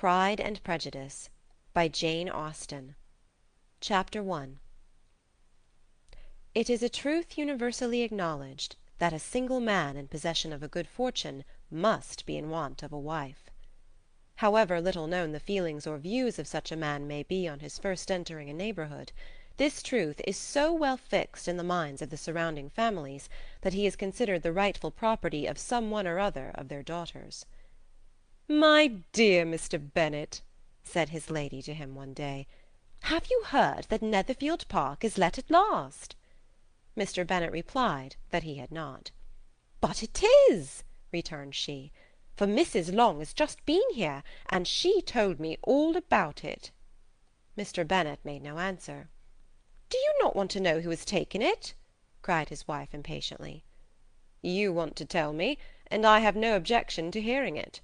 Pride and Prejudice by Jane Austen. Chapter 1. It is a truth universally acknowledged that a single man in possession of a good fortune must be in want of a wife. However little known the feelings or views of such a man may be on his first entering a neighbourhood, this truth is so well fixed in the minds of the surrounding families that he is considered the rightful property of some one or other of their daughters. "My dear Mr. Bennet," said his lady to him one day, "have you heard that Netherfield Park is let at last?" Mr. Bennet replied that he had not. "But it is," returned she, "for Mrs. Long has just been here, and she told me all about it." Mr. Bennet made no answer. "Do you not want to know who has taken it?" cried his wife impatiently. "You want to tell me, and I have no objection to hearing it."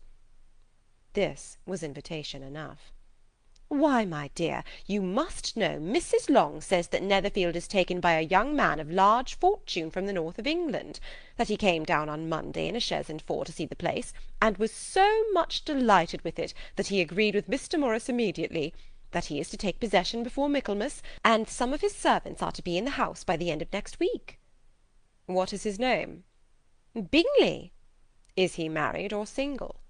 This was invitation enough. "Why, my dear, you must know Mrs. Long says that Netherfield is taken by a young man of large fortune from the north of England, that he came down on Monday in a chaise and four to see the place, and was so much delighted with it that he agreed with Mr. Morris immediately, that he is to take possession before Michaelmas, and some of his servants are to be in the house by the end of next week." "What is his name?" "Bingley." "Is he married or single?"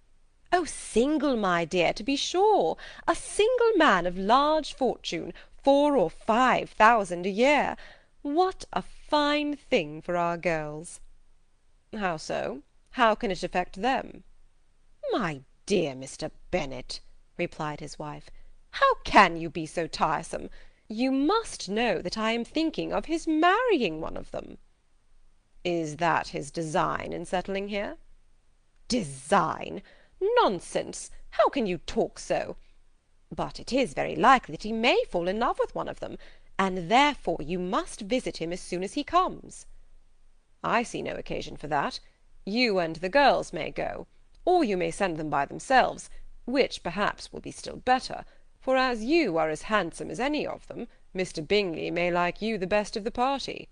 "Oh, single, my dear, to be sure. A single man of large fortune, 4,000 or 5,000 a year. What a fine thing for our girls!" "How so? How can it affect them?" "My dear Mr. Bennet," replied his wife, "how can you be so tiresome? You must know that I am thinking of his marrying one of them." "Is that his design in settling here?" "Design! Nonsense! How can you talk so? But it is very likely that he may fall in love with one of them, and therefore you must visit him as soon as he comes." "I see no occasion for that. You and the girls may go, or you may send them by themselves, which perhaps will be still better, for as you are as handsome as any of them, Mr. Bingley may like you the best of the party."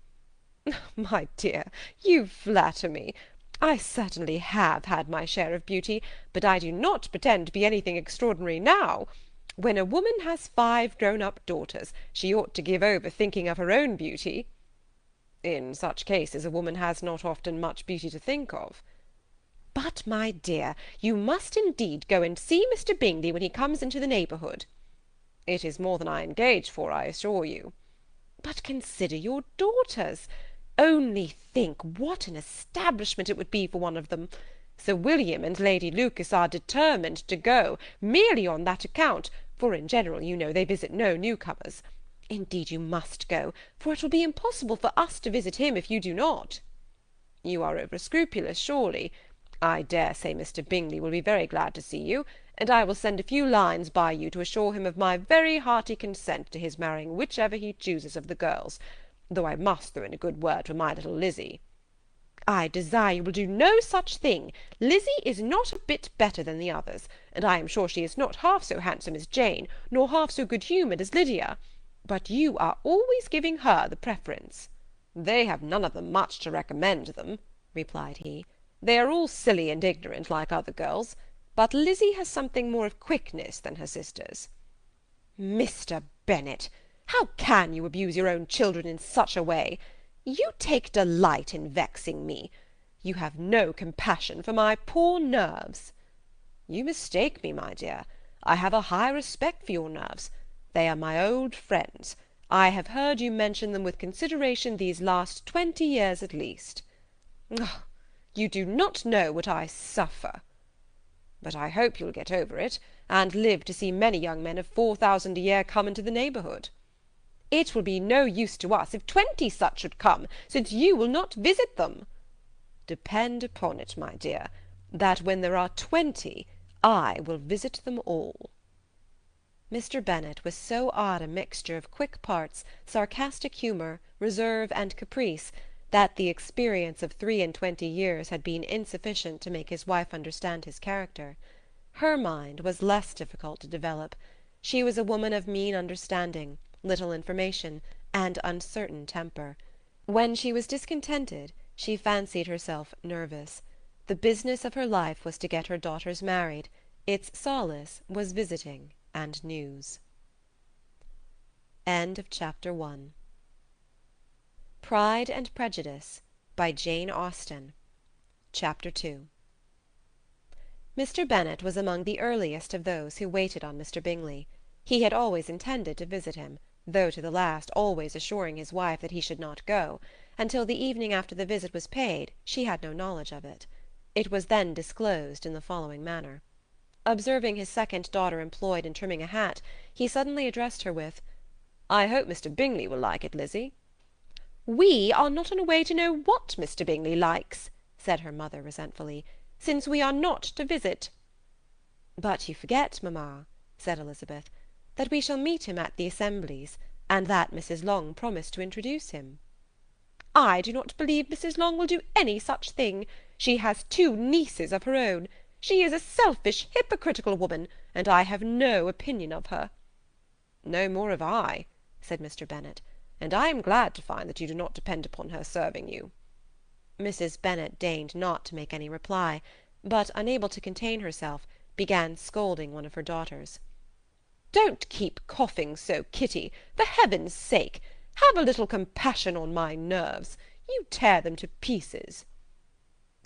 "My dear, you flatter me. I certainly have had my share of beauty, but I do not pretend to be anything extraordinary now. When a woman has 5 grown-up daughters, she ought to give over thinking of her own beauty." "In such cases a woman has not often much beauty to think of." "But, my dear, you must indeed go and see Mr. Bingley when he comes into the neighbourhood." "It is more than I engage for, I assure you." "But consider your daughters. Only think what an establishment it would be for one of them. Sir William and Lady Lucas are determined to go, merely on that account, for in general, you know, they visit no newcomers. Indeed you must go, for it will be impossible for us to visit him if you do not." "You are over-scrupulous, surely. I dare say Mr. Bingley will be very glad to see you, and I will send a few lines by you to assure him of my very hearty consent to his marrying whichever he chooses of the girls, though I must throw in a good word for my little Lizzy." "I desire you will do no such thing. Lizzy is not a bit better than the others, and I am sure she is not half so handsome as Jane, nor half so good-humoured as Lydia. But you are always giving her the preference." "They have none of them much to recommend them," replied he. "They are all silly and ignorant, like other girls, but Lizzy has something more of quickness than her sisters." "Mr. Bennet, how can you abuse your own children in such a way? You take delight in vexing me. You have no compassion for my poor nerves." "You mistake me, my dear. I have a high respect for your nerves. They are my old friends. I have heard you mention them with consideration these last 20 years at least." "Oh, you do not know what I suffer." "But I hope you'll get over it, and live to see many young men of 4,000 a year come into the neighbourhood." "It will be no use to us if 20 such should come, since you will not visit them." "Depend upon it, my dear, that when there are 20, I will visit them all." Mr. Bennet was so odd a mixture of quick parts, sarcastic humour, reserve, and caprice, that the experience of 23 years had been insufficient to make his wife understand his character. Her mind was less difficult to develop. She was a woman of mean understanding, little information, and uncertain temper. When she was discontented, she fancied herself nervous. The business of her life was to get her daughters married, Its solace was visiting and news. End of Chapter 1. Pride and Prejudice by Jane Austen. Chapter 2. Mr. Bennet was among the earliest of those who waited on Mr. Bingley. He had always intended to visit him, though to the last always assuring his wife that he should not go. Until the evening after the visit was paid, she had no knowledge of it. It was then disclosed in the following manner. Observing his second daughter employed in trimming a hat, he suddenly addressed her with, "I hope Mr. Bingley will like it, Lizzie." "We are not on a way to know what Mr. Bingley likes," said her mother resentfully, "since we are not to visit." "But you forget, mamma," said Elizabeth, "that we shall meet him at the assemblies, and that Mrs. Long promised to introduce him." "I do not believe Mrs. Long will do any such thing. She has 2 nieces of her own. She is a selfish, hypocritical woman, and I have no opinion of her." "No more have I," said Mr. Bennet, "and I am glad to find that you do not depend upon her serving you." Mrs. Bennet deigned not to make any reply, but, unable to contain herself, began scolding one of her daughters. "Don't keep coughing so, Kitty, for heaven's sake! Have a little compassion on my nerves. You tear them to pieces."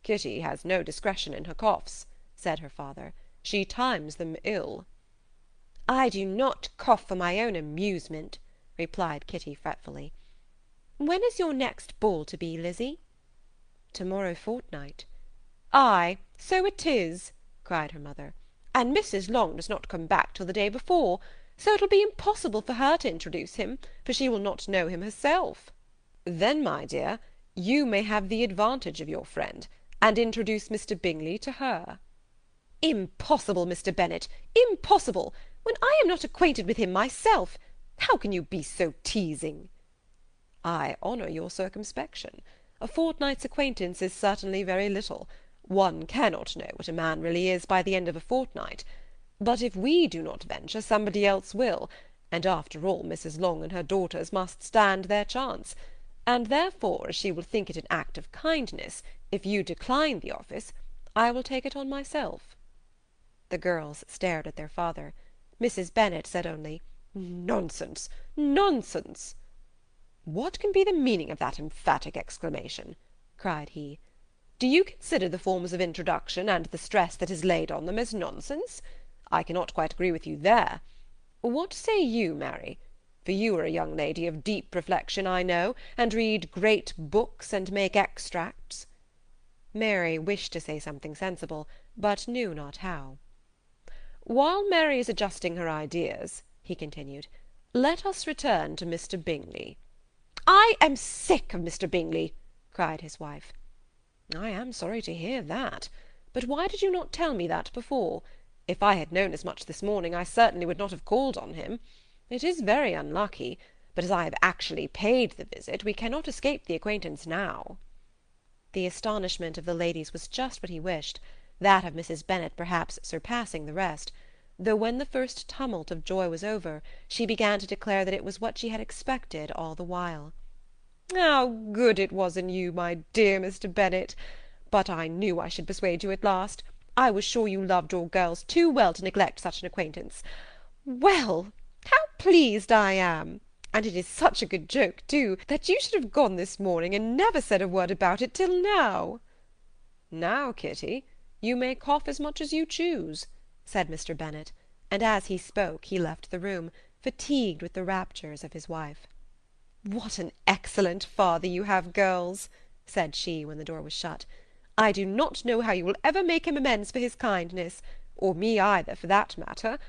"Kitty has no discretion in her coughs," said her father. "She times them ill." "I do not cough for my own amusement," replied Kitty fretfully. "When is your next ball to be, Lizzie?" "To-morrow fortnight." "Ay, so it is," cried her mother, "and Mrs. Long does not come back till the day before, so it will be impossible for her to introduce him, for she will not know him herself." "Then, my dear, you may have the advantage of your friend, and introduce Mr. Bingley to her." "Impossible, Mr. Bennet, impossible, when I am not acquainted with him myself. How can you be so teasing?" "I honour your circumspection. A fortnight's acquaintance is certainly very little. One cannot know what a man really is by the end of a fortnight. But if we do not venture, somebody else will, and after all Mrs. Long and her daughters must stand their chance, and therefore, as she will think it an act of kindness, if you decline the office, I will take it on myself." The girls stared at their father. Mrs. Bennet said only, "Nonsense, nonsense!" "What can be the meaning of that emphatic exclamation?" cried he. "Do you consider the forms of introduction, and the stress that is laid on them, as nonsense? I cannot quite agree with you there. What say you, Mary? For you are a young lady of deep reflection, I know, and read great books, and make extracts." Mary wished to say something sensible, but knew not how. "While Mary is adjusting her ideas," he continued, "let us return to Mr. Bingley." "I am sick of Mr. Bingley," cried his wife. "I am sorry to hear that. But why did you not tell me that before? If I had known as much this morning, I certainly would not have called on him. It is very unlucky, but as I have actually paid the visit, we cannot escape the acquaintance now." The astonishment of the ladies was just what he wished, that of Mrs. Bennet perhaps surpassing the rest, though when the first tumult of joy was over, she began to declare that it was what she had expected all the while. "How good it was in you, my dear Mr. Bennet! But I knew I should persuade you at last. I was sure you loved your girls too well to neglect such an acquaintance. Well, how pleased I am! And it is such a good joke, too, that you should have gone this morning, and never said a word about it till now." "Now, Kitty, you may cough as much as you choose," said Mr. Bennet, and as he spoke he left the room, fatigued with the raptures of his wife. "What an excellent father you have, girls!" said she, when the door was shut. "I do not know how you will ever make him amends for his kindness, or me either, for that matter.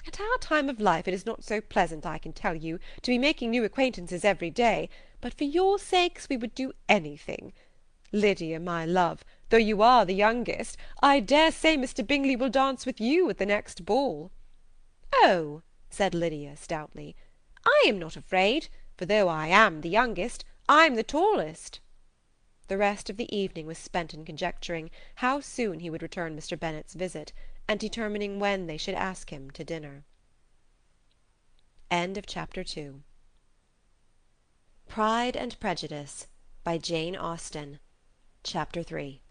At our time of life it is not so pleasant, I can tell you, to be making new acquaintances every day, but for your sakes we would do anything. Lydia, my love, though you are the youngest, I dare say Mr. Bingley will dance with you at the next ball." "Oh," said Lydia stoutly, "I am not afraid, for though I am the youngest, I am the tallest." The rest of the evening was spent in conjecturing how soon he would return Mr. Bennet's visit, and determining when they should ask him to dinner. End of Chapter 2. Pride and Prejudice by Jane Austen. Chapter 3.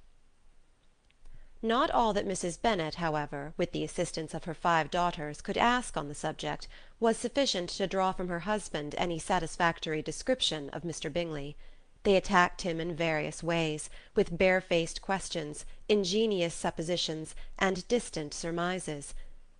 Not all that Mrs. Bennet, however, with the assistance of her 5 daughters, could ask on the subject, was sufficient to draw from her husband any satisfactory description of Mr. Bingley. They attacked him in various ways, with barefaced questions, ingenious suppositions, and distant surmises;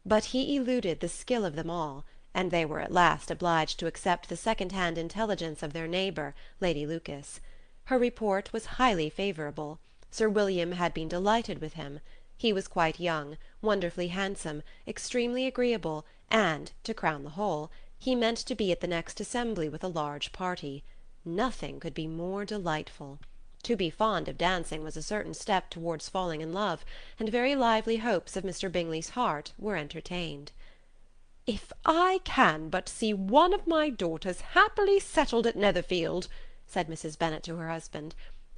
but he eluded the skill of them all, and they were at last obliged to accept the second-hand intelligence of their neighbour, Lady Lucas. Her report was highly favourable. Sir William had been delighted with him. He was quite young, wonderfully handsome, extremely agreeable, and, to crown the whole, he meant to be at the next assembly with a large party. Nothing could be more delightful. To be fond of dancing was a certain step towards falling in love, and very lively hopes of Mr. Bingley's heart were entertained. "If I can but see one of my daughters happily settled at Netherfield," said Mrs. Bennet to her husband,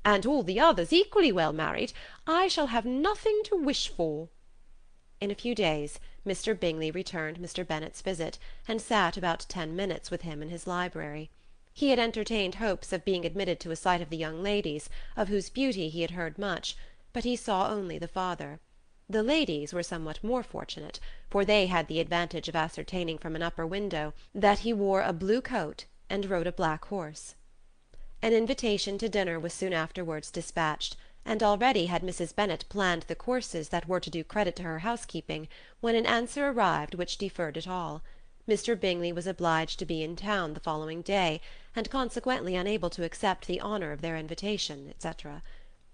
"and all the others equally well married, I shall have nothing to wish for." In a few days Mr. Bingley returned Mr. Bennet's visit, and sat about 10 minutes with him in his library. He had entertained hopes of being admitted to a sight of the young ladies, of whose beauty he had heard much, but he saw only the father. The ladies were somewhat more fortunate, for they had the advantage of ascertaining from an upper window that he wore a blue coat and rode a black horse. An invitation to dinner was soon afterwards dispatched, and already had Mrs. Bennet planned the courses that were to do credit to her housekeeping, when an answer arrived which deferred it all. Mr. Bingley was obliged to be in town the following day, and consequently unable to accept the honour of their invitation, etc.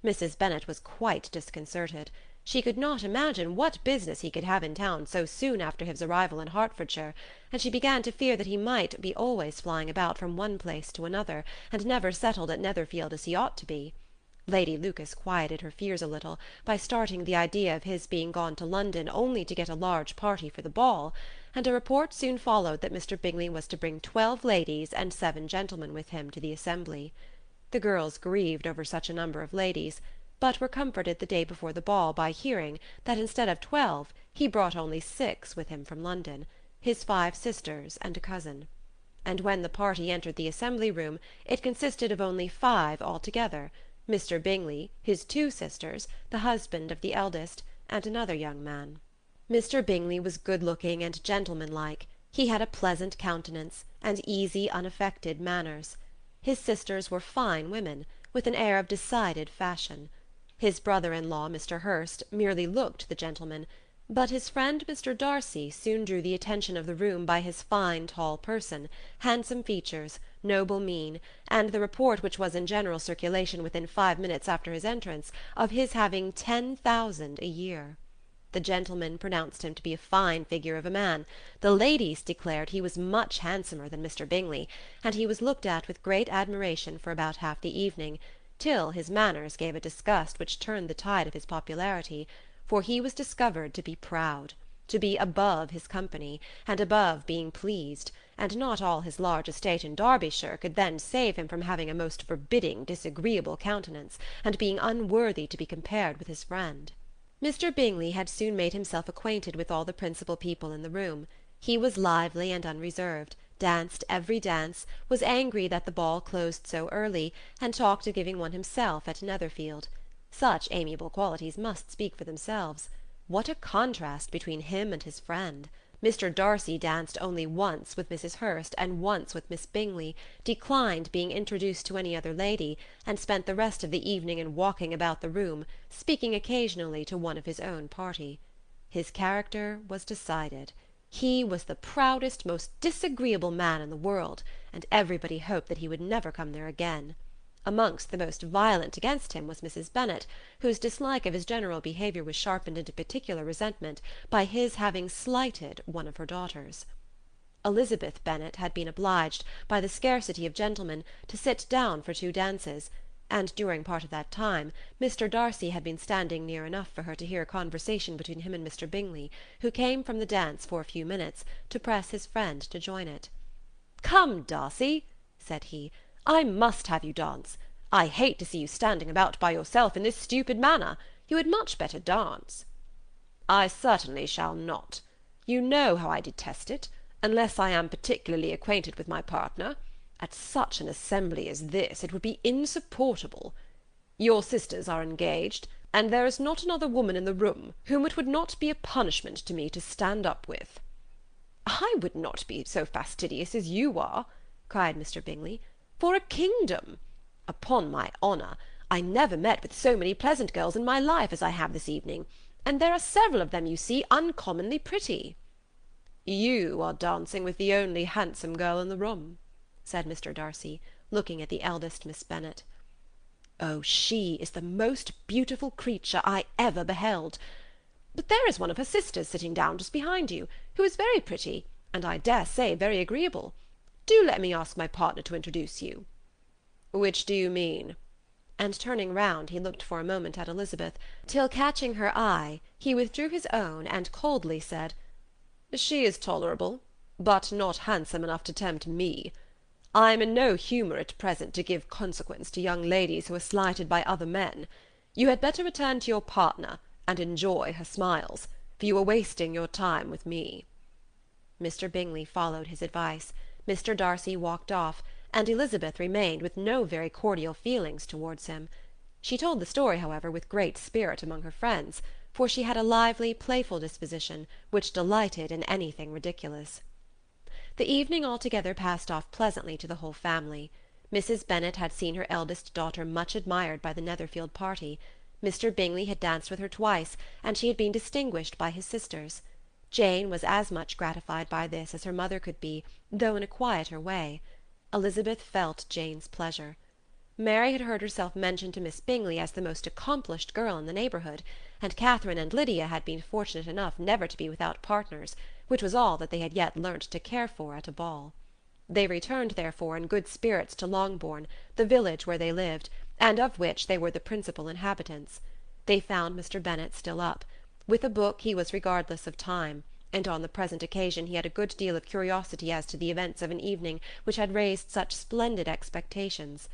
Mrs. Bennet was quite disconcerted. She could not imagine what business he could have in town so soon after his arrival in Hertfordshire, and she began to fear that he might be always flying about from one place to another, and never settled at Netherfield as he ought to be. Lady Lucas quieted her fears a little by starting the idea of his being gone to London only to get a large party for the ball, and a report soon followed that Mr. Bingley was to bring 12 ladies and 7 gentlemen with him to the assembly. The girls grieved over such a number of ladies, but were comforted the day before the ball by hearing that instead of 12 he brought only 6 with him from London, his 5 sisters and a cousin. And when the party entered the assembly-room it consisted of only 5 altogether: Mr. Bingley, his 2 sisters, the husband of the eldest, and another young man. Mr. Bingley was good-looking and gentlemanlike. He had a pleasant countenance, and easy, unaffected manners. His sisters were fine women, with an air of decided fashion. His brother-in-law, Mr. Hurst, merely looked the gentleman, but his friend Mr. Darcy soon drew the attention of the room by his fine tall person, handsome features, noble mien, and the report which was in general circulation within 5 minutes after his entrance, of his having 10,000 a year. The gentlemen pronounced him to be a fine figure of a man. The ladies declared he was much handsomer than Mr. Bingley, and he was looked at with great admiration for about half the evening, till his manners gave a disgust which turned the tide of his popularity, for he was discovered to be proud, to be above his company, and above being pleased, and not all his large estate in Derbyshire could then save him from having a most forbidding, disagreeable countenance, and being unworthy to be compared with his friend. Mr. Bingley had soon made himself acquainted with all the principal people in the room. He was lively and unreserved, danced every dance, was angry that the ball closed so early, and talked of giving one himself at Netherfield. Such amiable qualities must speak for themselves. What a contrast between him and his friend! Mr. Darcy danced only once with Mrs. Hurst and once with Miss Bingley, declined being introduced to any other lady, and spent the rest of the evening in walking about the room, speaking occasionally to one of his own party. His character was decided. He was the proudest, most disagreeable man in the world, and everybody hoped that he would never come there again. Amongst the most violent against him was Mrs. Bennet, whose dislike of his general behaviour was sharpened into particular resentment by his having slighted one of her daughters. Elizabeth Bennet had been obliged, by the scarcity of gentlemen, to sit down for 2 dances, and during part of that time Mr. Darcy had been standing near enough for her to hear a conversation between him and Mr. Bingley, who came from the dance for a few minutes, to press his friend to join it. "Come, Darcy," said he, "I must have you dance. I hate to see you standing about by yourself in this stupid manner. You had much better dance." "I certainly shall not. You know how I detest it, unless I am particularly acquainted with my partner. At such an assembly as this it would be insupportable." Your sisters are engaged, and there is not another woman in the room whom it would not be a punishment to me to stand up with." "I would not be so fastidious as you are," cried Mr. Bingley, "for a kingdom. Upon my honour, I never met with so many pleasant girls in my life as I have this evening, and there are several of them, you see, uncommonly pretty." "You are dancing with the only handsome girl in the room," said Mr. Darcy, looking at the eldest Miss Bennet. "Oh, she is the most beautiful creature I ever beheld. But there is one of her sisters sitting down just behind you, who is very pretty, and I dare say very agreeable. Do let me ask my partner to introduce you." "Which do you mean?" And turning round, he looked for a moment at Elizabeth, till catching her eye, he withdrew his own, and coldly said, "She is tolerable, but not handsome enough to tempt me. I am in no humour at present to give consequence to young ladies who are slighted by other men. You had better return to your partner, and enjoy her smiles, for you are wasting your time with me." Mr. Bingley followed his advice. Mr. Darcy walked off, and Elizabeth remained with no very cordial feelings towards him. She told the story, however, with great spirit among her friends, for she had a lively, playful disposition, which delighted in anything ridiculous. The evening altogether passed off pleasantly to the whole family. Mrs. Bennet had seen her eldest daughter much admired by the Netherfield party. Mr. Bingley had danced with her twice, and she had been distinguished by his sisters. Jane was as much gratified by this as her mother could be, though in a quieter way. Elizabeth felt Jane's pleasure. Mary had heard herself mentioned to Miss Bingley as the most accomplished girl in the neighbourhood, and Catherine and Lydia had been fortunate enough never to be without partners, which was all that they had yet learnt to care for at a ball. They returned, therefore, in good spirits to Longbourn, the village where they lived, and of which they were the principal inhabitants. They found Mr. Bennet still up. With a book he was regardless of time, and on the present occasion he had a good deal of curiosity as to the events of an evening which had raised such splendid expectations.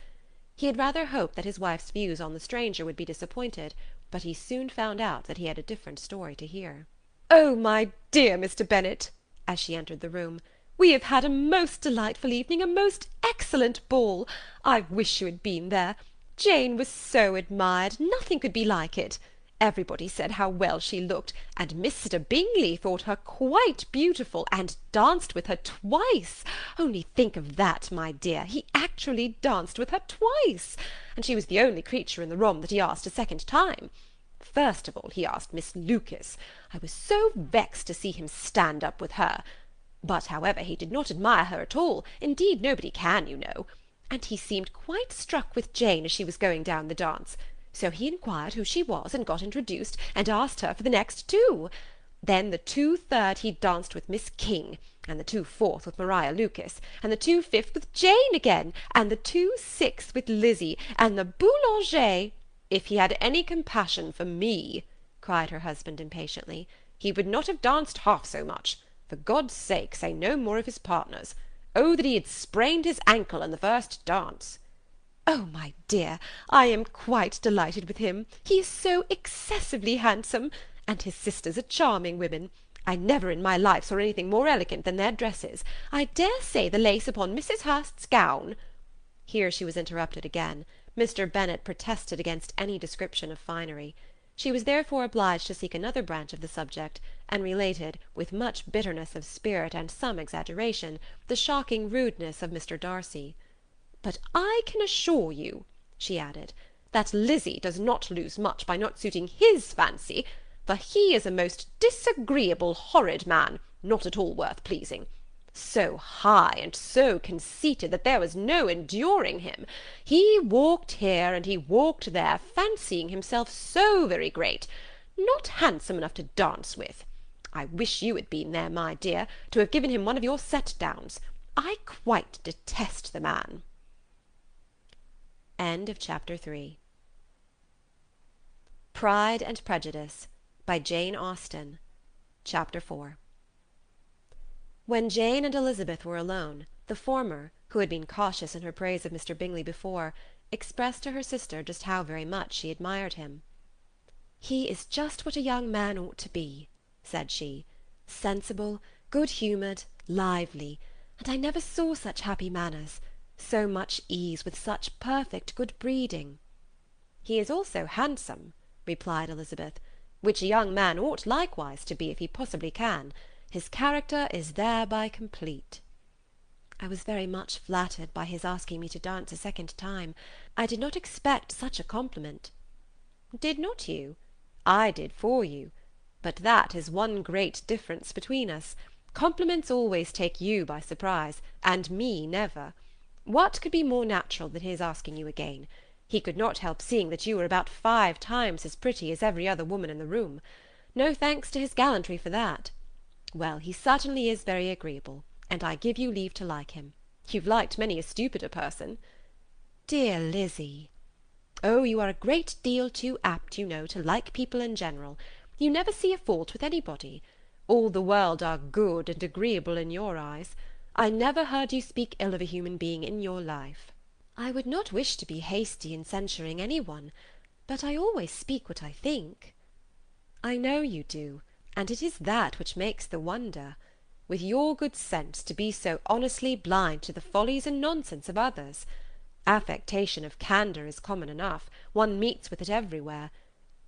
He had rather hoped that his wife's views on the stranger would be disappointed, but he soon found out that he had a different story to hear. "Oh, my dear Mr. Bennet," as she entered the room, "we have had a most delightful evening, a most excellent ball. I wish you had been there. Jane was so admired, nothing could be like it. Everybody said how well she looked, and Mr. Bingley thought her quite beautiful, and danced with her twice. Only think of that, my dear, he actually danced with her twice, and she was the only creature in the room that he asked a second time. First of all he asked Miss Lucas. I was so vexed to see him stand up with her. But, however, he did not admire her at all, indeed nobody can, you know, and he seemed quite struck with Jane as she was going down the dance. So he inquired who she was, and got introduced, and asked her for the next two. Then the 2/3 he danced with Miss King, and the 2/4 with Maria Lucas, and the 2/5 with Jane again, and the 2/6 with Lizzie, and the Boulanger—" "If he had any compassion for me," cried her husband impatiently, "he would not have danced half so much. For God's sake, say no more of his partners. Oh, that he had sprained his ankle in the first dance!" "Oh, my dear, I am quite delighted with him. He is so excessively handsome, and his sisters are charming women. I never in my life saw anything more elegant than their dresses. I dare say the lace upon Mrs. Hurst's gown—" Here she was interrupted again. Mr. Bennet protested against any description of finery. She was therefore obliged to seek another branch of the subject, and related, with much bitterness of spirit and some exaggeration, the shocking rudeness of Mr. Darcy. "But I can assure you," she added, "that Lizzie does not lose much by not suiting his fancy, for he is a most disagreeable, horrid man, not at all worth pleasing. So high and so conceited that there was no enduring him. He walked here and he walked there, fancying himself so very great, not handsome enough to dance with. I wish you had been there, my dear, to have given him one of your set-downs. I quite detest the man." End of Chapter 3. Pride and Prejudice by Jane Austen. Chapter 4. When Jane and Elizabeth were alone, the former, who had been cautious in her praise of Mr. Bingley before, expressed to her sister just how very much she admired him. "He is just what a young man ought to be," said she, "sensible, good-humoured, lively, and I never saw such happy manners, so much ease, with such perfect good breeding." "He is also handsome," replied Elizabeth, "which a young man ought likewise to be if he possibly can. His character is thereby complete." I was very much flattered by his asking me to dance a second time. I did not expect such a compliment. "Did not you? I did for you. But that is one great difference between us. Compliments always take you by surprise, and me never. What could be more natural than his asking you again? He could not help seeing that you were about 5 times as pretty as every other woman in the room. No thanks to his gallantry for that. Well, he certainly is very agreeable, and I give you leave to like him. You've liked many a stupider person." "Dear Lizzy!" "Oh, you are a great deal too apt, you know, to like people in general. You never see a fault with anybody. All the world are good and agreeable in your eyes. I never heard you speak ill of a human being in your life." "I would not wish to be hasty in censuring any one, but I always speak what I think." "I know you do, and it is that which makes the wonder. With your good sense to be so honestly blind to the follies and nonsense of others. Affectation of candour is common enough, one meets with it everywhere.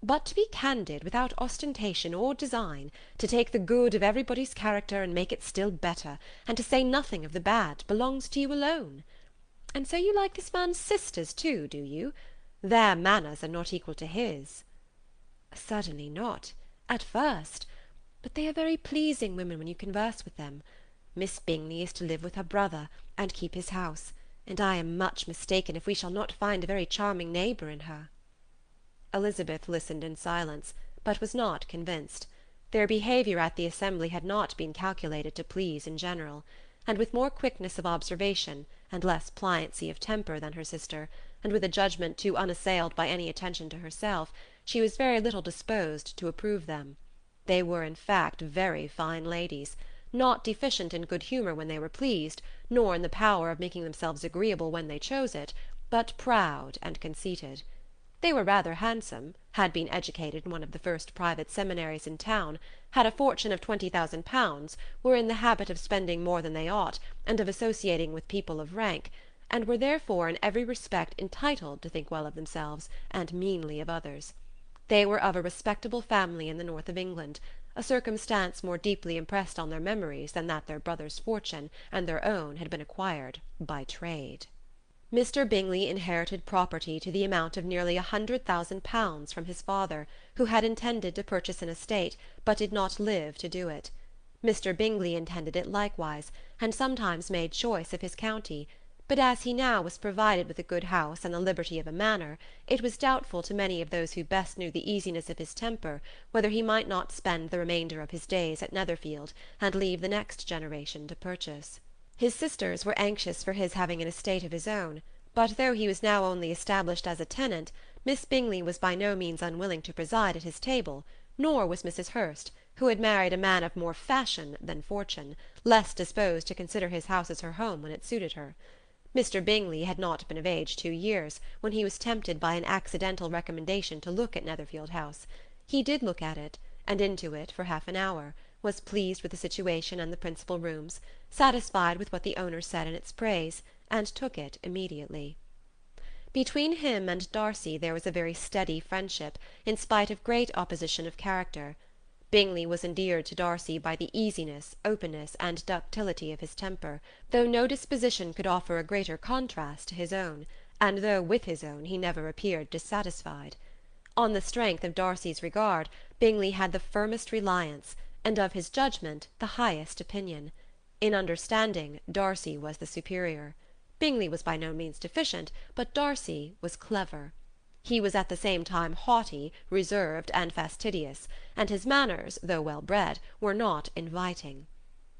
But to be candid, without ostentation or design, to take the good of everybody's character and make it still better, and to say nothing of the bad, belongs to you alone. And so you like this man's sisters too, do you? Their manners are not equal to his." "Certainly not, at first. But they are very pleasing women when you converse with them. Miss Bingley is to live with her brother, and keep his house, and I am much mistaken if we shall not find a very charming neighbour in her." Elizabeth listened in silence, but was not convinced. Their behaviour at the assembly had not been calculated to please in general, and with more quickness of observation, and less pliancy of temper than her sister, and with a judgment too unassailed by any attention to herself, she was very little disposed to approve them. They were in fact very fine ladies, not deficient in good humour when they were pleased, nor in the power of making themselves agreeable when they chose it, but proud and conceited. They were rather handsome, had been educated in one of the first private seminaries in town, had a fortune of £20,000, were in the habit of spending more than they ought, and of associating with people of rank, and were therefore in every respect entitled to think well of themselves, and meanly of others. They were of a respectable family in the north of England, a circumstance more deeply impressed on their memories than that their brother's fortune and their own had been acquired by trade. Mr. Bingley inherited property to the amount of nearly £100,000 from his father, who had intended to purchase an estate, but did not live to do it. Mr. Bingley intended it likewise, and sometimes made choice of his county, but as he now was provided with a good house and the liberty of a manor, it was doubtful to many of those who best knew the easiness of his temper whether he might not spend the remainder of his days at Netherfield, and leave the next generation to purchase. His sisters were anxious for his having an estate of his own, but though he was now only established as a tenant, Miss Bingley was by no means unwilling to preside at his table, nor was Mrs. Hurst, who had married a man of more fashion than fortune, less disposed to consider his house as her home when it suited her. Mr. Bingley had not been of age 2 years, when he was tempted by an accidental recommendation to look at Netherfield House. He did look at it, and into it for half an hour, was pleased with the situation and the principal rooms, satisfied with what the owner said in its praise, and took it immediately. Between him and Darcy there was a very steady friendship, in spite of great opposition of character. Bingley was endeared to Darcy by the easiness, openness, and ductility of his temper, though no disposition could offer a greater contrast to his own, and though with his own he never appeared dissatisfied. On the strength of Darcy's regard, Bingley had the firmest reliance, and of his judgment the highest opinion. In understanding, Darcy was the superior. Bingley was by no means deficient, but Darcy was clever. He was at the same time haughty, reserved, and fastidious, and his manners, though well bred, were not inviting.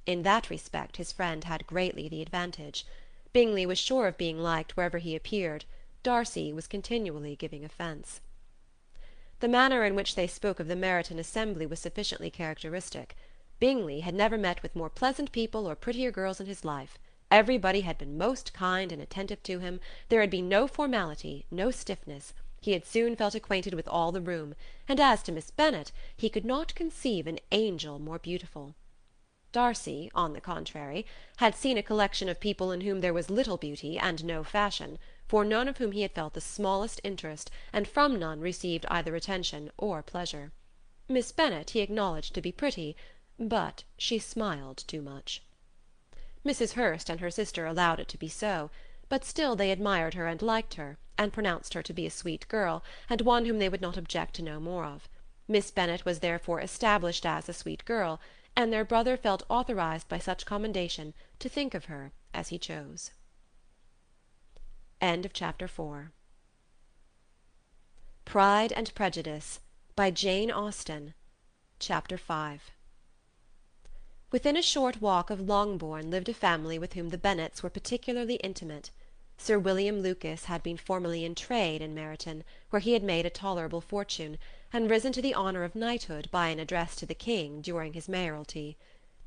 In that respect his friend had greatly the advantage. Bingley was sure of being liked wherever he appeared. Darcy was continually giving offence. The manner in which they spoke of the Meryton assembly was sufficiently characteristic. Bingley had never met with more pleasant people or prettier girls in his life. Everybody had been most kind and attentive to him. There had been no formality, no stiffness. He had soon felt acquainted with all the room, and as to Miss Bennet, he could not conceive an angel more beautiful. Darcy, on the contrary, had seen a collection of people in whom there was little beauty and no fashion, for none of whom he had felt the smallest interest, and from none received either attention or pleasure. Miss Bennet he acknowledged to be pretty, but she smiled too much. Mrs. Hurst and her sister allowed it to be so, but still they admired her and liked her, and pronounced her to be a sweet girl, and one whom they would not object to know more of. Miss Bennet was therefore established as a sweet girl, and their brother felt authorized by such commendation to think of her as he chose. Chapter 4. Pride and Prejudice, by Jane Austen. Chapter 5. Within a short walk of Longbourn lived a family with whom the Bennets were particularly intimate. Sir William Lucas had been formerly in trade in Meryton, where he had made a tolerable fortune, and risen to the honour of knighthood by an address to the king during his mayoralty.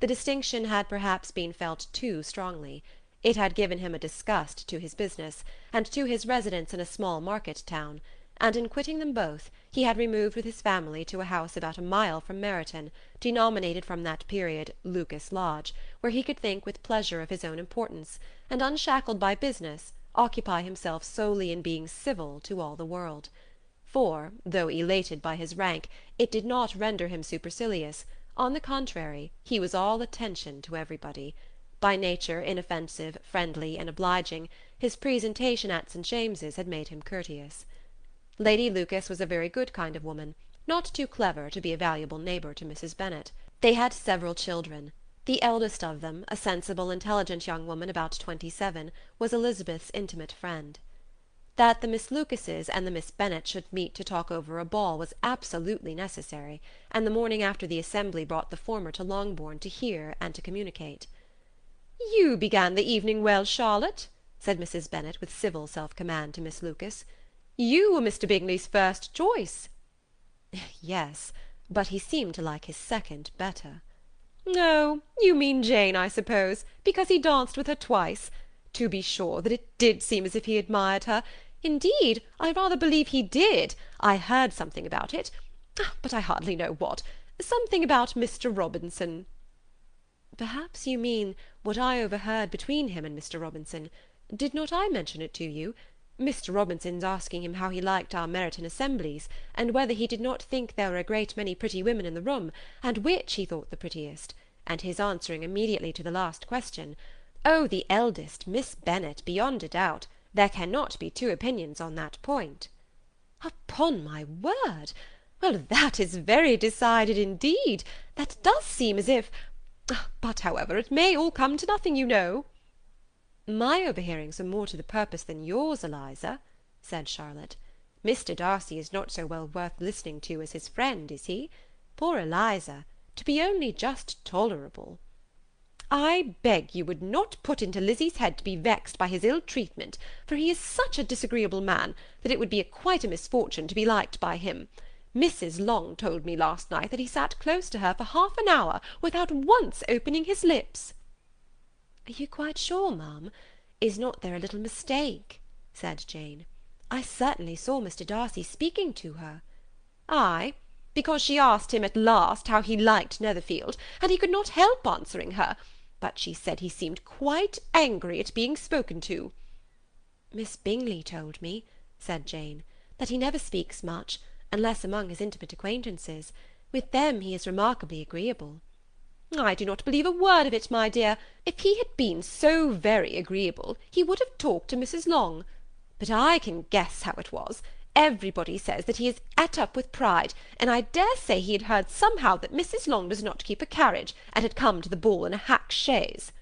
The distinction had perhaps been felt too strongly. It had given him a disgust to his business, and to his residence in a small market town, and in quitting them both he had removed with his family to a house about a mile from Meryton, denominated from that period Lucas Lodge, where he could think with pleasure of his own importance, and, unshackled by business, occupy himself solely in being civil to all the world. For, though elated by his rank, it did not render him supercilious. On the contrary, he was all attention to everybody. By nature inoffensive, friendly, and obliging, his presentation at St. James's had made him courteous. Lady Lucas was a very good kind of woman, not too clever to be a valuable neighbour to Mrs. Bennet. They had several children. The eldest of them, a sensible, intelligent young woman about 27, was Elizabeth's intimate friend. That the Miss Lucases and the Miss Bennet should meet to talk over a ball was absolutely necessary, and the morning after the assembly brought the former to Longbourn to hear and to communicate. "You began the evening well, Charlotte," said Mrs. Bennet with civil self-command to Miss Lucas. "You were Mr. Bingley's first choice." "Yes, but he seemed to like his second better." "Oh, you mean Jane, I suppose, because he danced with her twice. To be sure that it did seem as if he admired her. Indeed, I rather believe he did. I heard something about it, but I hardly know what. Something about Mr. Robinson." "Perhaps you mean what I overheard between him and Mr. Robinson. Did not I mention it to you? Mr. Robinson's asking him how he liked our Meryton assemblies, and whether he did not think there were a great many pretty women in the room, and which he thought the prettiest, and his answering immediately to the last question, 'Oh, the eldest, Miss Bennet, beyond a doubt. There cannot be two opinions on that point.'" "Upon my word! Well, that is very decided indeed. That does seem as if... But, however, it may all come to nothing, you know." "My overhearings are more to the purpose than yours, Eliza," said Charlotte. "Mr. Darcy is not so well worth listening to as his friend, is he? Poor Eliza! To be only just tolerable." "I beg you would not put into Lizzie's head to be vexed by his ill treatment, for he is such a disagreeable man, that it would be quite a misfortune to be liked by him. Mrs. Long told me last night that he sat close to her for half an hour without once opening his lips." "Are you quite sure, ma'am? Is not there a little mistake?" said Jane. "I certainly saw Mr. Darcy speaking to her." "Ay, because she asked him at last how he liked Netherfield, and he could not help answering her, but she said he seemed quite angry at being spoken to." "Miss Bingley told me," said Jane, "that he never speaks much, unless among his intimate acquaintances. With them he is remarkably agreeable." "I do not believe a word of it, my dear. If he had been so very agreeable, he would have talked to Mrs. Long. But I can guess how it was. Everybody says that he is at up with pride, and I dare say he had heard somehow that Mrs. Long does not keep a carriage, and had come to the ball in a hack chaise."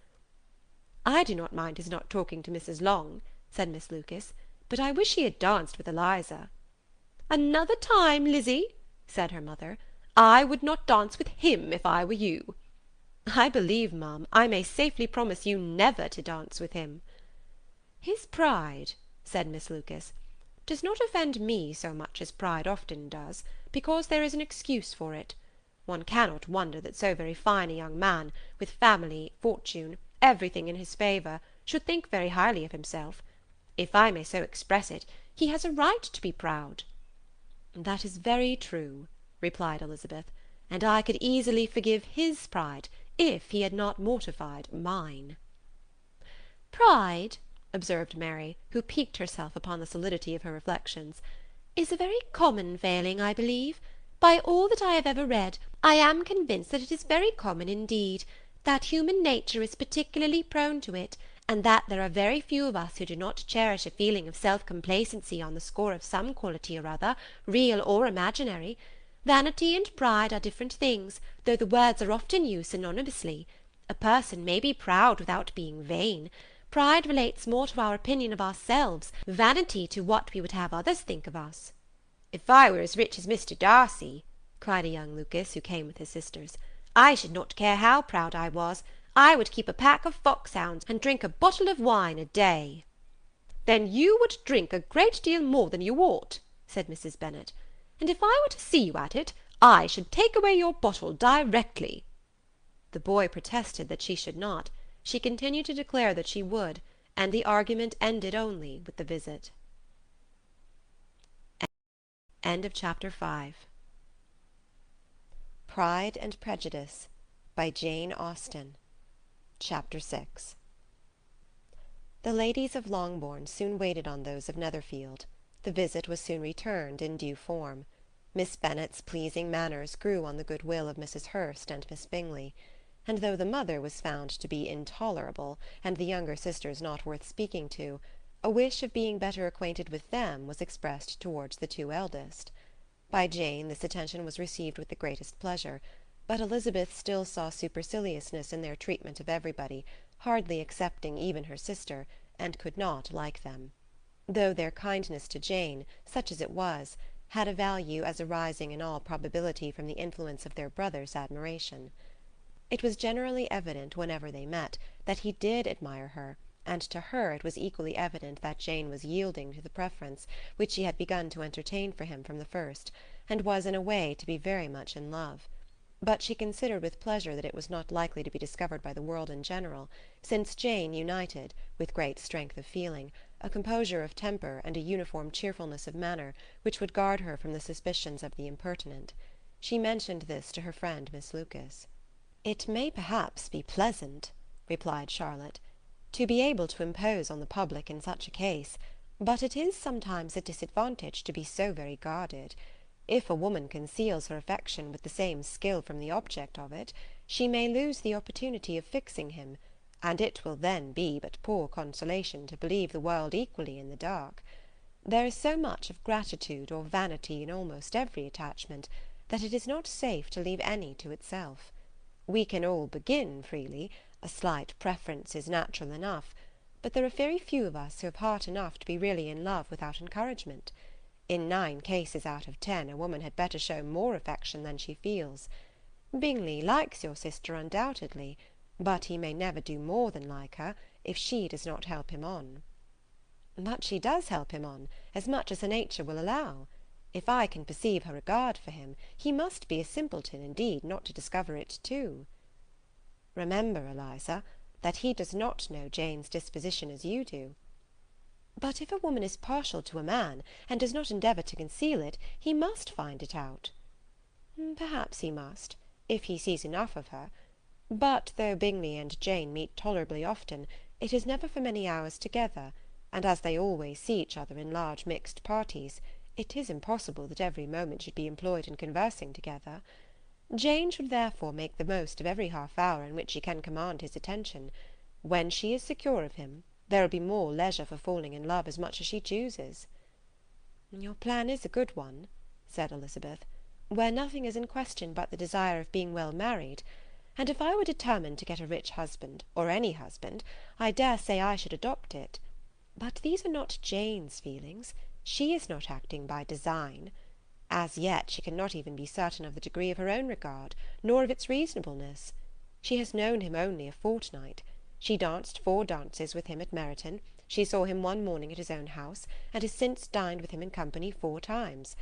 "I do not mind his not talking to Mrs. Long," said Miss Lucas, "but I wish he had danced with Eliza." "Another time, Lizzie," said her mother, "I would not dance with him if I were you." "I believe, ma'am, I may safely promise you never to dance with him." "His pride," said Miss Lucas, "does not offend me so much as pride often does, because there is an excuse for it. One cannot wonder that so very fine a young man, with family, fortune, everything in his favour, should think very highly of himself. If I may so express it, he has a right to be proud." "That is very true," replied Elizabeth, "and I could easily forgive his pride if he had not mortified mine." "Pride," observed Mary, who piqued herself upon the solidity of her reflections, is a very common failing, I believe. By all that I have ever read, I am convinced that it is very common indeed, that human nature is particularly prone to it, and that there are very few of us who do not cherish a feeling of self-complacency on the score of some quality or other, real or imaginary. Vanity and pride are different things, though the words are often used synonymously. A person may be proud without being vain. Pride relates more to our opinion of ourselves, vanity to what we would have others think of us. If I were as rich as Mr. Darcy, cried a young Lucas, who came with his sisters, I should not care how proud I was. I would keep a pack of foxhounds, and drink a bottle of wine a day. Then you would drink a great deal more than you ought, said Mrs. Bennet, and if I were to see you at it, I should take away your bottle directly. The boy protested that she should not. She continued to declare that she would, and the argument ended only with the visit. End of chapter 5. Pride and Prejudice by Jane Austen. Chapter 6. The ladies of Longbourn soon waited on those of Netherfield. The visit was soon returned in due form. Miss Bennet's pleasing manners grew on the good will of Mrs. Hurst and Miss Bingley, and though the mother was found to be intolerable, and the younger sisters not worth speaking to, a wish of being better acquainted with them was expressed towards the two eldest. By Jane this attention was received with the greatest pleasure, but Elizabeth still saw superciliousness in their treatment of everybody, hardly excepting even her sister, and could not like them. Though their kindness to Jane, such as it was, had a value as arising in all probability from the influence of their brother's admiration. It was generally evident, whenever they met, that he did admire her, and to her it was equally evident that Jane was yielding to the preference which she had begun to entertain for him from the first, and was in a way to be very much in love. But she considered with pleasure that it was not likely to be discovered by the world in general, since Jane united, with great strength of feeling, a composure of temper and a uniform cheerfulness of manner which would guard her from the suspicions of the impertinent. She mentioned this to her friend Miss Lucas. "It may perhaps be pleasant," replied Charlotte, "to be able to impose on the public in such a case, but it is sometimes a disadvantage to be so very guarded. If a woman conceals her affection with the same skill from the object of it, she may lose the opportunity of fixing him, and it will then be but poor consolation to believe the world equally in the dark. There is so much of gratitude or vanity in almost every attachment, that it is not safe to leave any to itself. We can all begin freely, a slight preference is natural enough, but there are very few of us who have heart enough to be really in love without encouragement. In 9 cases out of 10 a woman had better show more affection than she feels. Bingley likes your sister undoubtedly, but he may never do more than like her, if she does not help him on." "But she does help him on, as much as her nature will allow. If I can perceive her regard for him, he must be a simpleton indeed not to discover it too." "Remember, Eliza, that he does not know Jane's disposition as you do." "But if a woman is partial to a man, and does not endeavour to conceal it, he must find it out." "Perhaps he must, if he sees enough of her. But though Bingley and Jane meet tolerably often, it is never for many hours together, and as they always see each other in large mixed parties, it is impossible that every moment should be employed in conversing together. Jane should therefore make the most of every half-hour in which she can command his attention. When she is secure of him, there will be more leisure for falling in love as much as she chooses." "Your plan is a good one," said Elizabeth, "where nothing is in question but the desire of being well married, and if I were determined to get a rich husband, or any husband, I dare say I should adopt it. But these are not Jane's feelings. She is not acting by design. As yet she cannot even be certain of the degree of her own regard, nor of its reasonableness. She has known him only a fortnight. She danced 4 dances with him at Meryton. She saw him one morning at his own house, and has since dined with him in company 4 times.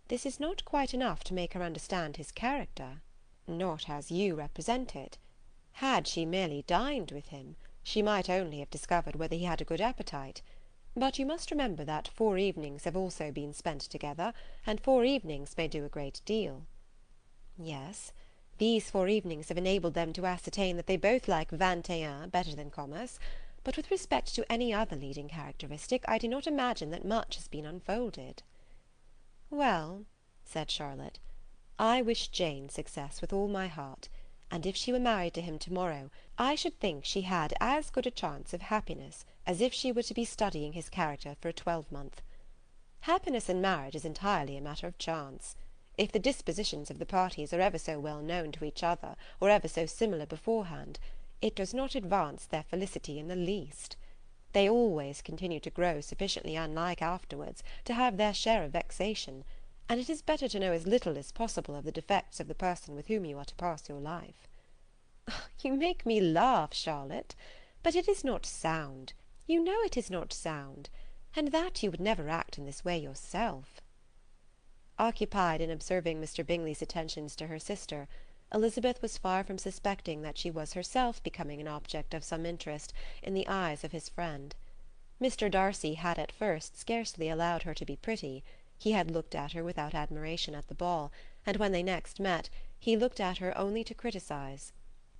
This is not quite enough to make her understand his character." "Not as you represent it. Had she merely dined with him, she might only have discovered whether he had a good appetite. But you must remember that 4 evenings have also been spent together, and 4 evenings may do a great deal." "Yes, these 4 evenings have enabled them to ascertain that they both like 21 better than commerce. but with respect to any other leading characteristic, I do not imagine that much has been unfolded." "Well," said Charlotte, "I wish Jane success with all my heart, and if she were married to him to-morrow, I should think she had as good a chance of happiness as if she were to be studying his character for a 12-month. Happiness in marriage is entirely a matter of chance. If the dispositions of the parties are ever so well known to each other, or ever so similar beforehand, it does not advance their felicity in the least. They always continue to grow sufficiently unlike afterwards to have their share of vexation, and it is better to know as little as possible of the defects of the person with whom you are to pass your life." "You make me laugh, Charlotte, but it is not sound. You know it is not sound, and that you would never act in this way yourself." Occupied in observing Mr. Bingley's attentions to her sister, Elizabeth was far from suspecting that she was herself becoming an object of some interest in the eyes of his friend. Mr. Darcy had at first scarcely allowed her to be pretty. He had looked at her without admiration at the ball, and when they next met, he looked at her only to criticise.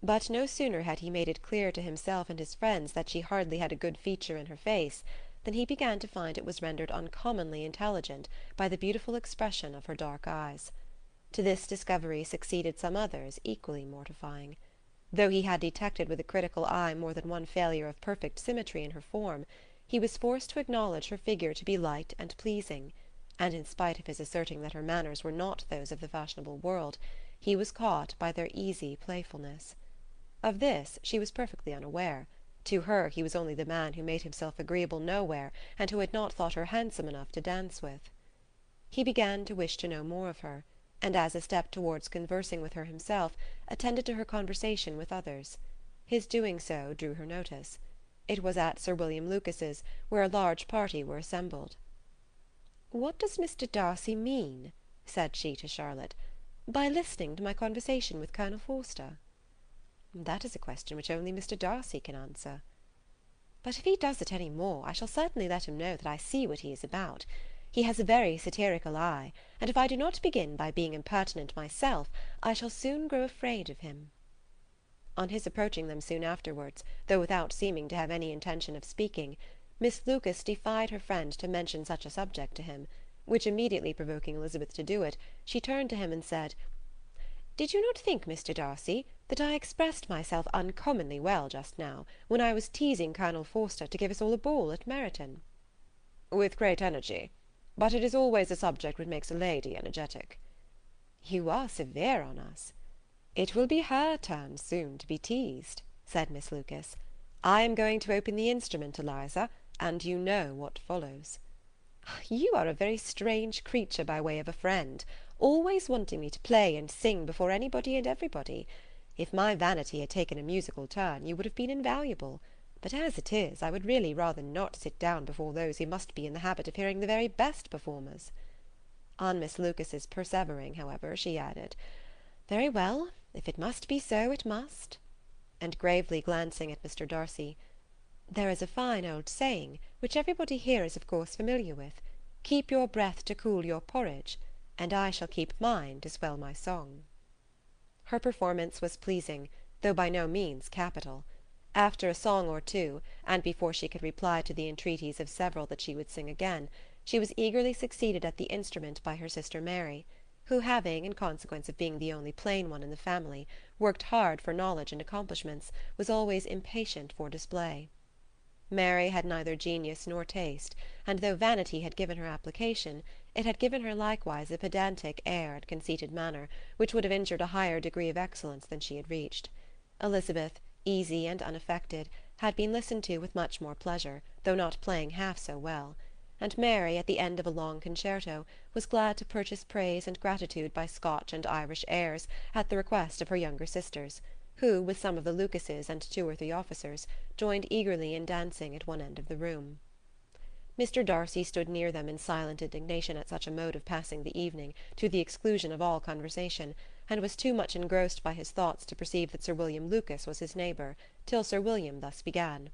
But no sooner had he made it clear to himself and his friends that she hardly had a good feature in her face, than he began to find it was rendered uncommonly intelligent by the beautiful expression of her dark eyes. To this discovery succeeded some others equally mortifying. Though he had detected with a critical eye more than one failure of perfect symmetry in her form, he was forced to acknowledge her figure to be light and pleasing, and in spite of his asserting that her manners were not those of the fashionable world, he was caught by their easy playfulness. Of this she was perfectly unaware. To her he was only the man who made himself agreeable nowhere, and who had not thought her handsome enough to dance with. He began to wish to know more of her, and as a step towards conversing with her himself, attended to her conversation with others. His doing so drew her notice. It was at Sir William Lucas's, where a large party were assembled. "What does Mr. Darcy mean," said she to Charlotte, "by listening to my conversation with Colonel Forster?" "That is a question which only Mr. Darcy can answer." "But if he does it any more, I shall certainly let him know that I see what he is about. He has a very satirical eye, and if I do not begin by being impertinent myself, I shall soon grow afraid of him." On his approaching them soon afterwards, though without seeming to have any intention of speaking, Miss Lucas defied her friend to mention such a subject to him, which immediately provoking Elizabeth to do it, she turned to him and said, "Did you not think, Mr. Darcy, that I expressed myself uncommonly well just now, when I was teasing Colonel Forster to give us all a ball at Meryton?" "With great energy. But it is always a subject which makes a lady energetic." "You are severe on us." "It will be her turn soon to be teased," said Miss Lucas. "I am going to open the instrument, Eliza, and you know what follows." "You are a very strange creature by way of a friend, always wanting me to play and sing before anybody and everybody. If my vanity had taken a musical turn, you would have been invaluable. But as it is, I would really rather not sit down before those who must be in the habit of hearing the very best performers." On Miss Lucas's persevering, however, she added, "Very well, if it must be so, it must." And gravely glancing at Mr. Darcy, "There is a fine old saying, which everybody here is of course familiar with, 'Keep your breath to cool your porridge,' and I shall keep mine to swell my song." Her performance was pleasing, though by no means capital. After a song or two, and before she could reply to the entreaties of several that she would sing again, she was eagerly succeeded at the instrument by her sister Mary, who having, in consequence of being the only plain one in the family, worked hard for knowledge and accomplishments, was always impatient for display. Mary had neither genius nor taste, and though vanity had given her application, it had given her likewise a pedantic air and conceited manner, which would have injured a higher degree of excellence than she had reached. Elizabeth, easy and unaffected, had been listened to with much more pleasure, though not playing half so well; and Mary, at the end of a long concerto, was glad to purchase praise and gratitude by Scotch and Irish airs, at the request of her younger sisters, who, with some of the Lucases and 2 or 3 officers, joined eagerly in dancing at one end of the room. Mr. Darcy stood near them in silent indignation at such a mode of passing the evening, to the exclusion of all conversation, and was too much engrossed by his thoughts to perceive that Sir William Lucas was his neighbour, till Sir William thus began.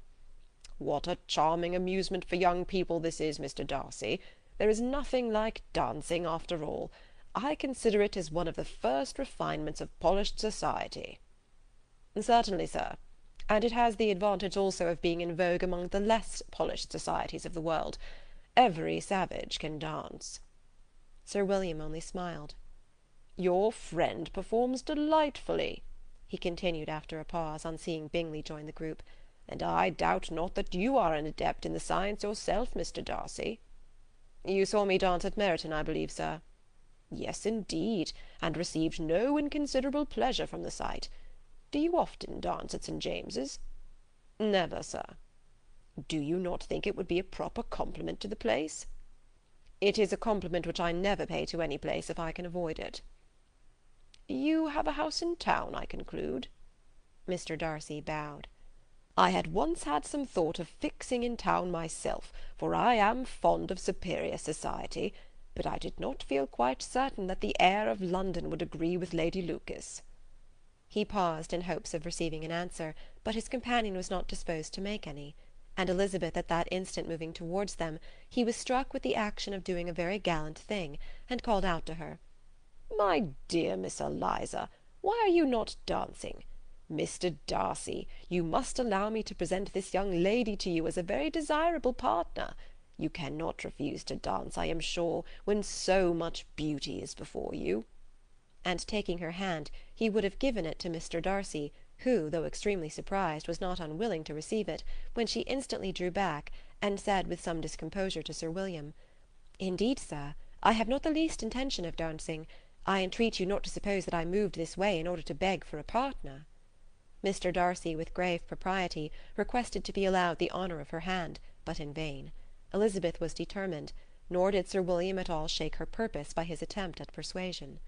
"What a charming amusement for young people this is, Mr. Darcy! There is nothing like dancing, after all. I consider it as one of the first refinements of polished society." "Certainly, sir. and it has the advantage also of being in vogue among the less polished societies of the world. Every savage can dance." Sir William only smiled. "Your friend performs delightfully," he continued after a pause, on seeing Bingley join the group, "and I doubt not that you are an adept in the science yourself, Mr. Darcy." "You saw me dance at Meryton, I believe, sir?" "Yes, indeed, and received no inconsiderable pleasure from the sight. Do you often dance at St. James's?" "Never, sir." "Do you not think it would be a proper compliment to the place?" "It is a compliment which I never pay to any place if I can avoid it." "You have a house in town, I conclude?" Mr. Darcy bowed. "I had once had some thought of fixing in town myself, for I am fond of superior society, but I did not feel quite certain that the air of London would agree with Lady Lucas." He paused in hopes of receiving an answer, but his companion was not disposed to make any, and Elizabeth at that instant moving towards them, he was struck with the action of doing a very gallant thing, and called out to her, "My dear Miss Eliza, why are you not dancing? Mr. Darcy, you must allow me to present this young lady to you as a very desirable partner. You cannot refuse to dance, I am sure, when so much beauty is before you." And taking her hand, he would have given it to Mr. Darcy, who, though extremely surprised, was not unwilling to receive it, when she instantly drew back, and said with some discomposure to Sir William, "Indeed, sir, I have not the least intention of dancing. I entreat you not to suppose that I moved this way in order to beg for a partner." Mr. Darcy, with grave propriety, requested to be allowed the honour of her hand, but in vain. Elizabeth was determined, nor did Sir William at all shake her purpose by his attempt at persuasion.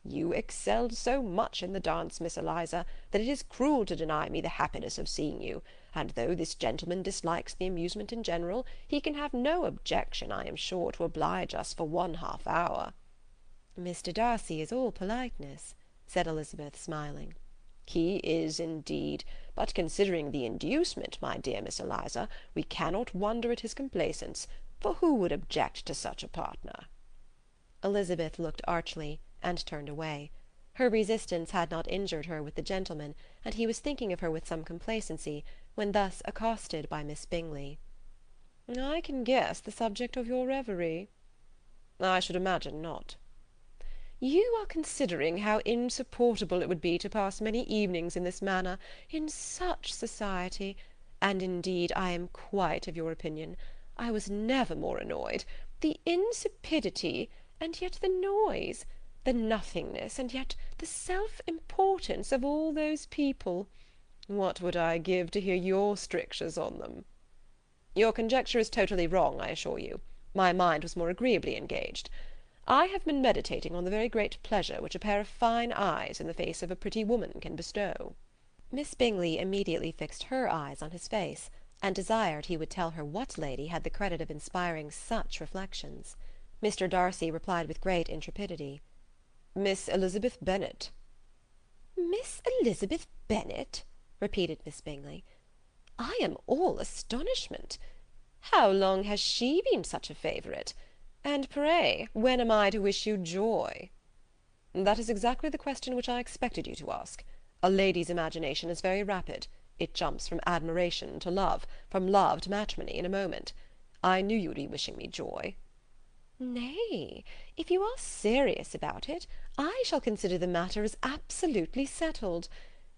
"You excelled so much in the dance, Miss Eliza, that it is cruel to deny me the happiness of seeing you, and though this gentleman dislikes the amusement in general, he can have no objection, I am sure, to oblige us for 1/2 hour." "Mr. Darcy is all politeness," said Elizabeth, smiling. "He is, indeed, but considering the inducement, my dear Miss Eliza, we cannot wonder at his complaisance, for who would object to such a partner?" Elizabeth looked archly, and turned away. Her resistance had not injured her with the gentleman, and he was thinking of her with some complacency, when thus accosted by Miss Bingley. "I can guess the subject of your reverie." "I should imagine not." "You are considering how insupportable it would be to pass many evenings in this manner, in such society, and indeed I am quite of your opinion. I was never more annoyed. The insipidity, and yet the noise, the nothingness, and yet the self-importance of all those people. What would I give to hear your strictures on them?" "Your conjecture is totally wrong, I assure you. My mind was more agreeably engaged. I have been meditating on the very great pleasure which a pair of fine eyes in the face of a pretty woman can bestow." Miss Bingley immediately fixed her eyes on his face, and desired he would tell her what lady had the credit of inspiring such reflections. Mr. Darcy replied with great intrepidity, "Miss Elizabeth Bennet." "Miss Elizabeth Bennet?" repeated Miss Bingley. "I am all astonishment. How long has she been such a favourite? And pray, when am I to wish you joy?" "That is exactly the question which I expected you to ask. A lady's imagination is very rapid. It jumps from admiration to love, from love to matrimony, in a moment. I knew you would be wishing me joy." "Nay, if you are serious about it, I shall consider the matter as absolutely settled.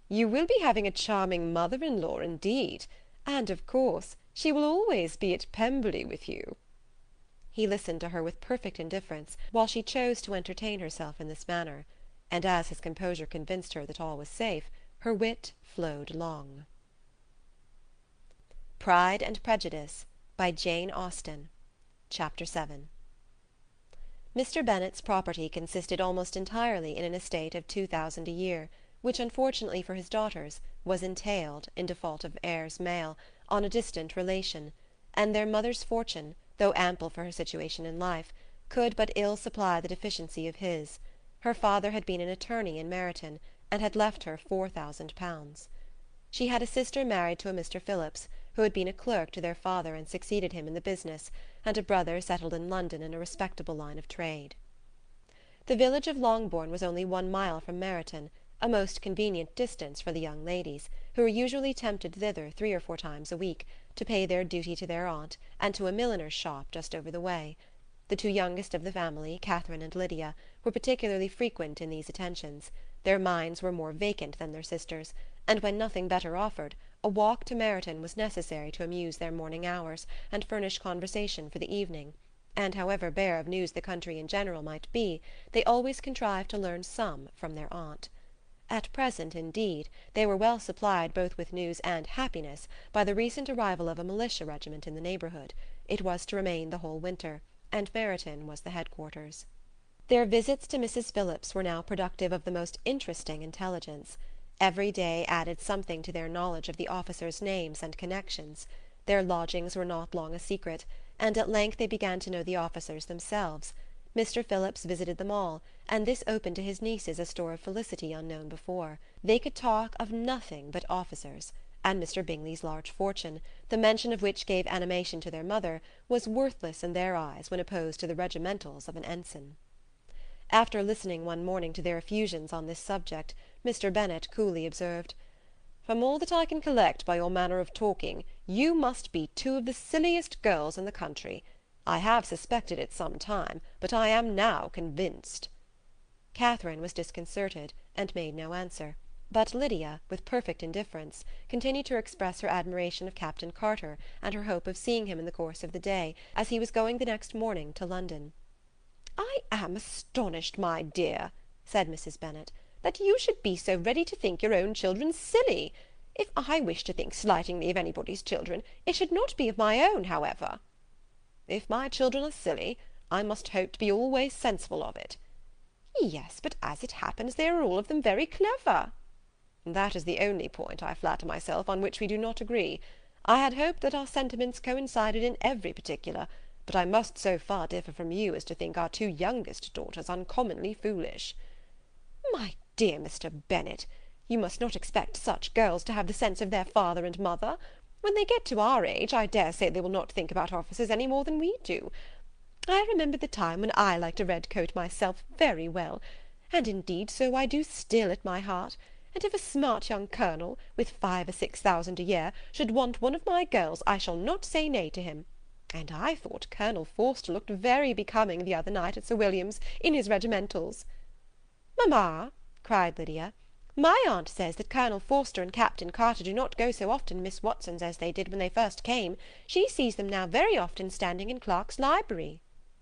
You will be having a charming mother-in-law indeed, and, of course, she will always be at Pemberley with you." He listened to her with perfect indifference, while she chose to entertain herself in this manner, and as his composure convinced her that all was safe, her wit flowed long. Pride and Prejudice, by Jane Austen. Chapter 7. Mr. Bennet's property consisted almost entirely in an estate of 2,000 a year, which, unfortunately for his daughters, was entailed, in default of heirs male, on a distant relation, and their mother's fortune, though ample for her situation in life, could but ill supply the deficiency of his. Her father had been an attorney in Meryton, and had left her 4,000 pounds. She had a sister married to a Mr. Phillips, who had been a clerk to their father and succeeded him in the business, and a brother settled in London in a respectable line of trade. The village of Longbourn was only 1 mile from Meryton, a most convenient distance for the young ladies, who were usually tempted thither 3 or 4 times a week, to pay their duty to their aunt, and to a milliner's shop just over the way. The 2 youngest of the family, Catherine and Lydia, were particularly frequent in these attentions. Their minds were more vacant than their sisters', and when nothing better offered, a walk to Meryton was necessary to amuse their morning hours and furnish conversation for the evening, and however bare of news the country in general might be, they always contrived to learn some from their aunt. At present, indeed, they were well supplied both with news and happiness by the recent arrival of a militia regiment in the neighbourhood. It was to remain the whole winter, and Meryton was the headquarters. Their visits to Mrs. Phillips were now productive of the most interesting intelligence. Every day added something to their knowledge of the officers' names and connections. Their lodgings were not long a secret, and at length they began to know the officers themselves. Mr. Phillips visited them all, and this opened to his nieces a store of felicity unknown before. They could talk of nothing but officers, and Mr. Bingley's large fortune, the mention of which gave animation to their mother, was worthless in their eyes when opposed to the regimentals of an ensign. After listening one morning to their effusions on this subject, Mr. Bennet coolly observed, "From all that I can collect by your manner of talking, you must be 2 of the silliest girls in the country. I have suspected it some time, but I am now convinced." Catherine was disconcerted, and made no answer, but Lydia, with perfect indifference, continued to express her admiration of Captain Carter, and her hope of seeing him in the course of the day, as he was going the next morning to London. "I am astonished, my dear," said Mrs. Bennet, "that you should be so ready to think your own children silly. If I wish to think slightingly of anybody's children, it should not be of my own, however." "If my children are silly, I must hope to be always sensible of it." "Yes, but as it happens, they are all of them very clever." "That is the only point, I flatter myself, on which we do not agree. I had hoped that our sentiments coincided in every particular, but I must so far differ from you as to think our 2 youngest daughters uncommonly foolish." "My dear Mr. Bennet, you must not expect such girls to have the sense of their father and mother. When they get to our age, I dare say they will not think about officers any more than we do. I remember the time when I liked a red coat myself very well, and indeed so I do still at my heart, and if a smart young colonel, with 5,000 or 6,000 a year, should want one of my girls, I shall not say nay to him. And I thought Colonel Forster looked very becoming the other night at Sir William's, in his regimentals." "Mamma," cried Lydia, "my aunt says that Colonel Forster and Captain Carter do not go so often to Miss Watson's as they did when they first came. She sees them now very often standing in Clark's library."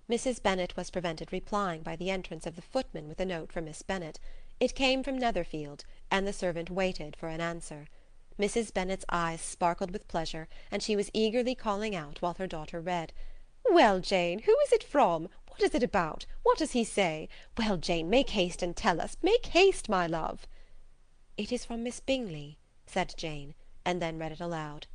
Mrs. Bennet was prevented replying by the entrance of the footman with a note for Miss Bennet. It came from Netherfield, and the servant waited for an answer. Mrs. Bennet's eyes sparkled with pleasure, and she was eagerly calling out while her daughter read. "Well, Jane, who is it from? What is it about? What does he say? Well, Jane, make haste and tell us. Make haste, my love." "It is from Miss Bingley," said Jane, and then read it aloud.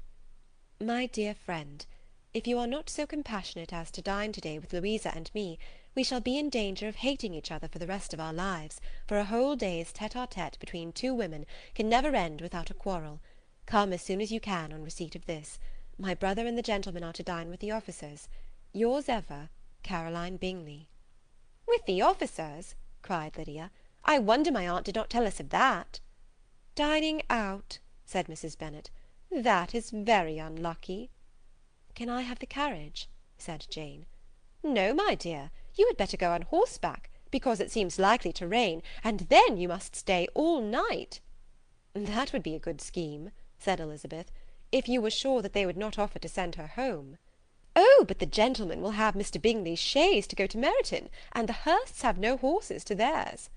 "My dear friend, if you are not so compassionate as to dine to-day with Louisa and me, we shall be in danger of hating each other for the rest of our lives, for a whole day's tete-a-tete between 2 women can never end without a quarrel. Come as soon as you can on receipt of this. My brother and the gentlemen are to dine with the officers. Yours ever, Caroline Bingley." "With the officers?" cried Lydia. "I wonder my aunt did not tell us of that." "Dining out," said Mrs. Bennet. "That is very unlucky." "Can I have the carriage?" said Jane. "No, my dear, you had better go on horseback, because it seems likely to rain, and then you must stay all night." "That would be a good scheme," said Elizabeth, "if you were sure that they would not offer to send her home." "Oh, but the gentlemen will have Mr. Bingley's chaise to go to Meryton, and the Hursts have no horses to theirs."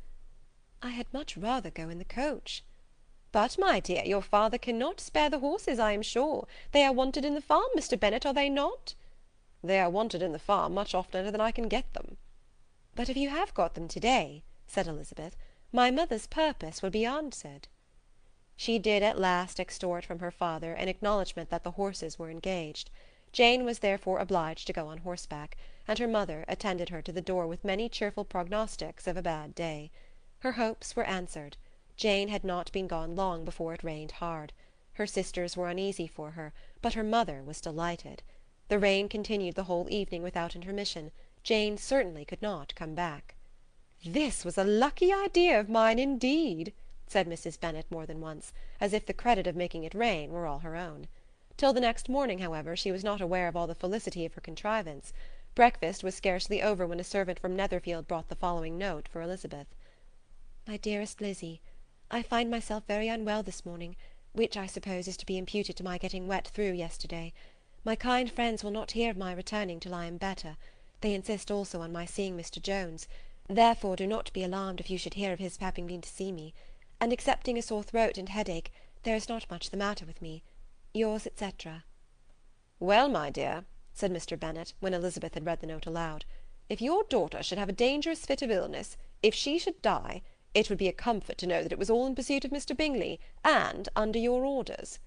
"I had much rather go in the coach." "But, my dear, your father cannot spare the horses, I am sure. They are wanted in the farm, Mr. Bennet, are they not?" "They are wanted in the farm much oftener than I can get them." "But if you have got them to-day," said Elizabeth, "my mother's purpose will be answered." She did at last extort from her father an acknowledgment that the horses were engaged. Jane was therefore obliged to go on horseback, and her mother attended her to the door with many cheerful prognostics of a bad day. Her hopes were answered. Jane had not been gone long before it rained hard. Her sisters were uneasy for her, but her mother was delighted. The rain continued the whole evening without intermission. Jane certainly could not come back. "This was a lucky idea of mine indeed," said Mrs. Bennet more than once, as if the credit of making it rain were all her own. Till the next morning, however, she was not aware of all the felicity of her contrivance. Breakfast was scarcely over when a servant from Netherfield brought the following note for Elizabeth. My dearest Lizzie, I find myself very unwell this morning, which I suppose is to be imputed to my getting wet through yesterday. My kind friends will not hear of my returning till I am better. They insist also on my seeing Mr. Jones. Therefore do not be alarmed if you should hear of his having been to see me. And excepting a sore throat and headache, there is not much the matter with me. Yours, etc. Well, my dear, said Mr. Bennet, when Elizabeth had read the note aloud, if your daughter should have a dangerous fit of illness, if she should die, it would be a comfort to know that it was all in pursuit of Mr. Bingley, and under your orders.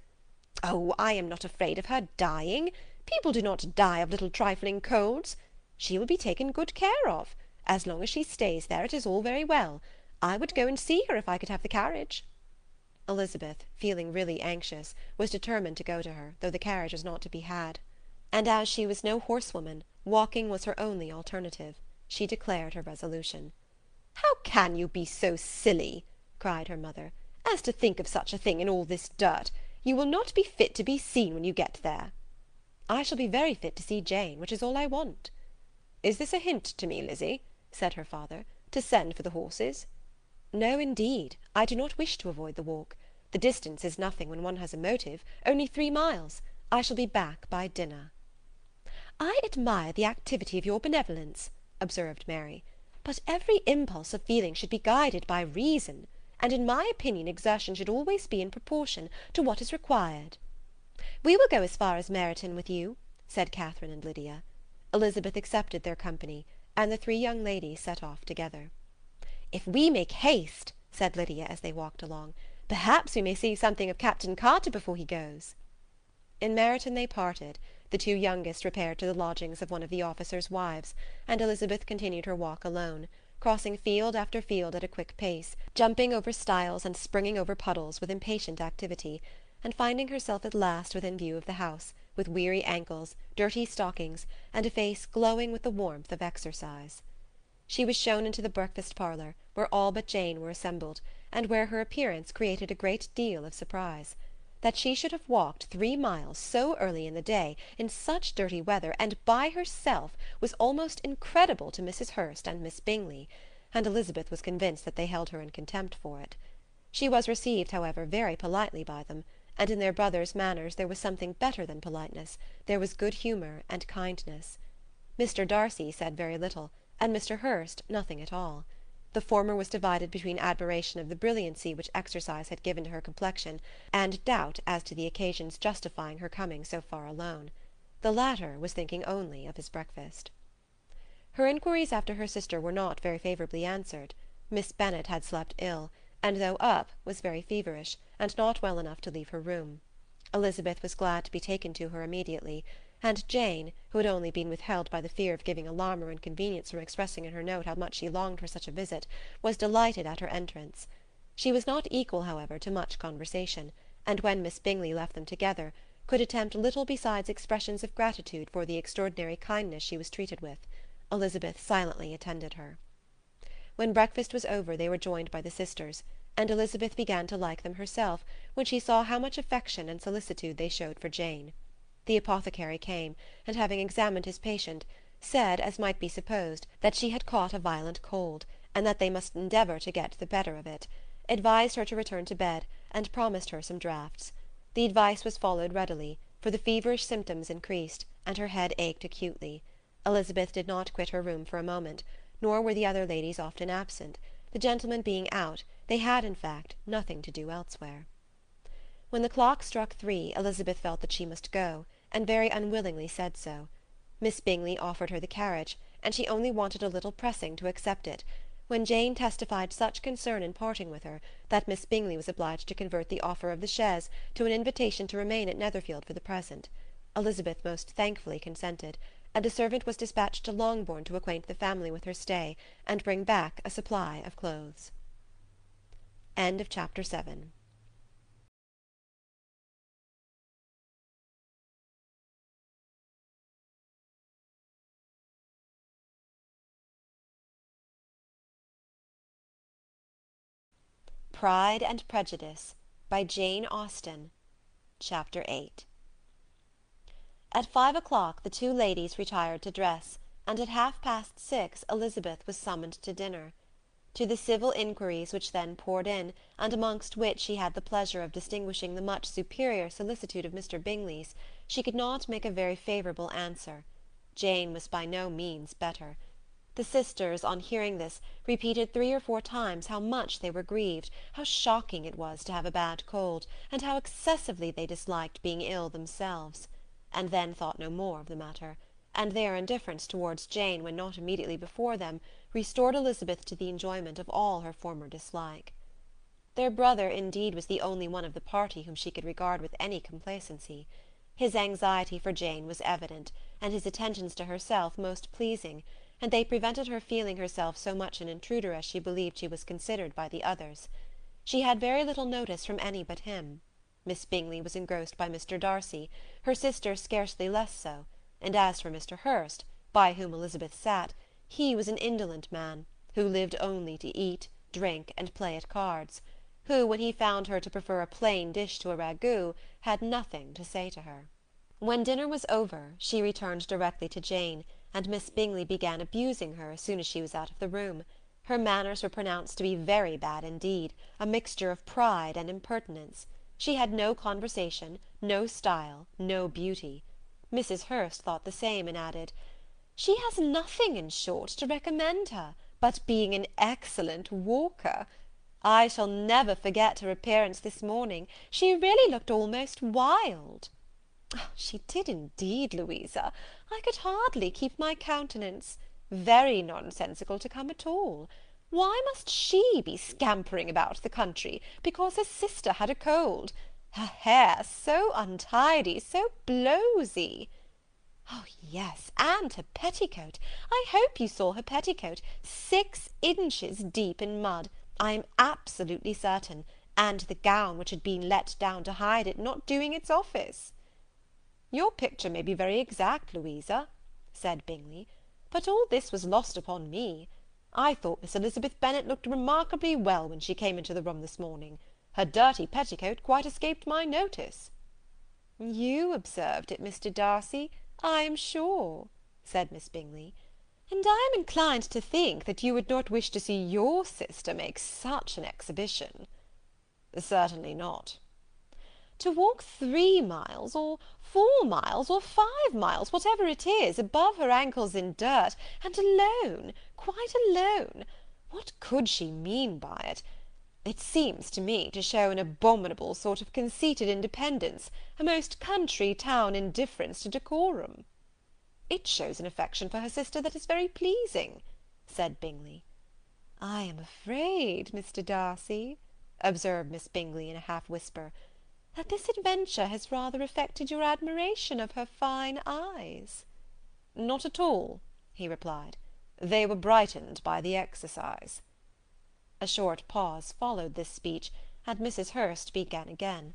Oh, I am not afraid of her dying. People do not die of little trifling colds. She will be taken good care of. As long as she stays there, it is all very well. I would go and see her if I could have the carriage. Elizabeth, feeling really anxious, was determined to go to her, though the carriage was not to be had. And as she was no horsewoman, walking was her only alternative. She declared her resolution. How can you be so silly, cried her mother, as to think of such a thing in all this dirt? You will not be fit to be seen when you get there. I shall be very fit to see Jane, which is all I want. Is this a hint to me, Lizzie, said her father, to send for the horses? No, indeed, I do not wish to avoid the walk. The distance is nothing when one has a motive, only 3 miles. I shall be back by dinner. I admire the activity of your benevolence, observed Mary, but every impulse of feeling should be guided by reason, and in my opinion exertion should always be in proportion to what is required. We will go as far as Meryton with you, said Catherine and Lydia. Elizabeth accepted their company, and the 3 young ladies set off together. If we make haste, said Lydia as they walked along, perhaps we may see something of Captain Carter before he goes. In Meryton they parted. The 2 youngest repaired to the lodgings of one of the officers' wives, and Elizabeth continued her walk alone, crossing field after field at a quick pace, jumping over stiles and springing over puddles with impatient activity, and finding herself at last within view of the house, with weary ankles, dirty stockings, and a face glowing with the warmth of exercise. She was shown into the breakfast parlour, where all but Jane were assembled, and where her appearance created a great deal of surprise. That she should have walked 3 miles so early in the day, in such dirty weather, and by herself, was almost incredible to Mrs. Hurst and Miss Bingley, and Elizabeth was convinced that they held her in contempt for it. She was received, however, very politely by them, and in their brother's manners there was something better than politeness, there was good humour and kindness. Mr. Darcy said very little, and Mr. Hurst nothing at all. The former was divided between admiration of the brilliancy which exercise had given to her complexion, and doubt as to the occasion's justifying her coming so far alone. The latter was thinking only of his breakfast. Her inquiries after her sister were not very favourably answered. Miss Bennet had slept ill, and though up, was very feverish, and not well enough to leave her room. Elizabeth was glad to be taken to her immediately, and Jane, who had only been withheld by the fear of giving alarm or inconvenience from expressing in her note how much she longed for such a visit, was delighted at her entrance. She was not equal, however, to much conversation, and when Miss Bingley left them together, could attempt little besides expressions of gratitude for the extraordinary kindness she was treated with. Elizabeth silently attended her. When breakfast was over they were joined by the sisters, and Elizabeth began to like them herself when she saw how much affection and solicitude they showed for Jane. The apothecary came, and having examined his patient, said, as might be supposed, that she had caught a violent cold, and that they must endeavour to get the better of it, advised her to return to bed, and promised her some draughts. The advice was followed readily, for the feverish symptoms increased, and her head ached acutely. Elizabeth did not quit her room for a moment, nor were the other ladies often absent. The gentlemen being out, they had, in fact, nothing to do elsewhere. When the clock struck 3, Elizabeth felt that she must go, and very unwillingly said so. Miss Bingley offered her the carriage, and she only wanted a little pressing to accept it, when Jane testified such concern in parting with her, that Miss Bingley was obliged to convert the offer of the chaise to an invitation to remain at Netherfield for the present. Elizabeth most thankfully consented, and a servant was dispatched to Longbourn to acquaint the family with her stay, and bring back a supply of clothes. End of chapter 7. Pride and Prejudice, by Jane Austen. Chapter 8. At 5 o'clock the two ladies retired to dress, and at 6:30 Elizabeth was summoned to dinner. To the civil inquiries which then poured in, and amongst which she had the pleasure of distinguishing the much superior solicitude of Mr. Bingley's, she could not make a very favourable answer. Jane was by no means better. The sisters, on hearing this, repeated 3 or 4 times how much they were grieved, how shocking it was to have a bad cold, and how excessively they disliked being ill themselves, and then thought no more of the matter, and their indifference towards Jane, when not immediately before them, restored Elizabeth to the enjoyment of all her former dislike. Their brother, indeed, was the only one of the party whom she could regard with any complacency. His anxiety for Jane was evident, and his attentions to herself most pleasing, and they prevented her feeling herself so much an intruder as she believed she was considered by the others. She had very little notice from any but him. Miss Bingley was engrossed by Mr. Darcy, her sister scarcely less so, and as for Mr. Hurst, by whom Elizabeth sat, he was an indolent man, who lived only to eat, drink, and play at cards, who, when he found her to prefer a plain dish to a ragout, had nothing to say to her. When dinner was over, she returned directly to Jane, and Miss Bingley began abusing her as soon as she was out of the room. Her manners were pronounced to be very bad indeed, a mixture of pride and impertinence. She had no conversation, no style, no beauty. Mrs. Hurst thought the same, and added, "She has nothing, in short, to recommend her, but being an excellent walker. I shall never forget her appearance this morning. She really looked almost wild." "She did indeed, Louisa. I could hardly keep my countenance. Very nonsensical to come at all. Why must she be scampering about the country, because her sister had a cold? Her hair so untidy, so blowsy." "Oh, yes, and her petticoat. I hope you saw her petticoat. 6 inches deep in mud, I am absolutely certain, and the gown which had been let down to hide it not doing its office." "Your picture may be very exact, Louisa," said Bingley, "but all this was lost upon me. I thought Miss Elizabeth Bennet looked remarkably well when she came into the room this morning. Her dirty petticoat quite escaped my notice." "You observed it, Mr. Darcy, I am sure," said Miss Bingley, "and I am inclined to think that you would not wish to see your sister make such an exhibition." "Certainly not." "To walk 3 miles, or 4 miles, or 5 miles, whatever it is, above her ankles in dirt, and alone, quite alone! What could she mean by it? It seems to me to show an abominable sort of conceited independence, a most country town indifference to decorum." "It shows an affection for her sister that is very pleasing," said Bingley. "I am afraid, Mr. Darcy," observed Miss Bingley in a half whisper, "that this adventure has rather affected your admiration of her fine eyes." "Not at all," he replied. "They were brightened by the exercise." A short pause followed this speech, and Mrs. Hurst began again.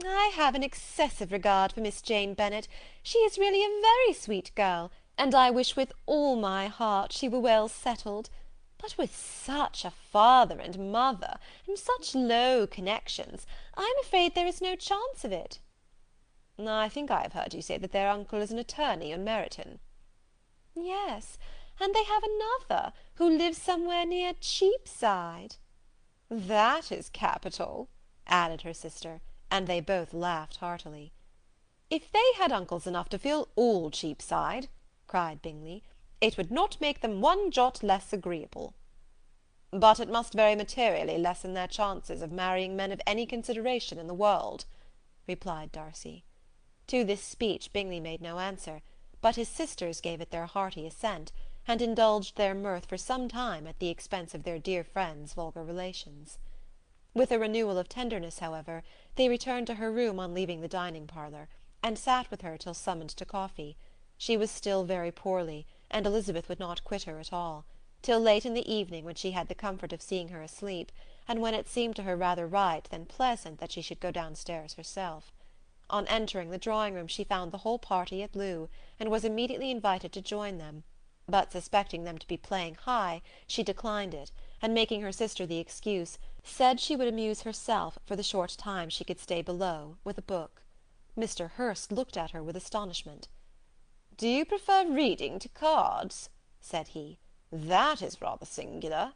"I have an excessive regard for Miss Jane Bennet. She is really a very sweet girl, and I wish with all my heart she were well settled. But with such a father and mother, and such low connections, I am afraid there is no chance of it." "I think I have heard you say that their uncle is an attorney on Meryton." "Yes, and they have another, who lives somewhere near Cheapside." "That is capital," added her sister, and they both laughed heartily. "If they had uncles enough to fill all Cheapside," cried Bingley, "it would not make them one jot less agreeable." "But it must very materially lessen their chances of marrying men of any consideration in the world," replied Darcy. To this speech Bingley made no answer, but his sisters gave it their hearty assent, and indulged their mirth for some time at the expense of their dear friend's vulgar relations. With a renewal of tenderness, however, they returned to her room on leaving the dining-parlour, and sat with her till summoned to coffee. She was still very poorly, and Elizabeth would not quit her at all, till late in the evening, when she had the comfort of seeing her asleep, and when it seemed to her rather right than pleasant that she should go downstairs herself. On entering the drawing-room she found the whole party at loo, and was immediately invited to join them, but suspecting them to be playing high, she declined it, and making her sister the excuse, said she would amuse herself, for the short time she could stay below, with a book. Mr. Hurst looked at her with astonishment. "Do you prefer reading to cards?" said he. "That is rather singular."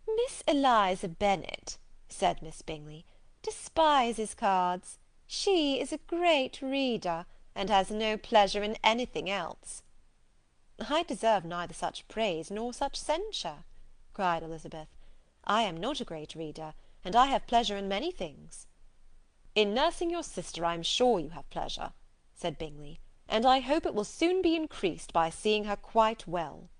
"Miss Eliza Bennet," said Miss Bingley, "despises cards. She is a great reader, and has no pleasure in anything else." "I deserve neither such praise nor such censure," cried Elizabeth. "I am not a great reader, and I have pleasure in many things." "In nursing your sister I am sure you have pleasure," said Bingley, "and I hope it will soon be increased by seeing her quite well."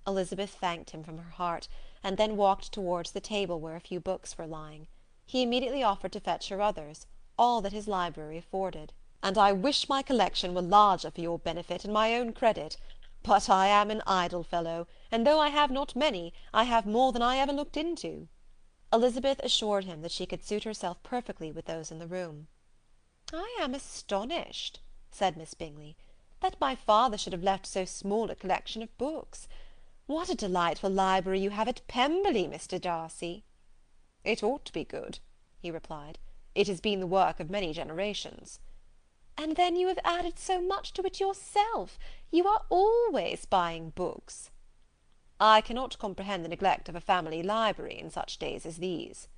Elizabeth thanked him from her heart, and then walked towards the table where a few books were lying. He immediately offered to fetch her others, all that his library afforded. "And I wish my collection were larger for your benefit and my own credit. But I am an idle fellow, and though I have not many, I have more than I ever looked into." Elizabeth assured him that she could suit herself perfectly with those in the room. "I am astonished," said Miss Bingley, "that my father should have left so small a collection of books. What a delightful library you have at Pemberley, Mr. Darcy!" "It ought to be good," he replied. "It has been the work of many generations." "And then you have added so much to it yourself. You are always buying books." "I cannot comprehend the neglect of a family library in such days as these."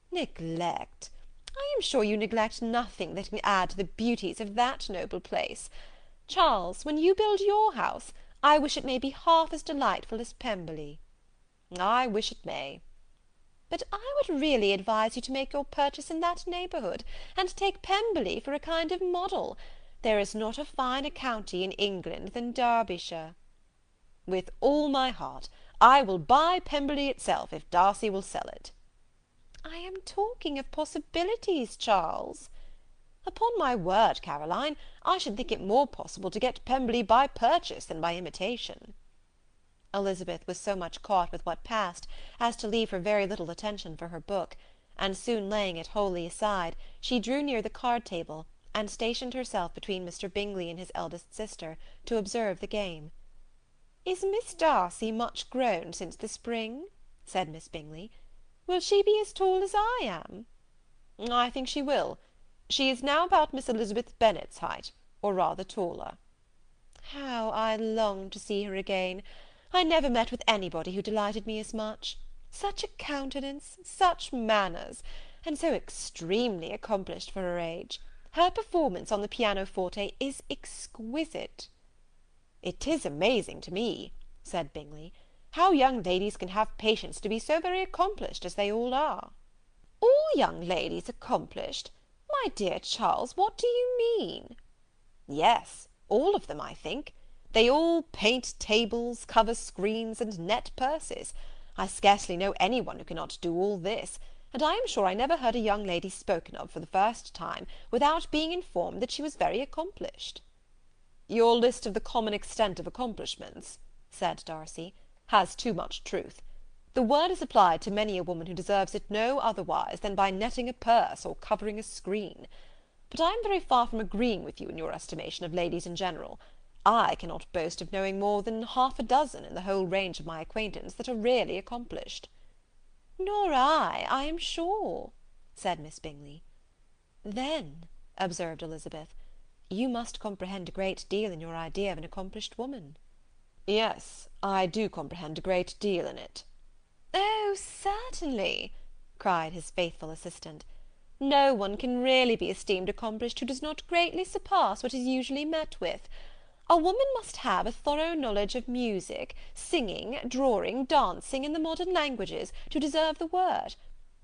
"Neglect! I am sure you neglect nothing that can add to the beauties of that noble place. Charles, when you build your house, I wish it may be half as delightful as Pemberley." "I wish it may." "But I would really advise you to make your purchase in that neighbourhood, and take Pemberley for a kind of model. There is not a finer county in England than Derbyshire." "With all my heart. I will buy Pemberley itself, if Darcy will sell it." "I am talking of possibilities, Charles." "Upon my word, Caroline, I should think it more possible to get Pemberley by purchase than by imitation." Elizabeth was so much caught with what passed as to leave her very little attention for her book, and soon laying it wholly aside, she drew near the card-table, and stationed herself between Mr. Bingley and his eldest sister, to observe the game. "Is Miss Darcy much grown since the spring?" said Miss Bingley. "Will she be as tall as I am?" "I think she will. She is now about Miss Elizabeth Bennet's height, or rather taller." "How I long to see her again! I never met with anybody who delighted me as much. Such a countenance, such manners, and so extremely accomplished for her age. Her performance on the pianoforte is exquisite." "It is amazing to me," said Bingley, "how young ladies can have patience to be so very accomplished as they all are." "All young ladies accomplished! My dear Charles, what do you mean?" "Yes, all of them, I think. They all paint tables, cover screens, and net purses. I scarcely know any one who cannot do all this, and I am sure I never heard a young lady spoken of for the first time without being informed that she was very accomplished." "Your list of the common extent of accomplishments," said Darcy, "has too much truth. The word is applied to many a woman who deserves it no otherwise than by netting a purse or covering a screen. But I am very far from agreeing with you in your estimation of ladies in general. I cannot boast of knowing more than half a dozen in the whole range of my acquaintance that are really accomplished." "Nor I am sure," said Miss Bingley. "Then," observed Elizabeth, "you must comprehend a great deal in your idea of an accomplished woman." "Yes, I do comprehend a great deal in it." "Oh, certainly," cried his faithful assistant. "No one can really be esteemed accomplished who does not greatly surpass what is usually met with. A woman must have a thorough knowledge of music, singing, drawing, dancing, and the modern languages, to deserve the word.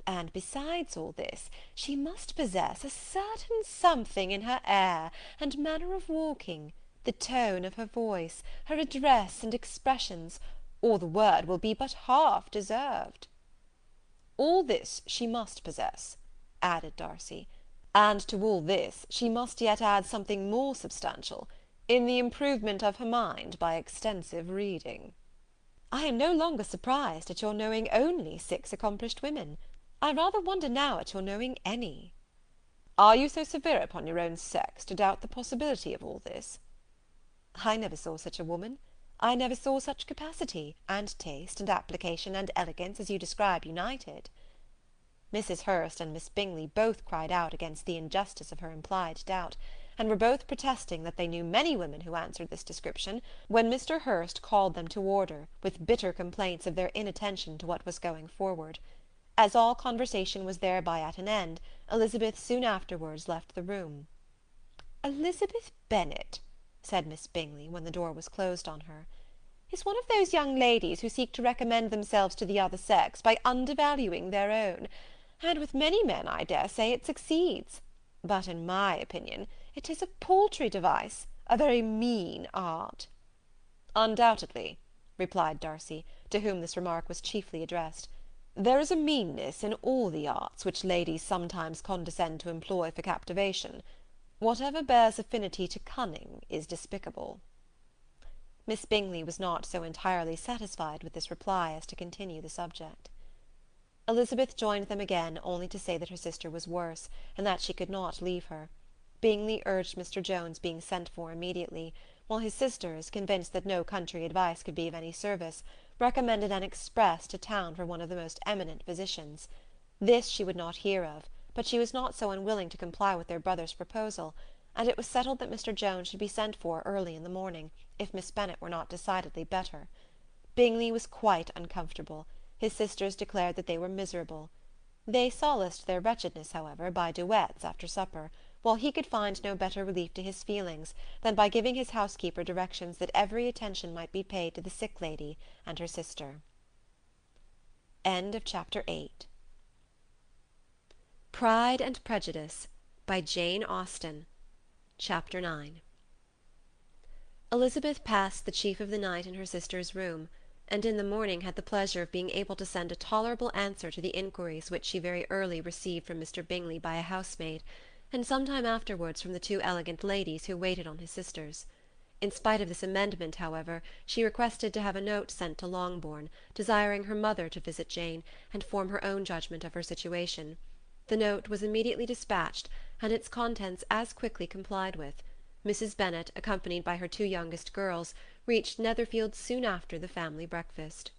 And besides all this, she must possess a certain something in her air and manner of walking, the tone of her voice, her address and expressions, or the word will be but half deserved." "All this she must possess," added Darcy, "and to all this she must yet add something more substantial, in the improvement of her mind by extensive reading." "I am no longer surprised at your knowing only 6 accomplished women. I rather wonder now at your knowing any." "Are you so severe upon your own sex to doubt the possibility of all this?" "I never saw such a woman. I never saw such capacity, and taste, and application, and elegance as you describe united." Mrs. Hurst and Miss Bingley both cried out against the injustice of her implied doubt, and were both protesting that they knew many women who answered this description, when Mr. Hurst called them to order, with bitter complaints of their inattention to what was going forward. As all conversation was thereby at an end, Elizabeth soon afterwards left the room. "Elizabeth Bennet," said Miss Bingley, when the door was closed on her, "is one of those young ladies who seek to recommend themselves to the other sex by undervaluing their own, and with many men, I dare say, it succeeds. But, in my opinion, it is a paltry device, a very mean art." "Undoubtedly," replied Darcy, to whom this remark was chiefly addressed. "There is a meanness in all the arts which ladies sometimes condescend to employ for captivation. Whatever bears affinity to cunning is despicable." Miss Bingley was not so entirely satisfied with this reply as to continue the subject. Elizabeth joined them again, only to say that her sister was worse, and that she could not leave her. Bingley urged Mr. Jones being sent for immediately, while his sisters, convinced that no country advice could be of any service, recommended an express to town for one of the most eminent physicians. This she would not hear of, but she was not so unwilling to comply with their brother's proposal, and it was settled that Mr. Jones should be sent for early in the morning, if Miss Bennet were not decidedly better. Bingley was quite uncomfortable. His sisters declared that they were miserable. They solaced their wretchedness, however, by duets after supper, while he could find no better relief to his feelings than by giving his housekeeper directions that every attention might be paid to the sick lady and her sister. Chapter 8. Pride and Prejudice, by Jane Austen. Chapter 9. Elizabeth passed the chief of the night in her sister's room, and in the morning had the pleasure of being able to send a tolerable answer to the inquiries which she very early received from Mr. Bingley by a housemaid, and some time afterwards from the two elegant ladies who waited on his sisters. In spite of this amendment, however, she requested to have a note sent to Longbourn, desiring her mother to visit Jane, and form her own judgment of her situation. The note was immediately dispatched, and its contents as quickly complied with. Mrs. Bennet, accompanied by her two youngest girls, reached Netherfield soon after the family breakfast.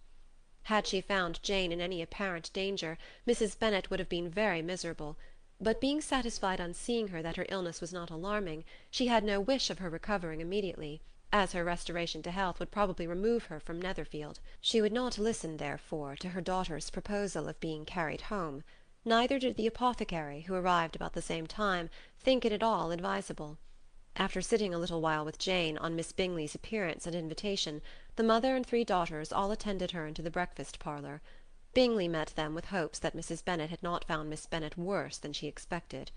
Had she found Jane in any apparent danger, Mrs. Bennet would have been very miserable, but being satisfied on seeing her that her illness was not alarming, she had no wish of her recovering immediately, as her restoration to health would probably remove her from Netherfield. She would not listen, therefore, to her daughter's proposal of being carried home. Neither did the apothecary, who arrived about the same time, think it at all advisable. After sitting a little while with Jane, on Miss Bingley's appearance and invitation, the mother and three daughters all attended her into the breakfast-parlour. Bingley met them with hopes that Mrs. Bennet had not found Miss Bennet worse than she expected.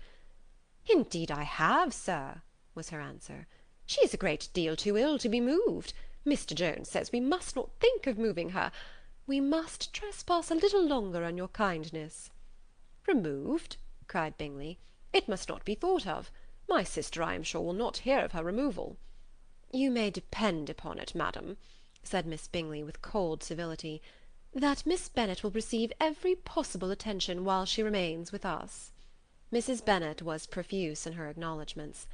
"Indeed I have, sir," was her answer. "She is a great deal too ill to be moved. Mr. Jones says we must not think of moving her. We must trespass a little longer on your kindness." "Removed?" cried Bingley. "It must not be thought of. My sister, I am sure, will not hear of her removal." "You may depend upon it, madam," said Miss Bingley with cold civility, "that Miss Bennet will receive every possible attention while she remains with us." Mrs. Bennet was profuse in her acknowledgments.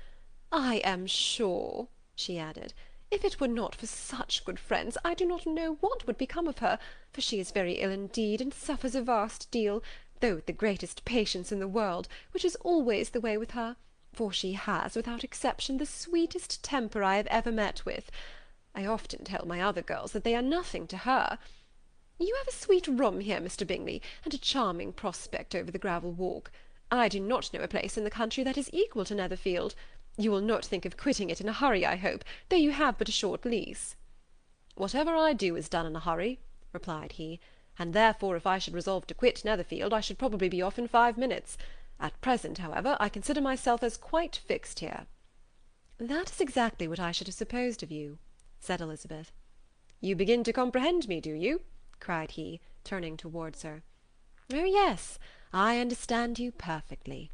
"I am sure," she added, "if it were not for such good friends, I do not know what would become of her, for she is very ill indeed, and suffers a vast deal, though with the greatest patience in the world, which is always the way with her, for she has, without exception, the sweetest temper I have ever met with. I often tell my other girls that they are nothing to her. You have a sweet room here, Mr. Bingley, and a charming prospect over the gravel walk. I do not know a place in the country that is equal to Netherfield. You will not think of quitting it in a hurry, I hope, though you have but a short lease." "Whatever I do is done in a hurry," replied he, "and therefore if I should resolve to quit Netherfield, I should probably be off in 5 minutes. At present, however, I consider myself as quite fixed here." "That is exactly what I should have supposed of you," said Elizabeth. "You begin to comprehend me, do you?" cried he, turning towards her. "Oh yes, I understand you perfectly."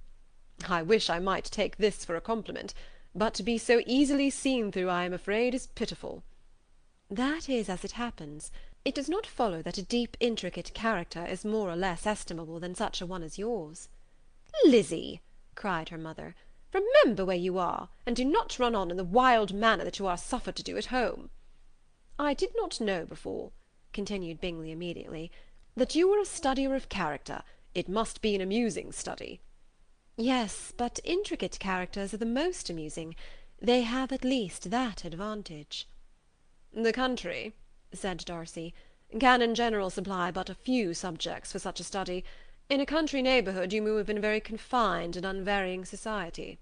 "I wish I might take this for a compliment, but to be so easily seen through, I am afraid, is pitiful." "That is as it happens. It does not follow that a deep, intricate character is more or less estimable than such a one as yours." "Lizzy," cried her mother, "remember where you are, and do not run on in the wild manner that you are suffered to do at home." I did not know before," continued Bingley immediately, "that you were a studier of character. It must be an amusing study." Yes, but intricate characters are the most amusing. They have at least that advantage. "The country," said Darcy, "can in general supply but a few subjects for such a study. In a country neighbourhood you move in a very confined and unvarying society."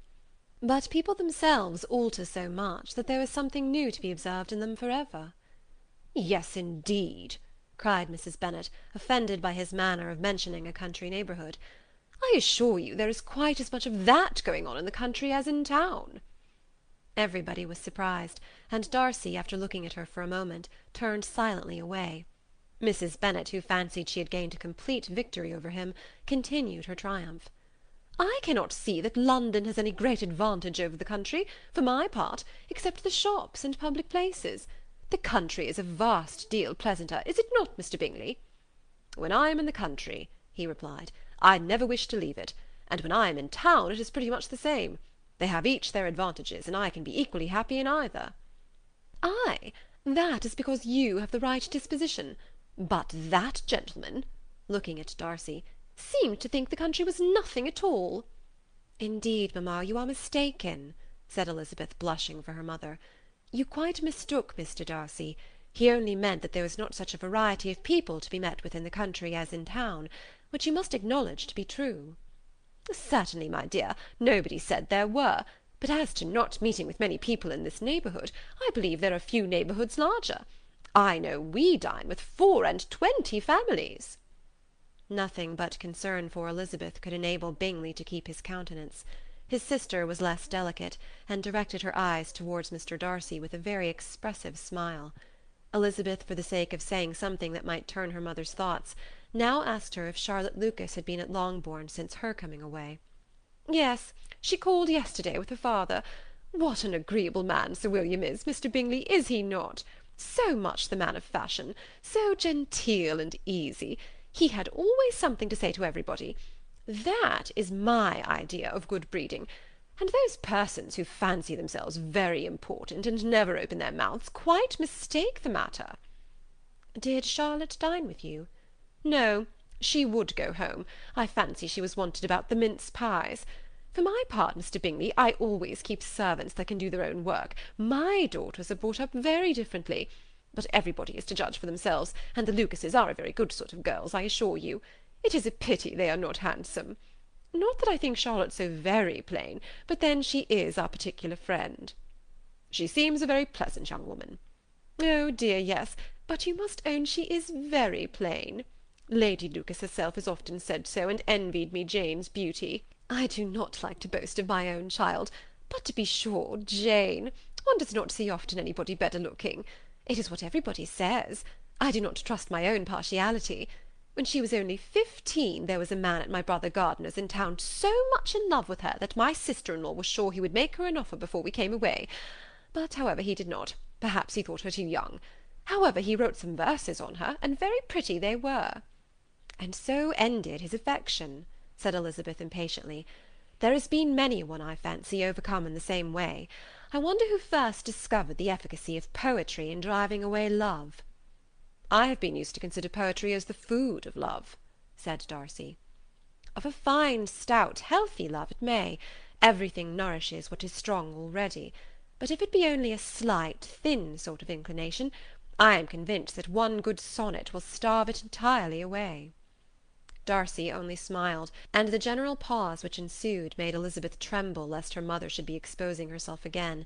But people themselves alter so much that there is something new to be observed in them for ever. "Yes, indeed," cried Mrs. Bennet, offended by his manner of mentioning a country neighbourhood. "I assure you there is quite as much of that going on in the country as in town." Everybody was surprised, and Darcy, after looking at her for a moment, turned silently away. Mrs. Bennet, who fancied she had gained a complete victory over him, continued her triumph. "I cannot see that London has any great advantage over the country, for my part, except the shops and public places. The country is a vast deal pleasanter, is it not, Mr. Bingley?" "When I am in the country," he replied, "I never wish to leave it, and when I am in town it is pretty much the same. They have each their advantages, and I can be equally happy in either." "Ay, that is because you have the right disposition. But that gentleman," looking at Darcy, "seemed to think the country was nothing at all." "Indeed, mamma, you are mistaken," said Elizabeth, blushing for her mother. "You quite mistook Mr. Darcy. He only meant that there was not such a variety of people to be met with in the country as in town, which you must acknowledge to be true." "Certainly, my dear, nobody said there were. But as to not meeting with many people in this neighbourhood, I believe there are few neighbourhoods larger. I know we dine with 24 families." Nothing but concern for Elizabeth could enable Bingley to keep his countenance. His sister was less delicate, and directed her eyes towards Mr. Darcy with a very expressive smile. Elizabeth, for the sake of saying something that might turn her mother's thoughts, now asked her if Charlotte Lucas had been at Longbourn since her coming away. "Yes, she called yesterday with her father. What an agreeable man Sir William is, Mr. Bingley, is he not? So much the man of fashion, so genteel and easy. He had always something to say to everybody. That is my idea of good breeding. And those persons who fancy themselves very important and never open their mouths quite mistake the matter." "Did Charlotte dine with you?" "No, she would go home. I fancy she was wanted about the mince pies. For my part, Mr. Bingley, I always keep servants that can do their own work. My daughters are brought up very differently. But everybody is to judge for themselves, and the Lucases are a very good sort of girls, I assure you. It is a pity they are not handsome. Not that I think Charlotte so very plain, but then she is our particular friend." "She seems a very pleasant young woman." "Oh dear, yes, but you must own she is very plain. Lady Lucas herself has often said so, and envied me Jane's beauty. I do not like to boast of my own child, but to be sure, Jane, one does not see often anybody better looking. It is what everybody says. I do not trust my own partiality. When she was only 15, there was a man at my brother Gardiner's in town so much in love with her that my sister-in-law was sure he would make her an offer before we came away. But, however, he did not. Perhaps he thought her too young. However, he wrote some verses on her, and very pretty they were." "And so ended his affection," said Elizabeth impatiently. "There has been many a one, I fancy, overcome in the same way. I wonder who first discovered the efficacy of poetry in driving away love." "I have been used to consider poetry as the food of love," said Darcy. "Of a fine, stout, healthy love it may. Everything nourishes what is strong already. But if it be only a slight, thin sort of inclination, I am convinced that one good sonnet will starve it entirely away." Darcy only smiled, and the general pause which ensued made Elizabeth tremble lest her mother should be exposing herself again.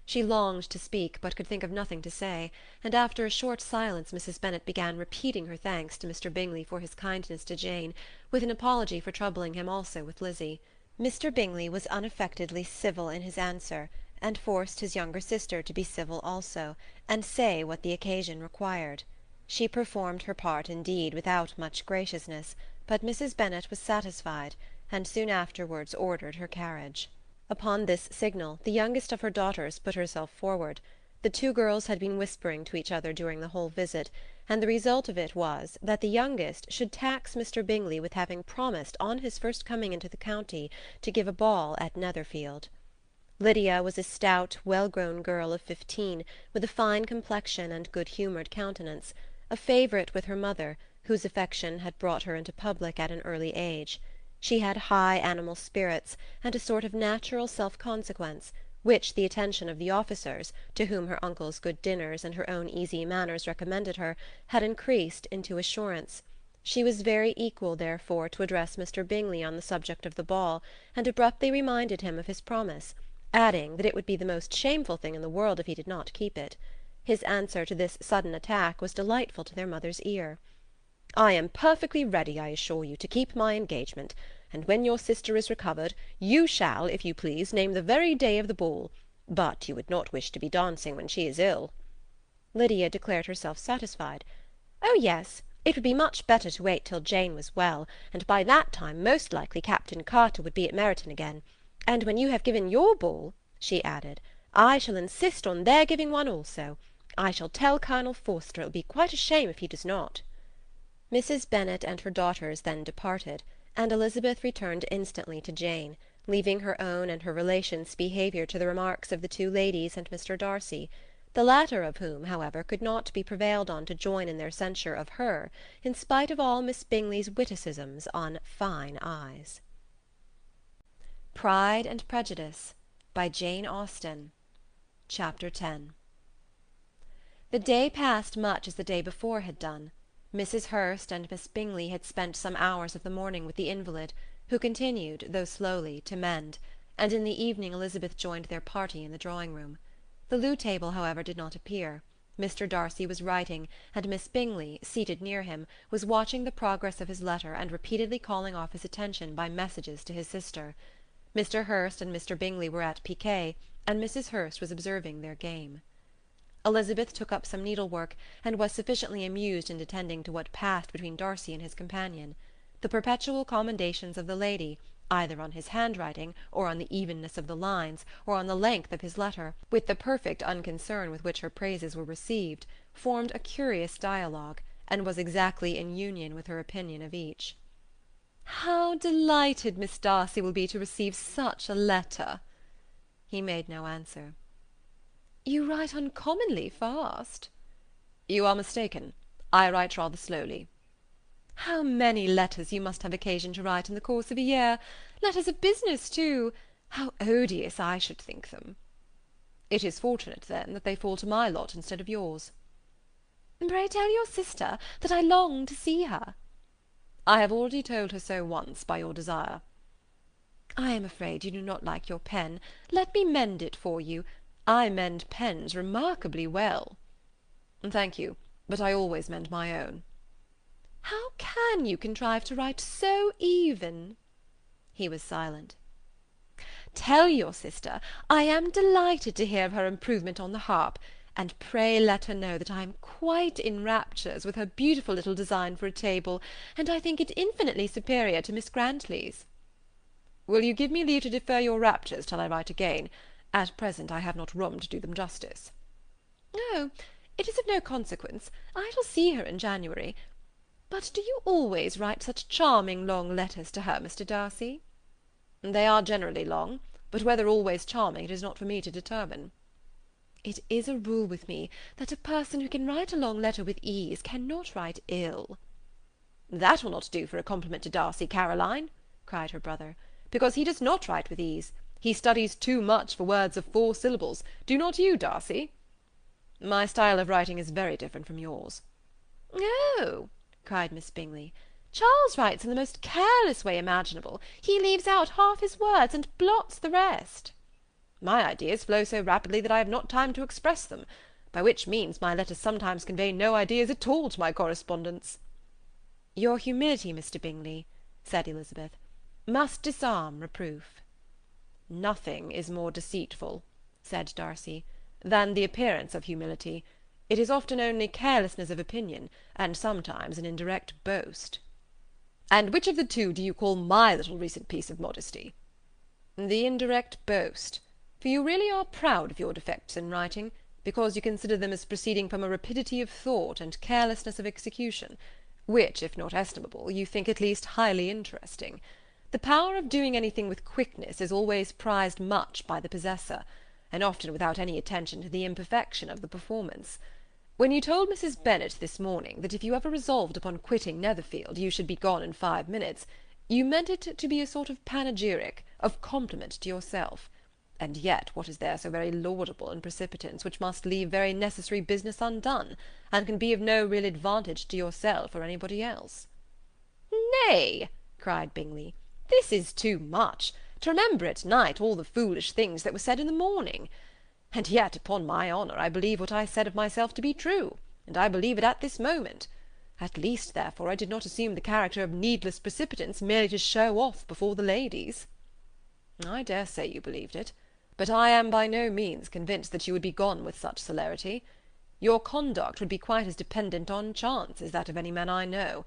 She longed to speak, but could think of nothing to say, and after a short silence Mrs. Bennet began repeating her thanks to Mr. Bingley for his kindness to Jane, with an apology for troubling him also with Lizzie. Mr. Bingley was unaffectedly civil in his answer, and forced his younger sister to be civil also, and say what the occasion required. She performed her part indeed without much graciousness, but Mrs. Bennet was satisfied, and soon afterwards ordered her carriage. Upon this signal, the youngest of her daughters put herself forward. The two girls had been whispering to each other during the whole visit, and the result of it was, that the youngest should tax Mr. Bingley with having promised on his first coming into the county to give a ball at Netherfield. Lydia was a stout, well-grown girl of 15, with a fine complexion and good-humoured countenance, a favourite with her mother, whose affection had brought her into public at an early age. She had high animal spirits, and a sort of natural self-consequence, which the attention of the officers, to whom her uncle's good dinners and her own easy manners recommended her, had increased into assurance. She was very equal, therefore, to address Mr. Bingley on the subject of the ball, and abruptly reminded him of his promise, adding that it would be the most shameful thing in the world if he did not keep it. His answer to this sudden attack was delightful to their mother's ear. "I am perfectly ready, I assure you, to keep my engagement, and when your sister is recovered, you shall, if you please, name the very day of the ball. But you would not wish to be dancing when she is ill." Lydia declared herself satisfied. "Oh, yes, it would be much better to wait till Jane was well, and by that time most likely Captain Carter would be at Meryton again. And when you have given your ball," she added, "I shall insist on their giving one also. I shall tell Colonel Forster it will be quite a shame if he does not." Mrs. Bennet and her daughters then departed, and Elizabeth returned instantly to Jane, leaving her own and her relations' behaviour to the remarks of the two ladies and Mr. Darcy, the latter of whom, however, could not be prevailed on to join in their censure of her, in spite of all Miss Bingley's witticisms on fine eyes. Pride and Prejudice by Jane Austen. Chapter 10. The day passed much as the day before had done. Mrs. Hurst and Miss Bingley had spent some hours of the morning with the invalid, who continued, though slowly, to mend, and in the evening Elizabeth joined their party in the drawing-room. The loo table, however, did not appear. Mr. Darcy was writing, and Miss Bingley, seated near him, was watching the progress of his letter and repeatedly calling off his attention by messages to his sister. Mr. Hurst and Mr. Bingley were at piquet, and Mrs. Hurst was observing their game. Elizabeth took up some needlework, and was sufficiently amused in attending to what passed between Darcy and his companion. The perpetual commendations of the lady, either on his handwriting, or on the evenness of the lines, or on the length of his letter, with the perfect unconcern with which her praises were received, formed a curious dialogue, and was exactly in union with her opinion of each. "How delighted Miss Darcy will be to receive such a letter!" He made no answer. "You write uncommonly fast." "You are mistaken. I write rather slowly." "How many letters you must have occasion to write in the course of a year! Letters of business, too! How odious I should think them!" "It is fortunate, then, that they fall to my lot instead of yours." "Pray tell your sister that I long to see her." "I have already told her so once, by your desire." "I am afraid you do not like your pen. Let me mend it for you. I mend pens remarkably well." "Thank you, but I always mend my own." "How can you contrive to write so even?" He was silent. "Tell your sister I am delighted to hear of her improvement on the harp, and pray let her know that I am quite in raptures with her beautiful little design for a table, and I think it infinitely superior to Miss Grantley's." "Will you give me leave to defer your raptures till I write again? At present I have not room to do them justice." "Oh, it is of no consequence. I shall see her in January. But do you always write such charming long letters to her, Mr. Darcy?" "They are generally long, but whether always charming it is not for me to determine." "It is a rule with me that a person who can write a long letter with ease cannot write ill." "That will not do for a compliment to Darcy, Caroline," cried her brother, "because he does not write with ease. He studies too much for words of 4 syllables. Do not you, Darcy?" "My style of writing is very different from yours." "Oh!" cried Miss Bingley. "Charles writes in the most careless way imaginable. He leaves out half his words and blots the rest." "My ideas flow so rapidly that I have not time to express them, by which means my letters sometimes convey no ideas at all to my correspondents." "Your humility, Mr. Bingley," said Elizabeth, "must disarm reproof." "Nothing is more deceitful," said Darcy, "than the appearance of humility. It is often only carelessness of opinion, and sometimes an indirect boast." "And which of the two do you call my little recent piece of modesty?" "The indirect boast, for you really are proud of your defects in writing, because you consider them as proceeding from a rapidity of thought and carelessness of execution, which, if not estimable, you think at least highly interesting. The power of doing anything with quickness is always prized much by the possessor, and often without any attention to the imperfection of the performance. When you told Mrs. Bennet this morning that if you ever resolved upon quitting Netherfield you should be gone in 5 minutes, you meant it to be a sort of panegyric, of compliment to yourself. And yet what is there so very laudable in precipitance which must leave very necessary business undone, and can be of no real advantage to yourself or anybody else? Nay, cried Bingley, this is too much, to remember at night all the foolish things that were said in the morning. And yet, upon my honour, I believe what I said of myself to be true, and I believe it at this moment. At least, therefore, I did not assume the character of needless precipitance merely to show off before the ladies. I dare say you believed it, but I am by no means convinced that you would be gone with such celerity. Your conduct would be quite as dependent on chance as that of any man I know,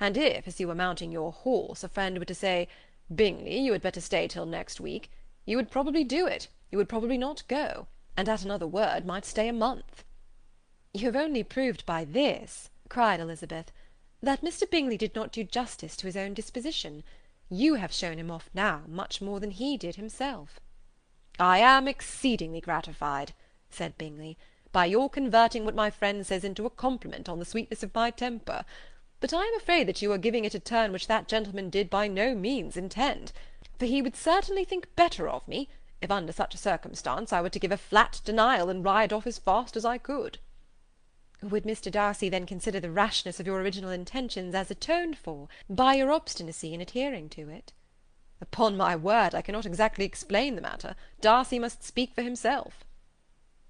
and if, as you were mounting your horse, a friend were to say, Bingley, you had better stay till next week, you would probably do it, you would probably not go, and at another word might stay a month. You have only proved by this, cried Elizabeth, that Mr. Bingley did not do justice to his own disposition. You have shown him off now much more than he did himself. I am exceedingly gratified, said Bingley, by your converting what my friend says into a compliment on the sweetness of my temper, but I am afraid that you are giving it a turn which that gentleman did by no means intend, for he would certainly think better of me, if under such a circumstance I were to give a flat denial and ride off as fast as I could. Would Mr. Darcy then consider the rashness of your original intentions as atoned for by your obstinacy in adhering to it? Upon my word, I cannot exactly explain the matter. Darcy must speak for himself.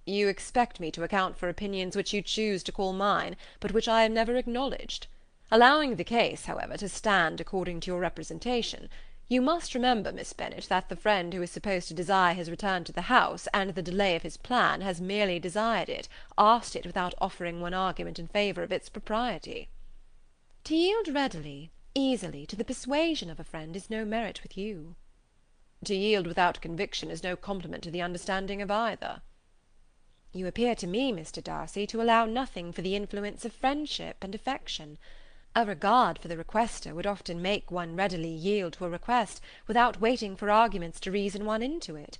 You expect me to account for opinions which you choose to call mine, but which I have never acknowledged. Allowing the case, however, to stand according to your representation, you must remember, Miss Bennet, that the friend who is supposed to desire his return to the house, and the delay of his plan, has merely desired it, asked it without offering one argument in favour of its propriety. To yield readily, easily, to the persuasion of a friend is no merit with you. To yield without conviction is no compliment to the understanding of either. You appear to me, Mr. Darcy, to allow nothing for the influence of friendship and affection. A regard for the requester would often make one readily yield to a request, without waiting for arguments to reason one into it.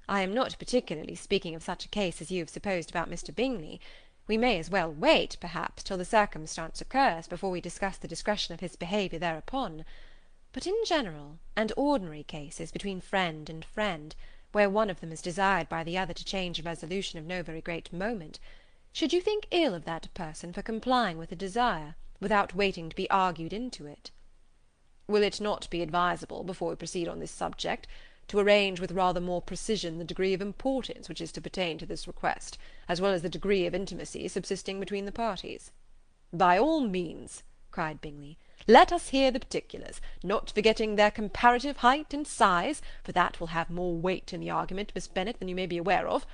I am not particularly speaking of such a case as you have supposed about Mr. Bingley. We may as well wait, perhaps, till the circumstance occurs, before we discuss the discretion of his behaviour thereupon. But in general and ordinary cases between friend and friend, where one of them is desired by the other to change a resolution of no very great moment, should you think ill of that person for complying with a desire, without waiting to be argued into it? Will it not be advisable, before we proceed on this subject, to arrange with rather more precision the degree of importance which is to pertain to this request, as well as the degree of intimacy subsisting between the parties? By all means, cried Bingley. Let us hear the particulars, not forgetting their comparative height and size, for that will have more weight in the argument, Miss Bennet, than you may be aware of.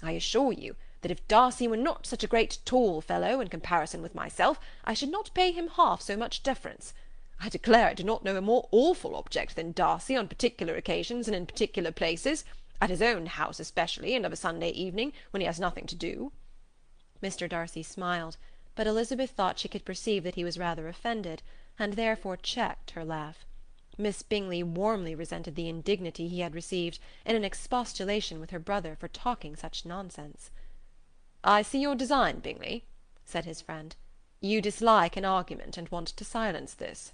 I assure you that if Darcy were not such a great tall fellow in comparison with myself, I should not pay him half so much deference. I declare I do not know a more awful object than Darcy on particular occasions and in particular places, at his own house especially, and of a Sunday evening, when he has nothing to do. Mr. Darcy smiled, but Elizabeth thought she could perceive that he was rather offended, and therefore checked her laugh. Miss Bingley warmly resented the indignity he had received in an expostulation with her brother for talking such nonsense. I see your design, Bingley, said his friend. You dislike an argument, and want to silence this.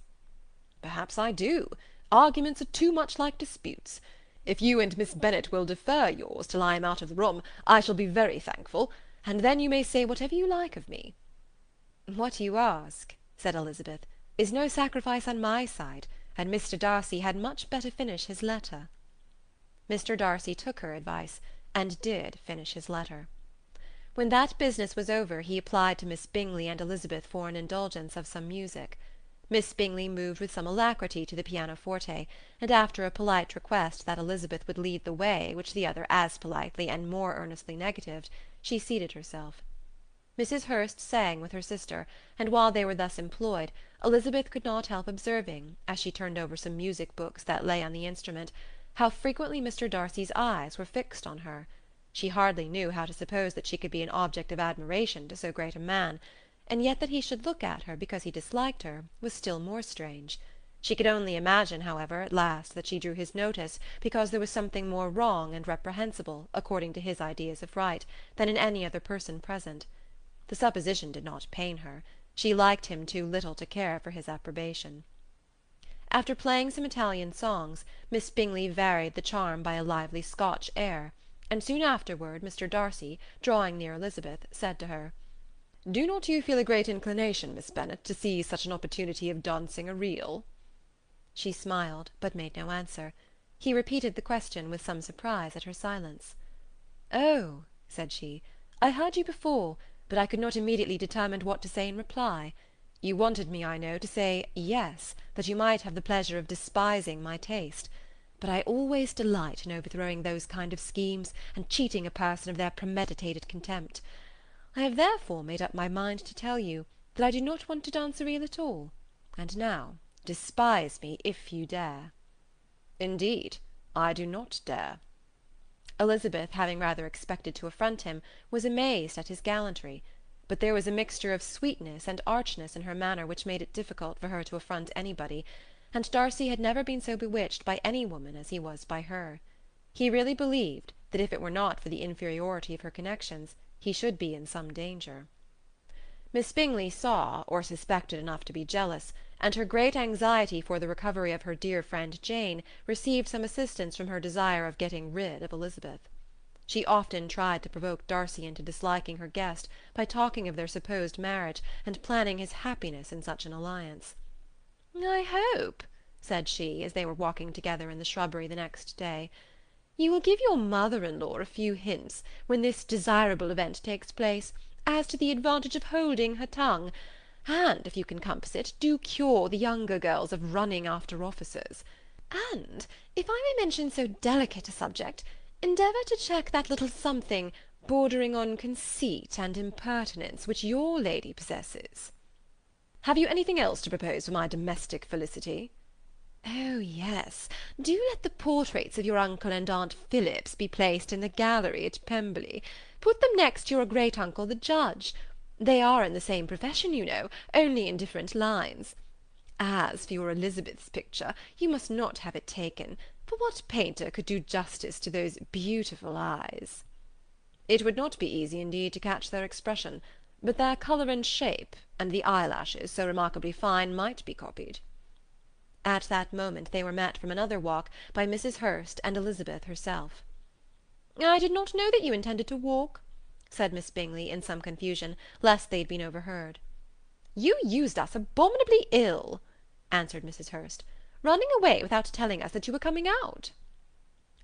Perhaps I do. Arguments are too much like disputes. If you and Miss Bennet will defer yours till I am out of the room, I shall be very thankful, and then you may say whatever you like of me. What you ask, said Elizabeth, is no sacrifice on my side, and Mr. Darcy had much better finish his letter. Mr. Darcy took her advice, and did finish his letter. When that business was over, he applied to Miss Bingley and Elizabeth for an indulgence of some music. Miss Bingley moved with some alacrity to the pianoforte, and after a polite request that Elizabeth would lead the way, which the other as politely and more earnestly negatived, she seated herself. Mrs. Hurst sang with her sister, and while they were thus employed, Elizabeth could not help observing, as she turned over some music books that lay on the instrument, how frequently Mr. Darcy's eyes were fixed on her. She hardly knew how to suppose that she could be an object of admiration to so great a man, and yet that he should look at her because he disliked her was still more strange. She could only imagine, however, at last, that she drew his notice because there was something more wrong and reprehensible, according to his ideas of right, than in any other person present. The supposition did not pain her. She liked him too little to care for his approbation. After playing some Italian songs, Miss Bingley varied the charm by a lively Scotch air, and soon afterward Mr. Darcy, drawing near Elizabeth, said to her, "Do not you feel a great inclination, Miss Bennet, to seize such an opportunity of dancing a reel?" She smiled, but made no answer. He repeated the question with some surprise at her silence. "Oh," said she, "I heard you before, but I could not immediately determine what to say in reply. You wanted me, I know, to say yes, that you might have the pleasure of despising my taste. But I always delight in overthrowing those kind of schemes, and cheating a person of their premeditated contempt. I have therefore made up my mind to tell you that I do not want to dance a reel at all, and now despise me if you dare." "Indeed, I do not dare." Elizabeth, having rather expected to affront him, was amazed at his gallantry, but there was a mixture of sweetness and archness in her manner which made it difficult for her to affront anybody, and Darcy had never been so bewitched by any woman as he was by her. He really believed that if it were not for the inferiority of her connections, he should be in some danger. Miss Bingley saw, or suspected enough to be jealous, and her great anxiety for the recovery of her dear friend Jane received some assistance from her desire of getting rid of Elizabeth. She often tried to provoke Darcy into disliking her guest by talking of their supposed marriage, and planning his happiness in such an alliance. "I hope," said she, as they were walking together in the shrubbery the next day, "you will give your mother-in-law a few hints, when this desirable event takes place, as to the advantage of holding her tongue, and, if you can compass it, do cure the younger girls of running after officers. And, if I may mention so delicate a subject, endeavour to check that little something bordering on conceit and impertinence which your lady possesses." "Have you anything else to propose for my domestic felicity?" "Oh, yes. Do let the portraits of your uncle and aunt Phillips be placed in the gallery at Pemberley. Put them next to your great-uncle the judge. They are in the same profession, you know, only in different lines. As for your Elizabeth's picture, you must not have it taken, for what painter could do justice to those beautiful eyes?" "It would not be easy indeed to catch their expression, but their colour and shape, and the eyelashes, so remarkably fine, might be copied." At that moment they were met from another walk by Mrs. Hurst and Elizabeth herself. "I did not know that you intended to walk," said Miss Bingley, in some confusion, lest they had been overheard. "You used us abominably ill," answered Mrs. Hurst, "running away without telling us that you were coming out."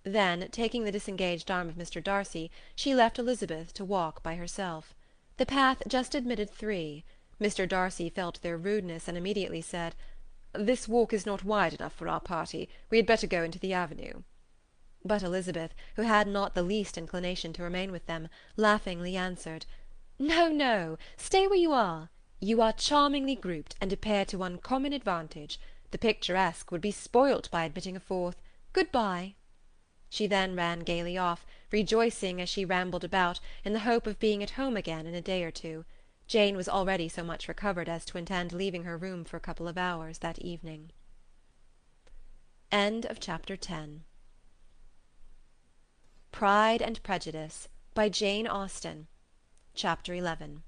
Then, taking the disengaged arm of Mr. Darcy, she left Elizabeth to walk by herself. The path just admitted three. Mr. Darcy felt their rudeness, and immediately said, "This walk is not wide enough for our party. We had better go into the avenue." But Elizabeth, who had not the least inclination to remain with them, laughingly answered, "No, no, stay where you are. You are charmingly grouped, and appear to uncommon advantage. The picturesque would be spoilt by admitting a fourth. Good-bye." She then ran gaily off, rejoicing as she rambled about, in the hope of being at home again in a day or two. Jane was already so much recovered as to intend leaving her room for a couple of hours that evening. End of Chapter 10. Pride and Prejudice, by Jane Austen. Chapter 11.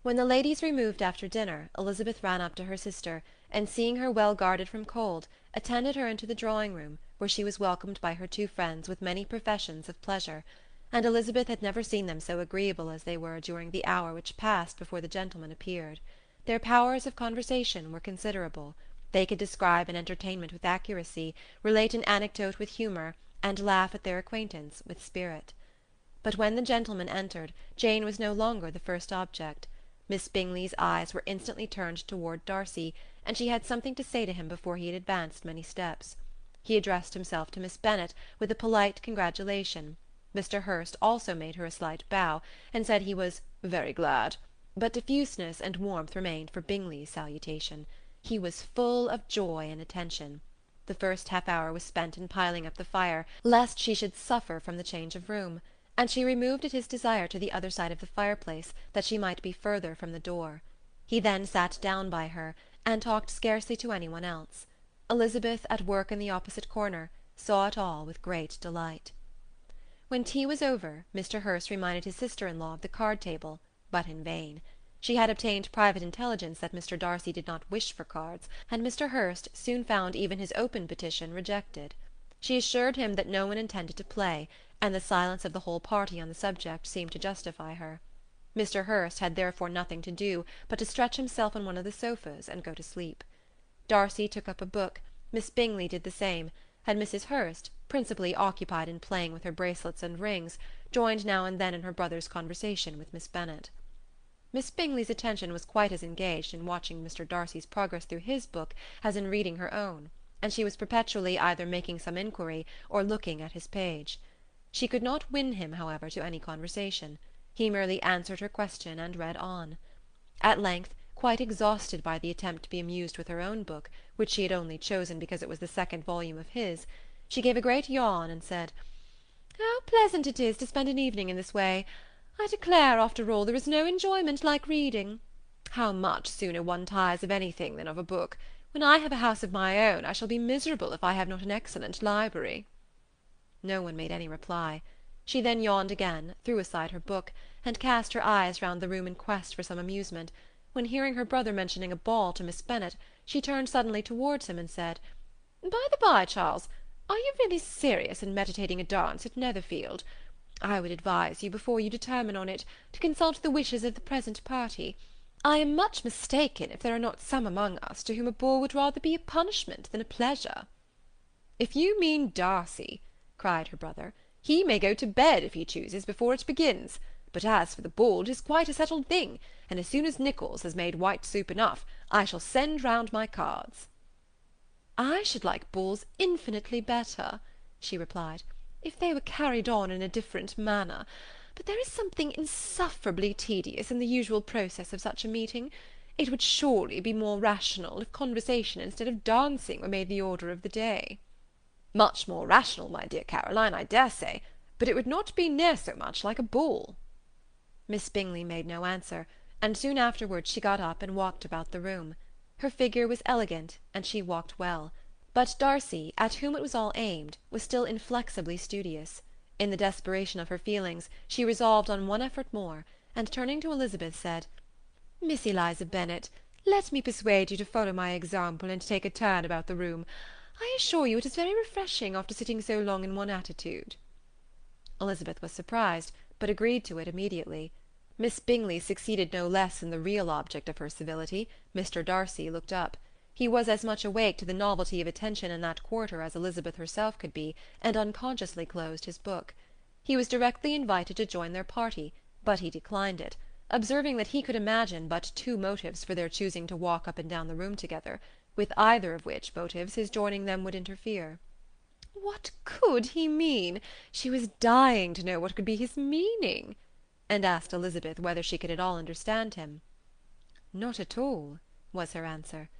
When the ladies removed after dinner, Elizabeth ran up to her sister, and seeing her well guarded from cold, attended her into the drawing-room, where she was welcomed by her two friends with many professions of pleasure, and Elizabeth had never seen them so agreeable as they were during the hour which passed before the gentlemen appeared. Their powers of conversation were considerable. They could describe an entertainment with accuracy, relate an anecdote with humour, and laugh at their acquaintance with spirit. But when the gentlemen entered, Jane was no longer the first object. Miss Bingley's eyes were instantly turned toward Darcy, and she had something to say to him before he had advanced many steps. He addressed himself to Miss Bennet with a polite congratulation. Mr. Hurst also made her a slight bow, and said he was "very glad," but diffuseness and warmth remained for Bingley's salutation. He was full of joy and attention. The first half-hour was spent in piling up the fire, lest she should suffer from the change of room, and she removed at his desire to the other side of the fireplace, that she might be further from the door. He then sat down by her, and talked scarcely to any one else. Elizabeth, at work in the opposite corner, saw it all with great delight. When tea was over, Mr. Hurst reminded his sister-in-law of the card-table, but in vain. She had obtained private intelligence that Mr. Darcy did not wish for cards, and Mr. Hurst soon found even his open petition rejected. She assured him that no one intended to play, and the silence of the whole party on the subject seemed to justify her. Mr. Hurst had therefore nothing to do but to stretch himself on one of the sofas and go to sleep. Darcy took up a book, Miss Bingley did the same, and Mrs. Hurst, principally occupied in playing with her bracelets and rings, joined now and then in her brother's conversation with Miss Bennet. Miss Bingley's attention was quite as engaged in watching Mr. Darcy's progress through his book as in reading her own, and she was perpetually either making some inquiry or looking at his page. She could not win him, however, to any conversation. He merely answered her question and read on. At length, quite exhausted by the attempt to be amused with her own book, which she had only chosen because it was the second volume of his, she gave a great yawn and said, "How pleasant it is to spend an evening in this way! I declare, after all, there is no enjoyment like reading. How much sooner one tires of anything than of a book! When I have a house of my own, I shall be miserable if I have not an excellent library." No one made any reply. She then yawned again, threw aside her book, and cast her eyes round the room in quest for some amusement, when, hearing her brother mentioning a ball to Miss Bennet, she turned suddenly towards him and said, "By the by, Charles, are you really serious in meditating a dance at Netherfield? I would advise you, before you determine on it, to consult the wishes of the present party. I am much mistaken if there are not some among us to whom a ball would rather be a punishment than a pleasure." "If you mean Darcy," cried her brother, "he may go to bed, if he chooses, before it begins. But as for the ball, it is quite a settled thing, and as soon as Nicholls has made white soup enough, I shall send round my cards." "I should like balls infinitely better," she replied, "if they were carried on in a different manner. But there is something insufferably tedious in the usual process of such a meeting. It would surely be more rational if conversation instead of dancing were made the order of the day." "Much more rational, my dear Caroline, I dare say, but it would not be near so much like a ball." Miss Bingley made no answer, and soon afterwards she got up and walked about the room. Her figure was elegant, and she walked well, but Darcy, at whom it was all aimed, was still inflexibly studious. In the desperation of her feelings, she resolved on one effort more, and turning to Elizabeth, said, "Miss Eliza Bennet, let me persuade you to follow my example and take a turn about the room. I assure you it is very refreshing after sitting so long in one attitude." Elizabeth was surprised, but agreed to it immediately. Miss Bingley succeeded no less in the real object of her civility. Mr. Darcy looked up. He was as much awake to the novelty of attention in that quarter as Elizabeth herself could be, and unconsciously closed his book. He was directly invited to join their party, but he declined it, observing that he could imagine but two motives for their choosing to walk up and down the room together, with either of which motives his joining them would interfere. What could he mean? She was dying to know what could be his meaning, and asked Elizabeth whether she could at all understand him. "Not at all," was her answer.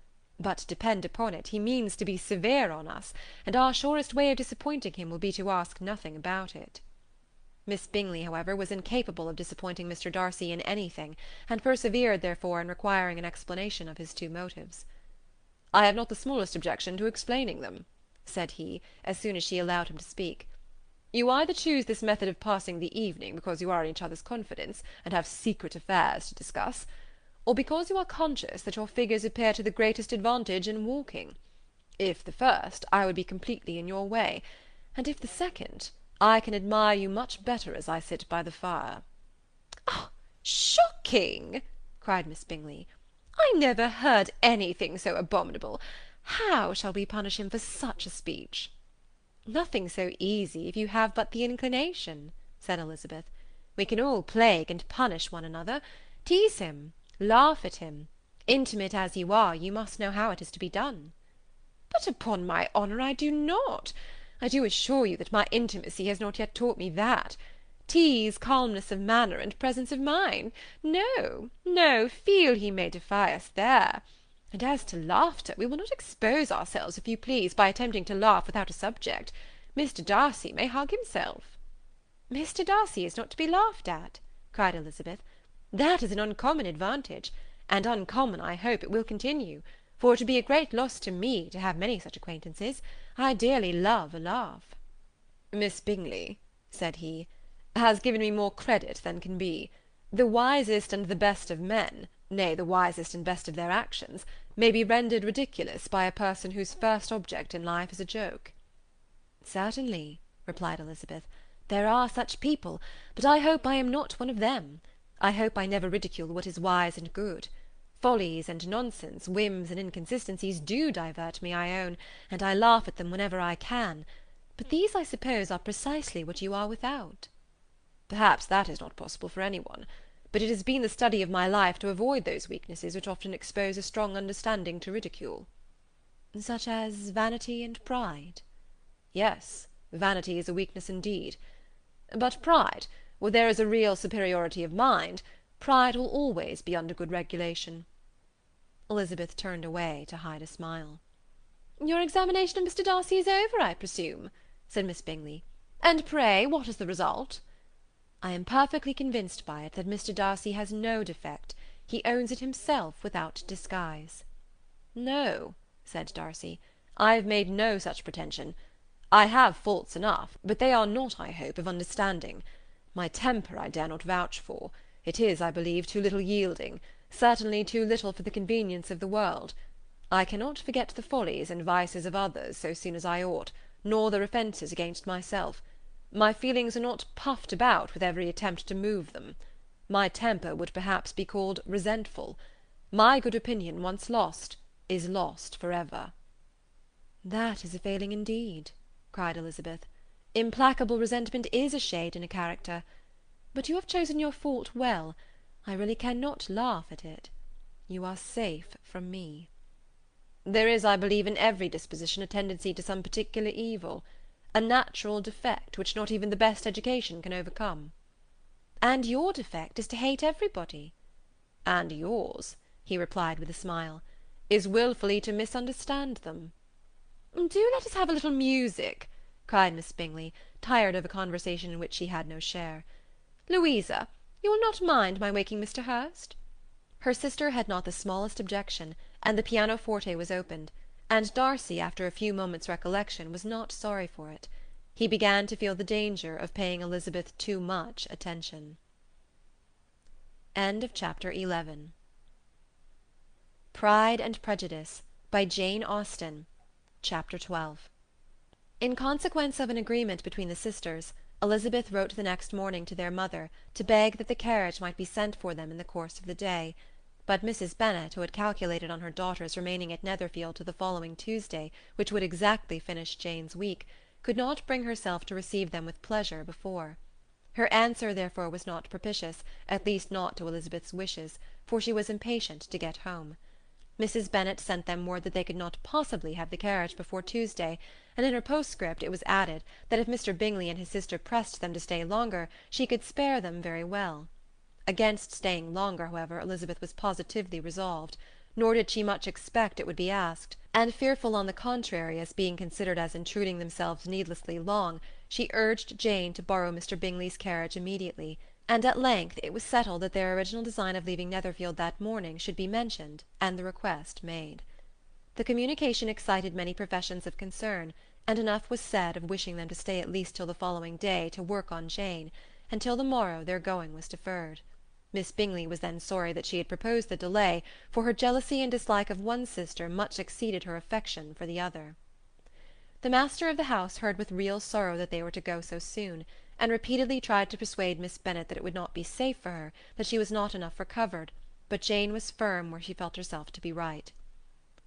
"But depend upon it, he means to be severe on us, and our surest way of disappointing him will be to ask nothing about it." Miss Bingley, however, was incapable of disappointing Mr. Darcy in anything, and persevered, therefore, in requiring an explanation of his two motives. "I have not the smallest objection to explaining them," said he, as soon as she allowed him to speak. "You either choose this method of passing the evening because you are in each other's confidence, and have secret affairs to discuss, or because you are conscious that your figures appear to the greatest advantage in walking. If the first, I would be completely in your way, and if the second, I can admire you much better as I sit by the fire." "Oh, shocking!" cried Miss Bingley. "I never heard anything so abominable. How shall we punish him for such a speech?" "Nothing so easy, if you have but the inclination," said Elizabeth. "We can all plague and punish one another, tease him, laugh at him. Intimate as you are, you must know how it is to be done." "But upon my honour I do not. I do assure you that my intimacy has not yet taught me that. Tease, calmness of manner, and presence of mind. No, no, feel he may defy us there. And as to laughter, we will not expose ourselves, if you please, by attempting to laugh without a subject. Mr. Darcy may hug himself." "Mr. Darcy is not to be laughed at," cried Elizabeth. "That is an uncommon advantage, and uncommon, I hope, it will continue. for it would be a great loss to me to have many such acquaintances. I dearly love a laugh." "Miss Bingley," said he, "has given me more credit than can be. The wisest and the best of men, nay, the wisest and best of their actions, may be rendered ridiculous by a person whose first object in life is a joke." "Certainly," replied Elizabeth, "there are such people, but I hope I am not one of them. I hope I never ridicule what is wise and good. Follies and nonsense, whims and inconsistencies do divert me, I own, and I laugh at them whenever I can. But these, I suppose, are precisely what you are without." "Perhaps that is not possible for any one. But it has been the study of my life to avoid those weaknesses which often expose a strong understanding to ridicule." "Such as vanity and pride?" "Yes, vanity is a weakness indeed. But pride, where there is a real superiority of mind, pride will always be under good regulation." Elizabeth turned away to hide a smile. "Your examination of Mr. Darcy is over, I presume," said Miss Bingley. "And pray, what is the result?" "I am perfectly convinced by it that Mr. Darcy has no defect. He owns it himself without disguise." "No," said Darcy, "I have made no such pretension. I have faults enough, but they are not, I hope, of understanding. My temper I dare not vouch for. It is, I believe, too little yielding, certainly too little for the convenience of the world. I cannot forget the follies and vices of others so soon as I ought, nor their offences against myself. My feelings are not puffed about with every attempt to move them. My temper would perhaps be called resentful. My good opinion, once lost, is lost for ever." "That is a failing indeed," cried Elizabeth. "Implacable resentment is a shade in a character. But you have chosen your fault well. I really cannot laugh at it. You are safe from me." "There is, I believe, in every disposition a tendency to some particular evil, a natural defect which not even the best education can overcome." "And your defect is to hate everybody." "And yours," he replied with a smile, "is wilfully to misunderstand them." "Do let us have a little music," cried Miss Bingley, tired of a conversation in which she had no share. "Louisa, you will not mind my waking Mr. Hurst?" Her sister had not the smallest objection, and the pianoforte was opened, and Darcy, after a few moments' recollection, was not sorry for it. He began to feel the danger of paying Elizabeth too much attention. Chapter 11. Pride and Prejudice, by Jane Austen. Chapter 12. In consequence of an agreement between the sisters, Elizabeth wrote the next morning to their mother to beg that the carriage might be sent for them in the course of the day; but Mrs. Bennet, who had calculated on her daughters remaining at Netherfield till the following Tuesday, which would exactly finish Jane's week, could not bring herself to receive them with pleasure before. Her answer therefore was not propitious, at least not to Elizabeth's wishes, for she was impatient to get home. Mrs. Bennet sent them word that they could not possibly have the carriage before Tuesday, and in her postscript it was added that if Mr. Bingley and his sister pressed them to stay longer, she could spare them very well. Against staying longer, however, Elizabeth was positively resolved, nor did she much expect it would be asked, and fearful on the contrary as being considered as intruding themselves needlessly long, she urged Jane to borrow Mr. Bingley's carriage immediately, and at length it was settled that their original design of leaving Netherfield that morning should be mentioned, and the request made. The communication excited many professions of concern, and enough was said of wishing them to stay at least till the following day to work on Jane, and till the morrow their going was deferred. Miss Bingley was then sorry that she had proposed the delay, for her jealousy and dislike of one sister much exceeded her affection for the other. The master of the house heard with real sorrow that they were to go so soon, and repeatedly tried to persuade Miss Bennet that it would not be safe for her, that she was not enough recovered, but Jane was firm where she felt herself to be right.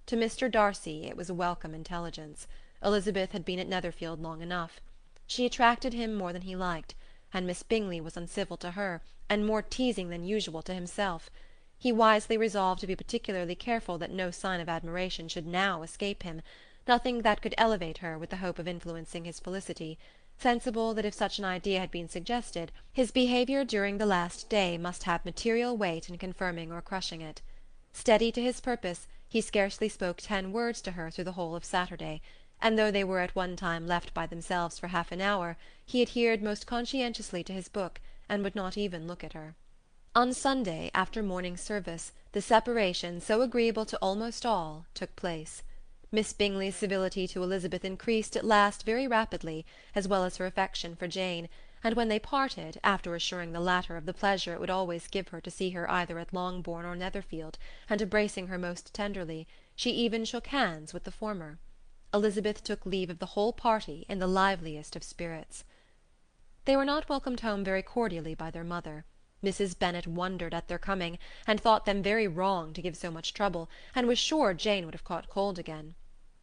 To Mr. Darcy it was a welcome intelligence. Elizabeth had been at Netherfield long enough. She attracted him more than he liked, and Miss Bingley was uncivil to her, and more teasing than usual to himself. He wisely resolved to be particularly careful that no sign of admiration should now escape him, nothing that could elevate her with the hope of influencing his felicity, sensible that if such an idea had been suggested, his behaviour during the last day must have material weight in confirming or crushing it. Steady to his purpose, he scarcely spoke 10 words to her through the whole of Saturday, and though they were at one time left by themselves for half an hour, he adhered most conscientiously to his book, and would not even look at her. On Sunday, after morning service, the separation, so agreeable to almost all, took place. Miss Bingley's civility to Elizabeth increased at last very rapidly, as well as her affection for Jane, and when they parted, after assuring the latter of the pleasure it would always give her to see her either at Longbourn or Netherfield, and embracing her most tenderly, she even shook hands with the former. Elizabeth took leave of the whole party in the liveliest of spirits. They were not welcomed home very cordially by their mother. Mrs. Bennet wondered at their coming, and thought them very wrong to give so much trouble, and was sure Jane would have caught cold again.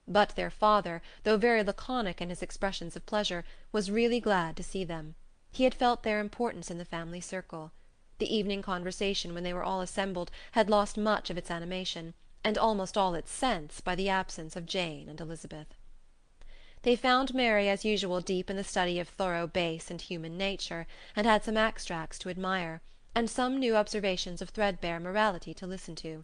But their father, though very laconic in his expressions of pleasure, was really glad to see them. He had felt their importance in the family circle. The evening conversation, when they were all assembled, had lost much of its animation, and almost all its sense, by the absence of Jane and Elizabeth. They found Mary as usual deep in the study of thorough base and human nature, and had some extracts to admire, and some new observations of threadbare morality to listen to.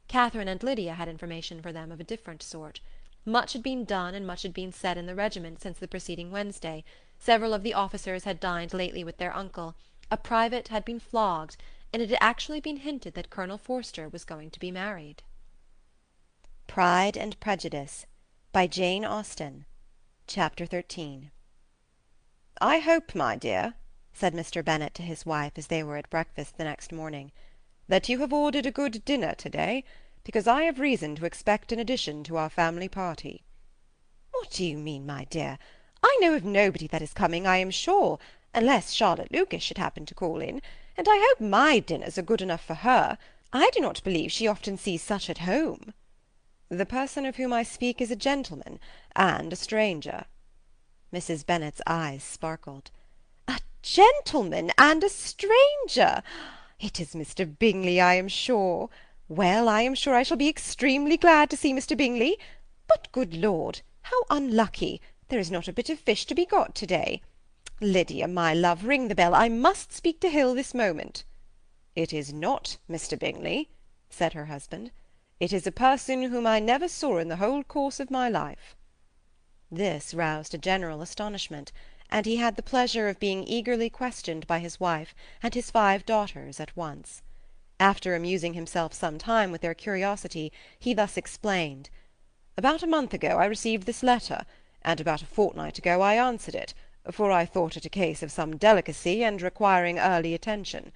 Catherine and Lydia had information for them of a different sort. Much had been done and much had been said in the regiment since the preceding Wednesday. Several of the officers had dined lately with their uncle, a private had been flogged, and it had actually been hinted that Colonel Forster was going to be married. Pride and Prejudice by Jane Austen. Chapter 13. "I hope, my dear," said Mr. Bennet to his wife as they were at breakfast the next morning, "that you have ordered a good dinner to-day, because I have reason to expect an addition to our family party." "What do you mean, my dear? I know of nobody that is coming, I am sure, unless Charlotte Lucas should happen to call in, and I hope my dinners are good enough for her. I do not believe she often sees such at home." "The person of whom I speak is a gentleman, and a stranger." Mrs. Bennet's eyes sparkled. "A gentleman and a stranger! It is Mr. Bingley, I am sure. Well, I am sure I shall be extremely glad to see Mr. Bingley. But, good Lord, how unlucky! There is not a bit of fish to be got to-day. Lydia, my love, ring the bell. I must speak to Hill this moment." "It is not Mr. Bingley," said her husband. "It is a person whom I never saw in the whole course of my life." This roused a general astonishment, and he had the pleasure of being eagerly questioned by his wife and his 5 daughters at once. After amusing himself some time with their curiosity, he thus explained: "About a month ago I received this letter, and about a fortnight ago I answered it, for I thought it a case of some delicacy and requiring early attention.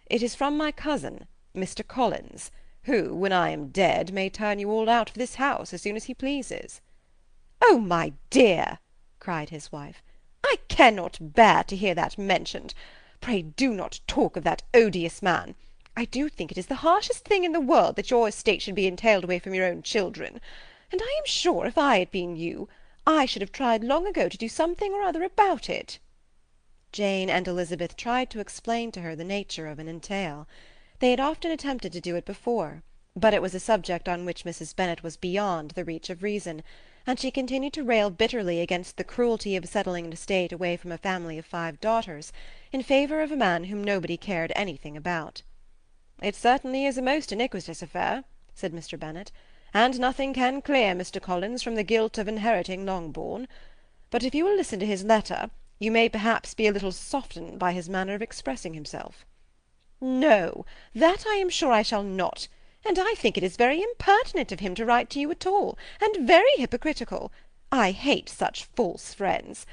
It is from my cousin, Mr. Collins, who, when I am dead, may turn you all out of this house as soon as he pleases." "Oh, my dear," cried his wife, "I cannot bear to hear that mentioned. Pray do not talk of that odious man. I do think it is the harshest thing in the world that your estate should be entailed away from your own children, and I am sure if I had been you, I should have tried long ago to do something or other about it." Jane and Elizabeth tried to explain to her the nature of an entail. They had often attempted to do it before, but it was a subject on which Mrs. Bennet was beyond the reach of reason, and she continued to rail bitterly against the cruelty of settling an estate away from a family of 5 daughters, in favour of a man whom nobody cared anything about. "It certainly is a most iniquitous affair," said Mr. Bennet, "and nothing can clear Mr. Collins from the guilt of inheriting Longbourn. But if you will listen to his letter, you may perhaps be a little softened by his manner of expressing himself." "No, that I am sure I shall not, and I think it is very impertinent of him to write to you at all, and very hypocritical. I hate such false friends.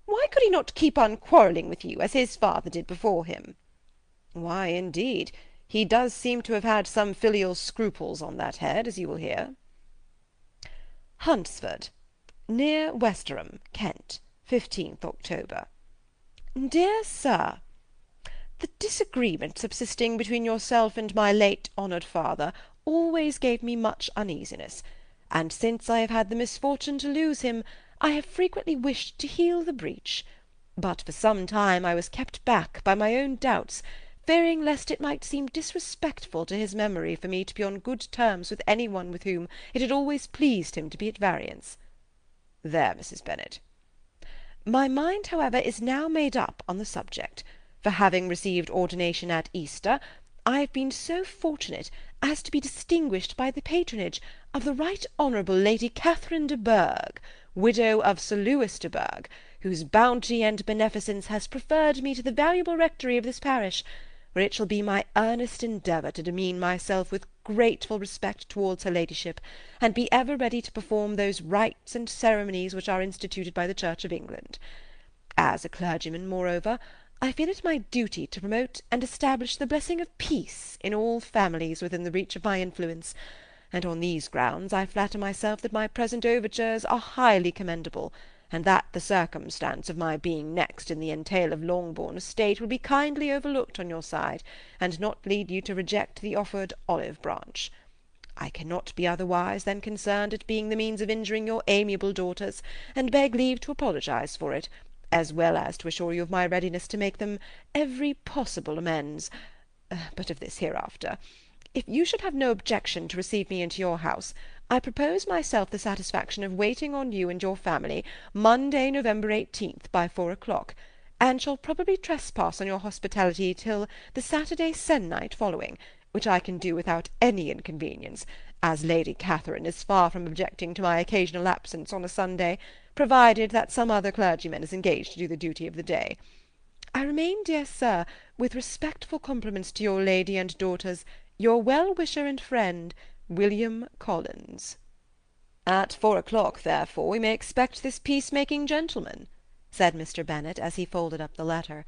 Why could he not keep on quarrelling with you, as his father did before him?" "Why, indeed, he does seem to have had some filial scruples on that head, as you will hear." "Hunsford, near Westerham, Kent, 15th October. "Dear Sir, the disagreement subsisting between yourself and my late honoured father always gave me much uneasiness, and since I have had the misfortune to lose him, I have frequently wished to heal the breach, but for some time I was kept back by my own doubts, fearing lest it might seem disrespectful to his memory for me to be on good terms with any one with whom it had always pleased him to be at variance. There, Mrs. Bennet. My mind, however, is now made up on the subject, for having received ordination at Easter, I have been so fortunate as to be distinguished by the patronage of the Right Honourable Lady Catherine de Bourgh, widow of Sir Lewis de Bourgh, whose bounty and beneficence has preferred me to the valuable rectory of this parish, where it shall be my earnest endeavour to demean myself with grateful respect towards her ladyship, and be ever ready to perform those rites and ceremonies which are instituted by the Church of England. As a clergyman, moreover, I feel it my duty to promote and establish the blessing of peace in all families within the reach of my influence, and on these grounds I flatter myself that my present overtures are highly commendable, and that the circumstance of my being next in the entail of Longbourn estate will be kindly overlooked on your side, and not lead you to reject the offered olive branch. I cannot be otherwise than concerned at being the means of injuring your amiable daughters, and beg leave to apologize for it, as well as to assure you of my readiness to make them every possible amends. But of this hereafter. If you should have no objection to receive me into your house, I propose myself the satisfaction of waiting on you and your family Monday, November 18th, by 4 o'clock, and shall probably trespass on your hospitality till the Saturday se'nnight following, which I can do without any inconvenience, as Lady Catherine is far from objecting to my occasional absence on a Sunday, provided that some other clergyman is engaged to do the duty of the day. I remain, dear sir, with respectful compliments to your lady and daughters, your well-wisher and friend, William Collins. At 4 o'clock, therefore, we may expect this peace-making gentleman, said Mr. Bennet, as he folded up the letter.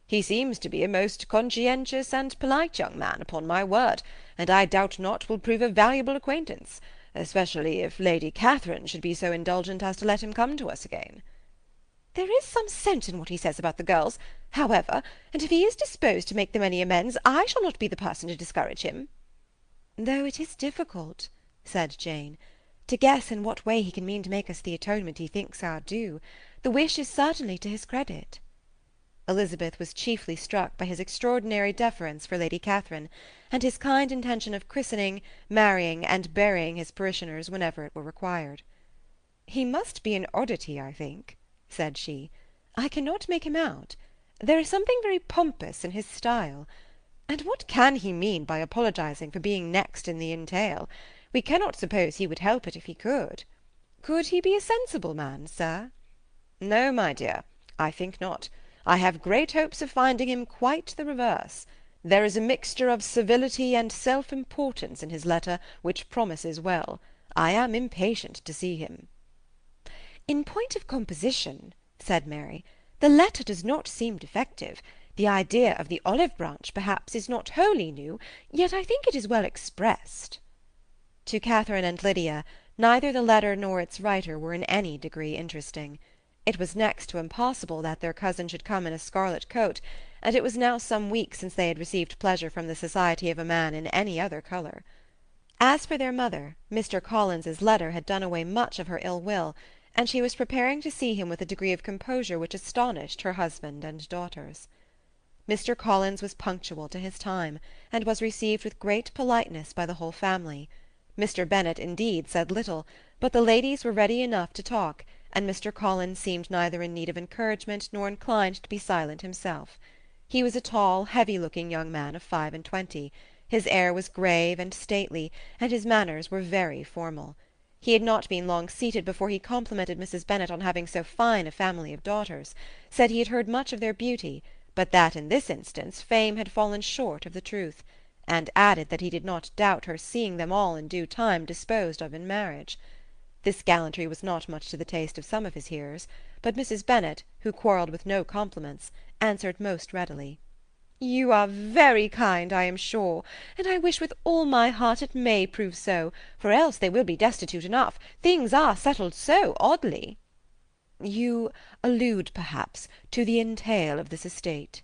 He seems to be a most conscientious and polite young man, upon my word, and I doubt not will prove a valuable acquaintance, especially if Lady Catherine should be so indulgent as to let him come to us again. There is some sense in what he says about the girls, however, and if he is disposed to make them any amends, I shall not be the person to discourage him. Though it is difficult, said Jane, to guess in what way he can mean to make us the atonement he thinks our due. The wish is certainly to his credit. Elizabeth was chiefly struck by his extraordinary deference for Lady Catherine, and his kind intention of christening, marrying, and burying his parishioners whenever it were required. He must be an oddity, I think, said she. I cannot make him out. There is something very pompous in his style. And what can he mean by apologizing for being next in the entail? We cannot suppose he would help it if he could. Could he be a sensible man, sir? No, my dear, I think not. I have great hopes of finding him quite the reverse. There is a mixture of civility and self-importance in his letter which promises well. I am impatient to see him. In point of composition, said Mary, the letter does not seem defective. The idea of the olive branch, perhaps, is not wholly new, yet I think it is well expressed. To Catherine and Lydia, neither the letter nor its writer were in any degree interesting. It was next to impossible that their cousin should come in a scarlet coat, and it was now some weeks since they had received pleasure from the society of a man in any other colour. As for their mother, Mr. Collins's letter had done away much of her ill will, and she was preparing to see him with a degree of composure which astonished her husband and daughters. Mr. Collins was punctual to his time, and was received with great politeness by the whole family. Mr. Bennet, indeed, said little, but the ladies were ready enough to talk, and Mr. Collins seemed neither in need of encouragement nor inclined to be silent himself. He was a tall, heavy-looking young man of 25. His air was grave and stately, and his manners were very formal. He had not been long seated before he complimented Mrs. Bennet on having so fine a family of daughters, said he had heard much of their beauty, but that in this instance fame had fallen short of the truth, and added that he did not doubt her seeing them all in due time disposed of in marriage. This gallantry was not much to the taste of some of his hearers, but Mrs. Bennet, who quarrelled with no compliments, answered most readily. You are very kind, I am sure, and I wish with all my heart it may prove so, for else they will be destitute enough. Things are settled so oddly. You allude, perhaps, to the entail of this estate.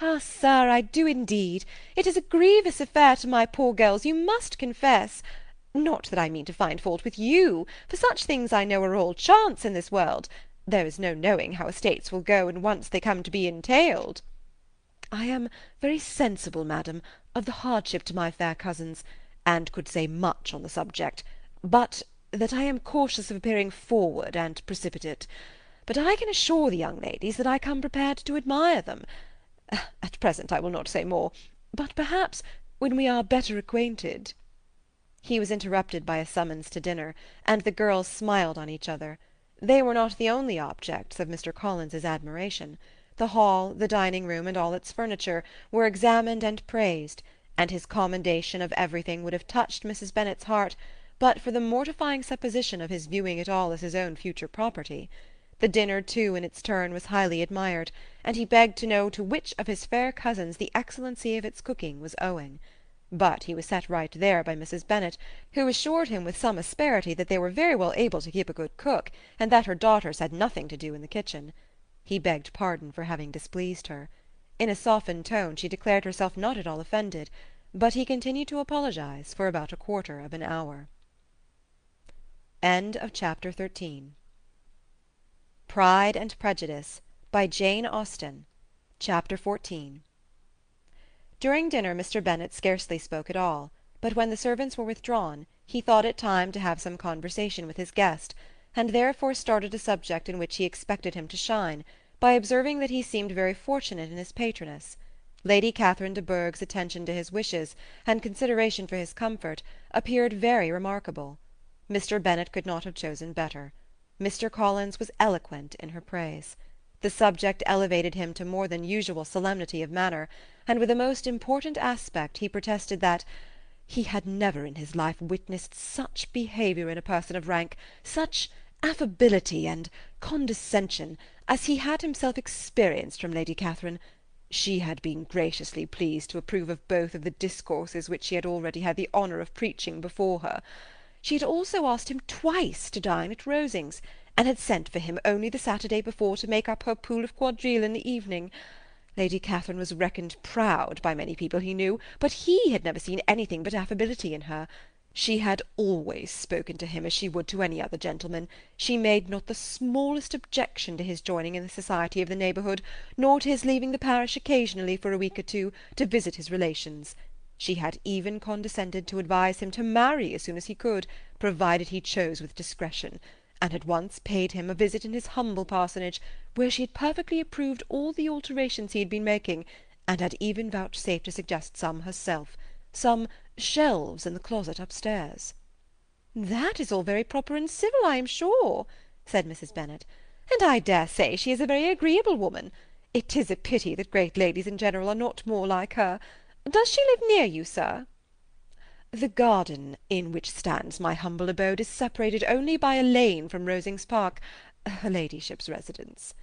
Ah, sir, I do indeed. It is a grievous affair to my poor girls, you must confess. Not that I mean to find fault with you, for such things I know are all chance in this world. There is no knowing how estates will go when once they come to be entailed. I am very sensible, madam, of the hardship to my fair cousins, and could say much on the subject, but that I am cautious of appearing forward and precipitate. But I can assure the young ladies that I come prepared to admire them. At present I will not say more, but perhaps when we are better acquainted—" He was interrupted by a summons to dinner, and the girls smiled on each other. They were not the only objects of Mr. Collins's admiration. the hall, the dining-room, and all its furniture, were examined and praised, and his commendation of everything would have touched Mrs. Bennet's heart, but for the mortifying supposition of his viewing it all as his own future property. The dinner, too, in its turn, was highly admired, and he begged to know to which of his fair cousins the excellency of its cooking was owing. But he was set right there by Mrs. Bennet, who assured him with some asperity that they were very well able to keep a good cook, and that her daughters had nothing to do in the kitchen. He begged pardon for having displeased her. In a softened tone she declared herself not at all offended, but he continued to apologize for about a quarter of an hour. End of chapter 13. Pride and Prejudice, by Jane Austen. Chapter 14. During dinner Mr. Bennet scarcely spoke at all, but when the servants were withdrawn, he thought it time to have some conversation with his guest, and therefore started a subject in which he expected him to shine, by observing that he seemed very fortunate in his patroness. Lady Catherine de Bourgh's attention to his wishes, and consideration for his comfort, appeared very remarkable. Mr. Bennet could not have chosen better. Mr. Collins was eloquent in her praise. The subject elevated him to more than usual solemnity of manner, and with a most important aspect he protested that he had never in his life witnessed such behaviour in a person of rank, such affability and condescension, as he had himself experienced from Lady Catherine. She had been graciously pleased to approve of both of the discourses which she had already had the honour of preaching before her. She had also asked him twice to dine at Rosings, and had sent for him only the Saturday before to make up her pool of quadrille in the evening. Lady Catherine was reckoned proud by many people he knew, but he had never seen anything but affability in her. She had always spoken to him as she would to any other gentleman. She made not the smallest objection to his joining in the society of the neighbourhood, nor to his leaving the parish occasionally for a week or two, to visit his relations. She had even condescended to advise him to marry as soon as he could, provided he chose with discretion, and had once paid him a visit in his humble parsonage, where she had perfectly approved all the alterations he had been making, and had even vouchsafed to suggest some herself, some shelves in the closet upstairs. "That is all very proper and civil, I am sure," said Mrs. Bennet, "and I dare say she is a very agreeable woman. It is a pity that great ladies in general are not more like her. Does she live near you, sir?" "The garden in which stands my humble abode is separated only by a lane from Rosings Park, her ladyship's residence."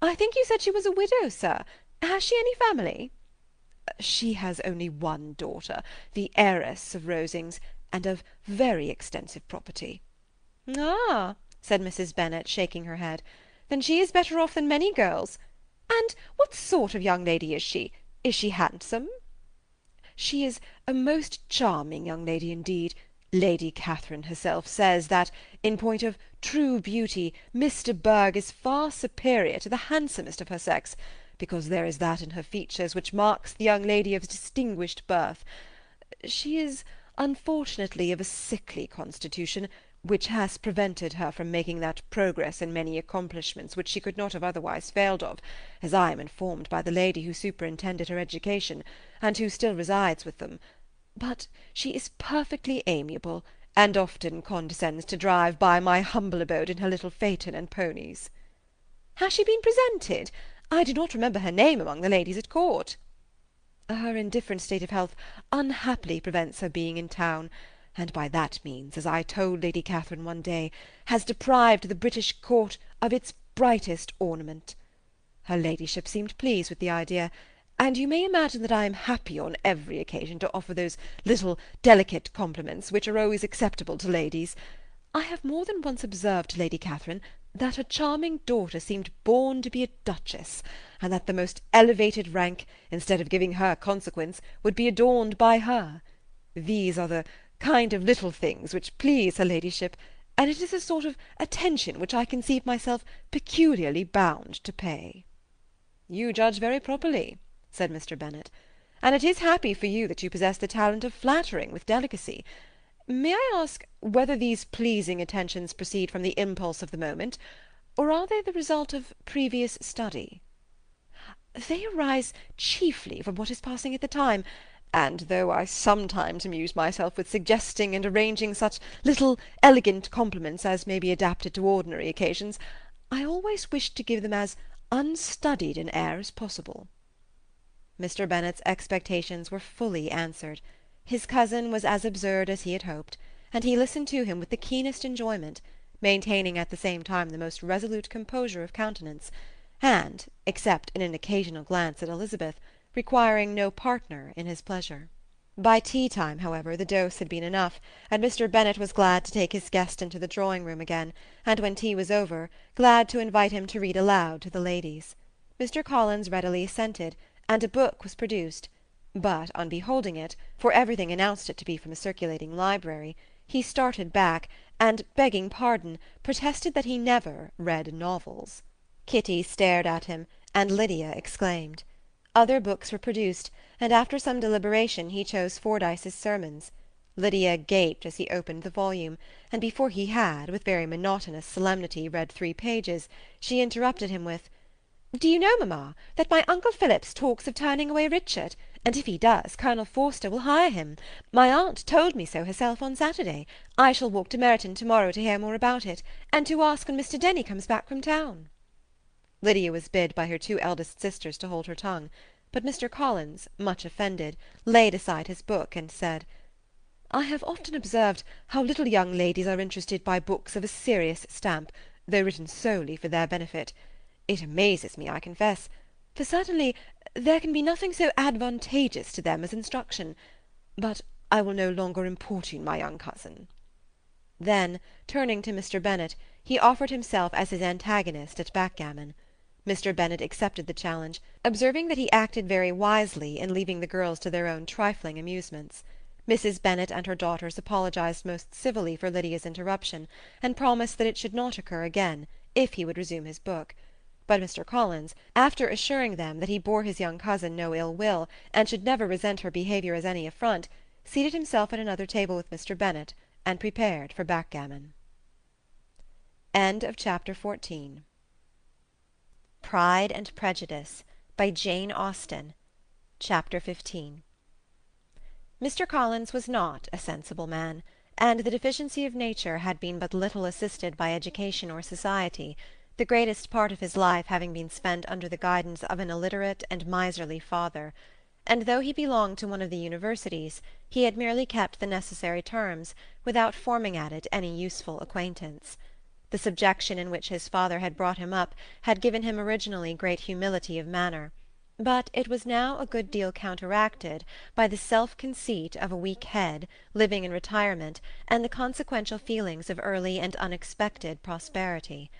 "I think you said she was a widow, sir. Has she any family?" "She has only one daughter, the heiress of Rosings, and of very extensive property." "Ah," said Mrs. Bennet, shaking her head, "then she is better off than many girls. And what sort of young lady is she? Is she handsome?" "She is a most charming young lady indeed. Lady Catherine herself says that, in point of true beauty, Miss de Bourgh is far superior to the handsomest of her sex, because there is that in her features which marks the young lady of distinguished birth. She is unfortunately of a sickly constitution, which has prevented her from making that progress in many accomplishments which she could not have otherwise failed of, as I am informed by the lady who superintended her education, and who still resides with them. But she is perfectly amiable, and often condescends to drive by my humble abode in her little phaeton and ponies." "Has she been presented? I do not remember her name among the ladies at court." "Her indifferent state of health unhappily prevents her being in town, and by that means, as I told Lady Catherine one day, has deprived the British court of its brightest ornament. Her ladyship seemed pleased with the idea, and you may imagine that I am happy on every occasion to offer those little delicate compliments which are always acceptable to ladies. I have more than once observed to Lady Catherine that her charming daughter seemed born to be a duchess, and that the most elevated rank, instead of giving her consequence, would be adorned by her. These are the kind of little things which please her ladyship, and it is a sort of attention which I conceive myself peculiarly bound to pay." "You judge very properly," said Mr. Bennet, "and it is happy for you that you possess the talent of flattering with delicacy. May I ask whether these pleasing attentions proceed from the impulse of the moment, or are they the result of previous study?" "They arise chiefly from what is passing at the time, and though I sometimes amuse myself with suggesting and arranging such little elegant compliments as may be adapted to ordinary occasions, I always wish to give them as unstudied an air as possible." Mr. Bennet's expectations were fully answered. His cousin was as absurd as he had hoped, and he listened to him with the keenest enjoyment, maintaining at the same time the most resolute composure of countenance, and, except in an occasional glance at Elizabeth, requiring no partner in his pleasure. By tea-time, however, the dose had been enough, and Mr. Bennet was glad to take his guest into the drawing-room again, and when tea was over, glad to invite him to read aloud to the ladies. Mr. Collins readily assented, and a book was produced, but on beholding it, for everything announced it to be from a circulating library, he started back, and, begging pardon, protested that he never read novels. Kitty stared at him, and Lydia exclaimed. Other books were produced, and after some deliberation he chose Fordyce's Sermons. Lydia gaped as he opened the volume, and before he had, with very monotonous solemnity, read 3 pages, she interrupted him with, "Do you know, mamma, that my uncle Phillips talks of turning away Richard, and if he does, Colonel Forster will hire him. My aunt told me so herself on Saturday. I shall walk to Meryton to-morrow to hear more about it, and to ask when Mr. Denny comes back from town." Lydia was bid by her 2 eldest sisters to hold her tongue, but Mr. Collins, much offended, laid aside his book and said, "I have often observed how little young ladies are interested by books of a serious stamp, though written solely for their benefit. It amazes me, I confess, for certainly there can be nothing so advantageous to them as instruction. But I will no longer importune my young cousin." Then, turning to Mr. Bennet, he offered himself as his antagonist at backgammon. Mr. Bennet accepted the challenge, observing that he acted very wisely in leaving the girls to their own trifling amusements. Mrs. Bennet and her daughters apologized most civilly for Lydia's interruption, and promised that it should not occur again, if he would resume his book. But Mr. Collins, after assuring them that he bore his young cousin no ill will, and should never resent her behaviour as any affront, seated himself at another table with Mr. Bennet, and prepared for backgammon. Chapter 14. Pride and Prejudice, by Jane Austen. Chapter 15. Mr. Collins was not a sensible man, and the deficiency of nature had been but little assisted by education or society, the greatest part of his life having been spent under the guidance of an illiterate and miserly father, and though he belonged to one of the universities, he had merely kept the necessary terms, without forming at it any useful acquaintance. The subjection in which his father had brought him up had given him originally great humility of manner, but it was now a good deal counteracted by the self-conceit of a weak head, living in retirement, and the consequential feelings of early and unexpected prosperity.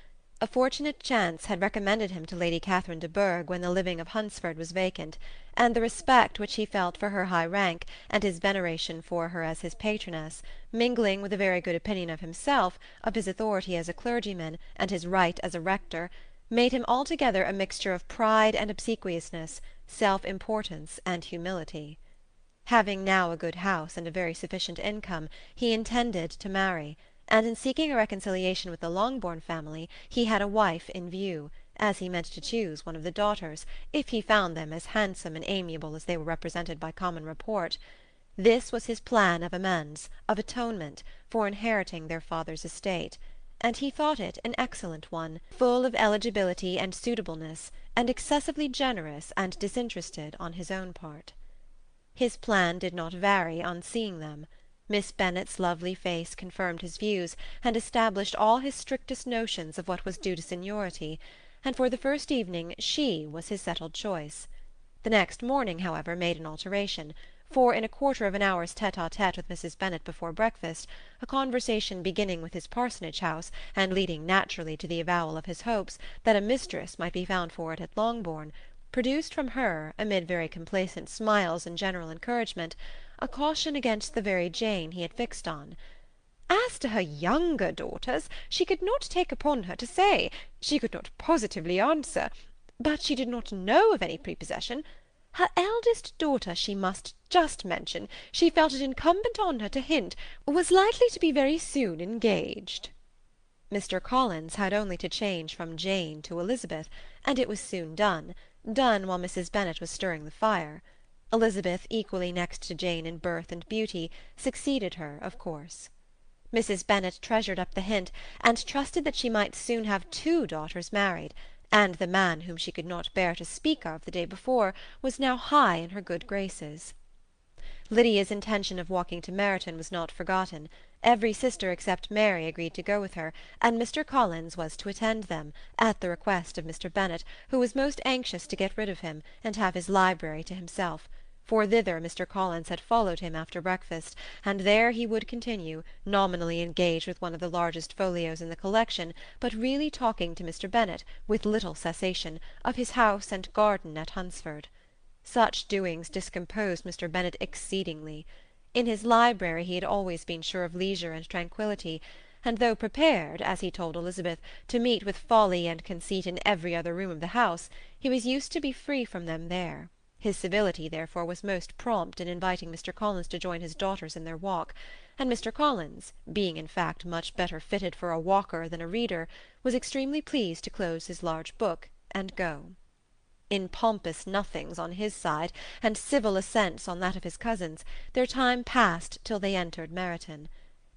A fortunate chance had recommended him to Lady Catherine de Bourgh when the living of Hunsford was vacant, and the respect which he felt for her high rank, and his veneration for her as his patroness, mingling with a very good opinion of himself, of his authority as a clergyman, and his right as a rector, made him altogether a mixture of pride and obsequiousness, self-importance and humility. Having now a good house and a very sufficient income, he intended to marry, and in seeking a reconciliation with the Longbourn family he had a wife in view, as he meant to choose one of the daughters, if he found them as handsome and amiable as they were represented by common report. This was his plan of amends, of atonement, for inheriting their father's estate, and he thought it an excellent one, full of eligibility and suitableness, and excessively generous and disinterested on his own part. His plan did not vary on seeing them. Miss Bennet's lovely face confirmed his views, and established all his strictest notions of what was due to seniority, and for the first evening she was his settled choice. The next morning, however, made an alteration, for in a quarter of an hour's tete-a-tete with Mrs. Bennet before breakfast, a conversation beginning with his parsonage house, and leading naturally to the avowal of his hopes that a mistress might be found for it at Longbourn, produced from her, amid very complacent smiles and general encouragement, a caution against the very Jane he had fixed on. As to her younger daughters, she could not take upon her to say, she could not positively answer, but she did not know of any prepossession. Her eldest daughter, she must just mention, she felt it incumbent on her to hint, was likely to be very soon engaged. Mr. Collins had only to change from Jane to Elizabeth, and it was soon done while Mrs. Bennet was stirring the fire. Elizabeth, equally next to Jane in birth and beauty, succeeded her, of course. Mrs. Bennet treasured up the hint, and trusted that she might soon have 2 daughters married, and the man whom she could not bear to speak of the day before was now high in her good graces. Lydia's intention of walking to Meryton was not forgotten. Every sister except Mary agreed to go with her, and Mr. Collins was to attend them, at the request of Mr. Bennet, who was most anxious to get rid of him, and have his library to himself, for thither Mr. Collins had followed him after breakfast, and there he would continue, nominally engaged with one of the largest folios in the collection, but really talking to Mr. Bennet, with little cessation, of his house and garden at Hunsford. Such doings discomposed Mr. Bennet exceedingly. In his library he had always been sure of leisure and tranquillity, and though prepared, as he told Elizabeth, to meet with folly and conceit in every other room of the house, he was used to be free from them there. His civility, therefore, was most prompt in inviting Mr. Collins to join his daughters in their walk, and Mr. Collins, being in fact much better fitted for a walker than a reader, was extremely pleased to close his large book and go. In pompous nothings on his side, and civil assents on that of his cousins, their time passed till they entered Meryton.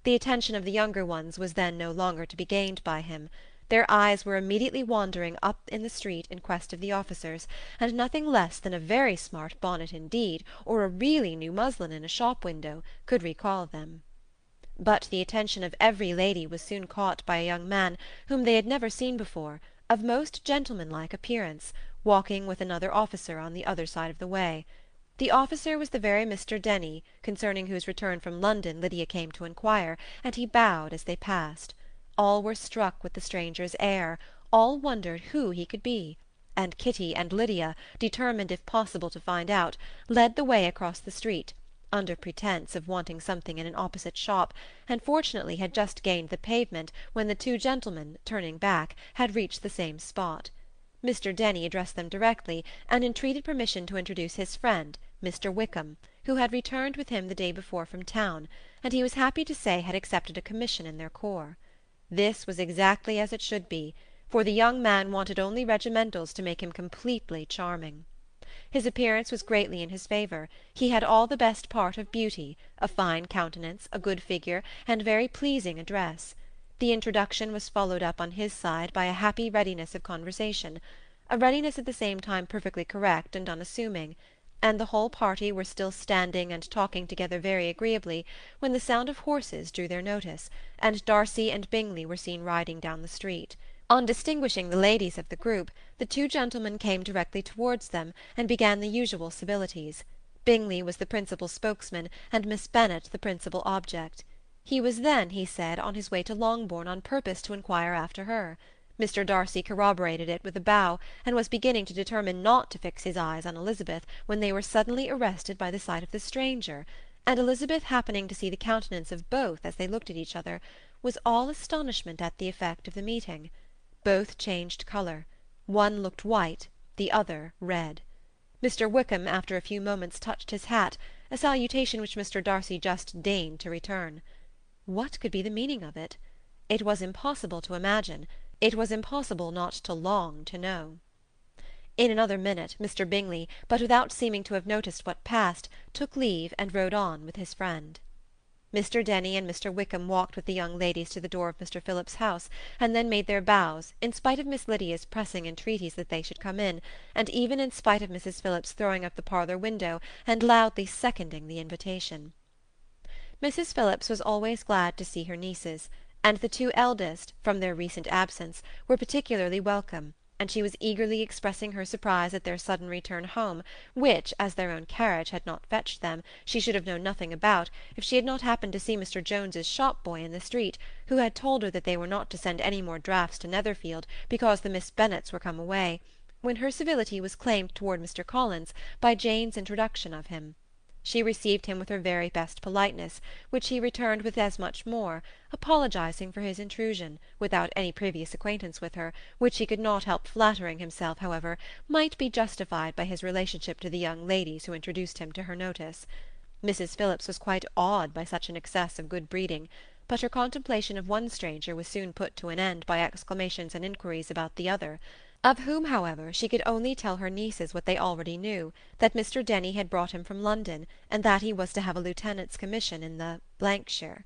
The attention of the younger ones was then no longer to be gained by him. Their eyes were immediately wandering up in the street in quest of the officers, and nothing less than a very smart bonnet indeed, or a really new muslin in a shop window, could recall them. But the attention of every lady was soon caught by a young man whom they had never seen before, of most gentlemanlike appearance, walking with another officer on the other side of the way. The officer was the very Mr. Denny, concerning whose return from London Lydia came to inquire, and he bowed as they passed. All were struck with the stranger's air, all wondered who he could be, and Kitty and Lydia, determined if possible to find out, led the way across the street, under pretence of wanting something in an opposite shop, and fortunately had just gained the pavement when the two gentlemen, turning back, had reached the same spot. Mr. Denny addressed them directly, and entreated permission to introduce his friend, Mr. Wickham, who had returned with him the day before from town, and he was happy to say had accepted a commission in their corps. This was exactly as it should be, for the young man wanted only regimentals to make him completely charming. His appearance was greatly in his favour. He had all the best part of beauty, a fine countenance, a good figure, and very pleasing address. The introduction was followed up on his side by a happy readiness of conversation, a readiness at the same time perfectly correct and unassuming, and the whole party were still standing and talking together very agreeably, when the sound of horses drew their notice, and Darcy and Bingley were seen riding down the street. On distinguishing the ladies of the group, the two gentlemen came directly towards them, and began the usual civilities. Bingley was the principal spokesman, and Miss Bennet the principal object. He was then, he said, on his way to Longbourn on purpose to inquire after her. Mr. Darcy corroborated it with a bow, and was beginning to determine not to fix his eyes on Elizabeth, when they were suddenly arrested by the sight of the stranger, and Elizabeth, happening to see the countenance of both as they looked at each other, was all astonishment at the effect of the meeting. Both changed colour. One looked white, the other red. Mr. Wickham after a few moments touched his hat, a salutation which Mr. Darcy just deigned to return. What could be the meaning of it? It was impossible to imagine. It was impossible not to long to know. In another minute Mr. Bingley, but without seeming to have noticed what passed, took leave and rode on with his friend. Mr. Denny and Mr. Wickham walked with the young ladies to the door of Mr. Phillips's house, and then made their bows, in spite of Miss Lydia's pressing entreaties that they should come in, and even in spite of Mrs. Phillips throwing up the parlour window and loudly seconding the invitation. Mrs. Phillips was always glad to see her nieces, and the two eldest, from their recent absence, were particularly welcome, and she was eagerly expressing her surprise at their sudden return home, which, as their own carriage had not fetched them, she should have known nothing about, if she had not happened to see Mr. Jones's shop-boy in the street, who had told her that they were not to send any more drafts to Netherfield, because the Miss Bennets were come away, when her civility was claimed toward Mr. Collins by Jane's introduction of him. She received him with her very best politeness, which he returned with as much more, apologizing for his intrusion, without any previous acquaintance with her, which he could not help flattering himself, however, might be justified by his relationship to the young ladies who introduced him to her notice. Mrs. Phillips was quite awed by such an excess of good breeding, but her contemplation of one stranger was soon put to an end by exclamations and inquiries about the other, of whom, however, she could only tell her nieces what they already knew, that Mr. Denny had brought him from London, and that he was to have a lieutenant's commission in the shire.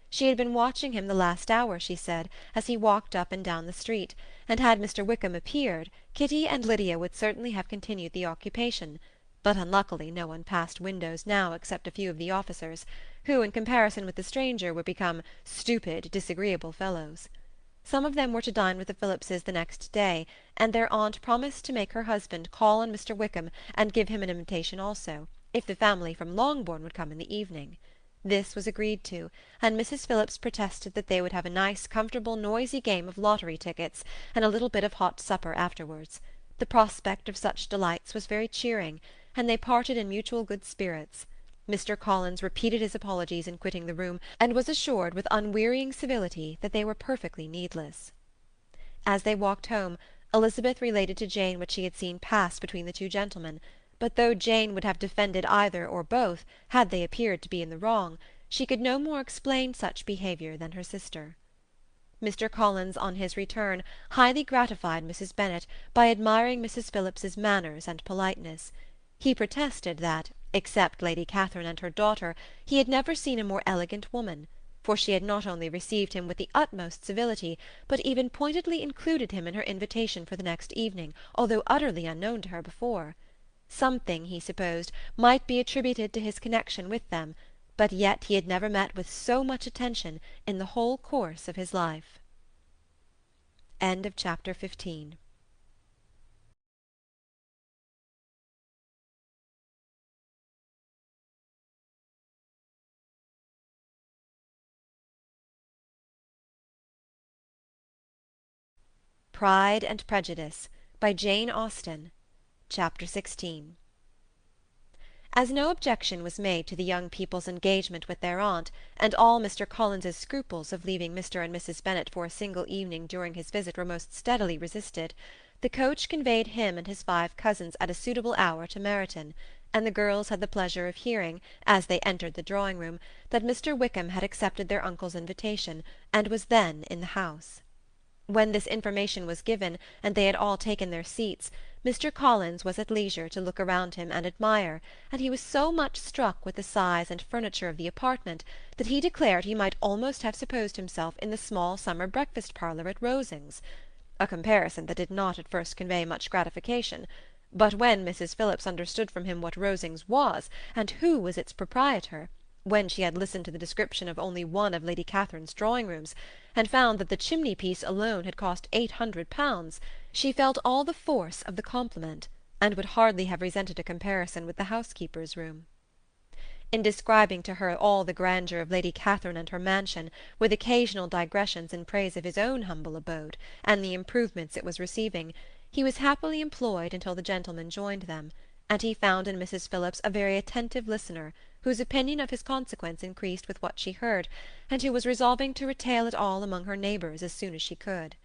She had been watching him the last hour, she said, as he walked up and down the street, and had Mr. Wickham appeared, Kitty and Lydia would certainly have continued the occupation, but unluckily no one passed windows now except a few of the officers, who, in comparison with the stranger, were become stupid, disagreeable fellows. Some of them were to dine with the Phillipses the next day, and their aunt promised to make her husband call on Mr. Wickham and give him an invitation also, if the family from Longbourn would come in the evening. This was agreed to, and Mrs. Phillips protested that they would have a nice, comfortable, noisy game of lottery tickets, and a little bit of hot supper afterwards. The prospect of such delights was very cheering, and they parted in mutual good spirits. Mr. Collins repeated his apologies in quitting the room, and was assured with unwearying civility that they were perfectly needless. As they walked home, Elizabeth related to Jane what she had seen pass between the two gentlemen, but though Jane would have defended either or both, had they appeared to be in the wrong, she could no more explain such behaviour than her sister. Mr. Collins, on his return, highly gratified Mrs. Bennet by admiring Mrs. Phillips's manners and politeness. He protested that, except Lady Catherine and her daughter, he had never seen a more elegant woman, for she had not only received him with the utmost civility, but even pointedly included him in her invitation for the next evening, although utterly unknown to her before. Something, he supposed, might be attributed to his connection with them, but yet he had never met with so much attention in the whole course of his life. End of chapter 15. Pride and Prejudice, by Jane Austen. Chapter 16. As no objection was made to the young people's engagement with their aunt, and all Mr. Collins's scruples of leaving Mr. and Mrs. Bennet for a single evening during his visit were most steadily resisted, the coach conveyed him and his 5 cousins at a suitable hour to Meryton, and the girls had the pleasure of hearing, as they entered the drawing-room, that Mr. Wickham had accepted their uncle's invitation, and was then in the house. When this information was given, and they had all taken their seats, Mr. Collins was at leisure to look around him and admire, and he was so much struck with the size and furniture of the apartment that he declared he might almost have supposed himself in the small summer breakfast-parlour at Rosings, a comparison that did not at first convey much gratification, but when Mrs. Phillips understood from him what Rosings was, and who was its proprietor, when she had listened to the description of only one of Lady Catherine's drawing-rooms, and found that the chimney-piece alone had cost £800, she felt all the force of the compliment, and would hardly have resented a comparison with the housekeeper's room. In describing to her all the grandeur of Lady Catherine and her mansion, with occasional digressions in praise of his own humble abode, and the improvements it was receiving, he was happily employed until the gentlemen joined them, and he found in Mrs. Phillips a very attentive listener, whose opinion of his consequence increased with what she heard, and who was resolving to retail it all among her neighbours as soon as she could.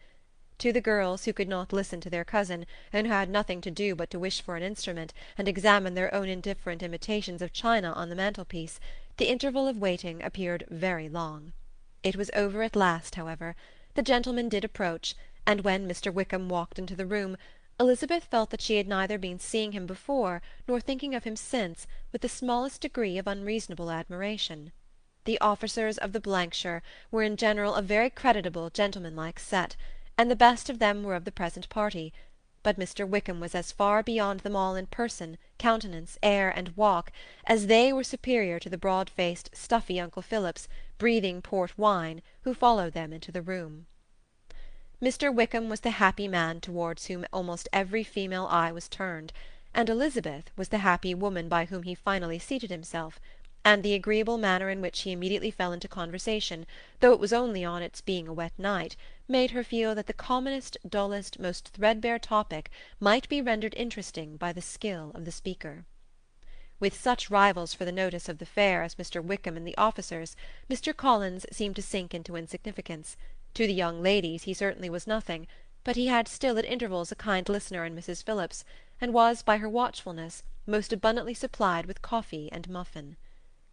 To the girls, who could not listen to their cousin, and who had nothing to do but to wish for an instrument, and examine their own indifferent imitations of china on the mantelpiece, the interval of waiting appeared very long. It was over at last, however. The gentlemen did approach, and when Mr. Wickham walked into the room, Elizabeth felt that she had neither been seeing him before nor thinking of him since with the smallest degree of unreasonable admiration. The officers of the shire were in general a very creditable, gentlemanlike set, and the best of them were of the present party, but Mr. Wickham was as far beyond them all in person, countenance, air, and walk, as they were superior to the broad-faced, stuffy Uncle Phillips, breathing port wine, who followed them into the room. Mr. Wickham was the happy man towards whom almost every female eye was turned, and Elizabeth was the happy woman by whom he finally seated himself, and the agreeable manner in which he immediately fell into conversation, though it was only on its being a wet night, made her feel that the commonest, dullest, most threadbare topic might be rendered interesting by the skill of the speaker. With such rivals for the notice of the fair as Mr. Wickham and the officers, Mr. Collins seemed to sink into insignificance. To the young ladies he certainly was nothing, but he had still at intervals a kind listener in Mrs. Phillips, and was, by her watchfulness, most abundantly supplied with coffee and muffin.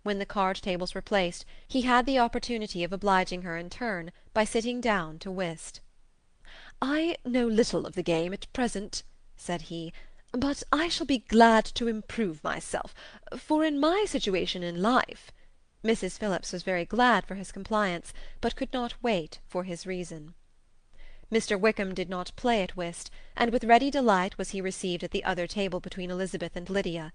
When the card-tables were placed, he had the opportunity of obliging her in turn by sitting down to whist. "I know little of the game at present," said he, "but I shall be glad to improve myself, for in my situation in life—" Mrs. Phillips was very glad for his compliance, but could not wait for his reason. Mr. Wickham did not play at whist, and with ready delight was he received at the other table between Elizabeth and Lydia.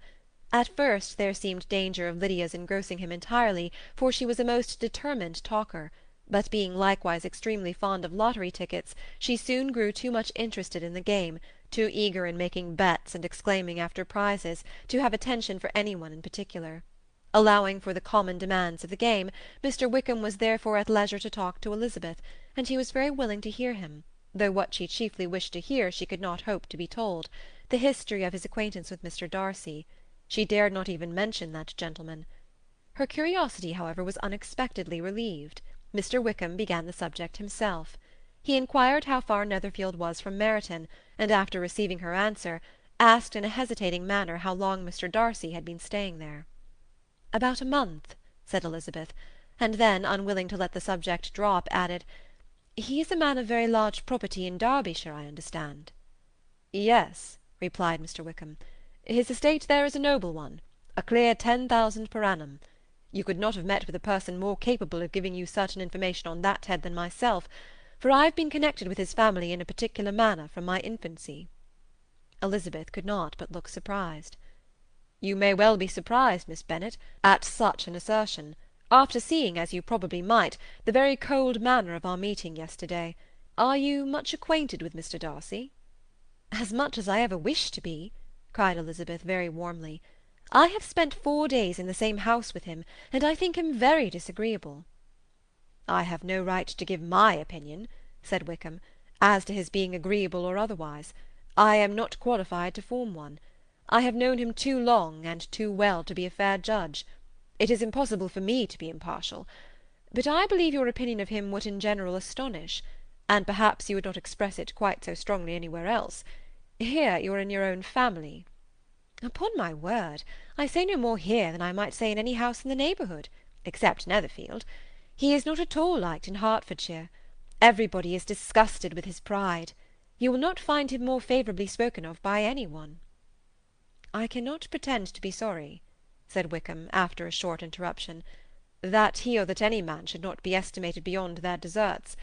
At first there seemed danger of Lydia's engrossing him entirely, for she was a most determined talker, but being likewise extremely fond of lottery tickets, she soon grew too much interested in the game, too eager in making bets and exclaiming after prizes, to have attention for any one in particular. Allowing for the common demands of the game, Mr. Wickham was therefore at leisure to talk to Elizabeth, and she was very willing to hear him, though what she chiefly wished to hear she could not hope to be told, the history of his acquaintance with Mr. Darcy. She dared not even mention that gentleman. Her curiosity, however, was unexpectedly relieved. Mr. Wickham began the subject himself. He inquired how far Netherfield was from Meryton, and after receiving her answer, asked in a hesitating manner how long Mr. Darcy had been staying there. "About a month," said Elizabeth, and then, unwilling to let the subject drop, added, "He is a man of very large property in Derbyshire, I understand." "Yes," replied Mr. Wickham. "His estate there is a noble one, a clear 10,000 per annum. You could not have met with a person more capable of giving you certain information on that head than myself, for I have been connected with his family in a particular manner from my infancy." Elizabeth could not but look surprised. "You may well be surprised, Miss Bennet, at such an assertion, after seeing, as you probably might, the very cold manner of our meeting yesterday. Are you much acquainted with Mr. Darcy?" "As much as I ever wish to be," cried Elizabeth very warmly. "I have spent 4 days in the same house with him, and I think him very disagreeable." "I have no right to give my opinion," said Wickham, "as to his being agreeable or otherwise. I am not qualified to form one. I have known him too long and too well to be a fair judge. It is impossible for me to be impartial. But I believe your opinion of him would in general astonish, and perhaps you would not express it quite so strongly anywhere else. Here you are in your own family." "Upon my word, I say no more here than I might say in any house in the neighbourhood, except Netherfield. He is not at all liked in Hertfordshire. Everybody is disgusted with his pride. You will not find him more favourably spoken of by any one." "I cannot pretend to be sorry," said Wickham, after a short interruption, "that he or that any man should not be estimated beyond their deserts.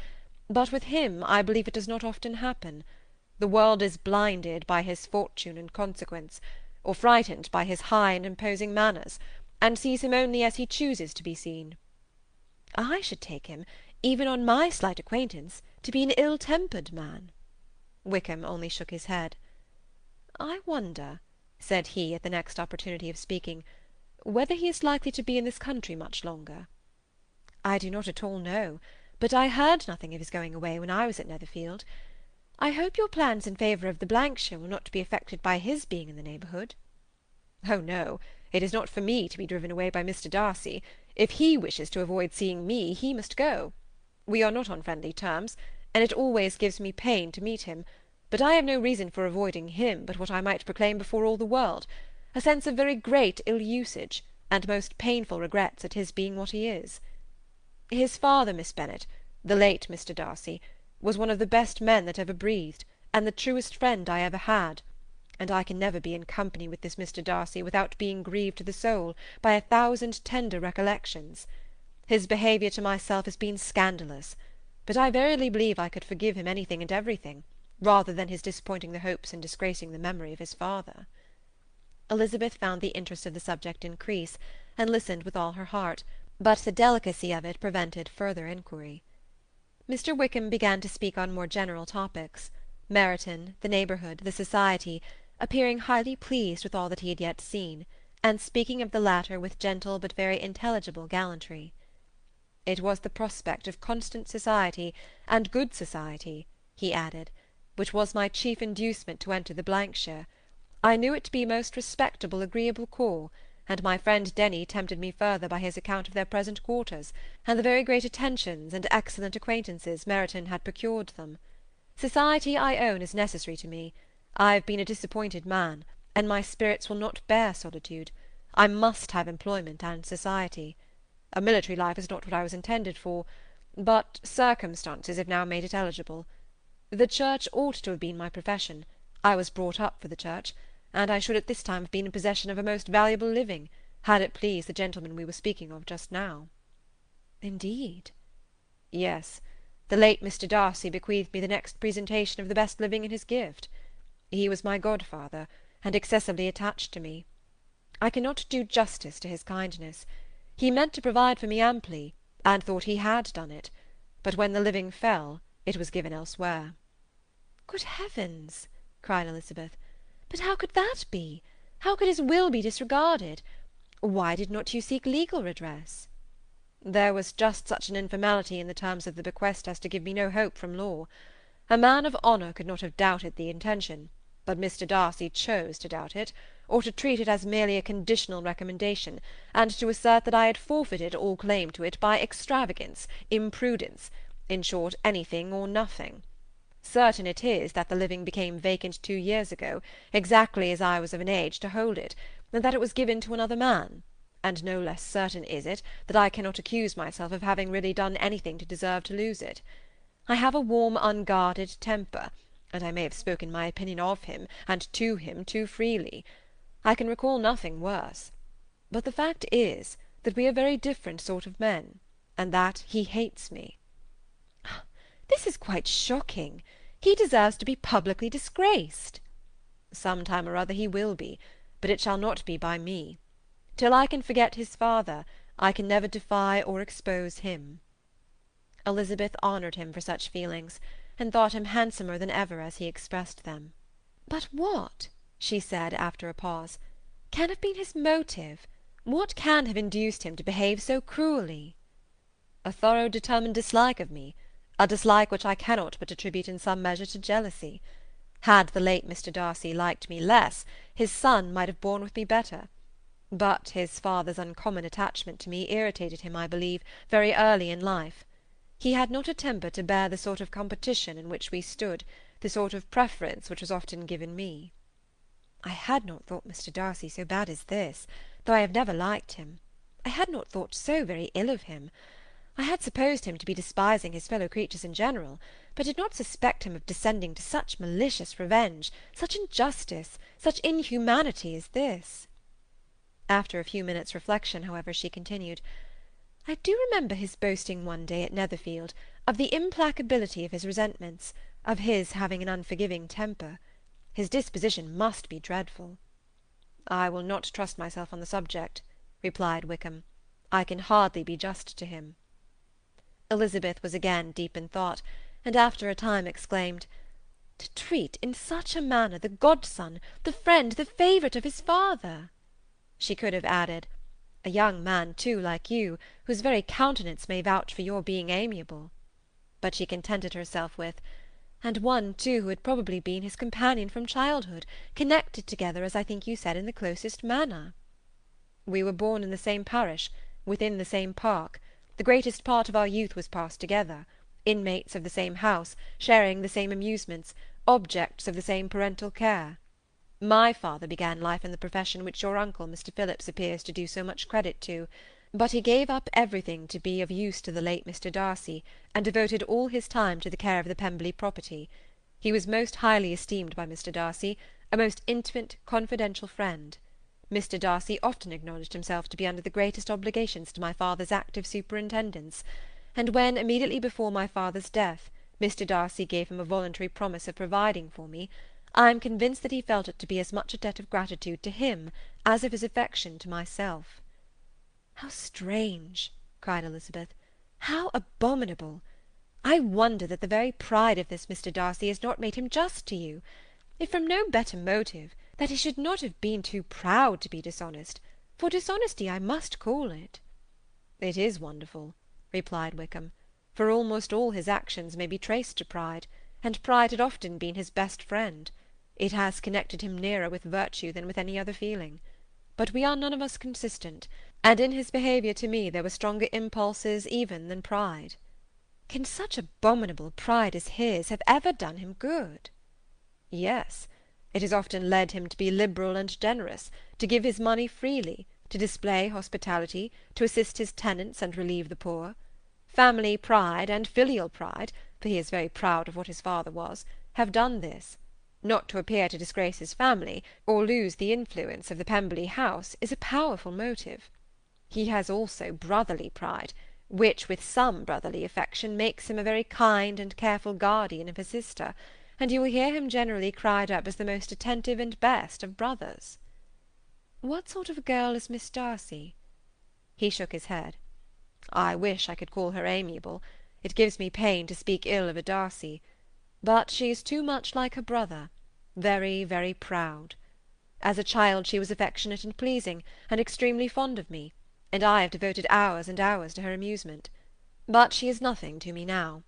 But with him I believe it does not often happen. The world is blinded by his fortune and consequence, or frightened by his high and imposing manners, and sees him only as he chooses to be seen." "I should take him, even on my slight acquaintance, to be an ill-tempered man." Wickham only shook his head. "I wonder," said he, at the next opportunity of speaking, "whether he is likely to be in this country much longer?" "I do not at all know, but I heard nothing of his going away when I was at Netherfield. I hope your plans in favour of the Blankshire will not be affected by his being in the neighbourhood." "Oh no, it is not for me to be driven away by Mr. Darcy. If he wishes to avoid seeing me, he must go. We are not on friendly terms, and it always gives me pain to meet him, but I have no reason for avoiding him but what I might proclaim before all the world, a sense of very great ill-usage, and most painful regrets at his being what he is. His father, Miss Bennet, the late Mr. Darcy, was one of the best men that ever breathed, and the truest friend I ever had, and I can never be in company with this Mr. Darcy without being grieved to the soul by 1,000 tender recollections. His behaviour to myself has been scandalous, but I verily believe I could forgive him anything and everything, rather than his disappointing the hopes and disgracing the memory of his father." Elizabeth found the interest of the subject increase, and listened with all her heart, but the delicacy of it prevented further inquiry. Mr. Wickham began to speak on more general topics, Meryton, the neighbourhood, the society, appearing highly pleased with all that he had yet seen, and speaking of the latter with gentle but very intelligible gallantry. "It was the prospect of constant society, and good society," he added, "which was my chief inducement to enter the Blankshire. I knew it to be a most respectable, agreeable corps, and my friend Denny tempted me further by his account of their present quarters, and the very great attentions and excellent acquaintances Meryton had procured them. Society, I own, is necessary to me. I have been a disappointed man, and my spirits will not bear solitude. I must have employment and society. A military life is not what I was intended for, but circumstances have now made it eligible. The church ought to have been my profession. I was brought up for the church, and I should at this time have been in possession of a most valuable living. had it pleased the gentleman we were speaking of just now. Indeed? Yes. The late Mr. Darcy bequeathed me the next presentation of the best living in his gift. He was my godfather, and excessively attached to me. I cannot do justice to his kindness. He meant to provide for me amply, and thought he had done it, but when the living fell, it was given elsewhere. Good heavens! cried Elizabeth. But how could that be? How could his will be disregarded? Why did not you seek legal redress? There was just such an informality in the terms of the bequest as to give me no hope from law. A man of honour could not have doubted the intention, but Mr. Darcy chose to doubt it, or to treat it as merely a conditional recommendation, and to assert that I had forfeited all claim to it by extravagance, imprudence, in short, anything or nothing. Certain it is that the living became vacant 2 years ago, exactly as I was of an age to hold it, and that it was given to another man, and no less certain is it that I cannot accuse myself of having really done anything to deserve to lose it. I have a warm, unguarded temper, and I may have spoken my opinion of him and to him too freely. I can recall nothing worse. But the fact is that we are very different sort of men, and that he hates me. This is quite shocking. He deserves to be publicly disgraced. Some time or other he will be, but it shall not be by me. Till I can forget his father, I can never defy or expose him. Elizabeth honoured him for such feelings, and thought him handsomer than ever as he expressed them. But what, she said after a pause, can have been his motive? What can have induced him to behave so cruelly? A thorough determined dislike of me, a dislike which I cannot but attribute in some measure to jealousy. Had the late Mr. Darcy liked me less, his son might have borne with me better. But his father's uncommon attachment to me irritated him, I believe, very early in life. He had not a temper to bear the sort of competition in which we stood, the sort of preference which was often given me. I had not thought Mr. Darcy so bad as this, though I have never liked him. I had not thought so very ill of him. I had supposed him to be despising his fellow creatures in general, but did not suspect him of descending to such malicious revenge, such injustice, such inhumanity as this. After a few minutes' reflection, however, she continued, I do remember his boasting one day at Netherfield of the implacability of his resentments, of his having an unforgiving temper. His disposition must be dreadful. I will not trust myself on the subject, replied Wickham. I can hardly be just to him. Elizabeth was again deep in thought, and after a time exclaimed, To treat in such a manner the godson, the friend, the favourite of his father! She could have added, a young man, too, like you, whose very countenance may vouch for your being amiable. But she contented herself with, and one, too, who had probably been his companion from childhood, connected together, as I think you said, in the closest manner. We were born in the same parish, within the same park. The greatest part of our youth was passed together, inmates of the same house, sharing the same amusements, objects of the same parental care. My father began life in the profession which your uncle, Mr. Phillips, appears to do so much credit to, but he gave up everything to be of use to the late Mr. Darcy, and devoted all his time to the care of the Pemberley property. He was most highly esteemed by Mr. Darcy, a most intimate, confidential friend. Mr. Darcy often acknowledged himself to be under the greatest obligations to my father's active superintendence, and when, immediately before my father's death, Mr. Darcy gave him a voluntary promise of providing for me, I am convinced that he felt it to be as much a debt of gratitude to him as of his affection to myself. How strange! cried Elizabeth. How abominable! I wonder that the very pride of this Mr. Darcy has not made him just to you. If from no better motive, that he should not have been too proud to be dishonest, for dishonesty I must call it. It is wonderful, replied Wickham, for almost all his actions may be traced to pride, and pride had often been his best friend. It has connected him nearer with virtue than with any other feeling. But we are none of us consistent, and in his behaviour to me there were stronger impulses even than pride. Can such abominable pride as his have ever done him good? Yes, it has often led him to be liberal and generous, to give his money freely, to display hospitality, to assist his tenants and relieve the poor. Family pride and filial pride, for he is very proud of what his father was, have done this. Not to appear to disgrace his family, or lose the influence of the Pemberley house, is a powerful motive. He has also brotherly pride, which with some brotherly affection makes him a very kind and careful guardian of his sister, and you will hear him generally cried up as the most attentive and best of brothers. What sort of a girl is Miss Darcy? He shook his head. I wish I could call her amiable. It gives me pain to speak ill of a Darcy. But she is too much like her brother, very, very proud. As a child she was affectionate and pleasing, and extremely fond of me, and I have devoted hours and hours to her amusement. But she is nothing to me now.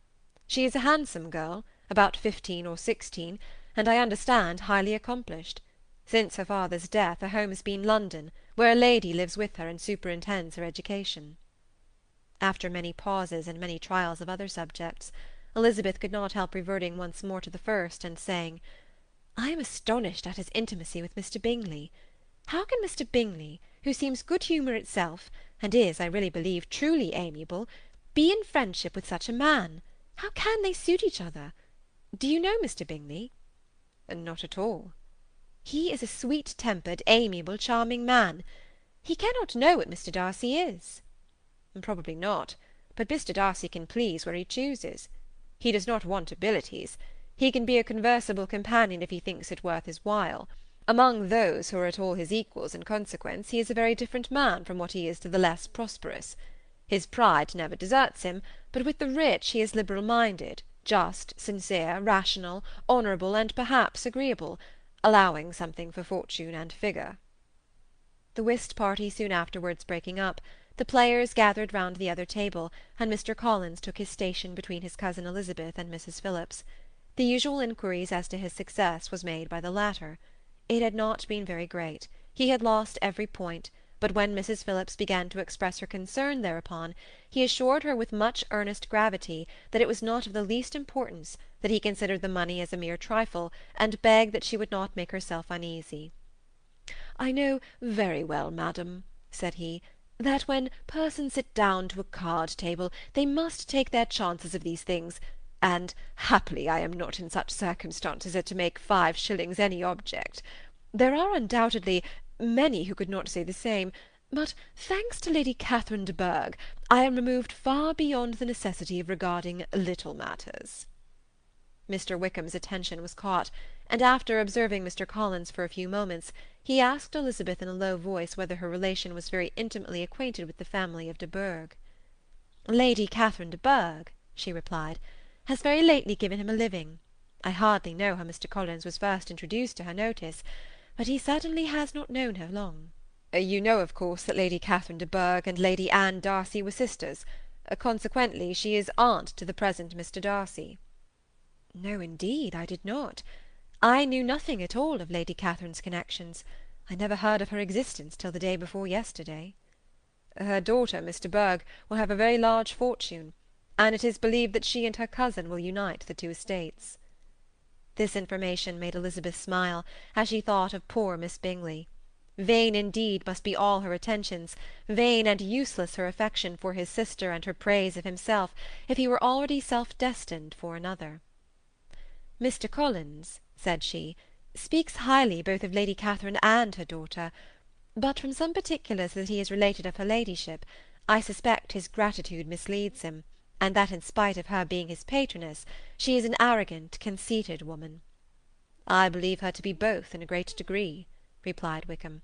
She is a handsome girl, about 15 or 16, and I understand highly accomplished. Since her father's death her home has been London, where a lady lives with her and superintends her education. After many pauses and many trials of other subjects, Elizabeth could not help reverting once more to the first, and saying, "I am astonished at his intimacy with Mr. Bingley. How can Mr. Bingley, who seems good humour itself, and is, I really believe, truly amiable, be in friendship with such a man? How can they suit each other? Do you know Mr. Bingley?" "Not at all." "He is a sweet-tempered, amiable, charming man. He cannot know what Mr. Darcy is." "Probably not, but Mr. Darcy can please where he chooses. He does not want abilities. He can be a conversable companion if he thinks it worth his while. Among those who are at all his equals in consequence, he is a very different man from what he is to the less prosperous. His pride never deserts him, but with the rich he is liberal-minded, just, sincere, rational, honourable, and perhaps agreeable, allowing something for fortune and figure." The whist party soon afterwards breaking up, the players gathered round the other table, and Mr. Collins took his station between his cousin Elizabeth and Mrs. Phillips. The usual inquiries as to his success was made by the latter. It had not been very great. He had lost every point, but when Mrs. Phillips began to express her concern thereupon, he assured her with much earnest gravity that it was not of the least importance, that he considered the money as a mere trifle, and begged that she would not make herself uneasy. "I know very well, madam," said he, "that when persons sit down to a card-table they must take their chances of these things, and happily I am not in such circumstances as to make 5 shillings any object. There are undoubtedly many who could not say the same, but, thanks to Lady Catherine de Bourgh, I am removed far beyond the necessity of regarding little matters." Mr. Wickham's attention was caught, and after observing Mr. Collins for a few moments, he asked Elizabeth in a low voice whether her relation was very intimately acquainted with the family of de Bourgh. "Lady Catherine de Bourgh," she replied, "has very lately given him a living. I hardly know how Mr. Collins was first introduced to her notice, but he certainly has not known her long." "You know, of course, that Lady Catherine de Bourgh and Lady Anne Darcy were sisters. Consequently, she is aunt to the present Mr. Darcy." "No, indeed, I did not. I knew nothing at all of Lady Catherine's connections. I never heard of her existence till the day before yesterday." "Her daughter, Miss de Bourgh, will have a very large fortune, and it is believed that she and her cousin will unite the 2 estates." This information made Elizabeth smile, as she thought of poor Miss Bingley. Vain indeed must be all her attentions, vain and useless her affection for his sister and her praise of himself, if he were already self-destined for another. "Mr. Collins," said she, "speaks highly both of Lady Catherine and her daughter, but from some particulars that he has related of her ladyship, I suspect his gratitude misleads him, and that in spite of her being his patroness, she is an arrogant, conceited woman." "I believe her to be both in a great degree," replied Wickham.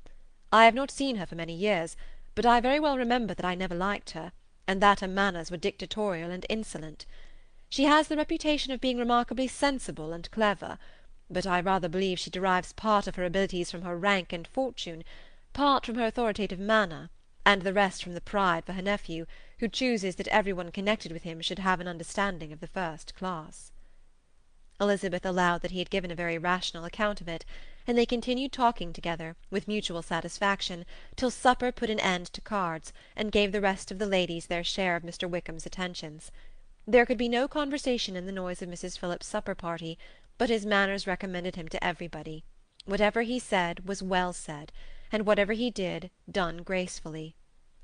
"I have not seen her for many years, but I very well remember that I never liked her, and that her manners were dictatorial and insolent. She has the reputation of being remarkably sensible and clever, but I rather believe she derives part of her abilities from her rank and fortune, part from her authoritative manner, and the rest from the pride for her nephew, who chooses that every one connected with him should have an understanding of the first class." Elizabeth allowed that he had given a very rational account of it, and they continued talking together, with mutual satisfaction, till supper put an end to cards, and gave the rest of the ladies their share of Mr. Wickham's attentions. There could be no conversation in the noise of Mrs. Phillips's supper-party, but his manners recommended him to everybody. Whatever he said was well said, and whatever he did, done gracefully.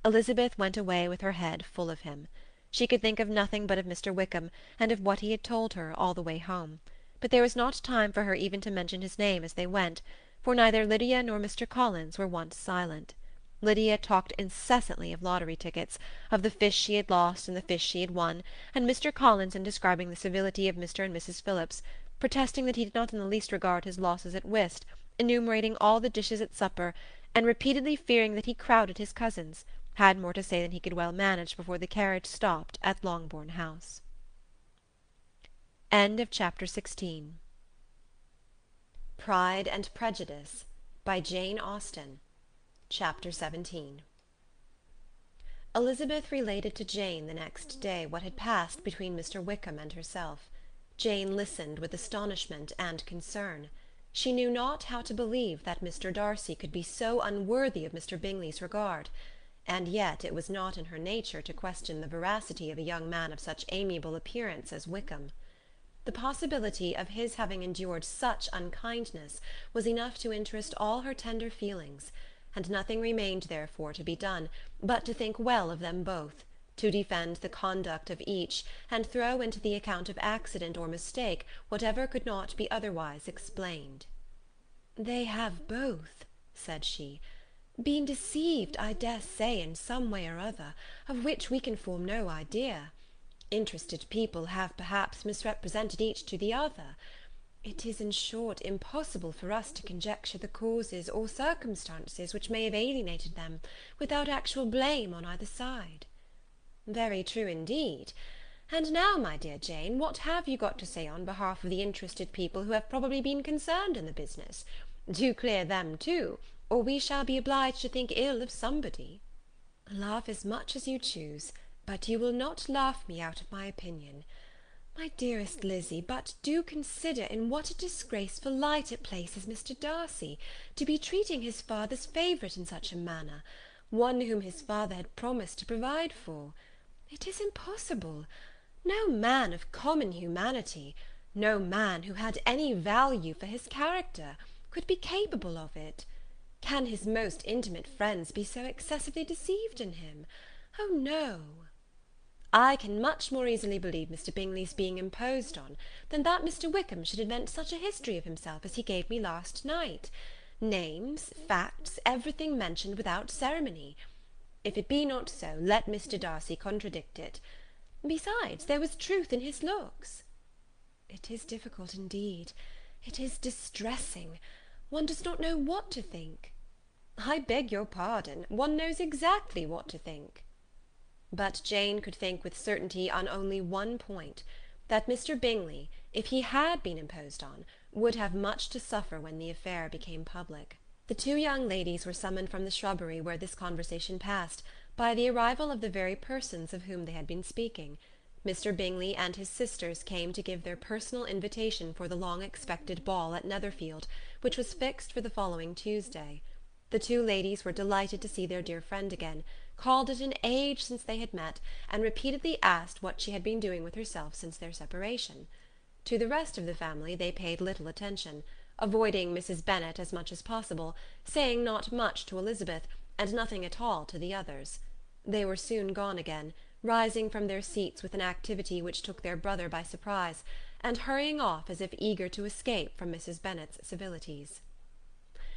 Elizabeth went away with her head full of him. She could think of nothing but of Mr. Wickham, and of what he had told her all the way home. but there was not time for her even to mention his name as they went, for neither Lydia nor Mr. Collins were once silent. Lydia talked incessantly of lottery tickets, of the fish she had lost and the fish she had won, and Mr. Collins in describing the civility of Mr. and Mrs. Phillips, protesting that he did not in the least regard his losses at whist, enumerating all the dishes at supper, and repeatedly fearing that he crowded his cousins, had more to say than he could well manage before the carriage stopped at Longbourn House. Chapter 16. Pride and Prejudice by Jane Austen. Chapter 17. Elizabeth related to Jane the next day what had passed between Mr. Wickham and herself. Jane listened with astonishment and concern. She knew not how to believe that Mr. Darcy could be so unworthy of Mr. Bingley's regard, and yet it was not in her nature to question the veracity of a young man of such amiable appearance as Wickham. The possibility of his having endured such unkindness was enough to interest all her tender feelings, and nothing remained therefore to be done but to think well of them both, to defend the conduct of each, and throw into the account of accident or mistake whatever could not be otherwise explained. "They have both," said she, "been deceived, I dare say, in some way or other, of which we can form no idea. Interested people have perhaps misrepresented each to the other. It is, in short, impossible for us to conjecture the causes or circumstances which may have alienated them, without actual blame on either side." "Very true indeed. And now, my dear Jane, what have you got to say on behalf of the interested people who have probably been concerned in the business? Do clear them too, or we shall be obliged to think ill of somebody." "Laugh as much as you choose, but you will not laugh me out of my opinion. My dearest Lizzy, but do consider in what a disgraceful light it places Mr. Darcy, to be treating his father's favourite in such a manner, one whom his father had promised to provide for. It is impossible. No man of common humanity, no man who had any value for his character, could be capable of it. Can his most intimate friends be so excessively deceived in him? Oh, no! I can much more easily believe Mr. Bingley's being imposed on, than that Mr. Wickham should invent such a history of himself as he gave me last night. Names, facts, everything mentioned without ceremony. If it be not so, let Mr. Darcy contradict it. Besides, there was truth in his looks." "It is difficult indeed. It is distressing. One does not know what to think." "I beg your pardon. One knows exactly what to think." But Jane could think with certainty on only one point, that Mr. Bingley, if he had been imposed on, would have much to suffer when the affair became public. The two young ladies were summoned from the shrubbery where this conversation passed, by the arrival of the very persons of whom they had been speaking. Mr. Bingley and his sisters came to give their personal invitation for the long-expected ball at Netherfield, which was fixed for the following Tuesday. The two ladies were delighted to see their dear friend again, called it an age since they had met, and repeatedly asked what she had been doing with herself since their separation. To the rest of the family they paid little attention, avoiding Mrs. Bennet as much as possible, saying not much to Elizabeth, and nothing at all to the others. They were soon gone again, rising from their seats with an activity which took their brother by surprise, and hurrying off as if eager to escape from Mrs. Bennet's civilities.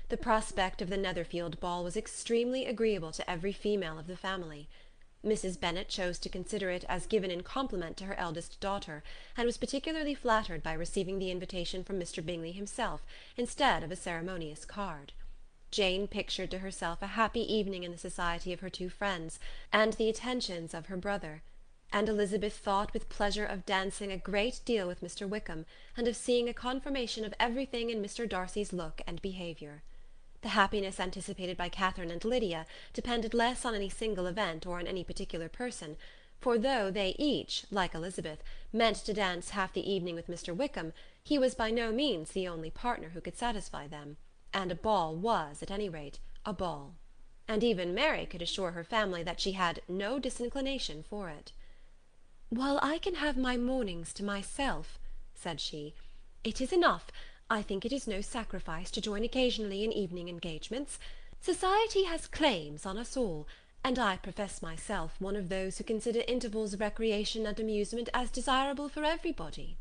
The prospect of the Netherfield ball was extremely agreeable to every female of the family. Mrs. Bennet chose to consider it as given in compliment to her eldest daughter, and was particularly flattered by receiving the invitation from Mr. Bingley himself, instead of a ceremonious card. Jane pictured to herself a happy evening in the society of her two friends, and the attentions of her brother, and Elizabeth thought with pleasure of dancing a great deal with Mr. Wickham, and of seeing a confirmation of everything in Mr. Darcy's look and behaviour. The happiness anticipated by Catherine and Lydia depended less on any single event or on any particular person, for though they each, like Elizabeth, meant to dance half the evening with Mr. Wickham, he was by no means the only partner who could satisfy them, and a ball was, at any rate, a ball. And even Mary could assure her family that she had no disinclination for it. "While I can have my mornings to myself," said she, "it is enough. I think it is no sacrifice to join occasionally in evening engagements. Society has claims on us all, and I profess myself one of those who consider intervals of recreation and amusement as desirable for everybody."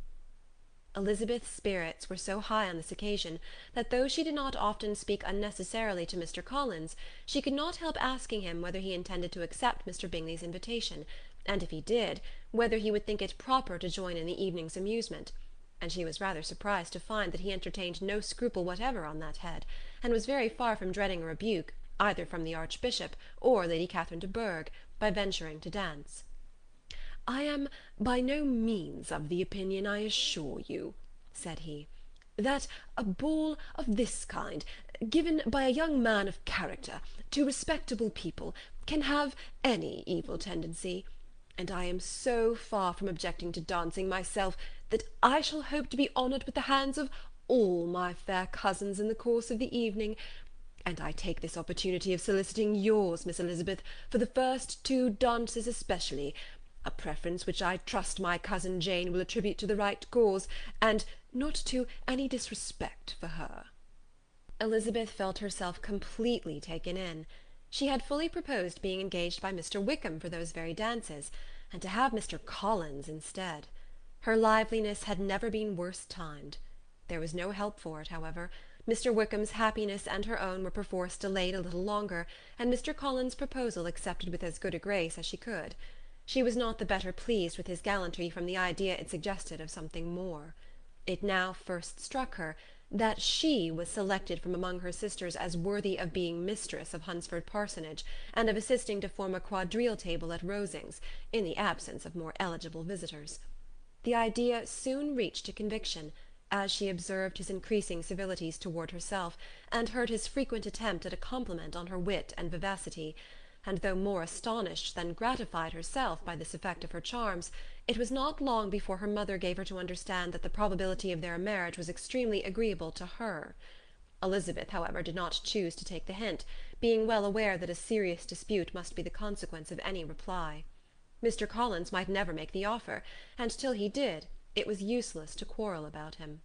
Elizabeth's spirits were so high on this occasion that though she did not often speak unnecessarily to Mr. Collins, she could not help asking him whether he intended to accept Mr. Bingley's invitation, and if he did, whether he would think it proper to join in the evening's amusement; and she was rather surprised to find that he entertained no scruple whatever on that head, and was very far from dreading a rebuke, either from the Archbishop or Lady Catherine de Bourgh, by venturing to dance. "I am by no means of the opinion, I assure you," said he, "that a ball of this kind, given by a young man of character to respectable people, can have any evil tendency; and I am so far from objecting to dancing myself, that I shall hope to be honoured with the hands of all my fair cousins in the course of the evening; and I take this opportunity of soliciting yours, Miss Elizabeth, for the first 2 dances especially, a preference which I trust my cousin Jane will attribute to the right cause, and not to any disrespect for her." Elizabeth felt herself completely taken in. She had fully proposed being engaged by Mr. Wickham for those very dances, and to have Mr. Collins instead. Her liveliness had never been worse timed. There was no help for it, however. Mr. Wickham's happiness and her own were perforce delayed a little longer, and Mr. Collins' proposal accepted with as good a grace as she could. She was not the better pleased with his gallantry from the idea it suggested of something more. It now first struck her that she was selected from among her sisters as worthy of being mistress of Hunsford Parsonage, and of assisting to form a quadrille table at Rosings, in the absence of more eligible visitors. The idea soon reached a conviction, as she observed his increasing civilities toward herself, and heard his frequent attempt at a compliment on her wit and vivacity; and though more astonished than gratified herself by this effect of her charms, it was not long before her mother gave her to understand that the probability of their marriage was extremely agreeable to her. Elizabeth, however, did not choose to take the hint, being well aware that a serious dispute must be the consequence of any reply. Mr. Collins might never make the offer, and till he did, it was useless to quarrel about him.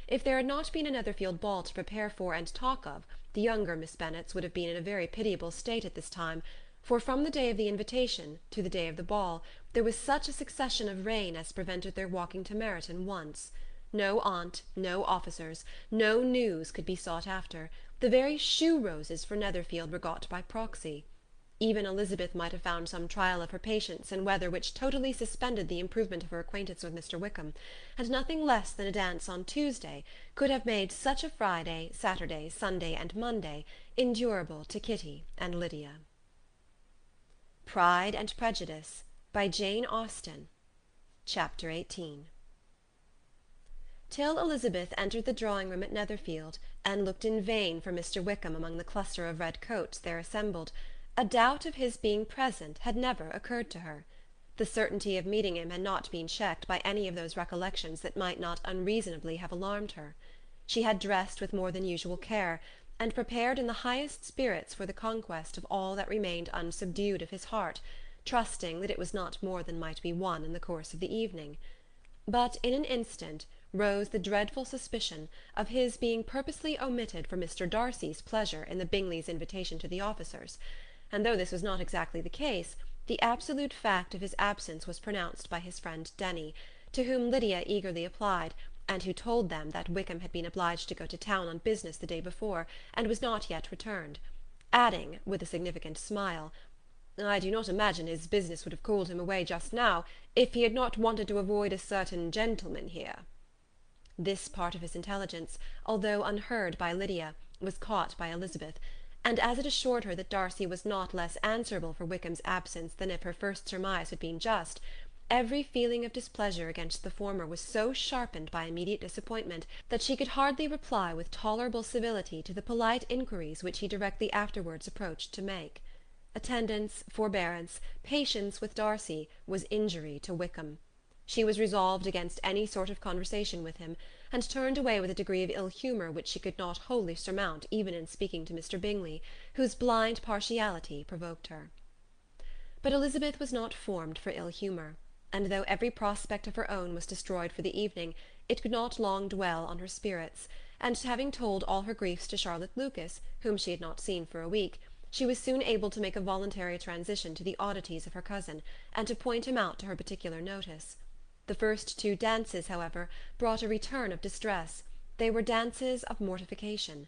If there had not been a Netherfield ball to prepare for and talk of, the younger Miss Bennets would have been in a very pitiable state at this time, for from the day of the invitation to the day of the ball there was such a succession of rain as prevented their walking to Meryton once. No aunt, no officers, no news could be sought after; the very shoe-roses for Netherfield were got by proxy. Even Elizabeth might have found some trial of her patience in weather which totally suspended the improvement of her acquaintance with Mr. Wickham, and nothing less than a dance on Tuesday could have made such a Friday, Saturday, Sunday, and Monday endurable to Kitty and Lydia. Pride and Prejudice, by Jane Austen. Chapter 18. Till Elizabeth entered the drawing-room at Netherfield, and looked in vain for Mr. Wickham among the cluster of red coats there assembled, a doubt of his being present had never occurred to her. The certainty of meeting him had not been checked by any of those recollections that might not unreasonably have alarmed her. She had dressed with more than usual care, and prepared in the highest spirits for the conquest of all that remained unsubdued of his heart, trusting that it was not more than might be won in the course of the evening. But in an instant rose the dreadful suspicion of his being purposely omitted for Mr. Darcy's pleasure in the Bingleys' invitation to the officers; and though this was not exactly the case, the absolute fact of his absence was pronounced by his friend Denny, to whom Lydia eagerly applied, and who told them that Wickham had been obliged to go to town on business the day before, and was not yet returned; adding, with a significant smile, "I do not imagine his business would have called him away just now, if he had not wanted to avoid a certain gentleman here." This part of his intelligence, although unheard by Lydia, was caught by Elizabeth, and as it assured her that Darcy was not less answerable for Wickham's absence than if her first surmise had been just, every feeling of displeasure against the former was so sharpened by immediate disappointment that she could hardly reply with tolerable civility to the polite inquiries which he directly afterwards approached to make. Attendance, forbearance, patience with Darcy, was injury to Wickham. She was resolved against any sort of conversation with him, and turned away with a degree of ill-humour which she could not wholly surmount even in speaking to Mr. Bingley, whose blind partiality provoked her. But Elizabeth was not formed for ill-humour, and though every prospect of her own was destroyed for the evening, it could not long dwell on her spirits, and having told all her griefs to Charlotte Lucas, whom she had not seen for a week, she was soon able to make a voluntary transition to the oddities of her cousin, and to point him out to her particular notice. The first two dances, however, brought a return of distress. They were dances of mortification.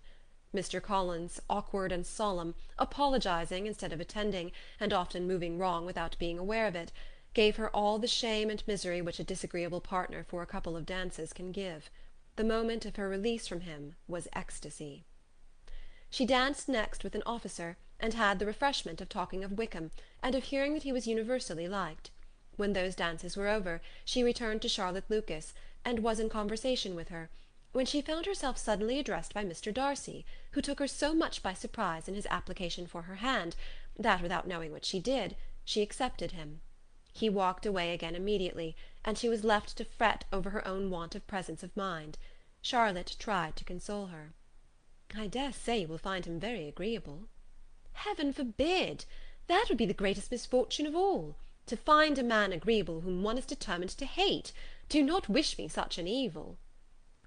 Mr. Collins, awkward and solemn, apologizing instead of attending, and often moving wrong without being aware of it, gave her all the shame and misery which a disagreeable partner for a couple of dances can give. The moment of her release from him was ecstasy. She danced next with an officer, and had the refreshment of talking of Wickham, and of hearing that he was universally liked. When those dances were over, she returned to Charlotte Lucas, and was in conversation with her, when she found herself suddenly addressed by Mr. Darcy, who took her so much by surprise in his application for her hand, that, without knowing what she did, she accepted him. He walked away again immediately, and she was left to fret over her own want of presence of mind. Charlotte tried to console her. "I dare say you will find him very agreeable." "Heaven forbid! That would be the greatest misfortune of all, to find a man agreeable whom one is determined to hate. Do not wish me such an evil."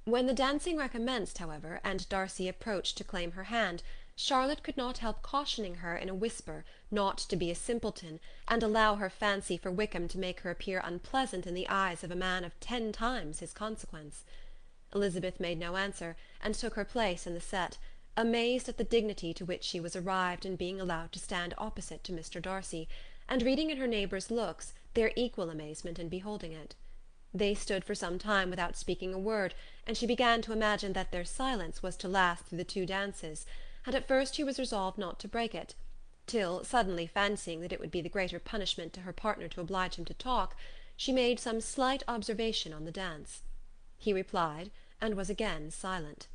When the dancing recommenced, however, and Darcy approached to claim her hand, Charlotte could not help cautioning her in a whisper not to be a simpleton, and allow her fancy for Wickham to make her appear unpleasant in the eyes of a man of 10 times his consequence. Elizabeth made no answer, and took her place in the set, amazed at the dignity to which she was arrived in being allowed to stand opposite to Mr. Darcy, and reading in her neighbours' looks their equal amazement in beholding it. They stood for some time without speaking a word, and she began to imagine that their silence was to last through the 2 dances, and at first she was resolved not to break it, till, suddenly fancying that it would be the greater punishment to her partner to oblige him to talk, she made some slight observation on the dance. He replied, and was again silent.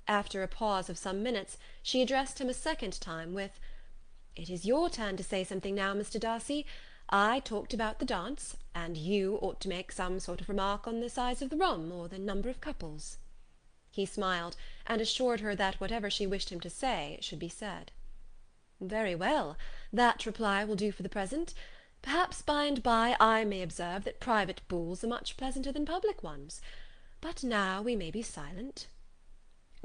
After a pause of some minutes, she addressed him a second time with, "It is your turn to say something now, Mr. Darcy. I talked about the dance, and you ought to make some sort of remark on the size of the room, or the number of couples." He smiled, and assured her that whatever she wished him to say should be said. "Very well, that reply will do for the present. Perhaps by and by I may observe that private balls are much pleasanter than public ones. But now we may be silent."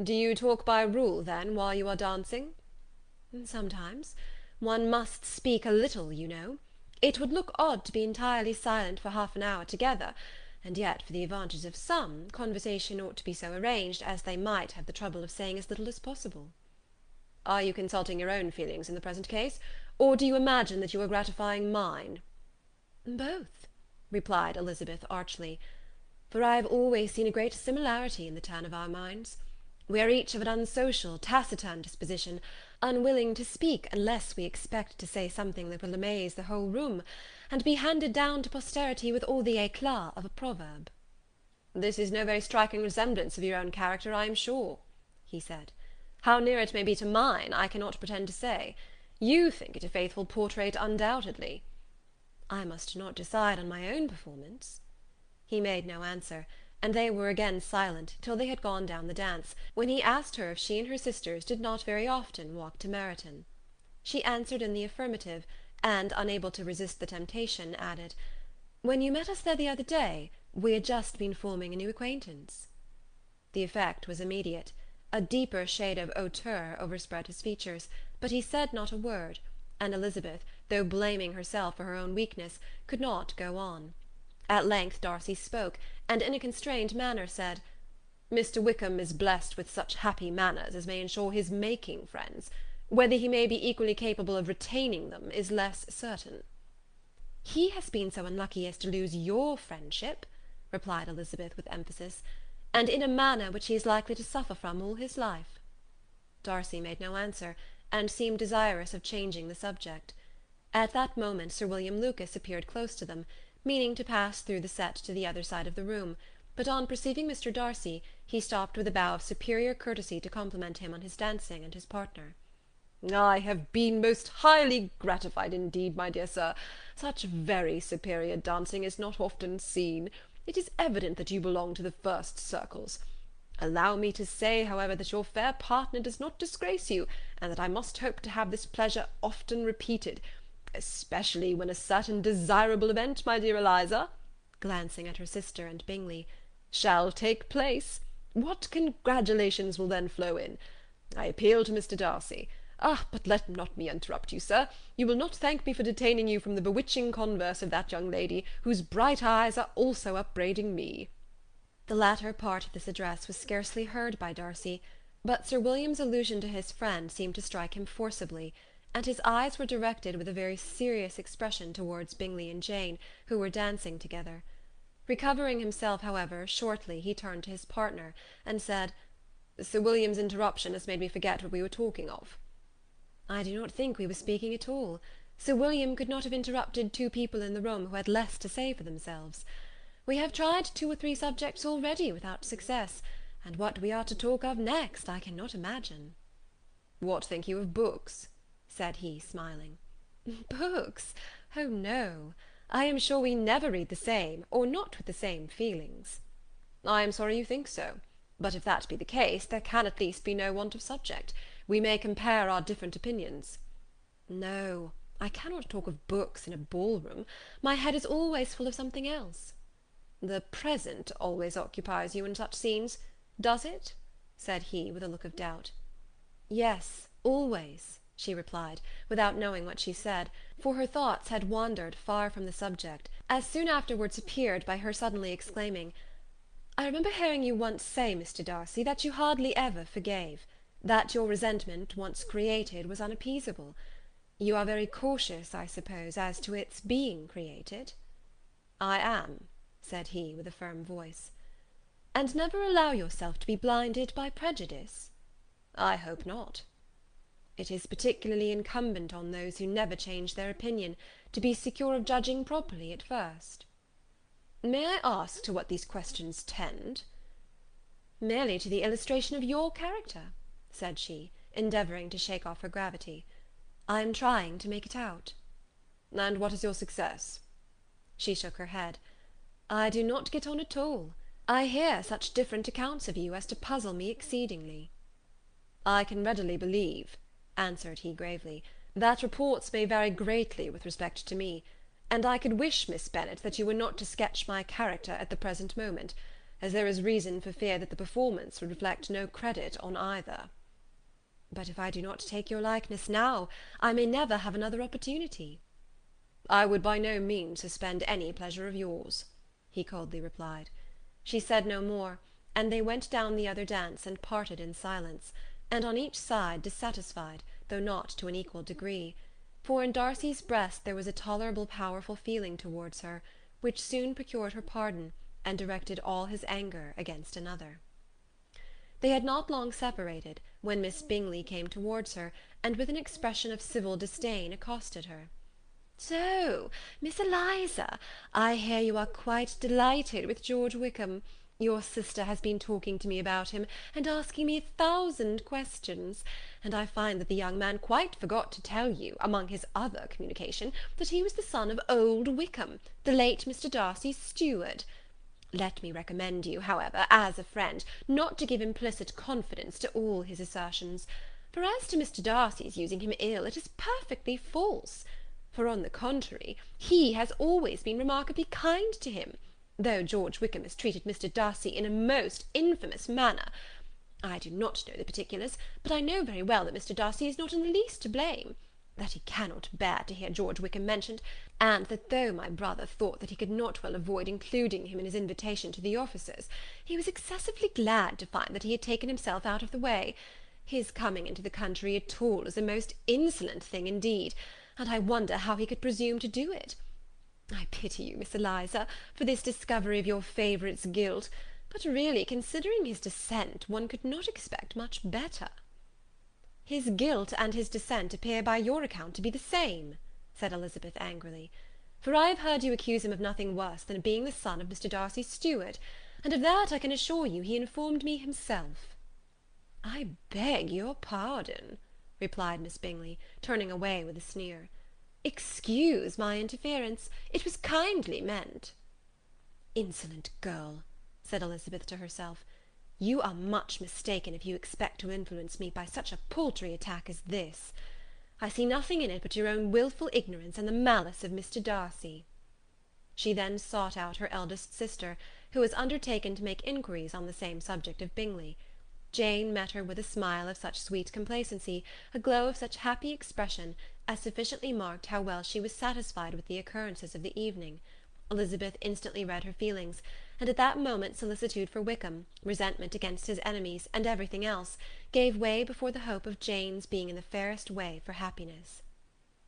"Do you talk by rule, then, while you are dancing?" "Sometimes. One must speak a little, you know. It would look odd to be entirely silent for half an hour together, and yet, for the advantage of some, conversation ought to be so arranged as they might have the trouble of saying as little as possible." "Are you consulting your own feelings in the present case, or do you imagine that you are gratifying mine?" "Both," replied Elizabeth archly, "for I have always seen a great similarity in the turn of our minds. We are each of an unsocial, taciturn disposition, unwilling to speak unless we expect to say something that will amaze the whole room, and be handed down to posterity with all the éclat of a proverb." "This is no very striking resemblance of your own character, I am sure," he said. "How near it may be to mine, I cannot pretend to say. You think it a faithful portrait, undoubtedly." "I must not decide on my own performance." He made no answer, and they were again silent till they had gone down the dance, when he asked her if she and her sisters did not very often walk to Meryton. She answered in the affirmative, and, unable to resist the temptation, added, "When you met us there the other day, we had just been forming a new acquaintance." The effect was immediate. A deeper shade of hauteur overspread his features, but he said not a word, and Elizabeth, though blaming herself for her own weakness, could not go on. At length Darcy spoke, and in a constrained manner said, "Mr. Wickham is blessed with such happy manners as may ensure his making friends. Whether he may be equally capable of retaining them is less certain." "He has been so unlucky as to lose your friendship," replied Elizabeth with emphasis, "and in a manner which he is likely to suffer from all his life." Darcy made no answer, and seemed desirous of changing the subject. At that moment Sir William Lucas appeared close to them, meaning to pass through the set to the other side of the room, but on perceiving Mr. Darcy, he stopped with a bow of superior courtesy to compliment him on his dancing and his partner. "I have been most highly gratified indeed, my dear sir. Such very superior dancing is not often seen. It is evident that you belong to the first circles. Allow me to say, however, that your fair partner does not disgrace you, and that I must hope to have this pleasure often repeated, especially when a certain desirable event, my dear Eliza," glancing at her sister and Bingley, "shall take place. What congratulations will then flow in! I appeal to Mr. Darcy. But let not me interrupt you, sir. You will not thank me for detaining you from the bewitching converse of that young lady, whose bright eyes are also upbraiding me." The latter part of this address was scarcely heard by Darcy, but Sir William's allusion to his friend seemed to strike him forcibly, and his eyes were directed with a very serious expression towards Bingley and Jane, who were dancing together. Recovering himself, however, shortly, he turned to his partner, and said, "Sir William's interruption has made me forget what we were talking of." "I do not think we were speaking at all. Sir William could not have interrupted two people in the room who had less to say for themselves. We have tried 2 or 3 subjects already without success, and what we are to talk of next I cannot imagine." "What think you of books?" said he, smiling. "Books? Oh, no. I am sure we never read the same, or not with the same feelings." "I am sorry you think so. But if that be the case, there can at least be no want of subject. We may compare our different opinions." "No, I cannot talk of books in a ball-room. My head is always full of something else." "The present always occupies you in such scenes, does it?" said he, with a look of doubt. "Yes, always," she replied, without knowing what she said, for her thoughts had wandered far from the subject, as soon afterwards appeared by her suddenly exclaiming, "I remember hearing you once say, Mr. Darcy, that you hardly ever forgave, that your resentment, once created, was unappeasable. You are very cautious, I suppose, as to its being created?" "I am," said he, with a firm voice. "And never allow yourself to be blinded by prejudice?" "I hope not." "It is particularly incumbent on those who never change their opinion, to be secure of judging properly at first." "May I ask to what these questions tend?" "Merely to the illustration of your character," said she, endeavouring to shake off her gravity. "I am trying to make it out." "And what is your success?" She shook her head. "I do not get on at all. I hear such different accounts of you as to puzzle me exceedingly." "I can readily believe," answered he gravely, "that reports may vary greatly with respect to me, and I could wish, Miss Bennet, that you were not to sketch my character at the present moment, as there is reason for fear that the performance would reflect no credit on either." "But if I do not take your likeness now, I may never have another opportunity." "I would by no means suspend any pleasure of yours," he coldly replied. She said no more, and they went down the other dance and parted in silence, and on each side dissatisfied, though not to an equal degree; for in Darcy's breast there was a tolerable powerful feeling towards her, which soon procured her pardon, and directed all his anger against another. They had not long separated, when Miss Bingley came towards her, and with an expression of civil disdain accosted her. "So, Miss Eliza, I hear you are quite delighted with George Wickham. Your sister has been talking to me about him, and asking me 1,000 questions, and I find that the young man quite forgot to tell you, among his other communication, that he was the son of old Wickham, the late Mr. Darcy's steward. Let me recommend you, however, as a friend, not to give implicit confidence to all his assertions, for as to Mr. Darcy's using him ill, it is perfectly false, for on the contrary, he has always been remarkably kind to him, though George Wickham has treated Mr. Darcy in a most infamous manner. I do not know the particulars, but I know very well that Mr. Darcy is not in the least to blame, that he cannot bear to hear George Wickham mentioned, and that though my brother thought that he could not well avoid including him in his invitation to the officers, he was excessively glad to find that he had taken himself out of the way. His coming into the country at all is a most insolent thing indeed, and I wonder how he could presume to do it. I pity you, Miss Eliza, for this discovery of your favourite's guilt, but really, considering his descent, one could not expect much better." "His guilt and his descent appear by your account to be the same," said Elizabeth angrily, "for I have heard you accuse him of nothing worse than being the son of Mr. Darcy's steward, and of that I can assure you he informed me himself." "I beg your pardon," replied Miss Bingley, turning away with a sneer. "Excuse my interference, it was kindly meant." "Insolent girl," said Elizabeth to herself, "you are much mistaken if you expect to influence me by such a paltry attack as this. I see nothing in it but your own wilful ignorance and the malice of Mr. Darcy." She then sought out her eldest sister, who was undertaken to make inquiries on the same subject of Bingley. Jane met her with a smile of such sweet complacency, a glow of such happy expression, as sufficiently marked how well she was satisfied with the occurrences of the evening. Elizabeth instantly read her feelings, and at that moment solicitude for Wickham, resentment against his enemies, and everything else, gave way before the hope of Jane's being in the fairest way for happiness.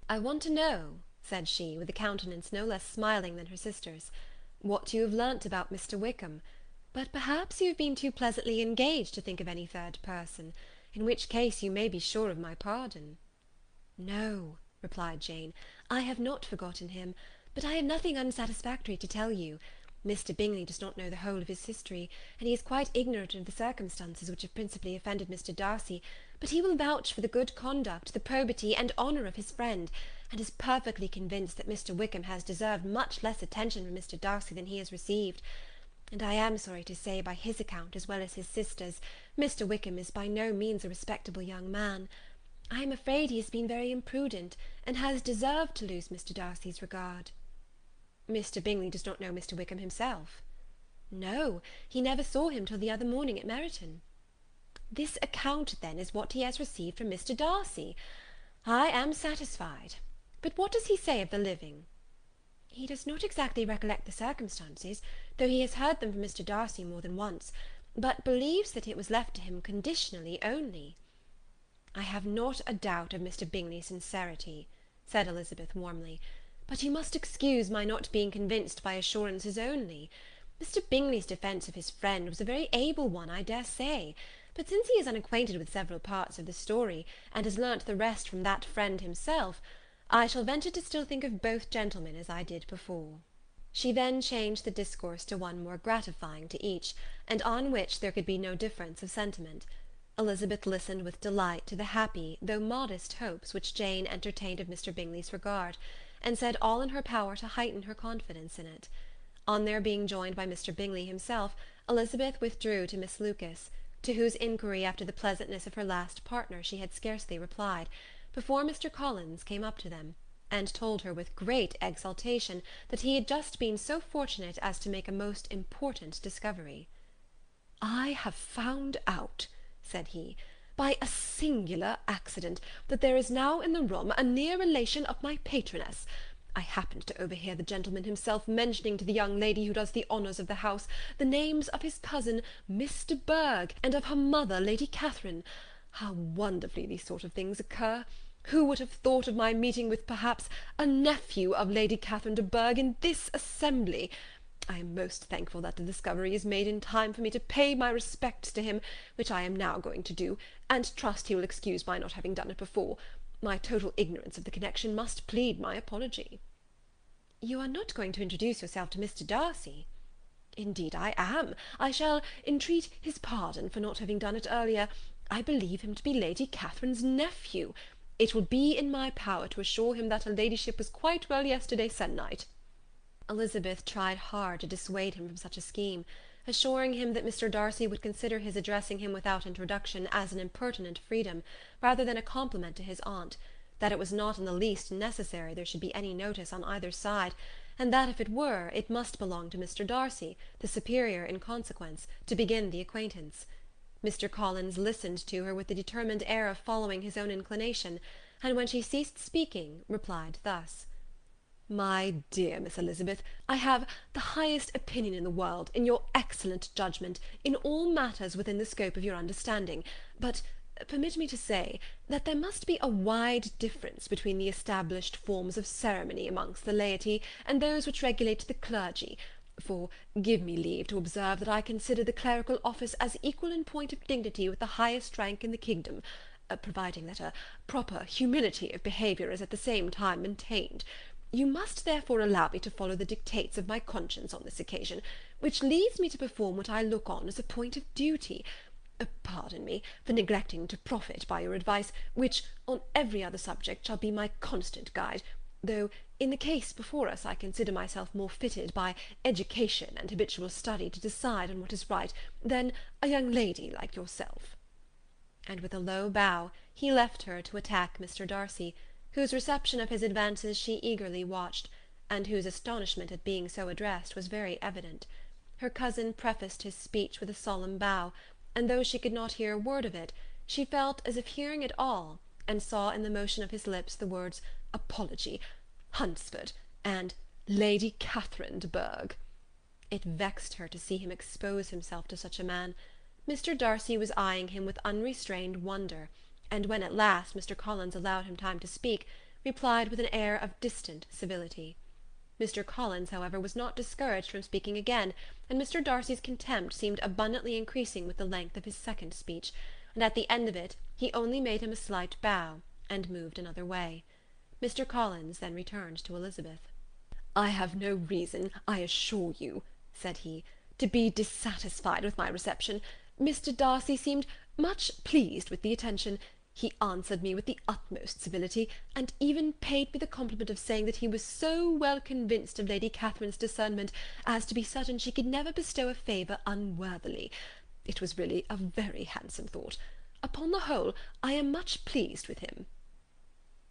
"I want to know," said she, with a countenance no less smiling than her sister's, "what you have learnt about Mr. Wickham. But perhaps you have been too pleasantly engaged to think of any third person, in which case you may be sure of my pardon." "No," replied Jane, "I have not forgotten him, but I have nothing unsatisfactory to tell you. Mr. Bingley does not know the whole of his history, and he is quite ignorant of the circumstances which have principally offended Mr. Darcy, but he will vouch for the good conduct, the probity, and honour of his friend, and is perfectly convinced that Mr. Wickham has deserved much less attention from Mr. Darcy than he has received. And I am sorry to say, by his account as well as his sister's, Mr. Wickham is by no means a respectable young man. I am afraid he has been very imprudent, and has deserved to lose Mr. Darcy's regard." "Mr. Bingley does not know Mr. Wickham himself?" "No, he never saw him till the other morning at Meryton." "This account, then, is what he has received from Mr. Darcy. I am satisfied. But what does he say of the living?" "He does not exactly recollect the circumstances, though he has heard them from Mr. Darcy more than once, but believes that it was left to him conditionally only." "I have not a doubt of Mr. Bingley's sincerity," said Elizabeth warmly, "but you must excuse my not being convinced by assurances only. Mr. Bingley's defence of his friend was a very able one, I dare say; but since he is unacquainted with several parts of the story, and has learnt the rest from that friend himself, I shall venture to still think of both gentlemen as I did before." She then changed the discourse to one more gratifying to each, and on which there could be no difference of sentiment. Elizabeth listened with delight to the happy, though modest hopes which Jane entertained of Mr. Bingley's regard, and said all in her power to heighten her confidence in it. On their being joined by Mr. Bingley himself, Elizabeth withdrew to Miss Lucas, to whose inquiry after the pleasantness of her last partner she had scarcely replied, before Mr. Collins came up to them, and told her with great exultation that he had just been so fortunate as to make a most important discovery. "I have found out," said he, "by a singular accident, that there is now in the room a near relation of my patroness. I happened to overhear the gentleman himself mentioning to the young lady who does the honours of the house the names of his cousin, Miss de Bourgh, and of her mother, Lady Catherine. How wonderfully these sort of things occur! Who would have thought of my meeting with, perhaps, a nephew of Lady Catherine de Bourgh in this assembly? I am most thankful that the discovery is made in time for me to pay my respects to him, which I am now going to do, and trust he will excuse my not having done it before. My total ignorance of the connection must plead my apology." "You are not going to introduce yourself to Mr. Darcy?" "Indeed I am. I shall entreat his pardon for not having done it earlier. I believe him to be Lady Catherine's nephew. It will be in my power to assure him that her ladyship was quite well yesterday se'nnight." Elizabeth tried hard to dissuade him from such a scheme, assuring him that Mr. Darcy would consider his addressing him without introduction as an impertinent freedom, rather than a compliment to his aunt, that it was not in the least necessary there should be any notice on either side, and that if it were, it must belong to Mr. Darcy, the superior in consequence, to begin the acquaintance. Mr. Collins listened to her with the determined air of following his own inclination, and when she ceased speaking, replied thus: "My dear Miss Elizabeth, I have the highest opinion in the world, in your excellent judgment, in all matters within the scope of your understanding, but permit me to say, that there must be a wide difference between the established forms of ceremony amongst the laity, and those which regulate the clergy, for give me leave to observe that I consider the clerical office as equal in point of dignity with the highest rank in the kingdom, providing that a proper humility of behaviour is at the same time maintained. You must therefore allow me to follow the dictates of my conscience on this occasion, which leads me to perform what I look on as a point of duty. Pardon me for neglecting to profit by your advice, which, on every other subject, shall be my constant guide, though, in the case before us, I consider myself more fitted by education and habitual study to decide on what is right, than a young lady like yourself." And with a low bow, he left her to attack Mr. Darcy, whose reception of his advances she eagerly watched, and whose astonishment at being so addressed was very evident. Her cousin prefaced his speech with a solemn bow, and though she could not hear a word of it, she felt as if hearing it all, and saw in the motion of his lips the words apology, Hunsford, and Lady Catherine de Bourgh. It vexed her to see him expose himself to such a man. Mr. Darcy was eyeing him with unrestrained wonder, and when at last Mr. Collins allowed him time to speak, replied with an air of distant civility. Mr. Collins, however, was not discouraged from speaking again, and Mr. Darcy's contempt seemed abundantly increasing with the length of his second speech, and at the end of it he only made him a slight bow, and moved another way. Mr. Collins then returned to Elizabeth. "I have no reason, I assure you," said he, "to be dissatisfied with my reception. Mr. Darcy seemed much pleased with the attention. He answered me with the utmost civility, and even paid me the compliment of saying that he was so well convinced of Lady Catherine's discernment as to be certain she could never bestow a favour unworthily. It was really a very handsome thought. Upon the whole, I am much pleased with him."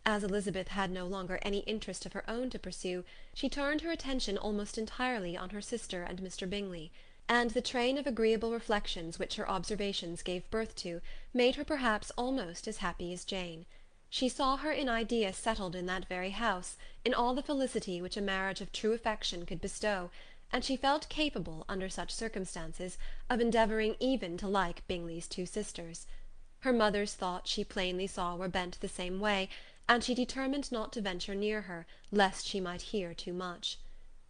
As Elizabeth had no longer any interest of her own to pursue, she turned her attention almost entirely on her sister and Mr. Bingley, and the train of agreeable reflections which her observations gave birth to made her perhaps almost as happy as Jane. She saw her in idea settled in that very house, in all the felicity which a marriage of true affection could bestow, and she felt capable, under such circumstances, of endeavouring even to like Bingley's two sisters. Her mother's thoughts she plainly saw were bent the same way, and she determined not to venture near her, lest she might hear too much.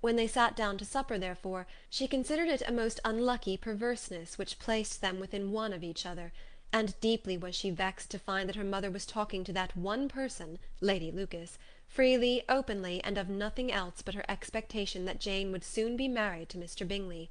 When they sat down to supper, therefore, she considered it a most unlucky perverseness which placed them within one of each other, and deeply was she vexed to find that her mother was talking to that one person, Lady Lucas, freely, openly, and of nothing else but her expectation that Jane would soon be married to Mr. Bingley.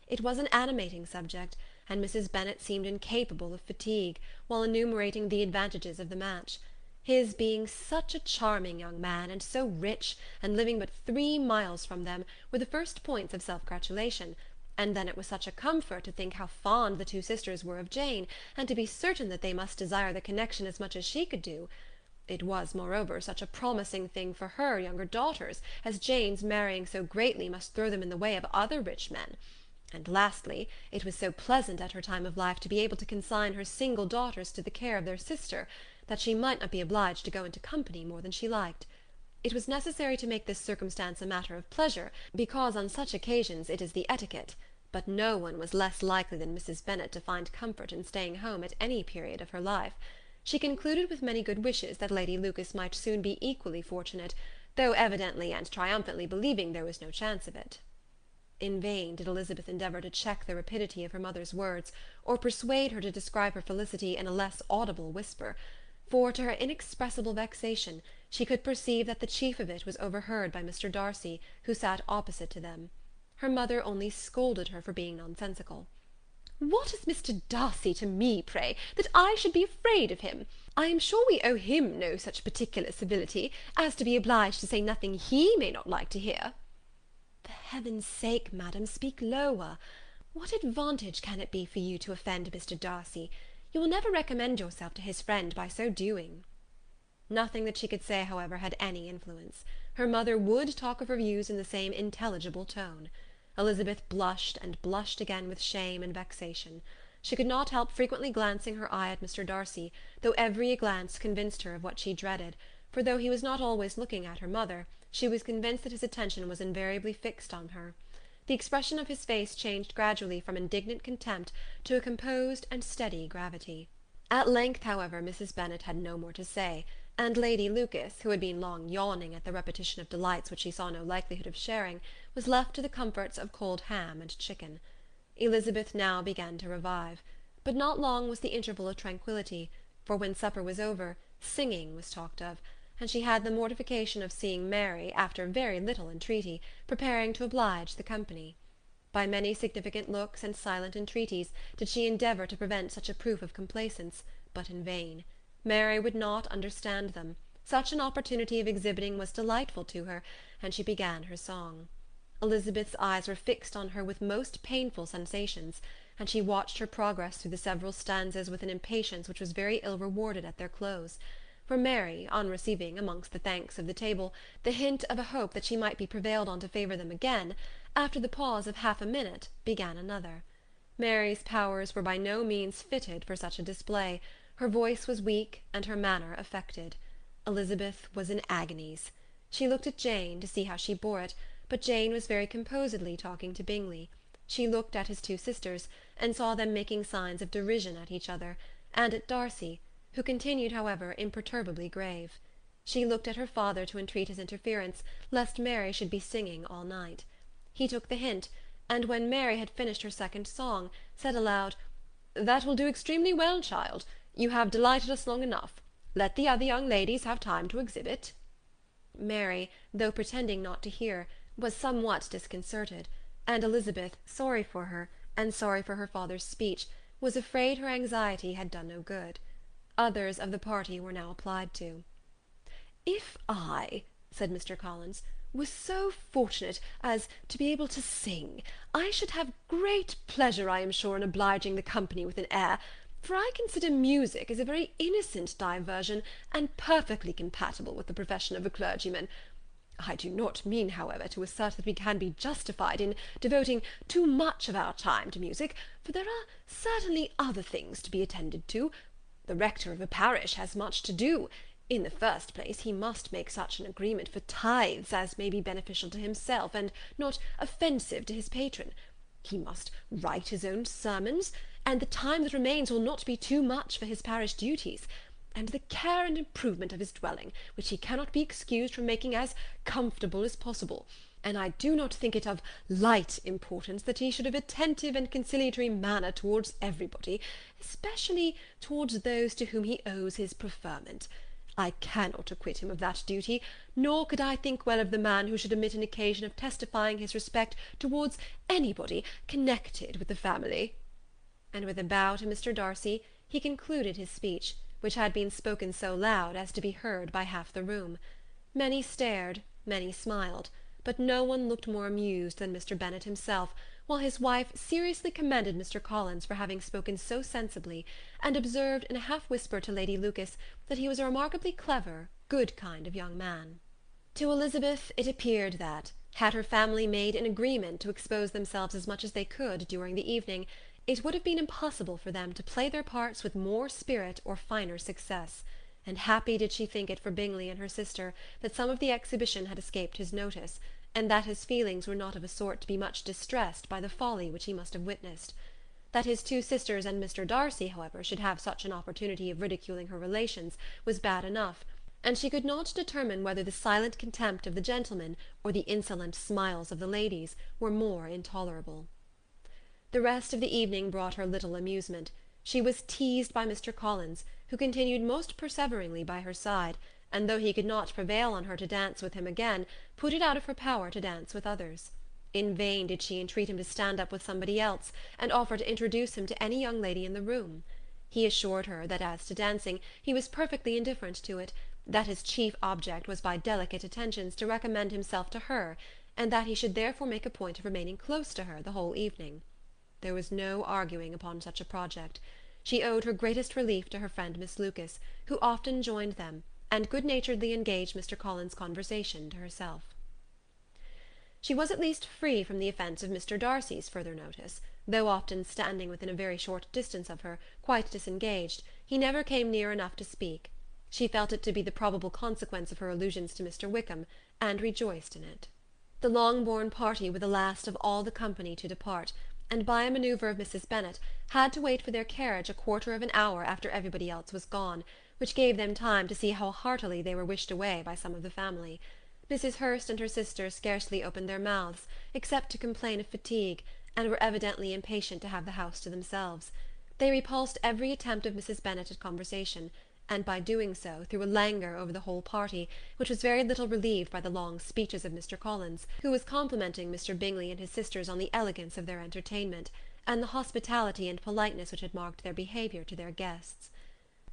It was an animating subject, and Mrs. Bennet seemed incapable of fatigue, while enumerating the advantages of the match. His being such a charming young man, and so rich, and living but 3 miles from them, were the first points of self-gratulation, and then it was such a comfort to think how fond the two sisters were of Jane, and to be certain that they must desire the connection as much as she could do. It was, moreover, such a promising thing for her younger daughters, as Jane's marrying so greatly must throw them in the way of other rich men. And lastly, it was so pleasant at her time of life to be able to consign her single daughters to the care of their sister, that she might not be obliged to go into company more than she liked. It was necessary to make this circumstance a matter of pleasure, because on such occasions it is the etiquette, but no one was less likely than Mrs. Bennet to find comfort in staying home at any period of her life. She concluded with many good wishes that Lady Lucas might soon be equally fortunate, though evidently and triumphantly believing there was no chance of it. In vain did Elizabeth endeavour to check the rapidity of her mother's words, or persuade her to describe her felicity in a less audible whisper, for, to her inexpressible vexation, she could perceive that the chief of it was overheard by Mr. Darcy, who sat opposite to them. Her mother only scolded her for being nonsensical. "What is Mr. Darcy to me, pray, that I should be afraid of him? I am sure we owe him no such particular civility, as to be obliged to say nothing he may not like to hear." "For heaven's sake, madam, speak lower. What advantage can it be for you to offend Mr. Darcy? You will never recommend yourself to his friend by so doing." Nothing that she could say, however, had any influence. Her mother would talk of her views in the same intelligible tone. Elizabeth blushed and blushed again with shame and vexation. She could not help frequently glancing her eye at Mr. Darcy, though every glance convinced her of what she dreaded, for though he was not always looking at her mother, she was convinced that his attention was invariably fixed on her. The expression of his face changed gradually from indignant contempt to a composed and steady gravity. At length, however, Mrs. Bennet had no more to say, and Lady Lucas, who had been long yawning at the repetition of delights which she saw no likelihood of sharing, was left to the comforts of cold ham and chicken. Elizabeth now began to revive, but not long was the interval of tranquillity, for when supper was over, singing was talked of, and she had the mortification of seeing Mary, after very little entreaty, preparing to oblige the company. By many significant looks and silent entreaties did she endeavour to prevent such a proof of complaisance, but in vain. Mary would not understand them. Such an opportunity of exhibiting was delightful to her, and she began her song. Elizabeth's eyes were fixed on her with most painful sensations, and she watched her progress through the several stanzas with an impatience which was very ill rewarded at their close. For Mary, on receiving, amongst the thanks of the table, the hint of a hope that she might be prevailed on to favour them again, after the pause of half a minute, began another. Mary's powers were by no means fitted for such a display. Her voice was weak, and her manner affected. Elizabeth was in agonies. She looked at Jane, to see how she bore it, but Jane was very composedly talking to Bingley. She looked at his two sisters, and saw them making signs of derision at each other, and at Darcy, who continued, however, imperturbably grave. She looked at her father to entreat his interference, lest Mary should be singing all night. He took the hint, and when Mary had finished her second song, said aloud, "That will do extremely well, child. You have delighted us long enough. Let the other young ladies have time to exhibit." Mary, though pretending not to hear, was somewhat disconcerted, and Elizabeth, sorry for her, and sorry for her father's speech, was afraid her anxiety had done no good. Others of the party were now applied to. "If I," said Mr. Collins, "was so fortunate as to be able to sing, I should have great pleasure, I am sure, in obliging the company with an air, for I consider music as a very innocent diversion, and perfectly compatible with the profession of a clergyman. I do not mean, however, to assert that we can be justified in devoting too much of our time to music, for there are certainly other things to be attended to. The rector of a parish has much to do. In the first place, he must make such an agreement for tithes as may be beneficial to himself, and not offensive to his patron. He must write his own sermons, and the time that remains will not be too much for his parish duties, and the care and improvement of his dwelling, which he cannot be excused from making as comfortable as possible. And I do not think it of light importance that he should have attentive and conciliatory manner towards everybody, especially towards those to whom he owes his preferment. I cannot acquit him of that duty, nor could I think well of the man who should omit an occasion of testifying his respect towards anybody connected with the family." And with a bow to Mr. Darcy, he concluded his speech, which had been spoken so loud as to be heard by half the room. Many stared, many smiled, but no one looked more amused than Mr. Bennet himself, while his wife seriously commended Mr. Collins for having spoken so sensibly, and observed in a half-whisper to Lady Lucas that he was a remarkably clever, good kind of young man. To Elizabeth it appeared that, had her family made an agreement to expose themselves as much as they could during the evening, it would have been impossible for them to play their parts with more spirit or finer success, and happy did she think it for Bingley and her sister that some of the exhibition had escaped his notice, and that his feelings were not of a sort to be much distressed by the folly which he must have witnessed. That his two sisters and Mr. Darcy, however, should have such an opportunity of ridiculing her relations was bad enough, and she could not determine whether the silent contempt of the gentlemen or the insolent smiles of the ladies were more intolerable. The rest of the evening brought her little amusement. She was teased by Mr. Collins, who continued most perseveringly by her side, and though he could not prevail on her to dance with him again, put it out of her power to dance with others. In vain did she entreat him to stand up with somebody else, and offer to introduce him to any young lady in the room. He assured her that as to dancing, he was perfectly indifferent to it, that his chief object was by delicate attentions to recommend himself to her, and that he should therefore make a point of remaining close to her the whole evening. There was no arguing upon such a project. She owed her greatest relief to her friend Miss Lucas, who often joined them, and good-naturedly engaged Mr. Collins' conversation to herself. She was at least free from the offence of Mr. Darcy's further notice, though often standing within a very short distance of her, quite disengaged, he never came near enough to speak. She felt it to be the probable consequence of her allusions to Mr. Wickham, and rejoiced in it. The Longbourn party were the last of all the company to depart, and by a manoeuvre of Mrs. Bennet, had to wait for their carriage a quarter of an hour after everybody else was gone, which gave them time to see how heartily they were wished away by some of the family. Mrs. Hurst and her sister scarcely opened their mouths, except to complain of fatigue, and were evidently impatient to have the house to themselves. They repulsed every attempt of Mrs. Bennet at conversation, and by doing so threw a languor over the whole party, which was very little relieved by the long speeches of Mr. Collins, who was complimenting Mr. Bingley and his sisters on the elegance of their entertainment, and the hospitality and politeness which had marked their behaviour to their guests.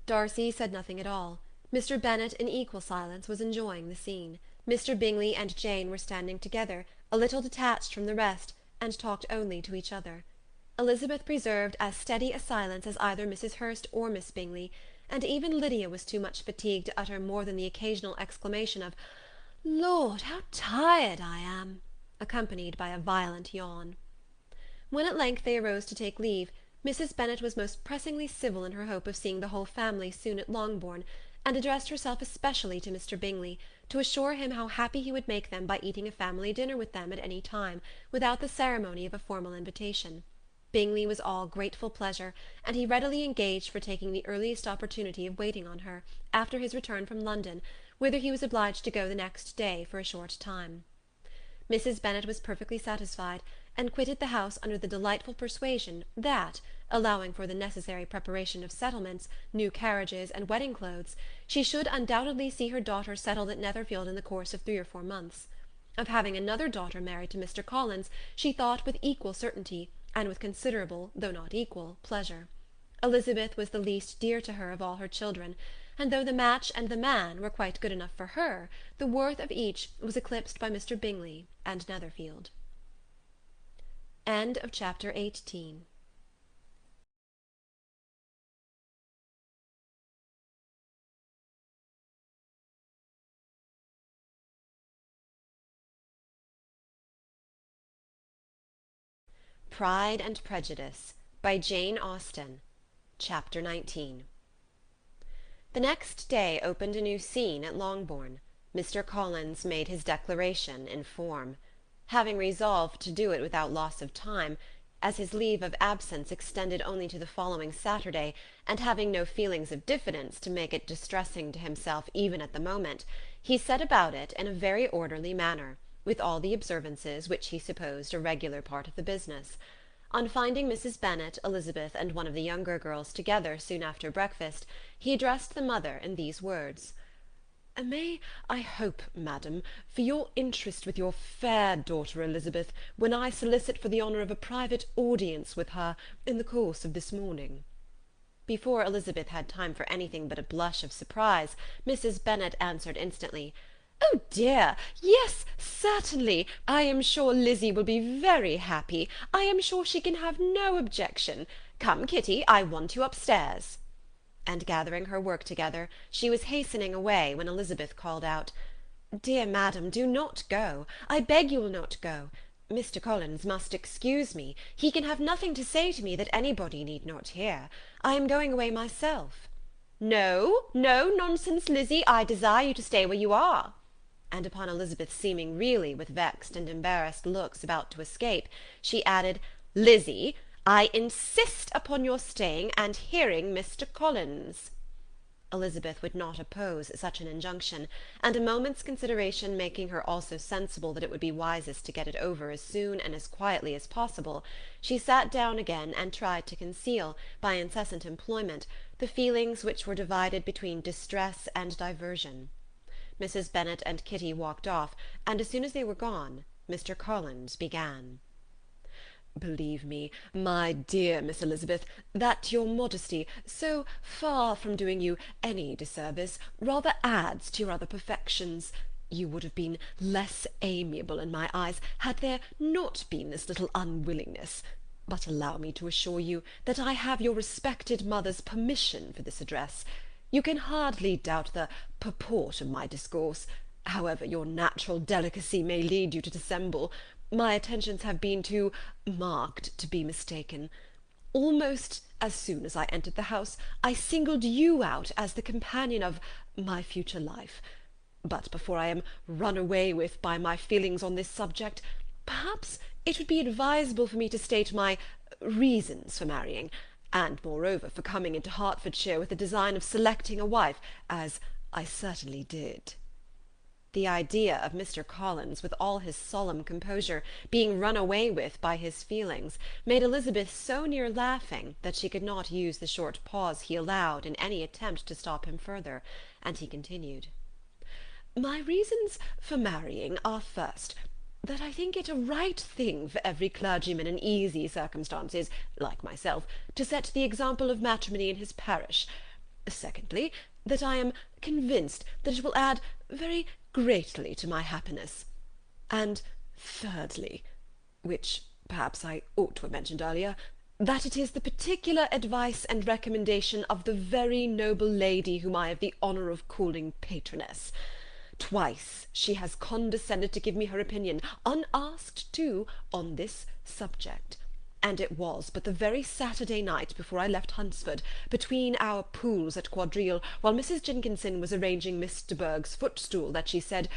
Darcy said nothing at all. Mr. Bennet, in equal silence, was enjoying the scene. Mr. Bingley and Jane were standing together, a little detached from the rest, and talked only to each other. Elizabeth preserved as steady a silence as either Mrs. Hurst or Miss Bingley, and even Lydia was too much fatigued to utter more than the occasional exclamation of "Lord, how tired I am!" accompanied by a violent yawn. When at length they arose to take leave, Mrs. Bennet was most pressingly civil in her hope of seeing the whole family soon at Longbourn, and addressed herself especially to Mr. Bingley, to assure him how happy he would make them by eating a family dinner with them at any time, without the ceremony of a formal invitation. Bingley was all grateful pleasure, and he readily engaged for taking the earliest opportunity of waiting on her, after his return from London, whither he was obliged to go the next day for a short time. Mrs. Bennet was perfectly satisfied, and quitted the house under the delightful persuasion that, allowing for the necessary preparation of settlements, new carriages, and wedding clothes, she should undoubtedly see her daughter settled at Netherfield in the course of 3 or 4 months. Of having another daughter married to Mr. Collins she thought with equal certainty, and with considerable, though not equal, pleasure. Elizabeth was the least dear to her of all her children, and though the match and the man were quite good enough for her, the worth of each was eclipsed by Mr. Bingley and Netherfield. End of chapter 18. Pride and Prejudice by Jane Austen. Chapter 19. The next day opened a new scene at Longbourn. Mr. Collins made his declaration in form. Having resolved to do it without loss of time, as his leave of absence extended only to the following Saturday, and having no feelings of diffidence to make it distressing to himself even at the moment, he set about it in a very orderly manner, with all the observances which he supposed a regular part of the business. On finding Mrs. Bennet, Elizabeth, and one of the younger girls together soon after breakfast, he addressed the mother in these words: "May I hope, madam, for your interest with your fair daughter Elizabeth, when I solicit for the honour of a private audience with her in the course of this morning?" Before Elizabeth had time for anything but a blush of surprise, Mrs. Bennet answered instantly, "Oh dear, yes, certainly. I am sure Lizzie will be very happy. I am sure she can have no objection. Come, Kitty, I want you upstairs." And gathering her work together, she was hastening away, when Elizabeth called out, "Dear madam, do not go. I beg you will not go. Mr. Collins must excuse me. He can have nothing to say to me that anybody need not hear. I am going away myself." "No, no, nonsense, Lizzie. I desire you to stay where you are." And upon Elizabeth seeming really with vexed and embarrassed looks about to escape, she added, "Lizzie, I insist upon your staying and hearing Mr. Collins." Elizabeth would not oppose such an injunction, and a moment's consideration making her also sensible that it would be wisest to get it over as soon and as quietly as possible, she sat down again and tried to conceal, by incessant employment, the feelings which were divided between distress and diversion. Mrs. Bennet and Kitty walked off, and as soon as they were gone, Mr. Collins began. "Believe me, my dear Miss Elizabeth, that your modesty, so far from doing you any disservice, rather adds to your other perfections. You would have been less amiable in my eyes had there not been this little unwillingness. But allow me to assure you that I have your respected mother's permission for this address. You can hardly doubt the purport of my discourse. However your natural delicacy may lead you to dissemble, my attentions have been too marked to be mistaken. Almost as soon as I entered the house, I singled you out as the companion of my future life. But before I am run away with by my feelings on this subject, perhaps it would be advisable for me to state my reasons for marrying, and moreover for coming into Hertfordshire with the design of selecting a wife, as I certainly did." The idea of Mr. Collins, with all his solemn composure, being run away with by his feelings, made Elizabeth so near laughing that she could not use the short pause he allowed in any attempt to stop him further, and he continued, "My reasons for marrying are, first, that I think it a right thing for every clergyman in easy circumstances, like myself, to set the example of matrimony in his parish. Secondly, that I am convinced that it will add very greatly to my happiness. And thirdly, which perhaps I ought to have mentioned earlier, that it is the particular advice and recommendation of the very noble lady whom I have the honour of calling patroness. Twice she has condescended to give me her opinion, unasked too, on this subject. and it was but the very Saturday night before I left Hunsford, between our pools at quadrille, while Mrs. Jenkinson was arranging Miss de Bourgh's footstool, that she said,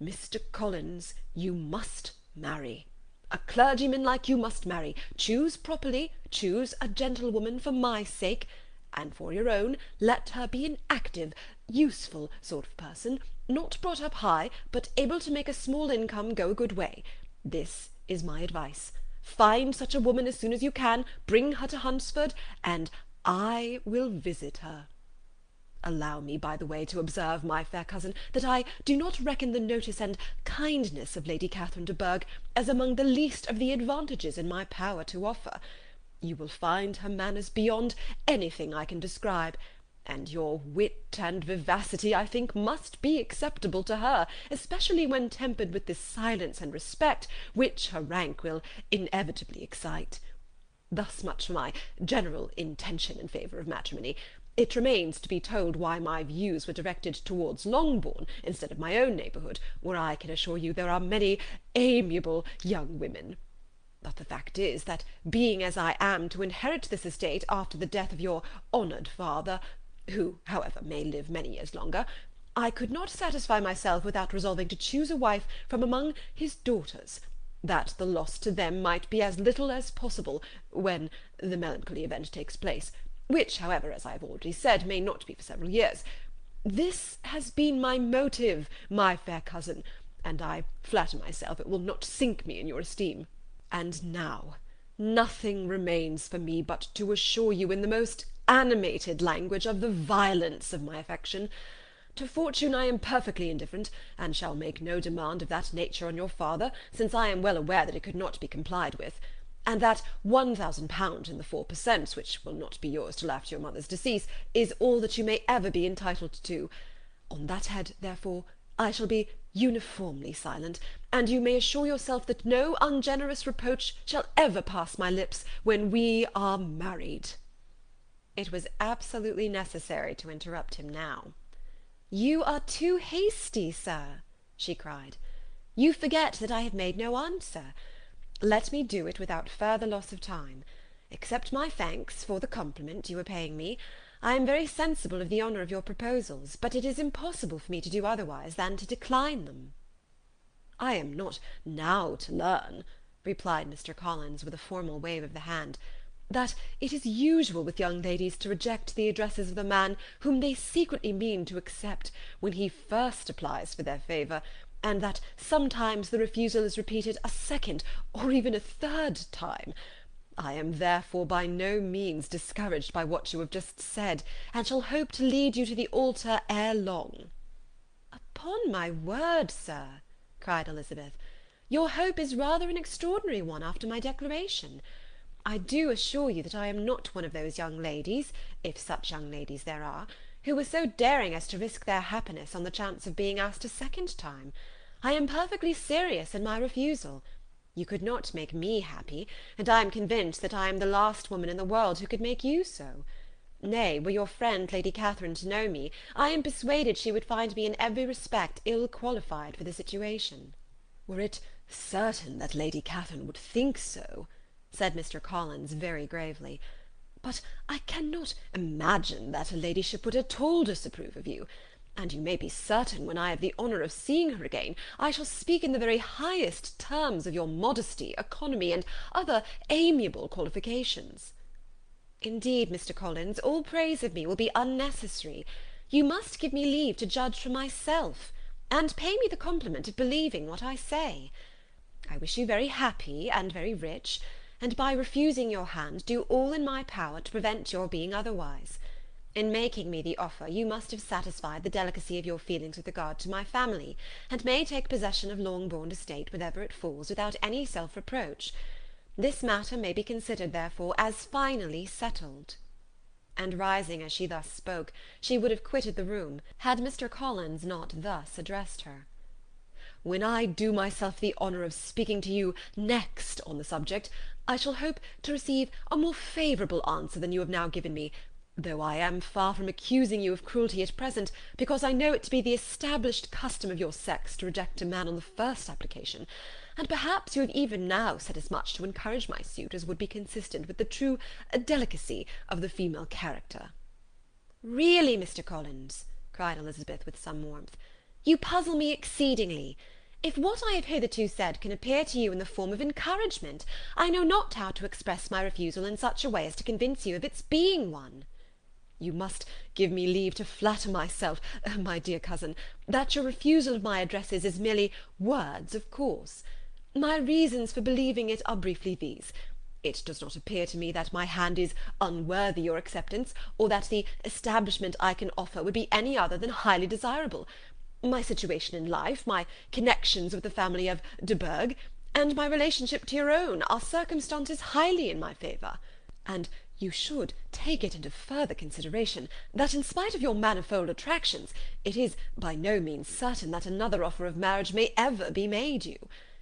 "Mr. Collins, you must marry. A clergyman like you must marry. Choose properly, choose a gentlewoman for my sake, and for your own, let her be an active, useful sort of person, not brought up high, but able to make a small income go a good way. This is my advice. Find such a woman as soon as you can, bring her to Hunsford, and I will visit her. Allow me, by the way, to observe, my fair cousin, that I do not reckon the notice and kindness of Lady Catherine de Bourgh as among the least of the advantages in my power to offer. You will find her manners beyond anything I can describe, and your wit and vivacity, I think, must be acceptable to her, especially when tempered with this silence and respect which her rank will inevitably excite. Thus much for my general intention in favour of matrimony. It remains to be told why my views were directed towards Longbourn instead of my own neighbourhood, where I can assure you there are many amiable young women. But the fact is, that being as I am to inherit this estate after the death of your honoured father, who, however, may live many years longer, I could not satisfy myself without resolving to choose a wife from among his daughters, that the loss to them might be as little as possible when the melancholy event takes place, which, however, as I have already said, may not be for several years. This has been my motive, my fair cousin, and I flatter myself it will not sink me in your esteem. And now nothing remains for me but to assure you in the most animated language of the violence of my affection. To fortune I am perfectly indifferent, and shall make no demand of that nature on your father, since I am well aware that it could not be complied with, and that £1,000 in the 4%, which will not be yours till after your mother's decease, is all that you may ever be entitled to. On that head, therefore, I shall be uniformly silent, and you may assure yourself that no ungenerous reproach shall ever pass my lips when we are married." It was absolutely necessary to interrupt him now. "You are too hasty, sir," she cried. "You forget that I have made no answer. Let me do it without further loss of time. Accept my thanks for the compliment you are paying me. I am very sensible of the honour of your proposals, but it is impossible for me to do otherwise than to decline them." "I am not now to learn," replied Mr. Collins, with a formal wave of the hand, "that it is usual with young ladies to reject the addresses of the man whom they secretly mean to accept, when he first applies for their favour, and that sometimes the refusal is repeated a second or even a third time. I am therefore by no means discouraged by what you have just said, and shall hope to lead you to the altar ere long." "Upon my word, sir," cried Elizabeth, "your hope is rather an extraordinary one after my declaration. I do assure you that I am not one of those young ladies, if such young ladies there are, who were so daring as to risk their happiness on the chance of being asked a second time. I am perfectly serious in my refusal. You could not make me happy, and I am convinced that I am the last woman in the world who could make you so. Nay, were your friend Lady Catherine to know me, I am persuaded she would find me in every respect ill qualified for the situation." "Were it certain that Lady Catherine would think so," said Mr. Collins very gravely, "but I cannot imagine that her ladyship would at all disapprove of you, and you may be certain when I have the honour of seeing her again, I shall speak in the very highest terms of your modesty, economy, and other amiable qualifications." "Indeed, Mr. Collins, all praise of me will be unnecessary. You must give me leave to judge for myself, and pay me the compliment of believing what I say. I wish you very happy and very rich, and by refusing your hand do all in my power to prevent your being otherwise. In making me the offer, you must have satisfied the delicacy of your feelings with regard to my family, and may take possession of Longbourn estate whenever it falls, without any self-reproach. This matter may be considered, therefore, as finally settled." And rising as she thus spoke, she would have quitted the room, had Mr. Collins not thus addressed her. "When I do myself the honour of speaking to you next on the subject, I shall hope to receive a more favourable answer than you have now given me, though I am far from accusing you of cruelty at present, because I know it to be the established custom of your sex to reject a man on the first application. and perhaps you have even now said as much to encourage my suit as would be consistent with the true delicacy of the female character." "Really, Mr. Collins," cried Elizabeth with some warmth, "you puzzle me exceedingly. If what I have hitherto said can appear to you in the form of encouragement, I know not how to express my refusal in such a way as to convince you of its being one." "You must give me leave to flatter myself, my dear cousin, that your refusal of my addresses is merely words, of course. My reasons for believing it are briefly these. It does not appear to me that my hand is unworthy your acceptance, or that the establishment I can offer would be any other than highly desirable. My situation in life, my connections with the family of de Bourgh, and my relationship to your own, are circumstances highly in my favour, and you should take it into further consideration that, in spite of your manifold attractions, it is by no means certain that another offer of marriage may ever be made you.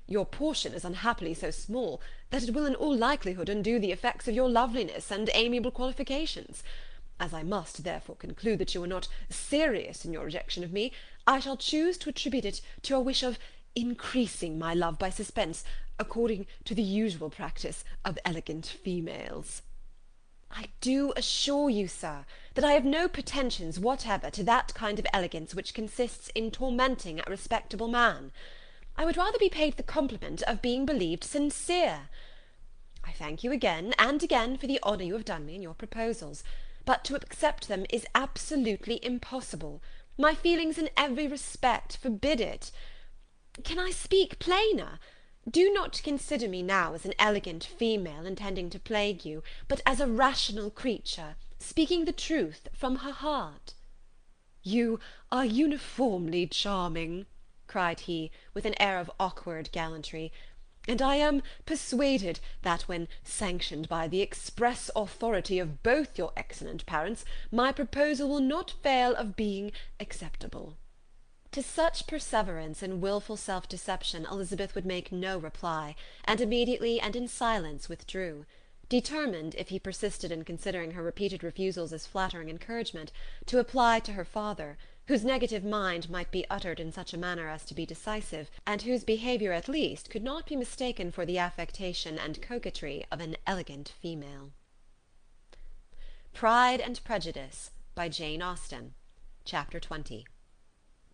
Your portion is unhappily so small that it will in all likelihood undo the effects of your loveliness and amiable qualifications. As I must therefore conclude that you are not serious in your rejection of me, I shall choose to attribute it to your wish of increasing my love by suspense, according to the usual practice of elegant females." "I do assure you, sir, that I have no pretensions whatever to that kind of elegance which consists in tormenting a respectable man. I would rather be paid the compliment of being believed sincere. I thank you again and again for the honour you have done me in your proposals, but to accept them is absolutely impossible. My feelings in every respect forbid it. Can I speak plainer? Do not consider me now as an elegant female intending to plague you, but as a rational creature, speaking the truth from her heart." "You are uniformly charming," cried he, with an air of awkward gallantry, "and I am persuaded that, when sanctioned by the express authority of both your excellent parents, my proposal will not fail of being acceptable." To such perseverance in wilful self-deception Elizabeth would make no reply, and immediately and in silence withdrew, determined, if he persisted in considering her repeated refusals as flattering encouragement, to apply to her father, whose negative mind might be uttered in such a manner as to be decisive, and whose behaviour at least could not be mistaken for the affectation and coquetry of an elegant female. Pride and Prejudice, by Jane Austen. Chapter 20.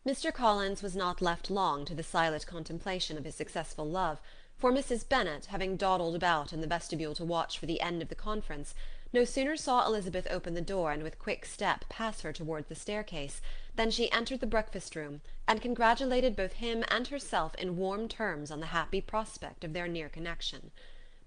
Mr. Collins was not left long to the silent contemplation of his successful love, for Mrs. Bennet, having dawdled about in the vestibule to watch for the end of the conference, no sooner saw Elizabeth open the door and with quick step pass her towards the staircase, than she entered the breakfast-room, and congratulated both him and herself in warm terms on the happy prospect of their near connection.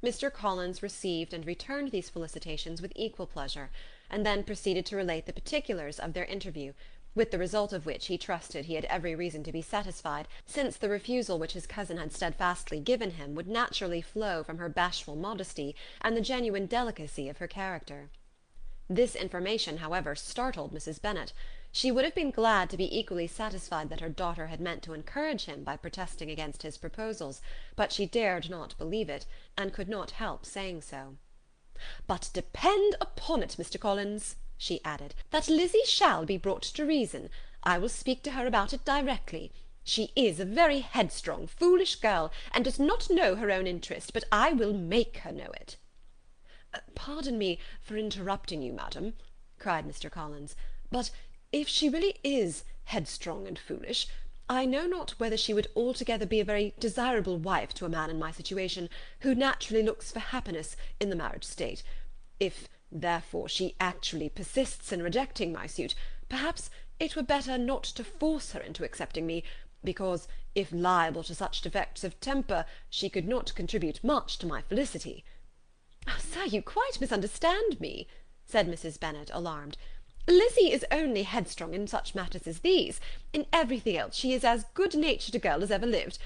Mr. Collins received and returned these felicitations with equal pleasure, and then proceeded to relate the particulars of their interview, with the result of which he trusted he had every reason to be satisfied, since the refusal which his cousin had steadfastly given him would naturally flow from her bashful modesty and the genuine delicacy of her character. This information, however, startled Mrs. Bennet. She would have been glad to be equally satisfied that her daughter had meant to encourage him by protesting against his proposals, but she dared not believe it, and could not help saying so. "But depend upon it, Mr. Collins," she added, "that Lizzie shall be brought to reason. I will speak to her about it directly. She is a very headstrong, foolish girl, and does not know her own interest, but I will make her know it." "Pardon me for interrupting you, madam," cried Mr. Collins, "but if she really is headstrong and foolish, I know not whether she would altogether be a very desirable wife to a man in my situation, who naturally looks for happiness in the marriage state. If therefore she actually persists in rejecting my suit, perhaps it were better not to force her into accepting me, because, if liable to such defects of temper, she could not contribute much to my felicity." "Sir, you quite misunderstand me," said Mrs. Bennet, alarmed. "Lizzie is only headstrong in such matters as these. In everything else she is as good-natured a girl as ever lived.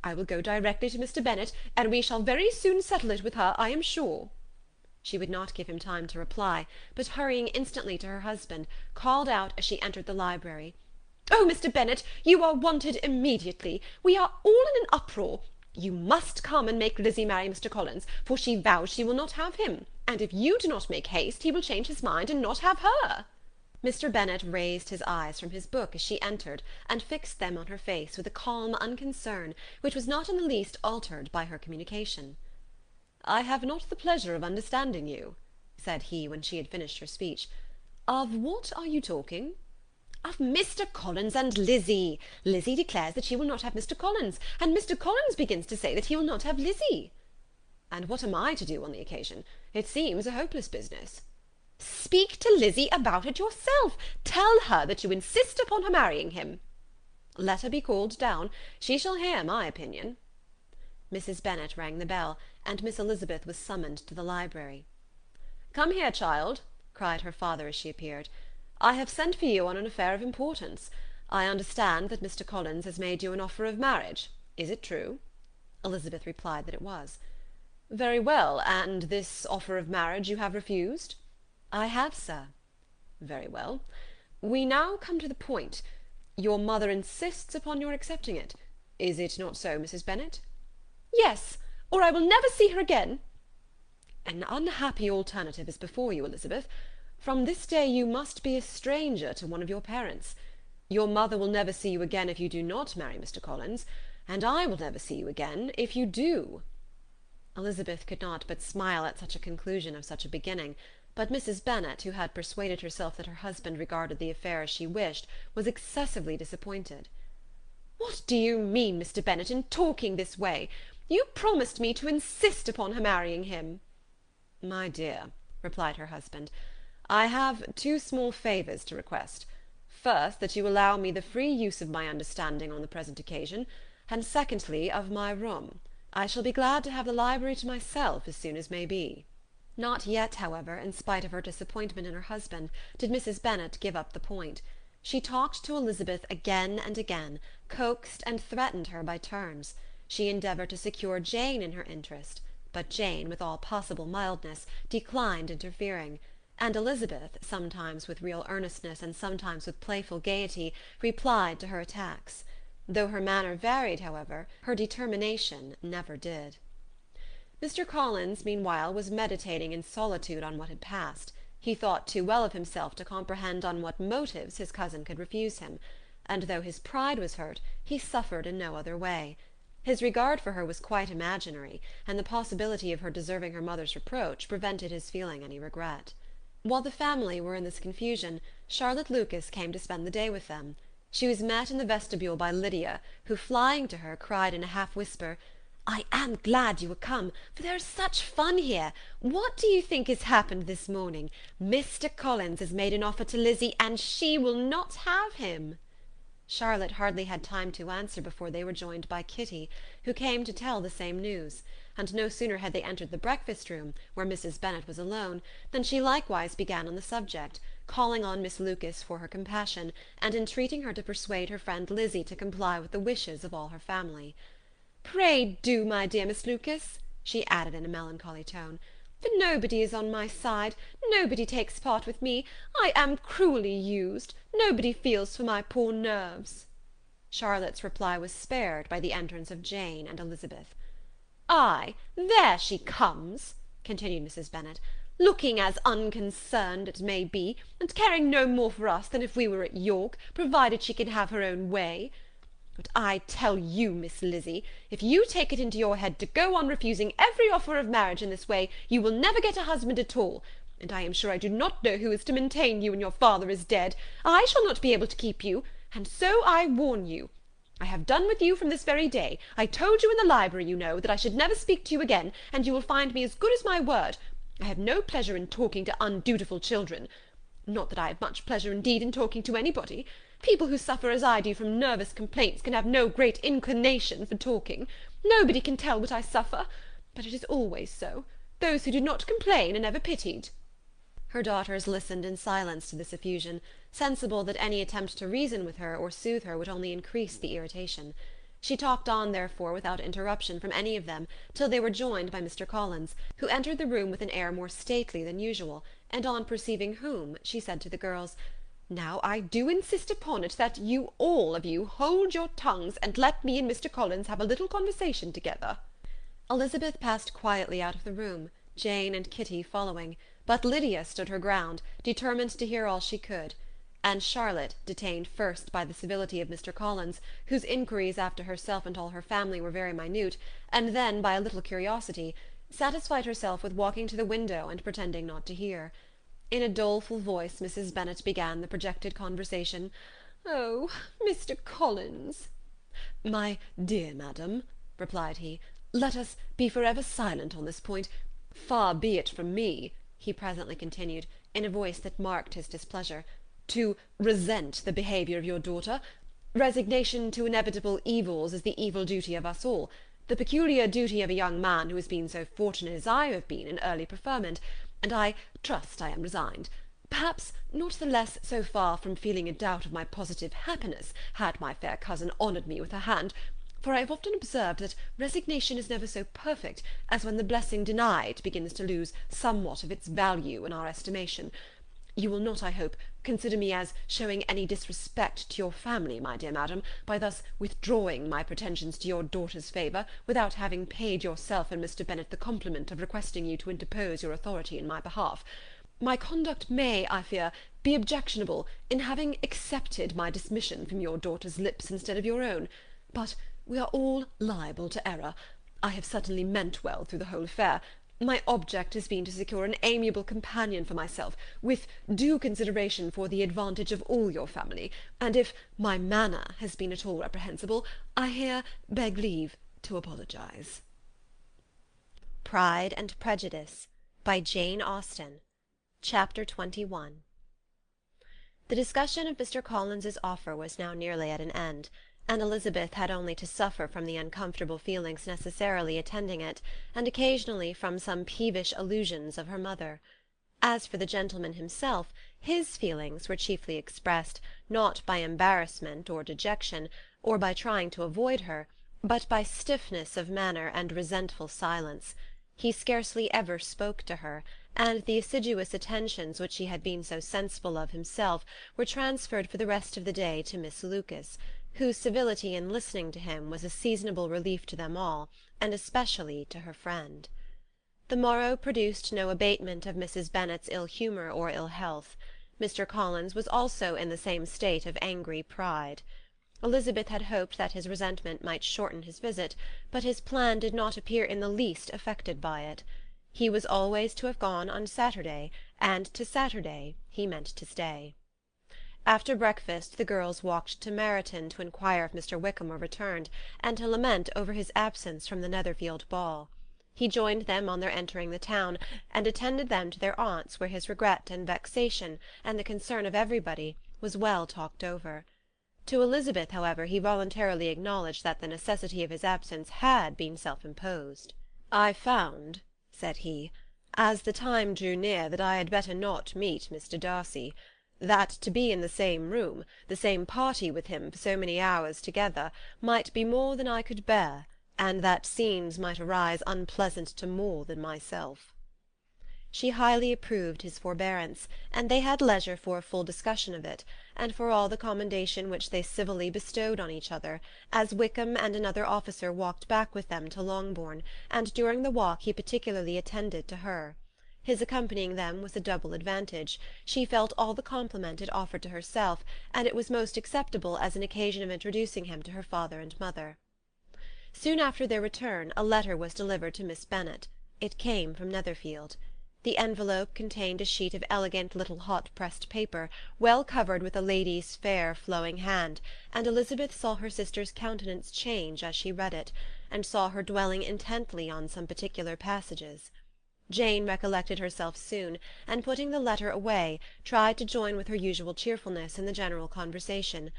I will go directly to Mr. Bennet, and we shall very soon settle it with her, I am sure." She would not give him time to reply, but hurrying instantly to her husband, called out as she entered the library, "Oh, Mr. Bennet, you are wanted immediately. We are all in an uproar. You must come and make Lizzie marry Mr. Collins, for she vows she will not have him, and if you do not make haste, he will change his mind and not have her." Mr. Bennet raised his eyes from his book as she entered, and fixed them on her face with a calm unconcern which was not in the least altered by her communication. "I have not the pleasure of understanding you," said he, when she had finished her speech. "Of what are you talking?" "Of Mr. Collins and Lizzie. Lizzie declares that she will not have Mr. Collins, and Mr. Collins begins to say that he will not have Lizzie." "And what am I to do on the occasion? It seems a hopeless business." "Speak to Lizzie about it yourself. Tell her that you insist upon her marrying him." "Let her be called down. She shall hear my opinion." Mrs. Bennet rang the bell, and Miss Elizabeth was summoned to the library. "Come here, child," cried her father as she appeared. "I have sent for you on an affair of importance. I understand that Mr. Collins has made you an offer of marriage. Is it true?" Elizabeth replied that it was. "Very well, and this offer of marriage you have refused?" "I have, sir." "Very well. We now come to the point. Your mother insists upon your accepting it. Is it not so, Mrs. Bennet?" "Yes, or I will never see her again." "An unhappy alternative is before you, Elizabeth. From this day you must be a stranger to one of your parents. Your mother will never see you again if you do not marry Mr. Collins, and I will never see you again if you do." Elizabeth could not but smile at such a conclusion of such a beginning, but Mrs. Bennet, who had persuaded herself that her husband regarded the affair as she wished, was excessively disappointed. "What do you mean, Mr. Bennet, in talking this way? You promised me to insist upon her marrying him." "My dear," replied her husband, "I have two small favours to request. First, that you allow me the free use of my understanding on the present occasion, and secondly, of my room. I shall be glad to have the library to myself as soon as may be." Not yet, however, in spite of her disappointment in her husband, did Mrs. Bennet give up the point. She talked to Elizabeth again and again, coaxed and threatened her by turns. She endeavoured to secure Jane in her interest, but Jane, with all possible mildness, declined interfering, and Elizabeth, sometimes with real earnestness and sometimes with playful gaiety, replied to her attacks. Though her manner varied, however, her determination never did. Mr. Collins, meanwhile, was meditating in solitude on what had passed. He thought too well of himself to comprehend on what motives his cousin could refuse him, and though his pride was hurt, he suffered in no other way. His regard for her was quite imaginary, and the possibility of her deserving her mother's reproach prevented his feeling any regret. While the family were in this confusion, Charlotte Lucas came to spend the day with them. She was met in the vestibule by Lydia, who, flying to her, cried in a half-whisper, "I am glad you are come, for there is such fun here. What do you think has happened this morning? Mr. Collins has made an offer to Lizzie, and she will not have him." Charlotte hardly had time to answer before they were joined by Kitty, who came to tell the same news, and no sooner had they entered the breakfast-room, where Mrs. Bennet was alone, than she likewise began on the subject, calling on Miss Lucas for her compassion, and entreating her to persuade her friend Lizzie to comply with the wishes of all her family. "Pray do, my dear Miss Lucas," she added in a melancholy tone, "for nobody is on my side, nobody takes part with me. I am cruelly used, nobody feels for my poor nerves." Charlotte's reply was spared by the entrance of Jane and Elizabeth. "Ay, there she comes," continued Mrs. Bennet, "looking as unconcerned, it may be, and caring no more for us than if we were at York, provided she can have her own way. But I tell you, Miss Lizzie, if you take it into your head to go on refusing every offer of marriage in this way, you will never get a husband at all, and I am sure I do not know who is to maintain you when your father is dead. I shall not be able to keep you, and so I warn you. I have done with you from this very day. I told you in the library, you know, that I should never speak to you again, and you will find me as good as my word. I have no pleasure in talking to undutiful children. Not that I have much pleasure indeed in talking to anybody. People who suffer as I do from nervous complaints can have no great inclination for talking. Nobody can tell what I suffer, but it is always so. Those who do not complain are never pitied." Her daughters listened in silence to this effusion, sensible that any attempt to reason with her or soothe her would only increase the irritation. She talked on, therefore, without interruption from any of them, till they were joined by Mr. Collins, who entered the room with an air more stately than usual, and on perceiving whom, she said to the girls, "Now I do insist upon it that you all of you hold your tongues, and let me and Mr. Collins have a little conversation together." Elizabeth passed quietly out of the room, Jane and Kitty following, but Lydia stood her ground, determined to hear all she could. and Charlotte, detained first by the civility of Mr. Collins, whose inquiries after herself and all her family were very minute, and then by a little curiosity, satisfied herself with walking to the window and pretending not to hear. In a doleful voice Mrs. Bennet began the projected conversation. "Oh, Mr. Collins!" "My dear madam," replied he, "let us be for ever silent on this point. Far be it from me," he presently continued, in a voice that marked his displeasure, "to resent the behaviour of your daughter. Resignation to inevitable evils is the evil duty of us all, the peculiar duty of a young man who has been so fortunate as I have been in early preferment, and I trust I am resigned. Perhaps not the less so far from feeling a doubt of my positive happiness, had my fair cousin honoured me with her hand, for I have often observed that resignation is never so perfect as when the blessing denied begins to lose somewhat of its value in our estimation. You will not, I hope, consider me as showing any disrespect to your family, my dear madam, by thus withdrawing my pretensions to your daughter's favour, without having paid yourself and Mr. Bennet the compliment of requesting you to interpose your authority in my behalf. My conduct may, I fear, be objectionable in having accepted my dismission from your daughter's lips instead of your own, but we are all liable to error. I have certainly meant well through the whole affair. My object has been to secure an amiable companion for myself, with due consideration for the advantage of all your family, and if my manner has been at all reprehensible, I here beg leave to apologize." Pride and Prejudice by Jane Austen. Chapter 21. The discussion of Mr. Collins's offer was now nearly at an end, and Elizabeth had only to suffer from the uncomfortable feelings necessarily attending it, and occasionally from some peevish allusions of her mother. As for the gentleman himself, his feelings were chiefly expressed, not by embarrassment or dejection, or by trying to avoid her, but by stiffness of manner and resentful silence. He scarcely ever spoke to her, and the assiduous attentions which he had been so sensible of himself were transferred for the rest of the day to Miss Lucas, whose civility in listening to him was a seasonable relief to them all, and especially to her friend. The morrow produced no abatement of Mrs. Bennet's ill humour or ill health. Mr. Collins was also in the same state of angry pride. Elizabeth had hoped that his resentment might shorten his visit, but his plan did not appear in the least affected by it. He was always to have gone on Saturday, and to Saturday he meant to stay. After breakfast the girls walked to Meryton to inquire if Mr. Wickham were returned, and to lament over his absence from the Netherfield ball. He joined them on their entering the town, and attended them to their aunt's, where his regret and vexation, and the concern of everybody, was well talked over. To Elizabeth, however, he voluntarily acknowledged that the necessity of his absence had been self-imposed. "I found," said he, "as the time drew near, that I had better not meet Mr. Darcy, that to be in the same room, the same party with him for so many hours together, might be more than I could bear, and that scenes might arise unpleasant to more than myself." She highly approved his forbearance, and they had leisure for a full discussion of it, and for all the commendation which they civilly bestowed on each other, as Wickham and another officer walked back with them to Longbourn, and during the walk he particularly attended to her. His accompanying them was a double advantage. She felt all the compliment it offered to herself, and it was most acceptable as an occasion of introducing him to her father and mother. Soon after their return a letter was delivered to Miss Bennet. It came from Netherfield. The envelope contained a sheet of elegant little hot-pressed paper, well covered with a lady's fair flowing hand, and Elizabeth saw her sister's countenance change as she read it, and saw her dwelling intently on some particular passages. Jane recollected herself soon, and putting the letter away, tried to join with her usual cheerfulness in the general conversation,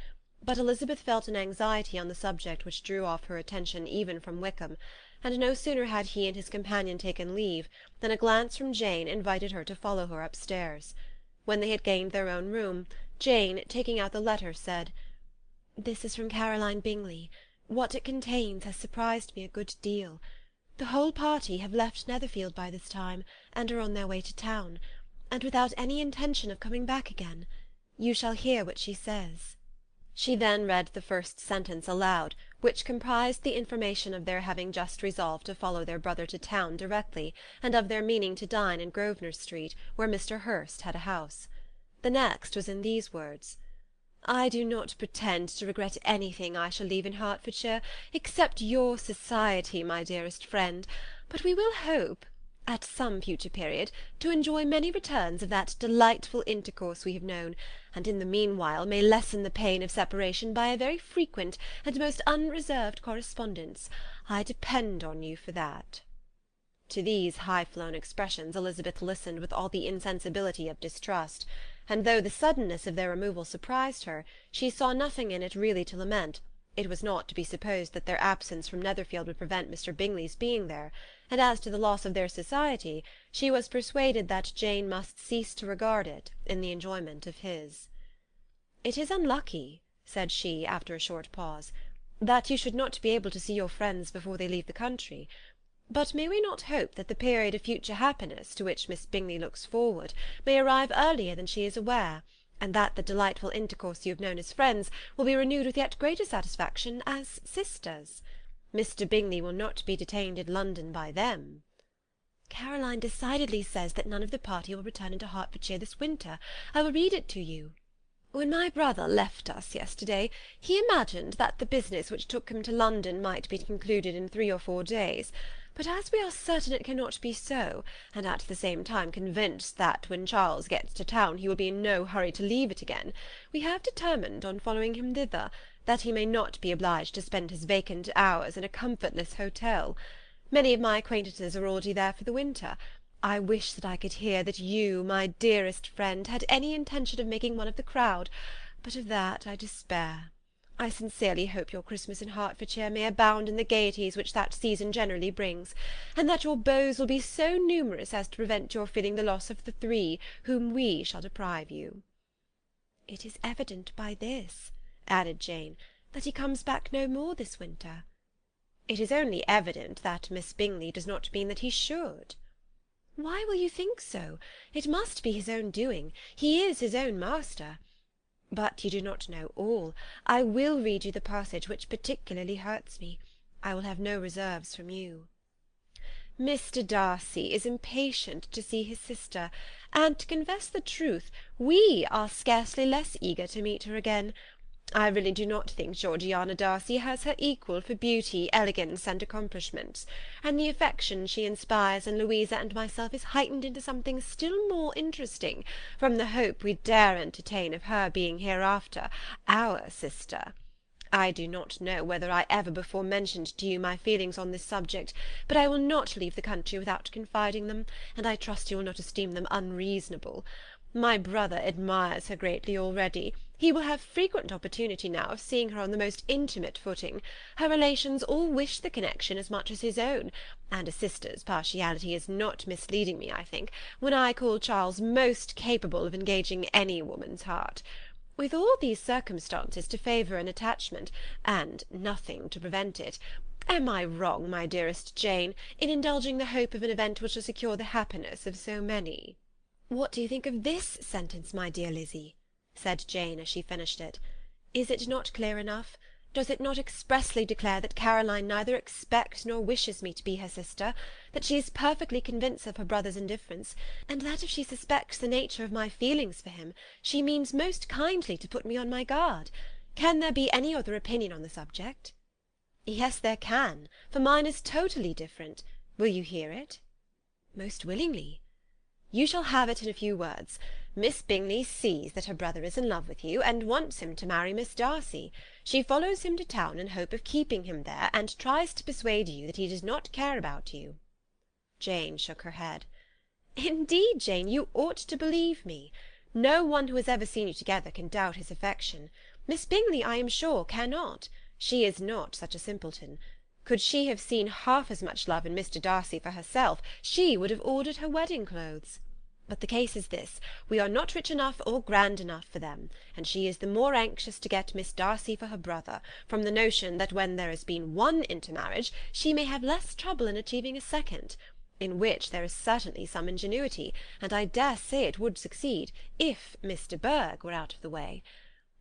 but Elizabeth felt an anxiety on the subject which drew off her attention even from Wickham, and no sooner had he and his companion taken leave than a glance from Jane invited her to follow her upstairs. When they had gained their own room, Jane, taking out the letter, said, "This is from Caroline Bingley. What it contains has surprised me a good deal. The whole party have left Netherfield by this time, and are on their way to town, and without any intention of coming back again. You shall hear what she says." She then read the first sentence aloud, which comprised the information of their having just resolved to follow their brother to town directly, and of their meaning to dine in Grosvenor Street, where Mr. Hurst had a house. The next was in these words: "I do not pretend to regret anything I shall leave in Hertfordshire, except your society, my dearest friend, but we will hope, at some future period, to enjoy many returns of that delightful intercourse we have known, and in the meanwhile may lessen the pain of separation by a very frequent and most unreserved correspondence. I depend on you for that." To these high-flown expressions Elizabeth listened with all the insensibility of distrust, and though the suddenness of their removal surprised her, she saw nothing in it really to lament. It was not to be supposed that their absence from Netherfield would prevent Mr. Bingley's being there, and as to the loss of their society, she was persuaded that Jane must cease to regard it in the enjoyment of his. "It is unlucky," said she, after a short pause, "that you should not be able to see your friends before they leave the country. But may we not hope that the period of future happiness, to which Miss Bingley looks forward, may arrive earlier than she is aware, and that the delightful intercourse you have known as friends will be renewed with yet greater satisfaction as sisters? Mr. Bingley will not be detained in London by them." "Caroline decidedly says that none of the party will return into Hertfordshire this winter. I will read it to you. When my brother left us yesterday, he imagined that the business which took him to London might be concluded in 3 or 4 days, but as we are certain it cannot be so, and at the same time convinced that when Charles gets to town he will be in no hurry to leave it again, we have determined on following him thither, that he may not be obliged to spend his vacant hours in a comfortless hotel. Many of my acquaintances are already there for the winter. I wish that I could hear that you, my dearest friend, had any intention of making one of the crowd, but of that I despair. I sincerely hope your Christmas in Hertfordshire may abound in the gaieties which that season generally brings, and that your beaux will be so numerous as to prevent your feeling the loss of the 3 whom we shall deprive you." "It is evident by this," added Jane, "that he comes back no more this winter." "It is only evident that Miss Bingley does not mean that he should." "Why will you think so? It must be his own doing. He is his own master. But you do not know all. I will read you the passage which particularly hurts me. I will have no reserves from you. Mr. Darcy is impatient to see his sister, and, to confess the truth, we are scarcely less eager to meet her again. I really do not think Georgiana Darcy has her equal for beauty, elegance, and accomplishments, and the affection she inspires in Louisa and myself is heightened into something still more interesting from the hope we dare entertain of her being hereafter our sister. I do not know whether I ever before mentioned to you my feelings on this subject, but I will not leave the country without confiding them, and I trust you will not esteem them unreasonable. My brother admires her greatly already. He will have frequent opportunity now of seeing her on the most intimate footing. Her relations all wish the connection as much as his own, and a sister's partiality is not misleading me, I think, when I call Charles most capable of engaging any woman's heart. With all these circumstances to favour an attachment, and nothing to prevent it, am I wrong, my dearest Jane, in indulging the hope of an event which will secure the happiness of so many?" "What do you think of this sentence, my dear Lizzy?" said Jane as she finished it. "Is it not clear enough? Does it not expressly declare that Caroline neither expects nor wishes me to be her sister, that she is perfectly convinced of her brother's indifference, and that if she suspects the nature of my feelings for him, she means most kindly to put me on my guard? Can there be any other opinion on the subject?" "Yes, there can, for mine is totally different. Will you hear it?" "Most willingly." "You shall have it in a few words. Miss Bingley sees that her brother is in love with you, and wants him to marry Miss Darcy. She follows him to town in hope of keeping him there, and tries to persuade you that he does not care about you." Jane shook her head. "Indeed, Jane, you ought to believe me. No one who has ever seen you together can doubt his affection. Miss Bingley, I am sure, cannot. She is not such a simpleton. Could she have seen half as much love in Mr. Darcy for herself, she would have ordered her wedding clothes. But the case is this: we are not rich enough or grand enough for them, and she is the more anxious to get Miss Darcy for her brother, from the notion that when there has been one intermarriage, she may have less trouble in achieving a second, in which there is certainly some ingenuity, and I dare say it would succeed, if Mr. Berg were out of the way.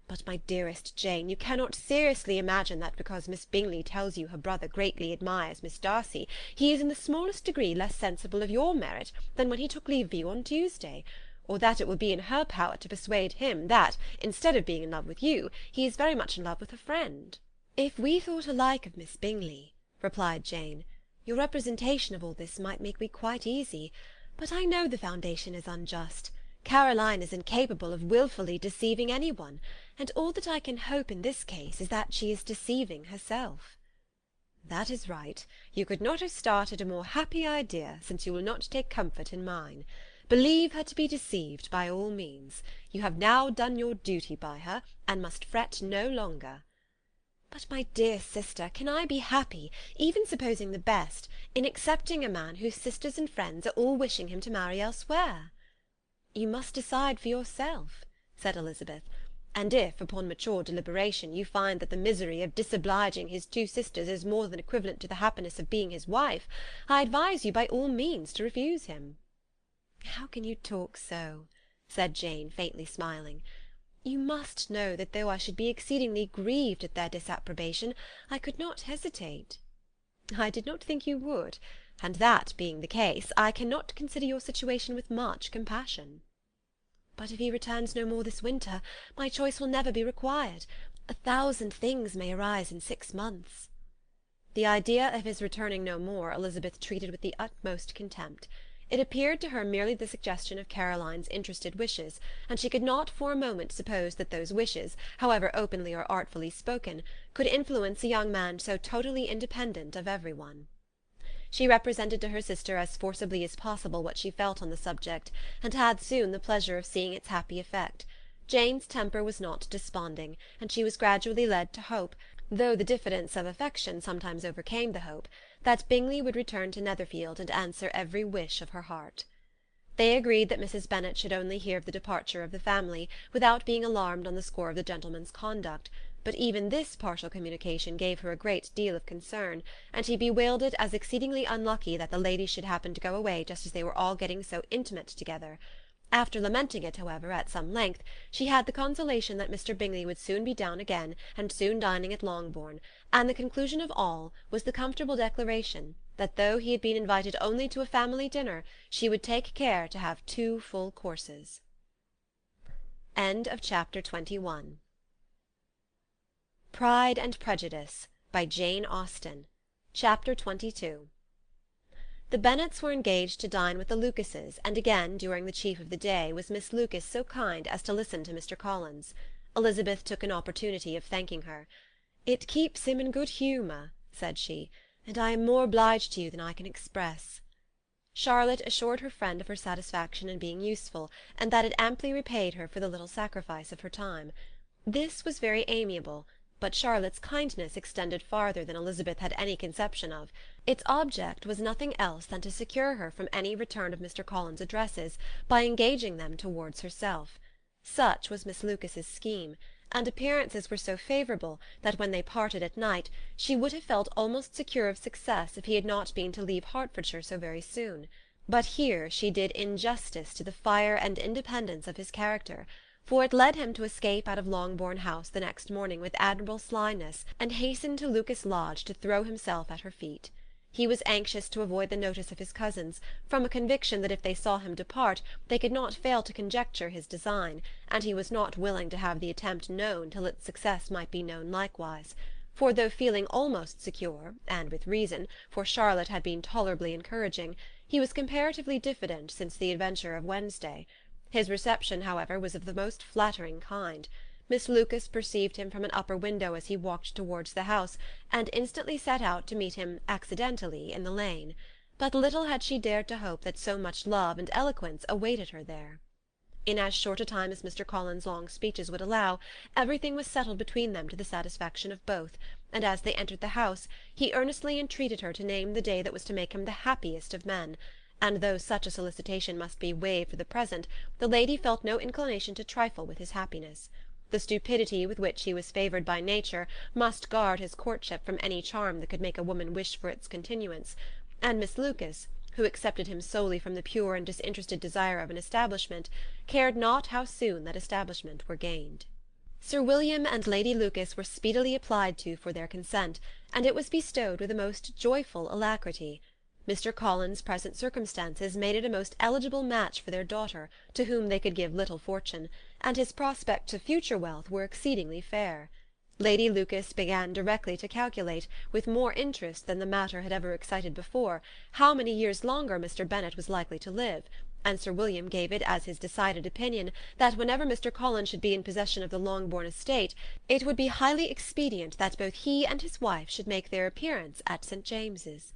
But, my dearest Jane, you cannot seriously imagine that because Miss Bingley tells you her brother greatly admires Miss Darcy, he is in the smallest degree less sensible of your merit than when he took leave of you on Tuesday. or that it will be in her power to persuade him that, instead of being in love with you, he is very much in love with a friend." "If we thought alike of Miss Bingley," replied Jane, "your representation of all this might make me quite easy. But I know the foundation is unjust. Caroline is incapable of wilfully deceiving any one, and all that I can hope in this case is that she is deceiving herself." "That is right. You could not have started a more happy idea, since you will not take comfort in mine. Believe her to be deceived by all means. You have now done your duty by her, and must fret no longer." "But, my dear sister, can I be happy, even supposing the best, in accepting a man whose sisters and friends are all wishing him to marry elsewhere?" "You must decide for yourself," said Elizabeth, "and if, upon mature deliberation, you find that the misery of disobliging his two sisters is more than equivalent to the happiness of being his wife, I advise you by all means to refuse him." "How can you talk so?" said Jane, faintly smiling. "You must know that though I should be exceedingly grieved at their disapprobation, I could not hesitate." "I did not think you would, and that being the case, I cannot consider your situation with much compassion." "But if he returns no more this winter, my choice will never be required. 1,000 things may arise in 6 months." The idea of his returning no more Elizabeth treated with the utmost contempt. It appeared to her merely the suggestion of Caroline's interested wishes, and she could not for a moment suppose that those wishes, however openly or artfully spoken, could influence a young man so totally independent of every one. She represented to her sister as forcibly as possible what she felt on the subject, and had soon the pleasure of seeing its happy effect. Jane's temper was not desponding, and she was gradually led to hope, though the diffidence of affection sometimes overcame the hope, that Bingley would return to Netherfield and answer every wish of her heart. They agreed that Mrs. Bennet should only hear of the departure of the family, without being alarmed on the score of the gentleman's conduct, but even this partial communication gave her a great deal of concern, and she bewailed it as exceedingly unlucky that the ladies should happen to go away just as they were all getting so intimate together. After lamenting it, however, at some length, she had the consolation that Mr. Bingley would soon be down again, and soon dining at Longbourn, and the conclusion of all was the comfortable declaration that though he had been invited only to a family dinner, she would take care to have 2 full courses. Chapter 21. Pride and Prejudice, by Jane Austen. Chapter 22. The Bennets were engaged to dine with the Lucases, and again, during the chief of the day, was Miss Lucas so kind as to listen to Mr. Collins. Elizabeth took an opportunity of thanking her. "It keeps him in good humour," said she, "and I am more obliged to you than I can express." Charlotte assured her friend of her satisfaction in being useful, and that it amply repaid her for the little sacrifice of her time. This was very amiable, but Charlotte's kindness extended farther than Elizabeth had any conception of. Its object was nothing else than to secure her from any return of Mr. Collins's addresses by engaging them towards herself. Such was Miss Lucas's scheme, and appearances were so favourable that when they parted at night she would have felt almost secure of success if he had not been to leave Hertfordshire so very soon. But here she did injustice to the fire and independence of his character, for it led him to escape out of Longbourn House the next morning with admirable slyness, and hasten to Lucas Lodge to throw himself at her feet. He was anxious to avoid the notice of his cousins, from a conviction that if they saw him depart they could not fail to conjecture his design, and he was not willing to have the attempt known till its success might be known likewise. For though feeling almost secure, and with reason, for Charlotte had been tolerably encouraging, he was comparatively diffident since the adventure of Wednesday. His reception, however, was of the most flattering kind. Miss Lucas perceived him from an upper window as he walked towards the house, and instantly set out to meet him accidentally in the lane. But little had she dared to hope that so much love and eloquence awaited her there. In as short a time as Mr. Collins's long speeches would allow, everything was settled between them to the satisfaction of both, and as they entered the house he earnestly entreated her to name the day that was to make him the happiest of men, and though such a solicitation must be waived for the present, the lady felt no inclination to trifle with his happiness. The stupidity with which he was favoured by nature must guard his courtship from any charm that could make a woman wish for its continuance, and Miss Lucas, who accepted him solely from the pure and disinterested desire of an establishment, cared not how soon that establishment were gained. Sir William and Lady Lucas were speedily applied to for their consent, and it was bestowed with a most joyful alacrity. Mr. Collins's present circumstances made it a most eligible match for their daughter, to whom they could give little fortune, and his prospects of future wealth were exceedingly fair. Lady Lucas began directly to calculate, with more interest than the matter had ever excited before, how many years longer Mr. Bennet was likely to live, and Sir William gave it as his decided opinion that whenever Mr. Collins should be in possession of the Longbourn estate, it would be highly expedient that both he and his wife should make their appearance at St. James's.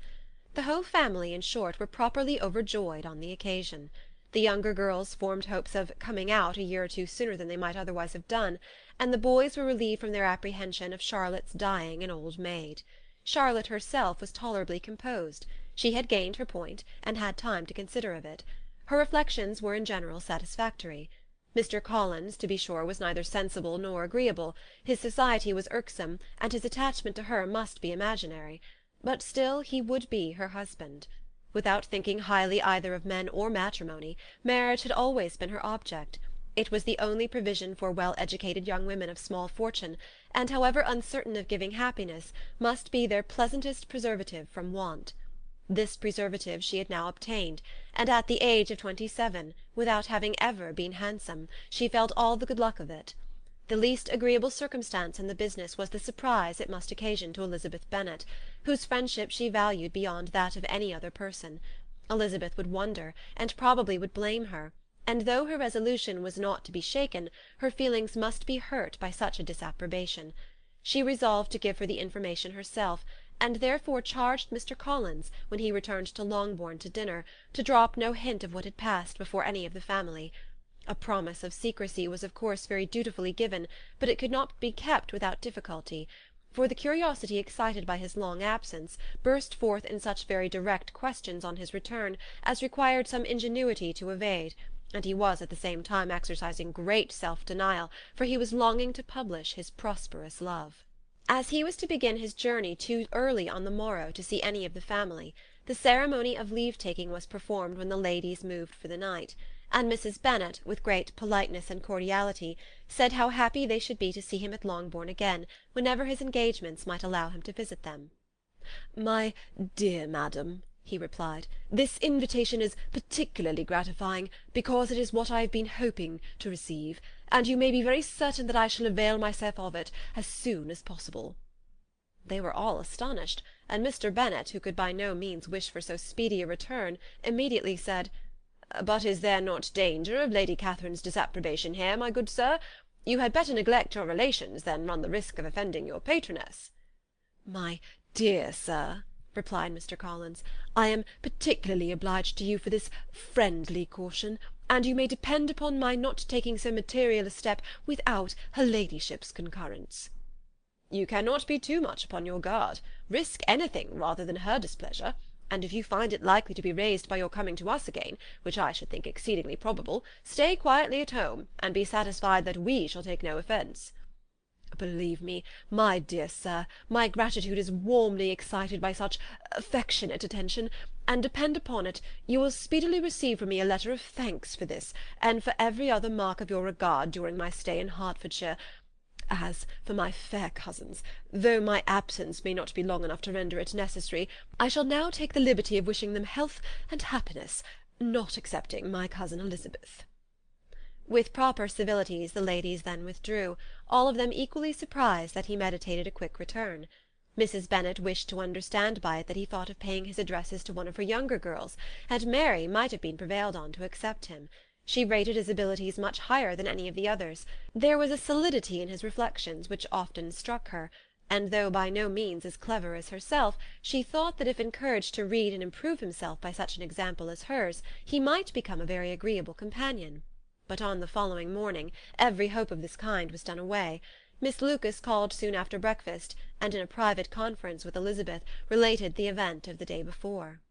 The whole family, in short, were properly overjoyed on the occasion. The younger girls formed hopes of "coming out" a year or two sooner than they might otherwise have done, and the boys were relieved from their apprehension of Charlotte's dying an old maid. Charlotte herself was tolerably composed. She had gained her point, and had time to consider of it. Her reflections were in general satisfactory. Mr. Collins, to be sure, was neither sensible nor agreeable. His society was irksome, and his attachment to her must be imaginary. But still he would be her husband. Without thinking highly either of men or matrimony, marriage had always been her object. It was the only provision for well-educated young women of small fortune, and, however uncertain of giving happiness, must be their pleasantest preservative from want. This preservative she had now obtained, and at the age of 27, without having ever been handsome, she felt all the good luck of it. The least agreeable circumstance in the business was the surprise it must occasion to Elizabeth Bennet, whose friendship she valued beyond that of any other person. Elizabeth would wonder, and probably would blame her, and though her resolution was not to be shaken, her feelings must be hurt by such a disapprobation. She resolved to give her the information herself, and therefore charged Mr. Collins, when he returned to Longbourn to dinner, to drop no hint of what had passed before any of the family. A promise of secrecy was of course very dutifully given, but it could not be kept without difficulty, for the curiosity excited by his long absence burst forth in such very direct questions on his return as required some ingenuity to evade, and he was at the same time exercising great self-denial, for he was longing to publish his prosperous love. As he was to begin his journey too early on the morrow to see any of the family, the ceremony of leave-taking was performed when the ladies moved for the night, and Mrs. Bennet, with great politeness and cordiality, said how happy they should be to see him at Longbourn again, whenever his engagements might allow him to visit them. "My dear madam," he replied, "this invitation is particularly gratifying, because it is what I have been hoping to receive, and you may be very certain that I shall avail myself of it as soon as possible." They were all astonished, and Mr. Bennet, who could by no means wish for so speedy a return, immediately said, "But is there not danger of Lady Catherine's disapprobation here, my good sir? You had better neglect your relations than run the risk of offending your patroness." "My dear sir," replied Mr. Collins, "I am particularly obliged to you for this friendly caution, and you may depend upon my not taking so material a step without her ladyship's concurrence." "You cannot be too much upon your guard. Risk anything rather than her displeasure, and if you find it likely to be raised by your coming to us again, which I should think exceedingly probable, stay quietly at home, and be satisfied that we shall take no offence." "Believe me, my dear sir, my gratitude is warmly excited by such affectionate attention, and depend upon it, you will speedily receive from me a letter of thanks for this, and for every other mark of your regard during my stay in Hertfordshire. As for my fair cousins, though my absence may not be long enough to render it necessary, I shall now take the liberty of wishing them health and happiness, not excepting my cousin Elizabeth." With proper civilities the ladies then withdrew, all of them equally surprised that he meditated a quick return. Mrs. Bennet wished to understand by it that he thought of paying his addresses to one of her younger girls, and Mary might have been prevailed on to accept him. She rated his abilities much higher than any of the others. There was a solidity in his reflections which often struck her, and though by no means as clever as herself, she thought that if encouraged to read and improve himself by such an example as hers, he might become a very agreeable companion. But on the following morning every hope of this kind was done away. Miss Lucas called soon after breakfast, and in a private conference with Elizabeth related the event of the day before.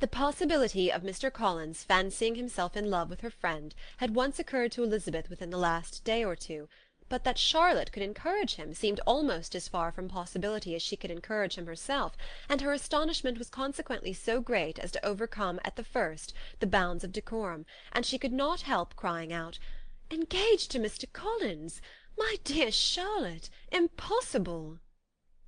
The possibility of Mr. Collins fancying himself in love with her friend had once occurred to Elizabeth within the last day or two, but that Charlotte could encourage him seemed almost as far from possibility as she could encourage him herself, and her astonishment was consequently so great as to overcome at the first the bounds of decorum, and she could not help crying out, "Engaged to Mr. Collins! My dear Charlotte! Impossible!"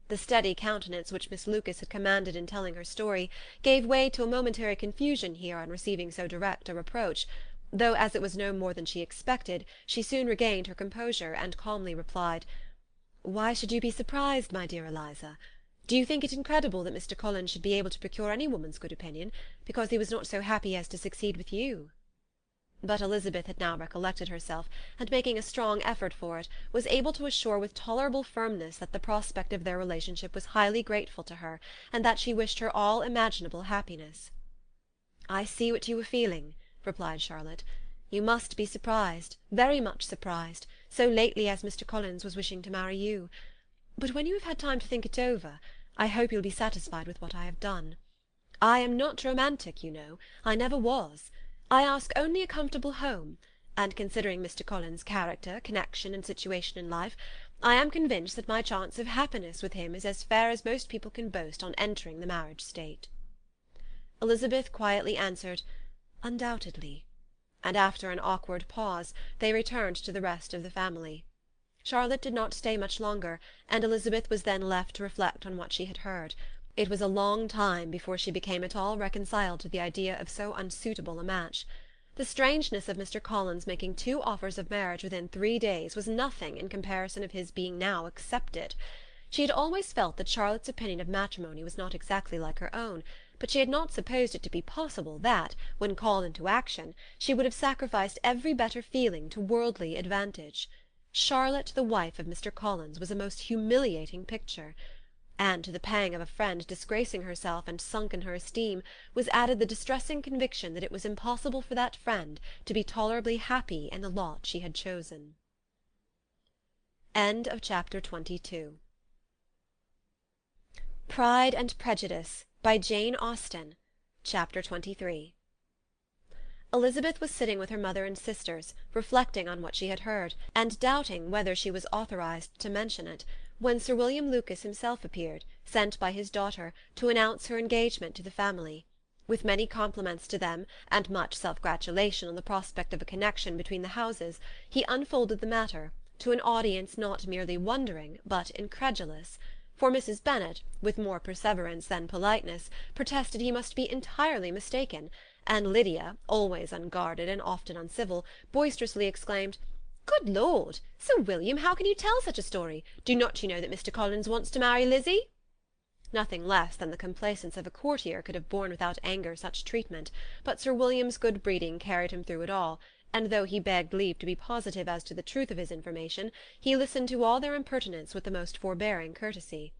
The steady countenance which Miss Lucas had commanded in telling her story gave way to a momentary confusion here on receiving so direct a reproach, though as it was no more than she expected, she soon regained her composure, and calmly replied, "Why should you be surprised, my dear Eliza? Do you think it incredible that Mr. Collins should be able to procure any woman's good opinion, because he was not so happy as to succeed with you?" But Elizabeth had now recollected herself, and making a strong effort for it, was able to assure with tolerable firmness that the prospect of their relationship was highly grateful to her, and that she wished her all imaginable happiness. "I see what you were feeling," replied Charlotte. "You must be surprised, very much surprised, so lately as Mr. Collins was wishing to marry you. But when you have had time to think it over, I hope you'll be satisfied with what I have done. I am not romantic, you know. I never was. I ask only a comfortable home, and considering Mr. Collins' character, connection, and situation in life, I am convinced that my chance of happiness with him is as fair as most people can boast on entering the marriage state." Elizabeth quietly answered, "Undoubtedly," and after an awkward pause they returned to the rest of the family. Charlotte did not stay much longer, and Elizabeth was then left to reflect on what she had heard. It was a long time before she became at all reconciled to the idea of so unsuitable a match. The strangeness of Mr. Collins making 2 offers of marriage within 3 days was nothing in comparison of his being now accepted. She had always felt that Charlotte's opinion of matrimony was not exactly like her own, but she had not supposed it to be possible that, when called into action, she would have sacrificed every better feeling to worldly advantage. Charlotte, the wife of Mr. Collins, was a most humiliating picture. And to the pang of a friend disgracing herself and sunk in her esteem was added the distressing conviction that it was impossible for that friend to be tolerably happy in the lot she had chosen. End of chapter 22. Pride and Prejudice by Jane Austen. Chapter 23. Elizabeth was sitting with her mother and sisters, reflecting on what she had heard, and doubting whether she was authorized to mention it, when Sir William Lucas himself appeared, sent by his daughter, to announce her engagement to the family. With many compliments to them, and much self-gratulation on the prospect of a connection between the houses, he unfolded the matter, to an audience not merely wondering, but incredulous. For Mrs. Bennet, with more perseverance than politeness, protested he must be entirely mistaken, and Lydia, always unguarded and often uncivil, boisterously exclaimed, "Good Lord! Sir William, how can you tell such a story? Do not you know that Mr. Collins wants to marry Lizzie?" Nothing less than the complacence of a courtier could have borne without anger such treatment, but Sir William's good breeding carried him through it all, and though he begged leave to be positive as to the truth of his information, he listened to all their impertinence with the most forbearing courtesy.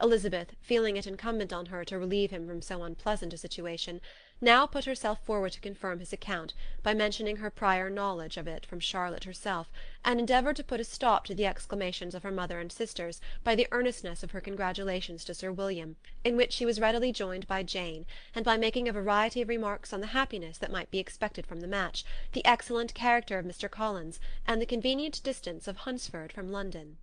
Elizabeth, feeling it incumbent on her to relieve him from so unpleasant a situation, now put herself forward to confirm his account, by mentioning her prior knowledge of it from Charlotte herself, and endeavoured to put a stop to the exclamations of her mother and sisters by the earnestness of her congratulations to Sir William, in which she was readily joined by Jane, and by making a variety of remarks on the happiness that might be expected from the match, the excellent character of Mr. Collins, and the convenient distance of Hunsford from London.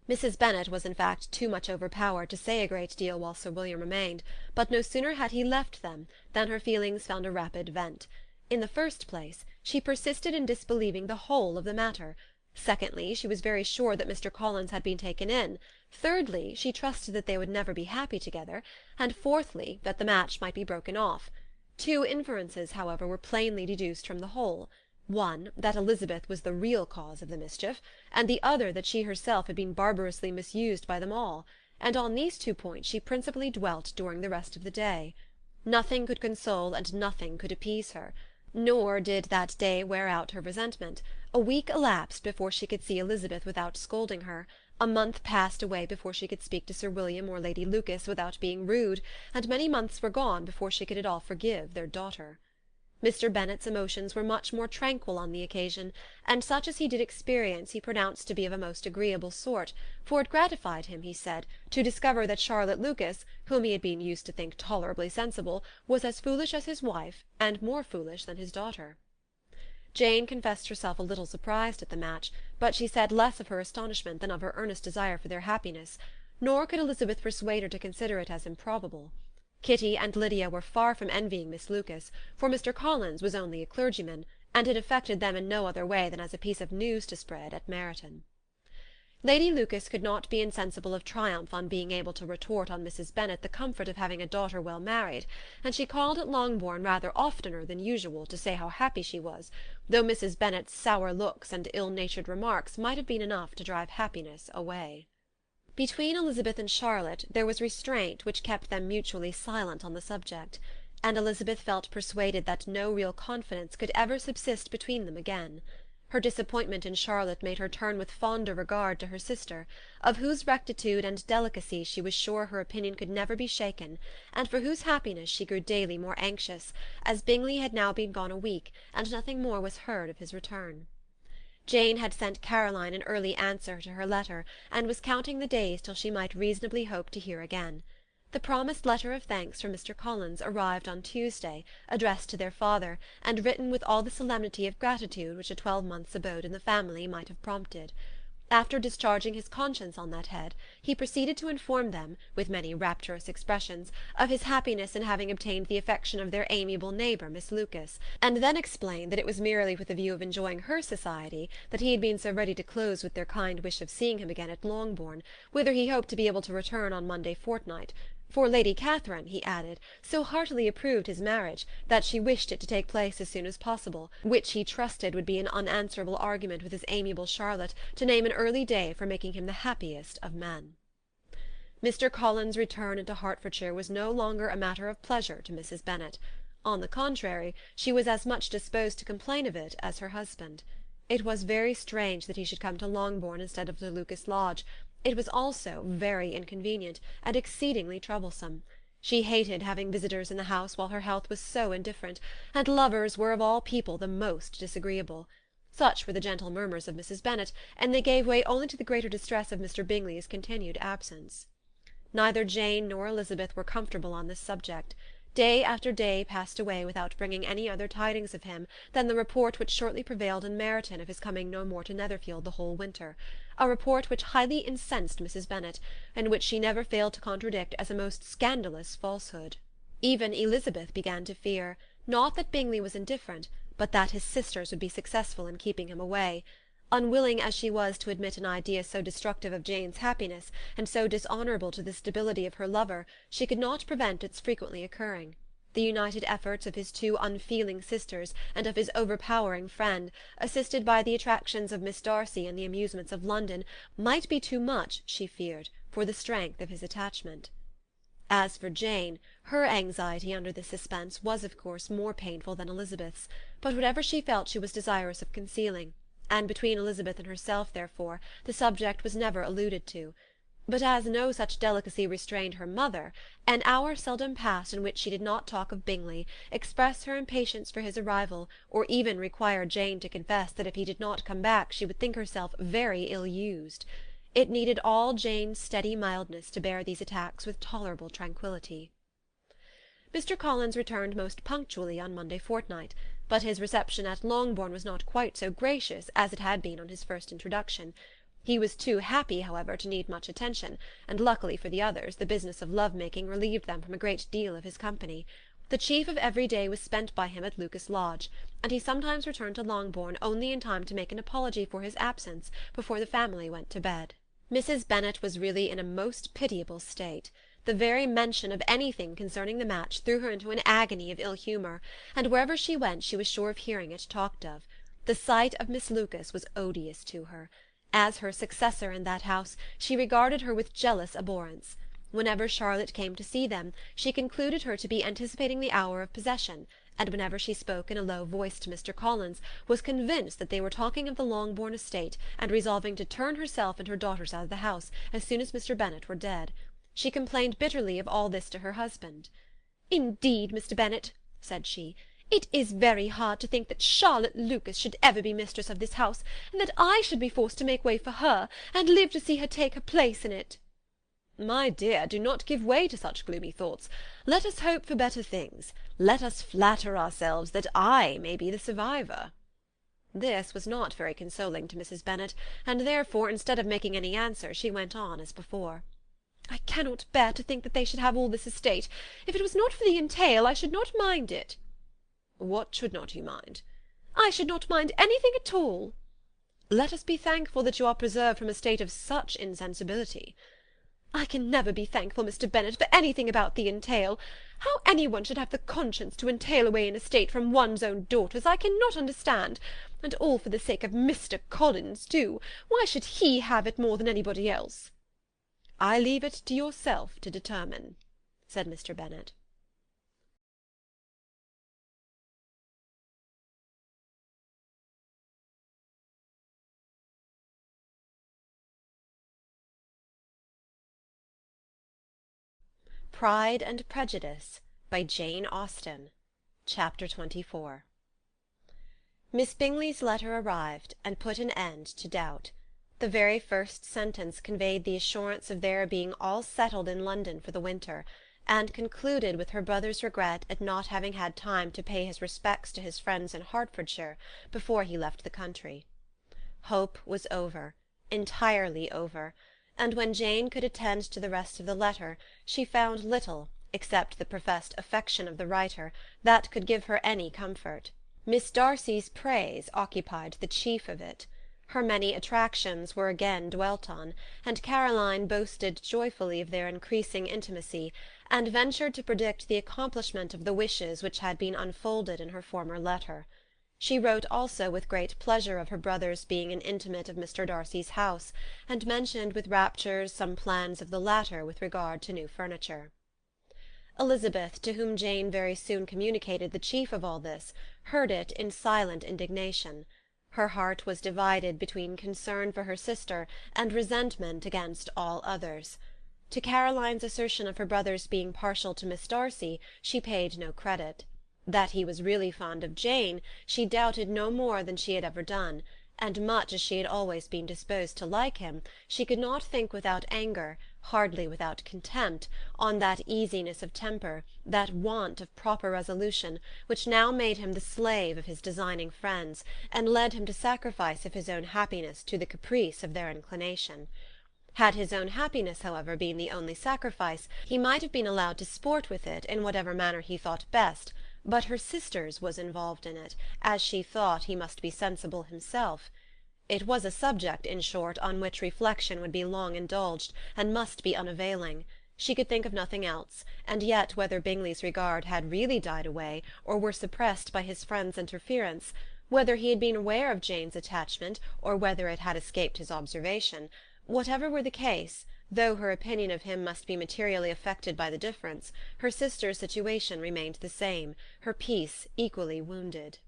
Mrs. Bennet was in fact too much overpowered to say a great deal while Sir William remained, but no sooner had he left them than her feelings found a rapid vent. In the first place, she persisted in disbelieving the whole of the matter. Secondly, she was very sure that Mr. Collins had been taken in. Thirdly, she trusted that they would never be happy together. And fourthly, that the match might be broken off. 2 inferences, however, were plainly deduced from the whole. One, that Elizabeth was the real cause of the mischief, and the other that she herself had been barbarously misused by them all, and on these 2 points she principally dwelt during the rest of the day. Nothing could console and nothing could appease her, nor did that day wear out her resentment. A week elapsed before she could see Elizabeth without scolding her, a month passed away before she could speak to Sir William or Lady Lucas without being rude, and many months were gone before she could at all forgive their daughter. Mr. Bennet's emotions were much more tranquil on the occasion, and such as he did experience he pronounced to be of a most agreeable sort, for it gratified him, he said, to discover that Charlotte Lucas, whom he had been used to think tolerably sensible, was as foolish as his wife, and more foolish than his daughter. Jane confessed herself a little surprised at the match, but she said less of her astonishment than of her earnest desire for their happiness, nor could Elizabeth persuade her to consider it as improbable. Kitty and Lydia were far from envying Miss Lucas, for Mr. Collins was only a clergyman, and it affected them in no other way than as a piece of news to spread at Meryton. Lady Lucas could not be insensible of triumph on being able to retort on Mrs. Bennet the comfort of having a daughter well married, and she called at Longbourn rather oftener than usual to say how happy she was, though Mrs. Bennet's sour looks and ill-natured remarks might have been enough to drive happiness away. Between Elizabeth and Charlotte there was restraint which kept them mutually silent on the subject, and Elizabeth felt persuaded that no real confidence could ever subsist between them again. Her disappointment in Charlotte made her turn with fonder regard to her sister, of whose rectitude and delicacy she was sure her opinion could never be shaken, and for whose happiness she grew daily more anxious, as Bingley had now been gone a week, and nothing more was heard of his return. Jane had sent Caroline an early answer to her letter, and was counting the days till she might reasonably hope to hear again. The promised letter of thanks from Mr. Collins arrived on Tuesday, addressed to their father, and written with all the solemnity of gratitude which a 12-months' abode in the family might have prompted. After discharging his conscience on that head, he proceeded to inform them, with many rapturous expressions, of his happiness in having obtained the affection of their amiable neighbour, Miss Lucas, and then explained that it was merely with the view of enjoying her society that he had been so ready to close with their kind wish of seeing him again at Longbourn, whither he hoped to be able to return on Monday fortnight. For Lady Catherine, he added, so heartily approved his marriage, that she wished it to take place as soon as possible, which he trusted would be an unanswerable argument with his amiable Charlotte to name an early day for making him the happiest of men. Mr. Collins' return into Hertfordshire was no longer a matter of pleasure to Mrs. Bennet. On the contrary, she was as much disposed to complain of it as her husband. It was very strange that he should come to Longbourn instead of to Lucas Lodge. It was also very inconvenient, and exceedingly troublesome. She hated having visitors in the house while her health was so indifferent, and lovers were of all people the most disagreeable. Such were the gentle murmurs of Mrs. Bennet, and they gave way only to the greater distress of Mr. Bingley's continued absence. Neither Jane nor Elizabeth were comfortable on this subject. Day after day passed away without bringing any other tidings of him than the report which shortly prevailed in Meryton of his coming no more to Netherfield the whole winter, a report which highly incensed Mrs. Bennet, and which she never failed to contradict as a most scandalous falsehood. Even Elizabeth began to fear, not that Bingley was indifferent, but that his sisters would be successful in keeping him away. Unwilling as she was to admit an idea so destructive of Jane's happiness, and so dishonourable to the stability of her lover, she could not prevent its frequently occurring. The united efforts of his two unfeeling sisters, and of his overpowering friend, assisted by the attractions of Miss Darcy and the amusements of London, might be too much, she feared, for the strength of his attachment. As for Jane, her anxiety under this suspense was of course more painful than Elizabeth's, but whatever she felt she was desirous of concealing, and between Elizabeth and herself, therefore, the subject was never alluded to. But as no such delicacy restrained her mother, an hour seldom passed in which she did not talk of Bingley, express her impatience for his arrival, or even require Jane to confess that if he did not come back she would think herself very ill-used. It needed all Jane's steady mildness to bear these attacks with tolerable tranquillity. Mr. Collins returned most punctually on Monday fortnight, but his reception at Longbourn was not quite so gracious as it had been on his first introduction. He was too happy, however, to need much attention, and luckily for the others, the business of love-making relieved them from a great deal of his company. The chief of every day was spent by him at Lucas Lodge, and he sometimes returned to Longbourn only in time to make an apology for his absence before the family went to bed. Mrs. Bennet was really in a most pitiable state. The very mention of anything concerning the match threw her into an agony of ill-humour, and wherever she went she was sure of hearing it talked of. The sight of Miss Lucas was odious to her. As her successor in that house, she regarded her with jealous abhorrence. Whenever Charlotte came to see them, she concluded her to be anticipating the hour of possession, and whenever she spoke in a low voice to Mr. Collins, was convinced that they were talking of the Longbourn estate, and resolving to turn herself and her daughters out of the house as soon as Mr. Bennet were dead. She complained bitterly of all this to her husband. "Indeed, Mr. Bennet," said she, "it is very hard to think that Charlotte Lucas should ever be mistress of this house, and that I should be forced to make way for her, and live to see her take her place in it." "My dear, do not give way to such gloomy thoughts. Let us hope for better things. Let us flatter ourselves that I may be the survivor." This was not very consoling to Mrs. Bennet, and therefore, instead of making any answer, she went on as before. "I cannot bear to think that they should have all this estate. If it was not for the entail, I should not mind it." "What should not you mind?" "I should not mind anything at all." Let us be thankful that you are preserved from a state of such insensibility." "I can never be thankful, Mr. Bennet, for anything about the entail. How any one should have the conscience to entail away an estate from one's own daughters, I cannot understand. And all for the sake of Mr. Collins, too. Why should he have it more than anybody else?" "I leave it to yourself to determine," said Mr. Bennet. Pride and Prejudice by Jane Austen. Chapter 24. Miss Bingley's letter arrived, and put an end to doubt. The very first sentence conveyed the assurance of their being all settled in London for the winter, and concluded with her brother's regret at not having had time to pay his respects to his friends in Hertfordshire before he left the country. Hope was over, entirely over, and when Jane could attend to the rest of the letter, she found little, except the professed affection of the writer, that could give her any comfort. Miss Darcy's praise occupied the chief of it. Her many attractions were again dwelt on, and Caroline boasted joyfully of their increasing intimacy, and ventured to predict the accomplishment of the wishes which had been unfolded in her former letter. She wrote also with great pleasure of her brother's being an intimate of Mr. Darcy's house, and mentioned with raptures some plans of the latter with regard to new furniture. Elizabeth, to whom Jane very soon communicated the chief of all this, heard it in silent indignation. Her heart was divided between concern for her sister and resentment against all others. To Caroline's assertion of her brother's being partial to Miss Darcy she paid no credit. That he was really fond of Jane she doubted no more than she had ever done, and much as she had always been disposed to like him, she could not think without anger, hardly without contempt, on that easiness of temper, that want of proper resolution, which now made him the slave of his designing friends, and led him to sacrifice of his own happiness to the caprice of their inclination. Had his own happiness, however, been the only sacrifice, he might have been allowed to sport with it in whatever manner he thought best, but her sister's was involved in it, as she thought he must be sensible himself. It was a subject, in short, on which reflection would be long indulged, and must be unavailing. She could think of nothing else, and yet whether Bingley's regard had really died away, or were suppressed by his friend's interference, whether he had been aware of Jane's attachment, or whether it had escaped his observation, whatever were the case, though her opinion of him must be materially affected by the difference, her sister's situation remained the same, her peace equally wounded.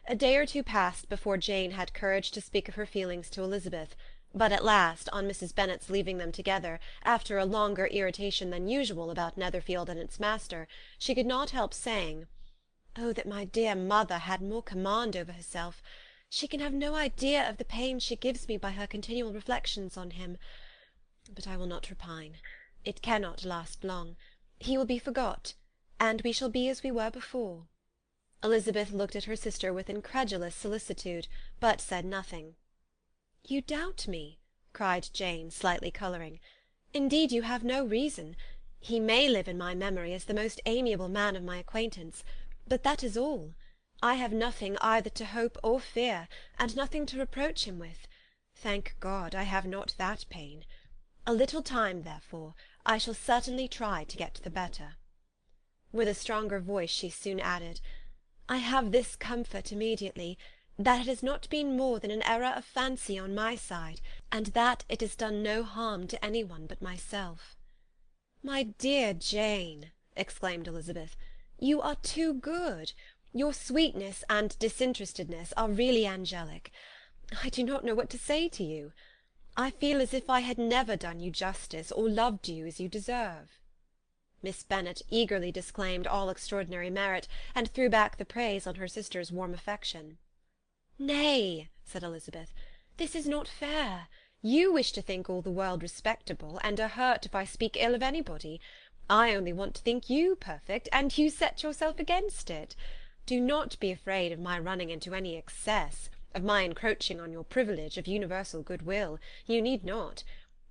A day or two passed before Jane had courage to speak of her feelings to Elizabeth, but at last, on Mrs. Bennet's leaving them together, after a longer irritation than usual about Netherfield and its master, she could not help saying, "Oh, that my dear mother had more command over herself! She can have no idea of the pain she gives me by her continual reflections on him. But I will not repine. It cannot last long. He will be forgot, and we shall be as we were before." Elizabeth looked at her sister with incredulous solicitude, but said nothing. "You doubt me?" cried Jane, slightly colouring. "Indeed you have no reason. He may live in my memory as the most amiable man of my acquaintance, but that is all. I have nothing either to hope or fear, and nothing to reproach him with. Thank God, I have not that pain. A little time, therefore, I shall certainly try to get the better." With a stronger voice she soon added, "I have this comfort immediately, that it has not been more than an error of fancy on my side, and that it has done no harm to any one but myself." "My dear Jane," exclaimed Elizabeth, "you are too good. Your sweetness and disinterestedness are really angelic. I do not know what to say to you. I feel as if I had never done you justice, or loved you as you deserve." Miss Bennet eagerly disclaimed all extraordinary merit, and threw back the praise on her sister's warm affection. "Nay," said Elizabeth, "this is not fair. You wish to think all the world respectable, and are hurt if I speak ill of anybody. I only want to think you perfect, and you set yourself against it. Do not be afraid of my running into any excess, of my encroaching on your privilege of universal goodwill. You need not.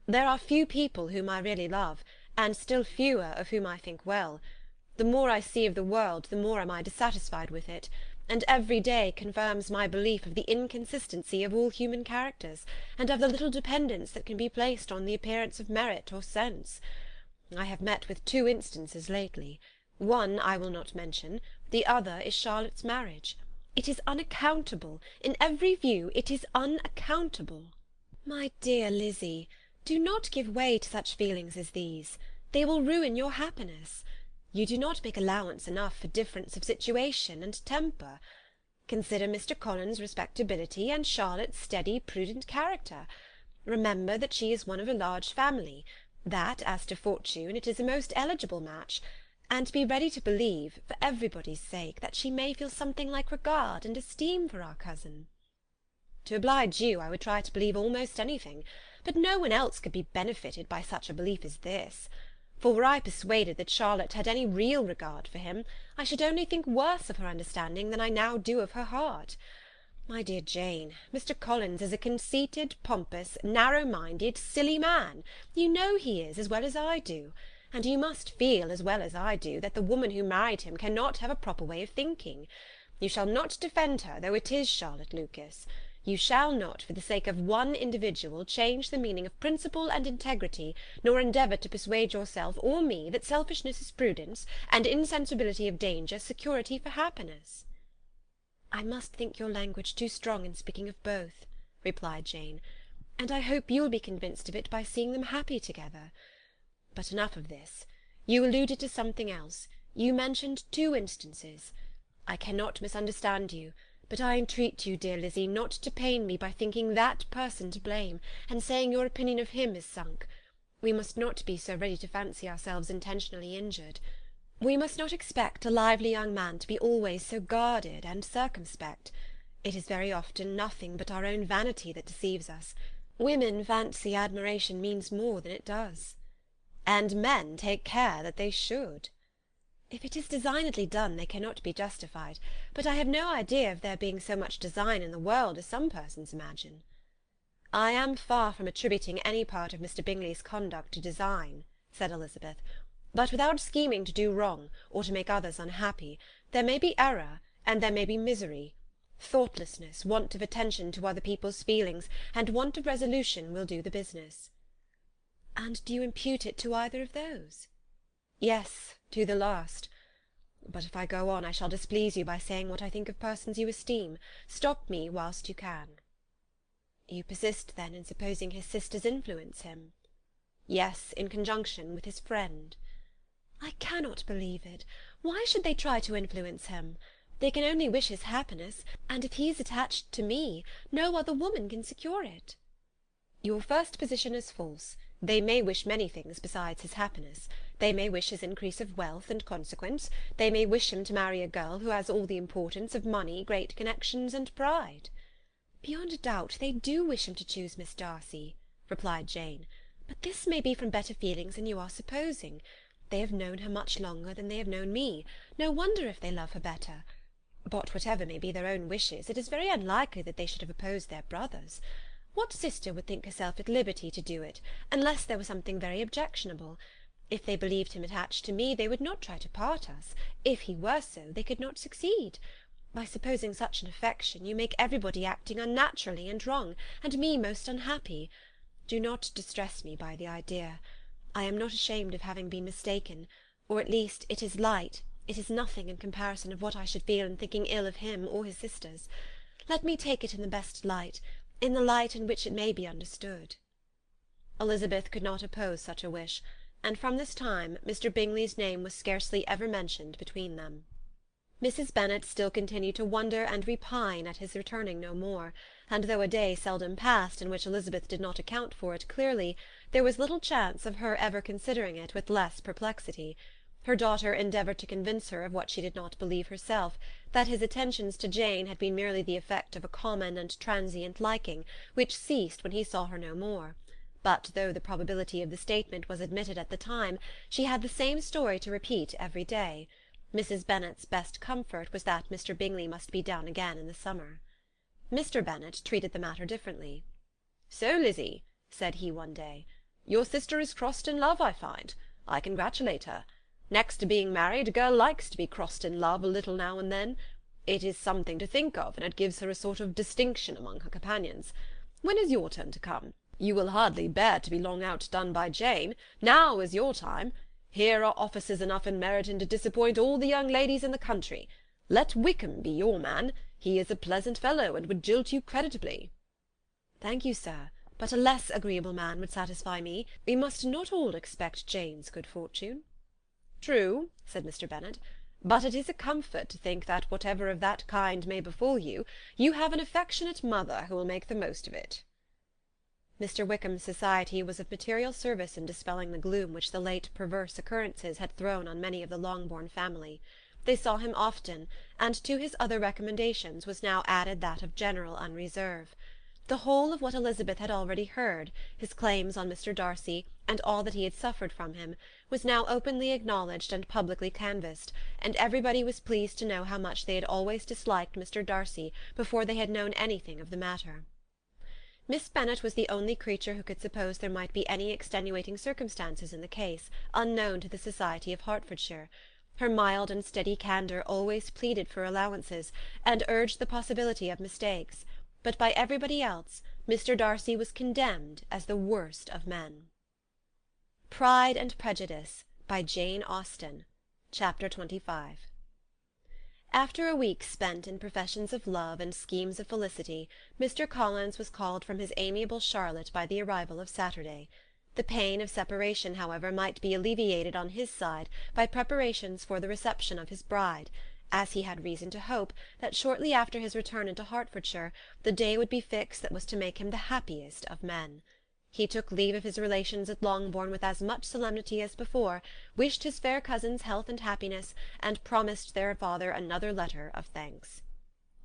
There are few people whom I really love, and still fewer of whom I think well. The more I see of the world, the more am I dissatisfied with it, and every day confirms my belief of the inconsistency of all human characters, and of the little dependence that can be placed on the appearance of merit or sense. I have met with 2 instances lately. One I will not mention, the other is Charlotte's marriage. It is unaccountable. In every view it is unaccountable. My dear Lizzy, do not give way to such feelings as these. They will ruin your happiness. You do not make allowance enough for difference of situation and temper. Consider Mr. Collins' respectability and Charlotte's steady, prudent character. Remember that she is one of a large family, that, as to fortune, it is a most eligible match, and be ready to believe, for everybody's sake, that she may feel something like regard and esteem for our cousin. To oblige you, I would try to believe almost anything, but no one else could be benefited by such a belief as this. For were I persuaded that Charlotte had any real regard for him, I should only think worse of her understanding than I now do of her heart. My dear Jane, Mr. Collins is a conceited, pompous, narrow-minded, silly man. You know he is, as well as I do. And you must feel, as well as I do, that the woman who married him cannot have a proper way of thinking. You shall not defend her, though it is Charlotte Lucas. You shall not, for the sake of one individual, change the meaning of principle and integrity, nor endeavour to persuade yourself or me that selfishness is prudence, and insensibility of danger security for happiness. I must think your language too strong in speaking of both, replied Jane, and I hope you'll be convinced of it by seeing them happy together. But enough of this. You alluded to something else. You mentioned 2 instances. I cannot misunderstand you, but I entreat you, dear Lizzy, not to pain me by thinking that person to blame, and saying your opinion of him is sunk. We must not be so ready to fancy ourselves intentionally injured. We must not expect a lively young man to be always so guarded and circumspect. It is very often nothing but our own vanity that deceives us. Women fancy admiration means more than it does. And men take care that they should. If it is designedly done, they cannot be justified, but I have no idea of there being so much design in the world as some persons imagine. I am far from attributing any part of Mr. Bingley's conduct to design, said Elizabeth, but without scheming to do wrong, or to make others unhappy, there may be error, and there may be misery. Thoughtlessness, want of attention to other people's feelings, and want of resolution will do the business. And do you impute it to either of those? Yes, to the last. But if I go on, I shall displease you by saying what I think of persons you esteem. Stop me whilst you can. You persist, then, in supposing his sisters influence him? Yes, in conjunction with his friend. I cannot believe it. Why should they try to influence him? They can only wish his happiness, and if he is attached to me, no other woman can secure it. Your first position is false. They may wish many things besides his happiness. They may wish his increase of wealth and consequence. They may wish him to marry a girl who has all the importance of money, great connections, and pride. Beyond a doubt they do wish him to choose Miss Darcy, replied Jane, but this may be from better feelings than you are supposing. They have known her much longer than they have known me. No wonder if they love her better. But whatever may be their own wishes, it is very unlikely that they should have opposed their brothers. What sister would think herself at liberty to do it, unless there was something very objectionable? If they believed him attached to me, they would not try to part us. If he were so, they could not succeed. By supposing such an affection, you make everybody acting unnaturally and wrong, and me most unhappy. Do not distress me by the idea. I am not ashamed of having been mistaken, or at least it is light, it is nothing in comparison of what I should feel in thinking ill of him or his sisters. Let me take it in the best light, in the light in which it may be understood. Elizabeth could not oppose such a wish, and from this time Mr. Bingley's name was scarcely ever mentioned between them. Mrs. Bennet still continued to wonder and repine at his returning no more, and though a day seldom passed in which Elizabeth did not account for it clearly, there was little chance of her ever considering it with less perplexity. Her daughter endeavoured to convince her of what she did not believe herself, that his attentions to Jane had been merely the effect of a common and transient liking, which ceased when he saw her no more. But though the probability of the statement was admitted at the time, she had the same story to repeat every day. Mrs. Bennet's best comfort was that Mr. Bingley must be down again in the summer. Mr. Bennet treated the matter differently. "So, Lizzy," said he one day, "your sister is crossed in love, I find. I congratulate her. Next to being married, a girl likes to be crossed in love a little now and then. It is something to think of, and it gives her a sort of distinction among her companions. When is your turn to come? You will hardly bear to be long outdone by Jane. Now is your time. Here are officers enough in Meryton to disappoint all the young ladies in the country. Let Wickham be your man. He is a pleasant fellow, and would jilt you creditably." "Thank you, sir, but a less agreeable man would satisfy me. We must not all expect Jane's good fortune." "True," said Mr. Bennet, "but it is a comfort to think that whatever of that kind may befall you, you have an affectionate mother who will make the most of it." Mr. Wickham's society was of material service in dispelling the gloom which the late perverse occurrences had thrown on many of the Longbourn family. They saw him often, and to his other recommendations was now added that of general unreserve. The whole of what Elizabeth had already heard, his claims on Mr. Darcy, and all that he had suffered from him, was now openly acknowledged and publicly canvassed, and everybody was pleased to know how much they had always disliked Mr. Darcy before they had known anything of the matter. Miss Bennet was the only creature who could suppose there might be any extenuating circumstances in the case, unknown to the society of Hertfordshire. Her mild and steady candour always pleaded for allowances, and urged the possibility of mistakes, but by everybody else Mr. Darcy was condemned as the worst of men. Pride and Prejudice, by Jane Austen. Chapter 25. After a week spent in professions of love and schemes of felicity, Mr. Collins was called from his amiable Charlotte by the arrival of Saturday. The pain of separation, however, might be alleviated on his side by preparations for the reception of his bride, as he had reason to hope that shortly after his return into Hertfordshire the day would be fixed that was to make him the happiest of men. He took leave of his relations at Longbourn with as much solemnity as before, wished his fair cousins health and happiness, and promised their father another letter of thanks.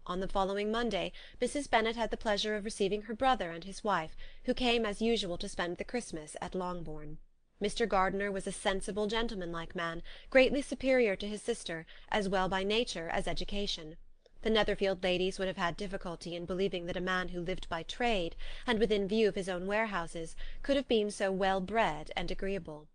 On the following Monday, Mrs. Bennet had the pleasure of receiving her brother and his wife, who came as usual to spend the Christmas at Longbourn. Mr. Gardiner was a sensible, gentlemanlike man, greatly superior to his sister, as well by nature as education. The Netherfield ladies would have had difficulty in believing that a man who lived by trade, and within view of his own warehouses, could have been so well bred and agreeable.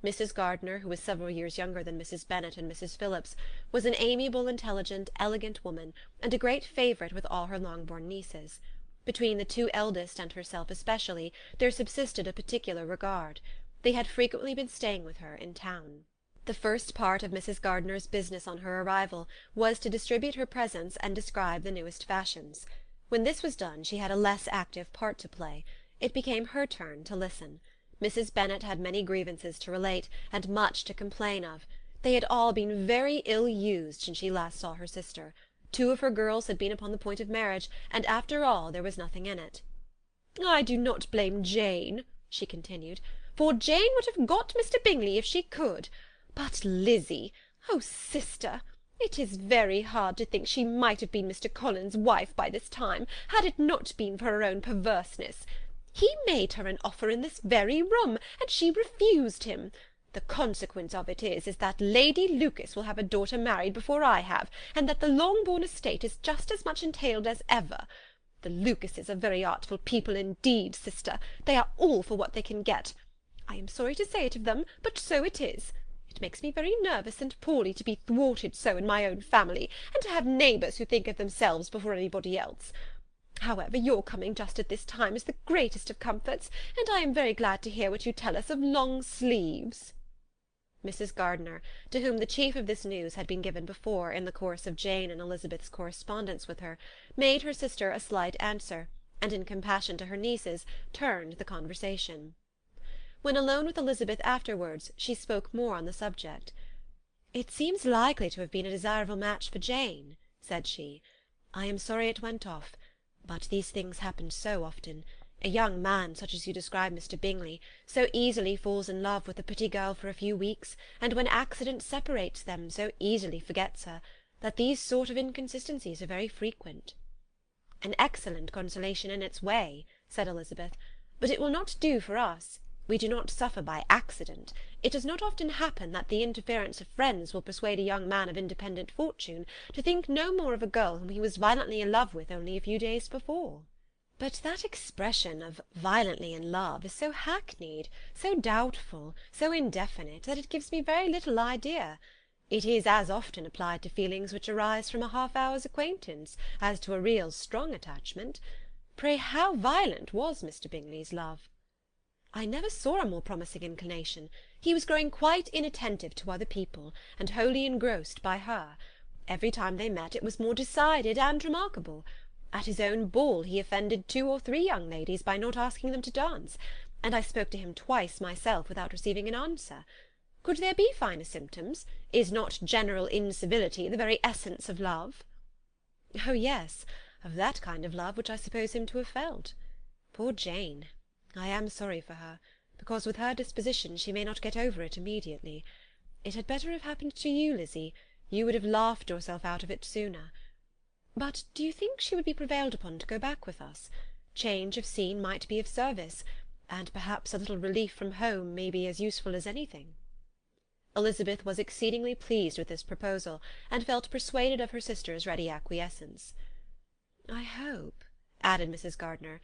Mrs. Gardiner, who was several years younger than Mrs. Bennet and Mrs. Phillips, was an amiable, intelligent, elegant woman, and a great favourite with all her Longbourn nieces. Between the two eldest and herself especially there subsisted a particular regard. They had frequently been staying with her in town. The first part of Mrs. Gardiner's business on her arrival was to distribute her presents and describe the newest fashions. When this was done she had a less active part to play. It became her turn to listen. Mrs. Bennet had many grievances to relate, and much to complain of. They had all been very ill used since she last saw her sister. 2 of her girls had been upon the point of marriage, and after all there was nothing in it. "I do not blame Jane," she continued, "for Jane would have got Mr. Bingley if she could. But Lizzie, oh sister, it is very hard to think she might have been Mr. Collins's wife by this time, had it not been for her own perverseness. He made her an offer in this very room, and she refused him. The consequence of it is that Lady Lucas will have a daughter married before I have, and that the Longbourn estate is just as much entailed as ever. The Lucases are very artful people indeed, sister. They are all for what they can get. I am sorry to say it of them, but so it is. It makes me very nervous and poorly to be thwarted so in my own family, and to have neighbours who think of themselves before anybody else. However, your coming just at this time is the greatest of comforts, and I am very glad to hear what you tell us of long sleeves." Mrs. Gardiner, to whom the chief of this news had been given before, in the course of Jane and Elizabeth's correspondence with her, made her sister a slight answer, and in compassion to her nieces turned the conversation. When alone with Elizabeth afterwards, she spoke more on the subject. "It seems likely to have been a desirable match for Jane," said she. "I am sorry it went off. But these things happen so often. A young man, such as you describe Mr. Bingley, so easily falls in love with a pretty girl for a few weeks, and when accident separates them, so easily forgets her, that these sort of inconsistencies are very frequent." "An excellent consolation in its way," said Elizabeth, "but it will not do for us. We do not suffer by accident. It does not often happen that the interference of friends will persuade a young man of independent fortune to think no more of a girl whom he was violently in love with only a few days before." "But that expression of violently in love is so hackneyed, so doubtful, so indefinite, that it gives me very little idea. It is as often applied to feelings which arise from a half-hour's acquaintance as to a real strong attachment. Pray, how violent was Mr. Bingley's love?" "I never saw a more promising inclination. He was growing quite inattentive to other people, and wholly engrossed by her. Every time they met it was more decided and remarkable. At his own ball he offended 2 or 3 young ladies by not asking them to dance, and I spoke to him twice myself without receiving an answer. Could there be finer symptoms? Is not general incivility the very essence of love?" "Oh, yes, of that kind of love which I suppose him to have felt. Poor Jane! I am sorry for her, because with her disposition she may not get over it immediately. It had better have happened to you, Lizzy. You would have laughed yourself out of it sooner. But do you think she would be prevailed upon to go back with us? Change of scene might be of service, and perhaps a little relief from home may be as useful as anything." Elizabeth was exceedingly pleased with this proposal, and felt persuaded of her sister's ready acquiescence. "I hope," added Mrs. Gardiner,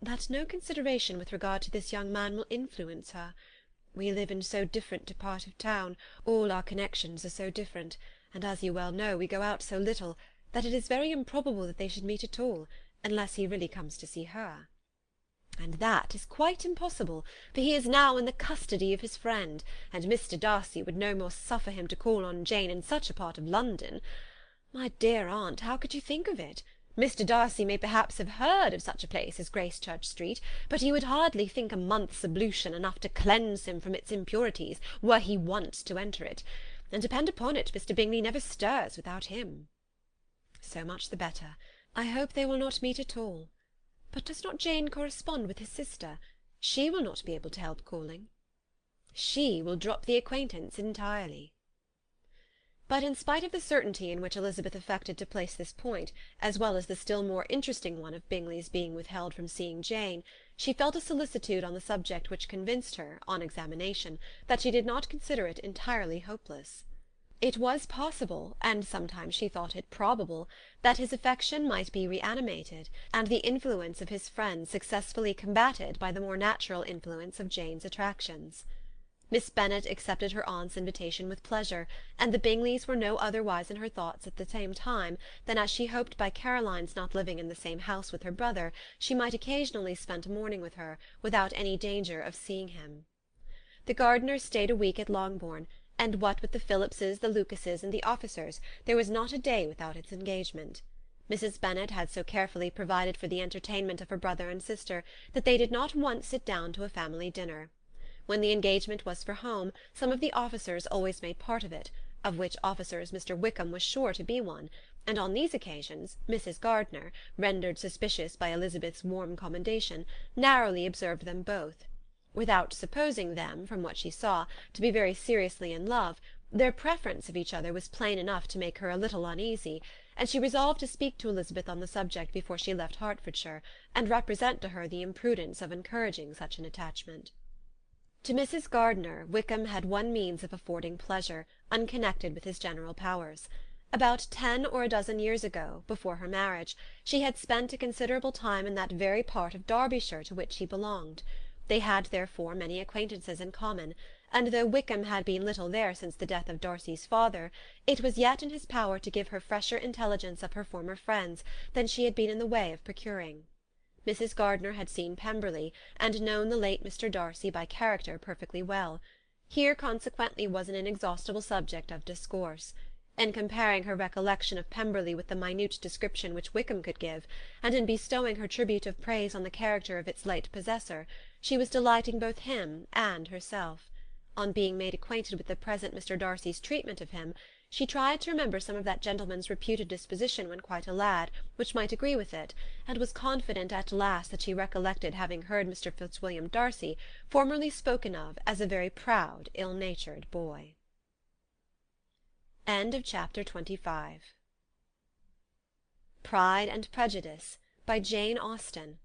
"that no consideration with regard to this young man will influence her. We live in so different a part of town, all our connections are so different, and, as you well know, we go out so little, that it is very improbable that they should meet at all, unless he really comes to see her." "And that is quite impossible, for he is now in the custody of his friend, and Mr. Darcy would no more suffer him to call on Jane in such a part of London. My dear aunt, how could you think of it? Mr. Darcy may perhaps have heard of such a place as Gracechurch Street, but he would hardly think a month's ablution enough to cleanse him from its impurities, were he once to enter it, and depend upon it, Mr. Bingley never stirs without him." "So much the better. I hope they will not meet at all. But does not Jane correspond with his sister? She will not be able to help calling." "She will drop the acquaintance entirely." But in spite of the certainty in which Elizabeth affected to place this point, as well as the still more interesting one of Bingley's being withheld from seeing Jane, she felt a solicitude on the subject which convinced her, on examination, that she did not consider it entirely hopeless. It was possible, and sometimes she thought it probable, that his affection might be reanimated, and the influence of his friends successfully combated by the more natural influence of Jane's attractions. Miss Bennet accepted her aunt's invitation with pleasure, and the Bingleys were no otherwise in her thoughts at the same time than as she hoped by Caroline's not living in the same house with her brother she might occasionally spend a morning with her, without any danger of seeing him. The Gardiners stayed a week at Longbourn, and what with the Phillipses, the Lucases, and the officers, there was not a day without its engagement. Mrs. Bennet had so carefully provided for the entertainment of her brother and sister that they did not once sit down to a family dinner. When the engagement was for home, some of the officers always made part of it, of which officers Mr. Wickham was sure to be one, and on these occasions Mrs. Gardiner, rendered suspicious by Elizabeth's warm commendation, narrowly observed them both. Without supposing them, from what she saw, to be very seriously in love, their preference of each other was plain enough to make her a little uneasy, and she resolved to speak to Elizabeth on the subject before she left Hertfordshire, and represent to her the imprudence of encouraging such an attachment. To Mrs. Gardiner, Wickham had one means of affording pleasure, unconnected with his general powers. About 10 or a dozen years ago, before her marriage, she had spent a considerable time in that very part of Derbyshire to which he belonged. They had therefore many acquaintances in common, and though Wickham had been little there since the death of Darcy's father, it was yet in his power to give her fresher intelligence of her former friends than she had been in the way of procuring. Mrs. Gardiner had seen Pemberley, and known the late Mr. Darcy by character perfectly well. Here consequently was an inexhaustible subject of discourse. In comparing her recollection of Pemberley with the minute description which Wickham could give, and in bestowing her tribute of praise on the character of its late possessor, she was delighting both him and herself. On being made acquainted with the present Mr. Darcy's treatment of him, she tried to remember some of that gentleman's reputed disposition when quite a lad, which might agree with it, and was confident at last that she recollected having heard Mr. Fitzwilliam Darcy formerly spoken of as a very proud, ill-natured boy. Chapter 25. Pride and Prejudice, by Jane Austen.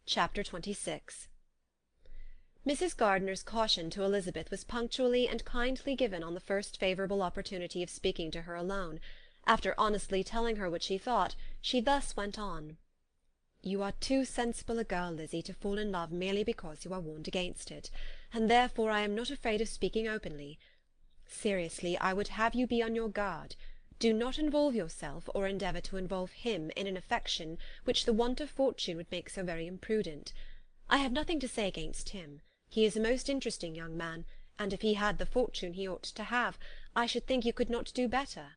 Chapter 26. Mrs. Gardiner's caution to Elizabeth was punctually and kindly given on the first favourable opportunity of speaking to her alone. After honestly telling her what she thought, she thus went on. "You are too sensible a girl, Lizzy, to fall in love merely because you are warned against it, and therefore I am not afraid of speaking openly. Seriously, I would have you be on your guard. Do not involve yourself, or endeavour to involve him, in an affection which the want of fortune would make so very imprudent. I have nothing to say against him. He is a most interesting young man, and if he had the fortune he ought to have, I should think you could not do better.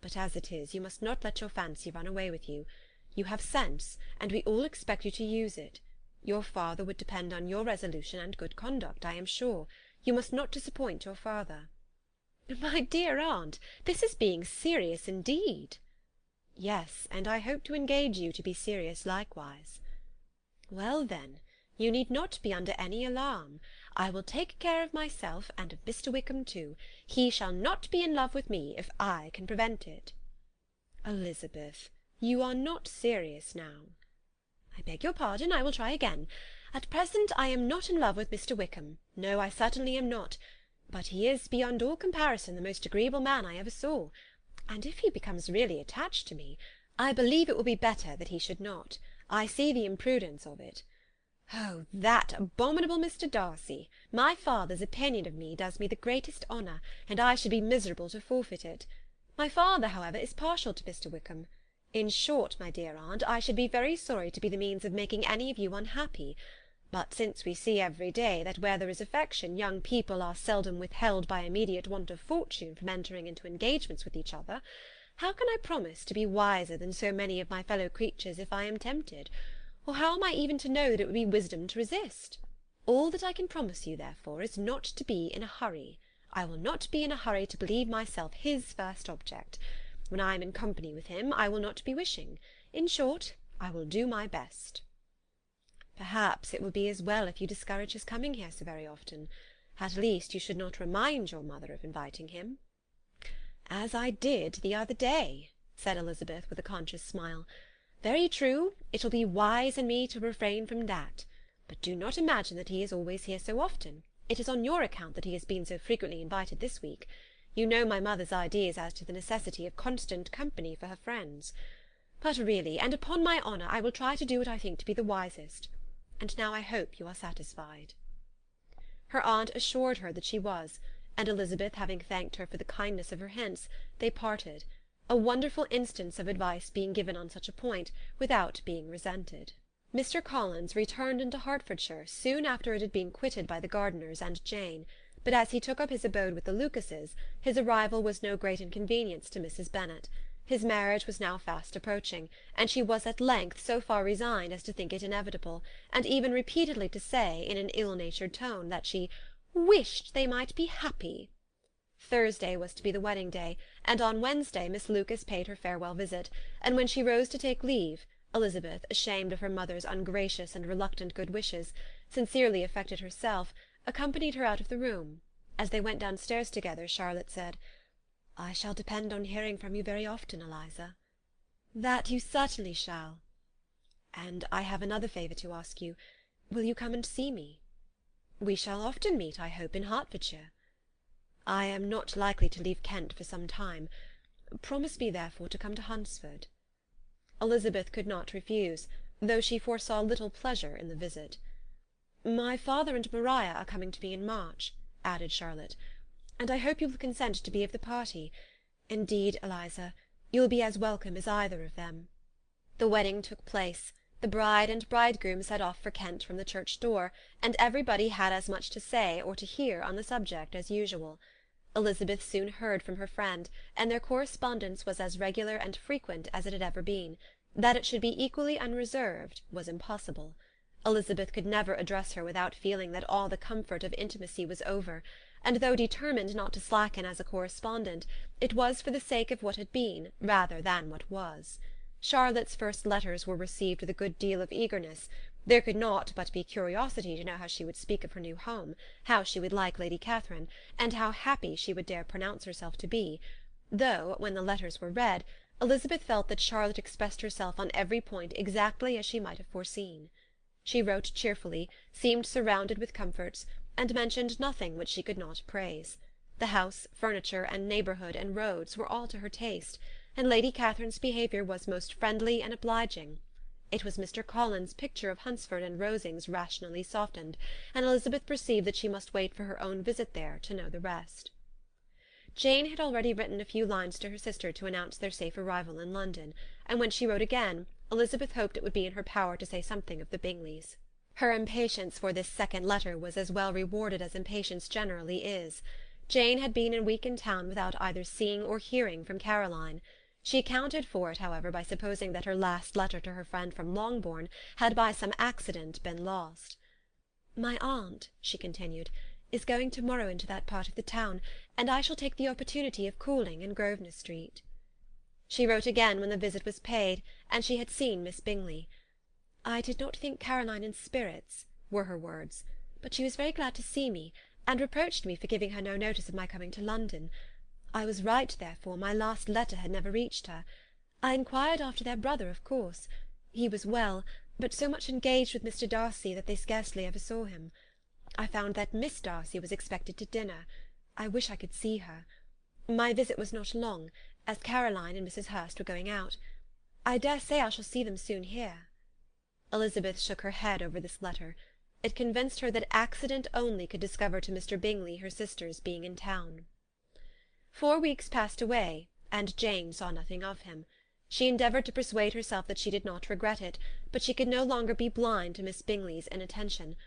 But as it is, you must not let your fancy run away with you. You have sense, and we all expect you to use it. Your father would depend on your resolution and good conduct, I am sure. You must not disappoint your father." "My dear aunt, this is being serious indeed." "Yes, and I hope to engage you to be serious likewise." "Well, then, you need not be under any alarm. I will take care of myself, and of Mr. Wickham too. He shall not be in love with me, if I can prevent it." "Elizabeth, you are not serious now." "I beg your pardon, I will try again. At present I am not in love with Mr. Wickham. No, I certainly am not. But he is, beyond all comparison, the most agreeable man I ever saw. And if he becomes really attached to me, I believe it will be better that he should not. I see the imprudence of it. Oh, that abominable Mr. Darcy! My father's opinion of me does me the greatest honour, and I should be miserable to forfeit it. My father, however, is partial to Mr. Wickham. In short, my dear aunt, I should be very sorry to be the means of making any of you unhappy. But since we see every day that where there is affection, young people are seldom withheld by immediate want of fortune from entering into engagements with each other, how can I promise to be wiser than so many of my fellow creatures if I am tempted? Or how am I even to know that it would be wisdom to resist? All that I can promise you, therefore, is not to be in a hurry. I will not be in a hurry to believe myself his first object. When I am in company with him, I will not be wishing. In short, I will do my best." "Perhaps it will be as well if you discourage his coming here so very often. At least you should not remind your mother of inviting him." "As I did the other day," said Elizabeth, with a conscious smile. "Very true, it will be wise in me to refrain from that. But do not imagine that he is always here so often. It is on your account that he has been so frequently invited this week. You know my mother's ideas as to the necessity of constant company for her friends. But really, and upon my honour, I will try to do what I think to be the wisest. And now I hope you are satisfied." Her aunt assured her that she was, and Elizabeth having thanked her for the kindness of her hints, they parted, a wonderful instance of advice being given on such a point, without being resented. Mr. Collins returned into Hertfordshire soon after it had been quitted by the Gardiners and Jane, but as he took up his abode with the Lucases, his arrival was no great inconvenience to Mrs. Bennet. His marriage was now fast approaching, and she was at length so far resigned as to think it inevitable, and even repeatedly to say, in an ill-natured tone, that she "wished they might be happy." Thursday was to be the wedding day, and on Wednesday Miss Lucas paid her farewell visit, and when she rose to take leave, Elizabeth, ashamed of her mother's ungracious and reluctant good wishes, sincerely affected herself, accompanied her out of the room. As they went downstairs together, Charlotte said, "I shall depend on hearing from you very often, Eliza." "That you certainly shall." "And I have another favour to ask you. Will you come and see me?" "We shall often meet, I hope, in Hertfordshire." "I am not likely to leave Kent for some time. Promise me, therefore, to come to Hunsford." Elizabeth could not refuse, though she foresaw little pleasure in the visit. "My father and Maria are coming to me in March," added Charlotte, "and I hope you will consent to be of the party. Indeed, Eliza, you will be as welcome as either of them." The wedding took place. The bride and bridegroom set off for Kent from the church door, and everybody had as much to say or to hear on the subject as usual. Elizabeth soon heard from her friend, and their correspondence was as regular and frequent as it had ever been. That it should be equally unreserved was impossible. Elizabeth could never address her without feeling that all the comfort of intimacy was over, and though determined not to slacken as a correspondent, it was for the sake of what had been, rather than what was. Charlotte's first letters were received with a good deal of eagerness. There could not but be curiosity to know how she would speak of her new home, how she would like Lady Catherine, and how happy she would dare pronounce herself to be, though, when the letters were read, Elizabeth felt that Charlotte expressed herself on every point exactly as she might have foreseen. She wrote cheerfully, seemed surrounded with comforts, and mentioned nothing which she could not praise. The house, furniture, and neighbourhood, and roads were all to her taste, and Lady Catherine's behaviour was most friendly and obliging. It was Mr. Collins's picture of Hunsford and Rosings rationally softened, and Elizabeth perceived that she must wait for her own visit there to know the rest. Jane had already written a few lines to her sister to announce their safe arrival in London, and when she wrote again, Elizabeth hoped it would be in her power to say something of the Bingleys. Her impatience for this second letter was as well rewarded as impatience generally is. Jane had been a week in town without either seeing or hearing from Caroline. She accounted for it, however, by supposing that her last letter to her friend from Longbourn had by some accident been lost. "My aunt," she continued, "is going to-morrow into that part of the town, and I shall take the opportunity of calling in Grosvenor Street." She wrote again when the visit was paid, and she had seen Miss Bingley. "I did not think Caroline in spirits," were her words, "but she was very glad to see me, and reproached me for giving her no notice of my coming to London. I was right, therefore, my last letter had never reached her. I inquired after their brother, of course. He was well, but so much engaged with Mr. Darcy that they scarcely ever saw him. I found that Miss Darcy was expected to dinner. I wish I could see her. My visit was not long, as Caroline and Mrs. Hurst were going out. I dare say I shall see them soon here." Elizabeth shook her head over this letter. It convinced her that accident only could discover to Mr. Bingley her sister's being in town. 4 weeks passed away, and Jane saw nothing of him. She endeavoured to persuade herself that she did not regret it, but she could no longer be blind to Miss Bingley's inattention.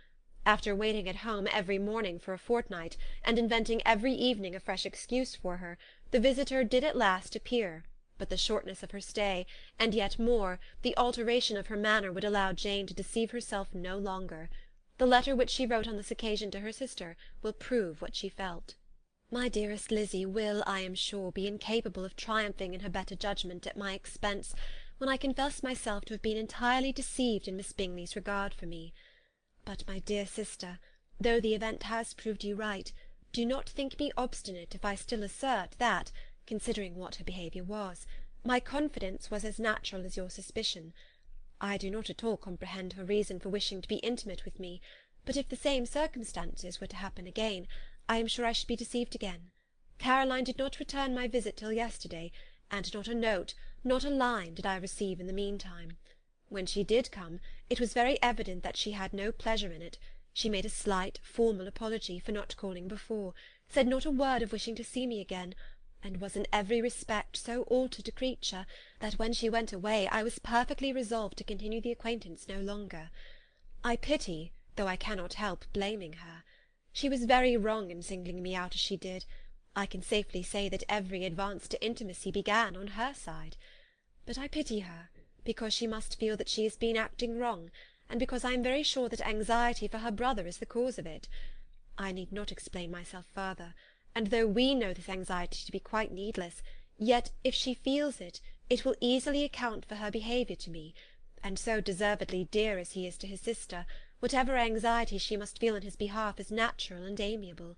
After waiting at home every morning for a fortnight, and inventing every evening a fresh excuse for her, the visitor did at last appear, but the shortness of her stay, and yet more, the alteration of her manner, would allow Jane to deceive herself no longer. The letter which she wrote on this occasion to her sister will prove what she felt. "My dearest Lizzy will, I am sure, be incapable of triumphing in her better judgment at my expense, when I confess myself to have been entirely deceived in Miss Bingley's regard for me. But, my dear sister, though the event has proved you right, do not think me obstinate if I still assert that, considering what her behaviour was, my confidence was as natural as your suspicion. I do not at all comprehend her reason for wishing to be intimate with me, but if the same circumstances were to happen again, I am sure I should be deceived again. Caroline did not return my visit till yesterday, and not a note, not a line, did I receive in the meantime. When she did come, it was very evident that she had no pleasure in it. She made a slight, formal apology for not calling before, said not a word of wishing to see me again, and was in every respect so altered a creature, that when she went away I was perfectly resolved to continue the acquaintance no longer. I pity, though I cannot help blaming her. She was very wrong in singling me out as she did. I can safely say that every advance to intimacy began on her side. But I pity her, because she must feel that she has been acting wrong, and because I am very sure that anxiety for her brother is the cause of it. I need not explain myself further, and though we know this anxiety to be quite needless, yet if she feels it, it will easily account for her behaviour to me, and so deservedly dear as he is to his sister, whatever anxiety she must feel in his behalf is natural and amiable.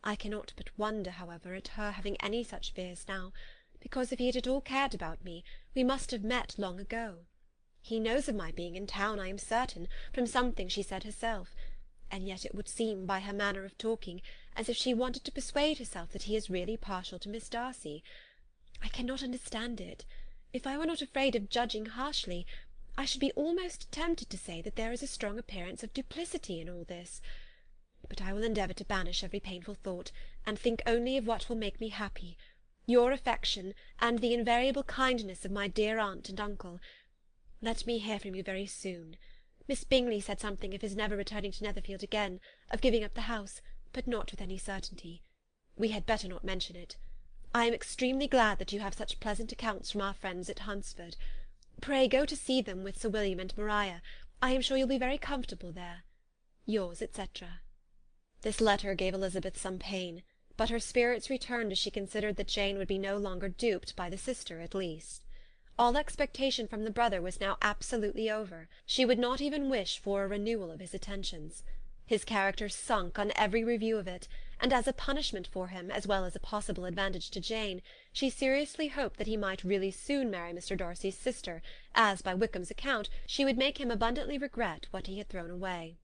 I cannot but wonder, however, at her having any such fears now, because if he had at all cared about me, we must have met long ago. He knows of my being in town, I am certain, from something she said herself, and yet it would seem, by her manner of talking, as if she wanted to persuade herself that he is really partial to Miss Darcy. I cannot understand it. If I were not afraid of judging harshly, I should be almost tempted to say that there is a strong appearance of duplicity in all this. But I will endeavour to banish every painful thought, and think only of what will make me happy, your affection, and the invariable kindness of my dear aunt and uncle. Let me hear from you very soon. Miss Bingley said something of his never returning to Netherfield again, of giving up the house, but not with any certainty. We had better not mention it. I am extremely glad that you have such pleasant accounts from our friends at Hunsford. Pray go to see them with Sir William and Maria. I am sure you'll be very comfortable there. Yours, etc. This letter gave Elizabeth some pain, but her spirits returned as she considered that Jane would be no longer duped by the sister at least. All expectation from the brother was now absolutely over. She would not even wish for a renewal of his attentions. His character sunk on every review of it, and as a punishment for him, as well as a possible advantage to Jane, she seriously hoped that he might really soon marry Mr. Darcy's sister, as, by Wickham's account, she would make him abundantly regret what he had thrown away.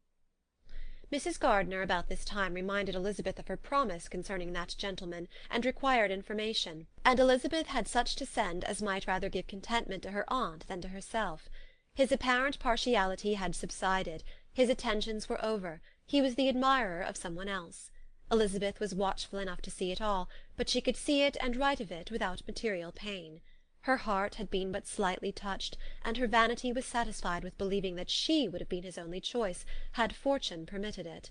Mrs. Gardiner about this time reminded Elizabeth of her promise concerning that gentleman, and required information, and Elizabeth had such to send as might rather give contentment to her aunt than to herself. His apparent partiality had subsided, his attentions were over, he was the admirer of some one else. Elizabeth was watchful enough to see it all, but she could see it and write of it without material pain. Her heart had been but slightly touched, and her vanity was satisfied with believing that she would have been his only choice, had fortune permitted it.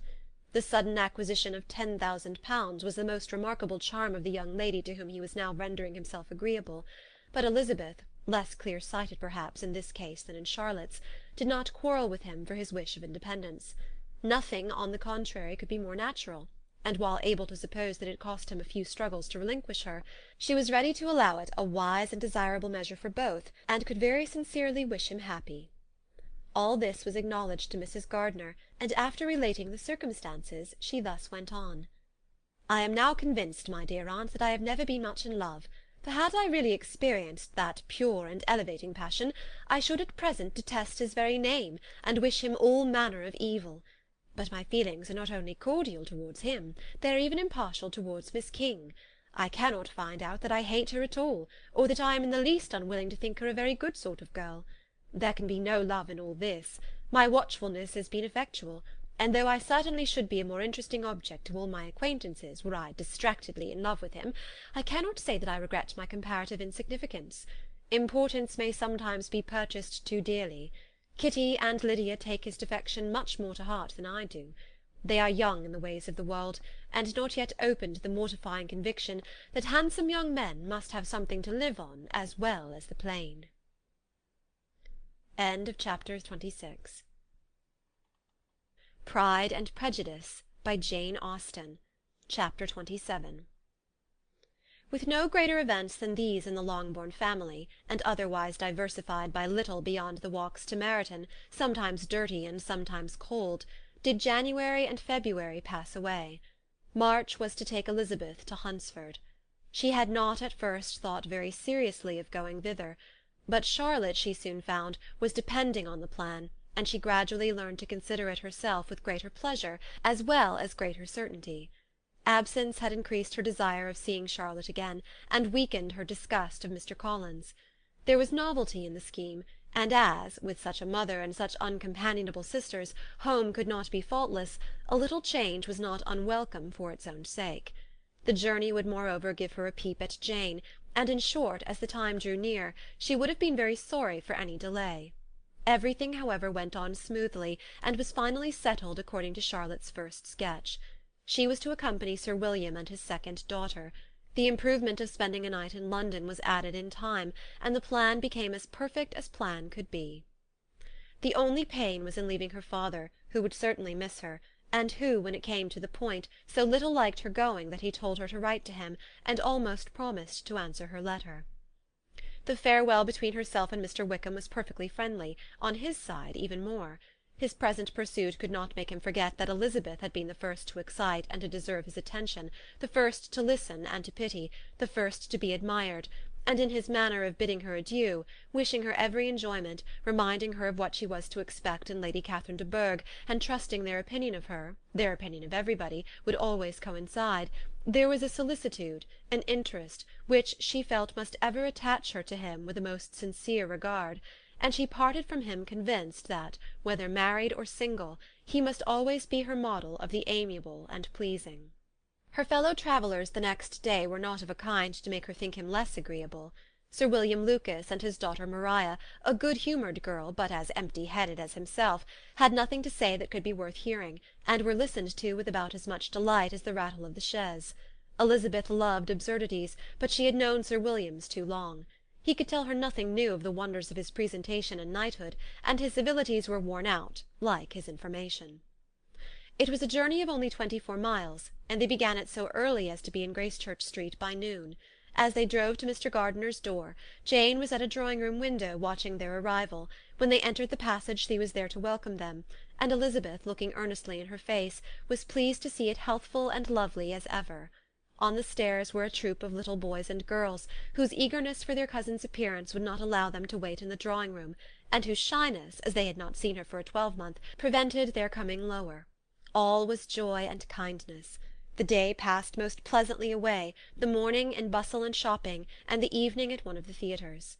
The sudden acquisition of £10,000 was the most remarkable charm of the young lady to whom he was now rendering himself agreeable; but Elizabeth, less clear-sighted perhaps in this case than in Charlotte's, did not quarrel with him for his wish of independence. Nothing, on the contrary, could be more natural, and while able to suppose that it cost him a few struggles to relinquish her, she was ready to allow it a wise and desirable measure for both, and could very sincerely wish him happy. All this was acknowledged to Mrs. Gardiner, and after relating the circumstances, she thus went on. "I am now convinced, my dear aunt, that I have never been much in love, for had I really experienced that pure and elevating passion, I should at present detest his very name, and wish him all manner of evil. But my feelings are not only cordial towards him, they are even impartial towards Miss King. I cannot find out that I hate her at all, or that I am in the least unwilling to think her a very good sort of girl. There can be no love in all this. My watchfulness has been effectual, and though I certainly should be a more interesting object to all my acquaintances were I distractedly in love with him, I cannot say that I regret my comparative insignificance. Importance may sometimes be purchased too dearly. Kitty and Lydia take his defection much more to heart than I do. They are young in the ways of the world, and not yet open to the mortifying conviction that handsome young men must have something to live on as well as the plain." End of chapter 26. Pride and Prejudice by Jane Austen. Chapter 27. With no greater events than these in the Longbourn family, and otherwise diversified by little beyond the walks to Meryton, sometimes dirty and sometimes cold, did January and February pass away. March was to take Elizabeth to Hunsford. She had not at first thought very seriously of going thither, but Charlotte, she soon found, was depending on the plan, and she gradually learned to consider it herself with greater pleasure as well as greater certainty. Absence had increased her desire of seeing Charlotte again, and weakened her disgust of Mr. Collins. There was novelty in the scheme, and as, with such a mother and such uncompanionable sisters, home could not be faultless, a little change was not unwelcome for its own sake. The journey would moreover give her a peep at Jane, and in short, as the time drew near, she would have been very sorry for any delay. Everything, however, went on smoothly, and was finally settled according to Charlotte's first sketch. She was to accompany Sir William and his second daughter. The improvement of spending a night in London was added in time, and the plan became as perfect as plan could be. The only pain was in leaving her father, who would certainly miss her, and who, when it came to the point, so little liked her going that he told her to write to him, and almost promised to answer her letter. The farewell between herself and Mr. Wickham was perfectly friendly, on his side even more. His present pursuit could not make him forget that Elizabeth had been the first to excite and to deserve his attention, the first to listen and to pity, the first to be admired, and in his manner of bidding her adieu, wishing her every enjoyment, reminding her of what she was to expect in Lady Catherine de Bourgh, and trusting their opinion of her, their opinion of everybody, would always coincide, there was a solicitude, an interest, which she felt must ever attach her to him with a most sincere regard, and she parted from him convinced that, whether married or single, he must always be her model of the amiable and pleasing. Her fellow-travellers the next day were not of a kind to make her think him less agreeable. Sir William Lucas and his daughter Maria, a good-humoured girl, but as empty-headed as himself, had nothing to say that could be worth hearing, and were listened to with about as much delight as the rattle of the chaise. Elizabeth loved absurdities, but she had known Sir William's too long. He could tell her nothing new of the wonders of his presentation and knighthood, and his civilities were worn out, like his information. It was a journey of only 24 miles, and they began it so early as to be in Gracechurch Street by noon. As they drove to Mr. Gardiner's door, Jane was at a drawing-room window watching their arrival. When they entered the passage she was there to welcome them, and Elizabeth, looking earnestly in her face, was pleased to see it healthful and lovely as ever. On the stairs were a troop of little boys and girls, whose eagerness for their cousin's appearance would not allow them to wait in the drawing-room, and whose shyness, as they had not seen her for a 12-month, prevented their coming lower. All was joy and kindness. The day passed most pleasantly away, the morning in bustle and shopping, and the evening at one of the theatres.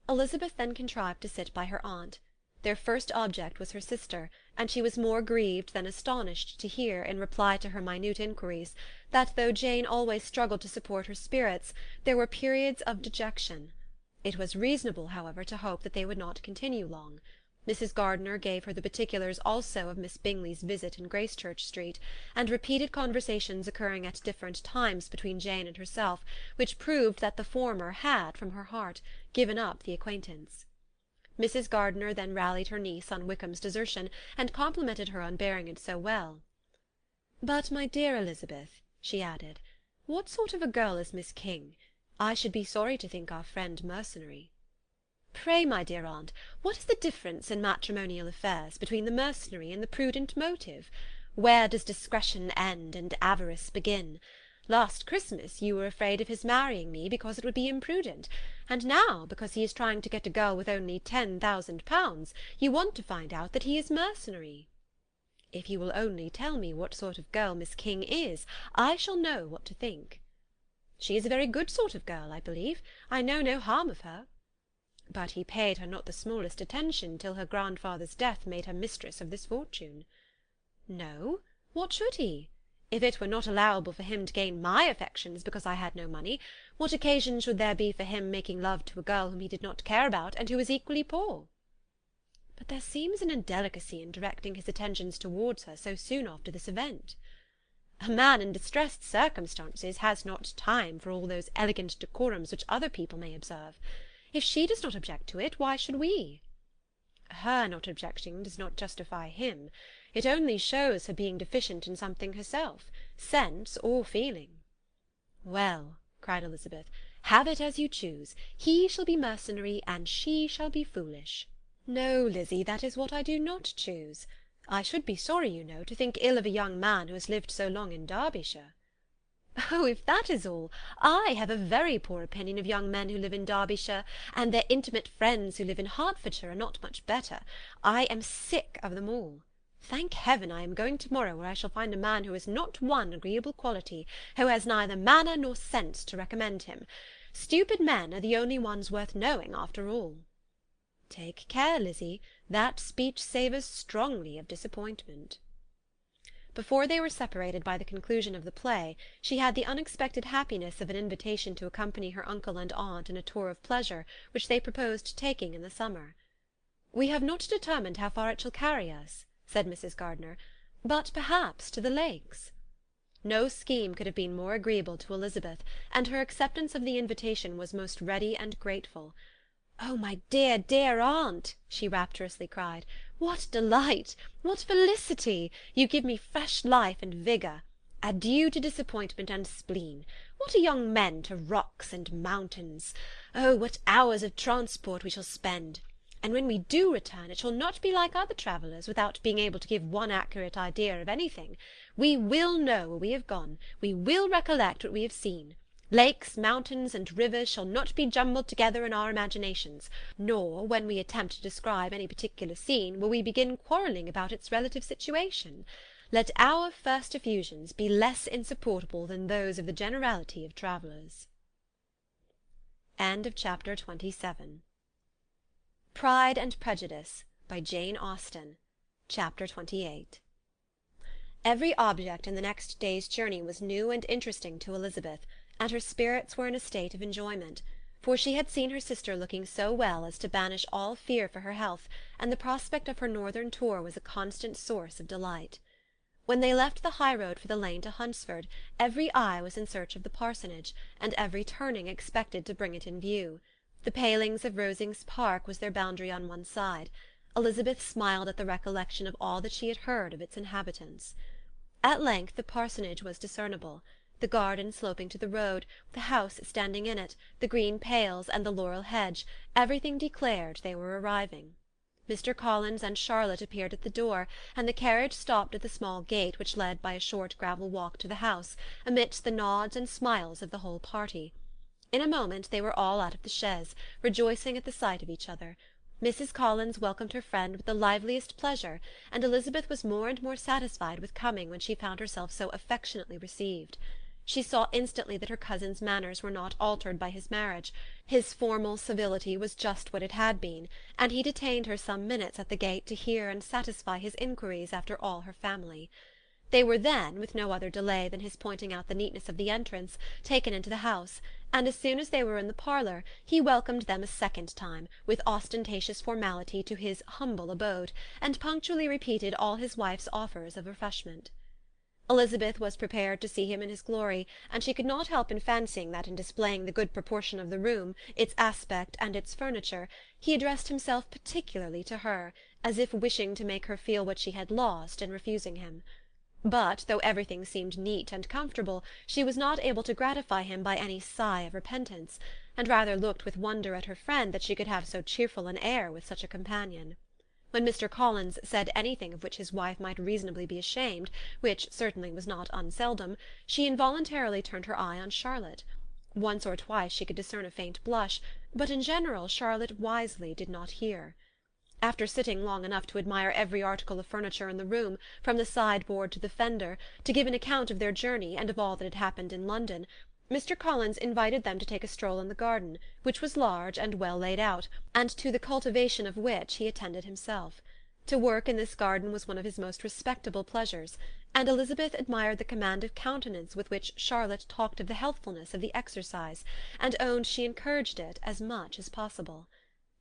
Elizabeth then contrived to sit by her aunt. Their first object was her sister, and she was more grieved than astonished to hear, in reply to her minute inquiries, that though Jane always struggled to support her spirits, there were periods of dejection. It was reasonable, however, to hope that they would not continue long. Mrs. Gardiner gave her the particulars also of Miss Bingley's visit in Gracechurch Street, and repeated conversations occurring at different times between Jane and herself, which proved that the former had, from her heart, given up the acquaintance. Mrs. Gardiner then rallied her niece on Wickham's desertion, and complimented her on bearing it so well. "But, my dear Elizabeth," she added, "what sort of a girl is Miss King? I should be sorry to think our friend mercenary." "Pray, my dear aunt, what is the difference in matrimonial affairs between the mercenary and the prudent motive? Where does discretion end and avarice begin? Last Christmas you were afraid of his marrying me because it would be imprudent, and now, because he is trying to get a girl with only £10,000, you want to find out that he is mercenary. If you will only tell me what sort of girl Miss King is, I shall know what to think." "She is a very good sort of girl, I believe. I know no harm of her." "But he paid her not the smallest attention till her grandfather's death made her mistress of this fortune." "No. What should he? If it were not allowable for him to gain my affections because I had no money, what occasion should there be for him making love to a girl whom he did not care about, and who was equally poor?" "But there seems an indelicacy in directing his attentions towards her so soon after this event." "A man in distressed circumstances has not time for all those elegant decorums which other people may observe. If she does not object to it, why should we?" "Her not objecting does not justify him. It only shows her being deficient in something herself, sense or feeling." "Well," cried Elizabeth, "have it as you choose. He shall be mercenary, and she shall be foolish." "No, Lizzy, that is what I do not choose. I should be sorry, you know, to think ill of a young man who has lived so long in Derbyshire." "Oh, if that is all, I have a very poor opinion of young men who live in Derbyshire, and their intimate friends who live in Hertfordshire are not much better. I am sick of them all. Thank heaven I am going to-morrow, where I shall find a man who has not one agreeable quality, who has neither manner nor sense to recommend him. Stupid men are the only ones worth knowing, after all." "Take care, Lizzy, that speech savours strongly of disappointment." Before they were separated by the conclusion of the play, she had the unexpected happiness of an invitation to accompany her uncle and aunt in a tour of pleasure which they proposed taking in the summer. "We have not determined how far it shall carry us," said Mrs. Gardiner, "but perhaps to the lakes." No scheme could have been more agreeable to Elizabeth, and her acceptance of the invitation was most ready and grateful. "Oh, my dear, dear aunt," she rapturously cried, "what delight! What felicity! You give me fresh life and vigour. Adieu to disappointment and spleen. What are young men to rocks and mountains? Oh, what hours of transport we shall spend! And when we do return, it shall not be like other travellers, without being able to give one accurate idea of anything. We will know where we have gone. We will recollect what we have seen. Lakes, mountains, and rivers shall not be jumbled together in our imaginations, nor, when we attempt to describe any particular scene, will we begin quarrelling about its relative situation. Let our first effusions be less insupportable than those of the generality of travellers." Chapter 27. Pride and Prejudice, by Jane Austen. Chapter 28. Every object in the next day's journey was new and interesting to Elizabeth, and her spirits were in a state of enjoyment, for she had seen her sister looking so well as to banish all fear for her health, and the prospect of her northern tour was a constant source of delight. When they left the high road for the lane to Hunsford, every eye was in search of the parsonage, and every turning expected to bring it in view. The palings of Rosings Park was their boundary on one side. Elizabeth smiled at the recollection of all that she had heard of its inhabitants. At length the parsonage was discernible. The garden sloping to the road, the house standing in it, the green pales, and the laurel hedge, everything declared they were arriving. Mr. Collins and Charlotte appeared at the door, and the carriage stopped at the small gate which led by a short gravel walk to the house, amidst the nods and smiles of the whole party. In a moment they were all out of the chaise, rejoicing at the sight of each other. Mrs. Collins welcomed her friend with the liveliest pleasure, and Elizabeth was more and more satisfied with coming when she found herself so affectionately received. She saw instantly that her cousin's manners were not altered by his marriage. His formal civility was just what it had been, and he detained her some minutes at the gate to hear and satisfy his inquiries after all her family. They were then, with no other delay than his pointing out the neatness of the entrance, taken into the house, and as soon as they were in the parlour, he welcomed them a second time, with ostentatious formality, to his humble abode, and punctually repeated all his wife's offers of refreshment. Elizabeth was prepared to see him in his glory, and she could not help fancying that in displaying the good proportion of the room, its aspect and its furniture, he addressed himself particularly to her, as if wishing to make her feel what she had lost in refusing him. But, though everything seemed neat and comfortable, she was not able to gratify him by any sigh of repentance, and rather looked with wonder at her friend that she could have so cheerful an air with such a companion. When Mr. Collins said anything of which his wife might reasonably be ashamed, which certainly was not unseldom, she involuntarily turned her eye on Charlotte. Once or twice she could discern a faint blush, but in general Charlotte wisely did not hear. After sitting long enough to admire every article of furniture in the room, from the sideboard to the fender, to give an account of their journey and of all that had happened in London, Mr. Collins invited them to take a stroll in the garden, which was large and well laid out, and to the cultivation of which he attended himself. To work in this garden was one of his most respectable pleasures, and Elizabeth admired the command of countenance with which Charlotte talked of the healthfulness of the exercise, and owned she encouraged it as much as possible.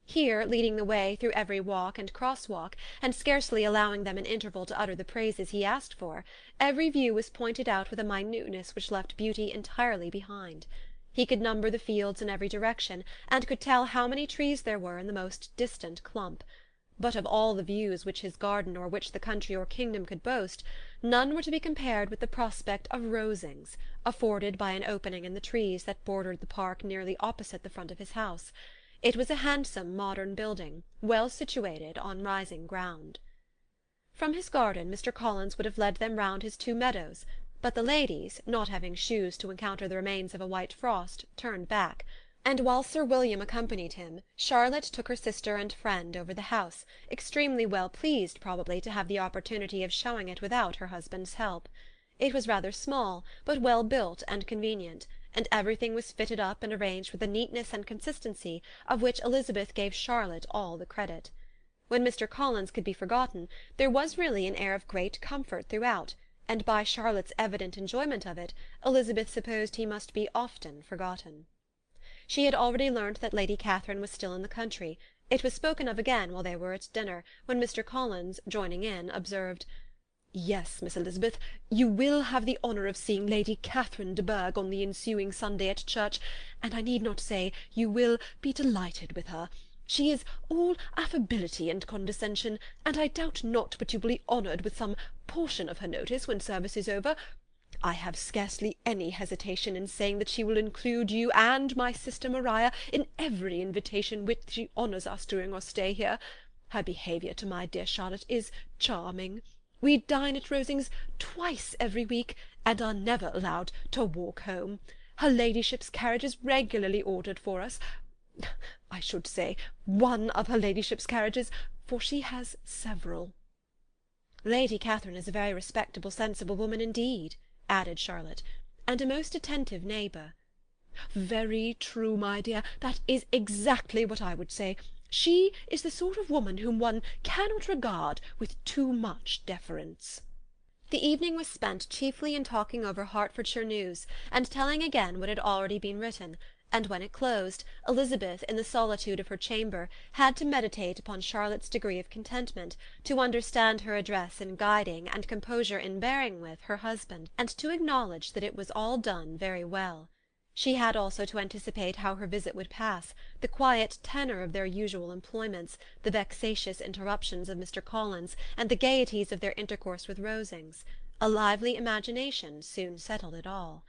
Here, leading the way through every walk and cross-walk, and scarcely allowing them an interval to utter the praises he asked for, every view was pointed out with a minuteness which left beauty entirely behind. He could number the fields in every direction, and could tell how many trees there were in the most distant clump. But of all the views which his garden or which the country or kingdom could boast, none were to be compared with the prospect of Rosings, afforded by an opening in the trees that bordered the park nearly opposite the front of his house. It was a handsome modern building, well situated on rising ground. From his garden Mr. Collins would have led them round his 2 meadows, but the ladies, not having shoes to encounter the remains of a white frost, turned back, and while Sir William accompanied him, Charlotte took her sister and friend over the house, extremely well pleased probably to have the opportunity of showing it without her husband's help. It was rather small, but well built and convenient, and everything was fitted up and arranged with a neatness and consistency of which Elizabeth gave Charlotte all the credit. When Mr. Collins could be forgotten, there was really an air of great comfort throughout, and by Charlotte's evident enjoyment of it, Elizabeth supposed he must be often forgotten. She had already learnt that Lady Catherine was still in the country. It was spoken of again while they were at dinner, when Mr. Collins, joining in, observed, "Yes, Miss Elizabeth, you will have the honour of seeing Lady Catherine de Bourgh on the ensuing Sunday at church, and I need not say you will be delighted with her. She is all affability and condescension, and I doubt not but you will be honoured with some portion of her notice when service is over. I have scarcely any hesitation in saying that she will include you and my sister Maria in every invitation which she honours us during our stay here. Her behaviour to my dear Charlotte is charming. We dine at Rosings twice every week, and are never allowed to walk home. Her ladyship's carriage is regularly ordered for us. I should say one of her ladyship's carriages, for she has several." "Lady Catherine is a very respectable, sensible woman indeed," added Charlotte, "and a most attentive neighbour." "Very true, my dear, that is exactly what I would say. She is the sort of woman whom one cannot regard with too much deference." The evening was spent chiefly in talking over Hertfordshire news, and telling again what had already been written, and when it closed, Elizabeth, in the solitude of her chamber, had to meditate upon Charlotte's degree of contentment, to understand her address in guiding, and composure in bearing with, her husband, and to acknowledge that it was all done very well. She had also to anticipate how her visit would pass, the quiet tenor of their usual employments, the vexatious interruptions of Mr. Collins, and the gaieties of their intercourse with Rosings. A lively imagination soon settled it all.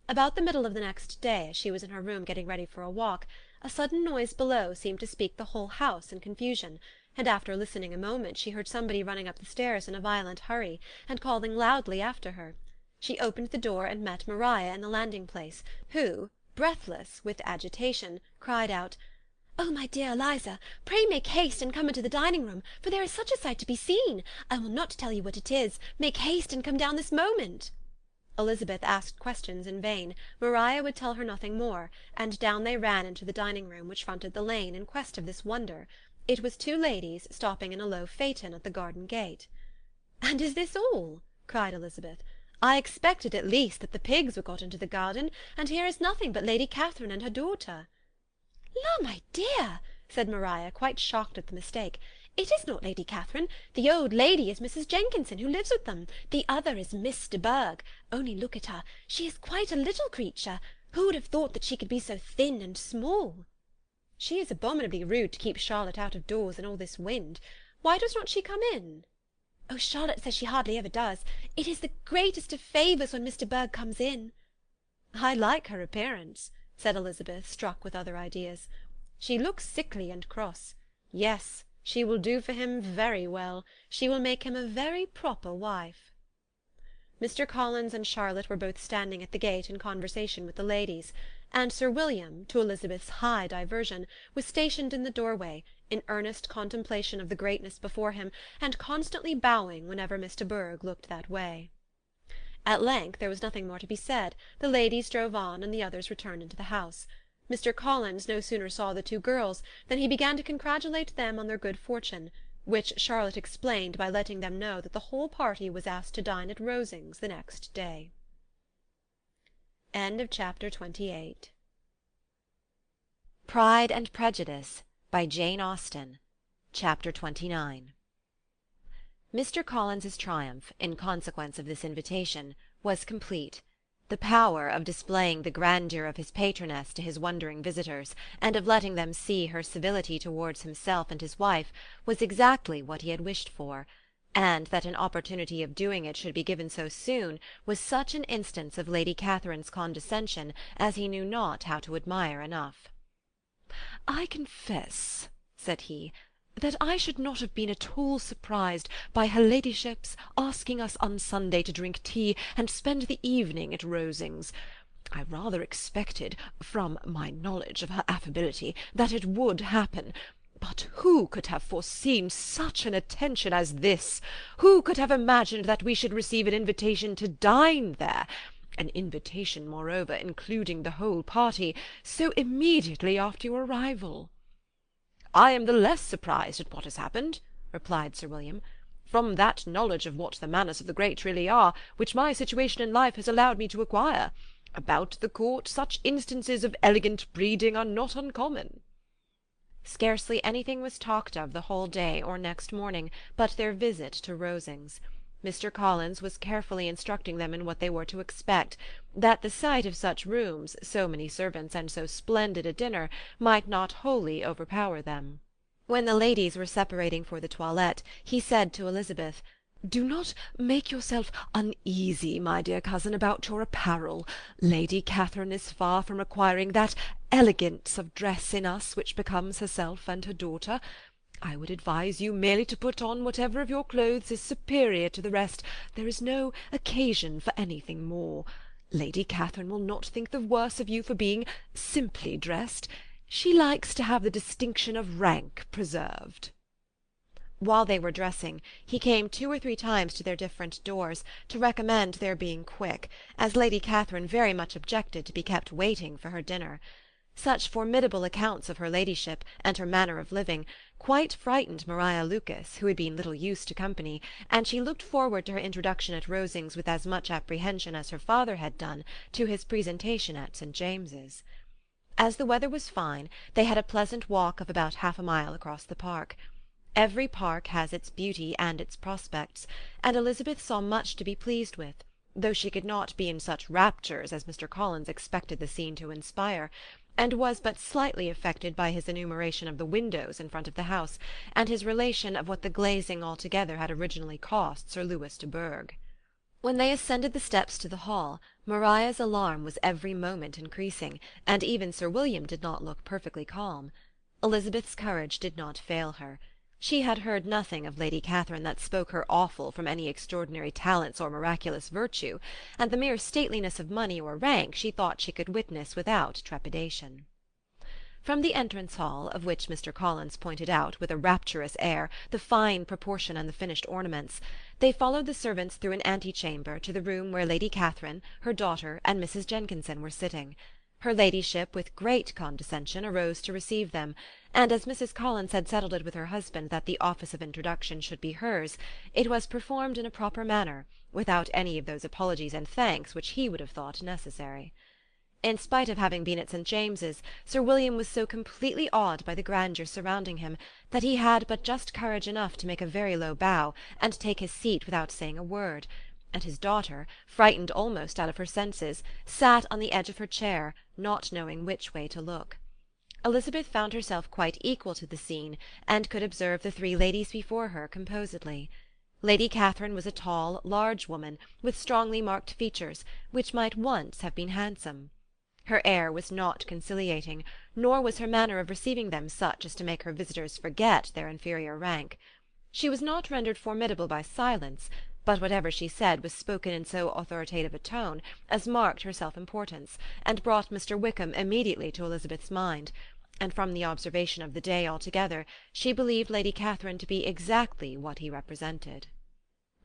About the middle of the next day, as she was in her room getting ready for a walk, a sudden noise below seemed to speak the whole house in confusion, and after listening a moment she heard somebody running up the stairs in a violent hurry, and calling loudly after her. She opened the door and met Maria in the landing-place, who, breathless with agitation, cried out, "Oh, my dear Eliza, pray make haste and come into the dining-room, for there is such a sight to be seen. I will not tell you what it is. Make haste and come down this moment." Elizabeth asked questions in vain. Maria would tell her nothing more, and down they ran into the dining-room, which fronted the lane, in quest of this wonder. It was two ladies stopping in a low phaeton at the garden gate. "And is this all?" cried Elizabeth. "I expected at least that the pigs were got into the garden, and here is nothing but Lady Catherine and her daughter." "La, my dear!" said Maria, quite shocked at the mistake. "It is not Lady Catherine. The old lady is Mrs. Jenkinson, who lives with them. The other is Miss de Bourgh. Only look at her. She is quite a little creature. Who would have thought that she could be so thin and small?" "She is abominably rude to keep Charlotte out of doors in all this wind. Why does not she come in?" "Oh, Charlotte says she hardly ever does. It is the greatest of favours when Miss de Bourgh comes in." "I like her appearance," said Elizabeth, struck with other ideas. "She looks sickly and cross. Yes, she will do for him very well. She will make him a very proper wife." Mr. Collins and Charlotte were both standing at the gate in conversation with the ladies, and Sir William, to Elizabeth's high diversion, was stationed in the doorway, in earnest contemplation of the greatness before him, and constantly bowing whenever Miss de Bourgh looked that way. At length there was nothing more to be said. The ladies drove on, and the others returned into the house. Mr. Collins no sooner saw the two girls than he began to congratulate them on their good fortune, which Charlotte explained by letting them know that the whole party was asked to dine at Rosings the next day. Chapter 28. Pride and Prejudice by Jane Austen. Chapter 29. Mr. Collins's triumph, in consequence of this invitation, was complete. The power of displaying the grandeur of his patroness to his wondering visitors, and of letting them see her civility towards himself and his wife, was exactly what he had wished for, and that an opportunity of doing it should be given so soon was such an instance of Lady Catherine's condescension as he knew not how to admire enough. "I confess," said he, "that I should not have been at all surprised by her ladyship's asking us on Sunday to drink tea and spend the evening at Rosings. I rather expected, from my knowledge of her affability, that it would happen. But who could have foreseen such an attention as this? Who could have imagined that we should receive an invitation to dine there? An invitation, moreover, including the whole party, so immediately after your arrival." "I am the less surprised at what has happened," replied Sir William, "from that knowledge of what the manners of the great really are, which my situation in life has allowed me to acquire. About the court, such instances of elegant breeding are not uncommon." Scarcely anything was talked of the whole day or next morning but their visit to Rosings. Mr. Collins was carefully instructing them in what they were to expect, that the sight of such rooms, so many servants, and so splendid a dinner, might not wholly overpower them. When the ladies were separating for the toilette, he said to Elizabeth, "Do not make yourself uneasy, my dear cousin, about your apparel. Lady Catherine is far from requiring that elegance of dress in us which becomes herself and her daughter. I would advise you merely to put on whatever of your clothes is superior to the rest. There is no occasion for anything more. Lady Catherine will not think the worse of you for being simply dressed. She likes to have the distinction of rank preserved." While they were dressing, he came 2 or 3 times to their different doors, to recommend their being quick, as Lady Catherine very much objected to be kept waiting for her dinner. Such formidable accounts of her ladyship, and her manner of living, quite frightened Maria Lucas, who had been little used to company, and she looked forward to her introduction at Rosings with as much apprehension as her father had done to his presentation at St. James's. As the weather was fine, they had a pleasant walk of about half a mile across the park. Every park has its beauty and its prospects, and Elizabeth saw much to be pleased with, though she could not be in such raptures as Mr. Collins expected the scene to inspire, and was but slightly affected by his enumeration of the windows in front of the house, and his relation of what the glazing altogether had originally cost Sir Louis de Bourgh. When they ascended the steps to the hall, Maria's alarm was every moment increasing, and even Sir William did not look perfectly calm. Elizabeth's courage did not fail her. She had heard nothing of Lady Catherine that spoke her awful from any extraordinary talents or miraculous virtue, and the mere stateliness of money or rank she thought she could witness without trepidation. From the entrance hall, of which Mr. Collins pointed out, with a rapturous air, the fine proportion and the finished ornaments, they followed the servants through an antechamber to the room where Lady Catherine, her daughter, and Mrs. Jenkinson were sitting. Her ladyship, with great condescension, arose to receive them, and as Mrs. Collins had settled it with her husband that the office of introduction should be hers, it was performed in a proper manner, without any of those apologies and thanks which he would have thought necessary. In spite of having been at St. James's, Sir William was so completely awed by the grandeur surrounding him that he had but just courage enough to make a very low bow and take his seat without saying a word, and his daughter, frightened almost out of her senses, sat on the edge of her chair, not knowing which way to look. Elizabeth found herself quite equal to the scene, and could observe the three ladies before her composedly. Lady Catherine was a tall, large woman, with strongly marked features, which might once have been handsome. Her air was not conciliating, nor was her manner of receiving them such as to make her visitors forget their inferior rank. She was not rendered formidable by silence, but whatever she said was spoken in so authoritative a tone as marked her self-importance, and brought Mr. Wickham immediately to Elizabeth's mind, and from the observation of the day altogether she believed Lady Catherine to be exactly what he represented.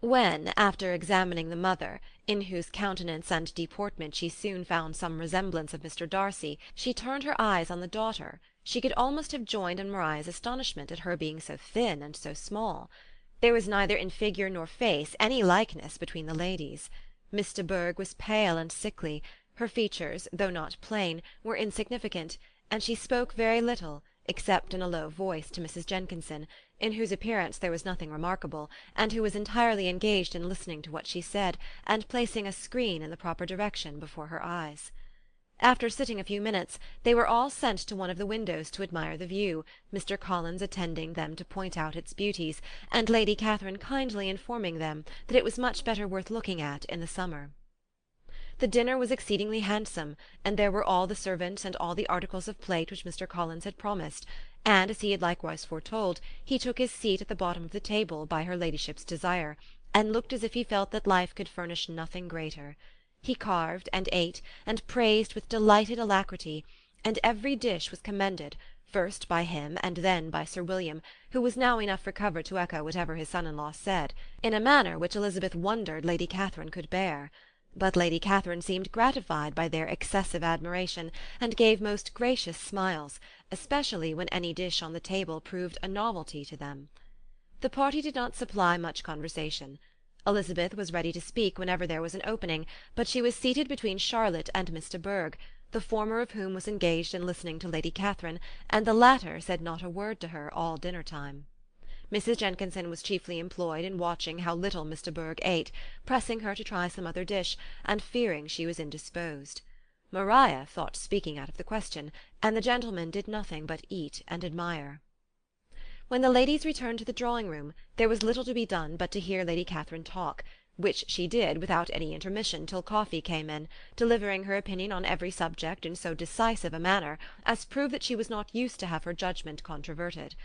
When, after examining the mother, in whose countenance and deportment she soon found some resemblance of Mr. Darcy, she turned her eyes on the daughter, she could almost have joined in Maria's astonishment at her being so thin and so small. There was neither in figure nor face any likeness between the ladies. Miss de Bourgh was pale and sickly, her features, though not plain, were insignificant, and she spoke very little, except in a low voice to Mrs. Jenkinson, in whose appearance there was nothing remarkable, and who was entirely engaged in listening to what she said, and placing a screen in the proper direction before her eyes. After sitting a few minutes, they were all sent to one of the windows to admire the view, Mr. Collins attending them to point out its beauties, and Lady Catherine kindly informing them that it was much better worth looking at in the summer. The dinner was exceedingly handsome, and there were all the servants and all the articles of plate which Mr. Collins had promised, and, as he had likewise foretold, he took his seat at the bottom of the table by her ladyship's desire, and looked as if he felt that life could furnish nothing greater. He carved, and ate, and praised with delighted alacrity, and every dish was commended, first by him and then by Sir William, who was now enough recovered to echo whatever his son-in-law said, in a manner which Elizabeth wondered Lady Catherine could bear. But Lady Catherine seemed gratified by their excessive admiration, and gave most gracious smiles, especially when any dish on the table proved a novelty to them. The party did not supply much conversation. Elizabeth was ready to speak whenever there was an opening, but she was seated between Charlotte and Miss de Bourgh, the former of whom was engaged in listening to Lady Catherine, and the latter said not a word to her all dinner-time. Mrs. Jenkinson was chiefly employed in watching how little Miss de Bourgh ate, pressing her to try some other dish, and fearing she was indisposed. Maria thought speaking out of the question, and the gentlemen did nothing but eat and admire. When the ladies returned to the drawing-room, there was little to be done but to hear Lady Catherine talk, which she did without any intermission till coffee came in, delivering her opinion on every subject in so decisive a manner as proved that she was not used to have her judgment controverted.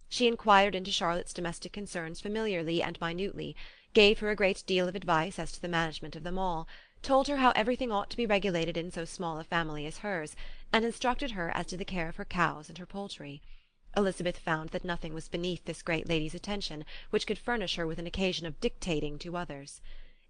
She inquired into Charlotte's domestic concerns familiarly and minutely, gave her a great deal of advice as to the management of them all, told her how everything ought to be regulated in so small a family as hers, and instructed her as to the care of her cows and her poultry. Elizabeth found that nothing was beneath this great lady's attention which could furnish her with an occasion of dictating to others.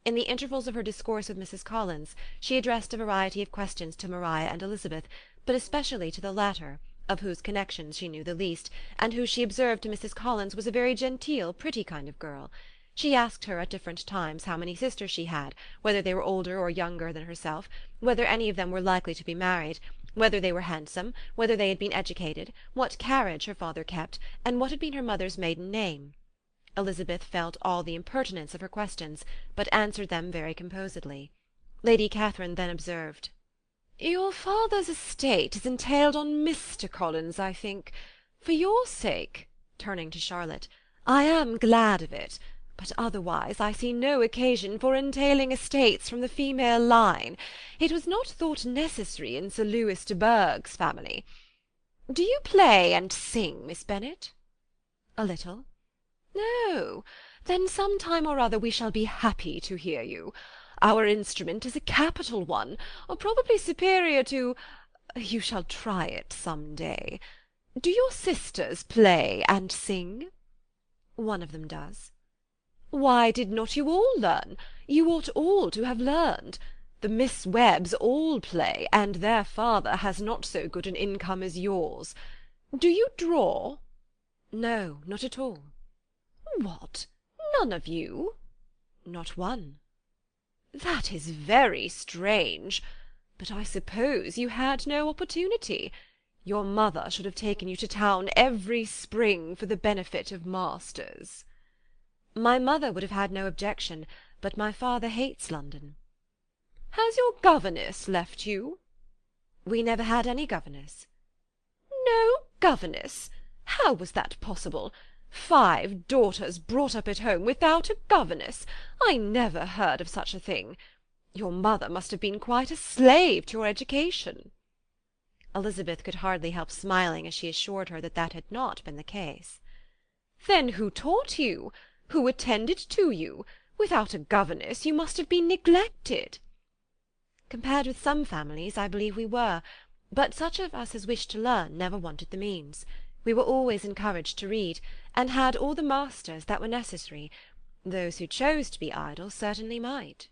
In the intervals of her discourse with Mrs. Collins, she addressed a variety of questions to Maria and Elizabeth, but especially to the latter, of whose connections she knew the least, and who she observed to Mrs. Collins was a very genteel, pretty kind of girl. She asked her at different times how many sisters she had, whether they were older or younger than herself, whether any of them were likely to be married, whether they were handsome, whether they had been educated, what carriage her father kept, and what had been her mother's maiden name. Elizabeth felt all the impertinence of her questions, but answered them very composedly. Lady Catherine then observed, "Your father's estate is entailed on Mr. Collins, I think. For your sake," turning to Charlotte, "I am glad of it, but otherwise I see no occasion for entailing estates from the female line. It was not thought necessary in Sir Lewis de Bourgh's family. Do you play and sing, Miss Bennet?" "A little." "No, then some time or other we shall be happy to hear you. Our instrument is a capital one, probably superior to You shall try it some day. Do your sisters play and sing?" "One of them does." "Why did not you all learn? You ought all to have learned. The Miss Webbs all play, and their father has not so good an income as yours. Do you draw?" "No, not at all." "What? None of you?" "Not one." "That is very strange. But I suppose you had no opportunity. Your mother should have taken you to town every spring for the benefit of masters." "My mother would have had no objection, but my father hates London." "Has your governess left you?" "We never had any governess." "No governess? How was that possible? 5 daughters brought up at home without a governess! I never heard of such a thing. Your mother must have been quite a slave to your education." Elizabeth could hardly help smiling as she assured her that that had not been the case. "Then who taught you? Who attended to you? Without a governess you must have been neglected." "Compared with some families, I believe we were, but such of us as wished to learn never wanted the means. We were always encouraged to read, and had all the masters that were necessary. Those who chose to be idle certainly might."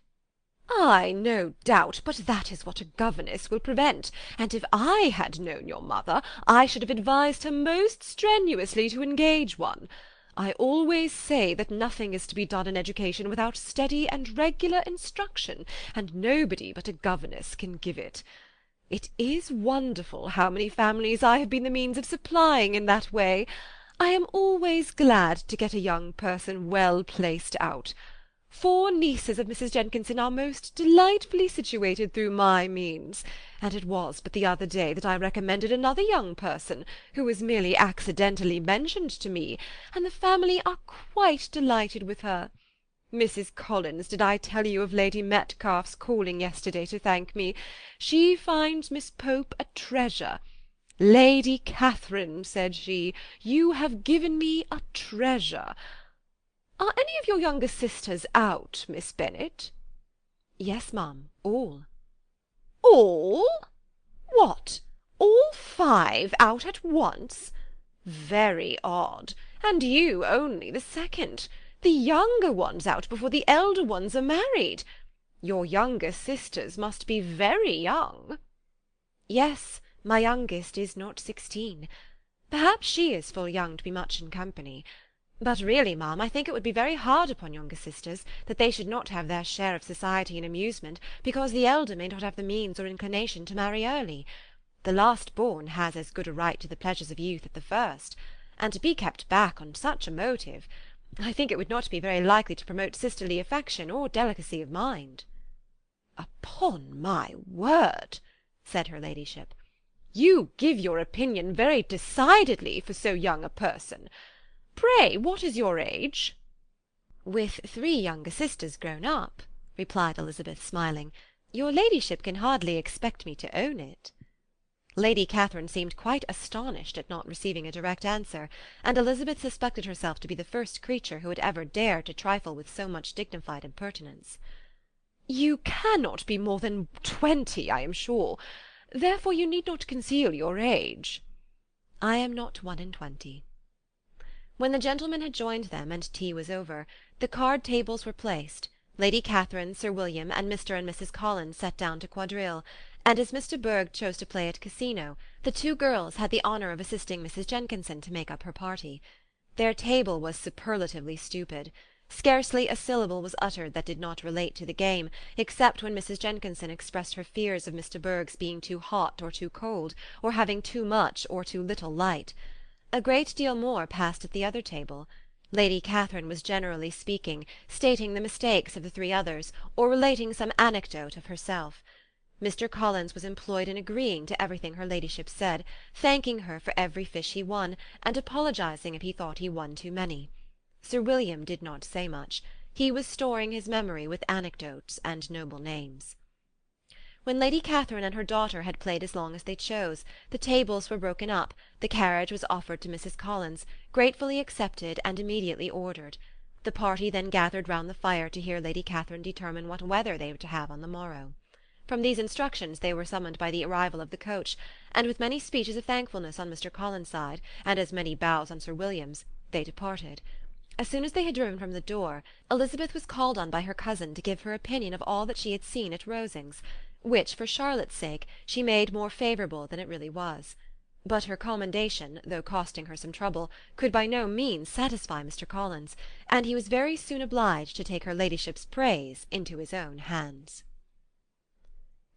"Ay, no doubt, but that is what a governess will prevent, and if I had known your mother, I should have advised her most strenuously to engage one. I always say that nothing is to be done in education without steady and regular instruction, and nobody but a governess can give it. It is wonderful how many families I have been the means of supplying in that way. I am always glad to get a young person well placed out. 4 nieces of Mrs. Jenkinson are most delightfully situated through my means, and it was but the other day that I recommended another young person, who was merely accidentally mentioned to me, and the family are quite delighted with her. Mrs. Collins, did I tell you of Lady Metcalfe's calling yesterday to thank me? She finds Miss Pope a treasure. 'Lady Catherine,' said she, 'you have given me a treasure.' Are any of your younger sisters out, Miss Bennet?" "Yes, ma'am, all." "All? What, all 5 out at once? Very odd. And you only the second. The younger ones out before the elder ones are married. Your younger sisters must be very young." "Yes, my youngest is not 16. Perhaps she is full young to be much in company. But really, ma'am, I think it would be very hard upon younger sisters that they should not have their share of society and amusement, because the elder may not have the means or inclination to marry early. The last born has as good a right to the pleasures of youth as the first, and to be kept back on such a motive, I think it would not be very likely to promote sisterly affection or delicacy of mind." "Upon my word," said her ladyship, "you give your opinion very decidedly for so young a person. Pray, what is your age?" "With 3 younger sisters grown up," replied Elizabeth, smiling, "your ladyship can hardly expect me to own it." Lady Catherine seemed quite astonished at not receiving a direct answer, and Elizabeth suspected herself to be the first creature who had ever dared to trifle with so much dignified impertinence. "You cannot be more than 20, I am sure. Therefore you need not conceal your age." "I am not 21. When the gentlemen had joined them, and tea was over, the card-tables were placed. Lady Catherine, Sir William, and Mr. and Mrs. Collins sat down to quadrille, and as Mr. Berg chose to play at casino, the 2 girls had the honour of assisting Mrs. Jenkinson to make up her party. Their table was superlatively stupid. Scarcely a syllable was uttered that did not relate to the game, except when Mrs. Jenkinson expressed her fears of Mr. Berg's being too hot or too cold, or having too much or too little light. A great deal more passed at the other table. Lady Catherine was generally speaking, stating the mistakes of the 3 others, or relating some anecdote of herself. Mr. Collins was employed in agreeing to everything her ladyship said, thanking her for every fish he won, and apologizing if he thought he won too many. Sir William did not say much. He was storing his memory with anecdotes and noble names. When Lady Catherine and her daughter had played as long as they chose, the tables were broken up, the carriage was offered to Mrs. Collins, gratefully accepted and immediately ordered. The party then gathered round the fire to hear Lady Catherine determine what weather they were to have on the morrow. From these instructions they were summoned by the arrival of the coach, and with many speeches of thankfulness on Mr. Collins's side, and as many bows on Sir William's, they departed. As soon as they had driven from the door, Elizabeth was called on by her cousin to give her opinion of all that she had seen at Rosings, which, for Charlotte's sake, she made more favourable than it really was. But her commendation, though costing her some trouble, could by no means satisfy Mr. Collins, and he was very soon obliged to take her ladyship's praise into his own hands.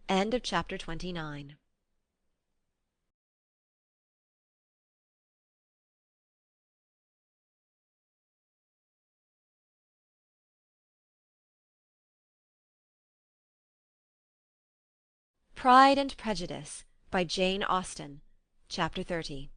Chapter 29. Pride and Prejudice, by Jane Austen. Chapter 30.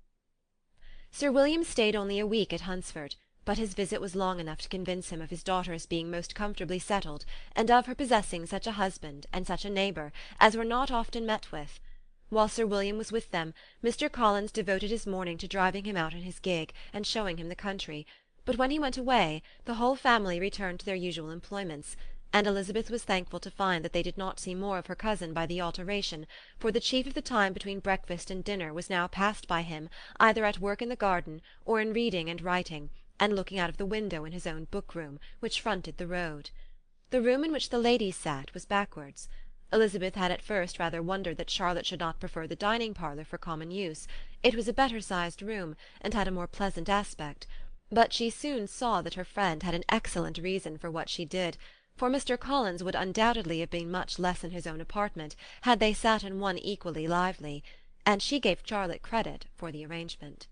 Sir William stayed only a week at Hunsford, but his visit was long enough to convince him of his daughter's being most comfortably settled, and of her possessing such a husband and such a neighbour as were not often met with. While Sir William was with them, Mr. Collins devoted his morning to driving him out in his gig, and showing him the country, but when he went away, the whole family returned to their usual employments, and Elizabeth was thankful to find that they did not see more of her cousin by the alteration, for the chief of the time between breakfast and dinner was now passed by him either at work in the garden, or in reading and writing, and looking out of the window in his own book-room, which fronted the road. The room in which the ladies sat was backwards. Elizabeth had at first rather wondered that Charlotte should not prefer the dining-parlour for common use. It was a better-sized room, and had a more pleasant aspect, but she soon saw that her friend had an excellent reason for what she did, for Mr. Collins would undoubtedly have been much less in his own apartment had they sat in one equally lively, and she gave Charlotte credit for the arrangement.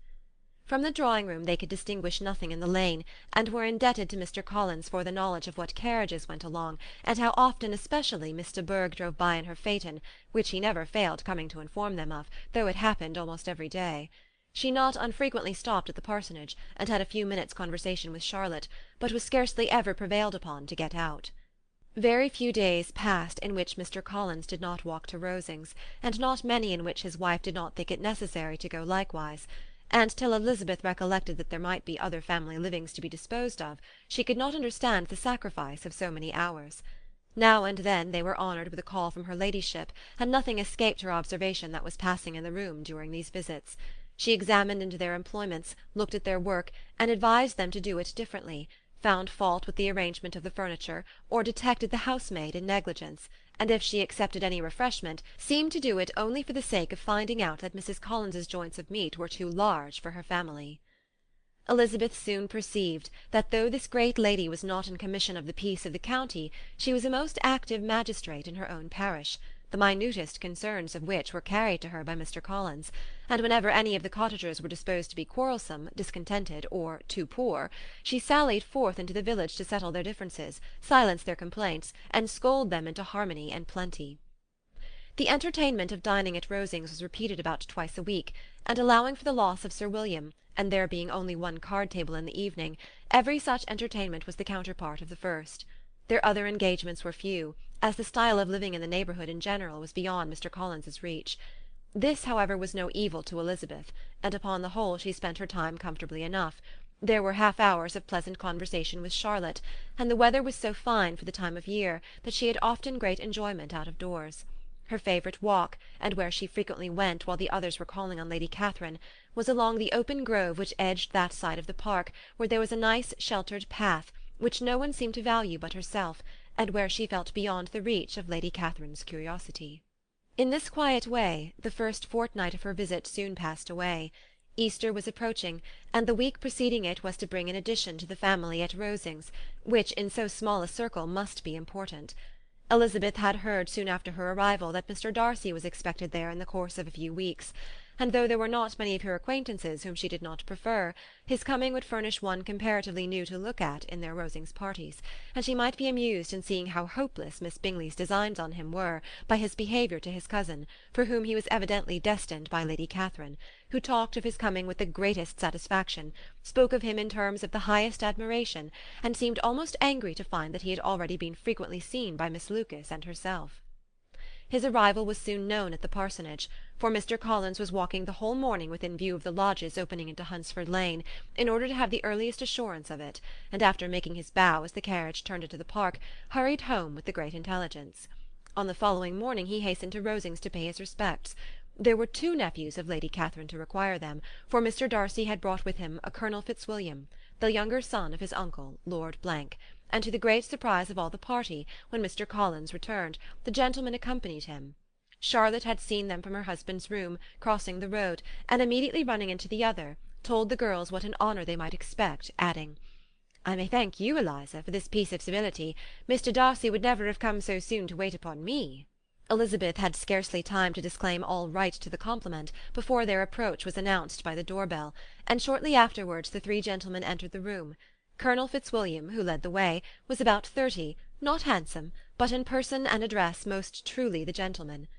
From the drawing-room they could distinguish nothing in the lane, and were indebted to Mr. Collins for the knowledge of what carriages went along, and how often especially Miss de Bourgh drove by in her phaeton, which he never failed coming to inform them of, though it happened almost every day. She not unfrequently stopped at the parsonage, and had a few minutes' conversation with Charlotte, but was scarcely ever prevailed upon to get out. Very few days passed in which Mr. Collins did not walk to Rosings, and not many in which his wife did not think it necessary to go likewise, and till Elizabeth recollected that there might be other family livings to be disposed of, she could not understand the sacrifice of so many hours. Now and then they were honoured with a call from her ladyship, and nothing escaped her observation that was passing in the room during these visits. She examined into their employments, looked at their work, and advised them to do it differently, found fault with the arrangement of the furniture, or detected the housemaid in negligence, and if she accepted any refreshment, seemed to do it only for the sake of finding out that Mrs. Collins's joints of meat were too large for her family. Elizabeth soon perceived that though this great lady was not in commission of the peace of the county, she was a most active magistrate in her own parish, the minutest concerns of which were carried to her by Mr. Collins, and whenever any of the cottagers were disposed to be quarrelsome, discontented, or too poor, she sallied forth into the village to settle their differences, silence their complaints, and scold them into harmony and plenty. The entertainment of dining at Rosings was repeated about twice a week, and allowing for the loss of Sir William, and there being only one card-table in the evening, every such entertainment was the counterpart of the first. Their other engagements were few, as the style of living in the neighbourhood in general was beyond Mr. Collins's reach. This, however, was no evil to Elizabeth, and upon the whole she spent her time comfortably enough. There were half-hours of pleasant conversation with Charlotte, and the weather was so fine for the time of year that she had often great enjoyment out of doors. Her favourite walk, and where she frequently went while the others were calling on Lady Catherine, was along the open grove which edged that side of the park where there was a nice sheltered path, which no one seemed to value but herself, and where she felt beyond the reach of Lady Catherine's curiosity. In this quiet way the first fortnight of her visit soon passed away. Easter was approaching, and the week preceding it was to bring an addition to the family at Rosings, which in so small a circle must be important. Elizabeth had heard soon after her arrival that Mr. Darcy was expected there in the course of a few weeks, and though there were not many of her acquaintances whom she did not prefer, his coming would furnish one comparatively new to look at in their Rosings parties, and she might be amused in seeing how hopeless Miss Bingley's designs on him were by his behaviour to his cousin, for whom he was evidently destined by Lady Catherine, who talked of his coming with the greatest satisfaction, spoke of him in terms of the highest admiration, and seemed almost angry to find that he had already been frequently seen by Miss Lucas and herself. His arrival was soon known at the parsonage, for Mr. Collins was walking the whole morning within view of the lodges opening into Hunsford Lane, in order to have the earliest assurance of it, and after making his bow as the carriage turned into the park, hurried home with the great intelligence. On the following morning he hastened to Rosings to pay his respects. There were 2 nephews of Lady Catherine to require them, for Mr. Darcy had brought with him a Colonel Fitzwilliam, the younger son of his uncle, Lord Blank, and to the great surprise of all the party, when Mr. Collins returned, the gentleman accompanied him. Charlotte had seen them from her husband's room, crossing the road, and immediately running into the other, told the girls what an honour they might expect, adding, "I may thank you, Eliza, for this piece of civility. Mr. Darcy would never have come so soon to wait upon me." Elizabeth had scarcely time to disclaim all right to the compliment before their approach was announced by the door-bell, and shortly afterwards the 3 gentlemen entered the room. Colonel Fitzwilliam, who led the way, was about 30, not handsome, but in person and address most truly the gentleman.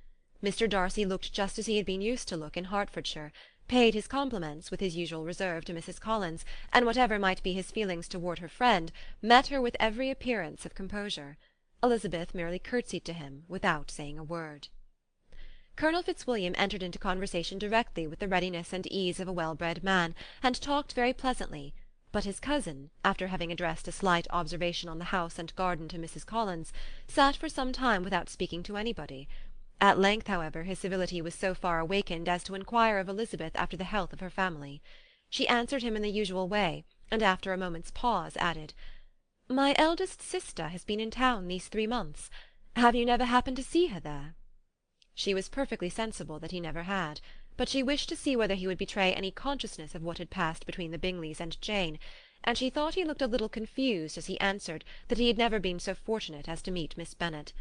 Mr. Darcy looked just as he had been used to look in Hertfordshire, paid his compliments, with his usual reserve, to Mrs. Collins, and whatever might be his feelings toward her friend, met her with every appearance of composure. Elizabeth merely curtsied to him without saying a word. Colonel Fitzwilliam entered into conversation directly with the readiness and ease of a well-bred man, and talked very pleasantly, but his cousin, after having addressed a slight observation on the house and garden to Mrs. Collins, sat for some time without speaking to anybody. At length, however, his civility was so far awakened as to inquire of Elizabeth after the health of her family. She answered him in the usual way, and after a moment's pause added, "My eldest sister has been in town these 3 months. Have you never happened to see her there?" She was perfectly sensible that he never had, but she wished to see whether he would betray any consciousness of what had passed between the Bingleys and Jane, and she thought he looked a little confused as he answered that he had never been so fortunate as to meet Miss Bennet.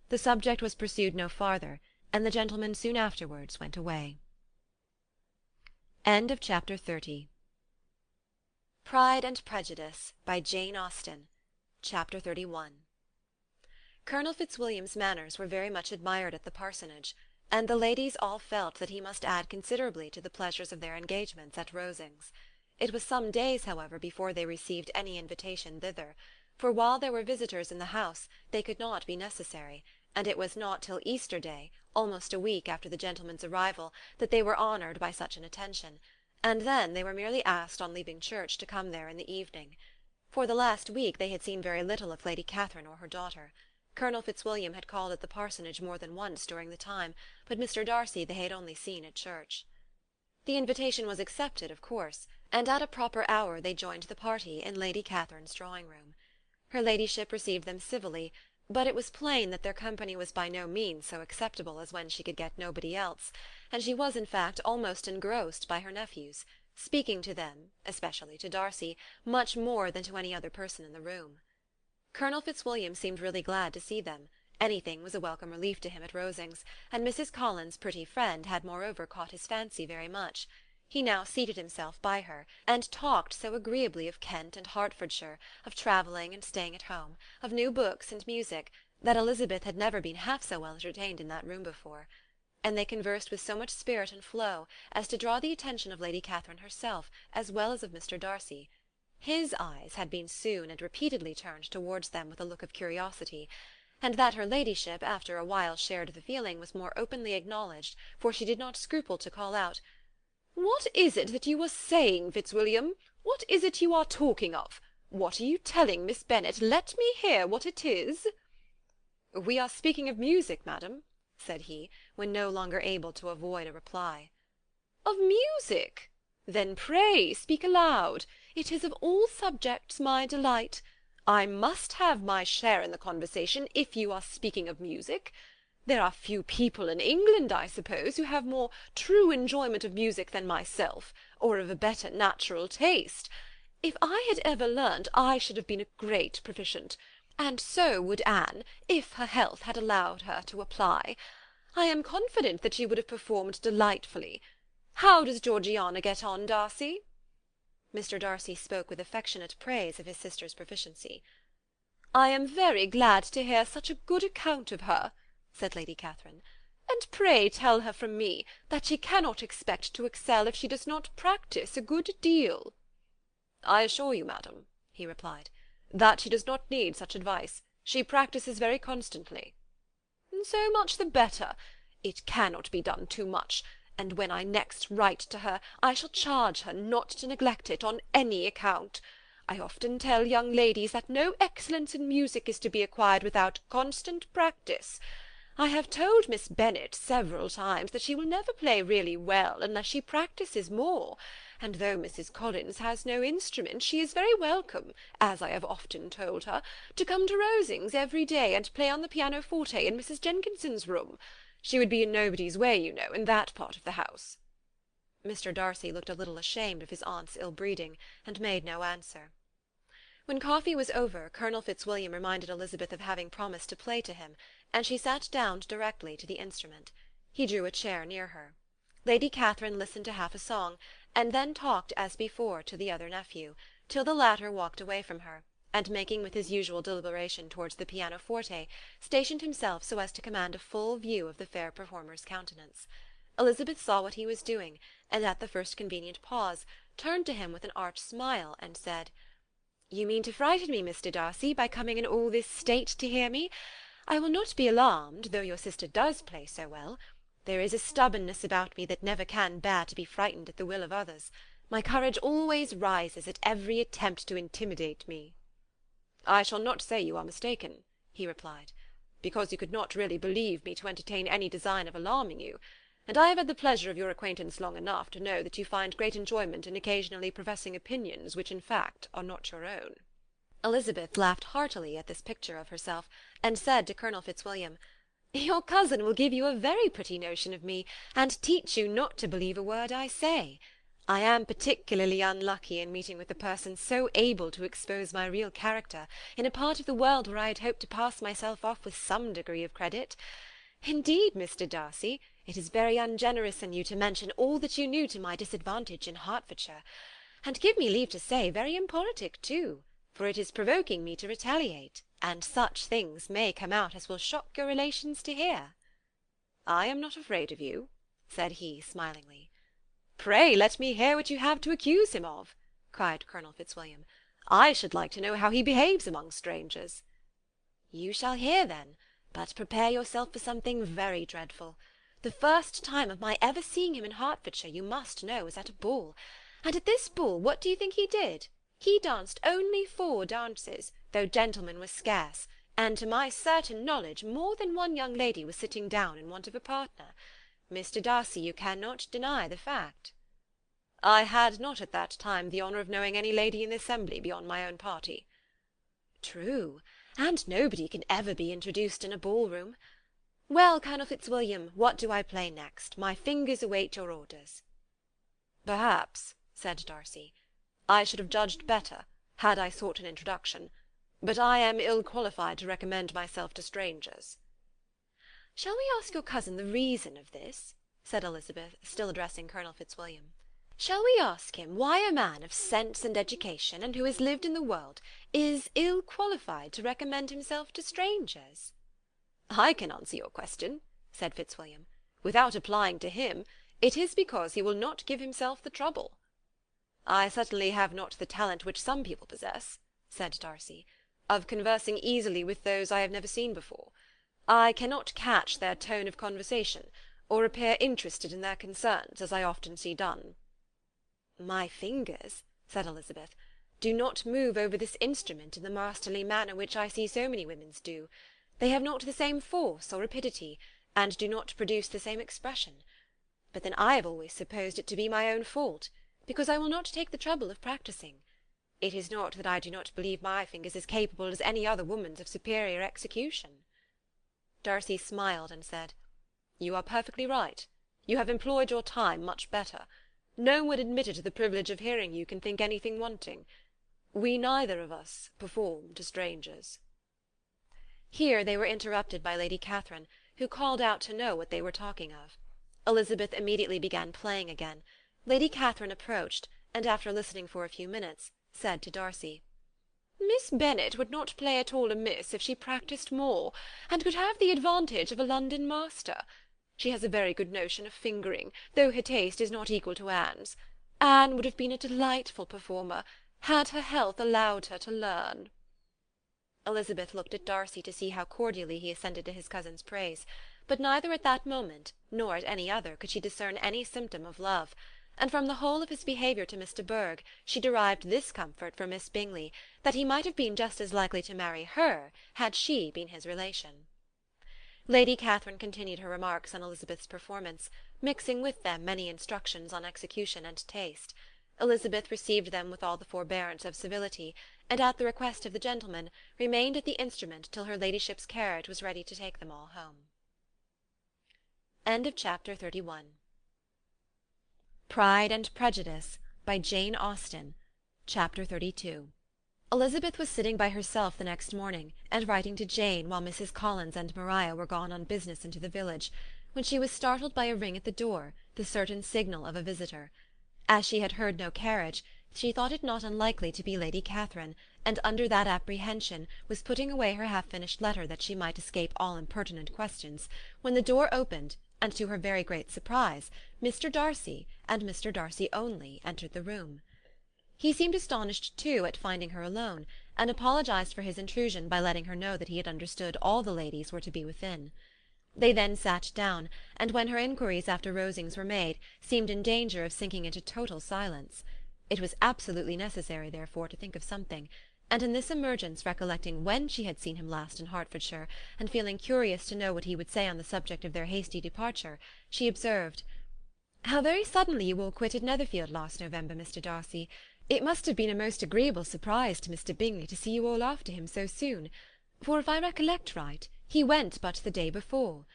The subject was pursued no farther, and the gentlemen soon afterwards went away. Chapter 30. Pride and Prejudice, by Jane Austen. Chapter 31. Colonel Fitzwilliam's manners were very much admired at the parsonage, and the ladies all felt that he must add considerably to the pleasures of their engagements at Rosings. It was some days, however, before they received any invitation thither, for while there were visitors in the house they could not be necessary, and it was not till Easter Day, almost a week after the gentlemen's arrival, that they were honoured by such an attention, and then they were merely asked on leaving church to come there in the evening. For the last week they had seen very little of Lady Catherine or her daughter. Colonel Fitzwilliam had called at the parsonage more than once during the time, but Mr. Darcy they had only seen at church. The invitation was accepted, of course, and at a proper hour they joined the party in Lady Catherine's drawing-room. Her ladyship received them civilly, but it was plain that their company was by no means so acceptable as when she could get nobody else, and she was in fact almost engrossed by her nephews, speaking to them, especially to Darcy, much more than to any other person in the room. Colonel Fitzwilliam seemed really glad to see them. Anything was a welcome relief to him at Rosings, and Mrs. Collins' pretty friend had moreover caught his fancy very much. He now seated himself by her, and talked so agreeably of Kent and Hertfordshire, of travelling and staying at home, of new books and music, that Elizabeth had never been half so well entertained in that room before. And they conversed with so much spirit and flow as to draw the attention of Lady Catherine herself, as well as of Mr. Darcy. His eyes had been soon and repeatedly turned towards them with a look of curiosity, and that her ladyship after a while shared the feeling was more openly acknowledged, for she did not scruple to call out, "What is it that you are saying, Fitzwilliam? What is it you are talking of? What are you telling Miss Bennet? Let me hear what it is." "We are speaking of music, madam," said he, when no longer able to avoid a reply. "Of music? Then pray speak aloud. It is of all subjects my delight. I must have my share in the conversation if you are speaking of music. There are few people in England, I suppose, who have more true enjoyment of music than myself, or of a better natural taste. If I had ever learnt, I should have been a great proficient, and so would Anne, if her health had allowed her to apply. I am confident that she would have performed delightfully. How does Georgiana get on, Darcy?" Mr. Darcy spoke with affectionate praise of his sister's proficiency. "I am very glad to hear such a good account of her," said Lady Catherine, "and pray tell her from me that she cannot expect to excel if she does not practise a good deal." "I assure you, madam," he replied, "that she does not need such advice. She practises very constantly." "So much the better. It cannot be done too much, and when I next write to her I shall charge her not to neglect it on any account. I often tell young ladies that no excellence in music is to be acquired without constant practice. I have told Miss Bennet several times that she will never play really well unless she practises more, and though Mrs. Collins has no instrument, she is very welcome, as I have often told her, to come to Rosings every day and play on the pianoforte in Mrs. Jenkinson's room. She would be in nobody's way, you know, in that part of the house." Mr. Darcy looked a little ashamed of his aunt's ill-breeding, and made no answer. When coffee was over, Colonel Fitzwilliam reminded Elizabeth of having promised to play to him, and she sat down directly to the instrument. He drew a chair near her. Lady Catherine listened to half a song, and then talked as before to the other nephew, till the latter walked away from her, and making with his usual deliberation towards the pianoforte, stationed himself so as to command a full view of the fair performer's countenance. Elizabeth saw what he was doing, and at the first convenient pause, turned to him with an arch smile, and said, "You mean to frighten me, Mr. Darcy, by coming in all this state to hear me? I will not be alarmed, though your sister does play so well. There is a stubbornness about me that never can bear to be frightened at the will of others. My courage always rises at every attempt to intimidate me." "I shall not say you are mistaken," he replied, "because you could not really believe me to entertain any design of alarming you, and I have had the pleasure of your acquaintance long enough to know that you find great enjoyment in occasionally professing opinions which in fact are not your own." Elizabeth laughed heartily at this picture of herself, and said to Colonel Fitzwilliam, "Your cousin will give you a very pretty notion of me, and teach you not to believe a word I say. I am particularly unlucky in meeting with a person so able to expose my real character in a part of the world where I had hoped to pass myself off with some degree of credit. Indeed, Mr. Darcy, it is very ungenerous in you to mention all that you knew to my disadvantage in Hertfordshire, and give me leave to say, very impolitic too, for it is provoking me to retaliate, and such things may come out as will shock your relations to hear." "I am not afraid of you," said he, smilingly. "Pray let me hear what you have to accuse him of," cried Colonel Fitzwilliam. "I should like to know how he behaves among strangers." "You shall hear, then, but prepare yourself for something very dreadful. The first time of my ever seeing him in Hertfordshire, you must know, was at a ball, and at this ball what do you think he did? He danced only 4 dances, though gentlemen were scarce, and to my certain knowledge more than one young lady was sitting down in want of a partner. Mr. Darcy, you cannot deny the fact." "I had not at that time the honour of knowing any lady in the assembly beyond my own party." "True, and nobody can ever be introduced in a ball-room. Well, Colonel Fitzwilliam, what do I play next? My fingers await your orders." "Perhaps," said Darcy, "I should have judged better, had I sought an introduction, but I am ill qualified to recommend myself to strangers." "Shall we ask your cousin the reason of this?" said Elizabeth, still addressing Colonel Fitzwilliam. "Shall we ask him why a man of sense and education, and who has lived in the world, is ill qualified to recommend himself to strangers?" "I can answer your question," said Fitzwilliam. "Without applying to him, it is because he will not give himself the trouble." "I certainly have not the talent which some people possess," said Darcy, "of conversing easily with those I have never seen before. I cannot catch their tone of conversation, or appear interested in their concerns, as I often see done." "My fingers," said Elizabeth, "do not move over this instrument in the masterly manner which I see so many women's do. They have not the same force or rapidity, and do not produce the same expression. But then I have always supposed it to be my own fault, because I will not take the trouble of practising. It is not that I do not believe my fingers as capable as any other woman's of superior execution." Darcy smiled and said, "You are perfectly right. You have employed your time much better. No one admitted to the privilege of hearing you can think anything wanting. We neither of us perform to strangers." Here they were interrupted by Lady Catherine, who called out to know what they were talking of. Elizabeth immediately began playing again. Lady Catherine approached, and after listening for a few minutes, said to Darcy, "Miss Bennet would not play at all amiss if she practised more, and could have the advantage of a London master. She has a very good notion of fingering, though her taste is not equal to Anne's. Anne would have been a delightful performer, had her health allowed her to learn." Elizabeth looked at Darcy to see how cordially he assented to his cousin's praise, but neither at that moment, nor at any other, could she discern any symptom of love, and from the whole of his behaviour to Miss de Bourgh she derived this comfort for Miss Bingley, that he might have been just as likely to marry her had she been his relation. Lady Catherine continued her remarks on Elizabeth's performance, mixing with them many instructions on execution and taste. Elizabeth received them with all the forbearance of civility, and at the request of the gentleman, remained at the instrument till her ladyship's carriage was ready to take them all home. Chapter 31. Pride and Prejudice, by Jane Austen. Chapter 32. Elizabeth was sitting by herself the next morning, and writing to Jane, while Mrs. Collins and Maria were gone on business into the village, when she was startled by a ring at the door, the certain signal of a visitor. As she had heard no carriage, she thought it not unlikely to be Lady Catherine, and under that apprehension was putting away her half-finished letter that she might escape all impertinent questions, when the door opened, and to her very great surprise, Mr. Darcy, and Mr. Darcy only, entered the room. He seemed astonished, too, at finding her alone, and apologized for his intrusion by letting her know that he had understood all the ladies were to be within. They then sat down, and when her inquiries after Rosings were made, seemed in danger of sinking into total silence. It was absolutely necessary, therefore, to think of something, and in this emergence, recollecting when she had seen him last in Hertfordshire, and feeling curious to know what he would say on the subject of their hasty departure, she observed, "How very suddenly you all quitted Netherfield last November, Mr. Darcy! It must have been a most agreeable surprise to Mr. Bingley to see you all after him so soon, for if I recollect right, he went but the day before.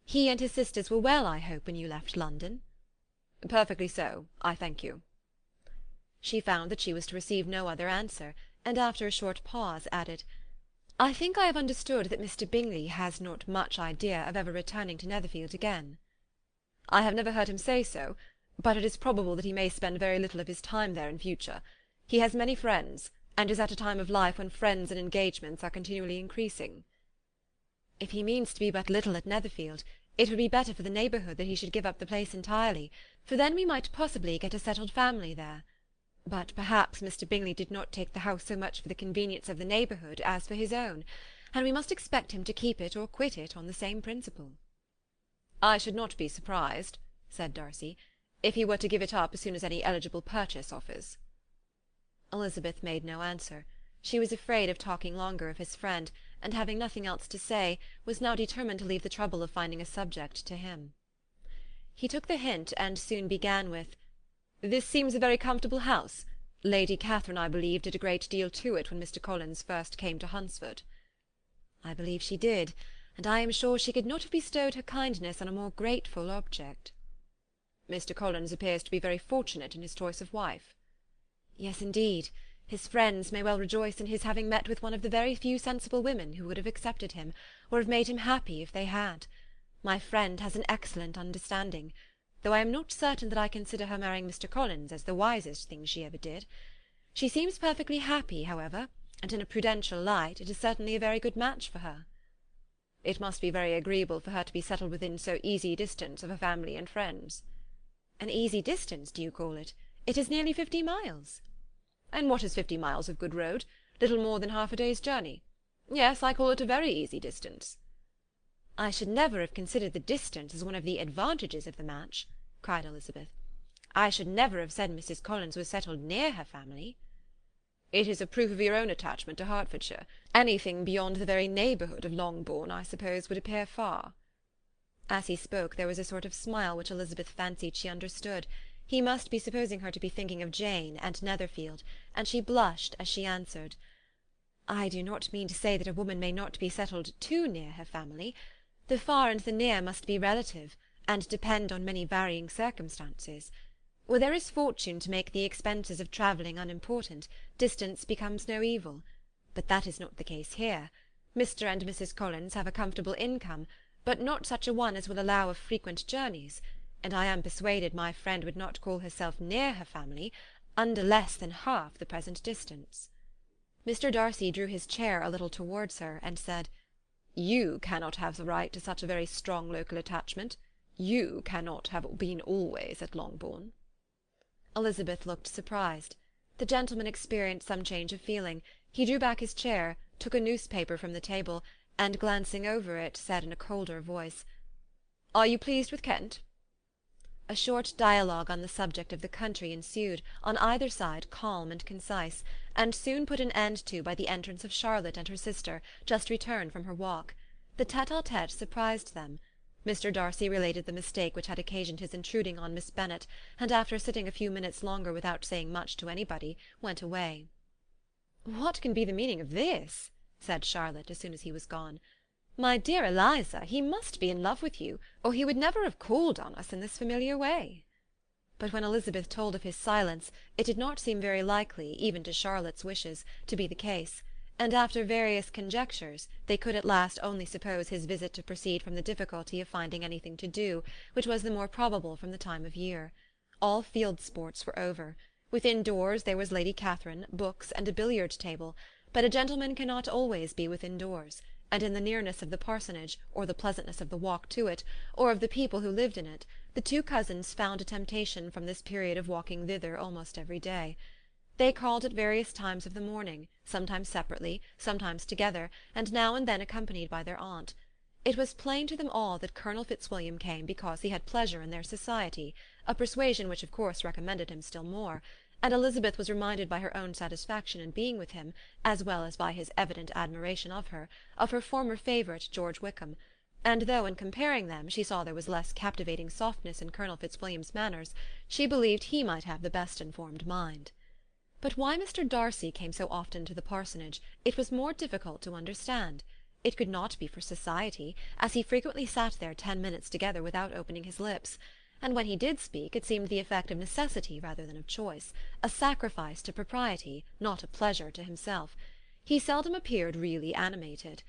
He and his sisters were well, I hope, when you left London?" "Perfectly so, I thank you." She found that she was to receive no other answer, and after a short pause added, "I think I have understood that Mr. Bingley has not much idea of ever returning to Netherfield again." "I have never heard him say so, but it is probable that he may spend very little of his time there in future. He has many friends, and is at a time of life when friends and engagements are continually increasing." "If he means to be but little at Netherfield, it would be better for the neighbourhood that he should give up the place entirely, for then we might possibly get a settled family there. But perhaps Mr. Bingley did not take the house so much for the convenience of the neighbourhood as for his own, and we must expect him to keep it or quit it on the same principle." "I should not be surprised," said Darcy, "if he were to give it up as soon as any eligible purchase offers." Elizabeth made no answer. She was afraid of talking longer of his friend, and having nothing else to say, was now determined to leave the trouble of finding a subject to him. He took the hint, and soon began with, "This seems a very comfortable house. Lady Catherine, I believe, did a great deal to it when Mr. Collins first came to Hunsford." "I believe she did, and I am sure she could not have bestowed her kindness on a more grateful object." "Mr. Collins appears to be very fortunate in his choice of wife." "Yes, indeed. His friends may well rejoice in his having met with one of the very few sensible women who would have accepted him, or have made him happy if they had. My friend has an excellent understanding, though I am not certain that I consider her marrying Mr. Collins as the wisest thing she ever did. She seems perfectly happy, however, and in a prudential light it is certainly a very good match for her." "It must be very agreeable for her to be settled within so easy distance of her family and friends." "An easy distance, do you call it? It is nearly 50 miles." "And what is 50 miles of good road? Little more than half a day's journey. Yes, I call it a very easy distance." "I should never have considered the distance as one of the advantages of the match," cried Elizabeth. "I should never have said Mrs. Collins was settled near her family." "It is a proof of your own attachment to Hertfordshire. Anything beyond the very neighbourhood of Longbourn, I suppose, would appear far." As he spoke there was a sort of smile which Elizabeth fancied she understood. He must be supposing her to be thinking of Jane and Netherfield, and she blushed as she answered, "I do not mean to say that a woman may not be settled too near her family. The far and the near must be relative, and depend on many varying circumstances. Where there is fortune to make the expenses of travelling unimportant, distance becomes no evil. But that is not the case here. Mr. and Mrs. Collins have a comfortable income, but not such a one as will allow of frequent journeys, and I am persuaded my friend would not call herself near her family under less than half the present distance." Mr. Darcy drew his chair a little towards her, and said, "You cannot have the right to such a very strong local attachment. You cannot have been always at Longbourn." Elizabeth looked surprised. The gentleman experienced some change of feeling. He drew back his chair, took a newspaper from the table, and glancing over it, said in a colder voice, "Are you pleased with Kent?" A short dialogue on the subject of the country ensued, on either side calm and concise, and soon put an end to by the entrance of Charlotte and her sister, just returned from her walk. The tete-a-tete surprised them. Mr. Darcy related the mistake which had occasioned his intruding on Miss Bennet, and after sitting a few minutes longer without saying much to anybody, went away. "What can be the meaning of this?" said Charlotte, as soon as he was gone. "My dear Eliza, he must be in love with you, or he would never have called on us in this familiar way." But when Elizabeth told of his silence, it did not seem very likely, even to Charlotte's wishes, to be the case, and after various conjectures they could at last only suppose his visit to proceed from the difficulty of finding anything to do, which was the more probable from the time of year. All field sports were over. Within doors there was Lady Catherine, books, and a billiard table, but a gentleman cannot always be within doors, and in the nearness of the parsonage, or the pleasantness of the walk to it, or of the people who lived in it, the two cousins found a temptation from this period of walking thither almost every day. They called at various times of the morning, sometimes separately, sometimes together, and now and then accompanied by their aunt. It was plain to them all that Colonel Fitzwilliam came because he had pleasure in their society, a persuasion which of course recommended him still more, and Elizabeth was reminded by her own satisfaction in being with him, as well as by his evident admiration of her former favourite George Wickham, and though in comparing them she saw there was less captivating softness in Colonel Fitzwilliam's manners, she believed he might have the best informed mind. But why Mr. Darcy came so often to the parsonage it was more difficult to understand. It could not be for society, as he frequently sat there 10 minutes together without opening his lips, and when he did speak it seemed the effect of necessity rather than of choice, a sacrifice to propriety, not a pleasure to himself. He seldom appeared really animated.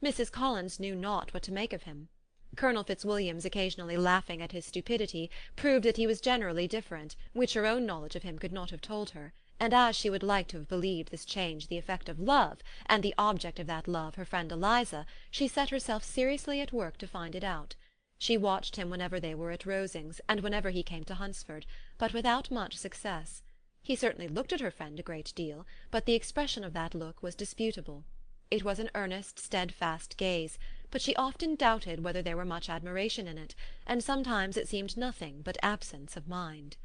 Mrs. Collins knew not what to make of him. Colonel Fitzwilliam's occasionally laughing at his stupidity proved that he was generally different, which her own knowledge of him could not have told her, and as she would like to have believed this change the effect of love, and the object of that love her friend Eliza, she set herself seriously at work to find it out. She watched him whenever they were at Rosings, and whenever he came to Hunsford, but without much success. He certainly looked at her friend a great deal, but the expression of that look was disputable. It was an earnest, steadfast gaze, but she often doubted whether there were much admiration in it, and sometimes it seemed nothing but absence of mind.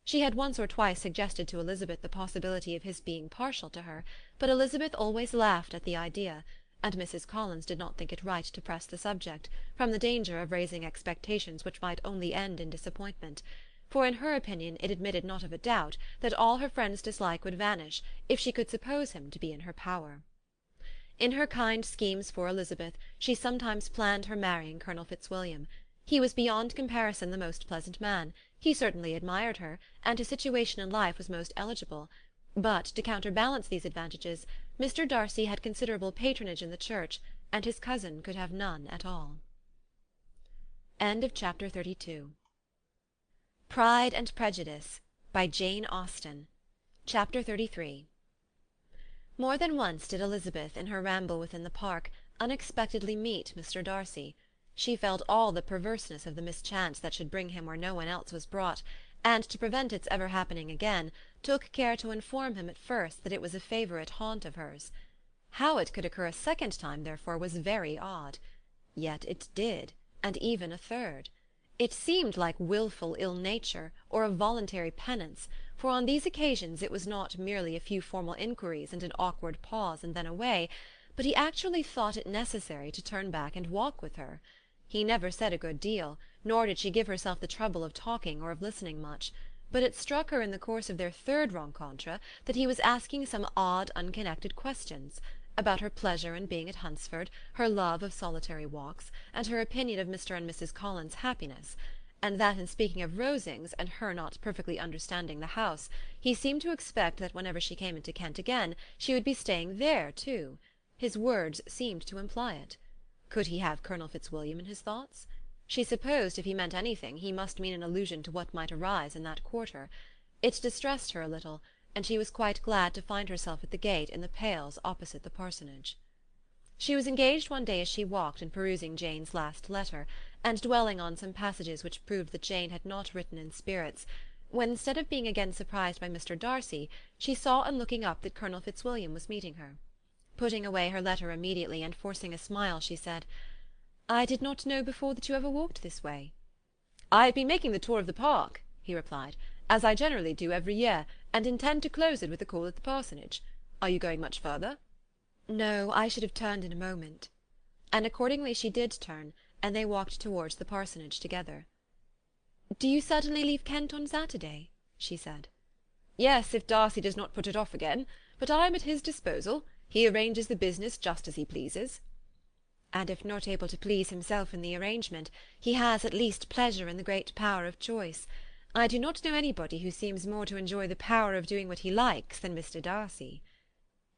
She had once or twice suggested to Elizabeth the possibility of his being partial to her, but Elizabeth always laughed at the idea, and Mrs. Collins did not think it right to press the subject, from the danger of raising expectations which might only end in disappointment, for in her opinion it admitted not of a doubt that all her friend's dislike would vanish if she could suppose him to be in her power. In her kind schemes for Elizabeth she sometimes planned her marrying Colonel Fitzwilliam. He was beyond comparison the most pleasant man, he certainly admired her, and his situation in life was most eligible, but, to counterbalance these advantages, Mr. Darcy had considerable patronage in the church, and his cousin could have none at all. Chapter 32. Pride and Prejudice, by Jane Austen. Chapter 33. More than once did Elizabeth, in her ramble within the park, unexpectedly meet Mr. Darcy. She felt all the perverseness of the mischance that should bring him where no one else was brought, and, to prevent its ever happening again, took care to inform him at first that it was a favourite haunt of hers. How it could occur a second time, therefore, was very odd. Yet it did, and even a third. It seemed like wilful ill-nature, or a voluntary penance, for on these occasions it was not merely a few formal inquiries and an awkward pause and then away, but he actually thought it necessary to turn back and walk with her. He never said a good deal, nor did she give herself the trouble of talking or of listening much, but it struck her in the course of their third rencontre that he was asking some odd unconnected questions, about her pleasure in being at Hunsford, her love of solitary walks, and her opinion of Mr. and Mrs. Collins' happiness, and that in speaking of Rosings, and her not perfectly understanding the house, he seemed to expect that whenever she came into Kent again she would be staying there too. His words seemed to imply it. Could he have Colonel Fitzwilliam in his thoughts? She supposed if he meant anything he must mean an allusion to what might arise in that quarter. It distressed her a little, and she was quite glad to find herself at the gate in the pales opposite the parsonage. She was engaged one day as she walked in perusing Jane's last letter, and dwelling on some passages which proved that Jane had not written in spirits, when instead of being again surprised by Mr. Darcy, she saw on looking up that Colonel Fitzwilliam was meeting her. Putting away her letter immediately, and forcing a smile, she said, "I did not know before that you ever walked this way." "I have been making the tour of the park," he replied, "as I generally do every year, and intend to close it with a call at the parsonage. Are you going much further?" "No, I should have turned in a moment." And accordingly she did turn, and they walked towards the parsonage together. "Do you certainly leave Kent on Saturday?" she said. "Yes, if Darcy does not put it off again. But I am at his disposal. He arranges the business just as he pleases." "And if not able to please himself in the arrangement, he has at least pleasure in the great power of choice. I do not know anybody who seems more to enjoy the power of doing what he likes than Mr. Darcy."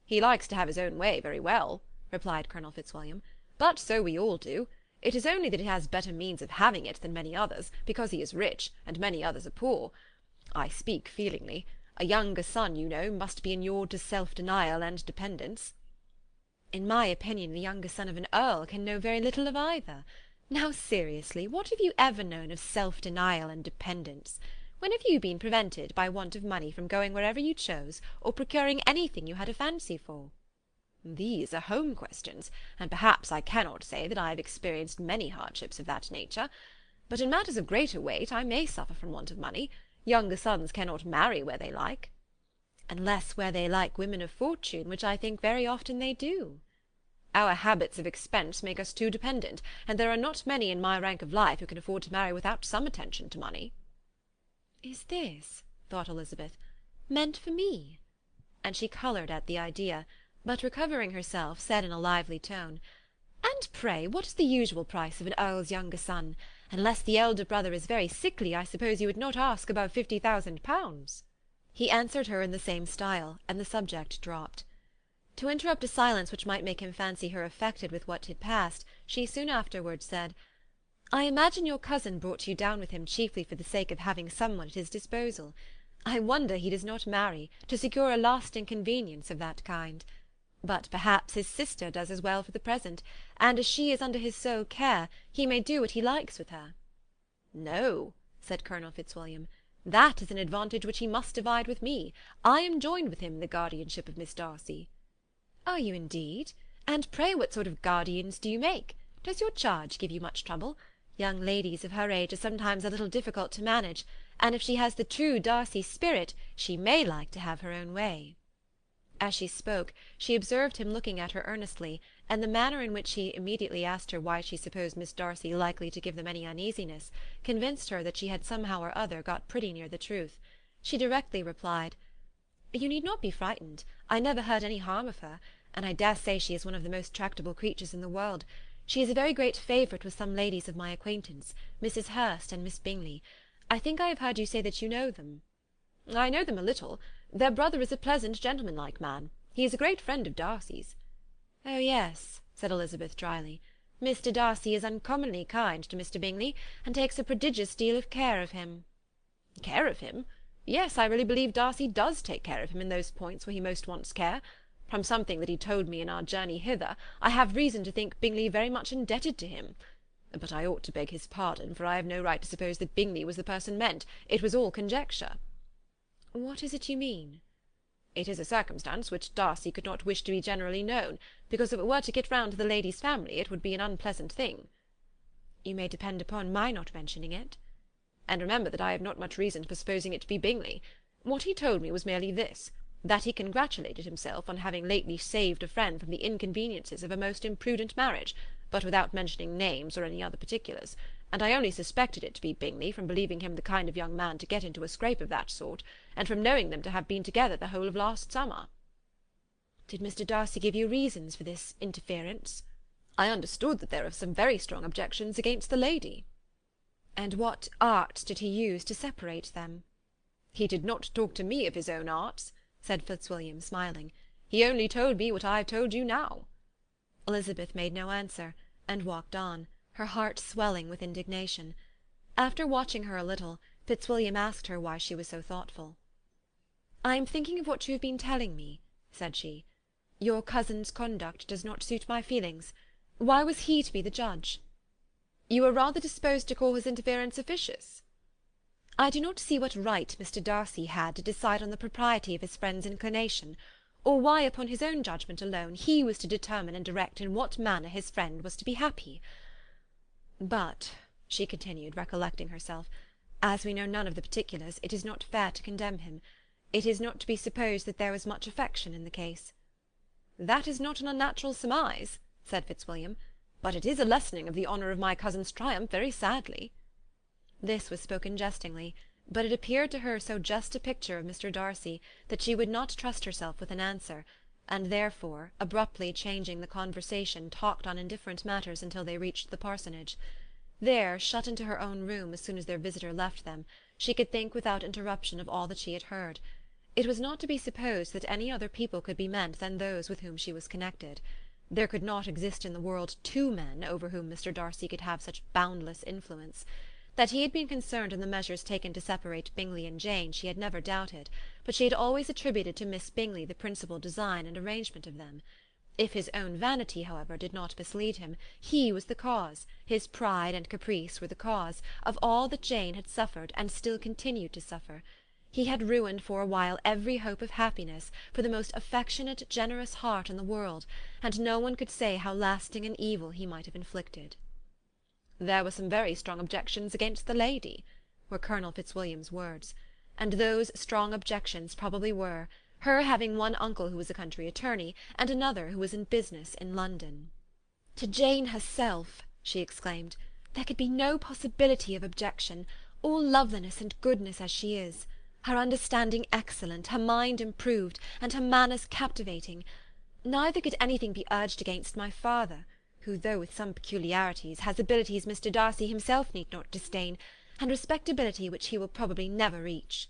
"He likes to have his own way very well," replied Colonel Fitzwilliam, "but so we all do. It is only that he has better means of having it than many others, because he is rich, and many others are poor. I speak feelingly. A younger son, you know, must be inured to self-denial and dependence." "In my opinion the younger son of an earl can know very little of either. Now, seriously, what have you ever known of self-denial and dependence? When have you been prevented by want of money from going wherever you chose, or procuring anything you had a fancy for?" "These are home questions, and perhaps I cannot say that I have experienced many hardships of that nature. But in matters of greater weight I may suffer from want of money. Younger sons cannot marry where they like." "Unless where they like women of fortune, which I think very often they do." "Our habits of expense make us too dependent, and there are not many in my rank of life who can afford to marry without some attention to money." "Is this," thought Elizabeth, "meant for me?" And she coloured at the idea, but recovering herself, said in a lively tone, "And pray what is the usual price of an earl's younger son? Unless the elder brother is very sickly, I suppose you would not ask above 50,000 pounds." He answered her in the same style, and the subject dropped. To interrupt a silence which might make him fancy her affected with what had passed, she soon afterwards said, "I imagine your cousin brought you down with him chiefly for the sake of having someone at his disposal. I wonder he does not marry, to secure a lasting convenience of that kind. But perhaps his sister does as well for the present, and as she is under his sole care, he may do what he likes with her." "No," said Colonel Fitzwilliam, "that is an advantage which he must divide with me. I am joined with him in the guardianship of Miss Darcy." "Are you indeed? And pray what sort of guardians do you make? Does your charge give you much trouble? Young ladies of her age are sometimes a little difficult to manage, and if she has the true Darcy spirit, she may like to have her own way." As she spoke, she observed him looking at her earnestly, and the manner in which he immediately asked her why she supposed Miss Darcy likely to give them any uneasiness, convinced her that she had somehow or other got pretty near the truth. She directly replied, "You need not be frightened. I never heard any harm of her, and I dare say she is one of the most tractable creatures in the world. She is a very great favourite with some ladies of my acquaintance, Mrs. Hurst and Miss Bingley. I think I have heard you say that you know them." "I know them a little. Their brother is a pleasant, gentlemanlike man. He is a great friend of Darcy's." "Oh, yes," said Elizabeth dryly. "Mr. Darcy is uncommonly kind to Mr. Bingley, and takes a prodigious deal of care of him." "Care of him? Yes, I really believe Darcy does take care of him in those points where he most wants care. From something that he told me in our journey hither, I have reason to think Bingley very much indebted to him. But I ought to beg his pardon, for I have no right to suppose that Bingley was the person meant. It was all conjecture." "What is it you mean?" "It is a circumstance which Darcy could not wish to be generally known, because if it were to get round to the lady's family it would be an unpleasant thing." "You may depend upon my not mentioning it." "And remember that I have not much reason for supposing it to be Bingley. What he told me was merely this, that he congratulated himself on having lately saved a friend from the inconveniences of a most imprudent marriage, but without mentioning names or any other particulars, and I only suspected it to be Bingley from believing him the kind of young man to get into a scrape of that sort, and from knowing them to have been together the whole of last summer." "Did Mr. Darcy give you reasons for this interference?" "I understood that there are some very strong objections against the lady." "And what arts did he use to separate them?" "He did not talk to me of his own arts," said Fitzwilliam, smiling. "He only told me what I have told you now." Elizabeth made no answer, and walked on, her heart swelling with indignation. After watching her a little, Fitzwilliam asked her why she was so thoughtful. "I am thinking of what you have been telling me," said she. "Your cousin's conduct does not suit my feelings. Why was he to be the judge?" "You are rather disposed to call his interference officious." "I do not see what right Mr. Darcy had to decide on the propriety of his friend's inclination, or why upon his own judgment alone he was to determine and direct in what manner his friend was to be happy. But," she continued, recollecting herself, "as we know none of the particulars, it is not fair to condemn him. It is not to be supposed that there was much affection in the case." "That is not an unnatural surmise," said Fitzwilliam. but it is a lessening of the honour of my cousin's triumph very sadly." This was spoken jestingly, but it appeared to her so just a picture of Mr. Darcy that she would not trust herself with an answer, and therefore, abruptly changing the conversation, talked on indifferent matters until they reached the parsonage. There, shut into her own room as soon as their visitor left them, she could think without interruption of all that she had heard. It was not to be supposed that any other people could be meant than those with whom she was connected. There could not exist in the world two men over whom Mr. Darcy could have such boundless influence. That he had been concerned in the measures taken to separate Bingley and Jane she had never doubted, but she had always attributed to Miss Bingley the principal design and arrangement of them. If his own vanity, however, did not mislead him, he was the cause, his pride and caprice were the cause, of all that Jane had suffered and still continued to suffer. He had ruined for a while every hope of happiness for the most affectionate, generous heart in the world, and no one could say how lasting an evil he might have inflicted. "There were some very strong objections against the lady," were Colonel Fitzwilliam's words, and those strong objections probably were, her having one uncle who was a country attorney, and another who was in business in London. "To Jane herself," she exclaimed, "there could be no possibility of objection, all loveliness and goodness as she is, her understanding excellent, her mind improved, and her manners captivating. Neither could anything be urged against my father, who, though with some peculiarities, has abilities Mr. Darcy himself need not disdain, and respectability which he will probably never reach."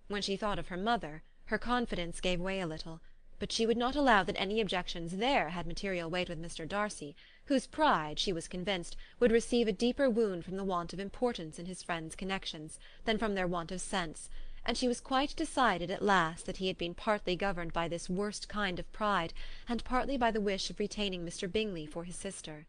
When she thought of her mother, her confidence gave way a little, but she would not allow that any objections there had material weight with Mr. Darcy, whose pride, she was convinced, would receive a deeper wound from the want of importance in his friends' connections than from their want of sense, and she was quite decided at last that he had been partly governed by this worst kind of pride, and partly by the wish of retaining Mr. Bingley for his sister.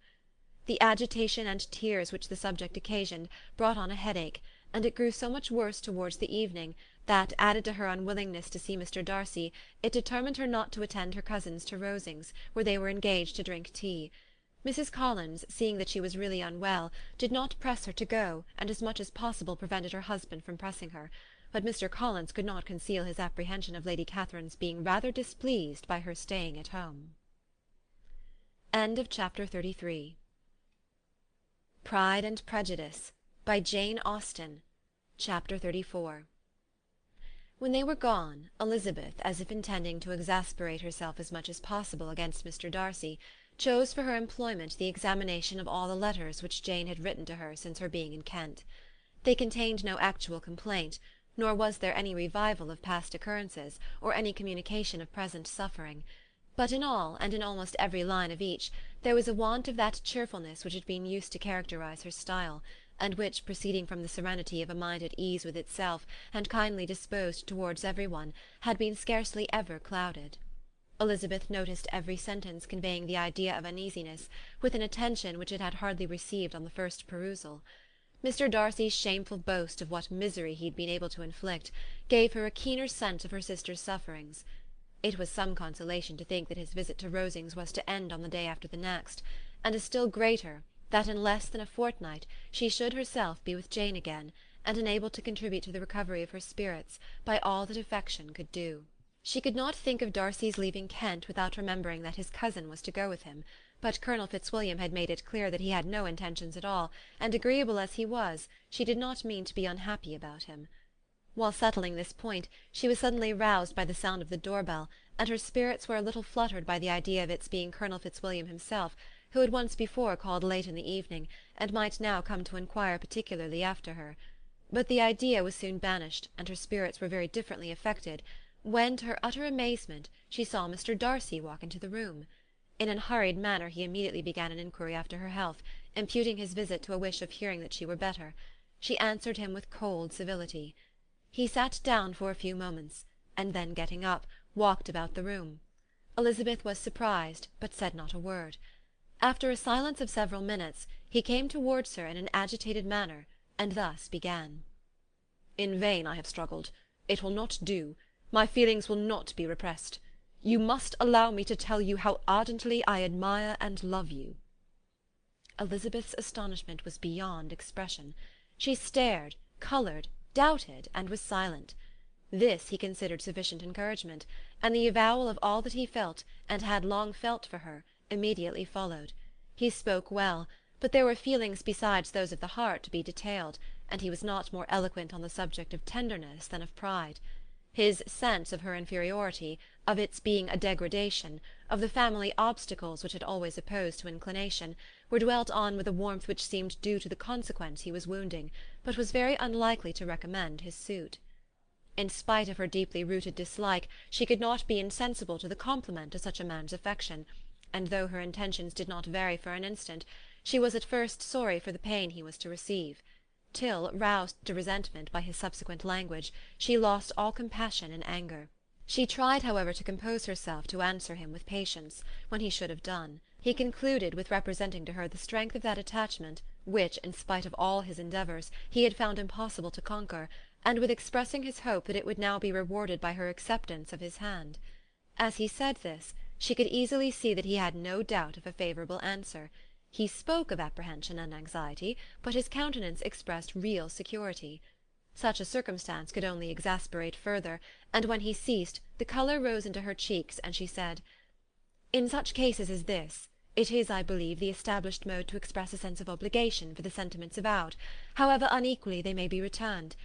The agitation and tears which the subject occasioned brought on a headache, and it grew so much worse towards the evening that, added to her unwillingness to see Mr. Darcy, it determined her not to attend her cousins to Rosings, where they were engaged to drink tea. Mrs. Collins, seeing that she was really unwell, did not press her to go, and as much as possible prevented her husband from pressing her, but Mr. Collins could not conceal his apprehension of Lady Catherine's being rather displeased by her staying at home. Chapter 33. Pride and Prejudice, by Jane Austen. Chapter 34. When they were gone, Elizabeth, as if intending to exasperate herself as much as possible against Mr. Darcy, chose for her employment the examination of all the letters which Jane had written to her since her being in Kent. They contained no actual complaint, nor was there any revival of past occurrences, or any communication of present suffering. But in all, and in almost every line of each, there was a want of that cheerfulness which had been used to characterize her style, and which, proceeding from the serenity of a mind at ease with itself, and kindly disposed towards every one, had been scarcely ever clouded. Elizabeth noticed every sentence conveying the idea of uneasiness, with an attention which it had hardly received on the first perusal. Mr. Darcy's shameful boast of what misery he had been able to inflict gave her a keener sense of her sister's sufferings. It was some consolation to think that his visit to Rosings was to end on the day after the next, and a still greater, that in less than a fortnight she should herself be with Jane again, and enabled to contribute to the recovery of her spirits by all that affection could do. She could not think of Darcy's leaving Kent without remembering that his cousin was to go with him, but Colonel Fitzwilliam had made it clear that he had no intentions at all, and agreeable as he was, she did not mean to be unhappy about him. While settling this point, she was suddenly roused by the sound of the door-bell, and her spirits were a little fluttered by the idea of its being Colonel Fitzwilliam himself, who had once before called late in the evening, and might now come to inquire particularly after her. But the idea was soon banished, and her spirits were very differently affected, when, to her utter amazement, she saw Mr. Darcy walk into the room. In an hurried manner he immediately began an inquiry after her health, imputing his visit to a wish of hearing that she were better. She answered him with cold civility. He sat down for a few moments, and then, getting up, walked about the room. Elizabeth was surprised, but said not a word. After a silence of several minutes, he came towards her in an agitated manner, and thus began. "In vain I have struggled. It will not do. My feelings will not be repressed. You must allow me to tell you how ardently I admire and love you." Elizabeth's astonishment was beyond expression. She stared, coloured, doubted, and was silent. This he considered sufficient encouragement, and the avowal of all that he felt, and had long felt for her, immediately followed. He spoke well, but there were feelings besides those of the heart to be detailed, and he was not more eloquent on the subject of tenderness than of pride. His sense of her inferiority, of its being a degradation, of the family obstacles which had always opposed to inclination, were dwelt on with a warmth which seemed due to the consequence he was wounding, but was very unlikely to recommend his suit. In spite of her deeply rooted dislike, she could not be insensible to the compliment of such a man's affection, and though her intentions did not vary for an instant, she was at first sorry for the pain he was to receive, till, roused to resentment by his subsequent language, she lost all compassion in anger. She tried, however, to compose herself to answer him with patience, when he should have done. He concluded with representing to her the strength of that attachment which, in spite of all his endeavours, he had found impossible to conquer, and with expressing his hope that it would now be rewarded by her acceptance of his hand. As he said this, she could easily see that he had no doubt of a favourable answer. He spoke of apprehension and anxiety, but his countenance expressed real security. Such a circumstance could only exasperate further, and when he ceased, the colour rose into her cheeks, and she said, "In such cases as this, it is, I believe, the established mode to express a sense of obligation for the sentiments avowed, however unequally they may be returned.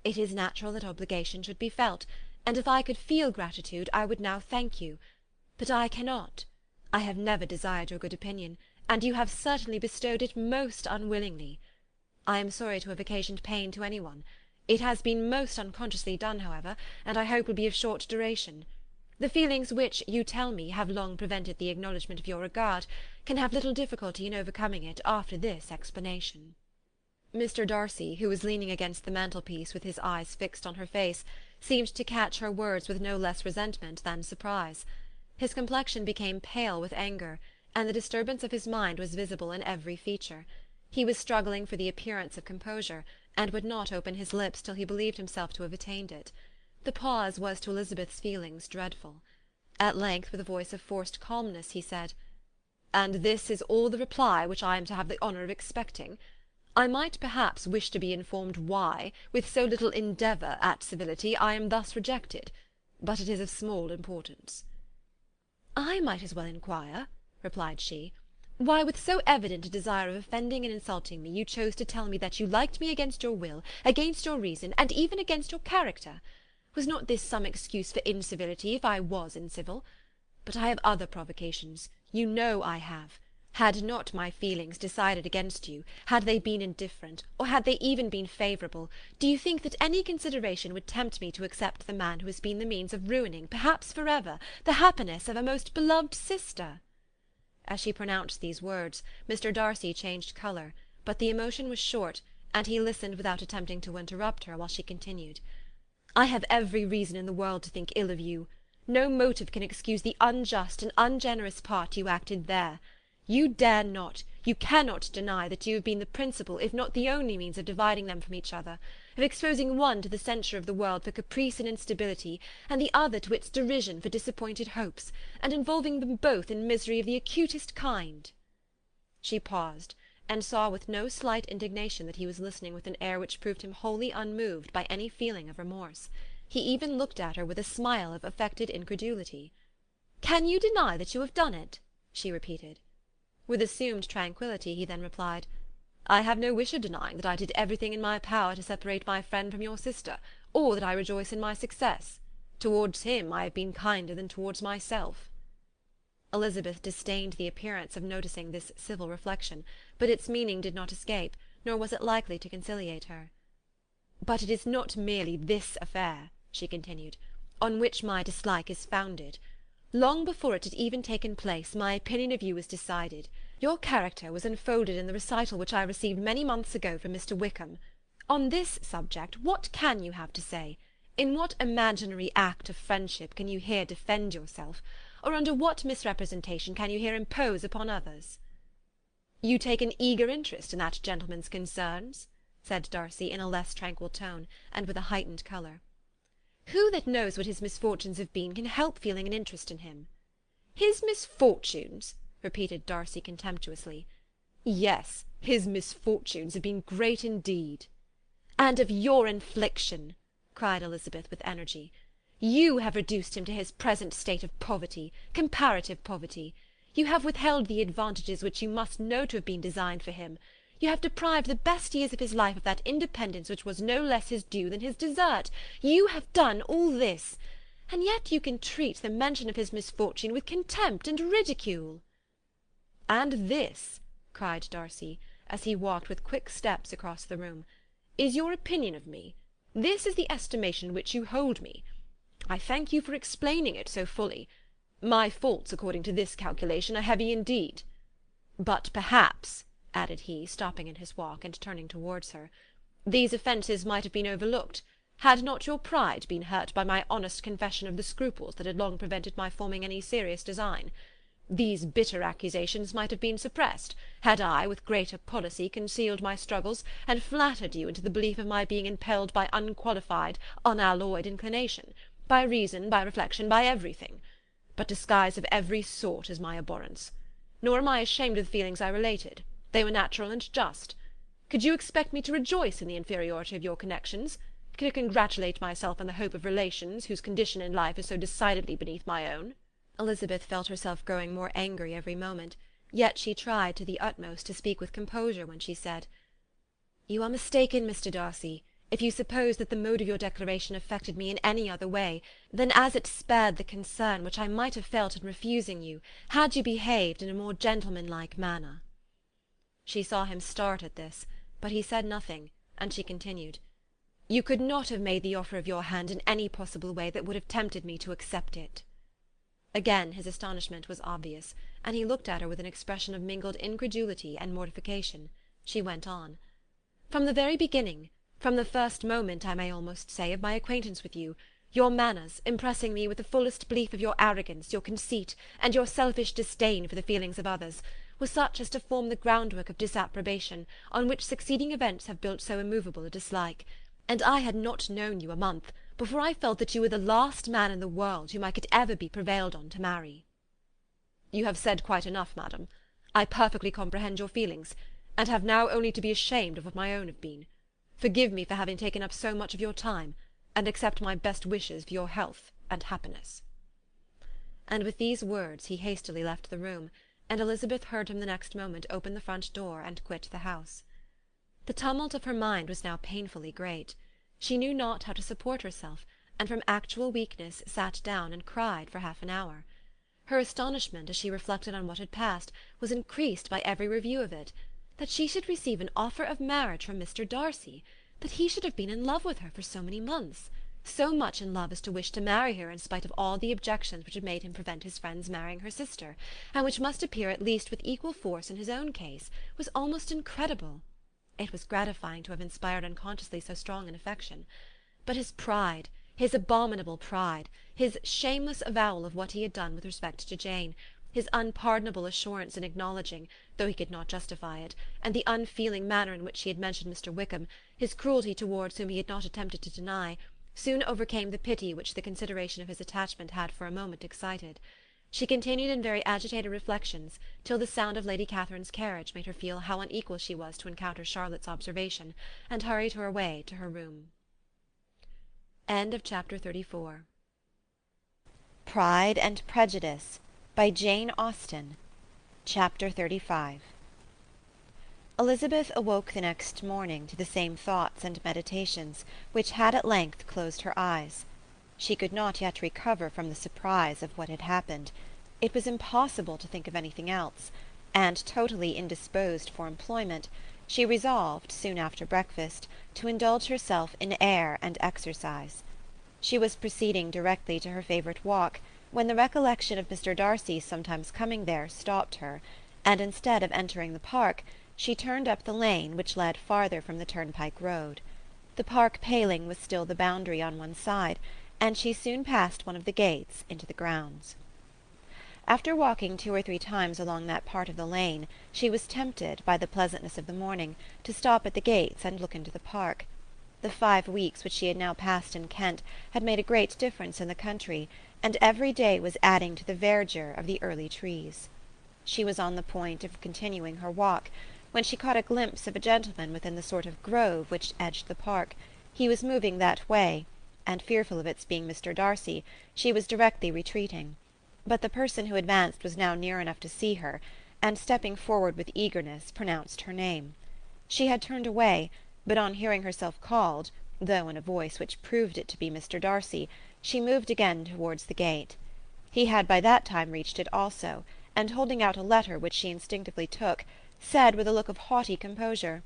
It is natural that obligation should be felt, and if I could feel gratitude, I would now thank you. But I cannot. I have never desired your good opinion, and you have certainly bestowed it most unwillingly. I am sorry to have occasioned pain to any one. It has been most unconsciously done, however, and I hope will be of short duration. The feelings which, you tell me, have long prevented the acknowledgment of your regard, can have little difficulty in overcoming it after this explanation." Mr. Darcy, who was leaning against the mantelpiece with his eyes fixed on her face, seemed to catch her words with no less resentment than surprise. His complexion became pale with anger, and the disturbance of his mind was visible in every feature. He was struggling for the appearance of composure, and would not open his lips till he believed himself to have attained it. The pause was to Elizabeth's feelings dreadful. At length, with a voice of forced calmness, he said, "And this is all the reply which I am to have the honour of expecting? I might perhaps wish to be informed why, with so little endeavour at civility, I am thus rejected, but it is of small importance." "I might as well inquire," replied she, "why, with so evident a desire of offending and insulting me, you chose to tell me that you liked me against your will, against your reason, and even against your character. Was not this some excuse for incivility, if I was incivil? But I have other provocations, you know I have. Had not my feelings decided against you, had they been indifferent, or had they even been favourable, do you think that any consideration would tempt me to accept the man who has been the means of ruining, perhaps for ever, the happiness of a most beloved sister?" As she pronounced these words, Mr. Darcy changed colour, but the emotion was short, and he listened without attempting to interrupt her while she continued. "I have every reason in the world to think ill of you. No motive can excuse the unjust and ungenerous part you acted there. You dare not, you cannot deny that you have been the principal, if not the only means of dividing them from each other, of exposing one to the censure of the world for caprice and instability, and the other to its derision for disappointed hopes, and involving them both in misery of the acutest kind." She paused, and saw with no slight indignation that he was listening with an air which proved him wholly unmoved by any feeling of remorse. He even looked at her with a smile of affected incredulity. "Can you deny that you have done it?" she repeated. With assumed tranquillity he then replied, "I have no wish of denying that I did everything in my power to separate my friend from your sister, or that I rejoice in my success. Towards him I have been kinder than towards myself." Elizabeth disdained the appearance of noticing this civil reflection, but its meaning did not escape, nor was it likely to conciliate her. "But it is not merely this affair," she continued, "on which my dislike is founded. Long before it had even taken place, my opinion of you was decided. Your character was unfolded in the recital which I received many months ago from Mr. Wickham. On this subject, what can you have to say? In what imaginary act of friendship can you here defend yourself? Or under what misrepresentation can you here impose upon others?" "You take an eager interest in that gentleman's concerns?" said Darcy, in a less tranquil tone, and with a heightened colour. "Who that knows what his misfortunes have been can help feeling an interest in him?" "His misfortunes!" repeated Darcy contemptuously. "Yes, his misfortunes have been great indeed." "And of your infliction," cried Elizabeth with energy. "You have reduced him to his present state of poverty, comparative poverty. You have withheld the advantages which you must know to have been designed for him. You have deprived the best years of his life of that independence which was no less his due than his desert. You have done all this, and yet you can treat the mention of his misfortune with contempt and ridicule." "And this," cried Darcy, as he walked with quick steps across the room, "is your opinion of me? This is the estimation in which you hold me? I thank you for explaining it so fully. My faults, according to this calculation, are heavy indeed. But perhaps," added he, stopping in his walk and turning towards her, "these offences might have been overlooked, had not your pride been hurt by my honest confession of the scruples that had long prevented my forming any serious design. These bitter accusations might have been suppressed, had I, with greater policy, concealed my struggles, and flattered you into the belief of my being impelled by unqualified, unalloyed inclination, by reason, by reflection, by everything. But disguise of every sort is my abhorrence. Nor am I ashamed of the feelings I related. They were natural and just. Could you expect me to rejoice in the inferiority of your connections? To congratulate myself on the hope of relations whose condition in life is so decidedly beneath my own?" Elizabeth felt herself growing more angry every moment, yet she tried to the utmost to speak with composure when she said, "You are mistaken, Mr. Darcy, if you suppose that the mode of your declaration affected me in any other way than as it spared the concern which I might have felt in refusing you, had you behaved in a more gentlemanlike manner." She saw him start at this, but he said nothing, and she continued, "You could not have made the offer of your hand in any possible way that would have tempted me to accept it." Again his astonishment was obvious, and he looked at her with an expression of mingled incredulity and mortification. She went on, "From the very beginning, from the first moment, I may almost say, of my acquaintance with you, your manners, impressing me with the fullest belief of your arrogance, your conceit, and your selfish disdain for the feelings of others, was such as to form the groundwork of disapprobation, on which succeeding events have built so immovable a dislike, and I had not known you a month before I felt that you were the last man in the world whom I could ever be prevailed on to marry." "You have said quite enough, madam. I perfectly comprehend your feelings, and have now only to be ashamed of what my own have been. Forgive me for having taken up so much of your time, and accept my best wishes for your health and happiness." And with these words he hastily left the room, and Elizabeth heard him the next moment open the front door and quit the house. The tumult of her mind was now painfully great. She knew not how to support herself, and from actual weakness sat down and cried for half an hour. Her astonishment, as she reflected on what had passed, was increased by every review of it. That she should receive an offer of marriage from Mr. Darcy, that he should have been in love with her for so many months, so much in love as to wish to marry her in spite of all the objections which had made him prevent his friends marrying her sister, and which must appear at least with equal force in his own case, was almost incredible. It was gratifying to have inspired unconsciously so strong an affection. But his pride, his abominable pride, his shameless avowal of what he had done with respect to Jane, his unpardonable assurance in acknowledging, though he could not justify it, and the unfeeling manner in which he had mentioned Mr. Wickham, his cruelty towards whom he had not attempted to deny, soon overcame the pity which the consideration of his attachment had for a moment excited. She continued in very agitated reflections, till the sound of Lady Catherine's carriage made her feel how unequal she was to encounter Charlotte's observation, and hurried her away to her room. Chapter 34. Pride and Prejudice by Jane Austen. Chapter 35. Elizabeth awoke the next morning to the same thoughts and meditations which had at length closed her eyes. She could not yet recover from the surprise of what had happened. It was impossible to think of anything else, and, totally indisposed for employment, she resolved, soon after breakfast, to indulge herself in air and exercise. She was proceeding directly to her favourite walk, when the recollection of Mr. Darcy's sometimes coming there stopped her, and instead of entering the park, she turned up the lane which led farther from the turnpike road. The park paling was still the boundary on one side, and she soon passed one of the gates into the grounds. After walking 2 or 3 times along that part of the lane, she was tempted, by the pleasantness of the morning, to stop at the gates and look into the park. The 5 weeks which she had now passed in Kent had made a great difference in the country, and every day was adding to the verdure of the early trees. She was on the point of continuing her walk, when she caught a glimpse of a gentleman within the sort of grove which edged the park. He was moving that way, and fearful of its being Mr. Darcy, she was directly retreating. But the person who advanced was now near enough to see her, and stepping forward with eagerness, pronounced her name. She had turned away, but on hearing herself called, though in a voice which proved it to be Mr. Darcy, she moved again towards the gate. He had by that time reached it also, and holding out a letter which she instinctively took, said with a look of haughty composure,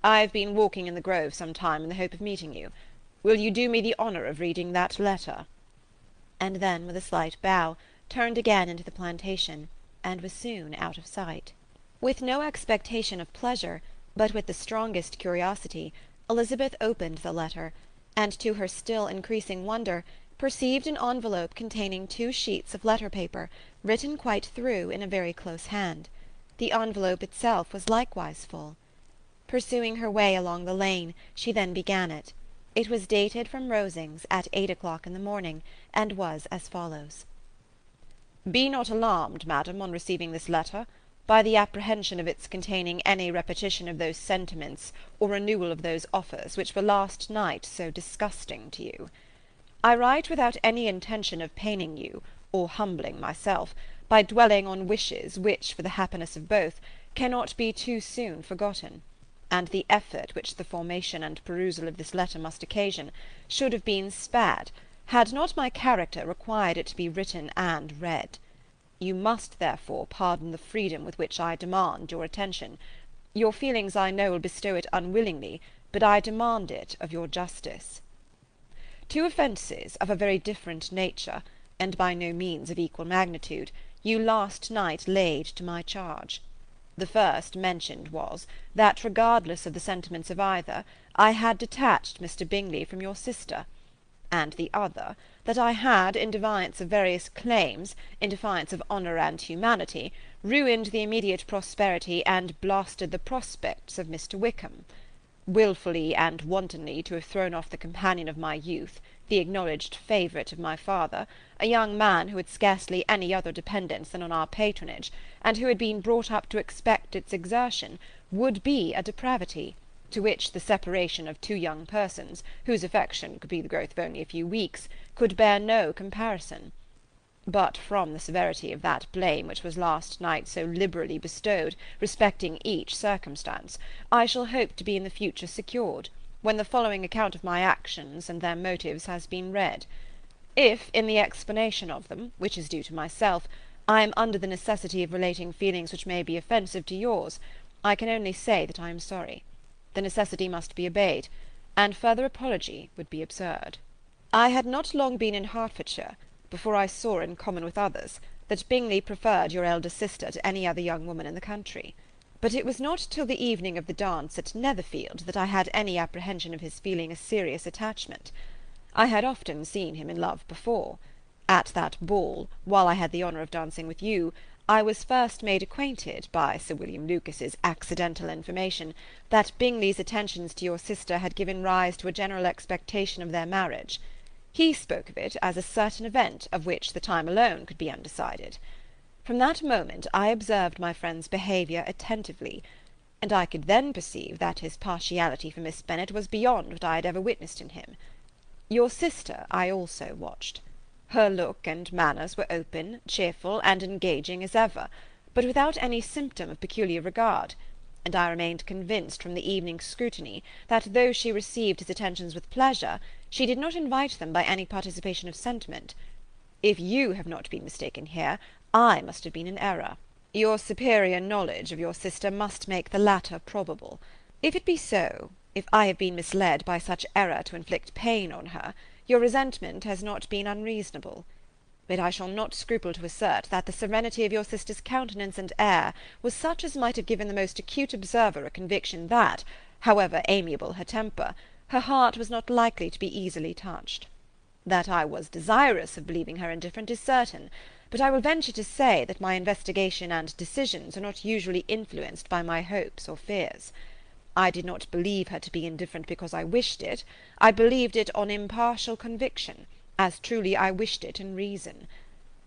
"I have been walking in the grove some time in the hope of meeting you. Will you do me the honour of reading that letter?" And then, with a slight bow, turned again into the plantation, and was soon out of sight. With no expectation of pleasure, but with the strongest curiosity, Elizabeth opened the letter, and to her still increasing wonder, perceived an envelope containing 2 sheets of letter-paper, written quite through in a very close hand. The envelope itself was likewise full. Pursuing her way along the lane, she then began it. It was dated from Rosings at 8 o'clock in the morning, and was as follows. "Be not alarmed, madam, on receiving this letter, by the apprehension of its containing any repetition of those sentiments or renewal of those offers which were last night so disgusting to you. I write without any intention of paining you, or humbling myself, by dwelling on wishes which, for the happiness of both, cannot be too soon forgotten, and the effort which the formation and perusal of this letter must occasion should have been spared, had not my character required it to be written and read. You must, therefore, pardon the freedom with which I demand your attention. Your feelings, I know, will bestow it unwillingly, but I demand it of your justice. 2 offences of a very different nature, and by no means of equal magnitude, you last night laid to my charge. The first mentioned was, that regardless of the sentiments of either, I had detached Mr. Bingley from your sister, and the other, that I had, in defiance of various claims, in defiance of honour and humanity, ruined the immediate prosperity and blasted the prospects of Mr. Wickham. Wilfully and wantonly to have thrown off the companion of my youth, the acknowledged favourite of my father, a young man who had scarcely any other dependence than on our patronage, and who had been brought up to expect its exertion, would be a depravity, to which the separation of 2 young persons, whose affection could be the growth of only a few weeks, could bear no comparison. But from the severity of that blame which was last night so liberally bestowed, respecting each circumstance, I shall hope to be in the future secured, when the following account of my actions and their motives has been read. If, in the explanation of them, which is due to myself, I am under the necessity of relating feelings which may be offensive to yours, I can only say that I am sorry. The necessity must be obeyed, and further apology would be absurd. I had not long been in Hertfordshire, before I saw, in common with others, that Bingley preferred your elder sister to any other young woman in the country. But it was not till the evening of the dance at Netherfield that I had any apprehension of his feeling a serious attachment. I had often seen him in love before. At that ball, while I had the honour of dancing with you, I was first made acquainted, by Sir William Lucas's accidental information, that Bingley's attentions to your sister had given rise to a general expectation of their marriage. He spoke of it as a certain event of which the time alone could be undecided. From that moment I observed my friend's behaviour attentively, and I could then perceive that his partiality for Miss Bennet was beyond what I had ever witnessed in him. Your sister I also watched. Her look and manners were open, cheerful, and engaging as ever, but without any symptom of peculiar regard, and I remained convinced from the evening's scrutiny that though she received his attentions with pleasure, she did not invite them by any participation of sentiment. If you have not been mistaken here, I must have been in error. Your superior knowledge of your sister must make the latter probable. If it be so, if I have been misled by such error to inflict pain on her, your resentment has not been unreasonable. But I shall not scruple to assert that the serenity of your sister's countenance and air was such as might have given the most acute observer a conviction that, however amiable her temper, her heart was not likely to be easily touched. That I was desirous of believing her indifferent is certain, but I will venture to say that my investigation and decisions are not usually influenced by my hopes or fears. I did not believe her to be indifferent because I wished it. I believed it on impartial conviction, as truly I wished it in reason.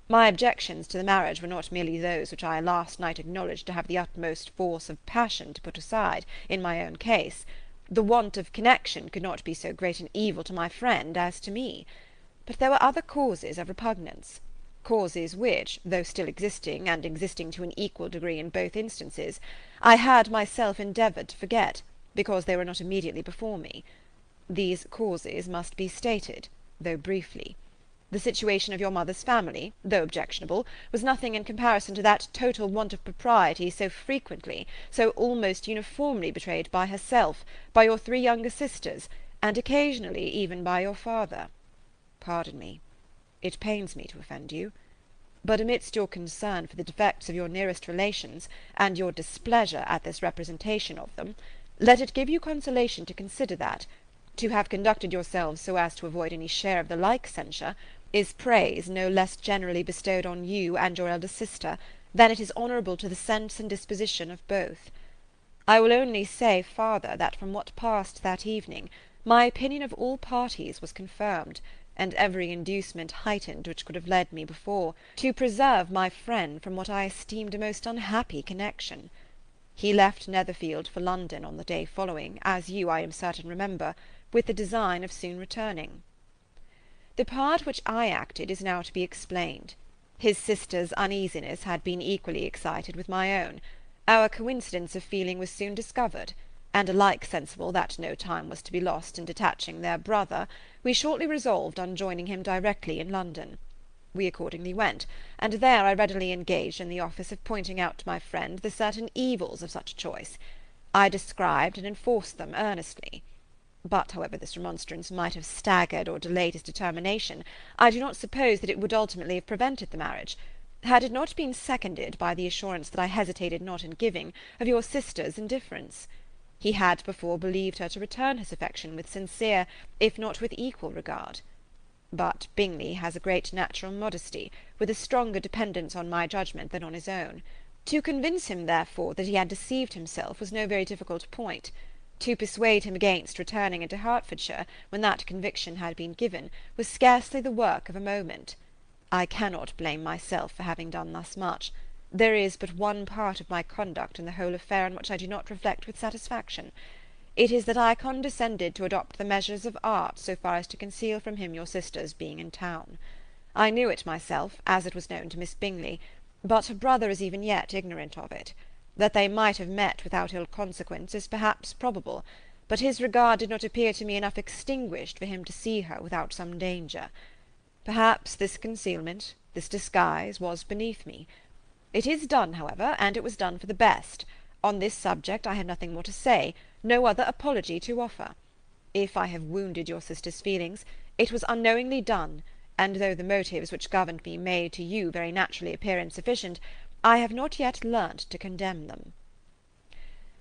My objections to the marriage were not merely those which I last night acknowledged to have the utmost force of passion to put aside, in my own case. The want of connection could not be so great an evil to my friend as to me. But there were other causes of repugnance, causes which, though still existing, and existing to an equal degree in both instances, I had myself endeavoured to forget, because they were not immediately before me. These causes must be stated, though briefly. The situation of your mother's family, though objectionable, was nothing in comparison to that total want of propriety so frequently, so almost uniformly betrayed by herself, by your 3 younger sisters, and occasionally even by your father. Pardon me. It pains me to offend you. But amidst your concern for the defects of your nearest relations, and your displeasure at this representation of them, let it give you consolation to consider that, to have conducted yourselves so as to avoid any share of the like censure, is praise no less generally bestowed on you and your elder sister than it is honourable to the sense and disposition of both. I will only say farther that from what passed that evening, my opinion of all parties was confirmed, and every inducement heightened which could have led me before to preserve my friend from what I esteemed a most unhappy connection. He left Netherfield for London on the day following, as you, I am certain, remember, with the design of soon returning. The part which I acted is now to be explained. His sister's uneasiness had been equally excited with my own. Our coincidence of feeling was soon discovered, and alike sensible that no time was to be lost in detaching their brother, we shortly resolved on joining him directly in London. We accordingly went, and there I readily engaged in the office of pointing out to my friend the certain evils of such a choice. I described and enforced them earnestly. But however this remonstrance might have staggered or delayed his determination, I do not suppose that it would ultimately have prevented the marriage, had it not been seconded by the assurance that I hesitated not in giving, of your sister's indifference. He had before believed her to return his affection with sincere, if not with equal regard. But Bingley has a great natural modesty, with a stronger dependence on my judgment than on his own. To convince him, therefore, that he had deceived himself was no very difficult point. To persuade him against returning into Hertfordshire, when that conviction had been given, was scarcely the work of a moment. I cannot blame myself for having done thus much. There is but one part of my conduct in the whole affair on which I do not reflect with satisfaction. It is that I condescended to adopt the measures of art so far as to conceal from him your sister's being in town. I knew it myself, as it was known to Miss Bingley, but her brother is even yet ignorant of it. That they might have met without ill consequence is perhaps probable, but his regard did not appear to me enough extinguished for him to see her without some danger. Perhaps this concealment, this disguise, was beneath me. It is done, however, and it was done for the best. On this subject I have nothing more to say, no other apology to offer. If I have wounded your sister's feelings, it was unknowingly done, and though the motives which governed me may to you very naturally appear insufficient, I have not yet learnt to condemn them.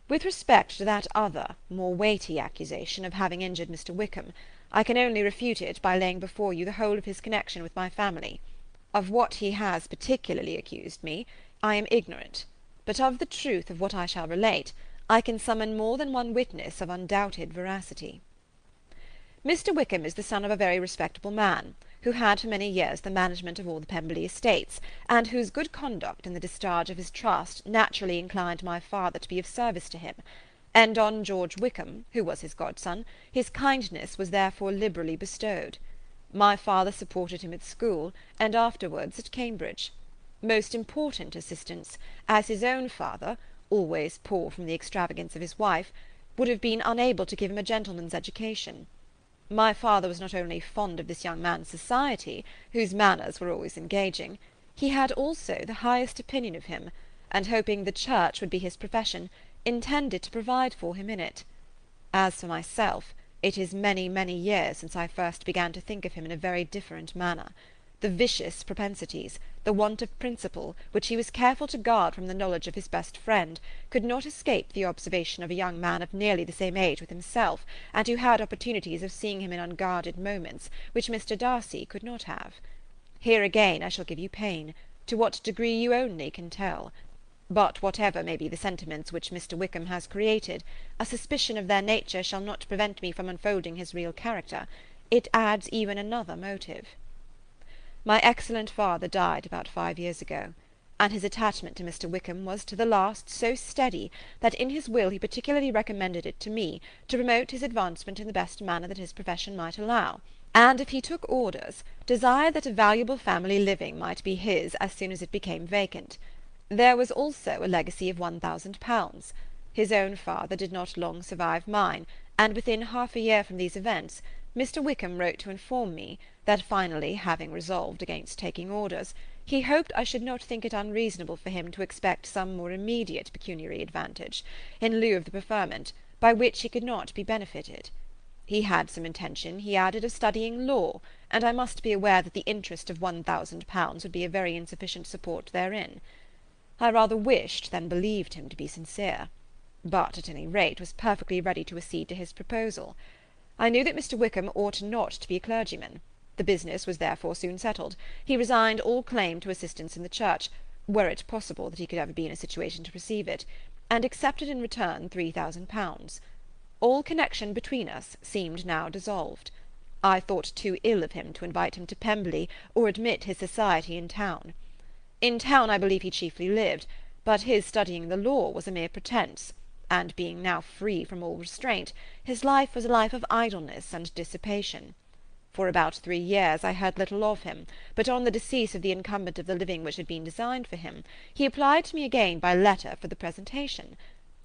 With respect to that other, more weighty accusation of having injured Mr. Wickham, I can only refute it by laying before you the whole of his connection with my family. Of what he has particularly accused me, I am ignorant, but of the truth of what I shall relate, I can summon more than one witness of undoubted veracity. Mr. Wickham is the son of a very respectable man, who had for many years the management of all the Pemberley estates, and whose good conduct in the discharge of his trust naturally inclined my father to be of service to him, and on George Wickham, who was his godson, his kindness was therefore liberally bestowed. My father supported him at school, and afterwards at Cambridge. Most important assistance, as his own father, always poor from the extravagance of his wife, would have been unable to give him a gentleman's education. My father was not only fond of this young man's society, whose manners were always engaging, he had also the highest opinion of him, and hoping the church would be his profession, intended to provide for him in it. As for myself, it is many, many years since I first began to think of him in a very different manner. The vicious propensities, the want of principle, which he was careful to guard from the knowledge of his best friend, could not escape the observation of a young man of nearly the same age with himself, and who had opportunities of seeing him in unguarded moments, which Mr. Darcy could not have. Here again I shall give you pain, to what degree you only can tell. But whatever may be the sentiments which Mr. Wickham has created, a suspicion of their nature shall not prevent me from unfolding his real character. It adds even another motive. My excellent father died about 5 years ago, and his attachment to Mr. Wickham was to the last so steady that in his will he particularly recommended it to me, to promote his advancement in the best manner that his profession might allow, and if he took orders, desired that a valuable family living might be his as soon as it became vacant. There was also a legacy of £1,000. His own father did not long survive mine, and within half a year from these events, Mr. Wickham wrote to inform me that finally, having resolved against taking orders, he hoped I should not think it unreasonable for him to expect some more immediate pecuniary advantage, in lieu of the preferment, by which he could not be benefited. He had some intention, he added, of studying law, and I must be aware that the interest of £1,000 would be a very insufficient support therein. I rather wished than believed him to be sincere, but at any rate was perfectly ready to accede to his proposal. I knew that Mr. Wickham ought not to be a clergyman. The business was therefore soon settled. He resigned all claim to assistance in the church, were it possible that he could ever be in a situation to receive it, and accepted in return £3,000. All connection between us seemed now dissolved. I thought too ill of him to invite him to Pemberley, or admit his society in town. In town I believe he chiefly lived, but his studying the law was a mere pretence, and being now free from all restraint, his life was a life of idleness and dissipation. For about 3 years I heard little of him, but on the decease of the incumbent of the living which had been designed for him, he applied to me again by letter for the presentation.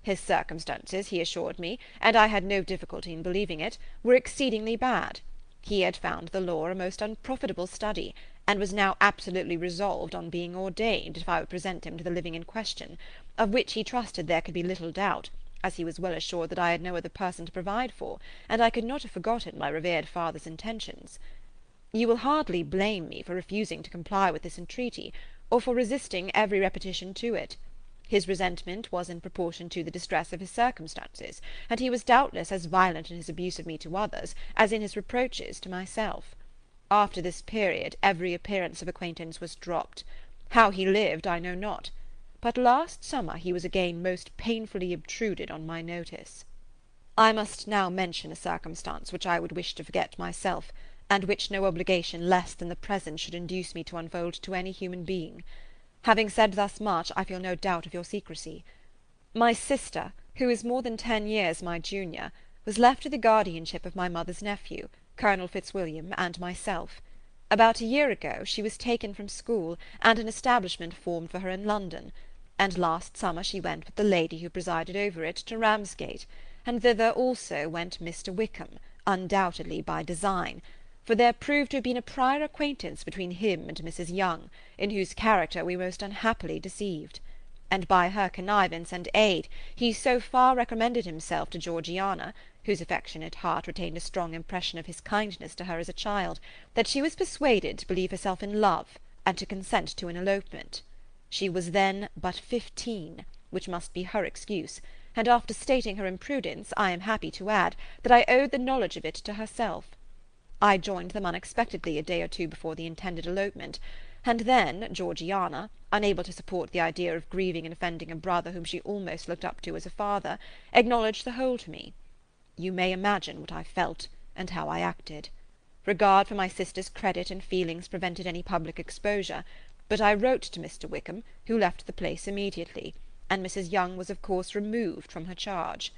His circumstances, he assured me, and I had no difficulty in believing it, were exceedingly bad. He had found the law a most unprofitable study, and was now absolutely resolved on being ordained if I would present him to the living in question, of which he trusted there could be little doubt, as he was well assured that I had no other person to provide for, and I could not have forgotten my revered father's intentions. You will hardly blame me for refusing to comply with this entreaty, or for resisting every repetition to it. His resentment was in proportion to the distress of his circumstances, and he was doubtless as violent in his abuse of me to others as in his reproaches to myself. After this period every appearance of acquaintance was dropped. How he lived I know not, but last summer he was again most painfully obtruded on my notice. I must now mention a circumstance which I would wish to forget myself, and which no obligation less than the present should induce me to unfold to any human being. Having said thus much, I feel no doubt of your secrecy. My sister, who is more than 10 years my junior, was left to the guardianship of my mother's nephew, Colonel Fitzwilliam, and myself. About a year ago she was taken from school, and an establishment formed for her in London, and last summer she went with the lady who presided over it to Ramsgate, and thither also went Mr. Wickham, undoubtedly by design, for there proved to have been a prior acquaintance between him and Mrs. Young, in whose character we most unhappily deceived, and by her connivance and aid he so far recommended himself to Georgiana, whose affectionate heart retained a strong impression of his kindness to her as a child, that she was persuaded to believe herself in love, and to consent to an elopement. She was then but 15, which must be her excuse, and after stating her imprudence, I am happy to add that I owed the knowledge of it to herself. I joined them unexpectedly a day or two before the intended elopement, and then Georgiana, unable to support the idea of grieving and offending a brother whom she almost looked up to as a father, acknowledged the whole to me. You may imagine what I felt, and how I acted. Regard for my sister's credit and feelings prevented any public exposure, but I wrote to Mr. Wickham, who left the place immediately, and Mrs. Young was of course removed from her charge.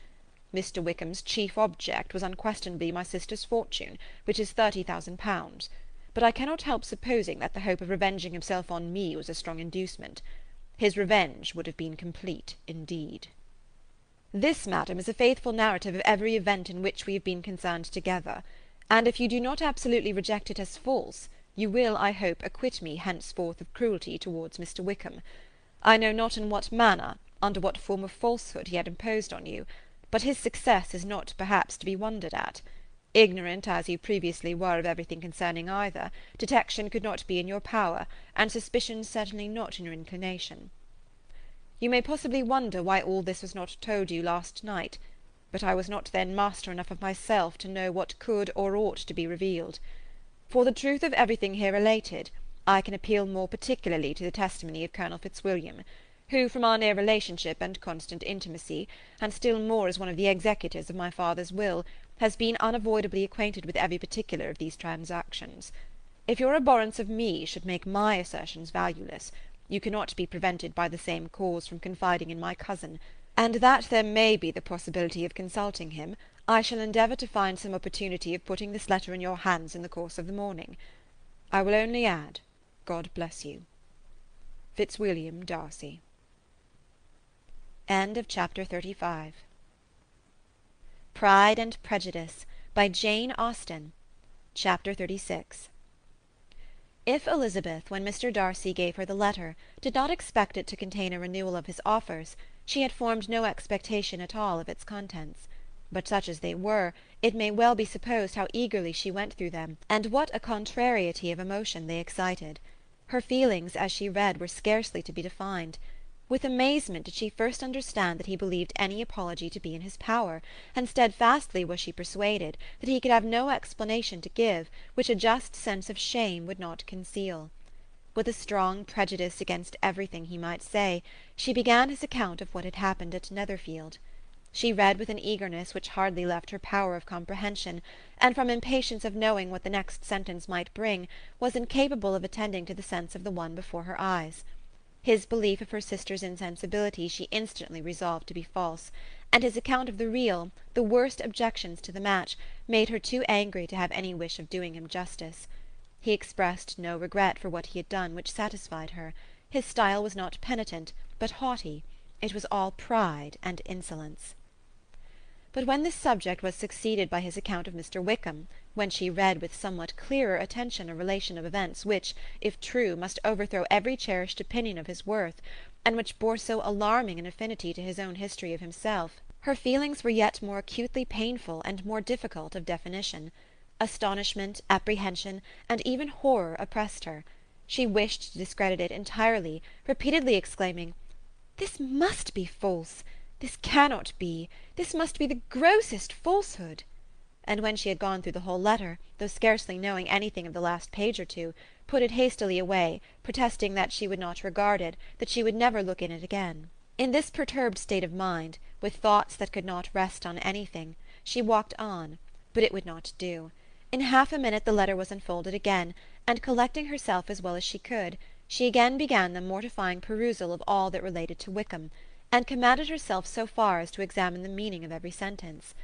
Mr. Wickham's chief object was unquestionably my sister's fortune, which is £30,000, but I cannot help supposing that the hope of revenging himself on me was a strong inducement. His revenge would have been complete indeed. This, madam, is a faithful narrative of every event in which we have been concerned together, and if you do not absolutely reject it as false, you will, I hope, acquit me henceforth of cruelty towards Mr. Wickham. I know not in what manner, under what form of falsehood he had imposed on you, but his success is not perhaps to be wondered at. Ignorant as you previously were of everything concerning either, detection could not be in your power, and suspicion certainly not in your inclination. You may possibly wonder why all this was not told you last night, but I was not then master enough of myself to know what could or ought to be revealed. For the truth of everything here related, I can appeal more particularly to the testimony of Colonel Fitzwilliam, who, from our near relationship and constant intimacy, and still more as one of the executors of my father's will, has been unavoidably acquainted with every particular of these transactions. If your abhorrence of me should make my assertions valueless, you cannot be prevented by the same cause from confiding in my cousin, and that there may be the possibility of consulting him, I shall endeavour to find some opportunity of putting this letter in your hands in the course of the morning. I will only add, God bless you. Fitzwilliam Darcy. End of chapter 35. Pride and Prejudice by Jane Austen. Chapter 36. If Elizabeth, when Mr. Darcy gave her the letter, did not expect it to contain a renewal of his offers, she had formed no expectation at all of its contents. But such as they were, it may well be supposed how eagerly she went through them, and what a contrariety of emotion they excited. Her feelings, as she read, were scarcely to be defined. With amazement did she first understand that he believed any apology to be in his power, and steadfastly was she persuaded that he could have no explanation to give which a just sense of shame would not conceal. With a strong prejudice against everything he might say, she began his account of what had happened at Netherfield. She read with an eagerness which hardly left her power of comprehension, and from impatience of knowing what the next sentence might bring, was incapable of attending to the sense of the one before her eyes. His belief of her sister's insensibility she instantly resolved to be false, and his account of the real, the worst objections to the match, made her too angry to have any wish of doing him justice. He expressed no regret for what he had done which satisfied her. His style was not penitent, but haughty. It was all pride and insolence. But when this subject was succeeded by his account of Mr. Wickham, when she read with somewhat clearer attention a relation of events which, if true, must overthrow every cherished opinion of his worth, and which bore so alarming an affinity to his own history of himself, her feelings were yet more acutely painful and more difficult of definition. Astonishment, apprehension, and even horror oppressed her. She wished to discredit it entirely, repeatedly exclaiming, "This must be false! This cannot be! This must be the grossest falsehood!" And when she had gone through the whole letter, though scarcely knowing anything of the last page or two, put it hastily away, protesting that she would not regard it, that she would never look in it again. In this perturbed state of mind, with thoughts that could not rest on anything, she walked on, but it would not do. In half a minute the letter was unfolded again, and collecting herself as well as she could, she again began the mortifying perusal of all that related to Wickham, and commanded herself so far as to examine the meaning of every sentence.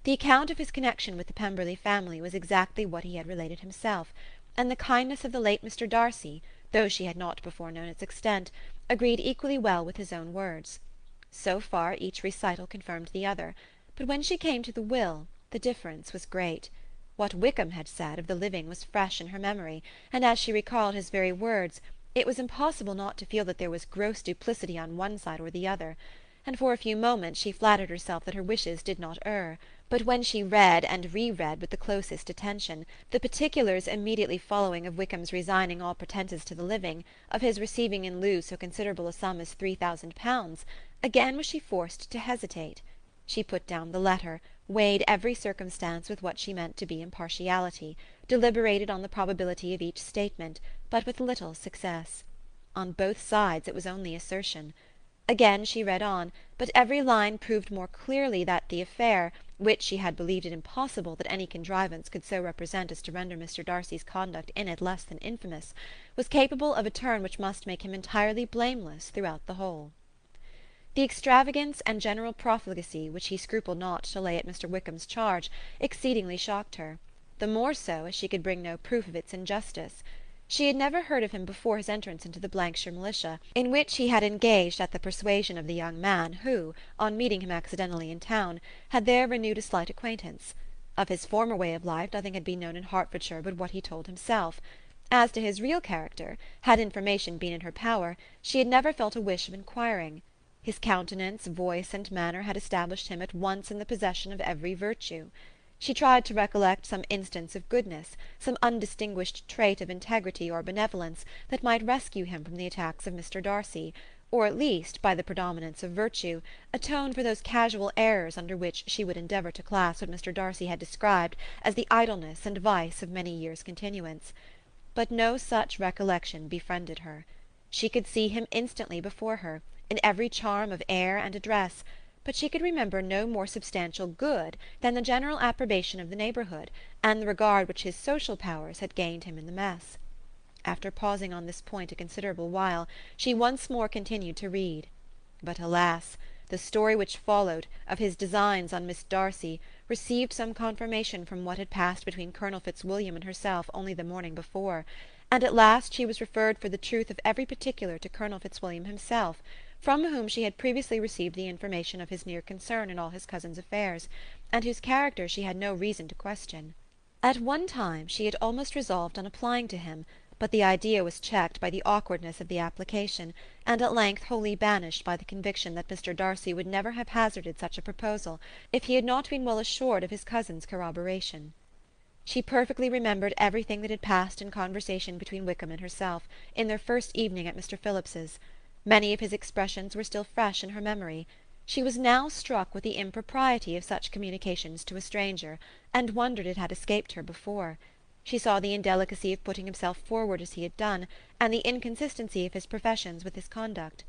The account of his connection with the Pemberley family was exactly what he had related himself, and the kindness of the late Mr. Darcy, though she had not before known its extent, agreed equally well with his own words. So far each recital confirmed the other, but when she came to the will, the difference was great. What Wickham had said of the living was fresh in her memory, and as she recalled his very words, it was impossible not to feel that there was gross duplicity on one side or the other, and for a few moments she flattered herself that her wishes did not err. But when she read and re-read with the closest attention the particulars immediately following of Wickham's resigning all pretences to the living, of his receiving in lieu so considerable a sum as £3,000, again was she forced to hesitate. She put down the letter, weighed every circumstance with what she meant to be impartiality, deliberated on the probability of each statement, but with little success. On both sides it was only assertion. Again she read on, but every line proved more clearly that the affair, which she had believed it impossible that any contrivance could so represent as to render Mr. Darcy's conduct in it less than infamous, was capable of a turn which must make him entirely blameless throughout the whole. The extravagance and general profligacy which he scrupled not to lay at Mr. Wickham's charge exceedingly shocked her, the more so as she could bring no proof of its injustice. She had never heard of him before his entrance into the Blankshire militia, in which he had engaged at the persuasion of the young man who, on meeting him accidentally in town, had there renewed a slight acquaintance. Of his former way of life nothing had been known in Hertfordshire but what he told himself. As to his real character, had information been in her power, she had never felt a wish of inquiring. His countenance, voice, and manner had established him at once in the possession of every virtue. She tried to recollect some instance of goodness, some undistinguished trait of integrity or benevolence, that might rescue him from the attacks of Mr. Darcy, or at least, by the predominance of virtue, atone for those casual errors under which she would endeavour to class what Mr. Darcy had described as the idleness and vice of many years' continuance. But no such recollection befriended her. She could see him instantly before her, in every charm of air and address, but she could remember no more substantial good than the general approbation of the neighbourhood, and the regard which his social powers had gained him in the mess. After pausing on this point a considerable while, she once more continued to read. But alas! the story which followed, of his designs on Miss Darcy, received some confirmation from what had passed between Colonel Fitzwilliam and herself only the morning before, and at last she was referred for the truth of every particular to Colonel Fitzwilliam himself, from whom she had previously received the information of his near concern in all his cousin's affairs, and whose character she had no reason to question. At one time she had almost resolved on applying to him, but the idea was checked by the awkwardness of the application, and at length wholly banished by the conviction that Mr. Darcy would never have hazarded such a proposal if he had not been well assured of his cousin's corroboration. She perfectly remembered everything that had passed in conversation between Wickham and herself, in their first evening at Mr. Phillips's. Many of his expressions were still fresh in her memory. She was now struck with the impropriety of such communications to a stranger, and wondered it had escaped her before. She saw the indelicacy of putting himself forward as he had done, and the inconsistency of his professions with his conduct.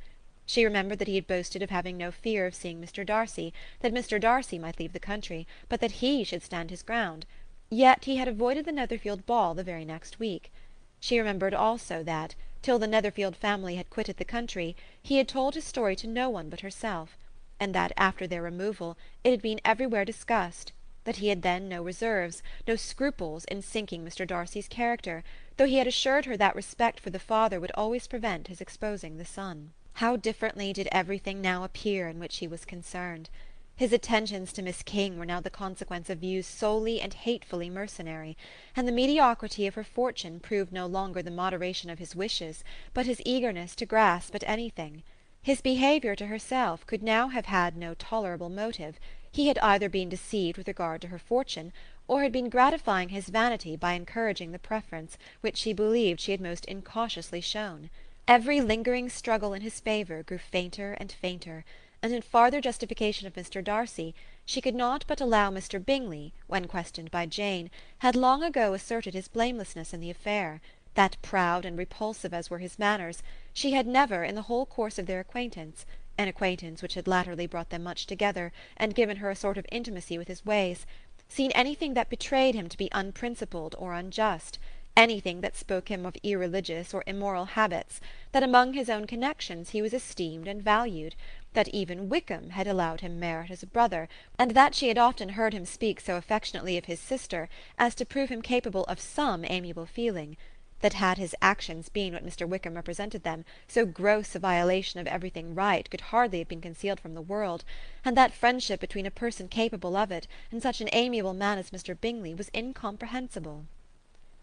She remembered that he had boasted of having no fear of seeing Mr. Darcy, that Mr. Darcy might leave the country, but that he should stand his ground. Yet he had avoided the Netherfield ball the very next week. She remembered also that, till the Netherfield family had quitted the country, he had told his story to no one but herself, and that after their removal it had been everywhere discussed, that he had then no reserves, no scruples in sinking Mr. Darcy's character, though he had assured her that respect for the father would always prevent his exposing the son. How differently did everything now appear in which he was concerned! His attentions to Miss King were now the consequence of views solely and hatefully mercenary, and the mediocrity of her fortune proved no longer the moderation of his wishes, but his eagerness to grasp at anything. His behaviour to herself could now have had no tolerable motive. He had either been deceived with regard to her fortune, or had been gratifying his vanity by encouraging the preference which she believed she had most incautiously shown. Every lingering struggle in his favour grew fainter and fainter, and in farther justification of Mr. Darcy, she could not but allow Mr. Bingley, when questioned by Jane, had long ago asserted his blamelessness in the affair, that proud and repulsive as were his manners, she had never, in the whole course of their acquaintance, an acquaintance which had latterly brought them much together, and given her a sort of intimacy with his ways, seen anything that betrayed him to be unprincipled or unjust, anything that spoke him of irreligious or immoral habits, that among his own connections he was esteemed and valued, that even Wickham had allowed him merit as a brother, and that she had often heard him speak so affectionately of his sister as to prove him capable of some amiable feeling, that had his actions been what Mr. Wickham represented them, so gross a violation of everything right could hardly have been concealed from the world, and that friendship between a person capable of it and such an amiable man as Mr. Bingley was incomprehensible.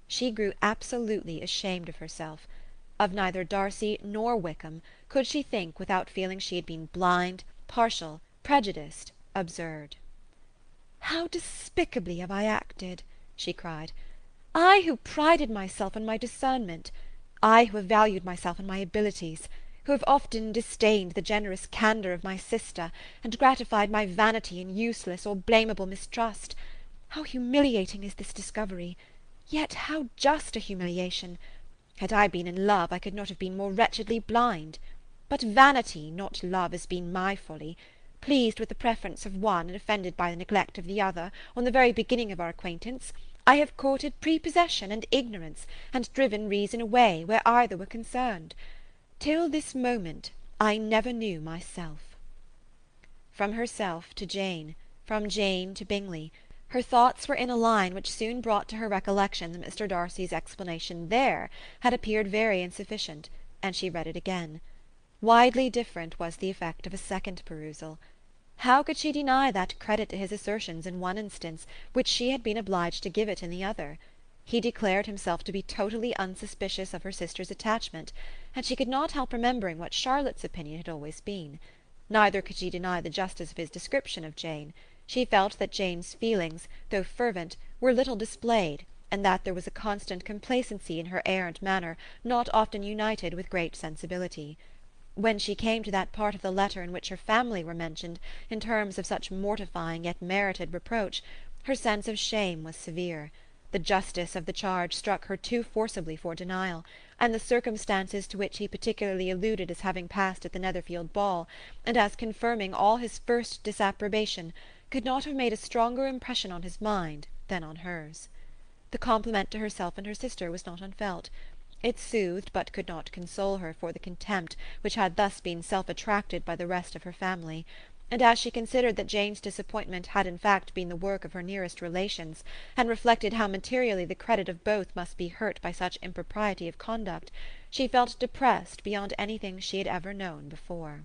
She grew absolutely ashamed of herself. Of neither Darcy nor Wickham could she think without feeling she had been blind, partial, prejudiced, absurd. "How despicably have I acted!" she cried. "I who prided myself on my discernment, I who have valued myself on my abilities, who have often disdained the generous candour of my sister, and gratified my vanity in useless or blamable mistrust. How humiliating is this discovery! Yet how just a humiliation! Had I been in love, I could not have been more wretchedly blind. But vanity, not love, has been my folly. Pleased with the preference of one, and offended by the neglect of the other, on the very beginning of our acquaintance, I have courted prepossession and ignorance, and driven reason away, where either were concerned. Till this moment I never knew myself." From herself to Jane, from Jane to Bingley, her thoughts were in a line which soon brought to her recollection that Mr. Darcy's explanation there had appeared very insufficient, and she read it again. Widely different was the effect of a second perusal. How could she deny that credit to his assertions in one instance which she had been obliged to give it in the other? He declared himself to be totally unsuspicious of her sister's attachment, and she could not help remembering what Charlotte's opinion had always been. Neither could she deny the justice of his description of Jane. She felt that Jane's feelings, though fervent, were little displayed, and that there was a constant complacency in her air and manner not often united with great sensibility. When she came to that part of the letter in which her family were mentioned in terms of such mortifying yet merited reproach, her sense of shame was severe. The justice of the charge struck her too forcibly for denial, and the circumstances to which he particularly alluded as having passed at the Netherfield ball, and as confirming all his first disapprobation, could not have made a stronger impression on his mind than on hers. The compliment to herself and her sister was not unfelt. It soothed but could not console her for the contempt which had thus been self-attracted by the rest of her family, and as she considered that Jane's disappointment had in fact been the work of her nearest relations, and reflected how materially the credit of both must be hurt by such impropriety of conduct, she felt depressed beyond anything she had ever known before.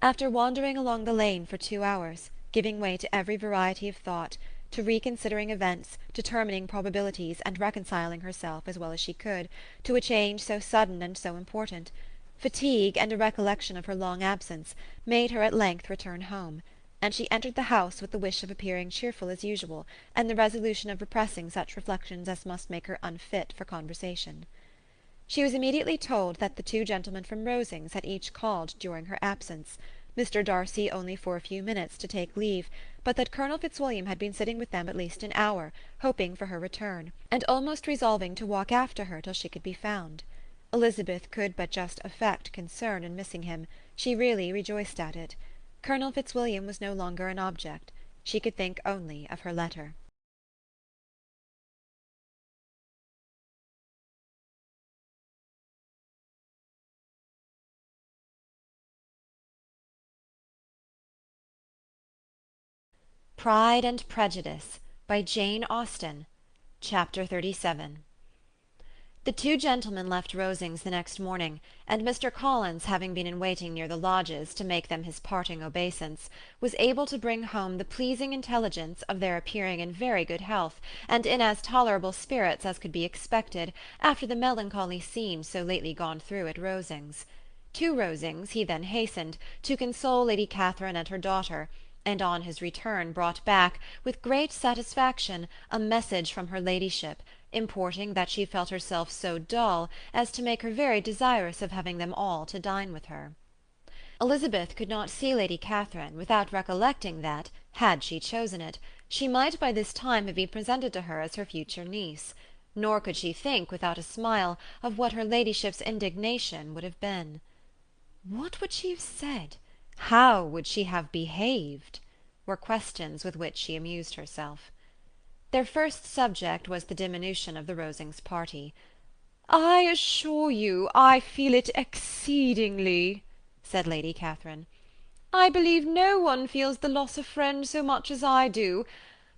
After wandering along the lane for 2 hours, giving way to every variety of thought, to reconsidering events, determining probabilities, and reconciling herself, as well as she could, to a change so sudden and so important, fatigue, and a recollection of her long absence, made her at length return home, and she entered the house with the wish of appearing cheerful as usual, and the resolution of repressing such reflections as must make her unfit for conversation. She was immediately told that the 2 gentlemen from Rosings had each called during her absence, Mr. Darcy only for a few minutes to take leave, but that Colonel Fitzwilliam had been sitting with them at least an hour, hoping for her return, and almost resolving to walk after her till she could be found. Elizabeth could but just affect concern in missing him. She really rejoiced at it. Colonel Fitzwilliam was no longer an object. She could think only of her letter. Pride and Prejudice by Jane Austen. Chapter 37. The 2 gentlemen left Rosings the next morning, and Mr. Collins, having been in waiting near the lodges to make them his parting obeisance, was able to bring home the pleasing intelligence of their appearing in very good health, and in as tolerable spirits as could be expected after the melancholy scenes so lately gone through at Rosings. To Rosings he then hastened, to console Lady Catherine and her daughter, and on his return brought back, with great satisfaction, a message from her ladyship, importing that she felt herself so dull as to make her very desirous of having them all to dine with her. Elizabeth could not see Lady Catherine without recollecting that, had she chosen it, she might by this time have been presented to her as her future niece, nor could she think without a smile of what her ladyship's indignation would have been. What would she have said? How would she have behaved? Were questions with which she amused herself. Their first subject was the diminution of the Rosings party. "I assure you I feel it exceedingly," said Lady Catherine. "I believe no one feels the loss of friends so much as I do,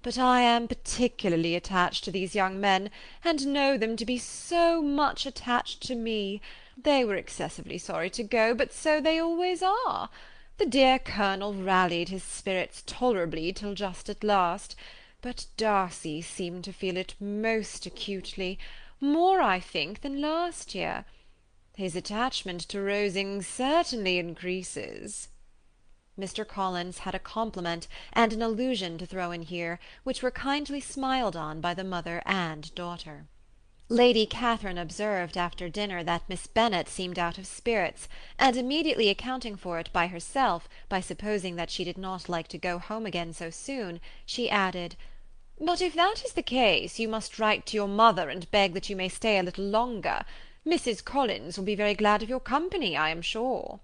but I am particularly attached to these young men, and know them to be so much attached to me. They were excessively sorry to go, but so they always are. The dear Colonel rallied his spirits tolerably till just at last, but Darcy seemed to feel it most acutely, more, I think, than last year. His attachment to Rosings certainly increases." Mr. Collins had a compliment and an allusion to throw in here, which were kindly smiled on by the mother and daughter. Lady Catherine observed after dinner that Miss Bennet seemed out of spirits, and immediately accounting for it by herself, by supposing that she did not like to go home again so soon, she added, "But if that is the case, you must write to your mother and beg that you may stay a little longer. Mrs. Collins will be very glad of your company, I am sure."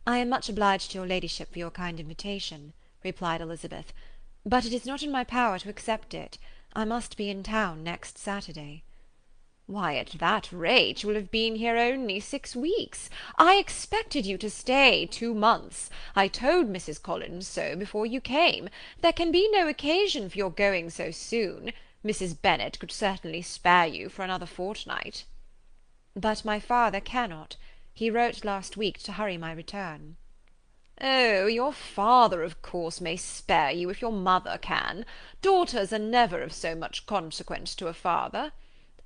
"I am much obliged to your ladyship for your kind invitation," replied Elizabeth, "but it is not in my power to accept it. I must be in town next Saturday." "Why, at that rate you will have been here only 6 weeks. I expected you to stay 2 months. I told Mrs. Collins so before you came. There can be no occasion for your going so soon. Mrs. Bennet could certainly spare you for another fortnight." "But my father cannot. He wrote last week to hurry my return." "Oh, your father, of course, may spare you if your mother can. Daughters are never of so much consequence to a father.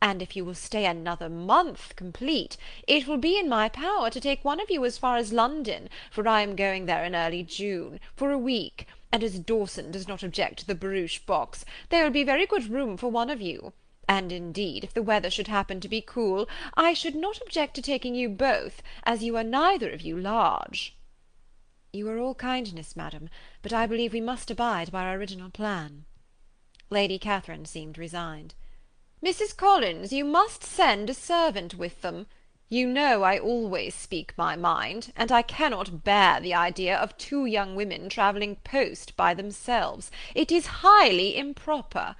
And if you will stay another month complete, it will be in my power to take one of you as far as London, for I am going there in early June, for a week, and as Dawson does not object to the barouche box, there will be very good room for one of you. And indeed, if the weather should happen to be cool, I should not object to taking you both, as you are neither of you large." "You are all kindness, madam, but I believe we must abide by our original plan." Lady Catherine seemed resigned. "Mrs. Collins, you must send a servant with them. You know I always speak my mind, and I cannot bear the idea of 2 young women travelling post by themselves. It is highly improper.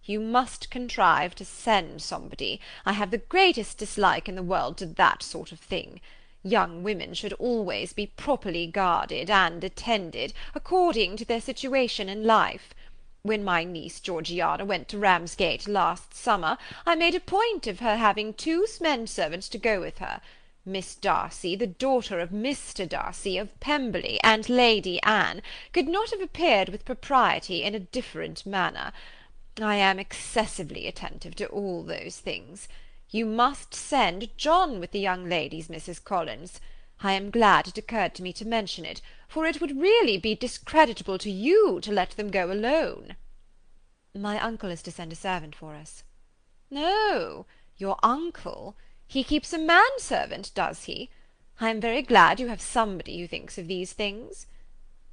You must contrive to send somebody. I have the greatest dislike in the world to that sort of thing. Young women should always be properly guarded and attended, according to their situation in life. When my niece Georgiana went to Ramsgate last summer, I made a point of her having 2 men-servants to go with her. Miss Darcy, the daughter of Mr. Darcy of Pemberley, and Lady Anne, could not have appeared with propriety in a different manner. I am excessively attentive to all those things. You must send John with the young ladies, Mrs. Collins. I am glad it occurred to me to mention it, for it would really be discreditable to you to let them go alone." "My uncle is to send a servant for us." "No, your uncle? He keeps a man-servant, does he? I am very glad you have somebody who thinks of these things.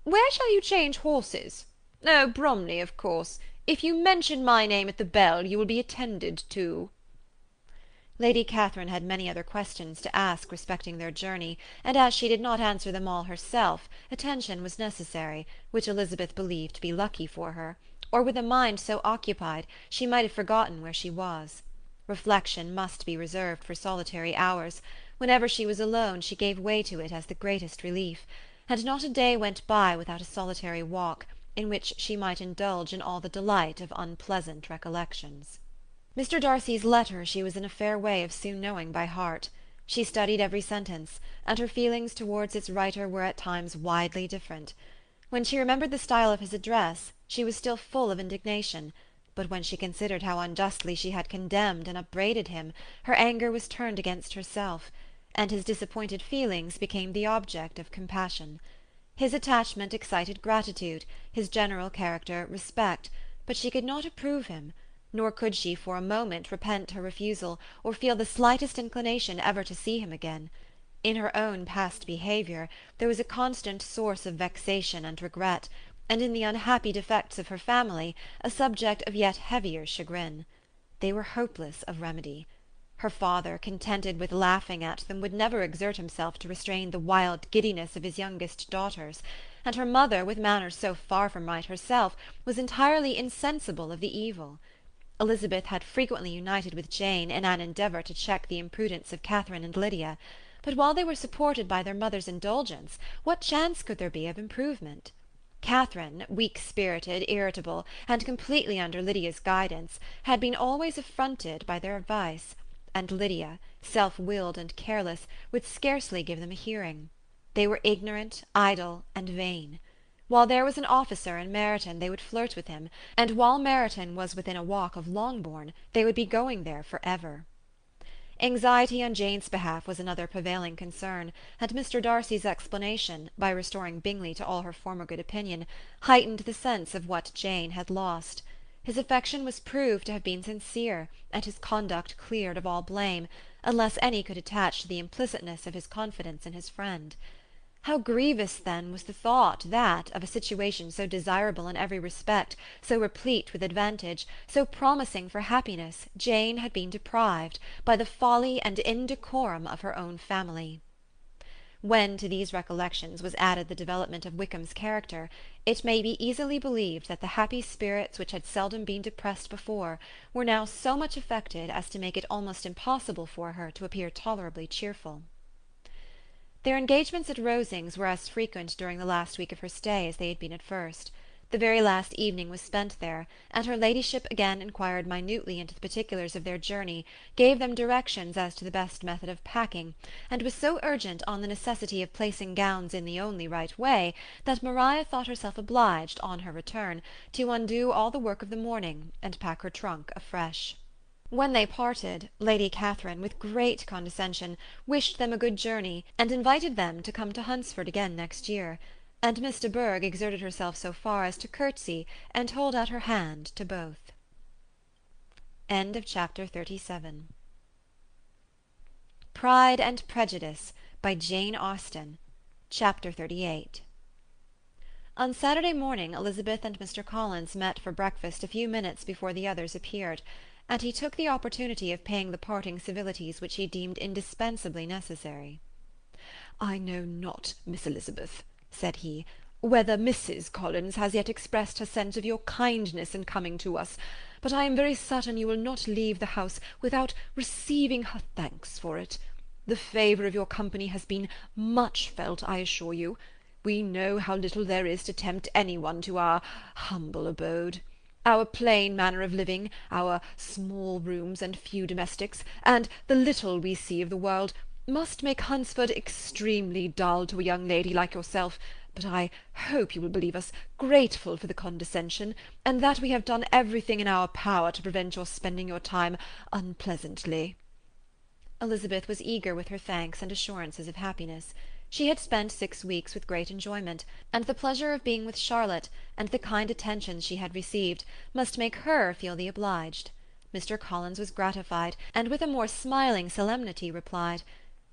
Where shall you change horses? Oh, Bromley, of course. If you mention my name at the bell, you will be attended to." Lady Catherine had many other questions to ask respecting their journey, and as she did not answer them all herself, attention was necessary, which Elizabeth believed to be lucky for her, or with a mind so occupied she might have forgotten where she was. Reflection must be reserved for solitary hours. Whenever she was alone she gave way to it as the greatest relief, and not a day went by without a solitary walk, in which she might indulge in all the delight of unpleasant recollections. Mr. Darcy's letter she was in a fair way of soon knowing by heart. She studied every sentence, and her feelings towards its writer were at times widely different. When she remembered the style of his address, she was still full of indignation, but when she considered how unjustly she had condemned and upbraided him, her anger was turned against herself, and his disappointed feelings became the object of compassion. His attachment excited gratitude, his general character respect, but she could not approve him, nor could she for a moment repent her refusal, or feel the slightest inclination ever to see him again. In her own past behaviour there was a constant source of vexation and regret, and in the unhappy defects of her family a subject of yet heavier chagrin. They were hopeless of remedy. Her father, contented with laughing at them, would never exert himself to restrain the wild giddiness of his youngest daughters, and her mother, with manners so far from right herself, was entirely insensible of the evil. Elizabeth had frequently united with Jane in an endeavour to check the imprudence of Catherine and Lydia, but while they were supported by their mother's indulgence, what chance could there be of improvement? Catherine, weak-spirited, irritable, and completely under Lydia's guidance, had been always affronted by their advice, and Lydia, self-willed and careless, would scarcely give them a hearing. They were ignorant, idle, and vain. While there was an officer in Meryton they would flirt with him, and while Meryton was within a walk of Longbourn they would be going there for ever. Anxiety on Jane's behalf was another prevailing concern, and Mr. Darcy's explanation, by restoring Bingley to all her former good opinion, heightened the sense of what Jane had lost. His affection was proved to have been sincere, and his conduct cleared of all blame, unless any could attach to the implicitness of his confidence in his friend. How grievous, then, was the thought that, of a situation so desirable in every respect, so replete with advantage, so promising for happiness, Jane had been deprived, by the folly and indecorum of her own family. When to these recollections was added the development of Wickham's character, it may be easily believed that the happy spirits which had seldom been depressed before were now so much affected as to make it almost impossible for her to appear tolerably cheerful. Their engagements at Rosings were as frequent during the last week of her stay as they had been at first. The very last evening was spent there, and her ladyship again inquired minutely into the particulars of their journey, gave them directions as to the best method of packing, and was so urgent on the necessity of placing gowns in the only right way, that Maria thought herself obliged, on her return, to undo all the work of the morning, and pack her trunk afresh. When they parted, Lady Catherine, with great condescension, wished them a good journey, and invited them to come to Hunsford again next year, and Miss de Bourgh exerted herself so far as to curtsy and hold out her hand to both. Chapter 37. Pride and Prejudice, by Jane Austen. Chapter 38. On Saturday morning Elizabeth and Mr. Collins met for breakfast a few minutes before the others appeared, and he took the opportunity of paying the parting civilities which he deemed indispensably necessary. "I know not, Miss Elizabeth," said he, "whether Mrs. Collins has yet expressed her sense of your kindness in coming to us, but I am very certain you will not leave the house without receiving her thanks for it. The favour of your company has been much felt, I assure you. We know how little there is to tempt any one to our humble abode. Our plain manner of living, our small rooms and few domestics, and the little we see of the world, must make Hunsford extremely dull to a young lady like yourself, but I hope you will believe us grateful for the condescension, and that we have done everything in our power to prevent your spending your time unpleasantly." Elizabeth was eager with her thanks and assurances of happiness. She had spent 6 weeks with great enjoyment, and the pleasure of being with Charlotte, and the kind attentions she had received, must make her feel the obliged. Mr. Collins was gratified, and with a more smiling solemnity replied,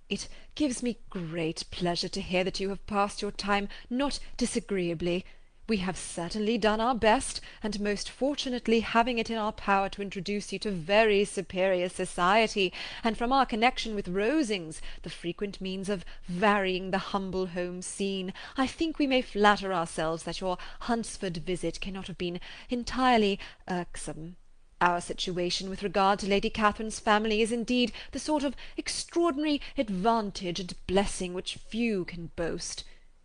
"It gives me great pleasure to hear that you have passed your time not disagreeably. We have certainly done our best, and most fortunately having it in our power to introduce you to very superior society, and from our connection with Rosings, the frequent means of varying the humble home scene, I think we may flatter ourselves that your Hunsford visit cannot have been entirely irksome. Our situation with regard to Lady Catherine's family is indeed the sort of extraordinary advantage and blessing which few can boast.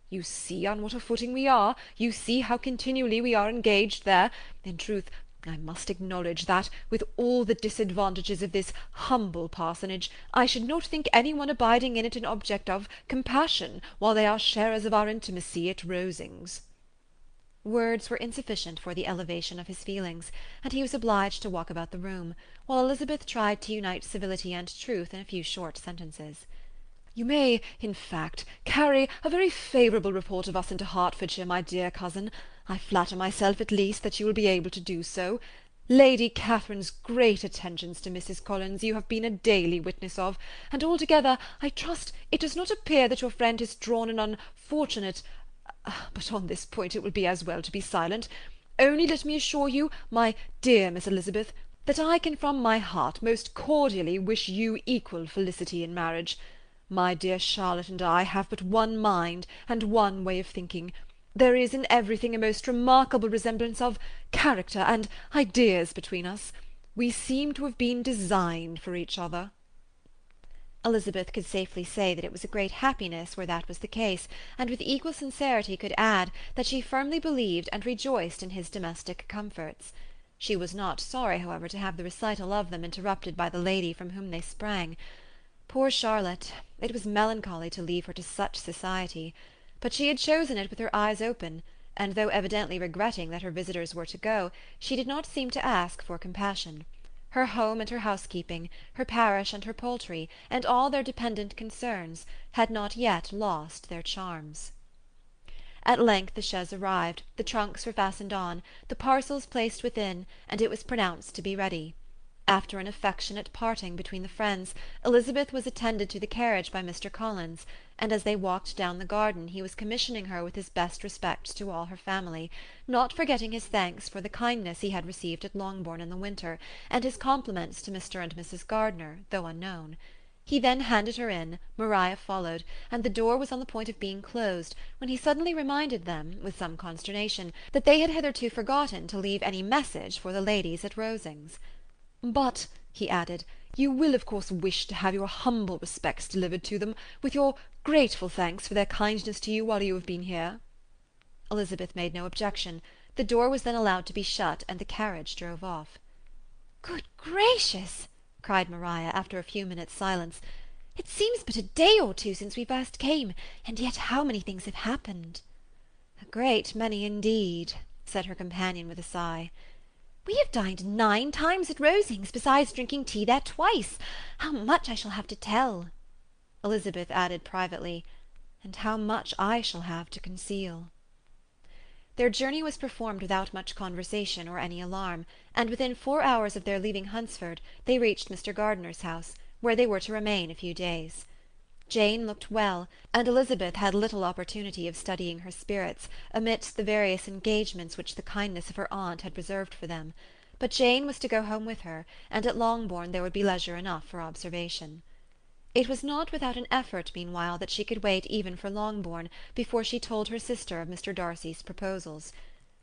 You see on what a footing we are, you see how continually we are engaged there. In truth, I must acknowledge that, with all the disadvantages of this humble parsonage, I should not think any one abiding in it an object of compassion, while they are sharers of our intimacy at Rosings." Words were insufficient for the elevation of his feelings, and he was obliged to walk about the room, while Elizabeth tried to unite civility and truth in a few short sentences. "You may, in fact, carry a very favourable report of us into Hertfordshire, my dear cousin. I flatter myself, at least, that you will be able to do so. Lady Catherine's great attentions to Mrs. Collins you have been a daily witness of, and altogether, I trust, it does not appear that your friend has drawn an unfortunate... but on this point it will be as well to be silent. Only let me assure you, my dear Miss Elizabeth, that I can from my heart most cordially wish you equal felicity in marriage. My dear Charlotte and I have but one mind and one way of thinking. There is in everything a most remarkable resemblance of character and ideas between us. We seem to have been designed for each other." Elizabeth could safely say that it was a great happiness where that was the case, and with equal sincerity could add that she firmly believed and rejoiced in his domestic comforts. She was not sorry, however, to have the recital of them interrupted by the lady from whom they sprang. Poor Charlotte! It was melancholy to leave her to such society. But she had chosen it with her eyes open, and though evidently regretting that her visitors were to go, she did not seem to ask for compassion. Her home and her housekeeping, her parish and her poultry, and all their dependent concerns, had not yet lost their charms. At length the chaise arrived, the trunks were fastened on, the parcels placed within, and it was pronounced to be ready. After an affectionate parting between the friends, Elizabeth was attended to the carriage by Mr. Collins, and as they walked down the garden he was commissioning her with his best respects to all her family, not forgetting his thanks for the kindness he had received at Longbourn in the winter, and his compliments to Mr. and Mrs. Gardiner, though unknown. He then handed her in, Maria followed, and the door was on the point of being closed, when he suddenly reminded them, with some consternation, that they had hitherto forgotten to leave any message for the ladies at Rosings. "But," he added, "you will of course wish to have your humble respects delivered to them, with your grateful thanks for their kindness to you while you have been here." Elizabeth made no objection. The door was then allowed to be shut, and the carriage drove off. "Good gracious!" cried Maria, after a few minutes' silence. "It seems but a day or two since we first came, and yet how many things have happened!" "A great many indeed," said her companion with a sigh. "We have dined 9 times at Rosings, besides drinking tea there twice. How much I shall have to tell!" Elizabeth added privately, "and how much I shall have to conceal." Their journey was performed without much conversation or any alarm, and within 4 hours of their leaving Hunsford they reached Mr. Gardiner's house, where they were to remain a few days. Jane looked well, and Elizabeth had little opportunity of studying her spirits, amidst the various engagements which the kindness of her aunt had reserved for them. But Jane was to go home with her, and at Longbourn there would be leisure enough for observation. It was not without an effort, meanwhile, that she could wait even for Longbourn before she told her sister of Mr. Darcy's proposals.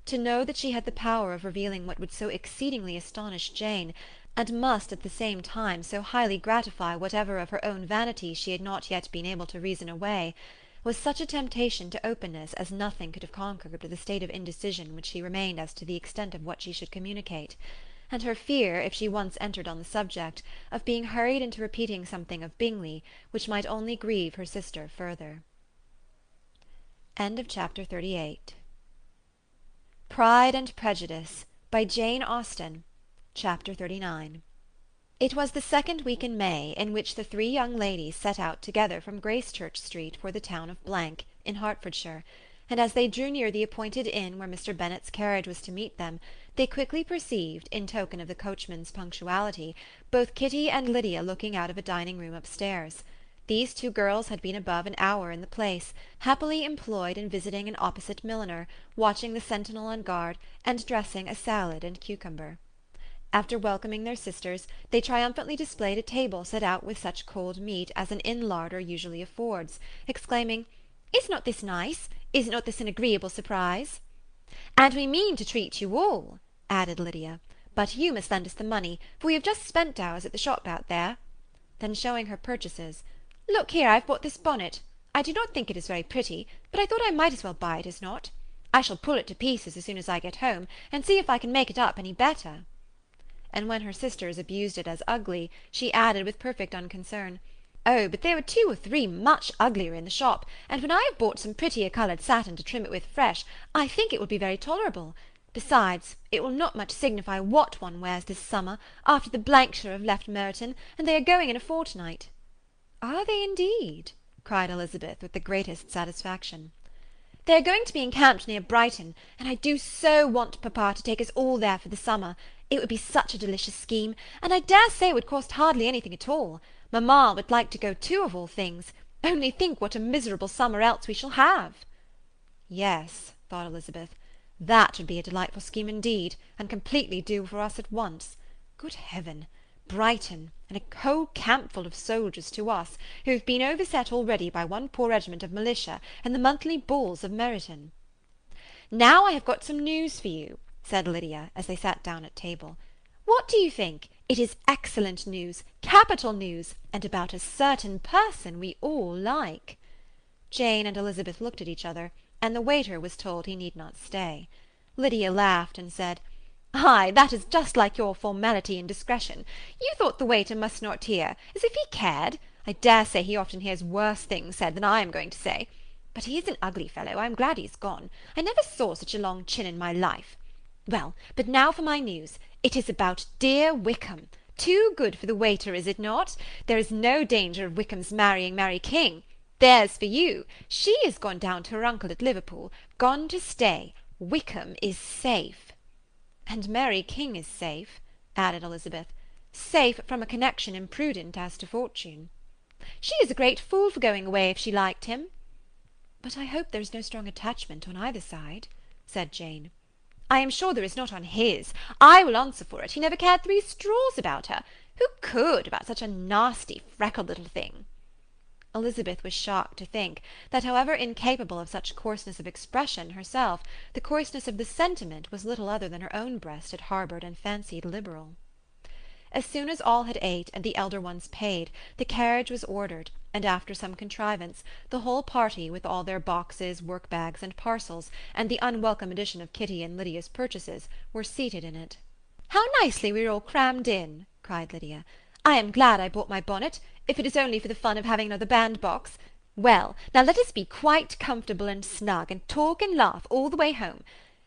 To know that she had the power of revealing what would so exceedingly astonish Jane, and must at the same time so highly gratify whatever of her own vanity she had not yet been able to reason away, was such a temptation to openness as nothing could have conquered with the state of indecision which she remained as to the extent of what she should communicate, and her fear, if she once entered on the subject, of being hurried into repeating something of Bingley which might only grieve her sister further. Chapter 38. Pride and Prejudice, by Jane Austen. Chapter 39. It was the second week in May, in which the three young ladies set out together from Gracechurch Street for the town of Blank, in Hertfordshire, and as they drew near the appointed inn where Mr. Bennet's carriage was to meet them, they quickly perceived, in token of the coachman's punctuality, both Kitty and Lydia looking out of a dining-room upstairs. These two girls had been above an hour in the place, happily employed in visiting an opposite milliner, watching the sentinel on guard, and dressing a salad and cucumber. After welcoming their sisters, they triumphantly displayed a table set out with such cold meat as an inn larder usually affords, exclaiming, "Is not this nice? Is not this an agreeable surprise?" "And we mean to treat you all," added Lydia, "but you must lend us the money, for we have just spent ours at the shop out there." Then showing her purchases, "Look here, I've bought this bonnet. I do not think it is very pretty, but I thought I might as well buy it as not. I shall pull it to pieces as soon as I get home, and see if I can make it up any better." And when her sisters abused it as ugly, she added with perfect unconcern, "Oh, but there were 2 or 3 much uglier in the shop, and when I have bought some prettier coloured satin to trim it with fresh, I think it will be very tolerable. Besides, it will not much signify what one wears this summer, after the Blankshire have left Meryton, and they are going in a fortnight." "Are they indeed?" cried Elizabeth with the greatest satisfaction. "They are going to be encamped near Brighton, and I do so want papa to take us all there for the summer. It would be such a delicious scheme, and I dare say it would cost hardly anything at all. Mamma would like to go too, of all things. Only think what a miserable summer else we shall have." Yes, thought Elizabeth, that would be a delightful scheme indeed, and completely do for us at once. Good heaven! Brighton, and a whole campful of soldiers to us, who have been overset already by one poor regiment of militia and the monthly balls of Meryton. "Now I have got some news for you," said Lydia, as they sat down at table. "What do you think? It is excellent news, capital news, and about a certain person we all like." Jane and Elizabeth looked at each other, and the waiter was told he need not stay. Lydia laughed and said, "Ay, that is just like your formality and discretion. You thought the waiter must not hear, as if he cared. I dare say he often hears worse things said than I am going to say. But he is an ugly fellow. I am glad he's gone. I never saw such a long chin in my life. Well, but now for my news. It is about dear Wickham. Too good for the waiter, is it not? There is no danger of Wickham's marrying Mary King. There's for you. She is gone down to her uncle at Liverpool, gone to stay. Wickham is safe." "And Mary King is safe," added Elizabeth. "Safe from a connection imprudent as to fortune." "She is a great fool for going away if she liked him." "But I hope there is no strong attachment on either side," said Jane. "I am sure there is not on his. I will answer for it. He never cared 3 straws about her. Who could, about such a nasty, freckled little thing?" Elizabeth was shocked to think that, however incapable of such coarseness of expression herself, the coarseness of the sentiment was little other than her own breast had harboured and fancied liberal. As soon as all had ate, and the elder ones paid, the carriage was ordered, and after some contrivance, the whole party, with all their boxes, work-bags, and parcels, and the unwelcome addition of Kitty and Lydia's purchases, were seated in it. "How nicely we are all crammed in!" cried Lydia. "I am glad I bought my bonnet, if it is only for the fun of having another bandbox. Well, now let us be quite comfortable and snug, and talk and laugh all the way home.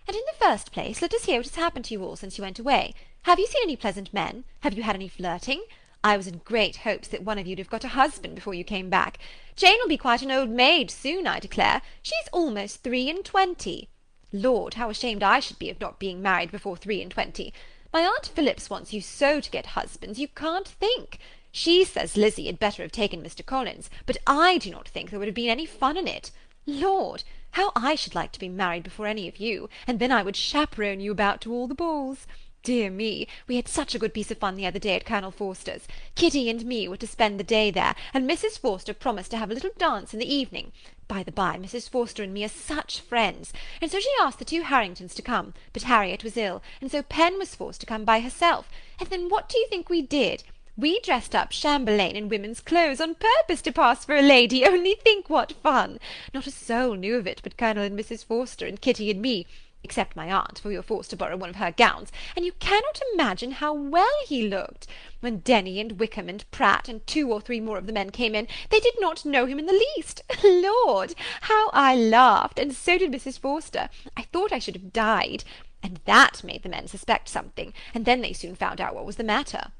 And in the first place, let us hear what has happened to you all since you went away. Have you seen any pleasant men? Have you had any flirting? I was in great hopes that one of you'd have got a husband before you came back. Jane will be quite an old maid soon, I declare. She's almost 23. Lord, how ashamed I should be of not being married before 23. My Aunt Phillips wants you so to get husbands, you can't think. She says Lizzie had better have taken Mr. Collins, but I do not think there would have been any fun in it. Lord, how I should like to be married before any of you, and then I would chaperon you about to all the balls. dear me, we had such a good piece of fun the other day at Colonel Forster's. Kitty and me were to spend the day there, and Mrs. Forster promised to have a little dance in the evening. By the by, Mrs. Forster and me are such friends, and so she asked the two Harringtons to come, but Harriet was ill, and so Pen was forced to come by herself. And then what do you think we did? We dressed up Chamberlain in women's clothes on purpose to pass for a lady. Only think what fun! Not a soul knew of it but Colonel and Mrs. Forster and Kitty and me, except my aunt, for we were forced to borrow one of her gowns, and you cannot imagine how well he looked. When Denny and Wickham and Pratt and 2 or 3 more of the men came in, they did not know him in the least. Lord, how I laughed, and so did Mrs. Forster. I thought I should have died, and that made the men suspect something, and then they soon found out what was the matter.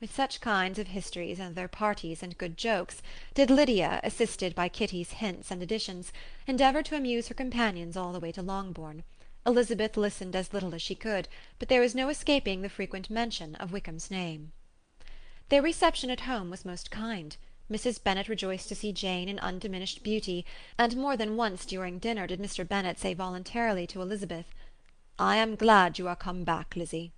With such kinds of histories and their parties and good jokes did Lydia, assisted by Kitty's hints and additions, endeavour to amuse her companions all the way to Longbourn. Elizabeth listened as little as she could, but there was no escaping the frequent mention of Wickham's name. Their reception at home was most kind. Mrs. Bennet rejoiced to see Jane in undiminished beauty, and more than once during dinner did Mr. Bennet say voluntarily to Elizabeth, "I am glad you are come back, Lizzie."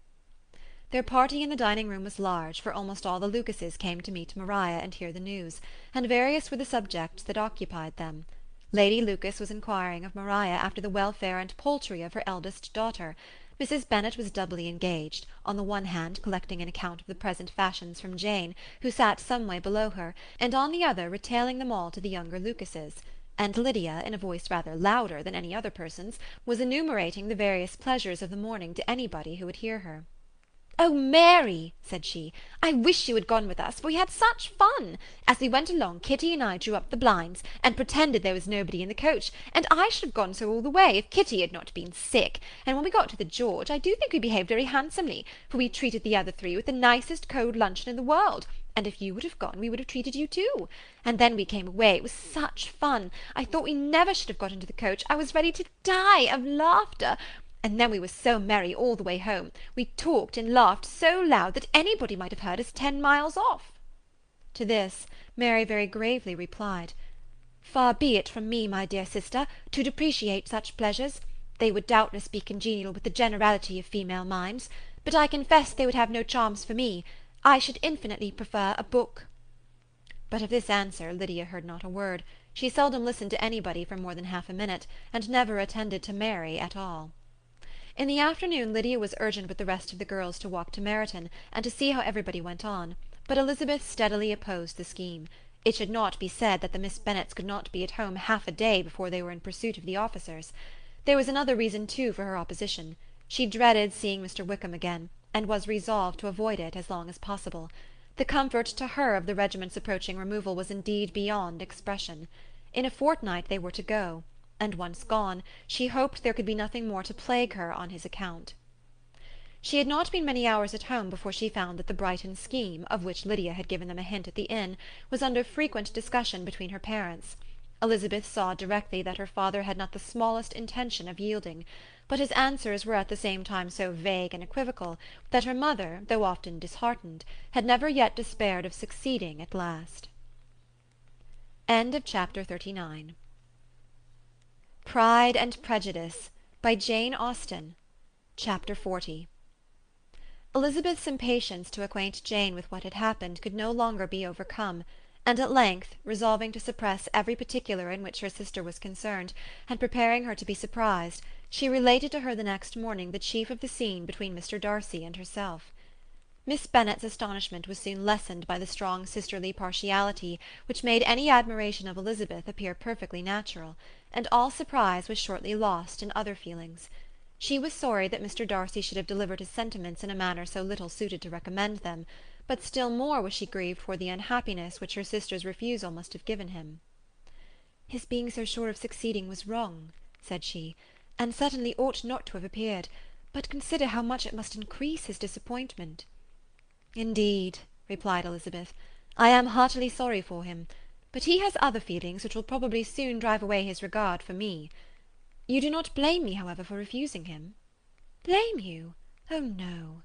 Their party in the dining-room was large, for almost all the Lucases came to meet Maria and hear the news, and various were the subjects that occupied them. Lady Lucas was inquiring of Maria after the welfare and poultry of her eldest daughter. Mrs. Bennet was doubly engaged, on the one hand collecting an account of the present fashions from Jane, who sat some way below her, and on the other retailing them all to the younger Lucases; and Lydia, in a voice rather louder than any other person's, was enumerating the various pleasures of the morning to anybody who would hear her. "Oh, Mary," said she, "I wish you had gone with us, for we had such fun. As we went along, Kitty and I drew up the blinds, and pretended there was nobody in the coach, and I should have gone so all the way, if Kitty had not been sick, and when we got to the George, I do think we behaved very handsomely, for we treated the other 3 with the nicest cold luncheon in the world, and if you would have gone, we would have treated you too. And then we came away. It was such fun. I thought we never should have got into the coach. I was ready to die of laughter. And then we were so merry all the way home. We talked and laughed so loud that anybody might have heard us 10 miles off." To this, Mary very gravely replied, "Far be it from me, my dear sister, to depreciate such pleasures. They would doubtless be congenial with the generality of female minds, but I confess they would have no charms for me. I should infinitely prefer a book." But of this answer Lydia heard not a word. She seldom listened to anybody for more than half a minute, and never attended to Mary at all. In the afternoon Lydia was urgent with the rest of the girls to walk to Meryton, and to see how everybody went on, but Elizabeth steadily opposed the scheme. It should not be said that the Miss Bennets could not be at home half a day before they were in pursuit of the officers. There was another reason, too, for her opposition. She dreaded seeing Mr. Wickham again, and was resolved to avoid it as long as possible. The comfort to her of the regiment's approaching removal was indeed beyond expression. In a fortnight they were to go, and once gone, she hoped there could be nothing more to plague her on his account. She had not been many hours at home before she found that the Brighton scheme, of which Lydia had given them a hint at the inn, was under frequent discussion between her parents. Elizabeth saw directly that her father had not the smallest intention of yielding, but his answers were at the same time so vague and equivocal that her mother, though often disheartened, had never yet despaired of succeeding at last. Chapter 39. Pride and Prejudice, by Jane Austen. Chapter 40. Elizabeth's impatience to acquaint Jane with what had happened could no longer be overcome, and at length, resolving to suppress every particular in which her sister was concerned, and preparing her to be surprised, she related to her the next morning the chief of the scene between Mr. Darcy and herself. Miss Bennet's astonishment was soon lessened by the strong sisterly partiality which made any admiration of Elizabeth appear perfectly natural, and all surprise was shortly lost in other feelings. She was sorry that Mr. Darcy should have delivered his sentiments in a manner so little suited to recommend them, but still more was she grieved for the unhappiness which her sister's refusal must have given him. "His being so sure of succeeding was wrong," said she, "and certainly ought not to have appeared, but consider how much it must increase his disappointment." "Indeed," replied Elizabeth, "I am heartily sorry for him, but he has other feelings which will probably soon drive away his regard for me. You do not blame me, however, for refusing him?" "Blame you? Oh, no."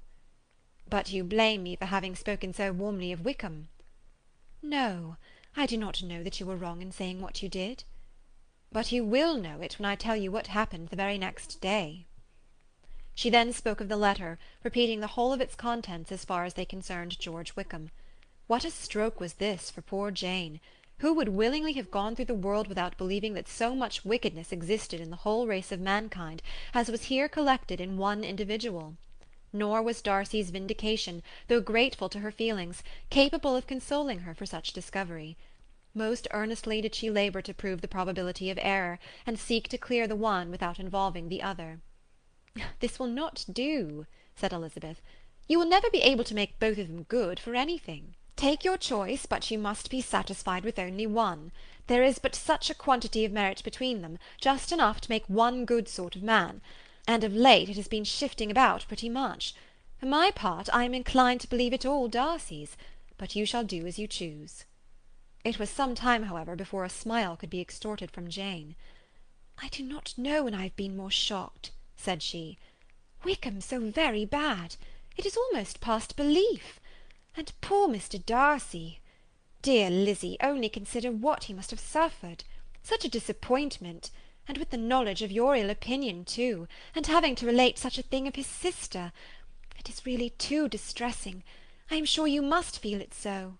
"But you blame me for having spoken so warmly of Wickham?" "No, I do not know that you were wrong in saying what you did." "But you will know it when I tell you what happened the very next day." She then spoke of the letter, repeating the whole of its contents as far as they concerned George Wickham. What a stroke was this for poor Jane! Who would willingly have gone through the world without believing that so much wickedness existed in the whole race of mankind as was here collected in one individual? Nor was Darcy's vindication, though grateful to her feelings, capable of consoling her for such discovery. Most earnestly did she labour to prove the probability of error, and seek to clear the one without involving the other. "This will not do," said Elizabeth. "You will never be able to make both of them good for anything. Take your choice, but you must be satisfied with only one. There is but such a quantity of merit between them, just enough to make one good sort of man, and of late it has been shifting about pretty much. For my part, I am inclined to believe it all Darcy's, but you shall do as you choose." It was some time, however, before a smile could be extorted from Jane. "I do not know when I have been more shocked," said she. "Wickham so very bad! It is almost past belief. And poor Mr. Darcy! Dear Lizzy, only consider what he must have suffered. Such a disappointment! And with the knowledge of your ill opinion too, and having to relate such a thing of his sister. It is really too distressing. I am sure you must feel it so."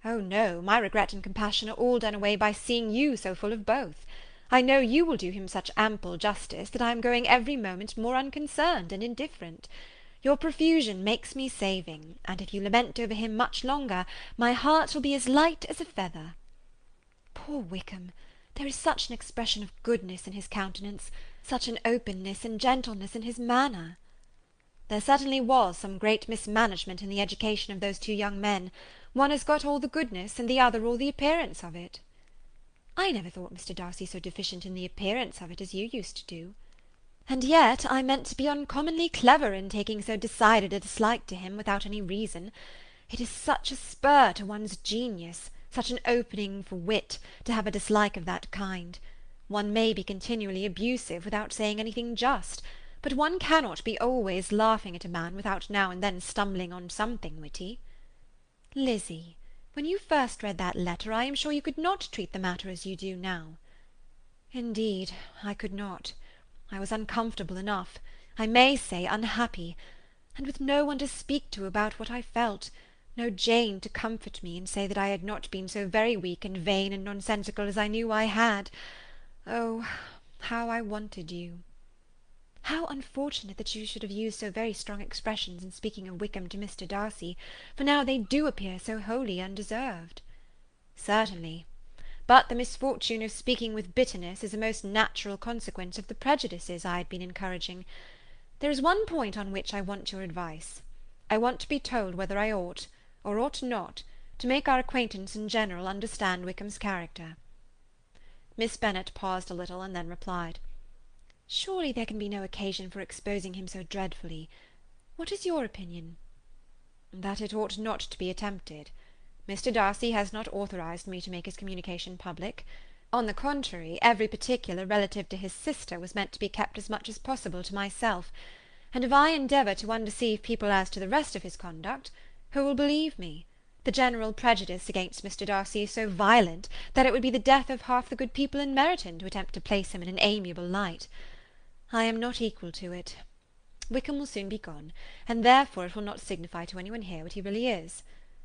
"Oh no, my regret and compassion are all done away by seeing you so full of both. I know you will do him such ample justice that I am growing every moment more unconcerned and indifferent. Your profusion makes me saving, and if you lament over him much longer, my heart will be as light as a feather. Poor Wickham! There is such an expression of goodness in his countenance, such an openness and gentleness in his manner." "There certainly was some great mismanagement in the education of those two young men. One has got all the goodness, and the other all the appearance of it." "I never thought Mr. Darcy so deficient in the appearance of it as you used to do." "And yet I meant to be uncommonly clever in taking so decided a dislike to him without any reason. It is such a spur to one's genius, such an opening for wit, to have a dislike of that kind. One may be continually abusive without saying anything just, but one cannot be always laughing at a man without now and then stumbling on something witty. Lizzy, when you first read that letter, I am sure you could not treat the matter as you do now." "Indeed, I could not. I was uncomfortable enough, I may say unhappy, and with no one to speak to about what I felt, no Jane to comfort me and say that I had not been so very weak and vain and nonsensical as I knew I had. Oh, how I wanted you! How unfortunate that you should have used so very strong expressions in speaking of Wickham to Mr. Darcy, for now they do appear so wholly undeserved." "Certainly. But the misfortune of speaking with bitterness is a most natural consequence of the prejudices I had been encouraging. There is one point on which I want your advice. I want to be told whether I ought, or ought not, to make our acquaintance in general understand Wickham's character." Miss Bennet paused a little, and then replied, "Surely there can be no occasion for exposing him so dreadfully. What is your opinion?" "That it ought not to be attempted. Mr. Darcy has not authorized me to make his communication public. On the contrary, every particular relative to his sister was meant to be kept as much as possible to myself, and if I endeavour to undeceive people as to the rest of his conduct, who will believe me? The general prejudice against Mr. Darcy is so violent that it would be the death of half the good people in Meryton to attempt to place him in an amiable light. I am not equal to it. Wickham will soon be gone, and therefore it will not signify to anyone here what he really is.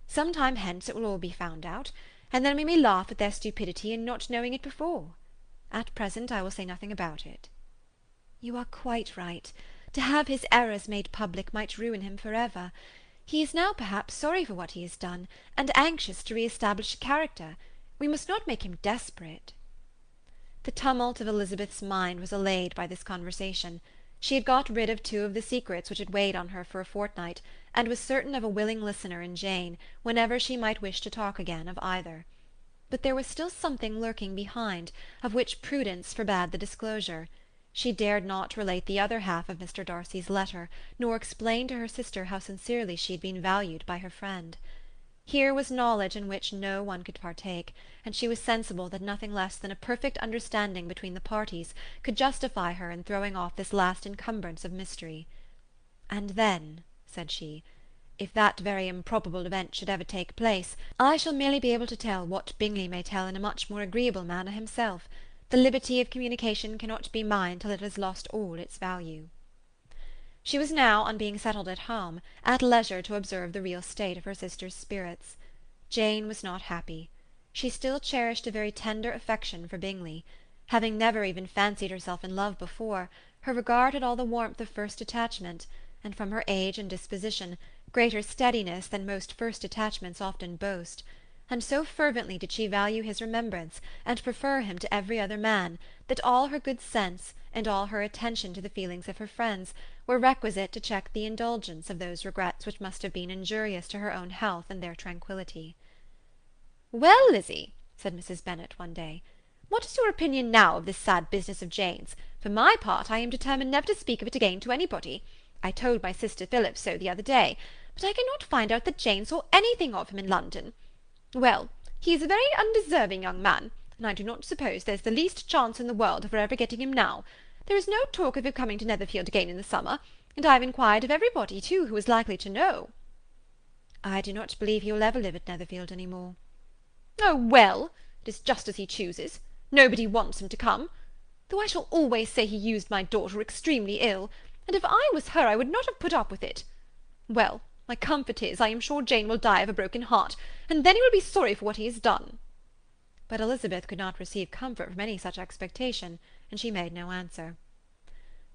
Some time hence it will all be found out, and then we may laugh at their stupidity in not knowing it before. At present I will say nothing about it." "You are quite right. To have his errors made public might ruin him for ever. He is now perhaps sorry for what he has done, and anxious to re-establish a character. We must not make him desperate." The tumult of Elizabeth's mind was allayed by this conversation. She had got rid of two of the secrets which had weighed on her for a fortnight, and was certain of a willing listener in Jane, whenever she might wish to talk again of either. But there was still something lurking behind, of which prudence forbade the disclosure. She dared not relate the other half of Mr. Darcy's letter, nor explain to her sister how sincerely she had been valued by her friend. Here was knowledge in which no one could partake, and she was sensible that nothing less than a perfect understanding between the parties could justify her in throwing off this last encumbrance of mystery. "And then," said she, "if that very improbable event should ever take place, I shall merely be able to tell what Bingley may tell in a much more agreeable manner himself. The liberty of communication cannot be mine till it has lost all its value." She was now, on being settled at home, at leisure to observe the real state of her sister's spirits. Jane was not happy. She still cherished a very tender affection for Bingley. Having never even fancied herself in love before, her regard had all the warmth of first attachment, and from her age and disposition, greater steadiness than most first attachments often boast, and so fervently did she value his remembrance, and prefer him to every other man, that all her good sense, and all her attention to the feelings of her friends, were requisite to check the indulgence of those regrets which must have been injurious to her own health and their tranquillity. "Well, Lizzie," said Mrs. Bennet one day, "what is your opinion now of this sad business of Jane's? For my part, I am determined never to speak of it again to anybody. I told my sister Phillips so the other day, but I cannot find out that Jane saw anything of him in London. Well, he is a very undeserving young man, and I do not suppose there's the least chance in the world of her ever getting him now. There is no talk of him coming to Netherfield again in the summer, and I have inquired of everybody, too, who is likely to know." "I do not believe he will ever live at Netherfield any more." "Oh, well, it is just as he chooses. Nobody wants him to come. Though I shall always say he used my daughter extremely ill, and if I was her I would not have put up with it. Well, my comfort is, I am sure Jane will die of a broken heart, and then he will be sorry for what he has done." But Elizabeth could not receive comfort from any such expectation, and she made no answer.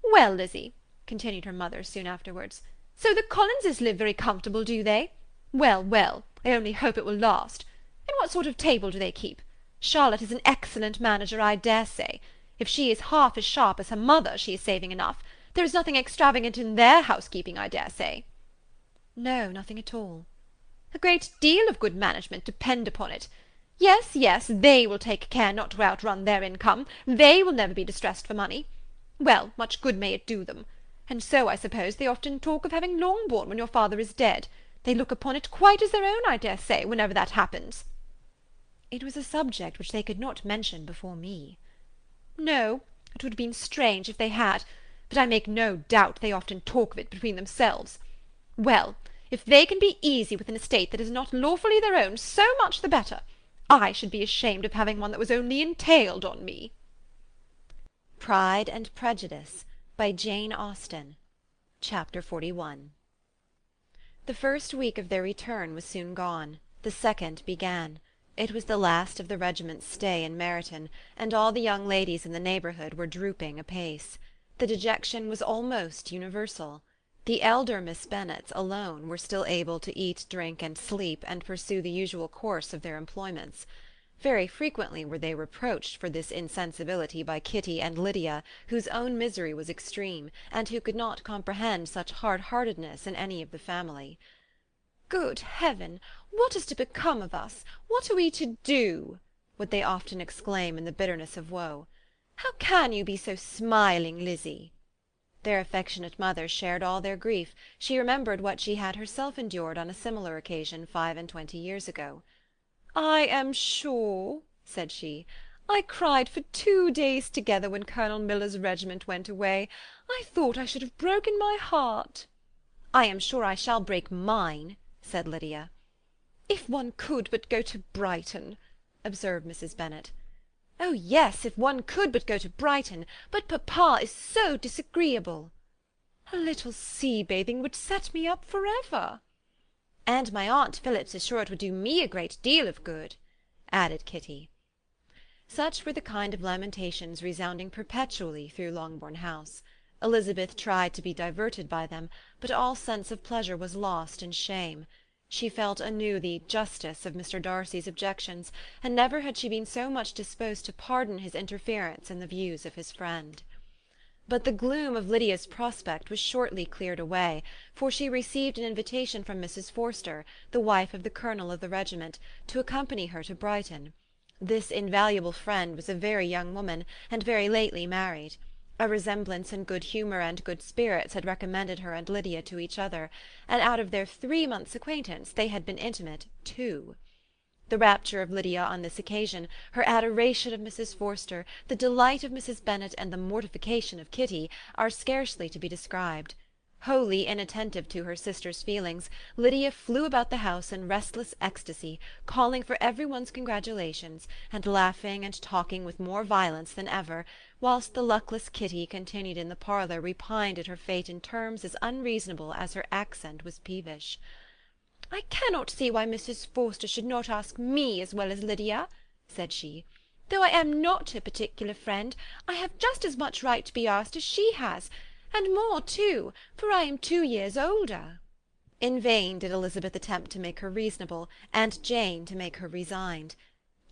"Well, Lizzie," continued her mother soon afterwards, "so the Collinses live very comfortable, do they? Well, well, I only hope it will last. And what sort of table do they keep? Charlotte is an excellent manager, I dare say. If she is half as sharp as her mother, she is saving enough. There is nothing extravagant in their housekeeping, I dare say." "No, nothing at all." "A great deal of good management, depend upon it. Yes, yes, they will take care not to outrun their income. They will never be distressed for money. Well, much good may it do them. And so, I suppose, they often talk of having Longbourn when your father is dead. They look upon it quite as their own, I dare say, whenever that happens." "It was a subject which they could not mention before me." "No, it would have been strange if they had, but I make no doubt they often talk of it between themselves. Well, if they can be easy with an estate that is not lawfully their own, so much the better. I should be ashamed of having one that was only entailed on me." Pride and Prejudice by Jane Austen. Chapter 41. The first week of their return was soon gone. The second began. It was the last of the regiment's stay in Meryton, and all the young ladies in the neighbourhood were drooping apace. The dejection was almost universal. The elder Miss Bennets alone were still able to eat, drink, and sleep, and pursue the usual course of their employments. Very frequently were they reproached for this insensibility by Kitty and Lydia, whose own misery was extreme, and who could not comprehend such hard-heartedness in any of the family. "Good heaven! What is to become of us? What are we to do?" would they often exclaim in the bitterness of woe. "How can you be so smiling, Lizzie?" Their affectionate mother shared all their grief. She remembered what she had herself endured on a similar occasion 25 years ago. "I am sure," said she, "I cried for 2 days together when Colonel Miller's regiment went away. I thought I should have broken my heart." "I am sure I shall break mine," said Lydia. "If one could but go to Brighton," observed Mrs. Bennet. "Oh yes, if one could but go to Brighton, but papa is so disagreeable." "A little sea-bathing would set me up for ever." "And my aunt Phillips is sure it would do me a great deal of good," added Kitty. Such were the kind of lamentations resounding perpetually through Longbourn House. Elizabeth tried to be diverted by them, but all sense of pleasure was lost in shame. She felt anew the justice of Mr. Darcy's objections, and never had she been so much disposed to pardon his interference in the views of his friend. But the gloom of Lydia's prospect was shortly cleared away, for she received an invitation from Mrs. Forster, the wife of the colonel of the regiment, to accompany her to Brighton. This invaluable friend was a very young woman, and very lately married. A resemblance in good humour and good spirits had recommended her and Lydia to each other, and out of their 3 months' acquaintance they had been intimate 2. The rapture of Lydia on this occasion, her adoration of Mrs. Forster, the delight of Mrs. Bennet, and the mortification of Kitty, are scarcely to be described. Wholly inattentive to her sister's feelings, Lydia flew about the house in restless ecstasy, calling for every one's congratulations, and laughing and talking with more violence than ever, whilst the luckless Kitty continued in the parlour repined at her fate in terms as unreasonable as her accent was peevish. "I cannot see why Mrs. Forster should not ask me as well as Lydia," said she. "Though I am not her particular friend, I have just as much right to be asked as she has, and more too, for I am 2 years older." In vain did Elizabeth attempt to make her reasonable, and Jane to make her resigned.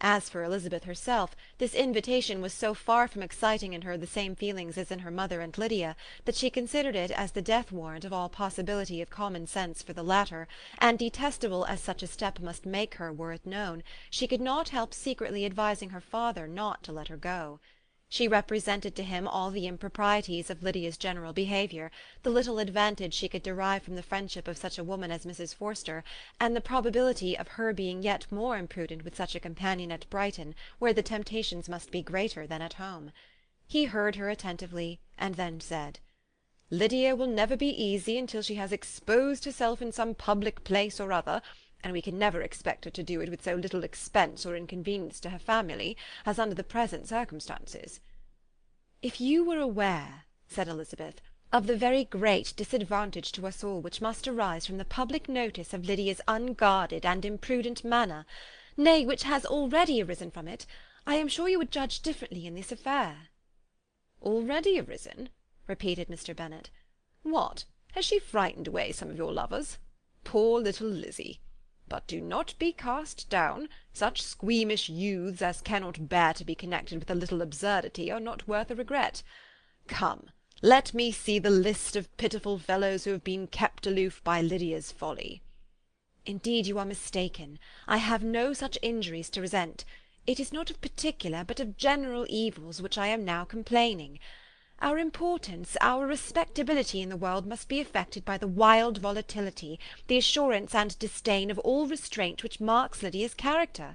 As for Elizabeth herself, this invitation was so far from exciting in her the same feelings as in her mother and Lydia, that she considered it as the death-warrant of all possibility of common sense for the latter, and detestable as such a step must make her were it known, she could not help secretly advising her father not to let her go. She represented to him all the improprieties of Lydia's general behaviour, the little advantage she could derive from the friendship of such a woman as Mrs. Forster, and the probability of her being yet more imprudent with such a companion at Brighton, where the temptations must be greater than at home. He heard her attentively, and then said, "Lydia will never be easy until she has exposed herself in some public place or other, and we can never expect her to do it with so little expense or inconvenience to her family as under the present circumstances." "If you were aware," said Elizabeth, "of the very great disadvantage to us all which must arise from the public notice of Lydia's unguarded and imprudent manner, nay, which has already arisen from it, I am sure you would judge differently in this affair." "Already arisen?" repeated Mr. Bennet. "What, has she frightened away some of your lovers? Poor little Lizzie! But do not be cast down. Such squeamish youths as cannot bear to be connected with a little absurdity are not worth a regret. Come, let me see the list of pitiful fellows who have been kept aloof by Lydia's folly." "Indeed you are mistaken. I have no such injuries to resent. It is not of particular, but of general evils, which I am now complaining. Our importance, our respectability in the world must be affected by the wild volatility, the assurance and disdain of all restraint which marks Lydia's character.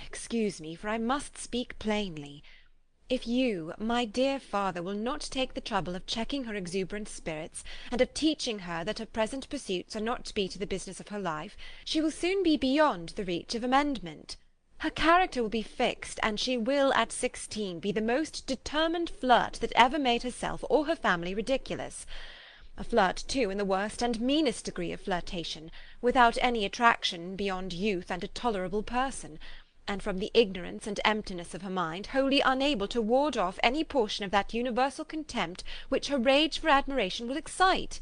Excuse me, for I must speak plainly. If you, my dear father, will not take the trouble of checking her exuberant spirits, and of teaching her that her present pursuits are not to be to the business of her life, she will soon be beyond the reach of amendment. Her character will be fixed, and she will at 16 be the most determined flirt that ever made herself or her family ridiculous. A flirt, too, in the worst and meanest degree of flirtation, without any attraction beyond youth and a tolerable person, and from the ignorance and emptiness of her mind, wholly unable to ward off any portion of that universal contempt which her rage for admiration will excite.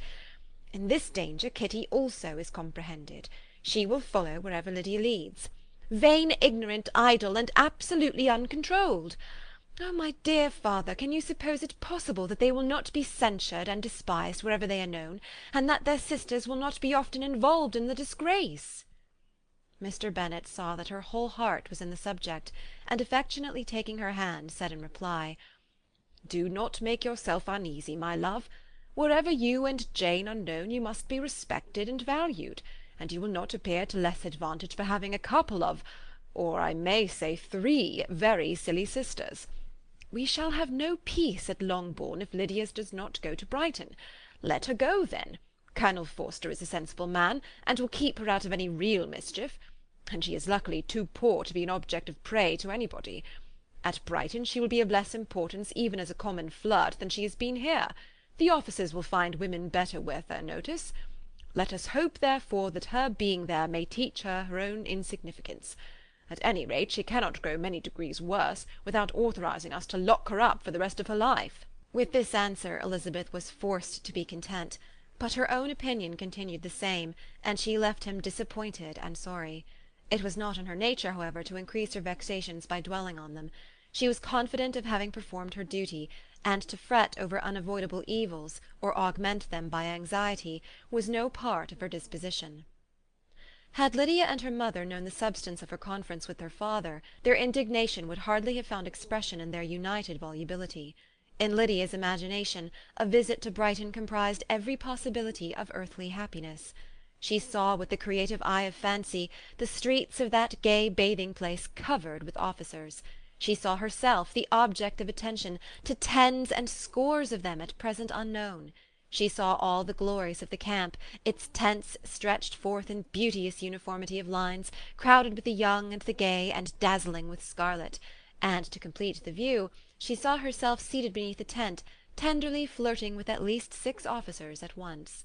In this danger Kitty also is comprehended. She will follow wherever Lydia leads. Vain, ignorant, idle, and absolutely uncontrolled. Oh, my dear father, can you suppose it possible that they will not be censured and despised wherever they are known, and that their sisters will not be often involved in the disgrace?" Mr. Bennet saw that her whole heart was in the subject, and affectionately taking her hand, said in reply, "Do not make yourself uneasy, my love. Wherever you and Jane are known, you must be respected and valued, and you will not appear to less advantage for having a couple of, or I may say 3, very silly sisters. We shall have no peace at Longbourn if Lydia does not go to Brighton. Let her go, then. Colonel Forster is a sensible man, and will keep her out of any real mischief, and she is luckily too poor to be an object of prey to anybody. At Brighton she will be of less importance even as a common flirt than she has been here. The officers will find women better worth their notice. Let us hope, therefore, that her being there may teach her her own insignificance. At any rate, she cannot grow many degrees worse, without authorizing us to lock her up for the rest of her life." With this answer Elizabeth was forced to be content, but her own opinion continued the same, and she left him disappointed and sorry. It was not in her nature, however, to increase her vexations by dwelling on them. She was confident of having performed her duty, and to fret over unavoidable evils, or augment them by anxiety, was no part of her disposition. Had Lydia and her mother known the substance of her conference with her father, their indignation would hardly have found expression in their united volubility. In Lydia's imagination, a visit to Brighton comprised every possibility of earthly happiness. She saw with the creative eye of fancy the streets of that gay bathing-place covered with officers. She saw herself the object of attention to tens and scores of them at present unknown. She saw all the glories of the camp, its tents stretched forth in beauteous uniformity of lines, crowded with the young and the gay, and dazzling with scarlet; and, to complete the view, she saw herself seated beneath a tent, tenderly flirting with at least 6 officers at once.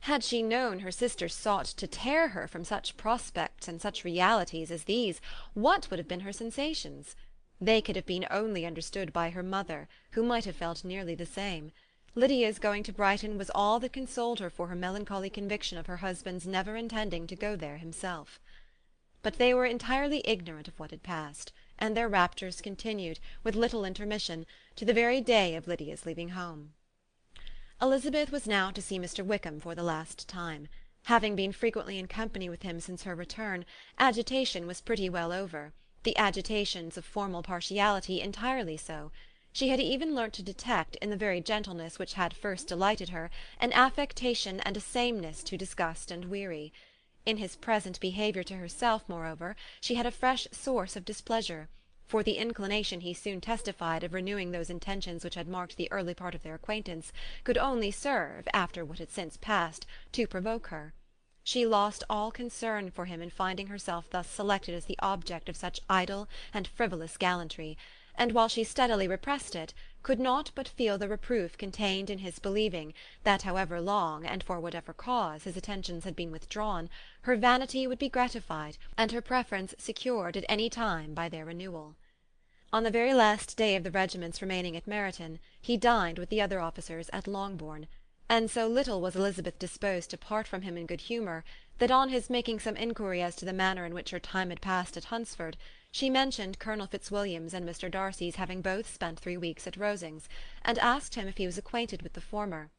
Had she known her sister sought to tear her from such prospects and such realities as these, what would have been her sensations? They could have been only understood by her mother, who might have felt nearly the same. Lydia's going to Brighton was all that consoled her for her melancholy conviction of her husband's never intending to go there himself. But they were entirely ignorant of what had passed, and their raptures continued, with little intermission, to the very day of Lydia's leaving home. Elizabeth was now to see Mr. Wickham for the last time. Having been frequently in company with him since her return, agitation was pretty well over, the agitations of formal partiality entirely so. She had even learnt to detect, in the very gentleness which had first delighted her, an affectation and a sameness to disgust and weary. In his present behaviour to herself, moreover, she had a fresh source of displeasure, for the inclination he soon testified of renewing those intentions which had marked the early part of their acquaintance could only serve, after what had since passed, to provoke her. She lost all concern for him in finding herself thus selected as the object of such idle and frivolous gallantry, and while she steadily repressed it, could not but feel the reproof contained in his believing that however long, and for whatever cause, his attentions had been withdrawn, her vanity would be gratified, and her preference secured at any time by their renewal. On the very last day of the regiment's remaining at Meryton, he dined with the other officers at Longbourn, and so little was Elizabeth disposed to part from him in good humour, that on his making some inquiry as to the manner in which her time had passed at Hunsford, she mentioned Colonel Fitzwilliam's and Mr. Darcy's having both spent 3 weeks at Rosings, and asked him if he was acquainted with the former.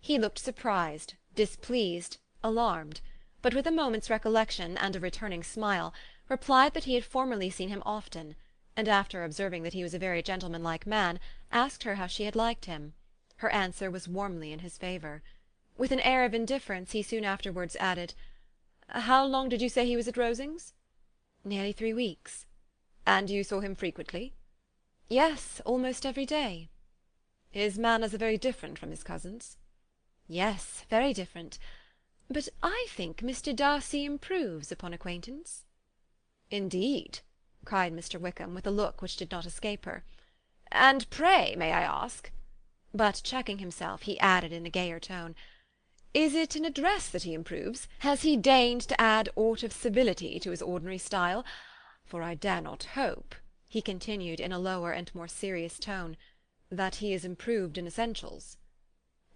He looked surprised, displeased, alarmed, but with a moment's recollection and a returning smile, replied that he had formerly seen him often, and after observing that he was a very gentlemanlike man, asked her how she had liked him. Her answer was warmly in his favour. With an air of indifference he soon afterwards added, "How long did you say he was at Rosings?" "Nearly 3 weeks." "And you saw him frequently?" "Yes, almost every day." "His manners are very different from his cousin's?" "Yes, very different. But I think Mr. Darcy improves upon acquaintance." "Indeed!" cried Mr. Wickham, with a look which did not escape her. "And pray, may I ask—" But checking himself, he added in a gayer tone, "Is it in address that he improves? Has he deigned to add aught of civility to his ordinary style? For I dare not hope," he continued in a lower and more serious tone, "that he is improved in essentials."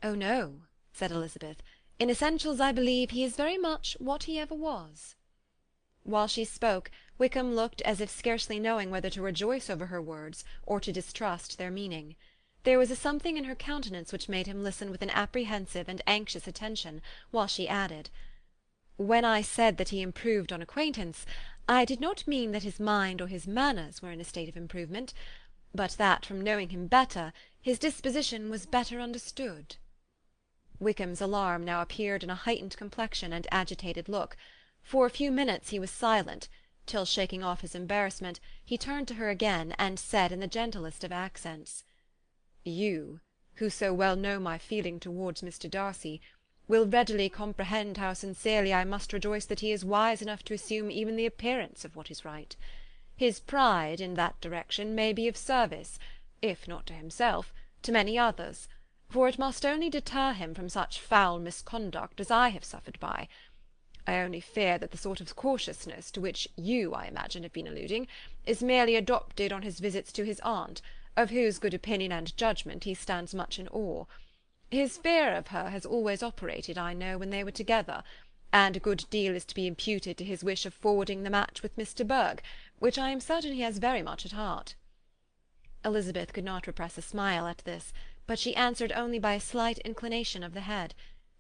"Oh no," said Elizabeth. "In essentials I believe he is very much what he ever was." While she spoke, Wickham looked as if scarcely knowing whether to rejoice over her words or to distrust their meaning. There was a something in her countenance which made him listen with an apprehensive and anxious attention, while she added, "When I said that he improved on acquaintance, I did not mean that his mind or his manners were in a state of improvement, but that from knowing him better, his disposition was better understood." Wickham's alarm now appeared in a heightened complexion and agitated look. For a few minutes he was silent, till, shaking off his embarrassment, he turned to her again, and said in the gentlest of accents, "You, who so well know my feeling towards Mr. Darcy, will readily comprehend how sincerely I must rejoice that he is wise enough to assume even the appearance of what is right. His pride in that direction may be of service, if not to himself, to many others, for it must only deter him from such foul misconduct as I have suffered by. I only fear that the sort of cautiousness to which you, I imagine, have been alluding, is merely adopted on his visits to his aunt, of whose good opinion and judgment he stands much in awe. His fear of her has always operated, I know, when they were together, and a good deal is to be imputed to his wish of forwarding the match with Mr. Berg, which I am certain he has very much at heart." Elizabeth could not repress a smile at this, but she answered only by a slight inclination of the head.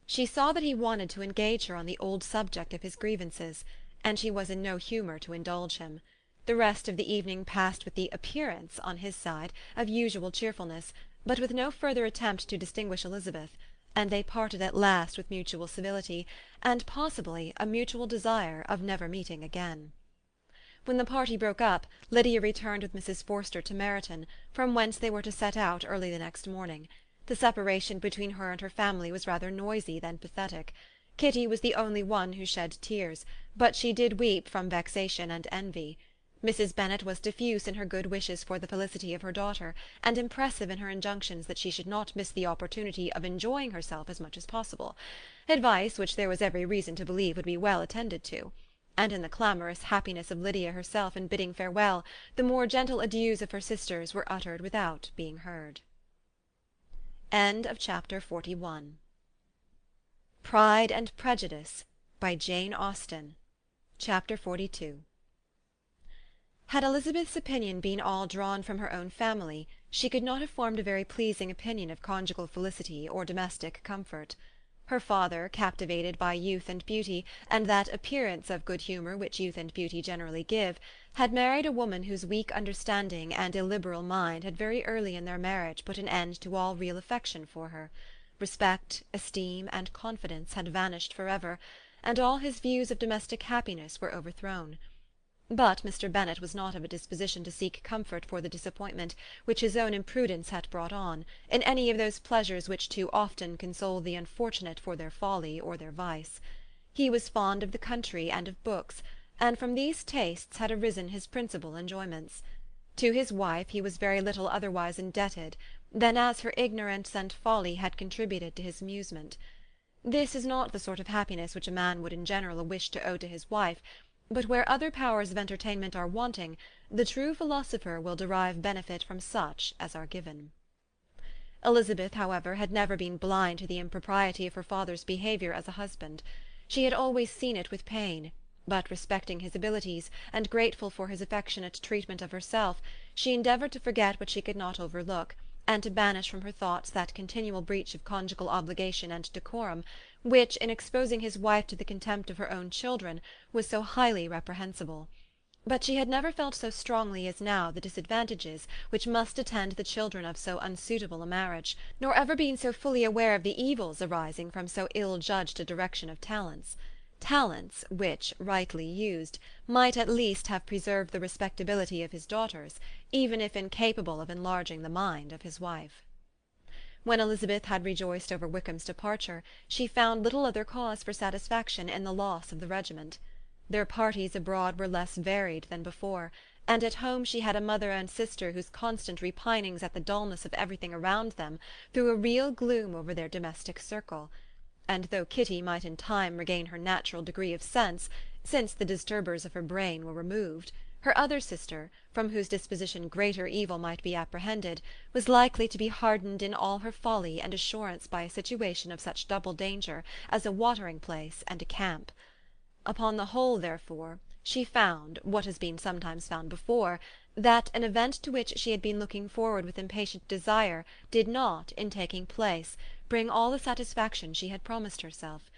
She saw that he wanted to engage her on the old subject of his grievances, and she was in no humour to indulge him. The rest of the evening passed with the appearance, on his side, of usual cheerfulness, but with no further attempt to distinguish Elizabeth, and they parted at last with mutual civility, and possibly a mutual desire of never meeting again. When the party broke up, Lydia returned with Mrs. Forster to Meryton, from whence they were to set out early the next morning. The separation between her and her family was rather noisy than pathetic. Kitty was the only one who shed tears, but she did weep from vexation and envy. Mrs. Bennet was diffuse in her good wishes for the felicity of her daughter, and impressive in her injunctions that she should not miss the opportunity of enjoying herself as much as possible, advice which there was every reason to believe would be well attended to. And in the clamorous happiness of Lydia herself in bidding farewell, the more gentle adieus of her sisters were uttered without being heard. Chapter 41. Pride and Prejudice, by Jane Austen. Chapter 42. Had Elizabeth's opinion been all drawn from her own family, she could not have formed a very pleasing opinion of conjugal felicity or domestic comfort. Her father, captivated by youth and beauty, and that appearance of good humour which youth and beauty generally give, had married a woman whose weak understanding and illiberal mind had very early in their marriage put an end to all real affection for her. Respect, esteem, and confidence had vanished for ever, and all his views of domestic happiness were overthrown. But Mr. Bennet was not of a disposition to seek comfort for the disappointment which his own imprudence had brought on, in any of those pleasures which too often console the unfortunate for their folly or their vice. He was fond of the country and of books, and from these tastes had arisen his principal enjoyments. To his wife he was very little otherwise indebted than as her ignorance and folly had contributed to his amusement. This is not the sort of happiness which a man would in general wish to owe to his wife, but where other powers of entertainment are wanting, the true philosopher will derive benefit from such as are given. Elizabeth, however, had never been blind to the impropriety of her father's behaviour as a husband. She had always seen it with pain, but respecting his abilities, and grateful for his affectionate treatment of herself, she endeavoured to forget what she could not overlook, and to banish from her thoughts that continual breach of conjugal obligation and decorum, which, in exposing his wife to the contempt of her own children, was so highly reprehensible. But she had never felt so strongly as now the disadvantages which must attend the children of so unsuitable a marriage, nor ever been so fully aware of the evils arising from so ill-judged a direction of talents. Talents which, rightly used, might at least have preserved the respectability of his daughters, even if incapable of enlarging the mind of his wife. When Elizabeth had rejoiced over Wickham's departure, she found little other cause for satisfaction in the loss of the regiment. Their parties abroad were less varied than before, and at home she had a mother and sister whose constant repinings at the dullness of everything around them threw a real gloom over their domestic circle. And though Kitty might in time regain her natural degree of sense, since the disturbers of her brain were removed, her other sister, from whose disposition greater evil might be apprehended, was likely to be hardened in all her folly and assurance by a situation of such double danger as a watering-place and a camp. Upon the whole, therefore, she found, what has been sometimes found before, that an event to which she had been looking forward with impatient desire did not, in taking place, bring all the satisfaction she had promised herself.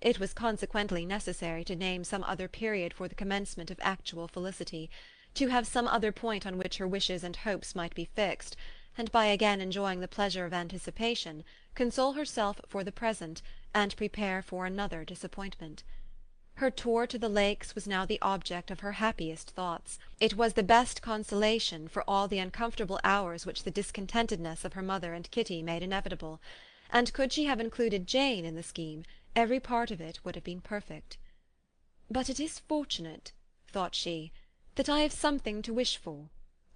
It was consequently necessary to name some other period for the commencement of actual felicity, to have some other point on which her wishes and hopes might be fixed, and by again enjoying the pleasure of anticipation, console herself for the present, and prepare for another disappointment. Her tour to the Lakes was now the object of her happiest thoughts. It was the best consolation for all the uncomfortable hours which the discontentedness of her mother and Kitty made inevitable, and could she have included Jane in the scheme, every part of it would have been perfect. "But it is fortunate," thought she, "that I have something to wish for.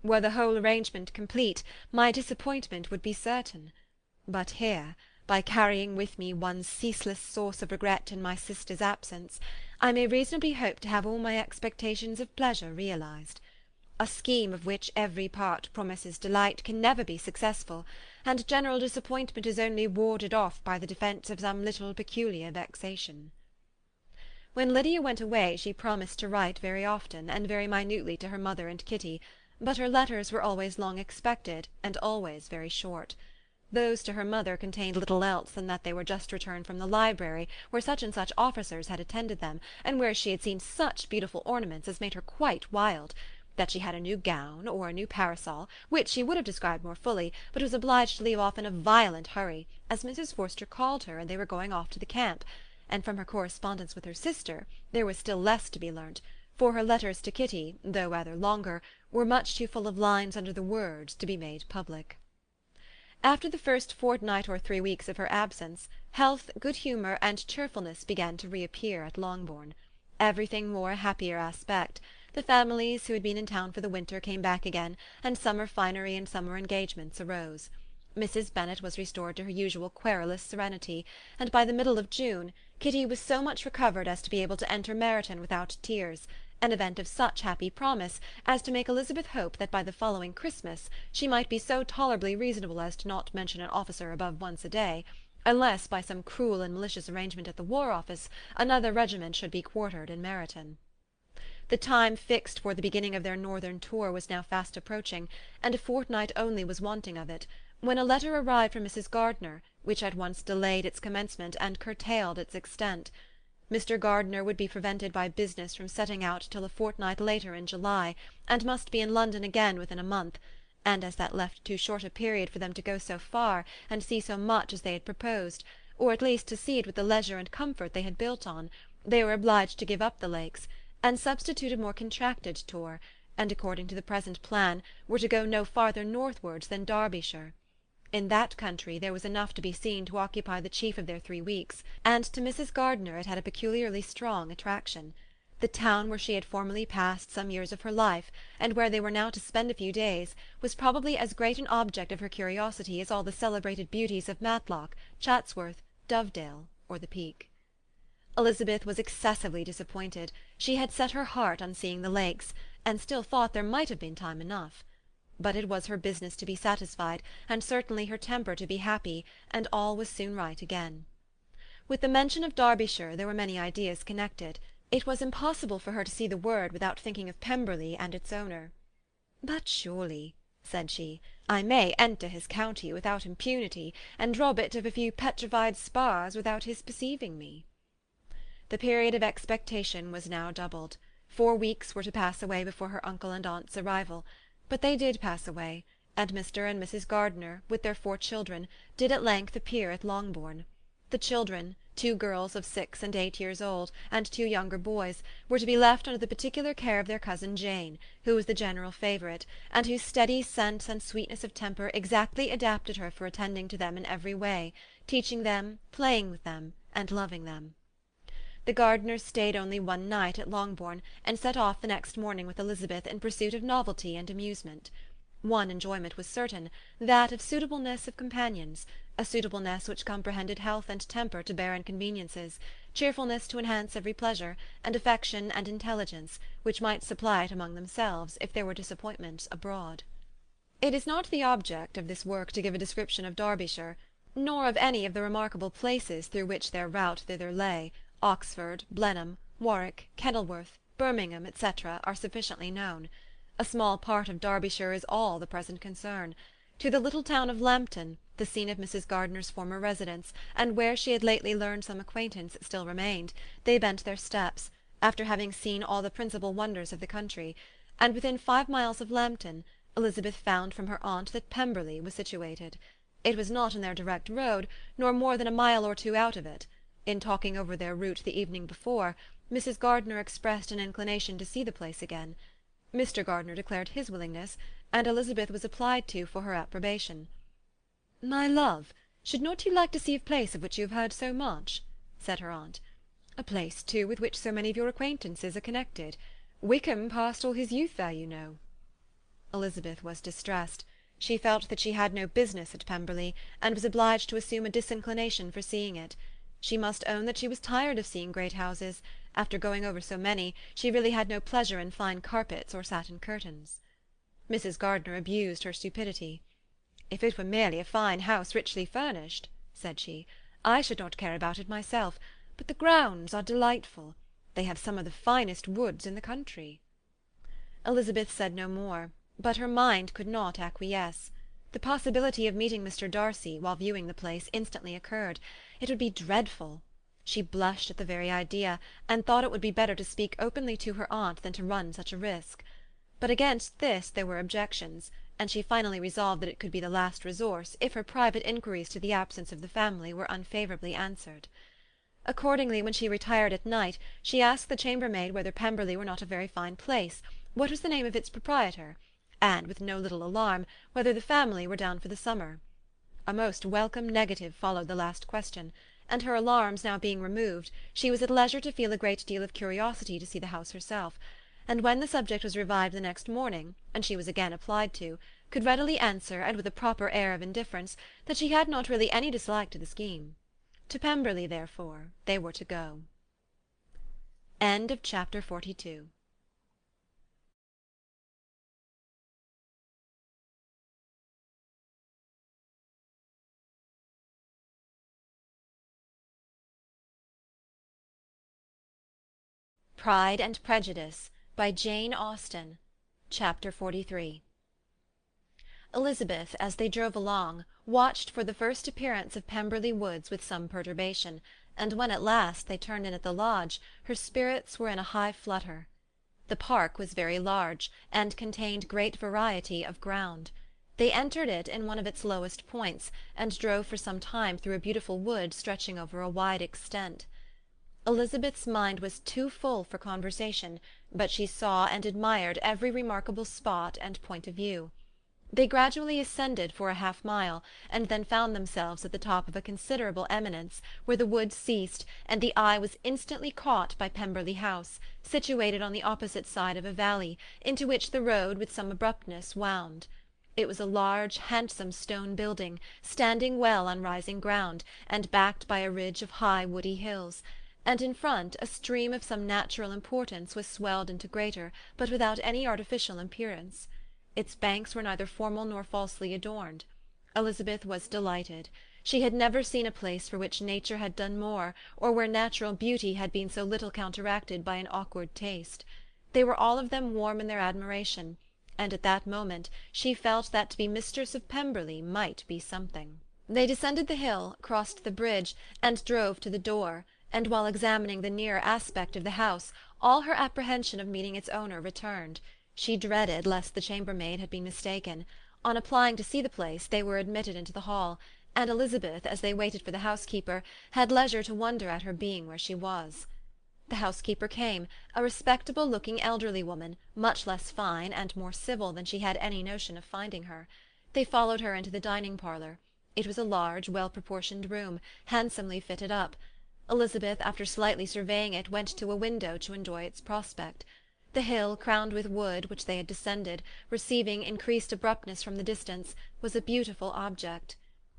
Were the whole arrangement complete, my disappointment would be certain. But here, by carrying with me one ceaseless source of regret in my sister's absence, I may reasonably hope to have all my expectations of pleasure realized. A scheme of which every part promises delight can never be successful, and general disappointment is only warded off by the defence of some little peculiar vexation." When Lydia went away she promised to write very often and very minutely to her mother and Kitty, but her letters were always long expected and always very short. Those to her mother contained little else than that they were just returned from the library, where such and such officers had attended them, and where she had seen such beautiful ornaments as made her quite wild, that she had a new gown, or a new parasol, which she would have described more fully, but was obliged to leave off in a violent hurry, as Mrs. Forster called her, and they were going off to the camp. And from her correspondence with her sister there was still less to be learnt, for her letters to Kitty, though rather longer, were much too full of lines under the words to be made public. After the first fortnight or 3 weeks of her absence, health, good humour, and cheerfulness began to reappear at Longbourn. Everything wore a happier aspect. The families who had been in town for the winter came back again, and summer finery and summer engagements arose. Mrs. Bennet was restored to her usual querulous serenity, and by the middle of June Kitty was so much recovered as to be able to enter Meryton without tears, an event of such happy promise as to make Elizabeth hope that by the following Christmas she might be so tolerably reasonable as not to mention an officer above once a day, unless by some cruel and malicious arrangement at the War Office another regiment should be quartered in Meryton. The time fixed for the beginning of their northern tour was now fast approaching, and a fortnight only was wanting of it, when a letter arrived from Mrs. Gardiner, which at once delayed its commencement and curtailed its extent. Mr. Gardiner would be prevented by business from setting out till a fortnight later in July, and must be in London again within a month, and as that left too short a period for them to go so far and see so much as they had proposed, or at least to see it with the leisure and comfort they had built on, they were obliged to give up the Lakes, and substitute a more contracted tour, and according to the present plan were to go no farther northwards than Derbyshire. In that country there was enough to be seen to occupy the chief of their 3 weeks, and to Mrs. Gardiner it had a peculiarly strong attraction. The town where she had formerly passed some years of her life, and where they were now to spend a few days, was probably as great an object of her curiosity as all the celebrated beauties of Matlock, Chatsworth, Dovedale, or the Peak. Elizabeth was excessively disappointed. She had set her heart on seeing the Lakes, and still thought there might have been time enough. But it was her business to be satisfied, and certainly her temper to be happy, and all was soon right again. With the mention of Derbyshire there were many ideas connected. It was impossible for her to see the word without thinking of Pemberley and its owner. "But surely," said she, "I may enter his county without impunity, and rob it of a few petrified spars without his perceiving me." The period of expectation was now doubled. 4 weeks were to pass away before her uncle and aunt's arrival. But they did pass away, and Mr. and Mrs. Gardiner, with their 4 children, did at length appear at Longbourn. The children, 2 girls of 6 and 8 years old, and 2 younger boys, were to be left under the particular care of their cousin Jane, who was the general favourite, and whose steady sense and sweetness of temper exactly adapted her for attending to them in every way, teaching them, playing with them, and loving them. The Gardiners stayed only 1 night at Longbourn, and set off the next morning with Elizabeth in pursuit of novelty and amusement. One enjoyment was certain, that of suitableness of companions, a suitableness which comprehended health and temper to bear inconveniences, cheerfulness to enhance every pleasure, and affection and intelligence, which might supply it among themselves, if there were disappointments abroad. It is not the object of this work to give a description of Derbyshire, nor of any of the remarkable places through which their route thither lay. Oxford, Blenheim, Warwick, Kenilworth, Birmingham, etc., are sufficiently known. A small part of Derbyshire is all the present concern. To the little town of Lambton, the scene of Mrs. Gardiner's former residence, and where she had lately learned some acquaintance still remained, they bent their steps, after having seen all the principal wonders of the country, and within 5 miles of Lambton, Elizabeth found from her aunt that Pemberley was situated. It was not in their direct road, nor more than a mile or 2 out of it. In talking over their route the evening before, Mrs. Gardiner expressed an inclination to see the place again. Mr. Gardiner declared his willingness, and Elizabeth was applied to for her approbation. "My love, should not you like to see a place of which you have heard so much?" said her aunt. "A place, too, with which so many of your acquaintances are connected. Wickham passed all his youth there, you know." Elizabeth was distressed. She felt that she had no business at Pemberley, and was obliged to assume a disinclination for seeing it. She must own that she was tired of seeing great houses. After going over so many, she really had no pleasure in fine carpets or satin curtains. Mrs. Gardiner abused her stupidity. "If it were merely a fine house richly furnished," said she, "I should not care about it myself, but the grounds are delightful. They have some of the finest woods in the country." Elizabeth said no more, but her mind could not acquiesce. The possibility of meeting Mr. Darcy, while viewing the place, instantly occurred. It would be dreadful. She blushed at the very idea, and thought it would be better to speak openly to her aunt than to run such a risk. But against this there were objections, and she finally resolved that it could be the last resource, if her private inquiries to the absence of the family were unfavourably answered. Accordingly, when she retired at night, she asked the chambermaid whether Pemberley were not a very fine place, what was the name of its proprietor, and, with no little alarm, whether the family were down for the summer. A most welcome negative followed the last question, and her alarms now being removed, she was at leisure to feel a great deal of curiosity to see the house herself, and when the subject was revived the next morning, and she was again applied to, could readily answer, and with a proper air of indifference, that she had not really any dislike to the scheme. To Pemberley, therefore, they were to go. End of chapter 42. Pride and Prejudice by Jane Austen. Chapter 43. Elizabeth, as they drove along, watched for the first appearance of Pemberley Woods with some perturbation, and when at last they turned in at the lodge, her spirits were in a high flutter. The park was very large, and contained great variety of ground. They entered it in one of its lowest points, and drove for some time through a beautiful wood stretching over a wide extent. Elizabeth's mind was too full for conversation, but she saw and admired every remarkable spot and point of view. They gradually ascended for a half-mile, and then found themselves at the top of a considerable eminence, where the wood ceased, and the eye was instantly caught by Pemberley House, situated on the opposite side of a valley, into which the road with some abruptness wound. It was a large, handsome stone building, standing well on rising ground, and backed by a ridge of high woody hills, and in front a stream of some natural importance was swelled into greater, but without any artificial appearance. Its banks were neither formal nor falsely adorned. Elizabeth was delighted. She had never seen a place for which nature had done more, or where natural beauty had been so little counteracted by an awkward taste. They were all of them warm in their admiration, and at that moment she felt that to be mistress of Pemberley might be something. They descended the hill, crossed the bridge, and drove to the door, and while examining the nearer aspect of the house, all her apprehension of meeting its owner returned. She dreaded lest the chambermaid had been mistaken. On applying to see the place, they were admitted into the hall, and Elizabeth, as they waited for the housekeeper, had leisure to wonder at her being where she was. The housekeeper came, a respectable-looking elderly woman, much less fine and more civil than she had any notion of finding her. They followed her into the dining-parlour. It was a large, well-proportioned room, handsomely fitted up. Elizabeth, after slightly surveying it, went to a window to enjoy its prospect. The hill, crowned with wood, which they had descended, receiving increased abruptness from the distance, was a beautiful object.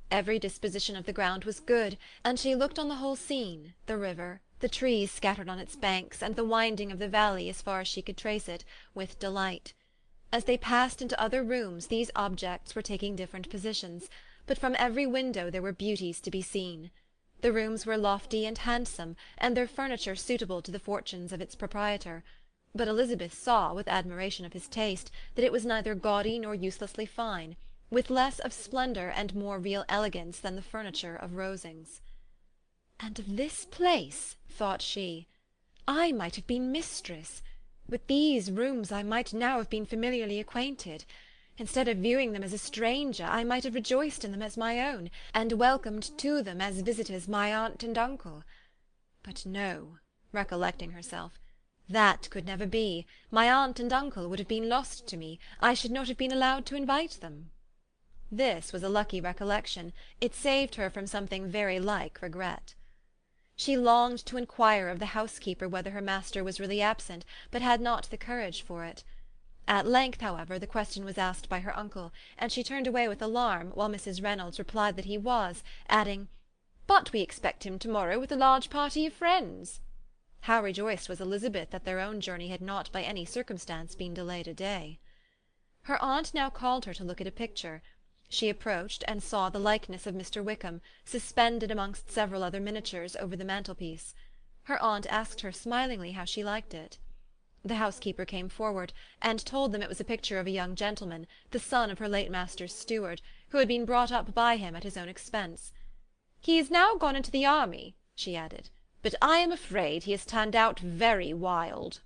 Every disposition of the ground was good, and she looked on the whole scene, the river, the trees scattered on its banks, and the winding of the valley as far as she could trace it, with delight. As they passed into other rooms, these objects were taking different positions, but from every window there were beauties to be seen. The rooms were lofty and handsome, and their furniture suitable to the fortunes of its proprietor. But Elizabeth saw, with admiration of his taste, that it was neither gaudy nor uselessly fine, with less of splendour and more real elegance than the furniture of Rosings. "And of this place," thought she, "I might have been mistress. With these rooms I might now have been familiarly acquainted. Instead of viewing them as a stranger, I might have rejoiced in them as my own, and welcomed to them as visitors my aunt and uncle. But no," recollecting herself, "that could never be. My aunt and uncle would have been lost to me. I should not have been allowed to invite them." This was a lucky recollection. It saved her from something very like regret. She longed to inquire of the housekeeper whether her master was really absent, but had not the courage for it. At length, however, the question was asked by her uncle, and she turned away with alarm, while Mrs. Reynolds replied that he was, adding, "But we expect him to-morrow with a large party of friends." How rejoiced was Elizabeth that their own journey had not by any circumstance been delayed a day. Her aunt now called her to look at a picture. She approached, and saw the likeness of Mr. Wickham, suspended amongst several other miniatures, over the mantelpiece. Her aunt asked her smilingly how she liked it. The housekeeper came forward, and told them it was a picture of a young gentleman, the son of her late master's steward, who had been brought up by him at his own expense. "He is now gone into the army," she added, "but I am afraid he has turned out very wild."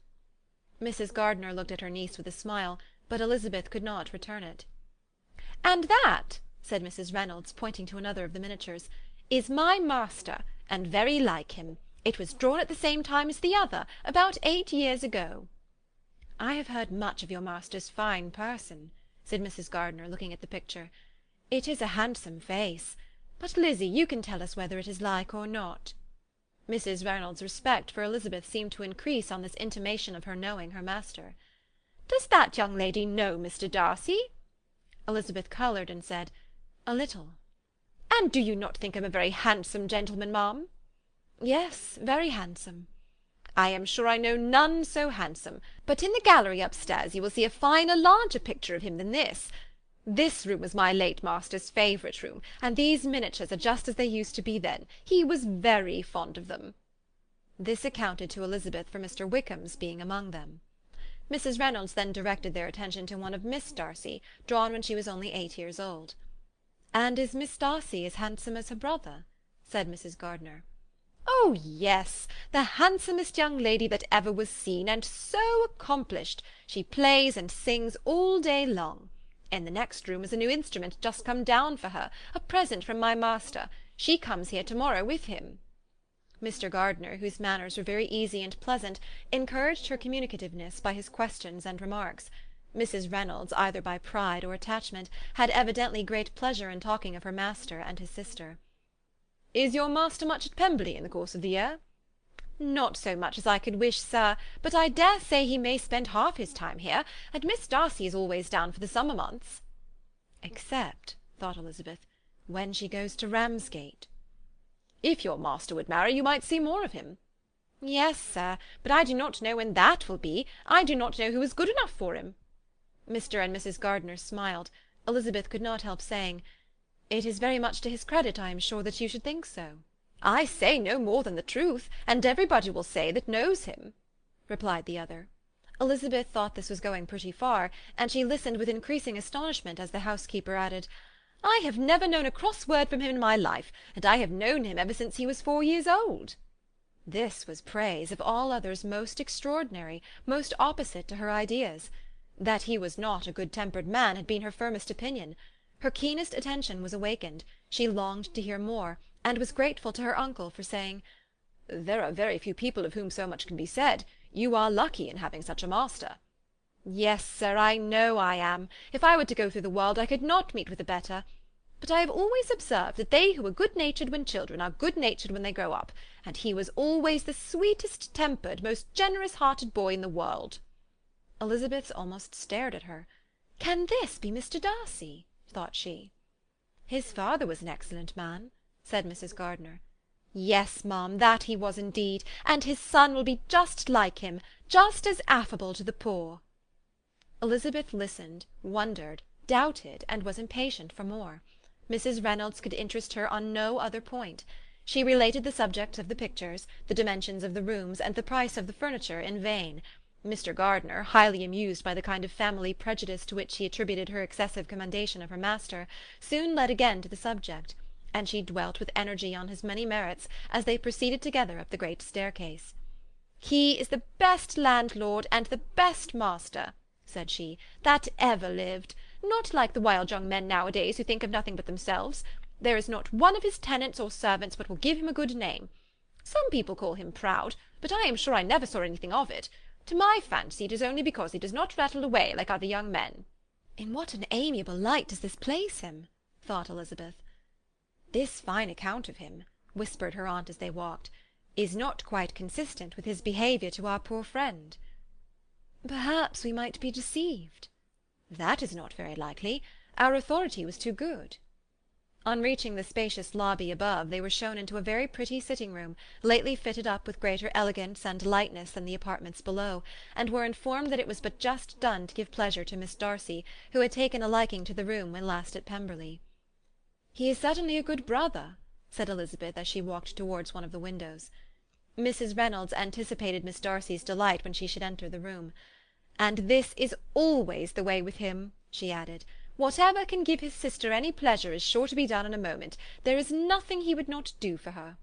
Mrs. Gardiner looked at her niece with a smile, but Elizabeth could not return it. "And that," said Mrs. Reynolds, pointing to another of the miniatures, "is my master, and very like him. It was drawn at the same time as the other, about 8 years ago." "I have heard much of your master's fine person," said Mrs. Gardiner, looking at the picture. "It is a handsome face. But, Lizzie, you can tell us whether it is like or not." Mrs. Reynolds' respect for Elizabeth seemed to increase on this intimation of her knowing her master. "Does that young lady know Mr. Darcy?" Elizabeth coloured and said, "A little." "And do you not think him a very handsome gentleman, ma'am?" "Yes, very handsome." "I am sure I know none so handsome. But in the gallery upstairs you will see a finer, larger picture of him than this. This room is my late master's favourite room, and these miniatures are just as they used to be then. He was very fond of them." This accounted to Elizabeth for Mr. Wickham's being among them. Mrs. Reynolds then directed their attention to one of Miss Darcy, drawn when she was only 8 years old. "And is Miss Darcy as handsome as her brother?" said Mrs. Gardiner. "Oh, yes, the handsomest young lady that ever was seen, and so accomplished. She plays and sings all day long. In the next room is a new instrument just come down for her, a present from my master. She comes here to-morrow with him." Mr. Gardiner, whose manners were very easy and pleasant, encouraged her communicativeness by his questions and remarks. Mrs. Reynolds, either by pride or attachment, had evidently great pleasure in talking of her master and his sister. "Is your master much at Pemberley in the course of the year?" "Not so much as I could wish, sir, but I dare say he may spend half his time here, and Miss Darcy is always down for the summer months." "Except," thought Elizabeth, "when she goes to Ramsgate." "If your master would marry, you might see more of him." "Yes, sir, but I do not know when that will be. I do not know who is good enough for him." Mr. and Mrs. Gardiner smiled. Elizabeth could not help saying, "It is very much to his credit, I am sure, that you should think so." "I say no more than the truth, and everybody will say that knows him," replied the other. Elizabeth thought this was going pretty far, and she listened with increasing astonishment as the housekeeper added, "I have never known a cross word from him in my life, and I have known him ever since he was 4 years old." This was praise, of all others most extraordinary, most opposite to her ideas. That he was not a good-tempered man had been her firmest opinion. Her keenest attention was awakened. She longed to hear more, and was grateful to her uncle for saying, "There are very few people of whom so much can be said. You are lucky in having such a master." "Yes, sir, I know I am. If I were to go through the world, I could not meet with a better. But I have always observed that they who are good-natured when children are good-natured when they grow up, and he was always the sweetest-tempered, most generous-hearted boy in the world." Elizabeth almost stared at her. "Can this be Mr. Darcy?" thought she. "His father was an excellent man," said Mrs. Gardiner. "Yes, ma'am, that he was indeed, and his son will be just like him, just as affable to the poor." Elizabeth listened, wondered, doubted, and was impatient for more. Mrs. Reynolds could interest her on no other point. She related the subjects of the pictures, the dimensions of the rooms, and the price of the furniture in vain. Mr. Gardiner, highly amused by the kind of family prejudice to which she attributed her excessive commendation of her master, soon led again to the subject, and she dwelt with energy on his many merits as they proceeded together up the great staircase. "He is the best landlord and the best master," said she, "that ever lived. Not like the wild young men nowadays who think of nothing but themselves. There is not one of his tenants or servants but will give him a good name. Some people call him proud, but I am sure I never saw anything of it. To my fancy it is only because he does not rattle away like other young men." "In what an amiable light does this place him!" thought Elizabeth. "This fine account of him," whispered her aunt as they walked, "is not quite consistent with his behaviour to our poor friend." "Perhaps we might be deceived." "That is not very likely. Our authority was too good." On reaching the spacious lobby above, they were shown into a very pretty sitting-room, lately fitted up with greater elegance and lightness than the apartments below, and were informed that it was but just done to give pleasure to Miss Darcy, who had taken a liking to the room when last at Pemberley. "He is certainly a good brother," said Elizabeth as she walked towards one of the windows. Mrs. Reynolds anticipated Miss Darcy's delight when she should enter the room. "And this is always the way with him," she added. "Whatever can give his sister any pleasure is sure to be done in a moment. There is nothing he would not do for her."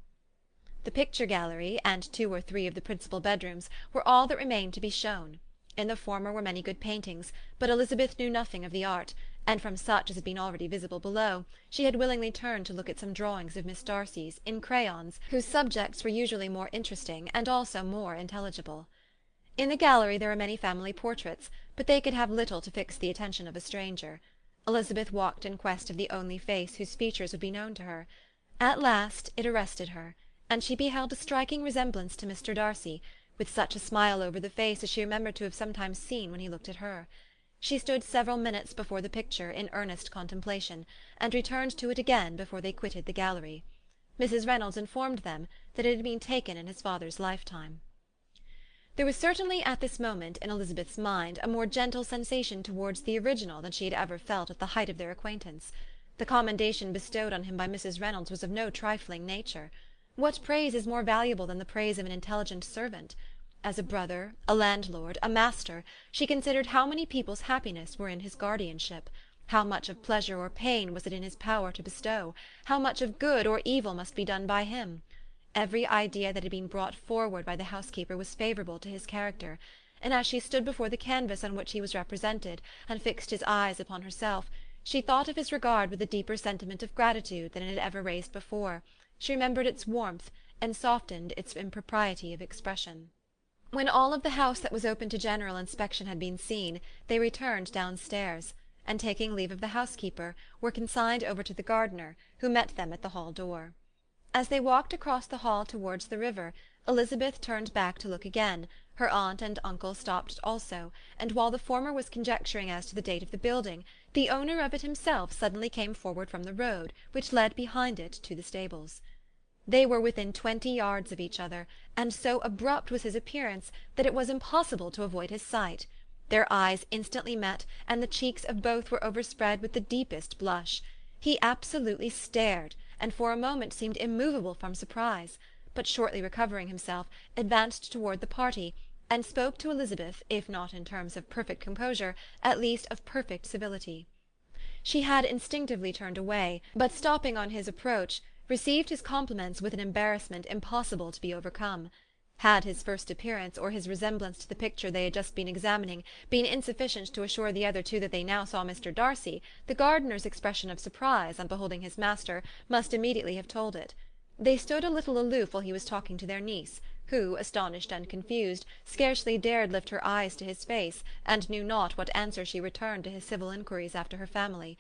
The picture gallery, and 2 or 3 of the principal bedrooms, were all that remained to be shown. In the former were many good paintings, but Elizabeth knew nothing of the art, and from such as had been already visible below, she had willingly turned to look at some drawings of Miss Darcy's, in crayons, whose subjects were usually more interesting, and also more intelligible. In the gallery there were many family portraits, but they could have little to fix the attention of a stranger. Elizabeth walked in quest of the only face whose features would be known to her. At last it arrested her, and she beheld a striking resemblance to Mr. Darcy, with such a smile over the face as she remembered to have sometimes seen when he looked at her. She stood several minutes before the picture in earnest contemplation, and returned to it again before they quitted the gallery. Mrs. Reynolds informed them that it had been taken in his father's lifetime. There was certainly at this moment in Elizabeth's mind a more gentle sensation towards the original than she had ever felt at the height of their acquaintance. The commendation bestowed on him by Mrs. Reynolds was of no trifling nature. What praise is more valuable than the praise of an intelligent servant? As a brother, a landlord, a master, she considered how many people's happiness were in his guardianship, how much of pleasure or pain was it in his power to bestow, how much of good or evil must be done by him. Every idea that had been brought forward by the housekeeper was favourable to his character, and as she stood before the canvas on which he was represented, and fixed his eyes upon herself, she thought of his regard with a deeper sentiment of gratitude than it had ever raised before. She remembered its warmth, and softened its impropriety of expression. When all of the house that was open to general inspection had been seen, they returned downstairs, and taking leave of the housekeeper, were consigned over to the gardener, who met them at the hall door. As they walked across the hall towards the river, Elizabeth turned back to look again. Her aunt and uncle stopped also, and while the former was conjecturing as to the date of the building, the owner of it himself suddenly came forward from the road, which led behind it to the stables. They were within 20 yards of each other, and so abrupt was his appearance that it was impossible to avoid his sight. Their eyes instantly met, and the cheeks of both were overspread with the deepest blush. He absolutely stared, and for a moment seemed immovable from surprise, but shortly recovering himself, advanced toward the party, and spoke to Elizabeth, if not in terms of perfect composure, at least of perfect civility. She had instinctively turned away, but stopping on his approach, received his compliments with an embarrassment impossible to be overcome. Had his first appearance, or his resemblance to the picture they had just been examining, been insufficient to assure the other two that they now saw Mr. Darcy, the gardener's expression of surprise on beholding his master must immediately have told it. They stood a little aloof while he was talking to their niece, who, astonished and confused, scarcely dared lift her eyes to his face, and knew not what answer she returned to his civil inquiries after her family.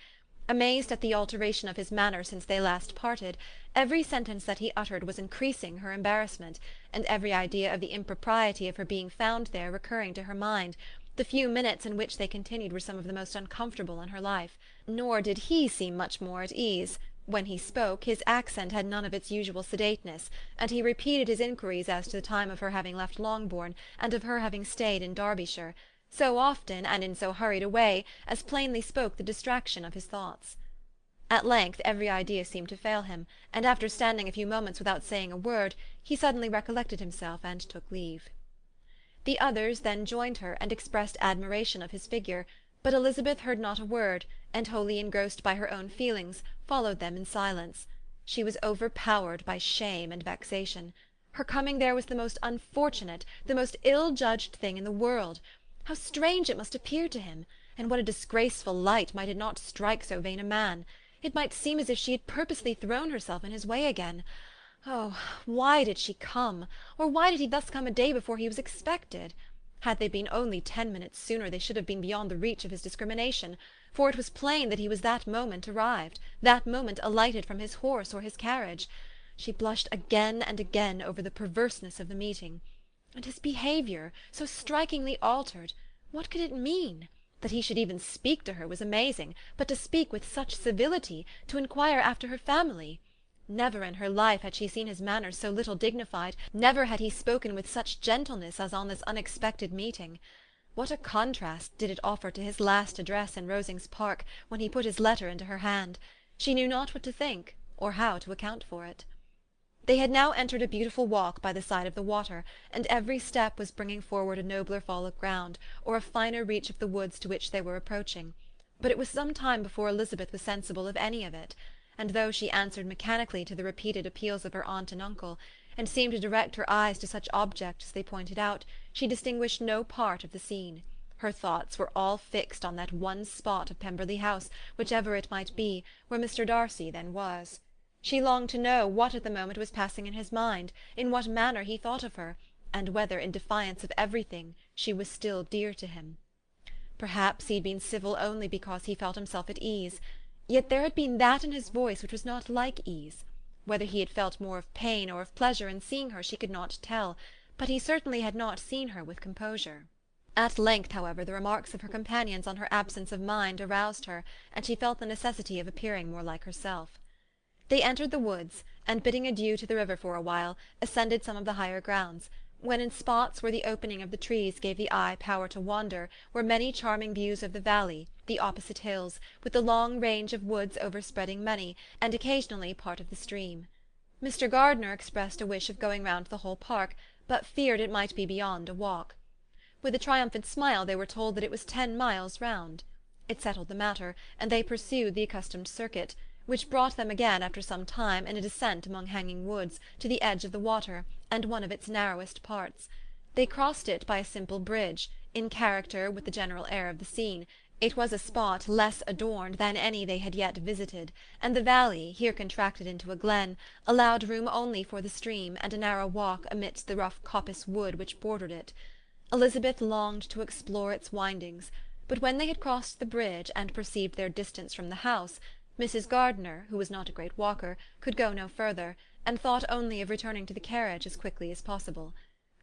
Amazed at the alteration of his manner since they last parted, every sentence that he uttered was increasing her embarrassment, and every idea of the impropriety of her being found there recurring to her mind. The few minutes in which they continued were some of the most uncomfortable in her life. Nor did he seem much more at ease. When he spoke, his accent had none of its usual sedateness, and he repeated his inquiries as to the time of her having left Longbourn, and of her having stayed in Derbyshire, so often and in so hurried a way as plainly spoke the distraction of his thoughts. At length every idea seemed to fail him, and after standing a few moments without saying a word, he suddenly recollected himself and took leave. The others then joined her and expressed admiration of his figure, but Elizabeth heard not a word, and wholly engrossed by her own feelings, followed them in silence. She was overpowered by shame and vexation. Her coming there was the most unfortunate, the most ill-judged thing in the world. How strange it must appear to him, and what a disgraceful light might it not strike so vain a man! It might seem as if she had purposely thrown herself in his way again. Oh, why did she come? Or why did he thus come a day before he was expected? Had they been only 10 minutes sooner, they should have been beyond the reach of his discrimination, for it was plain that he was that moment arrived, that moment alighted from his horse or his carriage. She blushed again and again over the perverseness of the meeting. And his behaviour, so strikingly altered, what could it mean? That he should even speak to her was amazing, but to speak with such civility, to inquire after her family! Never in her life had she seen his manners so little dignified, never had he spoken with such gentleness as on this unexpected meeting. What a contrast did it offer to his last address in Rosings Park, when he put his letter into her hand! She knew not what to think, or how to account for it. They had now entered a beautiful walk by the side of the water, and every step was bringing forward a nobler fall of ground, or a finer reach of the woods to which they were approaching. But it was some time before Elizabeth was sensible of any of it, and though she answered mechanically to the repeated appeals of her aunt and uncle, and seemed to direct her eyes to such objects as they pointed out, she distinguished no part of the scene. Her thoughts were all fixed on that one spot of Pemberley House, whichever it might be, where Mr. Darcy then was. She longed to know what at the moment was passing in his mind, in what manner he thought of her, and whether, in defiance of everything, she was still dear to him. Perhaps he had been civil only because he felt himself at ease. Yet there had been that in his voice which was not like ease. Whether he had felt more of pain or of pleasure in seeing her she could not tell, but he certainly had not seen her with composure. At length, however, the remarks of her companions on her absence of mind aroused her, and she felt the necessity of appearing more like herself. They entered the woods, and bidding adieu to the river for a while, ascended some of the higher grounds, when in spots where the opening of the trees gave the eye power to wander were many charming views of the valley, the opposite hills, with the long range of woods overspreading many, and occasionally part of the stream. Mr. Gardiner expressed a wish of going round the whole park, but feared it might be beyond a walk. With a triumphant smile they were told that it was 10 miles round. It settled the matter, and they pursued the accustomed circuit, which brought them again after some time in a descent among hanging woods, to the edge of the water, and one of its narrowest parts. They crossed it by a simple bridge, in character with the general air of the scene. It was a spot less adorned than any they had yet visited, and the valley, here contracted into a glen, allowed room only for the stream, and a narrow walk amidst the rough coppice wood which bordered it. Elizabeth longed to explore its windings, but when they had crossed the bridge, and perceived their distance from the house, Mrs. Gardiner, who was not a great walker, could go no further, and thought only of returning to the carriage as quickly as possible.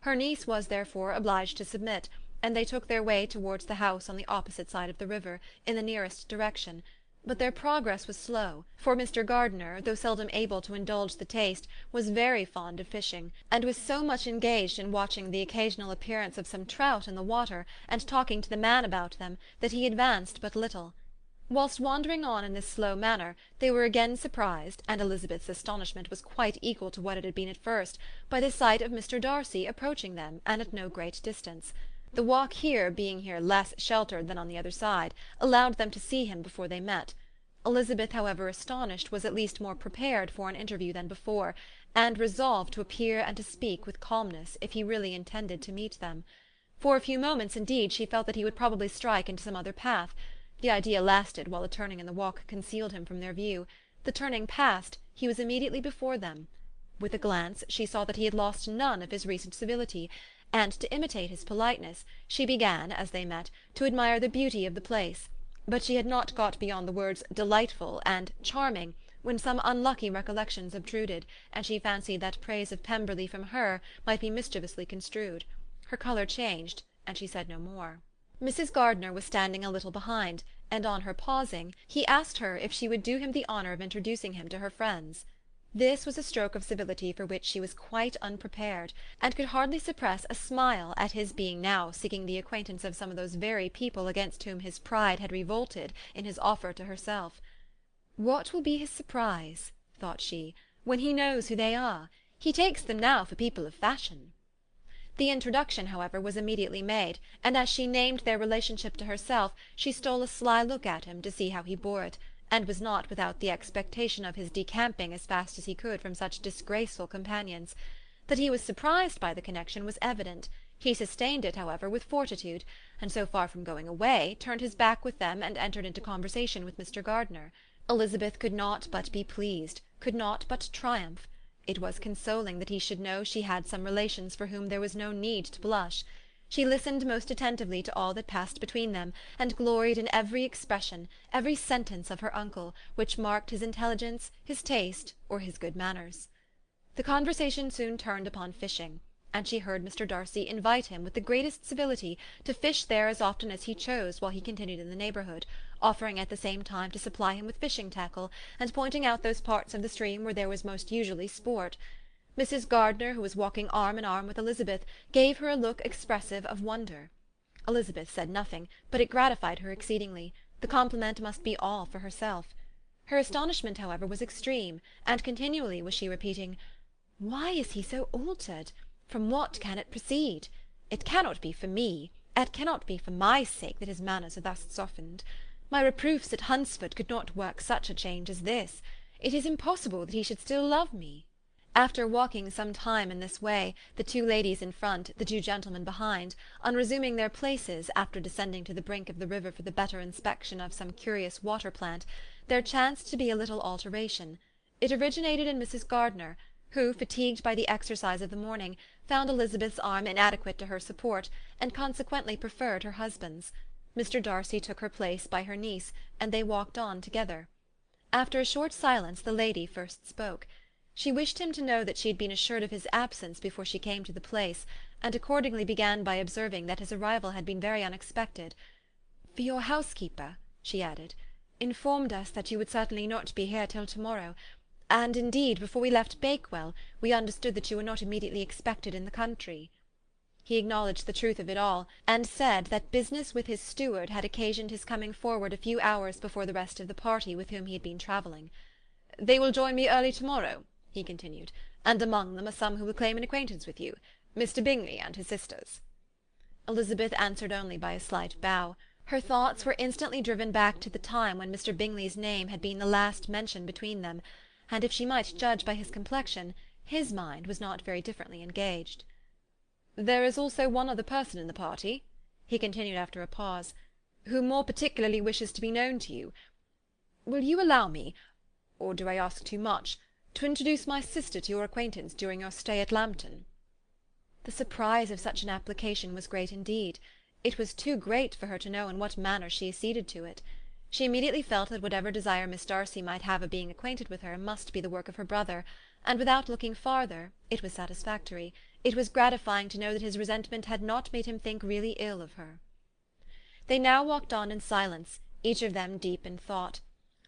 Her niece was therefore obliged to submit, and they took their way towards the house on the opposite side of the river, in the nearest direction. But their progress was slow, for Mr. Gardiner, though seldom able to indulge the taste, was very fond of fishing, and was so much engaged in watching the occasional appearance of some trout in the water, and talking to the man about them, that he advanced but little. Whilst wandering on in this slow manner, they were again surprised, and Elizabeth's astonishment was quite equal to what it had been at first, by the sight of Mr. Darcy approaching them, and at no great distance. The walk here, being here less sheltered than on the other side, allowed them to see him before they met. Elizabeth, however astonished, was at least more prepared for an interview than before, and resolved to appear and to speak with calmness, if he really intended to meet them. For a few moments, indeed, she felt that he would probably strike into some other path. The idea lasted while a turning in the walk concealed him from their view. The turning past, he was immediately before them. With a glance she saw that he had lost none of his recent civility, and, to imitate his politeness, she began, as they met, to admire the beauty of the place. But she had not got beyond the words "delightful" and "charming," when some unlucky recollections obtruded, and she fancied that praise of Pemberley from her might be mischievously construed. Her colour changed, and she said no more. Mrs. Gardiner was standing a little behind, and on her pausing, he asked her if she would do him the honour of introducing him to her friends. This was a stroke of civility for which she was quite unprepared, and could hardly suppress a smile at his being now seeking the acquaintance of some of those very people against whom his pride had revolted in his offer to herself. "What will be his surprise," thought she, "when he knows who they are? He takes them now for people of fashion." The introduction, however, was immediately made, and as she named their relationship to herself, she stole a sly look at him to see how he bore it, and was not without the expectation of his decamping as fast as he could from such disgraceful companions. That he was surprised by the connection was evident. He sustained it, however, with fortitude, and so far from going away, turned his back with them and entered into conversation with Mr. Gardiner. Elizabeth could not but be pleased, could not but triumph. It was consoling that he should know she had some relations for whom there was no need to blush. She listened most attentively to all that passed between them, and gloried in every expression, every sentence of her uncle, which marked his intelligence, his taste, or his good manners. The conversation soon turned upon fishing, and she heard Mr. Darcy invite him with the greatest civility to fish there as often as he chose while he continued in the neighbourhood, offering at the same time to supply him with fishing tackle, and pointing out those parts of the stream where there was most usually sport. Mrs. Gardiner, who was walking arm in arm with Elizabeth, gave her a look expressive of wonder. Elizabeth said nothing, but it gratified her exceedingly. The compliment must be all for herself. Her astonishment, however, was extreme, and continually was she repeating, "Why is he so altered? From what can it proceed? It cannot be for me, it cannot be for my sake that his manners are thus softened. My reproofs at Hunsford could not work such a change as this. It is impossible that he should still love me." After walking some time in this way, the two ladies in front, the two gentlemen behind, on resuming their places, after descending to the brink of the river for the better inspection of some curious water plant, there chanced to be a little alteration. It originated in Mrs. Gardiner, who, fatigued by the exercise of the morning, found Elizabeth's arm inadequate to her support, and consequently preferred her husband's. Mr. Darcy took her place by her niece, and they walked on together. After a short silence the lady first spoke. She wished him to know that she had been assured of his absence before she came to the place, and accordingly began by observing that his arrival had been very unexpected. "For your housekeeper," she added, "informed us that you would certainly not be here till to-morrow, and indeed, before we left Bakewell, we understood that you were not immediately expected in the country." He acknowledged the truth of it all, and said that business with his steward had occasioned his coming forward a few hours before the rest of the party with whom he had been travelling. "They will join me early to-morrow," he continued, "and among them are some who will claim an acquaintance with you, Mr. Bingley and his sisters." Elizabeth answered only by a slight bow. Her thoughts were instantly driven back to the time when Mr. Bingley's name had been the last mentioned between them, and if she might judge by his complexion, his mind was not very differently engaged. "There is also one other person in the party," he continued after a pause, "who more particularly wishes to be known to you. Will you allow me, or do I ask too much, to introduce my sister to your acquaintance during your stay at Lambton?" The surprise of such an application was great indeed. It was too great for her to know in what manner she acceded to it. She immediately felt that whatever desire Miss Darcy might have of being acquainted with her must be the work of her brother, and without looking farther, it was satisfactory. It was gratifying to know that his resentment had not made him think really ill of her. They now walked on in silence, each of them deep in thought.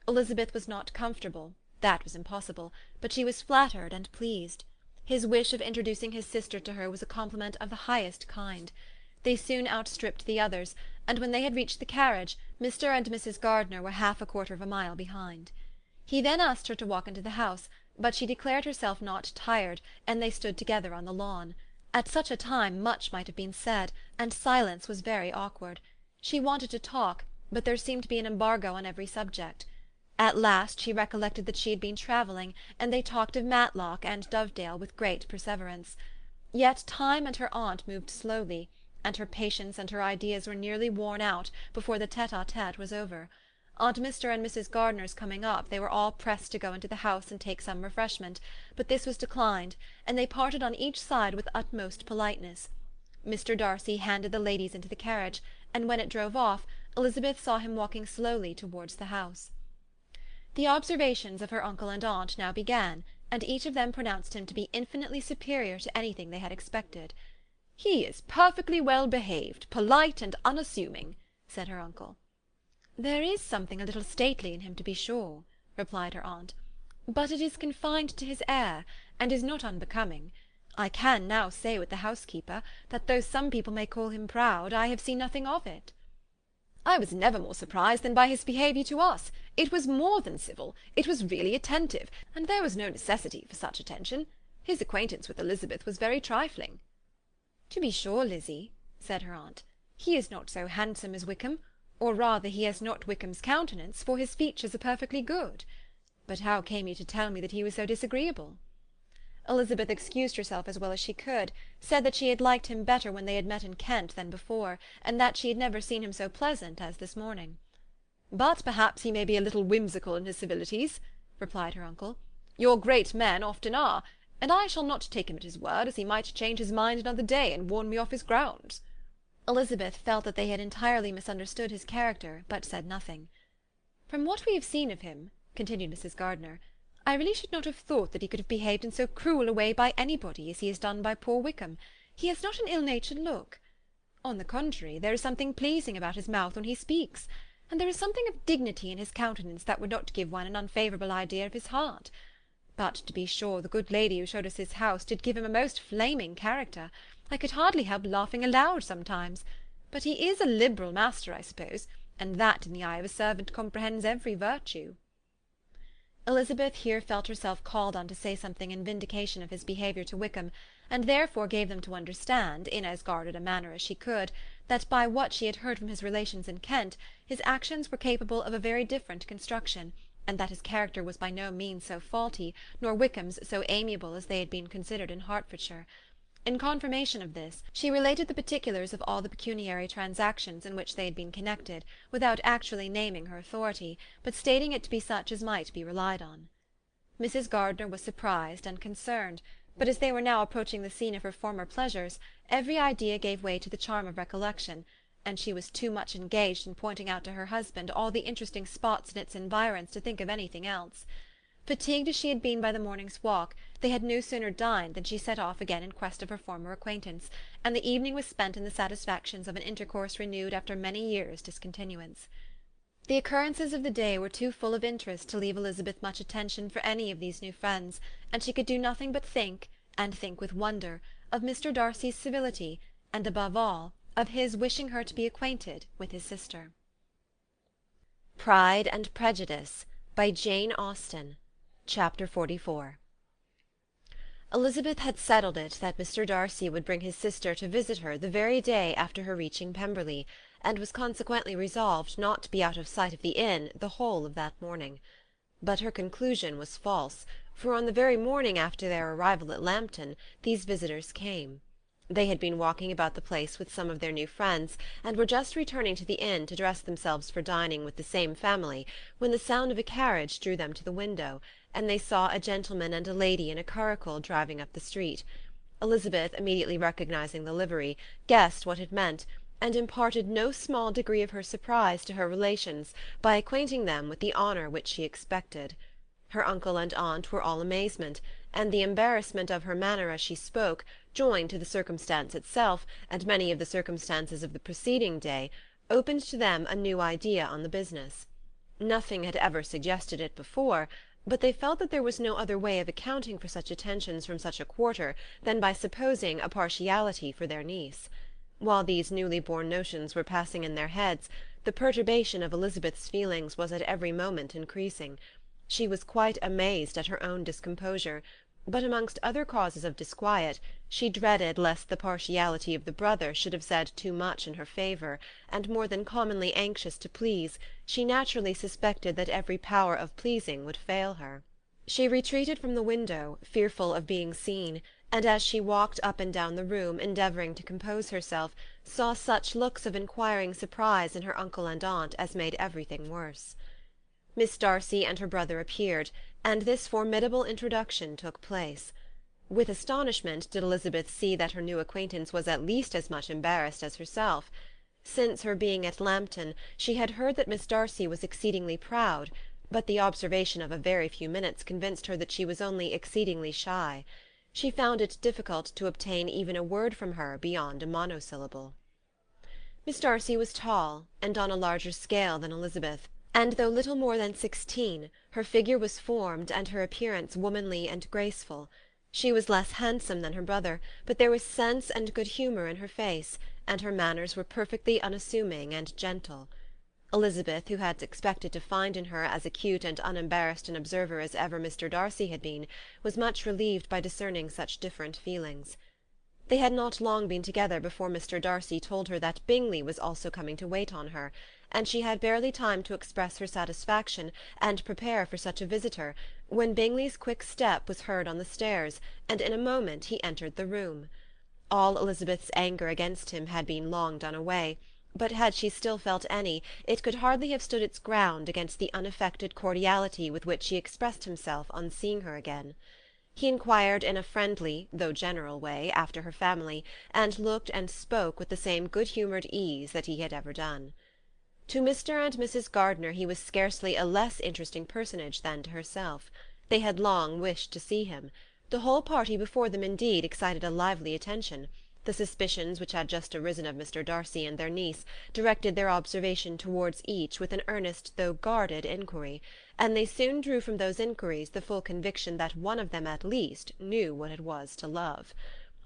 Elizabeth was not comfortable, that was impossible, but she was flattered and pleased. His wish of introducing his sister to her was a compliment of the highest kind. They soon outstripped the others, and when they had reached the carriage, Mr. and Mrs. Gardiner were half a quarter of a mile behind. He then asked her to walk into the house, but she declared herself not tired, and they stood together on the lawn. At such a time much might have been said, and silence was very awkward. She wanted to talk, but there seemed to be an embargo on every subject. At last she recollected that she had been travelling, and they talked of Matlock and Dovedale with great perseverance. Yet time and her aunt moved slowly, and her patience and her ideas were nearly worn out before the tete-a-tete was over. On Mr. and Mrs. Gardiner's coming up, they were all pressed to go into the house and take some refreshment, but this was declined, and they parted on each side with utmost politeness. Mr. Darcy handed the ladies into the carriage, and when it drove off, Elizabeth saw him walking slowly towards the house. The observations of her uncle and aunt now began, and each of them pronounced him to be infinitely superior to anything they had expected. "He is perfectly well behaved, polite and unassuming," said her uncle. "There is something a little stately in him, to be sure," replied her aunt, "but it is confined to his air, and is not unbecoming. I can now say with the housekeeper, that though some people may call him proud, I have seen nothing of it." "I was never more surprised than by his behaviour to us. It was more than civil, it was really attentive, and there was no necessity for such attention. His acquaintance with Elizabeth was very trifling." "To be sure, Lizzie," said her aunt, "he is not so handsome as Wickham, or rather he has not Wickham's countenance, for his features are perfectly good. But how came you to tell me that he was so disagreeable?" Elizabeth excused herself as well as she could, said that she had liked him better when they had met in Kent than before, and that she had never seen him so pleasant as this morning. "But perhaps he may be a little whimsical in his civilities," replied her uncle. "Your great men often are, and I shall not take him at his word, as he might change his mind another day and warn me off his grounds." Elizabeth felt that they had entirely misunderstood his character, but said nothing. "From what we have seen of him," continued Mrs. Gardiner, "I really should not have thought that he could have behaved in so cruel a way by anybody as he has done by poor Wickham. He has not an ill-natured look. On the contrary, there is something pleasing about his mouth when he speaks, and there is something of dignity in his countenance that would not give one an unfavourable idea of his heart. But, to be sure, the good lady who showed us his house did give him a most flaming character. I could hardly help laughing aloud sometimes. But he is a liberal master, I suppose, and that in the eye of a servant comprehends every virtue." Elizabeth here felt herself called on to say something in vindication of his behaviour to Wickham, and therefore gave them to understand, in as guarded a manner as she could, that by what she had heard from his relations in Kent, his actions were capable of a very different construction, and that his character was by no means so faulty, nor Wickham's so amiable as they had been considered in Hertfordshire. In confirmation of this, she related the particulars of all the pecuniary transactions in which they had been connected, without actually naming her authority, but stating it to be such as might be relied on. Mrs. Gardiner was surprised and concerned, but as they were now approaching the scene of her former pleasures, every idea gave way to the charm of recollection, and she was too much engaged in pointing out to her husband all the interesting spots in its environs to think of anything else. Fatigued as she had been by the morning's walk, they had no sooner dined than she set off again in quest of her former acquaintance, and the evening was spent in the satisfactions of an intercourse renewed after many years' discontinuance. The occurrences of the day were too full of interest to leave Elizabeth much attention for any of these new friends, and she could do nothing but think, and think with wonder, of Mr. Darcy's civility, and above all, of his wishing her to be acquainted with his sister. Pride and Prejudice by Jane Austen. Chapter 44. Elizabeth had settled it that Mr. Darcy would bring his sister to visit her the very day after her reaching Pemberley, and was consequently resolved not to be out of sight of the inn the whole of that morning. But her conclusion was false, for on the very morning after their arrival at Lambton these visitors came. They had been walking about the place with some of their new friends, and were just returning to the inn to dress themselves for dining with the same family, when the sound of a carriage drew them to the window, and they saw a gentleman and a lady in a curricle driving up the street. Elizabeth, immediately recognizing the livery, guessed what it meant, and imparted no small degree of her surprise to her relations by acquainting them with the honour which she expected. Her uncle and aunt were all amazement, and the embarrassment of her manner as she spoke, joined to the circumstance itself, and many of the circumstances of the preceding day, opened to them a new idea on the business. Nothing had ever suggested it before, but they felt that there was no other way of accounting for such attentions from such a quarter than by supposing a partiality for their niece. While these newly born notions were passing in their heads, the perturbation of Elizabeth's feelings was at every moment increasing. She was quite amazed at her own discomposure, but amongst other causes of disquiet, she dreaded lest the partiality of the brother should have said too much in her favour, and more than commonly anxious to please, she naturally suspected that every power of pleasing would fail her. She retreated from the window, fearful of being seen, and as she walked up and down the room, endeavouring to compose herself, saw such looks of inquiring surprise in her uncle and aunt as made everything worse. Miss Darcy and her brother appeared, and this formidable introduction took place. With astonishment did Elizabeth see that her new acquaintance was at least as much embarrassed as herself. Since her being at Lambton, she had heard that Miss Darcy was exceedingly proud, but the observation of a very few minutes convinced her that she was only exceedingly shy. She found it difficult to obtain even a word from her beyond a monosyllable. Miss Darcy was tall, and on a larger scale than Elizabeth, and though little more than 16, her figure was formed and her appearance womanly and graceful. She was less handsome than her brother, but there was sense and good humour in her face, and her manners were perfectly unassuming and gentle. Elizabeth, who had expected to find in her as acute and unembarrassed an observer as ever Mr. Darcy had been, was much relieved by discerning such different feelings. They had not long been together before Mr. Darcy told her that Bingley was also coming to wait on her, and she had barely time to express her satisfaction and prepare for such a visitor, when Bingley's quick step was heard on the stairs, and in a moment he entered the room. All Elizabeth's anger against him had been long done away, but had she still felt any, it could hardly have stood its ground against the unaffected cordiality with which he expressed himself on seeing her again. He inquired in a friendly, though general way, after her family, and looked and spoke with the same good-humoured ease that he had ever done. To Mr. and Mrs. Gardiner he was scarcely a less interesting personage than to herself. They had long wished to see him. The whole party before them, indeed, excited a lively attention. The suspicions which had just arisen of Mr. Darcy and their niece directed their observation towards each with an earnest though guarded inquiry, and they soon drew from those inquiries the full conviction that one of them at least knew what it was to love.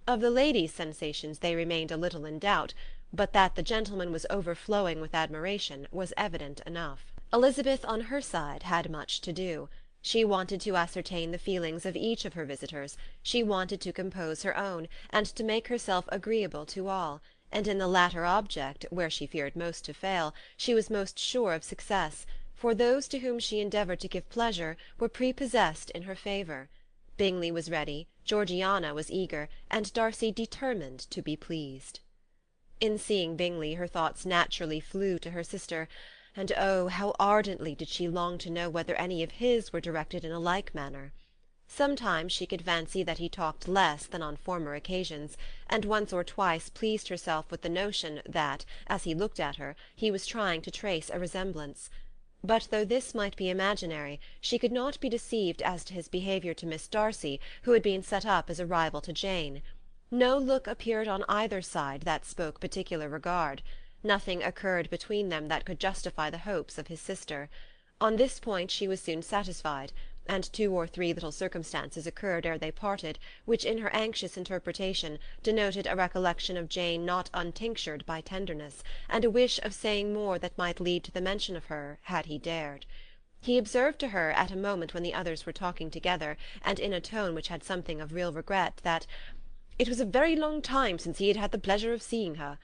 Of the ladies' sensations they remained a little in doubt, but that the gentleman was overflowing with admiration was evident enough. Elizabeth, on her side, had much to do. She wanted to ascertain the feelings of each of her visitors, she wanted to compose her own, and to make herself agreeable to all, and in the latter object, where she feared most to fail, she was most sure of success, for those to whom she endeavoured to give pleasure were prepossessed in her favour. Bingley was ready, Georgiana was eager, and Darcy determined to be pleased. In seeing Bingley her thoughts naturally flew to her sister, and oh, how ardently did she long to know whether any of his were directed in a like manner. Sometimes she could fancy that he talked less than on former occasions, and once or twice pleased herself with the notion that, as he looked at her, he was trying to trace a resemblance. But though this might be imaginary, she could not be deceived as to his behaviour to Miss Darcy, who had been set up as a rival to Jane. No look appeared on either side that spoke particular regard. Nothing occurred between them that could justify the hopes of his sister. On this point she was soon satisfied, and 2 or 3 little circumstances occurred ere they parted, which in her anxious interpretation denoted a recollection of Jane not untinctured by tenderness, and a wish of saying more that might lead to the mention of her, had he dared. He observed to her at a moment when the others were talking together, and in a tone which had something of real regret, that "it was a very long time since he had had the pleasure of seeing her,"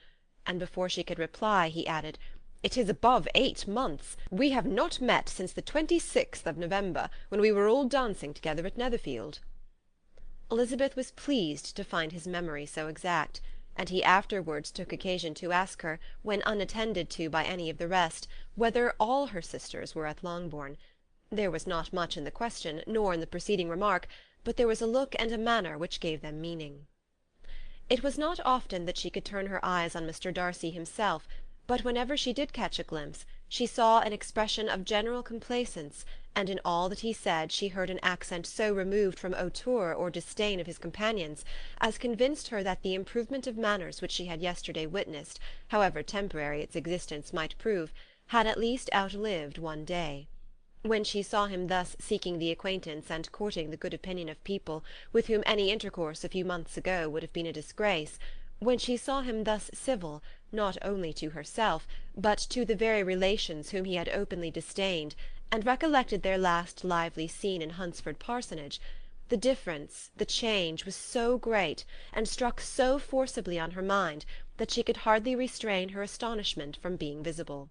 and before she could reply, he added, "It is above 8 months. We have not met since the 26th of November, when we were all dancing together at Netherfield." Elizabeth was pleased to find his memory so exact, and he afterwards took occasion to ask her, when unattended to by any of the rest, whether all her sisters were at Longbourn. There was not much in the question, nor in the preceding remark, but there was a look and a manner which gave them meaning. It was not often that she could turn her eyes on Mr. Darcy himself, but whenever she did catch a glimpse, she saw an expression of general complacence, and in all that he said she heard an accent so removed from hauteur or disdain of his companions, as convinced her that the improvement of manners which she had yesterday witnessed, however temporary its existence might prove, had at least outlived one day. When she saw him thus seeking the acquaintance and courting the good opinion of people with whom any intercourse a few months ago would have been a disgrace, when she saw him thus civil, not only to herself, but to the very relations whom he had openly disdained, and recollected their last lively scene in Hunsford Parsonage, the difference, the change, was so great, and struck so forcibly on her mind, that she could hardly restrain her astonishment from being visible.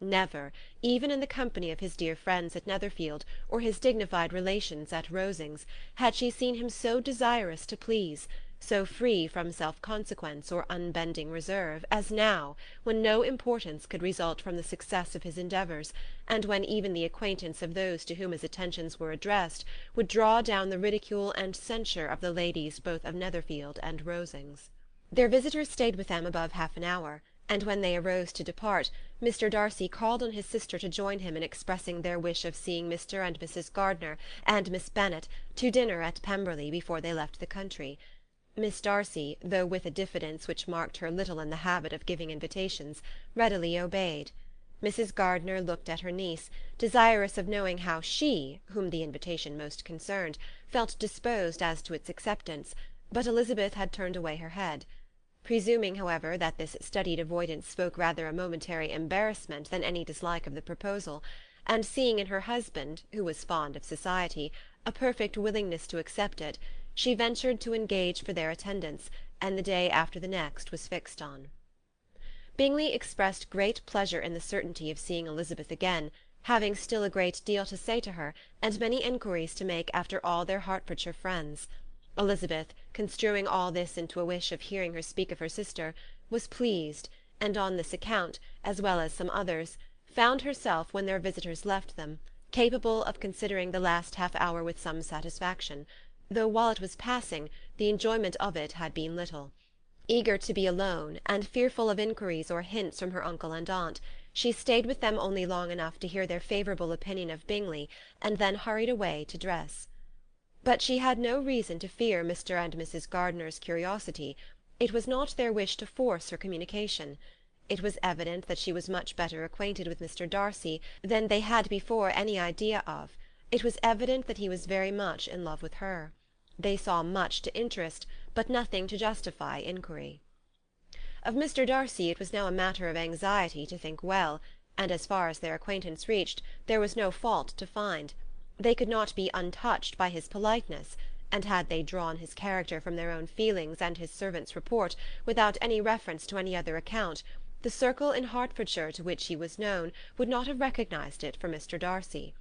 Never, even in the company of his dear friends at Netherfield, or his dignified relations at Rosings, had she seen him so desirous to please, so free from self-consequence or unbending reserve, as now, when no importance could result from the success of his endeavours, and when even the acquaintance of those to whom his attentions were addressed would draw down the ridicule and censure of the ladies both of Netherfield and Rosings. Their visitors stayed with them above half an hour, and when they arose to depart, Mr. Darcy called on his sister to join him in expressing their wish of seeing Mr. and Mrs. Gardiner and Miss Bennet to dinner at Pemberley before they left the country. Miss Darcy, though with a diffidence which marked her little in the habit of giving invitations, readily obeyed. Mrs. Gardiner looked at her niece, desirous of knowing how she, whom the invitation most concerned, felt disposed as to its acceptance, but Elizabeth had turned away her head. Presuming, however, that this studied avoidance spoke rather a momentary embarrassment than any dislike of the proposal, and seeing in her husband, who was fond of society, a perfect willingness to accept it, she ventured to engage for their attendance, and the day after the next was fixed on. Bingley expressed great pleasure in the certainty of seeing Elizabeth again, having still a great deal to say to her, and many enquiries to make after all their Hertfordshire friends. Elizabeth, construing all this into a wish of hearing her speak of her sister, was pleased, and on this account, as well as some others, found herself, when their visitors left them, capable of considering the last half-hour with some satisfaction, though while it was passing, the enjoyment of it had been little. Eager to be alone, and fearful of inquiries or hints from her uncle and aunt, she stayed with them only long enough to hear their favourable opinion of Bingley, and then hurried away to dress. But she had no reason to fear Mr. and Mrs. Gardiner's curiosity. It was not their wish to force her communication. It was evident that she was much better acquainted with Mr. Darcy than they had before any idea of. It was evident that he was very much in love with her. They saw much to interest, but nothing to justify inquiry. Of Mr. Darcy it was now a matter of anxiety to think well, and as far as their acquaintance reached, there was no fault to find. They could not be untouched by his politeness, and had they drawn his character from their own feelings and his servant's report, without any reference to any other account, the circle in Hertfordshire to which he was known would not have recognized it for Mr. Darcy.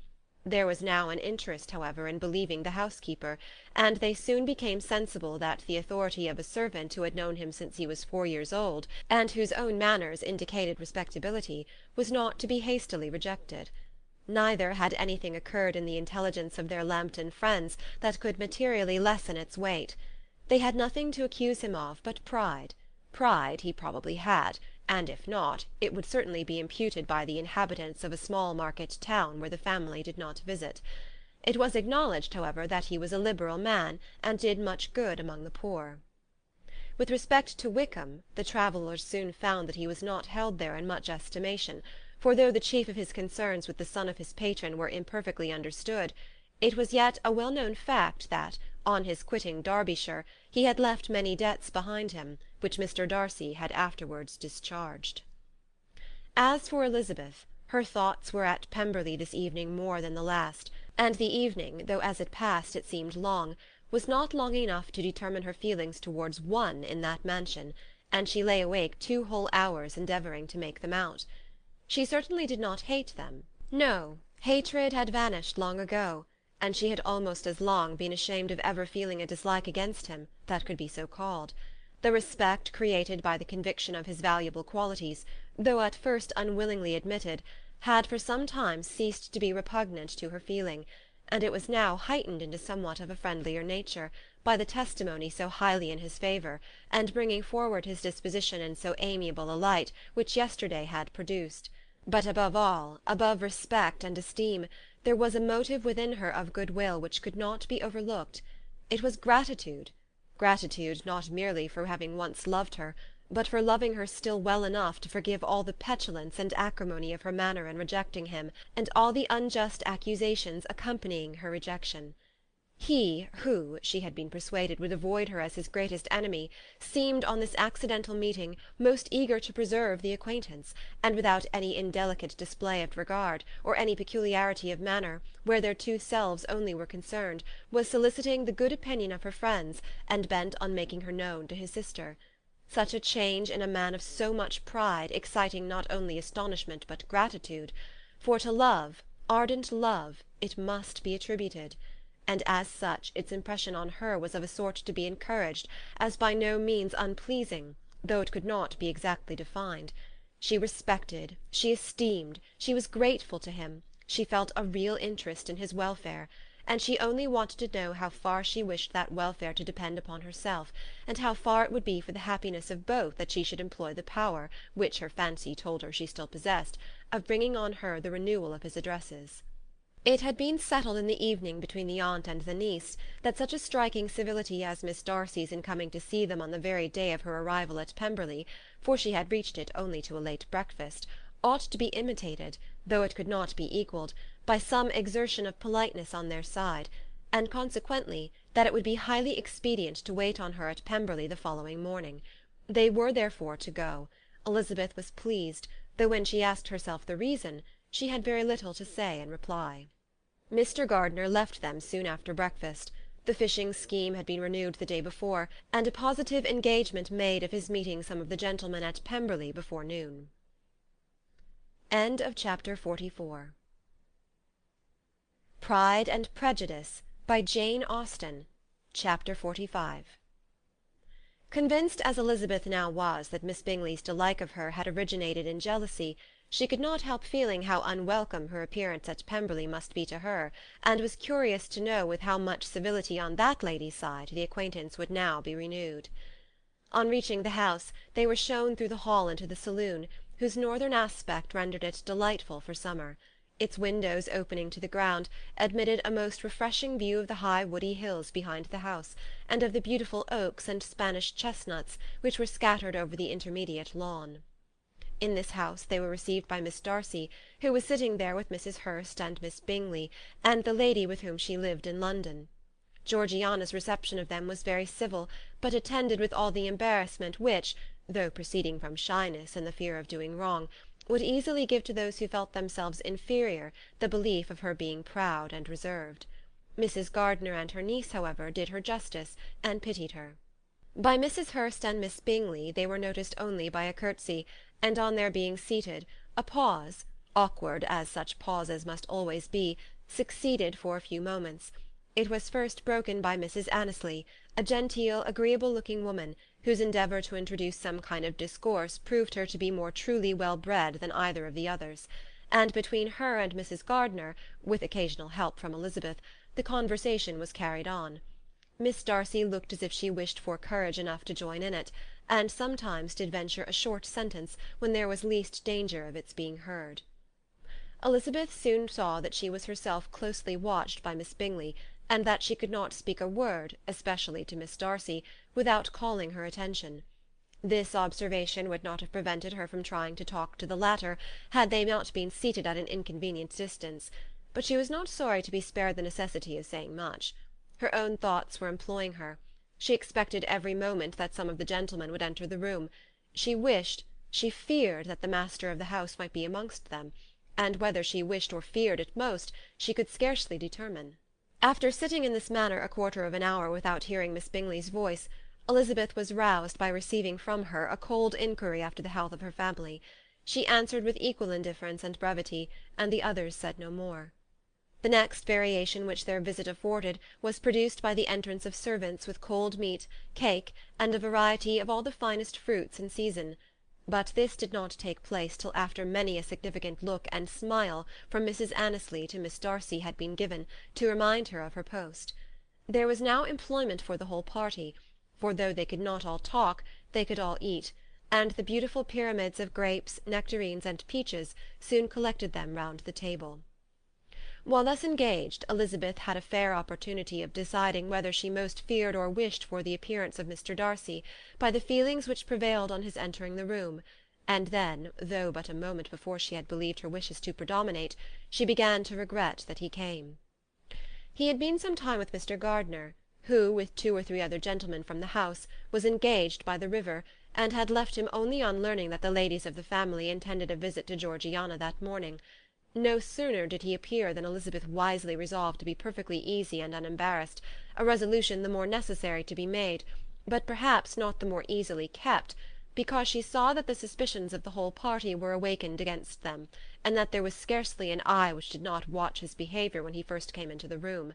There was now an interest, however, in believing the housekeeper, and they soon became sensible that the authority of a servant who had known him since he was 4 years old, and whose own manners indicated respectability, was not to be hastily rejected. Neither had anything occurred in the intelligence of their Lambton friends that could materially lessen its weight. They had nothing to accuse him of but pride. Pride he probably had, and if not, it would certainly be imputed by the inhabitants of a small market town where the family did not visit. It was acknowledged, however, that he was a liberal man, and did much good among the poor. With respect to Wickham, the travellers soon found that he was not held there in much estimation, for though the chief of his concerns with the son of his patron were imperfectly understood, it was yet a well-known fact that, on his quitting Derbyshire, he had left many debts behind him, which Mr. Darcy had afterwards discharged. As for Elizabeth, her thoughts were at Pemberley this evening more than the last, and the evening, though as it passed it seemed long, was not long enough to determine her feelings towards one in that mansion, and she lay awake 2 whole hours endeavouring to make them out. She certainly did not hate them. No, hatred had vanished long ago, and she had almost as long been ashamed of ever feeling a dislike against him that could be so called. The respect created by the conviction of his valuable qualities, though at first unwillingly admitted, had for some time ceased to be repugnant to her feeling, and it was now heightened into somewhat of a friendlier nature, by the testimony so highly in his favour, and bringing forward his disposition in so amiable a light, which yesterday had produced. But above all, above respect and esteem, there was a motive within her of goodwill which could not be overlooked. It was gratitude. Gratitude not merely for having once loved her, but for loving her still well enough to forgive all the petulance and acrimony of her manner in rejecting him, and all the unjust accusations accompanying her rejection. He, who, she had been persuaded, would avoid her as his greatest enemy, seemed, on this accidental meeting, most eager to preserve the acquaintance, and without any indelicate display of regard, or any peculiarity of manner, where their 2 selves only were concerned, was soliciting the good opinion of her friends, and bent on making her known to his sister. Such a change in a man of so much pride exciting not only astonishment but gratitude, for to love, ardent love, it must be attributed, and as such its impression on her was of a sort to be encouraged, as by no means unpleasing, though it could not be exactly defined. She respected, she esteemed, she was grateful to him, she felt a real interest in his welfare, and she only wanted to know how far she wished that welfare to depend upon herself, and how far it would be for the happiness of both that she should employ the power, which her fancy told her she still possessed, of bringing on her the renewal of his addresses. It had been settled in the evening between the aunt and the niece that such a striking civility as Miss Darcy's in coming to see them on the very day of her arrival at Pemberley, for she had reached it only to a late breakfast, ought to be imitated, though it could not be equalled, by some exertion of politeness on their side, and consequently that it would be highly expedient to wait on her at Pemberley the following morning. They were therefore to go. Elizabeth was pleased, though when she asked herself the reason, she had very little to say in reply. Mr. Gardiner left them soon after breakfast. The fishing scheme had been renewed the day before, and a positive engagement made of his meeting some of the gentlemen at Pemberley before noon. End of Chapter 44. Pride and Prejudice, by Jane Austen. Chapter 45. Convinced as Elizabeth now was that Miss Bingley's dislike of her had originated in jealousy, she could not help feeling how unwelcome her appearance at Pemberley must be to her, and was curious to know with how much civility on that lady's side the acquaintance would now be renewed. On reaching the house, they were shown through the hall into the saloon, whose northern aspect rendered it delightful for summer. Its windows opening to the ground admitted a most refreshing view of the high woody hills behind the house, and of the beautiful oaks and Spanish chestnuts which were scattered over the intermediate lawn. In this house they were received by Miss Darcy, who was sitting there with Mrs. Hurst and Miss Bingley, and the lady with whom she lived in London. Georgiana's reception of them was very civil, but attended with all the embarrassment which, though proceeding from shyness and the fear of doing wrong, would easily give to those who felt themselves inferior the belief of her being proud and reserved. Mrs. Gardiner and her niece, however, did her justice, and pitied her. By Mrs. Hurst and Miss Bingley they were noticed only by a curtsy, and on their being seated, a pause, awkward as such pauses must always be, succeeded for a few moments. It was first broken by Mrs. Annesley, a genteel, agreeable-looking woman, whose endeavour to introduce some kind of discourse proved her to be more truly well-bred than either of the others, and between her and Mrs. Gardiner, with occasional help from Elizabeth, the conversation was carried on. Miss Darcy looked as if she wished for courage enough to join in it, and sometimes did venture a short sentence when there was least danger of its being heard. Elizabeth soon saw that she was herself closely watched by Miss Bingley, and that she could not speak a word, especially to Miss Darcy, without calling her attention. This observation would not have prevented her from trying to talk to the latter, had they not been seated at an inconvenient distance, but she was not sorry to be spared the necessity of saying much. Her own thoughts were employing her. She expected every moment that some of the gentlemen would enter the room. She wished, she feared that the master of the house might be amongst them, and whether she wished or feared it most, she could scarcely determine. After sitting in this manner a quarter of an hour without hearing Miss Bingley's voice, Elizabeth was roused by receiving from her a cold inquiry after the health of her family. She answered with equal indifference and brevity, and the others said no more. The next variation which their visit afforded was produced by the entrance of servants with cold meat, cake, and a variety of all the finest fruits in season, but this did not take place till after many a significant look and smile from Mrs. Annesley to Miss Darcy had been given, to remind her of her post. There was now employment for the whole party, for though they could not all talk, they could all eat, and the beautiful pyramids of grapes, nectarines, and peaches soon collected them round the table. While thus engaged, Elizabeth had a fair opportunity of deciding whether she most feared or wished for the appearance of Mr. Darcy, by the feelings which prevailed on his entering the room, and then, though but a moment before she had believed her wishes to predominate, she began to regret that he came. He had been some time with Mr. Gardiner, who, with 2 or 3 other gentlemen from the house, was engaged by the river, and had left him only on learning that the ladies of the family intended a visit to Georgiana that morning. No sooner did he appear than Elizabeth wisely resolved to be perfectly easy and unembarrassed, a resolution the more necessary to be made, but perhaps not the more easily kept, because she saw that the suspicions of the whole party were awakened against them, and that there was scarcely an eye which did not watch his behaviour when he first came into the room.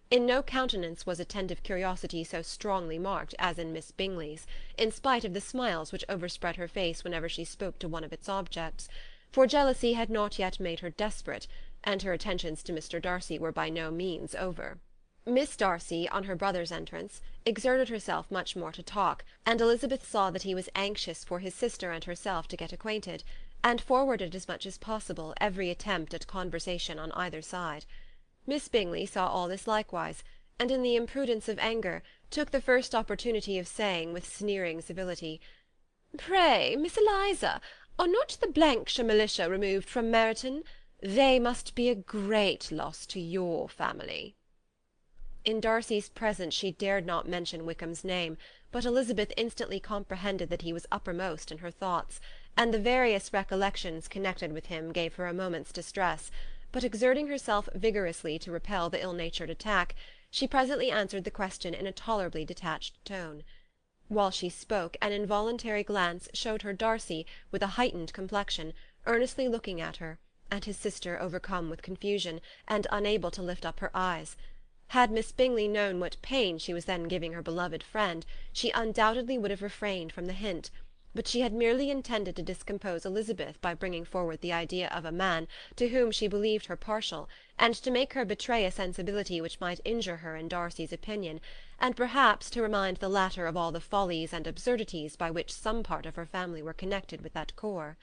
In no countenance was attentive curiosity so strongly marked as in Miss Bingley's, in spite of the smiles which overspread her face whenever she spoke to one of its objects, for jealousy had not yet made her desperate, and her attentions to Mr. Darcy were by no means over. Miss Darcy, on her brother's entrance, exerted herself much more to talk, and Elizabeth saw that he was anxious for his sister and herself to get acquainted, and forwarded as much as possible every attempt at conversation on either side. Miss Bingley saw all this likewise, and in the imprudence of anger, took the first opportunity of saying, with sneering civility, "Pray, Miss Eliza, are not the Blankshire militia removed from Meryton? They must be a great loss to your family." In Darcy's presence she dared not mention Wickham's name, but Elizabeth instantly comprehended that he was uppermost in her thoughts, and the various recollections connected with him gave her a moment's distress, but exerting herself vigorously to repel the ill-natured attack, she presently answered the question in a tolerably detached tone. While she spoke, an involuntary glance showed her Darcy, with a heightened complexion, earnestly looking at her, and his sister overcome with confusion, and unable to lift up her eyes. Had Miss Bingley known what pain she was then giving her beloved friend, she undoubtedly would have refrained from the hint, but she had merely intended to discompose Elizabeth by bringing forward the idea of a man to whom she believed her partial, and to make her betray a sensibility which might injure her in Darcy's opinion, and perhaps to remind the latter of all the follies and absurdities by which some part of her family were connected with that corps.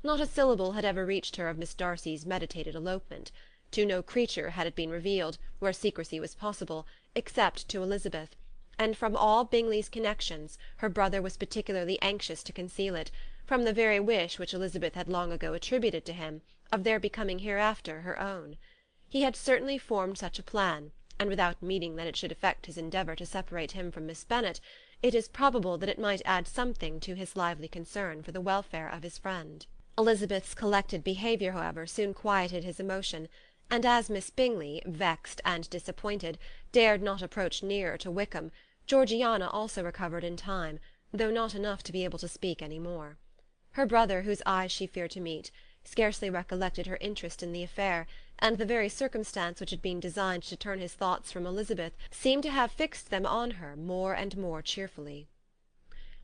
Not a syllable had ever reached her of Miss Darcy's meditated elopement. To no creature had it been revealed, where secrecy was possible, except to Elizabeth, and from all Bingley's connections her brother was particularly anxious to conceal it, from the very wish which Elizabeth had long ago attributed to him, of their becoming hereafter her own. He had certainly formed such a plan, and without meaning that it should affect his endeavour to separate him from Miss Bennet, it is probable that it might add something to his lively concern for the welfare of his friend. Elizabeth's collected behaviour, however, soon quieted his emotion, and as Miss Bingley, vexed and disappointed, dared not approach nearer to Wickham, Georgiana also recovered in time, though not enough to be able to speak any more. Her brother, whose eyes she feared to meet, scarcely recollected her interest in the affair, and the very circumstance which had been designed to turn his thoughts from Elizabeth seemed to have fixed them on her more and more cheerfully.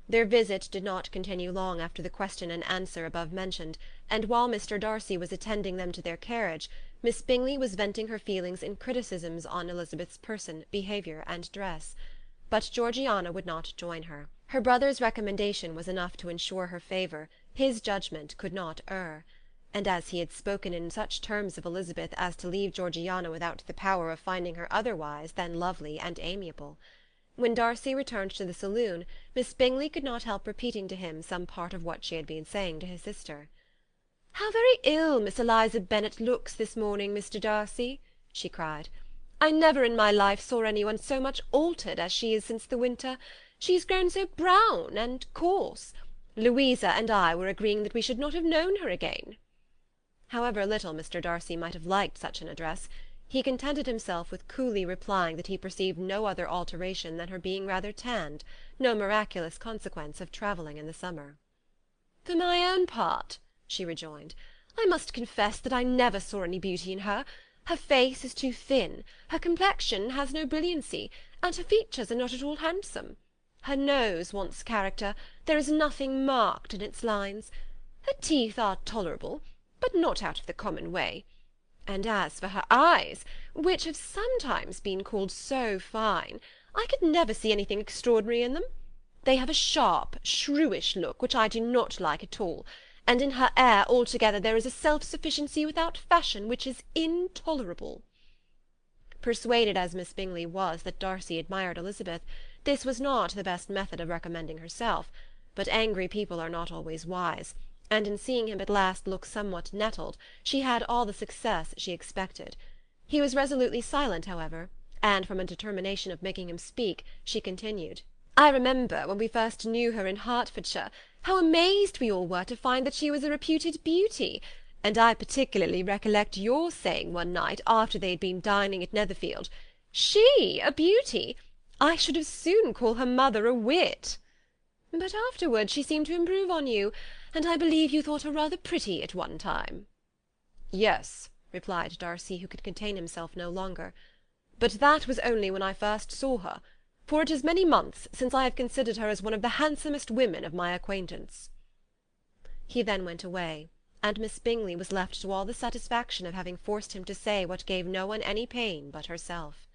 Their visit did not continue long after the question and answer above mentioned, and while Mr. Darcy was attending them to their carriage, Miss Bingley was venting her feelings in criticisms on Elizabeth's person, behaviour, and dress. But Georgiana would not join her. Her brother's recommendation was enough to ensure her favour, his judgment could not err. And as he had spoken in such terms of Elizabeth as to leave Georgiana without the power of finding her otherwise than lovely and amiable. When Darcy returned to the saloon, Miss Bingley could not help repeating to him some part of what she had been saying to his sister. "How very ill Miss Eliza Bennet looks this morning, Mr. Darcy," she cried. "I never in my life saw any one so much altered as she is since the winter. She is grown so brown and coarse. Louisa and I were agreeing that we should not have known her again." However little Mr. Darcy might have liked such an address, he contented himself with coolly replying that he perceived no other alteration than her being rather tanned, no miraculous consequence of travelling in the summer. "For my own part," she rejoined, "I must confess that I never saw any beauty in her. Her face is too thin, her complexion has no brilliancy, and her features are not at all handsome. Her nose wants character, there is nothing marked in its lines. Her teeth are tolerable, but not out of the common way. And as for her eyes, which have sometimes been called so fine, I could never see anything extraordinary in them. They have a sharp, shrewish look, which I do not like at all, and in her air altogether there is a self-sufficiency without fashion which is intolerable." Persuaded as Miss Bingley was that Darcy admired Elizabeth, this was not the best method of recommending herself, but angry people are not always wise, and in seeing him at last look somewhat nettled, she had all the success she expected. He was resolutely silent, however, and from a determination of making him speak, she continued, "I remember, when we first knew her in Hertfordshire, how amazed we all were to find that she was a reputed beauty, and I particularly recollect your saying one night, after they had been dining at Netherfield, 'She a beauty! I should as soon call her mother a wit.' But afterwards she seemed to improve on you, and I believe you thought her rather pretty at one time." "Yes," replied Darcy, who could contain himself no longer, "but that was only when I first saw her, for it is many months since I have considered her as one of the handsomest women of my acquaintance." He then went away, and Miss Bingley was left to all the satisfaction of having forced him to say what gave no one any pain but herself.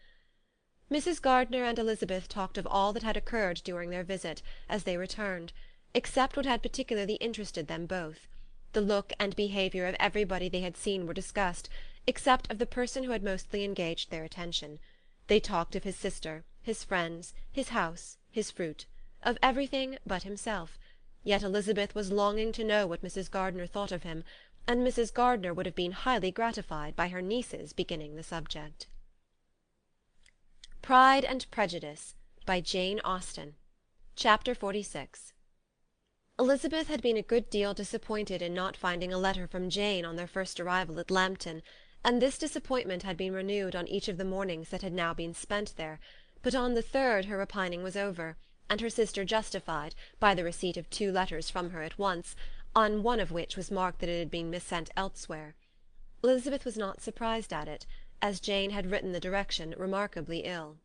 Mrs. Gardiner and Elizabeth talked of all that had occurred during their visit, as they returned, except what had particularly interested them both. The look and behaviour of everybody they had seen were discussed, except of the person who had mostly engaged their attention. They talked of his sister, his friends, his house, his fruit, of everything but himself, yet Elizabeth was longing to know what Mrs. Gardiner thought of him, and Mrs. Gardiner would have been highly gratified by her niece's beginning the subject. Pride and Prejudice, by Jane Austen. Chapter 46. Elizabeth had been a good deal disappointed in not finding a letter from Jane on their first arrival at Lambton, and this disappointment had been renewed on each of the mornings that had now been spent there, but on the third her repining was over, and her sister justified, by the receipt of 2 letters from her at once, on one of which was marked that it had been missent elsewhere. Elizabeth was not surprised at it, as Jane had written the direction remarkably ill.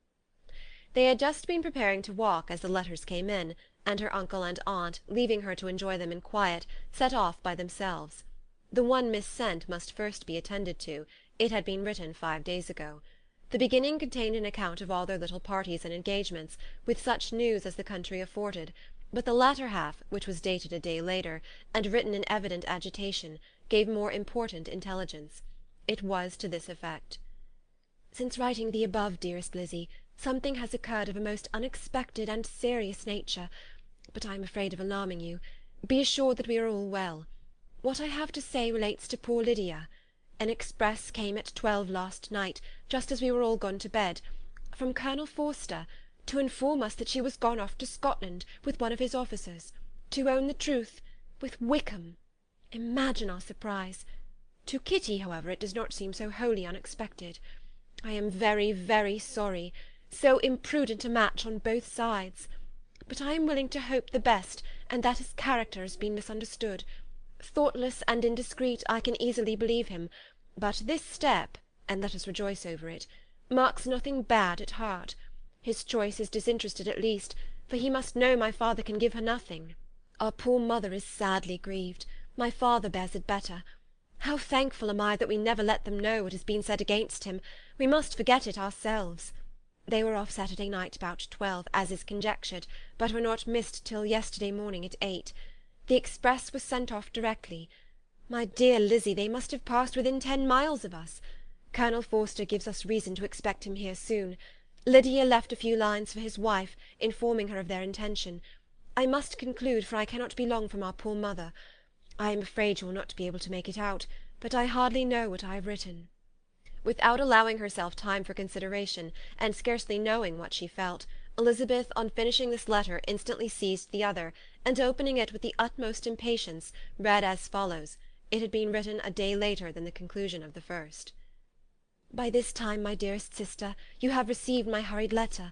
They had just been preparing to walk as the letters came in, and her uncle and aunt, leaving her to enjoy them in quiet, set off by themselves. The one missent must first be attended to. It had been written 5 days ago. The beginning contained an account of all their little parties and engagements, with such news as the country afforded, but the latter half, which was dated a day later, and written in evident agitation, gave more important intelligence. It was to this effect: "Since writing the above, dearest Lizzie, something has occurred of a most unexpected and serious nature, but I am afraid of alarming you. Be assured that we are all well. What I have to say relates to poor Lydia. An express came at 12 last night, just as we were all gone to bed, from Colonel Forster, to inform us that she was gone off to Scotland with one of his officers, to own the truth, with Wickham. Imagine our surprise. To Kitty, however, it does not seem so wholly unexpected. I am very, very sorry, so imprudent a match on both sides. But I am willing to hope the best, and that his character has been misunderstood. Thoughtless and indiscreet, I can easily believe him, but this step, and let us rejoice over it, marks nothing bad at heart. His choice is disinterested at least, for he must know my father can give her nothing. Our poor mother is sadly grieved. My father bears it better. How thankful am I that we never let them know what has been said against him. We must forget it ourselves. They were off Saturday night about 12, as is conjectured, but were not missed till yesterday morning at 8. The express was sent off directly. My dear Lizzie, they must have passed within 10 miles of us. Colonel Forster gives us reason to expect him here soon. Lydia left a few lines for his wife, informing her of their intention. I must conclude, for I cannot be long from our poor mother. I am afraid you will not be able to make it out, but I hardly know what I have written." Without allowing herself time for consideration, and scarcely knowing what she felt, Elizabeth, on finishing this letter, instantly seized the other, and opening it with the utmost impatience, read as follows. It had been written a day later than the conclusion of the first. "By this time, my dearest sister, you have received my hurried letter.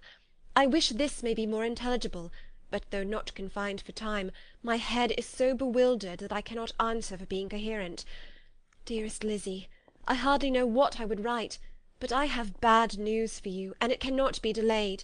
I wish this may be more intelligible, but though not confined for time, my head is so bewildered that I cannot answer for being coherent. Dearest Lizzie, I hardly know what I would write, but I have bad news for you, and it cannot be delayed.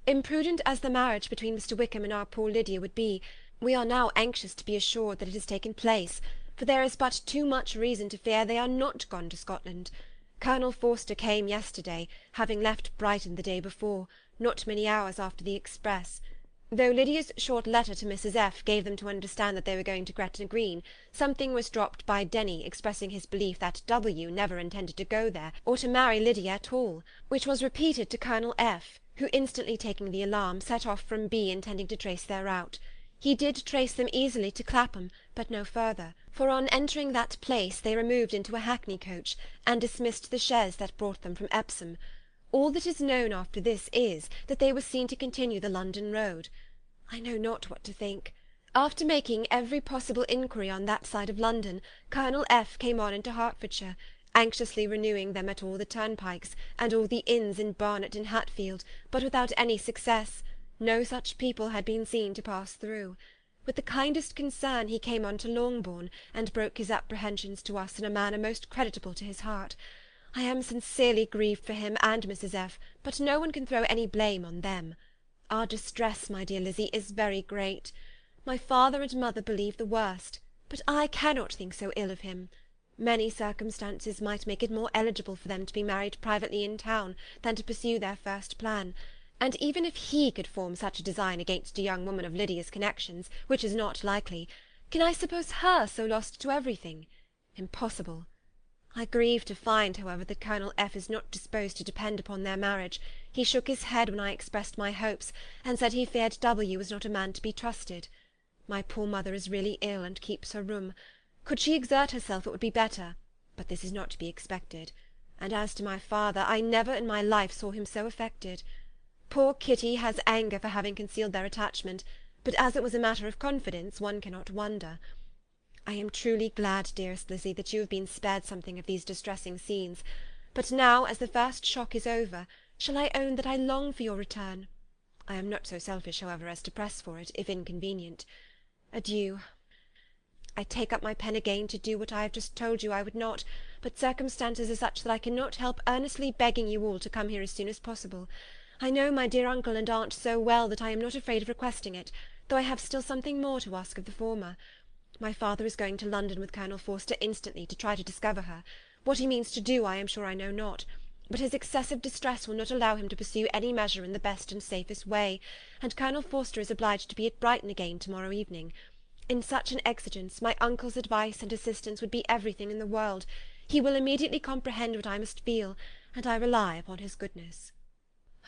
Imprudent as the marriage between Mr. Wickham and our poor Lydia would be, we are now anxious to be assured that it has taken place, for there is but too much reason to fear they are not gone to Scotland. Colonel Forster came yesterday, having left Brighton the day before, not many hours after the express. Though Lydia's short letter to Mrs. F. gave them to understand that they were going to Gretna Green, something was dropped by Denny expressing his belief that W. never intended to go there, or to marry Lydia at all, which was repeated to Colonel F., who, instantly taking the alarm, set off from B. intending to trace their route. He did trace them easily to Clapham, but no further, for on entering that place they removed into a hackney coach, and dismissed the chaise that brought them from Epsom. All that is known after this is, that they were seen to continue the London road. I know not what to think. After making every possible inquiry on that side of London, Colonel F. came on into Hertfordshire, anxiously renewing them at all the turnpikes, and all the inns in Barnet and Hatfield, but without any success. No such people had been seen to pass through. With the kindest concern he came on to Longbourn, and broke his apprehensions to us in a manner most creditable to his heart. I am sincerely grieved for him and Mrs. F., but no one can throw any blame on them. Our distress, my dear Lizzie, is very great. My father and mother believe the worst, but I cannot think so ill of him. Many circumstances might make it more eligible for them to be married privately in town than to pursue their first plan, and even if he could form such a design against a young woman of Lydia's connections, which is not likely, can I suppose her so lost to everything? Impossible. I grieve to find, however, that Colonel F. is not disposed to depend upon their marriage. He shook his head when I expressed my hopes, and said he feared W. was not a man to be trusted. My poor mother is really ill, and keeps her room. Could she exert herself, it would be better, but this is not to be expected. And as to my father, I never in my life saw him so affected. Poor Kitty has anger for having concealed their attachment, but as it was a matter of confidence, one cannot wonder. I am truly glad, dearest Lizzie, that you have been spared something of these distressing scenes. But now, as the first shock is over, shall I own that I long for your return? I am not so selfish, however, as to press for it, if inconvenient. Adieu. I take up my pen again to do what I have just told you I would not, but circumstances are such that I cannot help earnestly begging you all to come here as soon as possible. I know my dear uncle and aunt so well that I am not afraid of requesting it, though I have still something more to ask of the former. My father is going to London with Colonel Forster instantly to try to discover her. What he means to do I am sure I know not, but his excessive distress will not allow him to pursue any measure in the best and safest way, and Colonel Forster is obliged to be at Brighton again to-morrow evening. In such an exigence my uncle's advice and assistance would be everything in the world. He will immediately comprehend what I must feel, and I rely upon his goodness.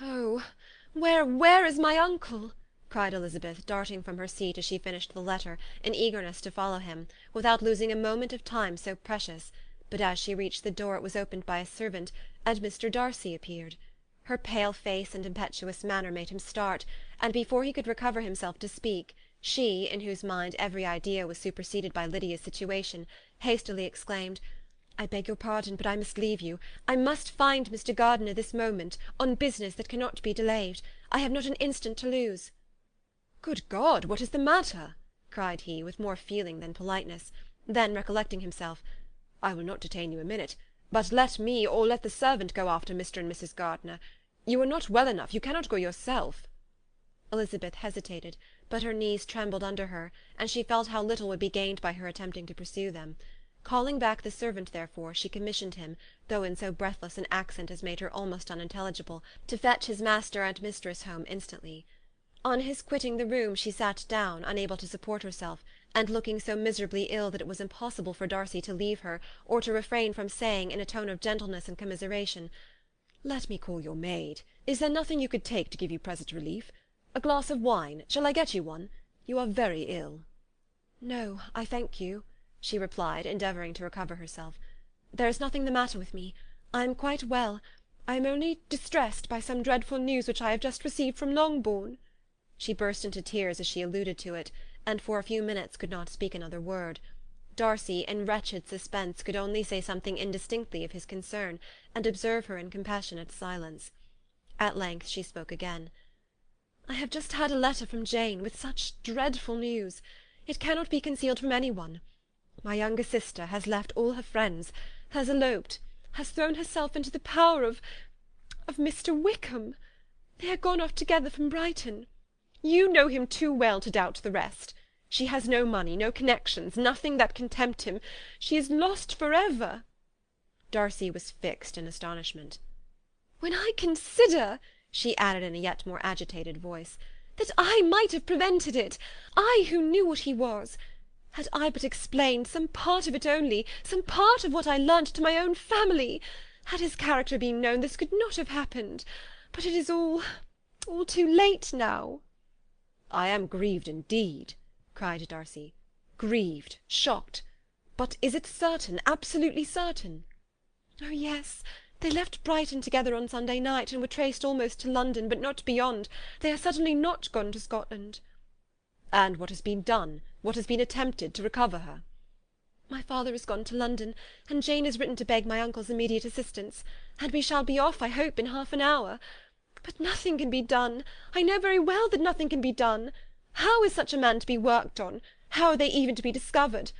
Oh, where is my uncle? Cried Elizabeth, darting from her seat as she finished the letter, in eagerness to follow him, without losing a moment of time so precious. But as she reached the door it was opened by a servant, and Mr. Darcy appeared. Her pale face and impetuous manner made him start, and before he could recover himself to speak, she, in whose mind every idea was superseded by Lydia's situation, hastily exclaimed, "I beg your pardon, but I must leave you. I must find Mr. Gardiner this moment, on business that cannot be delayed. I have not an instant to lose." "Good God, what is the matter?" cried he, with more feeling than politeness. Then, recollecting himself, "I will not detain you a minute, but let me or let the servant go after Mr. and Mrs. Gardiner. You are not well enough, you cannot go yourself." Elizabeth hesitated, but her knees trembled under her, and she felt how little would be gained by her attempting to pursue them. Calling back the servant, therefore, she commissioned him, though in so breathless an accent as made her almost unintelligible, to fetch his master and mistress home instantly. On his quitting the room she sat down, unable to support herself, and looking so miserably ill that it was impossible for Darcy to leave her, or to refrain from saying, in a tone of gentleness and commiseration, "Let me call your maid. Is there nothing you could take to give you present relief? A glass of wine? Shall I get you one? You are very ill." "No, I thank you," she replied, endeavouring to recover herself. "There is nothing the matter with me. I am quite well. I am only distressed by some dreadful news which I have just received from Longbourn." She burst into tears as she alluded to it, and for a few minutes could not speak another word. Darcy, in wretched suspense, could only say something indistinctly of his concern, and observe her in compassionate silence. At length she spoke again. "I have just had a letter from Jane, with such dreadful news. It cannot be concealed from any one. My younger sister has left all her friends, has eloped, has thrown herself into the power of Mr. Wickham. They are gone off together from Brighton. You know him too well to doubt the rest. She has no money, no connections, nothing that can tempt him. She is lost for ever." Darcy was fixed in astonishment. "When I consider," she added in a yet more agitated voice, "that I might have prevented it, I who knew what he was. Had I but explained some part of it only, some part of what I learnt to my own family, had his character been known, this could not have happened. But it is all too late now." "I am grieved indeed," cried Darcy. "Grieved, shocked. But is it certain, absolutely certain?" "Oh, yes. They left Brighton together on Sunday night, and were traced almost to London, but not beyond. They are certainly not gone to Scotland." "And what has been done, what has been attempted to recover her?" "My father has gone to London, and Jane has written to beg my uncle's immediate assistance, and we shall be off, I hope, in half an hour. But nothing can be done. I know very well that nothing can be done. How is such a man to be worked on? How are they even to be discovered?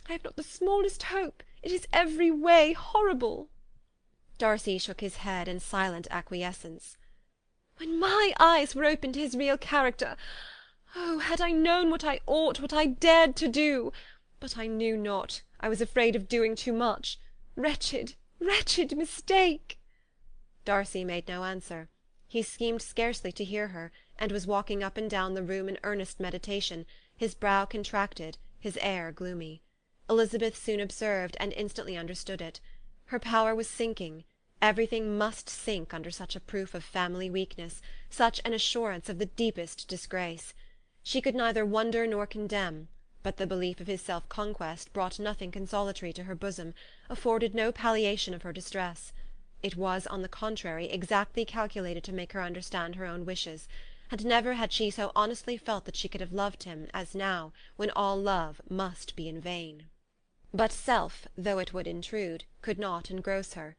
I have not the smallest hope. It is every way horrible." Darcy shook his head in silent acquiescence. "When my eyes were opened to his real character, oh, had I known what I ought, what I dared to do! But I knew not. I was afraid of doing too much. Wretched, wretched mistake!" Darcy made no answer. He seemed scarcely to hear her, and was walking up and down the room in earnest meditation, his brow contracted, his air gloomy. Elizabeth soon observed, and instantly understood it. Her power was sinking. Everything must sink under such a proof of family weakness, such an assurance of the deepest disgrace. She could neither wonder nor condemn, but the belief of his self-conquest brought nothing consolatory to her bosom, afforded no palliation of her distress. It was, on the contrary, exactly calculated to make her understand her own wishes, and never had she so honestly felt that she could have loved him as now, when all love must be in vain. But self, though it would intrude, could not engross her.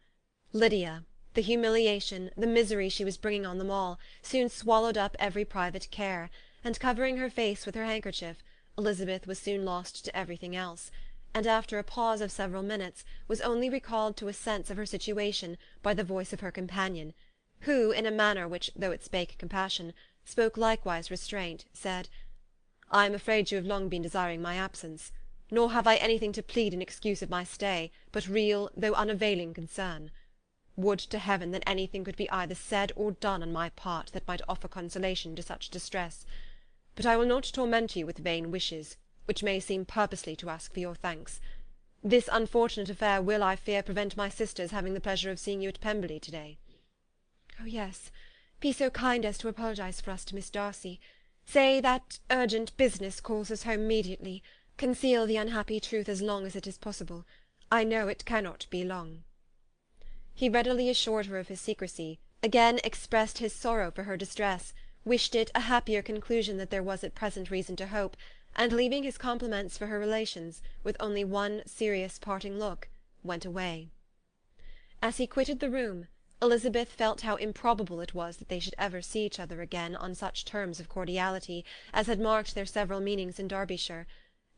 Lydia, the humiliation, the misery she was bringing on them all, soon swallowed up every private care, and covering her face with her handkerchief, Elizabeth was soon lost to everything else, and after a pause of several minutes, was only recalled to a sense of her situation by the voice of her companion, who, in a manner which, though it spake compassion, spoke likewise restraint, said, "I am afraid you have long been desiring my absence, nor have I anything to plead in excuse of my stay, but real, though unavailing concern. Would to heaven that anything could be either said or done on my part that might offer consolation to such distress. But I will not torment you with vain wishes, which may seem purposely to ask for your thanks. This unfortunate affair will, I fear, prevent my sister's having the pleasure of seeing you at Pemberley to-day." "Oh, yes. Be so kind as to apologize for us to Miss Darcy. Say that urgent business calls us home immediately. Conceal the unhappy truth as long as it is possible. I know it cannot be long." He readily assured her of his secrecy, again expressed his sorrow for her distress, wished it a happier conclusion than there was at present reason to hope, and leaving his compliments for her relations, with only one serious parting look, went away. As he quitted the room, Elizabeth felt how improbable it was that they should ever see each other again on such terms of cordiality as had marked their several meetings in Derbyshire,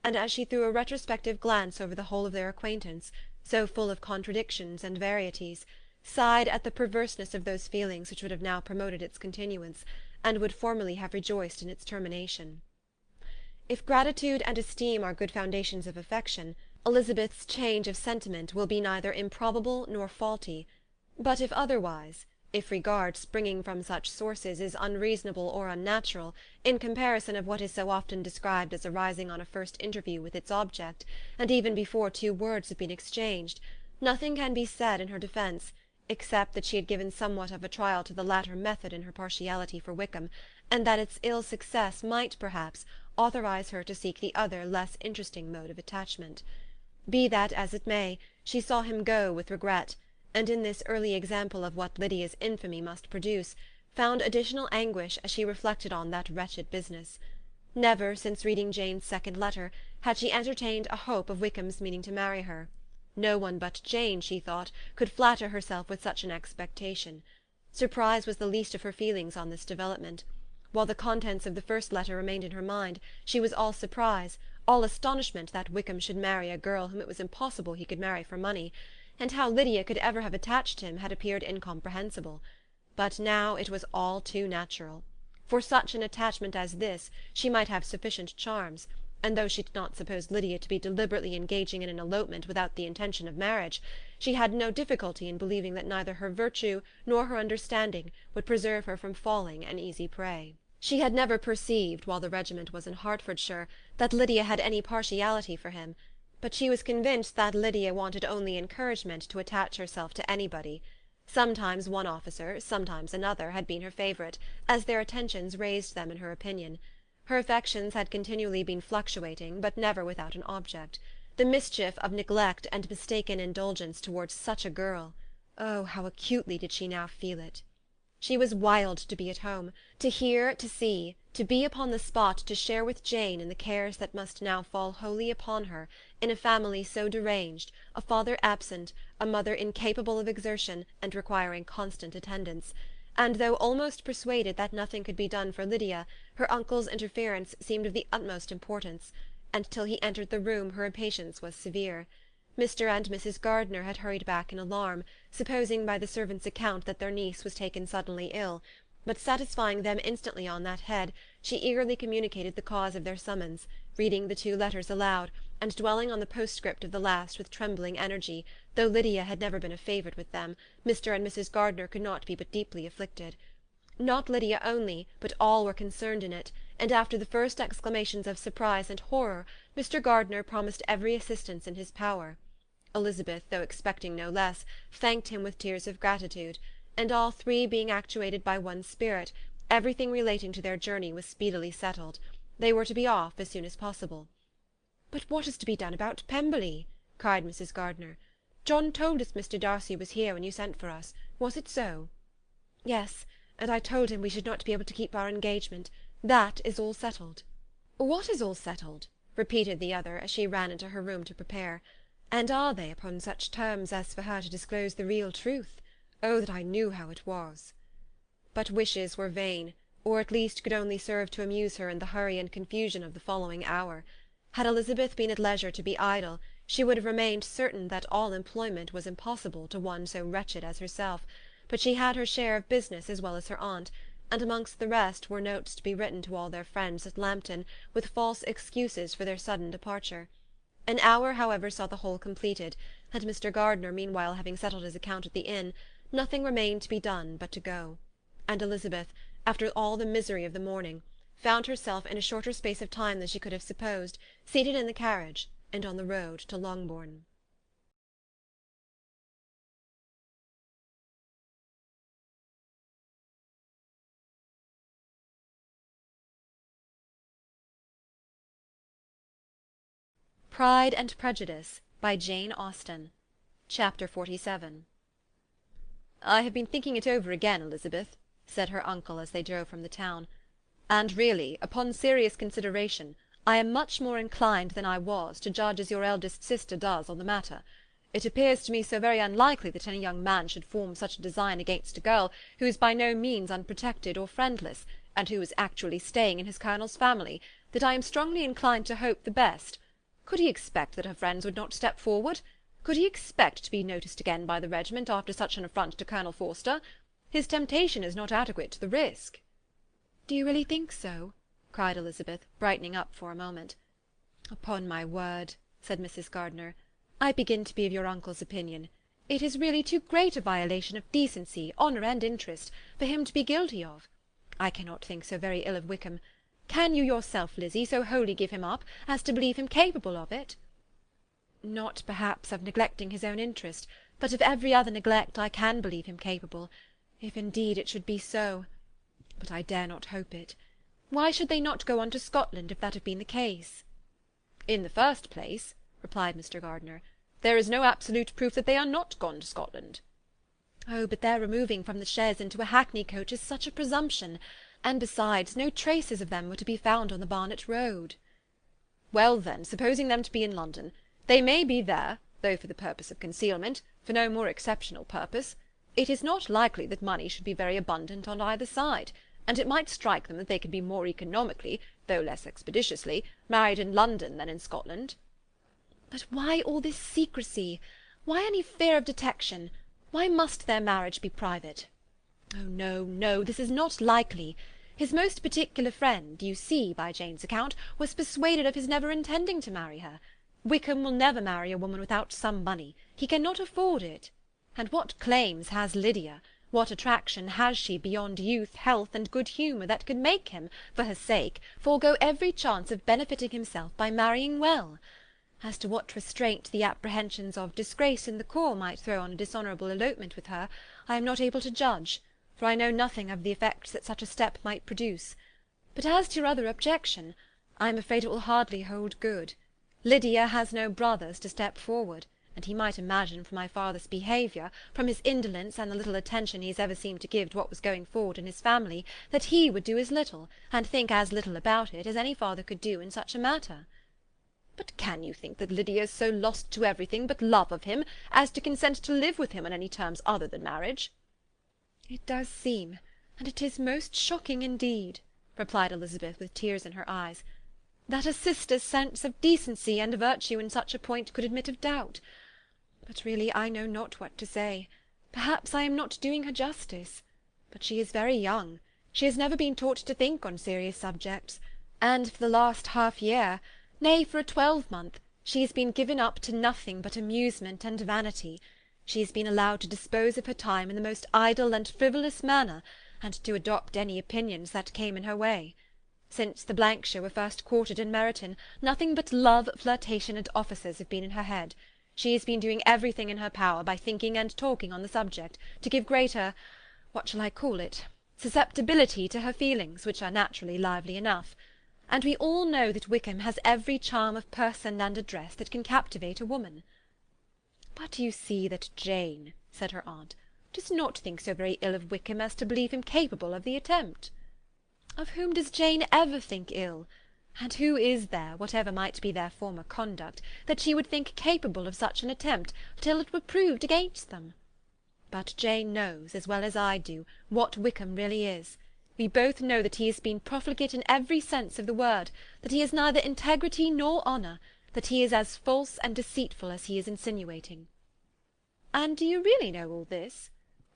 and as she threw a retrospective glance over the whole of their acquaintance, so full of contradictions and varieties, sighed at the perverseness of those feelings which would have now promoted its continuance, and would formerly have rejoiced in its termination. If gratitude and esteem are good foundations of affection, Elizabeth's change of sentiment will be neither improbable nor faulty; but if otherwise, if regard springing from such sources is unreasonable or unnatural, in comparison of what is so often described as arising on a first interview with its object, and even before two words have been exchanged, nothing can be said in her defence, except that she had given somewhat of a trial to the latter method in her partiality for Wickham, and that its ill success might, perhaps, authorize her to seek the other less interesting mode of attachment. Be that as it may, she saw him go with regret, and in this early example of what Lydia's infamy must produce, found additional anguish as she reflected on that wretched business. Never, since reading Jane's second letter, had she entertained a hope of Wickham's meaning to marry her. No one but Jane, she thought, could flatter herself with such an expectation. Surprise was the least of her feelings on this development. While the contents of the first letter remained in her mind, she was all surprise, all astonishment that Wickham should marry a girl whom it was impossible he could marry for money, and how Lydia could ever have attached him had appeared incomprehensible. But now it was all too natural. For such an attachment as this she might have sufficient charms, and though she did not suppose Lydia to be deliberately engaging in an elopement without the intention of marriage, she had no difficulty in believing that neither her virtue nor her understanding would preserve her from falling an easy prey. She had never perceived, while the regiment was in Hertfordshire, that Lydia had any partiality for him, but she was convinced that Lydia wanted only encouragement to attach herself to anybody. Sometimes one officer, sometimes another, had been her favourite, as their attentions raised them in her opinion. Her affections had continually been fluctuating, but never without an object. The mischief of neglect and mistaken indulgence towards such a girl! Oh, how acutely did she now feel it! She was wild to be at home, to hear, to see, to be upon the spot to share with Jane in the cares that must now fall wholly upon her, in a family so deranged, a father absent, a mother incapable of exertion, and requiring constant attendance; and though almost persuaded that nothing could be done for Lydia, her uncle's interference seemed of the utmost importance, and till he entered the room her impatience was severe. Mr. and Mrs. Gardiner had hurried back in alarm, supposing by the servant's account that their niece was taken suddenly ill, but satisfying them instantly on that head, she eagerly communicated the cause of their summons, reading the two letters aloud, and dwelling on the postscript of the last with trembling energy. Though Lydia had never been a favourite with them, Mr. and Mrs. Gardiner could not be but deeply afflicted. Not Lydia only, but all were concerned in it, and after the first exclamations of surprise and horror, Mr. Gardiner promised every assistance in his power. Elizabeth, though expecting no less, thanked him with tears of gratitude, and all three being actuated by one spirit, everything relating to their journey was speedily settled. They were to be off as soon as possible. "But what is to be done about Pemberley?" cried Mrs. Gardiner. "John told us Mr. Darcy was here when you sent for us. Was it so?" "Yes, and I told him we should not be able to keep our engagement. That is all settled." "What is all settled?" repeated the other, as she ran into her room to prepare. "And are they upon such terms as for her to disclose the real truth? Oh, that I knew how it was!" But wishes were vain, or at least could only serve to amuse her in the hurry and confusion of the following hour. Had Elizabeth been at leisure to be idle, she would have remained certain that all employment was impossible to one so wretched as herself, but she had her share of business as well as her aunt, and amongst the rest were notes to be written to all their friends at Lambton, with false excuses for their sudden departure. An hour, however, saw the whole completed, and Mr. Gardiner meanwhile having settled his account at the inn, nothing remained to be done but to go; and Elizabeth, after all the misery of the morning, found herself in a shorter space of time than she could have supposed, seated in the carriage, and on the road to Longbourn. Pride and Prejudice, by Jane Austen. Chapter 47. "I have been thinking it over again, Elizabeth," said her uncle as they drove from the town, "and really, upon serious consideration, I am much more inclined than I was to judge as your eldest sister does on the matter. It appears to me so very unlikely that any young man should form such a design against a girl who is by no means unprotected or friendless, and who is actually staying in his colonel's family, that I am strongly inclined to hope the best. Could he expect that her friends would not step forward? Could he expect to be noticed again by the regiment after such an affront to Colonel Forster? His temptation is not adequate to the risk." "Do you really think so?" cried Elizabeth, brightening up for a moment. "Upon my word," said Mrs. Gardiner, "I begin to be of your uncle's opinion. It is really too great a violation of decency, honour, and interest, for him to be guilty of. I cannot think so very ill of Wickham. Can you yourself, Lizzie, so wholly give him up as to believe him capable of it?" "Not, perhaps, of neglecting his own interest, but of every other neglect I can believe him capable, if indeed it should be so. But I dare not hope it. Why should they not go on to Scotland, if that have been the case?" "In the first place," replied Mr. Gardiner, "there is no absolute proof that they are not gone to Scotland." "Oh, but their removing from the chaise into a hackney coach is such a presumption, and besides, no traces of them were to be found on the Barnet road." "Well, then, supposing them to be in London, they may be there, though for the purpose of concealment, for no more exceptional purpose. It is not likely that money should be very abundant on either side, and it might strike them that they could be more economically, though less expeditiously, married in London than in Scotland." "But why all this secrecy? Why any fear of detection? Why must their marriage be private? Oh, no, no, this is not likely. His most particular friend, you see, by Jane's account, was persuaded of his never intending to marry her. Wickham will never marry a woman without some money. He cannot afford it. And what claims has Lydia? What attraction has she beyond youth, health, and good humour that could make him, for her sake, forego every chance of benefiting himself by marrying well? As to what restraint the apprehensions of disgrace in the corps might throw on a dishonourable elopement with her, I am not able to judge, for I know nothing of the effects that such a step might produce. But as to your other objection, I am afraid it will hardly hold good. Lydia has no brothers to step forward, and he might imagine from my father's behaviour, from his indolence and the little attention he has ever seemed to give to what was going forward in his family, that he would do as little, and think as little about it, as any father could do in such a matter." "But can you think that Lydia is so lost to everything but love of him, as to consent to live with him on any terms other than marriage?" "It does seem, and it is most shocking indeed," replied Elizabeth with tears in her eyes, "that a sister's sense of decency and virtue in such a point could admit of doubt. But really I know not what to say. Perhaps I am not doing her justice. But she is very young. She has never been taught to think on serious subjects, and for the last half-year, nay, for a 12-month, she has been given up to nothing but amusement and vanity. She has been allowed to dispose of her time in the most idle and frivolous manner, and to adopt any opinions that came in her way. Since the Blankshire were first quartered in Meryton, nothing but love, flirtation, and officers have been in her head. She has been doing everything in her power, by thinking and talking on the subject, to give greater, what shall I call it, susceptibility to her feelings, which are naturally lively enough. And we all know that Wickham has every charm of person and address that can captivate a woman." "But you see that Jane," said her aunt, "does not think so very ill of Wickham as to believe him capable of the attempt." "Of whom does Jane ever think ill? And who is there, whatever might be their former conduct, that she would think capable of such an attempt, till it were proved against them? But Jane knows, as well as I do, what Wickham really is. We both know that he has been profligate in every sense of the word, that he has neither integrity nor honour, that he is as false and deceitful as he is insinuating." "And do you really know all this?"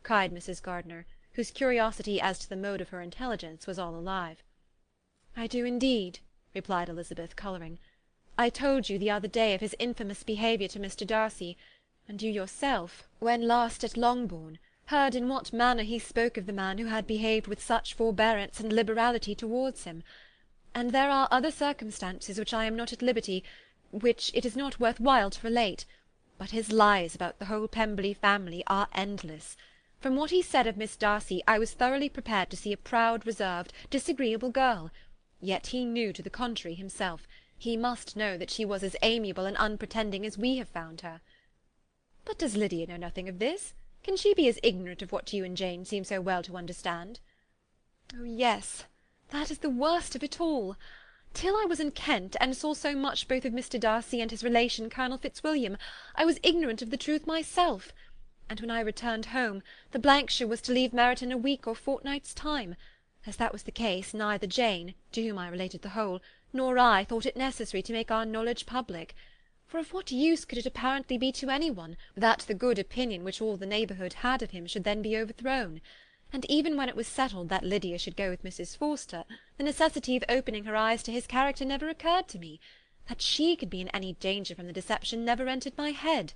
cried Mrs. Gardiner, whose curiosity as to the mode of her intelligence was all alive. "I do indeed," replied Elizabeth, colouring. "I told you the other day of his infamous behaviour to Mr. Darcy, and you yourself, when last at Longbourn, heard in what manner he spoke of the man who had behaved with such forbearance and liberality towards him. And there are other circumstances which I am not at liberty, which it is not worth while to relate, but his lies about the whole Pemberley family are endless. From what he said of Miss Darcy, I was thoroughly prepared to see a proud, reserved, disagreeable girl. Yet he knew to the contrary himself. He must know that she was as amiable and unpretending as we have found her." "But does Lydia know nothing of this? Can she be as ignorant of what you and Jane seem so well to understand?" "Oh, yes, that is the worst of it all. Till I was in Kent, and saw so much both of Mr. Darcy and his relation Colonel Fitzwilliam, I was ignorant of the truth myself. And when I returned home, the Blankshire was to leave Meryton a week or fortnight's time. As that was the case, neither Jane, to whom I related the whole, nor I thought it necessary to make our knowledge public. For of what use could it apparently be to any one, that the good opinion which all the neighbourhood had of him should then be overthrown? and even when it was settled that Lydia should go with Mrs. Forster, the necessity of opening her eyes to his character never occurred to me. That she could be in any danger from the deception never entered my head.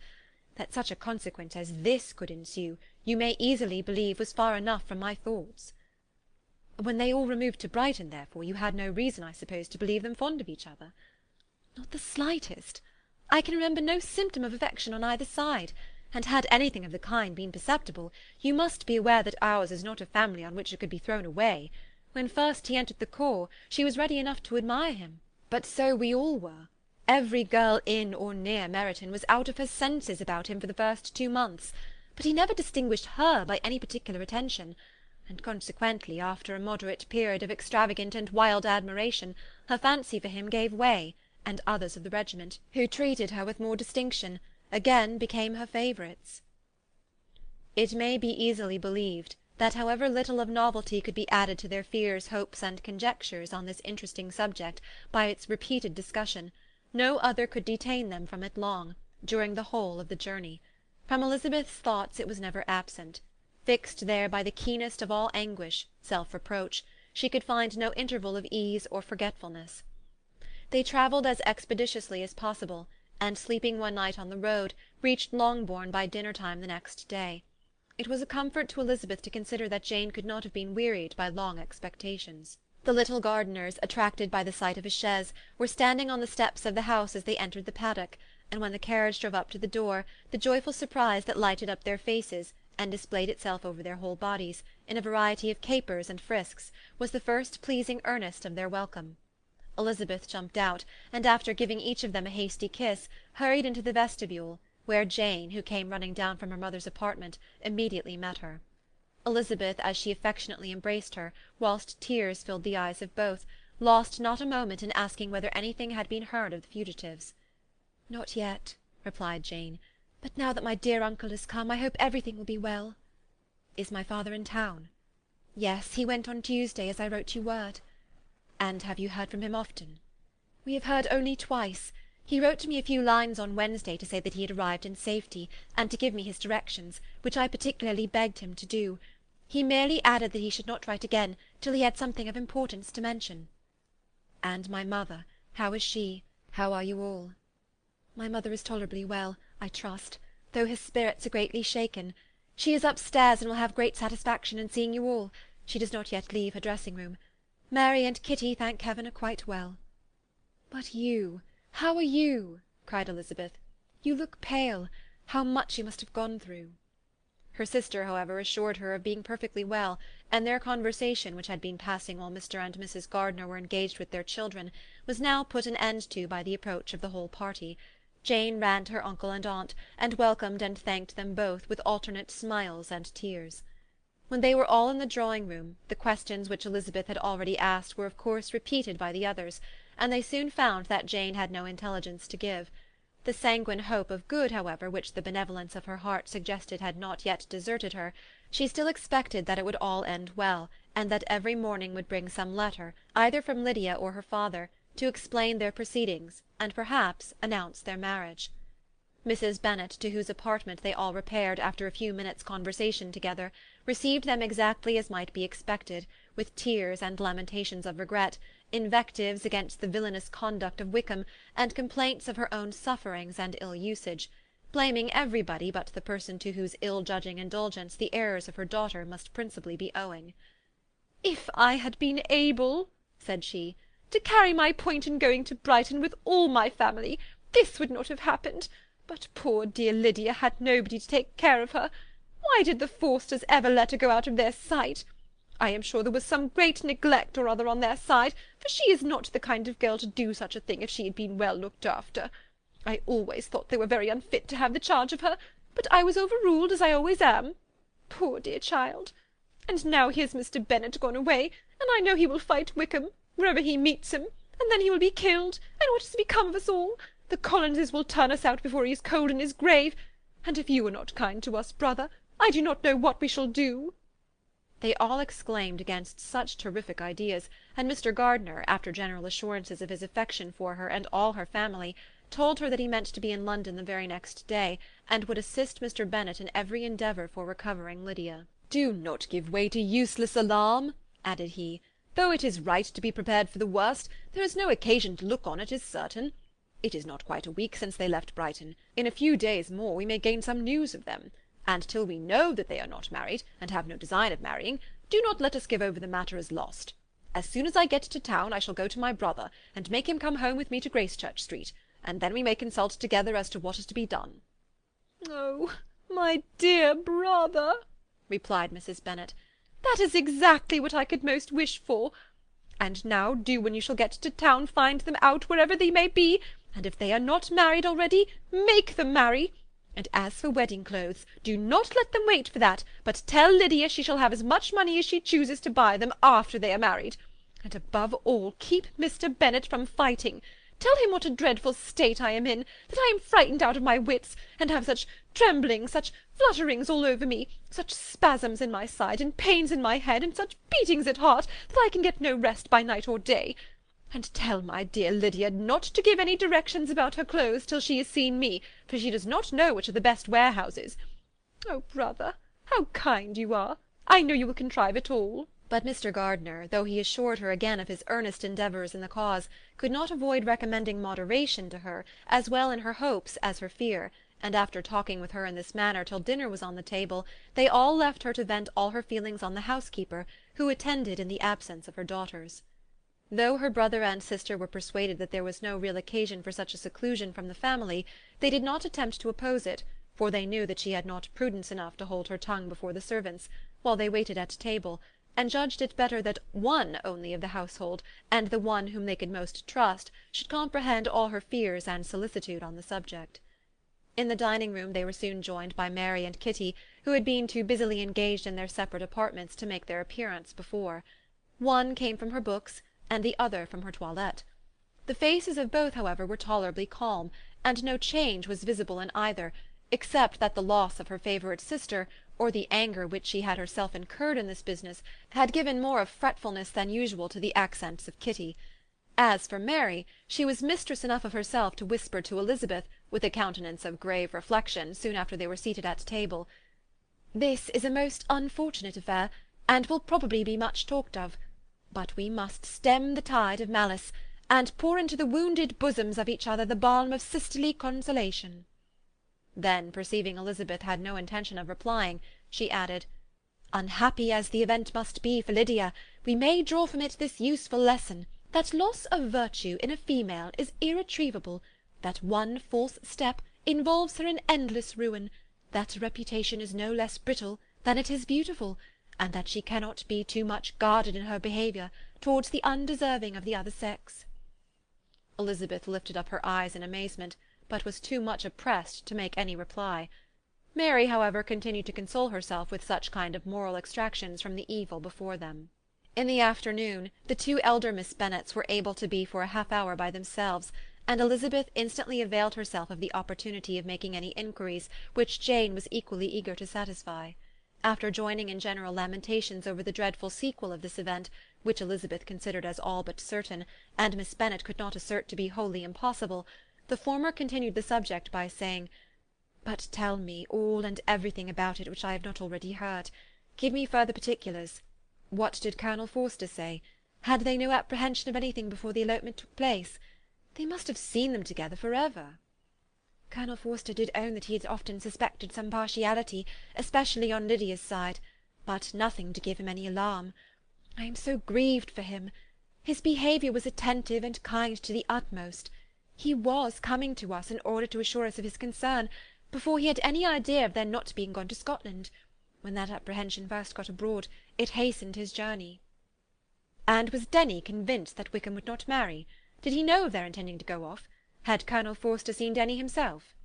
That such a consequence as this could ensue, you may easily believe was far enough from my thoughts. When they all removed to Brighton, therefore, you had no reason, I suppose, to believe them fond of each other? Not the slightest. I can remember no symptom of affection on either side, and had anything of the kind been perceptible, you must be aware that ours is not a family on which it could be thrown away. When first he entered the corps, she was ready enough to admire him, but so we all were. Every girl in or near Meryton was out of her senses about him for the first 2 months, but he never distinguished her by any particular attention, and consequently, after a moderate period of extravagant and wild admiration, her fancy for him gave way, and others of the regiment, who treated her with more distinction, again became her favourites. It may be easily believed that however little of novelty could be added to their fears, hopes, and conjectures on this interesting subject by its repeated discussion, no other could detain them from it long, during the whole of the journey. From Elizabeth's thoughts it was never absent. Fixed there by the keenest of all anguish, self-reproach, she could find no interval of ease or forgetfulness. They travelled as expeditiously as possible, and sleeping one night on the road, reached Longbourn by dinner-time the next day. It was a comfort to Elizabeth to consider that Jane could not have been wearied by long expectations. The little gardeners, attracted by the sight of a chaise, were standing on the steps of the house as they entered the paddock, and when the carriage drove up to the door, the joyful surprise that lighted up their faces, and displayed itself over their whole bodies, in a variety of capers and frisks, was the first pleasing earnest of their welcome. Elizabeth jumped out, and after giving each of them a hasty kiss, hurried into the vestibule, where Jane, who came running down from her mother's apartment, immediately met her. Elizabeth, as she affectionately embraced her, whilst tears filled the eyes of both, lost not a moment in asking whether anything had been heard of the fugitives. "Not yet," replied Jane, "but now that my dear uncle has come, I hope everything will be well." "Is my father in town?" "Yes, he went on Tuesday, as I wrote you word." "And have you heard from him often?" "We have heard only twice. He wrote to me a few lines on Wednesday to say that he had arrived in safety, and to give me his directions, which I particularly begged him to do. He merely added that he should not write again till he had something of importance to mention." "And my mother, how is she? How are you all?" "My mother is tolerably well, I trust, though her spirits are greatly shaken. She is upstairs, and will have great satisfaction in seeing you all. She does not yet leave her dressing-room. Mary and Kitty, thank heaven, are quite well." "But you, how are you?" cried Elizabeth. "You look pale. How much you must have gone through!" Her sister, however, assured her of being perfectly well, and their conversation, which had been passing while Mr. and Mrs. Gardiner were engaged with their children, was now put an end to by the approach of the whole party. Jane ran to her uncle and aunt, and welcomed and thanked them both with alternate smiles and tears. When they were all in the drawing-room, the questions which Elizabeth had already asked were of course repeated by the others, and they soon found that Jane had no intelligence to give. The sanguine hope of good, however, which the benevolence of her heart suggested had not yet deserted her, she still expected that it would all end well, and that every morning would bring some letter, either from Lydia or her father, to explain their proceedings, and perhaps announce their marriage. Mrs. Bennet, to whose apartment they all repaired after a few minutes' conversation together, received them exactly as might be expected, with tears and lamentations of regret, invectives against the villainous conduct of Wickham, and complaints of her own sufferings and ill-usage, blaming everybody but the person to whose ill-judging indulgence the errors of her daughter must principally be owing. "If I had been able," said she, "to carry my point in going to Brighton with all my family, this would not have happened. But poor dear Lydia had nobody to take care of her. Why did the Forsters ever let her go out of their sight? I am sure there was some great neglect or other on their side, for she is not the kind of girl to do such a thing if she had been well looked after. I always thought they were very unfit to have the charge of her, but I was overruled, as I always am. Poor dear child! And now here's Mr. Bennet gone away, and I know he will fight Wickham, wherever he meets him, and then he will be killed, and what is to become of us all? The Collinses will turn us out before he is cold in his grave, and if you are not kind to us, brother, I do not know what we shall do." They all exclaimed against such terrific ideas, and Mr. Gardiner, after general assurances of his affection for her and all her family, told her that he meant to be in London the very next day, and would assist Mr. Bennet in every endeavour for recovering Lydia. Do not give way to useless alarm," added he. "Though it is right to be prepared for the worst, there is no occasion to look on it as certain. It is not quite a week since they left Brighton. In a few days more we may gain some news of them. And till we know that they are not married, and have no design of marrying, do not let us give over the matter as lost. As soon as I get to town I shall go to my brother, and make him come home with me to Gracechurch Street, and then we may consult together as to what is to be done." "Oh, my dear brother," replied Mrs. Bennet, "that is exactly what I could most wish for. And now do, when you shall get to town, find them out wherever they may be, and if they are not married already, make them marry. And as for wedding clothes, do not let them wait for that, but tell Lydia she shall have as much money as she chooses to buy them after they are married. And above all, keep Mr. Bennet from fighting. Tell him what a dreadful state I am in, that I am frightened out of my wits, and have such tremblings, such flutterings all over me, such spasms in my side, and pains in my head, and such beatings at heart, that I can get no rest by night or day. And tell my dear Lydia not to give any directions about her clothes till she has seen me, for she does not know which are the best warehouses. Oh, brother, how kind you are! I know you will contrive it all." But Mr. Gardiner, though he assured her again of his earnest endeavours in the cause, could not avoid recommending moderation to her, as well in her hopes as her fear, and after talking with her in this manner till dinner was on the table, they all left her to vent all her feelings on the housekeeper, who attended in the absence of her daughters. Though her brother and sister were persuaded that there was no real occasion for such a seclusion from the family, they did not attempt to oppose it, for they knew that she had not prudence enough to hold her tongue before the servants, while they waited at table, and judged it better that one only of the household, and the one whom they could most trust, should comprehend all her fears and solicitude on the subject. In the dining-room they were soon joined by Mary and Kitty, who had been too busily engaged in their separate apartments to make their appearance before. One came from her books, and the other from her toilette. The faces of both, however, were tolerably calm, and no change was visible in either, except that the loss of her favourite sister, or the anger which she had herself incurred in this business, had given more of fretfulness than usual to the accents of Kitty. As for Mary, she was mistress enough of herself to whisper to Elizabeth, with a countenance of grave reflection, soon after they were seated at table, "This is a most unfortunate affair, and will probably be much talked of. But we must stem the tide of malice, and pour into the wounded bosoms of each other the balm of sisterly consolation." Then, perceiving Elizabeth had no intention of replying, she added, "Unhappy as the event must be for Lydia, we may draw from it this useful lesson, that loss of virtue in a female is irretrievable, that one false step involves her in endless ruin, that reputation is no less brittle than it is beautiful, and that she cannot be too much guarded in her behaviour towards the undeserving of the other sex." Elizabeth lifted up her eyes in amazement, but was too much oppressed to make any reply. Mary, however, continued to console herself with such kind of moral extractions from the evil before them. In the afternoon, the two elder Miss Bennets were able to be for a half-hour by themselves, and Elizabeth instantly availed herself of the opportunity of making any inquiries which Jane was equally eager to satisfy. After joining in general lamentations over the dreadful sequel of this event, which Elizabeth considered as all but certain, and Miss Bennet could not assert to be wholly impossible, the former continued the subject by saying, "But tell me all and everything about it which I have not already heard. Give me further particulars. What did Colonel Forster say? Had they no apprehension of anything before the elopement took place? They must have seen them together for ever." "Colonel Forster did own that he had often suspected some partiality, especially on Lydia's side, but nothing to give him any alarm. I am so grieved for him. His behaviour was attentive and kind to the utmost. He was coming to us in order to assure us of his concern, before he had any idea of their not being gone to Scotland. When that apprehension first got abroad, it hastened his journey." "And was Denny convinced that Wickham would not marry? Did he know of their intending to go off? Had Colonel Forster seen Denny himself?"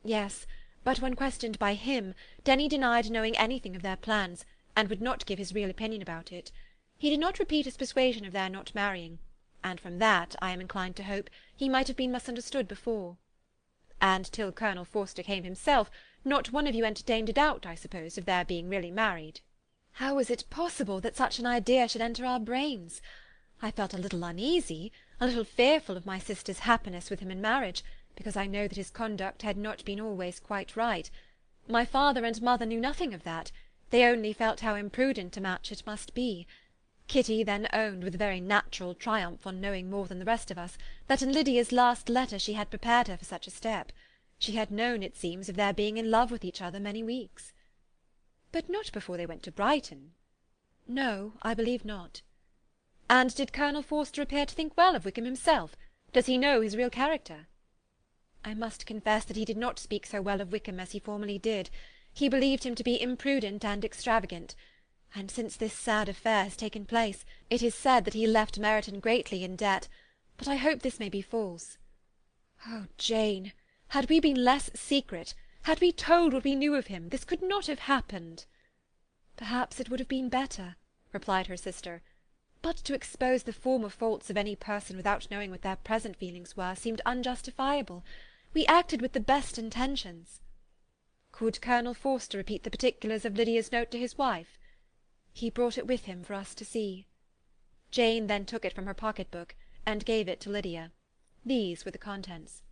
"Yes, but when questioned by him, Denny denied knowing anything of their plans, and would not give his real opinion about it. He did not repeat his persuasion of their not marrying, and from that, I am inclined to hope, he might have been misunderstood before." "And till Colonel Forster came himself, not one of you entertained a doubt, I suppose, of their being really married?" "How was it possible that such an idea should enter our brains? I felt a little uneasy, a little fearful of my sister's happiness with him in marriage, because I know that his conduct had not been always quite right. My father and mother knew nothing of that. They only felt how imprudent a match it must be. Kitty then owned, with a very natural triumph on knowing more than the rest of us, that in Lydia's last letter she had prepared her for such a step. She had known, it seems, of their being in love with each other many weeks. But not before they went to Brighton? No, I believe not. And did Colonel Forster appear to think well of Wickham himself? Does he know his real character? I must confess that he did not speak so well of Wickham as he formerly did. He believed him to be imprudent and extravagant, and since this sad affair has taken place, it is said that he left Meryton greatly in debt, but I hope this may be false. Oh, Jane, had we been less secret, had we told what we knew of him, this could not have happened. Perhaps it would have been better, replied her sister, but to expose the former faults of any person without knowing what their present feelings were seemed unjustifiable. We acted with the best intentions. Could Colonel Forster repeat the particulars of Lydia's note to his wife? He brought it with him for us to see. Jane then took it from her pocket-book, and gave it to Lydia. These were the contents.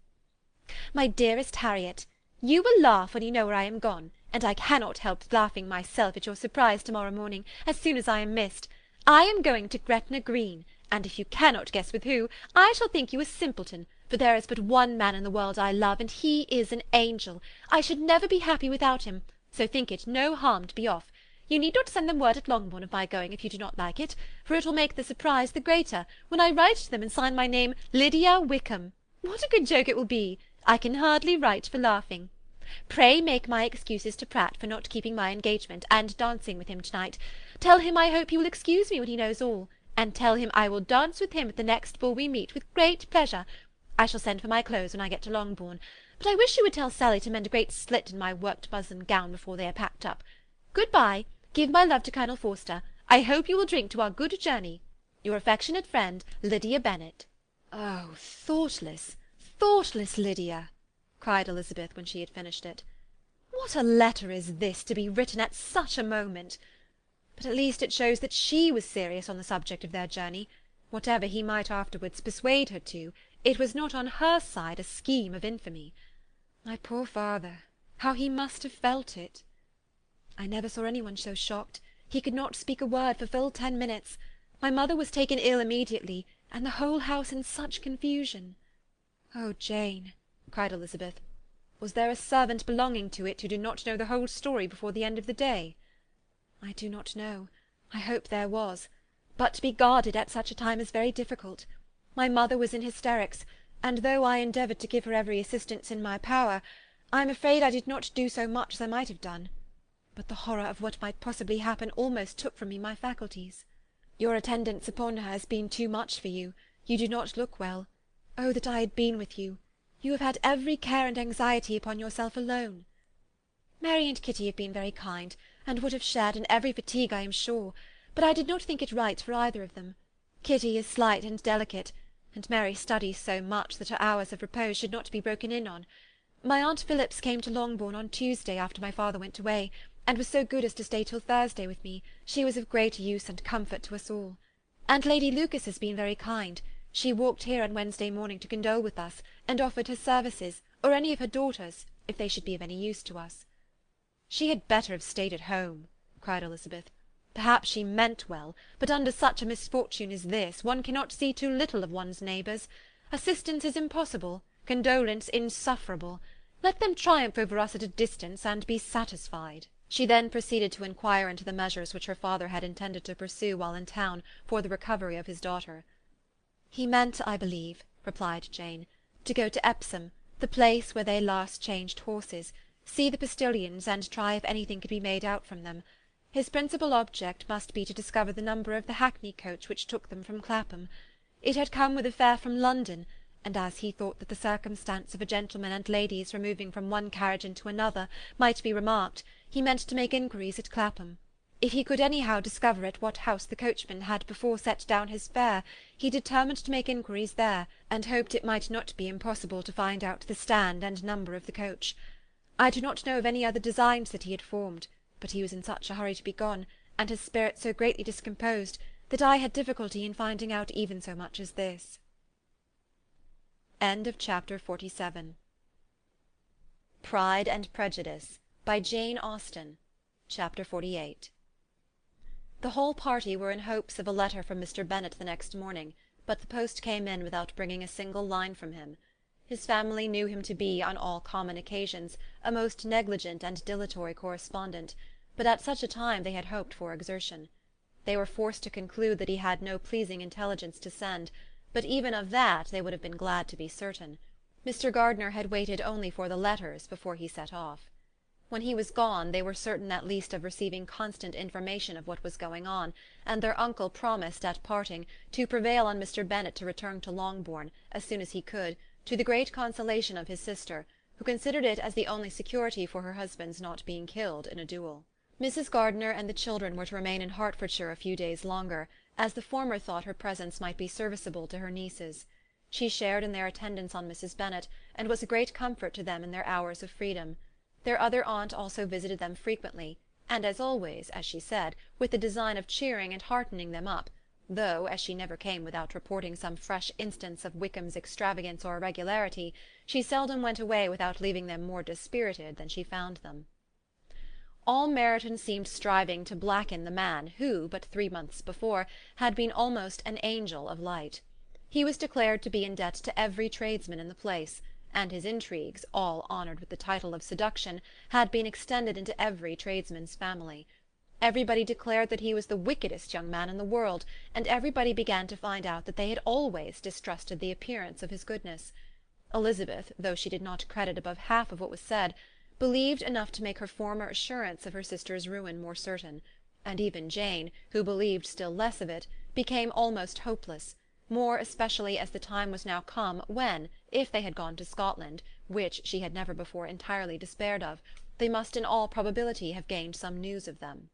My dearest Harriet, you will laugh when you know where I am gone, and I cannot help laughing myself at your surprise to-morrow morning, as soon as I am missed. I am going to Gretna Green, and if you cannot guess with who, I shall think you a simpleton, for there is but one man in the world I love, and he is an angel. I should never be happy without him, so think it no harm to be off. You need not send them word at Longbourn of my going if you do not like it, for it will make the surprise the greater when I write to them and sign my name Lydia Wickham. What a good joke it will be! I can hardly write for laughing. Pray make my excuses to Pratt for not keeping my engagement and dancing with him to-night. Tell him I hope he will excuse me when he knows all, and tell him I will dance with him at the next ball we meet with great pleasure. I shall send for my clothes when I get to Longbourn, but I wish you would tell Sally to mend a great slit in my worked muslin gown before they are packed up. Good-bye. Give my love to Colonel Forster. I hope you will drink to our good journey. Your affectionate friend, Lydia Bennet. Oh, thoughtless, thoughtless Lydia! cried Elizabeth when she had finished it. What a letter is this, to be written at such a moment! But at least it shows that she was serious on the subject of their journey. Whatever he might afterwards persuade her to, it was not on her side a scheme of infamy. My poor father, how he must have felt it! I never saw anyone so shocked. He could not speak a word for full 10 minutes. My mother was taken ill immediately, and the whole house in such confusion. Oh, Jane, cried Elizabeth, was there a servant belonging to it who did not know the whole story before the end of the day? I do not know. I hope there was. But to be guarded at such a time is very difficult. My mother was in hysterics, and though I endeavoured to give her every assistance in my power, I am afraid I did not do so much as I might have done. But the horror of what might possibly happen almost took from me my faculties. Your attendance upon her has been too much for you. You do not look well. Oh, that I had been with you! You have had every care and anxiety upon yourself alone. Mary and Kitty have been very kind, and would have shared in every fatigue, I am sure, but I did not think it right for either of them. Kitty is slight and delicate, and Mary studies so much that her hours of repose should not be broken in on. My Aunt Phillips came to Longbourn on Tuesday after my father went away, and was so good as to stay till Thursday with me. She was of great use and comfort to us all. And Lady Lucas has been very kind. She walked here on Wednesday morning to condole with us, and offered her services, or any of her daughters, if they should be of any use to us. She had better have stayed at home, cried Elizabeth. Perhaps she meant well, but under such a misfortune as this, one cannot see too little of one's neighbours. Assistance is impossible, condolence insufferable. Let them triumph over us at a distance, and be satisfied. She then proceeded to inquire into the measures which her father had intended to pursue while in town for the recovery of his daughter. He meant, I believe, replied Jane, to go to Epsom, the place where they last changed horses, see the postillions, and try if anything could be made out from them. His principal object must be to discover the number of the hackney coach which took them from Clapham. It had come with a fare from London, and as he thought that the circumstance of a gentleman and ladies removing from one carriage into another might be remarked, he meant to make inquiries at Clapham. If he could anyhow discover at what house the coachman had before set down his fare, he determined to make inquiries there, and hoped it might not be impossible to find out the stand and number of the coach. I do not know of any other designs that he had formed, but he was in such a hurry to be gone, and his spirits so greatly discomposed, that I had difficulty in finding out even so much as this. End of chapter 47. Pride and Prejudice, by Jane Austen, Chapter 48. The whole party were in hopes of a letter from Mr. Bennet the next morning, but the post came in without bringing a single line from him. His family knew him to be, on all common occasions, a most negligent and dilatory correspondent, but at such a time they had hoped for exertion. They were forced to conclude that he had no pleasing intelligence to send, but even of that they would have been glad to be certain. Mr. Gardiner had waited only for the letters before he set off. When he was gone, they were certain at least of receiving constant information of what was going on, and their uncle promised, at parting, to prevail on Mr. Bennet to return to Longbourn, as soon as he could, to the great consolation of his sister, who considered it as the only security for her husband's not being killed in a duel. Mrs. Gardiner and the children were to remain in Hertfordshire a few days longer, as the former thought her presence might be serviceable to her nieces. She shared in their attendance on Mrs. Bennet, and was a great comfort to them in their hours of freedom. Their other aunt also visited them frequently, and as always, as she said, with the design of cheering and heartening them up, though, as she never came without reporting some fresh instance of Wickham's extravagance or irregularity, she seldom went away without leaving them more dispirited than she found them. All Meryton seemed striving to blacken the man who, but 3 months before, had been almost an angel of light. He was declared to be in debt to every tradesman in the place, and his intrigues, all honoured with the title of seduction, had been extended into every tradesman's family. Everybody declared that he was the wickedest young man in the world, and everybody began to find out that they had always distrusted the appearance of his goodness. Elizabeth, though she did not credit above half of what was said, believed enough to make her former assurance of her sister's ruin more certain, and even Jane, who believed still less of it, became almost hopeless, more especially as the time was now come when, if they had gone to Scotland, which she had never before entirely despaired of, they must in all probability have gained some news of them.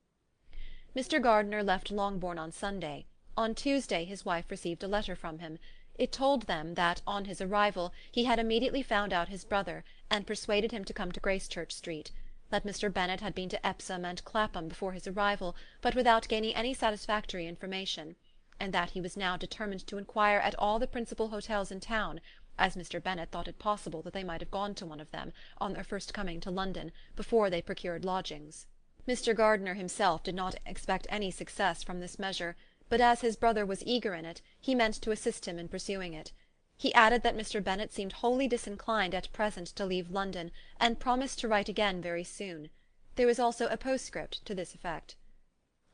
Mr. Gardiner left Longbourn on Sunday. On Tuesday his wife received a letter from him. It told them that, on his arrival, he had immediately found out his brother, and persuaded him to come to Gracechurch Street; that Mr. Bennet had been to Epsom and Clapham before his arrival, but without gaining any satisfactory information, and that he was now determined to inquire at all the principal hotels in town, as Mr. Bennet thought it possible that they might have gone to one of them, on their first coming to London, before they procured lodgings. Mr. Gardiner himself did not expect any success from this measure, but as his brother was eager in it, he meant to assist him in pursuing it. He added that Mr. Bennet seemed wholly disinclined at present to leave London, and promised to write again very soon. There was also a postscript to this effect.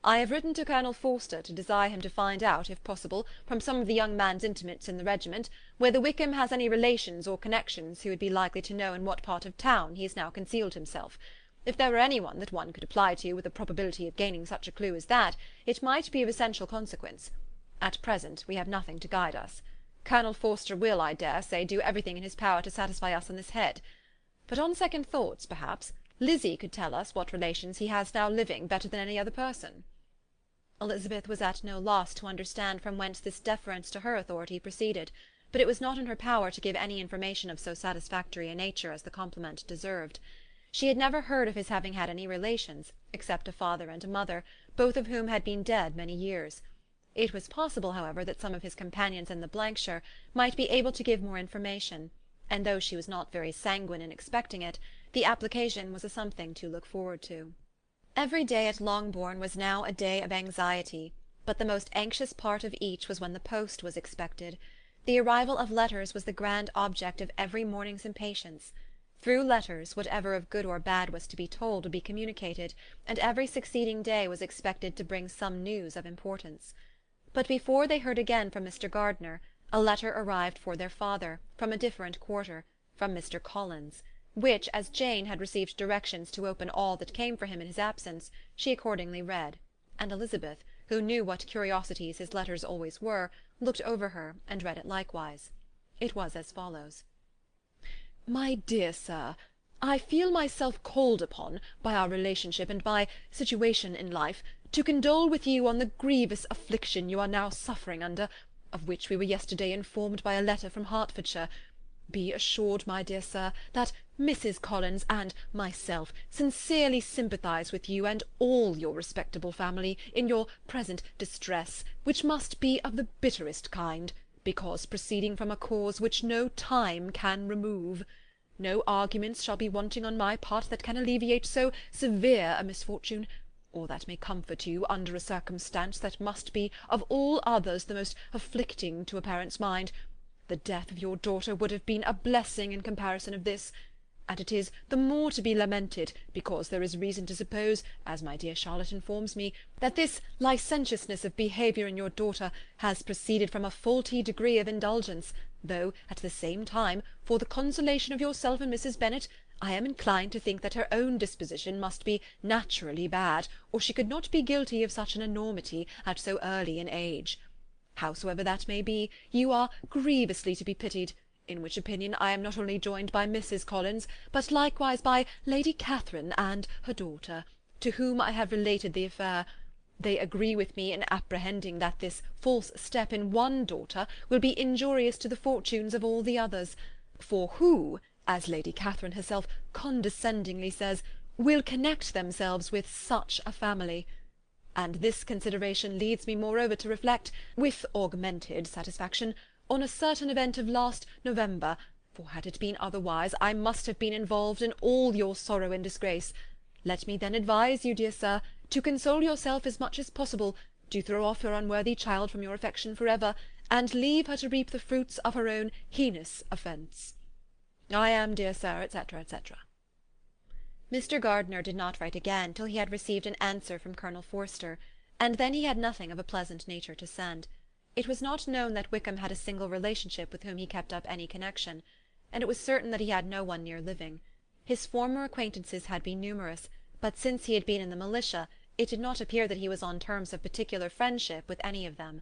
I have written to Colonel Forster to desire him to find out, if possible, from some of the young man's intimates in the regiment, whether Wickham has any relations or connections who would be likely to know in what part of town he has now concealed himself. If there were any one that one could apply to with a probability of gaining such a clue as that, it might be of essential consequence. At present we have nothing to guide us. Colonel Forster will, I dare say, do everything in his power to satisfy us on this head. But on second thoughts, perhaps, Lizzie could tell us what relations he has now living better than any other person. Elizabeth was at no loss to understand from whence this deference to her authority proceeded, but it was not in her power to give any information of so satisfactory a nature as the compliment deserved. She had never heard of his having had any relations, except a father and a mother, both of whom had been dead many years. It was possible, however, that some of his companions in the shire might be able to give more information, and though she was not very sanguine in expecting it, the application was a something to look forward to. Every day at Longbourn was now a day of anxiety, but the most anxious part of each was when the post was expected. The arrival of letters was the grand object of every morning's impatience. Through letters, whatever of good or bad was to be told would be communicated, and every succeeding day was expected to bring some news of importance. But before they heard again from Mr. Gardiner, a letter arrived for their father, from a different quarter, from Mr. Collins, which, as Jane had received directions to open all that came for him in his absence, she accordingly read, and Elizabeth, who knew what curiosities his letters always were, looked over her, and read it likewise. It was as follows. My dear Sir, I feel myself called upon, by our relationship and by situation in life, to condole with you on the grievous affliction you are now suffering under, of which we were yesterday informed by a letter from Hertfordshire. Be assured, my dear Sir, that Mrs. Collins and myself sincerely sympathise with you and all your respectable family in your present distress, which must be of the bitterest kind, because proceeding from a cause which no time can remove. No arguments shall be wanting on my part that can alleviate so severe a misfortune, or that may comfort you under a circumstance that must be of all others the most afflicting to a parent's mind. The death of your daughter would have been a blessing in comparison of this, and it is the more to be lamented, because there is reason to suppose, as my dear Charlotte informs me, that this licentiousness of behaviour in your daughter has proceeded from a faulty degree of indulgence, though, at the same time, for the consolation of yourself and Mrs. Bennet, I am inclined to think that her own disposition must be naturally bad, or she could not be guilty of such an enormity at so early an age. Howsoever that may be, you are grievously to be pitied, in which opinion I am not only joined by Mrs. Collins, but likewise by Lady Catherine and her daughter, to whom I have related the affair. They agree with me in apprehending that this false step in one daughter will be injurious to the fortunes of all the others, for who, as Lady Catherine herself condescendingly says, will connect themselves with such a family? And this consideration leads me moreover to reflect, with augmented satisfaction, on a certain event of last November, for had it been otherwise, I must have been involved in all your sorrow and disgrace. Let me then advise you, dear sir, to console yourself as much as possible, to throw off your unworthy child from your affection for ever, and leave her to reap the fruits of her own heinous offence. I am, dear sir, etc., etc. Mr. Gardiner did not write again till he had received an answer from Colonel Forster, and then he had nothing of a pleasant nature to send. It was not known that Wickham had a single relationship with whom he kept up any connection, and it was certain that he had no one near living. His former acquaintances had been numerous, but since he had been in the militia, it did not appear that he was on terms of particular friendship with any of them.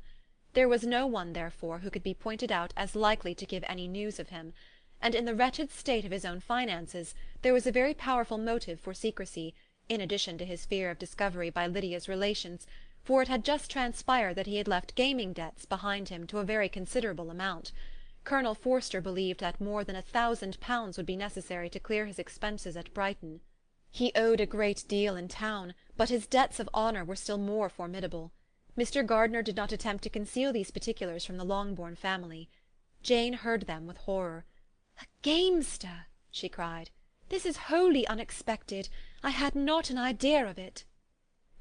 There was no one, therefore, who could be pointed out as likely to give any news of him, and in the wretched state of his own finances there was a very powerful motive for secrecy, in addition to his fear of discovery by Lydia's relations, for it had just transpired that he had left gaming debts behind him to a very considerable amount. Colonel Forster believed that more than £1,000 would be necessary to clear his expenses at Brighton. He owed a great deal in town, but his debts of honour were still more formidable. Mr. Gardiner did not attempt to conceal these particulars from the Longbourn family. Jane heard them with horror. "A gamester!" she cried. "This is wholly unexpected. I had not an idea of it."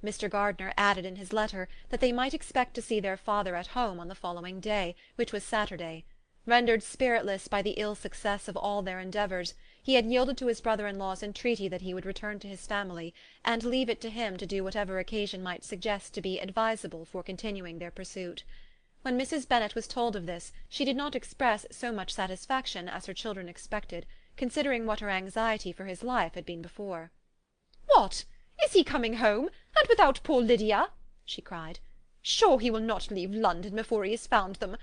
Mr. Gardiner added in his letter that they might expect to see their father at home on the following day, which was Saturday. Rendered spiritless by the ill success of all their endeavours, he had yielded to his brother-in-law's entreaty that he would return to his family, and leave it to him to do whatever occasion might suggest to be advisable for continuing their pursuit. When Mrs. Bennet was told of this, she did not express so much satisfaction as her children expected, considering what her anxiety for his life had been before. "What! Is he coming home, and without poor Lydia?" she cried. "Sure he will not leave London before he has found them.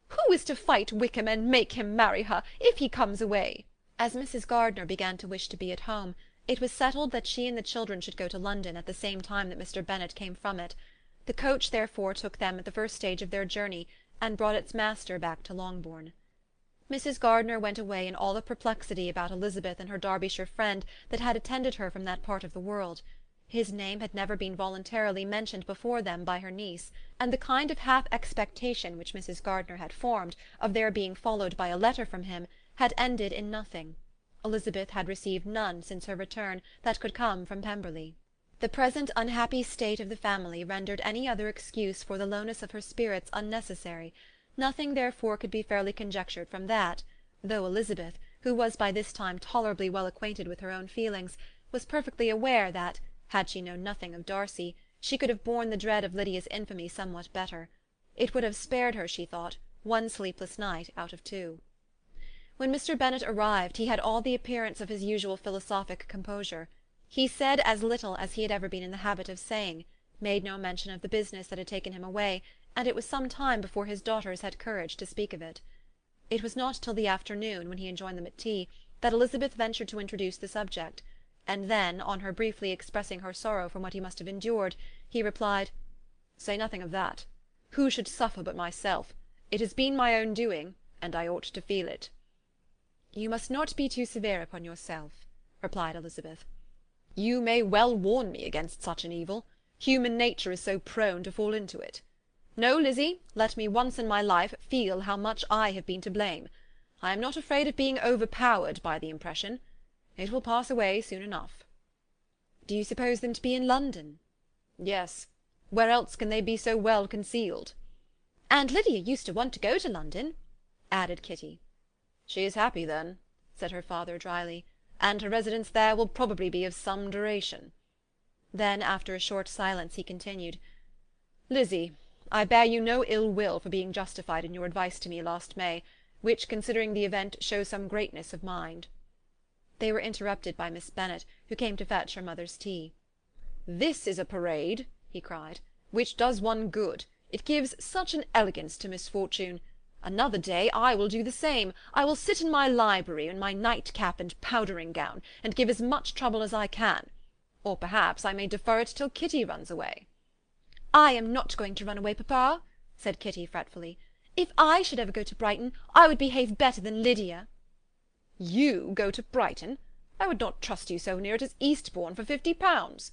Who is to fight Wickham and make him marry her, if he comes away?" As Mrs. Gardiner began to wish to be at home, it was settled that she and the children should go to London at the same time that Mr. Bennet came from it. The coach therefore took them at the first stage of their journey, and brought its master back to Longbourn. Mrs. Gardiner went away in all the perplexity about Elizabeth and her Derbyshire friend that had attended her from that part of the world. His name had never been voluntarily mentioned before them by her niece, and the kind of half-expectation which Mrs. Gardiner had formed of their being followed by a letter from him had ended in nothing. Elizabeth had received none since her return that could come from Pemberley. The present unhappy state of the family rendered any other excuse for the lowness of her spirits unnecessary. Nothing therefore could be fairly conjectured from that, though Elizabeth, who was by this time tolerably well acquainted with her own feelings, was perfectly aware that, had she known nothing of Darcy, she could have borne the dread of Lydia's infamy somewhat better. It would have spared her, she thought, one sleepless night out of 2. When Mr. Bennet arrived, he had all the appearance of his usual philosophic composure. He said as little as he had ever been in the habit of saying, made no mention of the business that had taken him away, and it was some time before his daughters had courage to speak of it. It was not till the afternoon, when he had joined them at tea, that Elizabeth ventured to introduce the subject, and then, on her briefly expressing her sorrow from what he must have endured, he replied, "Say nothing of that. Who should suffer but myself? It has been my own doing, and I ought to feel it." "You must not be too severe upon yourself," replied Elizabeth. "You may well warn me against such an evil. Human nature is so prone to fall into it. No, Lizzie, let me once in my life feel how much I have been to blame. I am not afraid of being overpowered by the impression. It will pass away soon enough." "Do you suppose them to be in London?" "Yes. Where else can they be so well concealed?" "And Lydia used to want to go to London," added Kitty. "She is happy, then," said her father dryly, "and her residence there will probably be of some duration." Then, after a short silence, he continued, "Lizzie, I bear you no ill will for being justified in your advice to me last May, which, considering the event, shows some greatness of mind." They were interrupted by Miss Bennet, who came to fetch her mother's tea. "This is a parade," he cried, "which does one good. It gives such an elegance to misfortune. Another day I will do the same. I will sit in my library, in my nightcap and powdering-gown, and give as much trouble as I can. Or perhaps I may defer it till Kitty runs away." "I am not going to run away, papa," said Kitty fretfully. "If I should ever go to Brighton, I would behave better than Lydia." "You go to Brighton? I would not trust you so near it as Eastbourne for £50.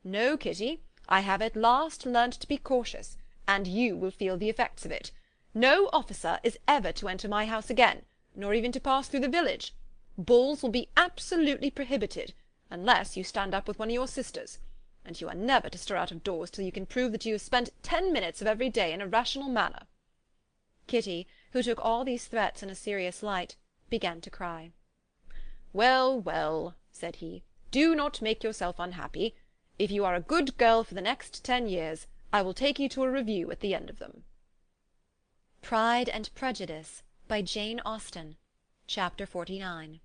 No, Kitty, I have at last learnt to be cautious, and you will feel the effects of it. No officer is ever to enter my house again, nor even to pass through the village. Balls will be absolutely prohibited, unless you stand up with one of your sisters, and you are never to stir out of doors till you can prove that you have spent 10 minutes of every day in a rational manner." Kitty, who took all these threats in a serious light, began to cry. "Well, well," said he, "do not make yourself unhappy. If you are a good girl for the next 10 years, I will take you to a review at the end of them." Pride and Prejudice by Jane Austen. Chapter 49.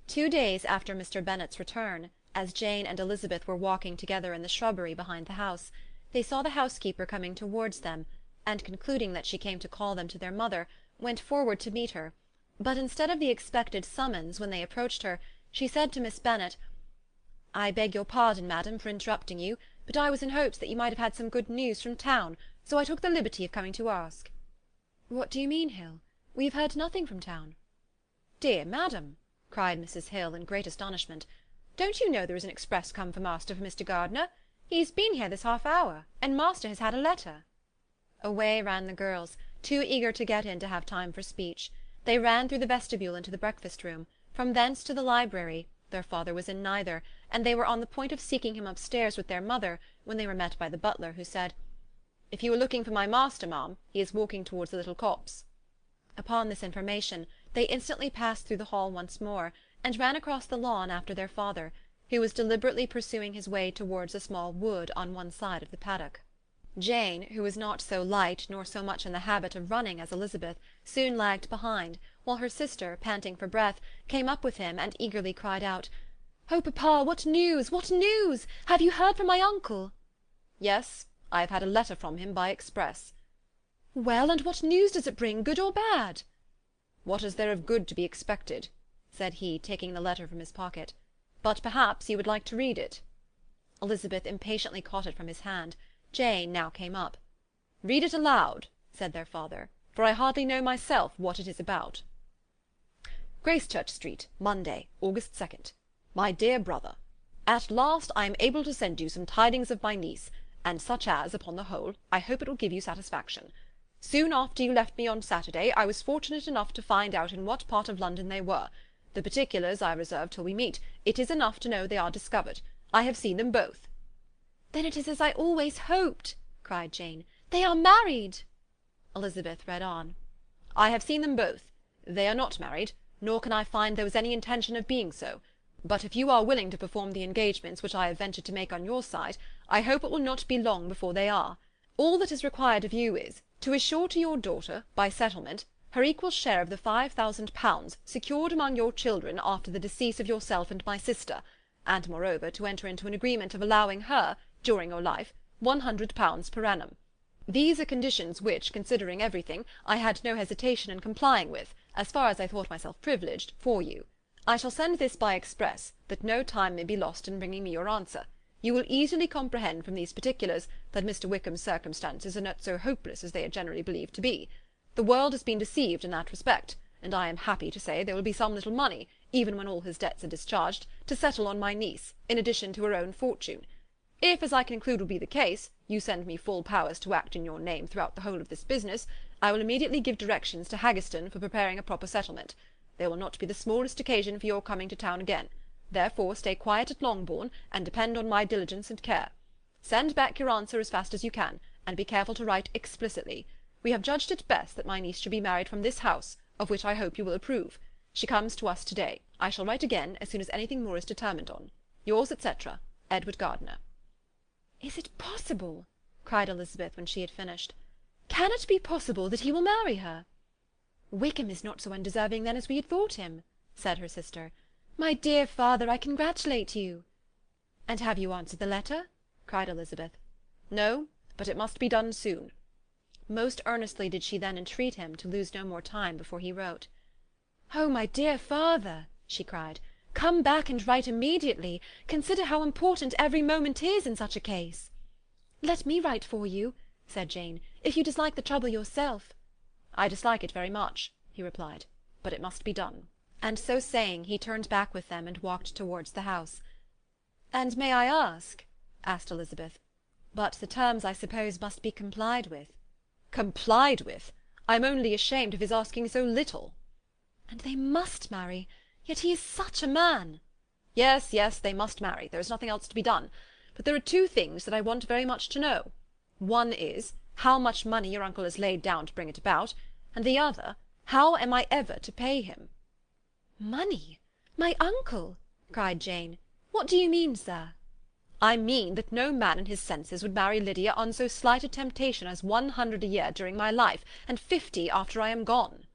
2 days after Mr. Bennet's return, as Jane and Elizabeth were walking together in the shrubbery behind the house, they saw the housekeeper coming towards them, and concluding that she came to call them to their mother, went forward to meet her, but instead of the expected summons when they approached her, she said to Miss Bennet, "I beg your pardon, madam, for interrupting you, but I was in hopes that you might have had some good news from town, so I took the liberty of coming to ask." "What do you mean, Hill? We have heard nothing from town." "Dear madam," cried Mrs. Hill in great astonishment, "don't you know there is an express come for master for Mr. Gardiner? He has been here this half-hour, and master has had a letter." Away ran the girls, too eager to get in to have time for speech. They ran through the vestibule into the breakfast-room, from thence to the library. Their father was in neither, and they were on the point of seeking him upstairs with their mother, when they were met by the butler, who said, "If you are looking for my master, ma'am, he is walking towards the little copse." Upon this information, they instantly passed through the hall once more, and ran across the lawn after their father, who was deliberately pursuing his way towards a small wood on one side of the paddock. Jane, who was not so light nor so much in the habit of running as Elizabeth, soon lagged behind, while her sister, panting for breath, came up with him and eagerly cried out, "Oh, papa, what news? What news? Have you heard from my uncle?" "Yes, I have had a letter from him by express." "Well, and what news does it bring, good or bad?" "What is there of good to be expected?" said he, taking the letter from his pocket. "But perhaps you would like to read it." Elizabeth impatiently caught it from his hand. Jane now came up. "Read it aloud," said their father, "for I hardly know myself what it is about." "Gracechurch Street, Monday, August 2nd. My dear brother, at last I am able to send you some tidings of my niece, and such as, upon the whole, I hope it will give you satisfaction. Soon after you left me on Saturday, I was fortunate enough to find out in what part of London they were. The particulars I reserve till we meet. It is enough to know they are discovered. I have seen them both." "Then it is as I always hoped," cried Jane. "They are married." Elizabeth read on. "I have seen them both. They are not married, nor can I find there was any intention of being so. But if you are willing to perform the engagements which I have ventured to make on your side, I hope it will not be long before they are. All that is required of you is, to assure to your daughter, by settlement, her equal share of the £5,000 secured among your children after the decease of yourself and my sister, and moreover to enter into an agreement of allowing her, during your life, £100 per annum. These are conditions which, considering everything, I had no hesitation in complying with, as far as I thought myself privileged, for you. I shall send this by express, that no time may be lost in bringing me your answer. You will easily comprehend from these particulars that Mr. Wickham's circumstances are not so hopeless as they are generally believed to be. The world has been deceived in that respect, and I am happy to say there will be some little money, even when all his debts are discharged, to settle on my niece, in addition to her own fortune. If, as I conclude will be the case, You send me full powers to act in your name throughout the whole of this business. I will immediately give directions to Haggerston for preparing a proper settlement. There will not be the smallest occasion for your coming to town again. Therefore stay quiet at Longbourn, and depend on my diligence and care. Send back your answer as fast as you can, and be careful to write explicitly. We have judged it best that my niece should be married from this house, of which I hope you will approve. She comes to us to-day. I shall write again as soon as anything more is determined on. Yours, etc., Edward Gardiner. Is it possible? Cried Elizabeth when she had finished. Can it be possible that he will marry her? Wickham is not so undeserving then as we had thought him, said her sister. My dear father, I congratulate you. And have you answered the letter? Cried Elizabeth. No, but it must be done soon. Most earnestly did she then entreat him to lose no more time before he wrote. Oh, my dear father, she cried, come back and write immediately. Consider how important every moment is in such a case. Let me write for you, said Jane, if you dislike the trouble yourself. I dislike it very much, he replied, but it must be done. And so saying, he turned back with them and walked towards the house. And may I ask, asked Elizabeth, but the terms, I suppose, must be complied with. Complied with? I am only ashamed of his asking so little. And they must marry, yet he is such a man. Yes, yes, they must marry. There is nothing else to be done. But there are two things that I want very much to know. One is, how much money your uncle has laid down to bring it about, and the other, how am I ever to pay him? Money? My uncle? Cried Jane. What do you mean, sir? I mean that no man in his senses would marry Lydia on so slight a temptation as 100 a year during my life, and 50 after I am gone.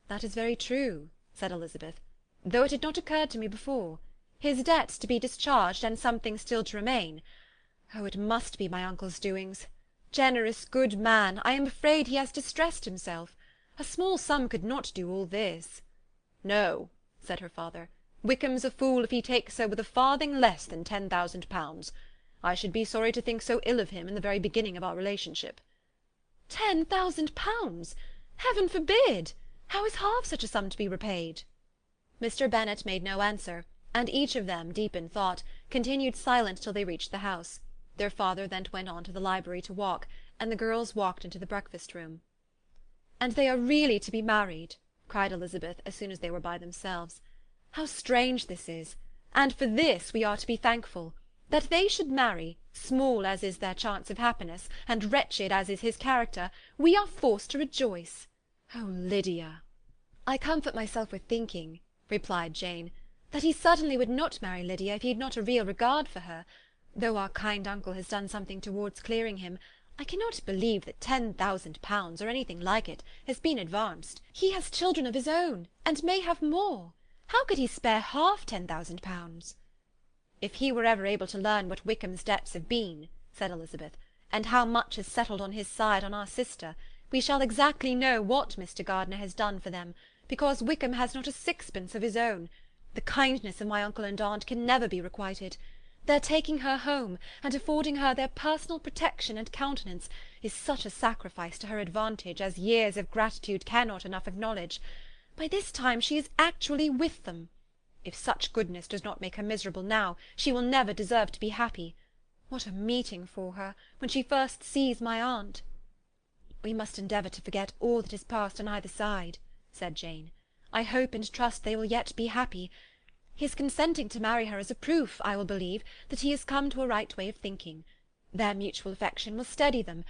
That is very true, said Elizabeth, though it had not occurred to me before. His debts to be discharged, and something still to remain. Oh, it must be my uncle's doings. Generous, good man, I am afraid he has distressed himself. A small sum could not do all this. No, said her father. Wickham's a fool if he takes her with a farthing less than 10,000 pounds. I should be sorry to think so ill of him in the very beginning of our relationship. 10,000 pounds! Heaven forbid! How is half such a sum to be repaid? Mr. Bennet made no answer, and each of them, deep in thought, continued silent till they reached the house. Their father then went on to the library to walk, and the girls walked into the breakfast-room. And they are really to be married, cried Elizabeth, as soon as they were by themselves. How strange this is! And for this we are to be thankful. That they should marry, small as is their chance of happiness, and wretched as is his character, we are forced to rejoice. Oh, Lydia! I comfort myself with thinking, replied Jane, that he certainly would not marry Lydia if he had not a real regard for her. Though our kind uncle has done something towards clearing him, I cannot believe that 10,000 pounds, or anything like it, has been advanced. He has children of his own, and may have more. How could he spare half 10,000 pounds? If he were ever able to learn what Wickham's debts have been, said Elizabeth, and how much is settled on his side on our sister, we shall exactly know what Mr. Gardiner has done for them, because Wickham has not a sixpence of his own. The kindness of my uncle and aunt can never be requited. Their taking her home, and affording her their personal protection and countenance, is such a sacrifice to her advantage as years of gratitude cannot enough acknowledge. By this time she is actually with them. If such goodness does not make her miserable now, she will never deserve to be happy. What a meeting for her, when she first sees my aunt! We must endeavour to forget all that has passed on either side, said Jane. I hope and trust they will yet be happy. His consenting to marry her is a proof, I will believe, that he has come to a right way of thinking. Their mutual affection will steady them,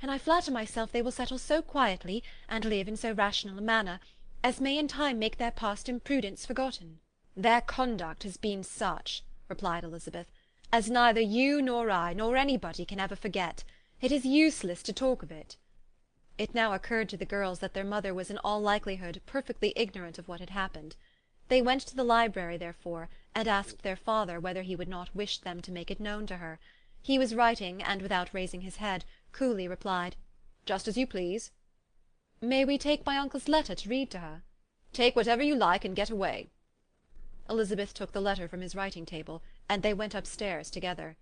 and I flatter myself they will settle so quietly, and live in so rational a manner, as may in time make their past imprudence forgotten. Their conduct has been such, replied Elizabeth, as neither you nor I nor anybody can ever forget. It is useless to talk of it. It now occurred to the girls that their mother was in all likelihood perfectly ignorant of what had happened. They went to the library, therefore, and asked their father whether he would not wish them to make it known to her. He was writing, and without raising his head, coolly replied, "Just as you please." "May we take my uncle's letter to read to her?" "Take whatever you like, and get away." Elizabeth took the letter from his writing-table, and they went upstairs together.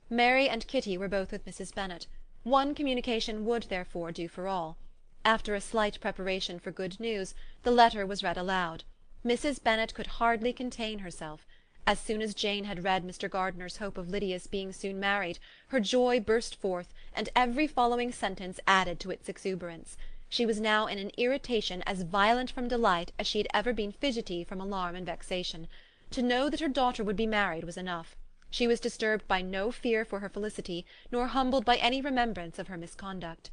Mary and Kitty were both with Mrs. Bennet. One communication would, therefore, do for all. After a slight preparation for good news, the letter was read aloud. Mrs. Bennet could hardly contain herself. As soon as Jane had read Mr. Gardiner's hope of Lydia's being soon married, her joy burst forth, and every following sentence added to its exuberance. She was now in an irritation as violent from delight as she had ever been fidgety from alarm and vexation. To know that her daughter would be married was enough. She was disturbed by no fear for her felicity, nor humbled by any remembrance of her misconduct.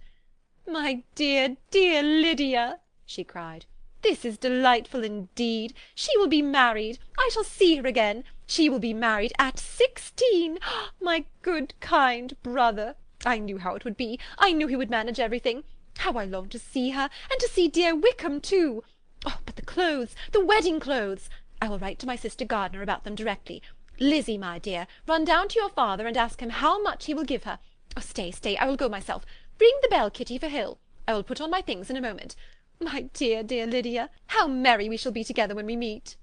"My dear, dear Lydia!" she cried. "This is delightful indeed. She will be married. I shall see her again. She will be married at 16. My good, kind brother! I knew how it would be. I knew he would manage everything. How I long to see her, and to see dear Wickham too! Oh, but the clothes, the wedding clothes! I will write to my sister Gardiner about them directly. Lizzie, my dear, run down to your father and ask him how much he will give her. Oh, stay, stay, I will go myself. Ring the bell, Kitty, for Hill. I will put on my things in a moment. My dear, dear Lydia, how merry we shall be together when we meet!"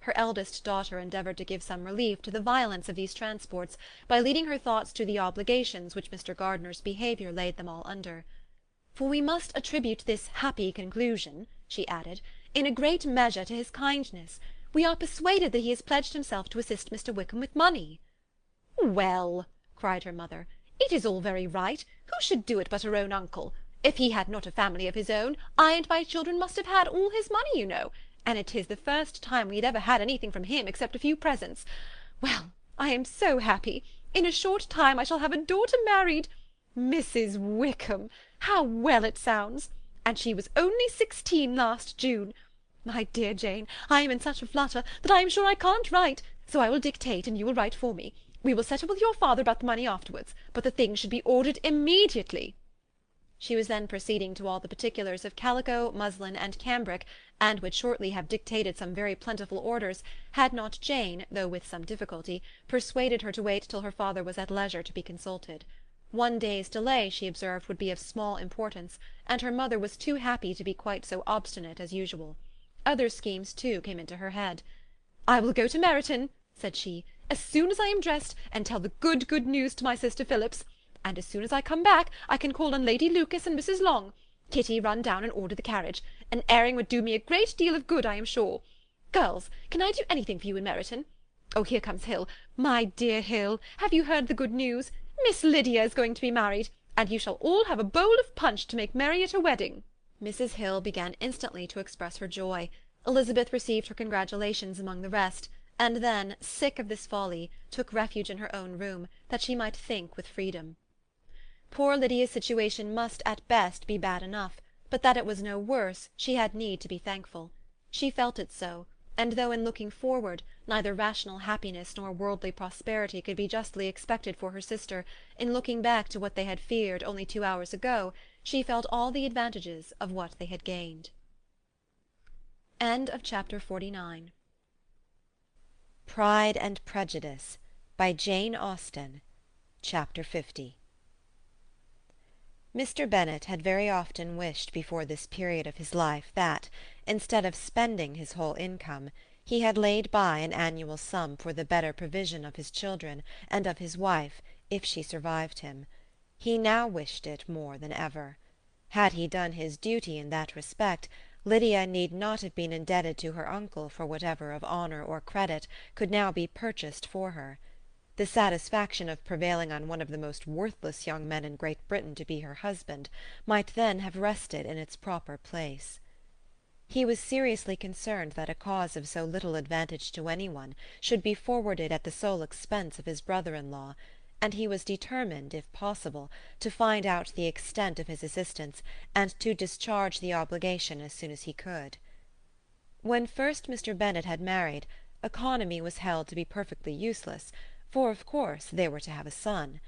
Her eldest daughter endeavoured to give some relief to the violence of these transports by leading her thoughts to the obligations which Mr. Gardiner's behaviour laid them all under. "For we must attribute this happy conclusion," she added, "in a great measure to his kindness. We are persuaded that he has pledged himself to assist Mr. Wickham with money." "Well," cried her mother, "it is all very right. Who should do it but her own uncle? If he had not a family of his own, I and my children must have had all his money, you know, and it is the first time we had ever had anything from him except a few presents. Well, I am so happy. In a short time I shall have a daughter married. Mrs. Wickham! How well it sounds! And she was only 16 last June. My dear Jane, I am in such a flutter that I am sure I can't write, so I will dictate and you will write for me. We will settle with your father about the money afterwards, but the things should be ordered immediately." She was then proceeding to all the particulars of calico, muslin, and cambric, and would shortly have dictated some very plentiful orders, had not Jane, though with some difficulty, persuaded her to wait till her father was at leisure to be consulted. One day's delay, she observed, would be of small importance, and her mother was too happy to be quite so obstinate as usual. Other schemes, too, came into her head. "I will go to Meryton," said she, "as soon as I am dressed, and tell the good news to my sister Phillips. And as soon as I come back, I can call on Lady Lucas and Mrs. Long. Kitty, run down and order the carriage. An airing would do me a great deal of good, I am sure. Girls, can I do anything for you in Meryton? Oh, here comes Hill. My dear Hill, have you heard the good news? Miss Lydia is going to be married, and you shall all have a bowl of punch to make merry at her wedding." Mrs. Hill began instantly to express her joy. Elizabeth received her congratulations among the rest, and then, sick of this folly, took refuge in her own room, that she might think with freedom. Poor Lydia's situation must at best be bad enough, but that it was no worse she had need to be thankful. She felt it so, and though in looking forward neither rational happiness nor worldly prosperity could be justly expected for her sister, in looking back to what they had feared only 2 hours ago, she felt all the advantages of what they had gained. Chapter 49. Pride and Prejudice by Jane Austen. Chapter 50. Mr. Bennet had very often wished before this period of his life that, instead of spending his whole income, he had laid by an annual sum for the better provision of his children and of his wife, if she survived him. He now wished it more than ever. Had he done his duty in that respect, Lydia need not have been indebted to her uncle for whatever of honour or credit could now be purchased for her. The satisfaction of prevailing on one of the most worthless young men in Great Britain to be her husband might then have rested in its proper place. He was seriously concerned that a cause of so little advantage to any one should be forwarded at the sole expense of his brother-in-law, and he was determined, if possible, to find out the extent of his assistance, and to discharge the obligation as soon as he could. When first Mr. Bennet had married, economy was held to be perfectly useless, for of course they were to have a son.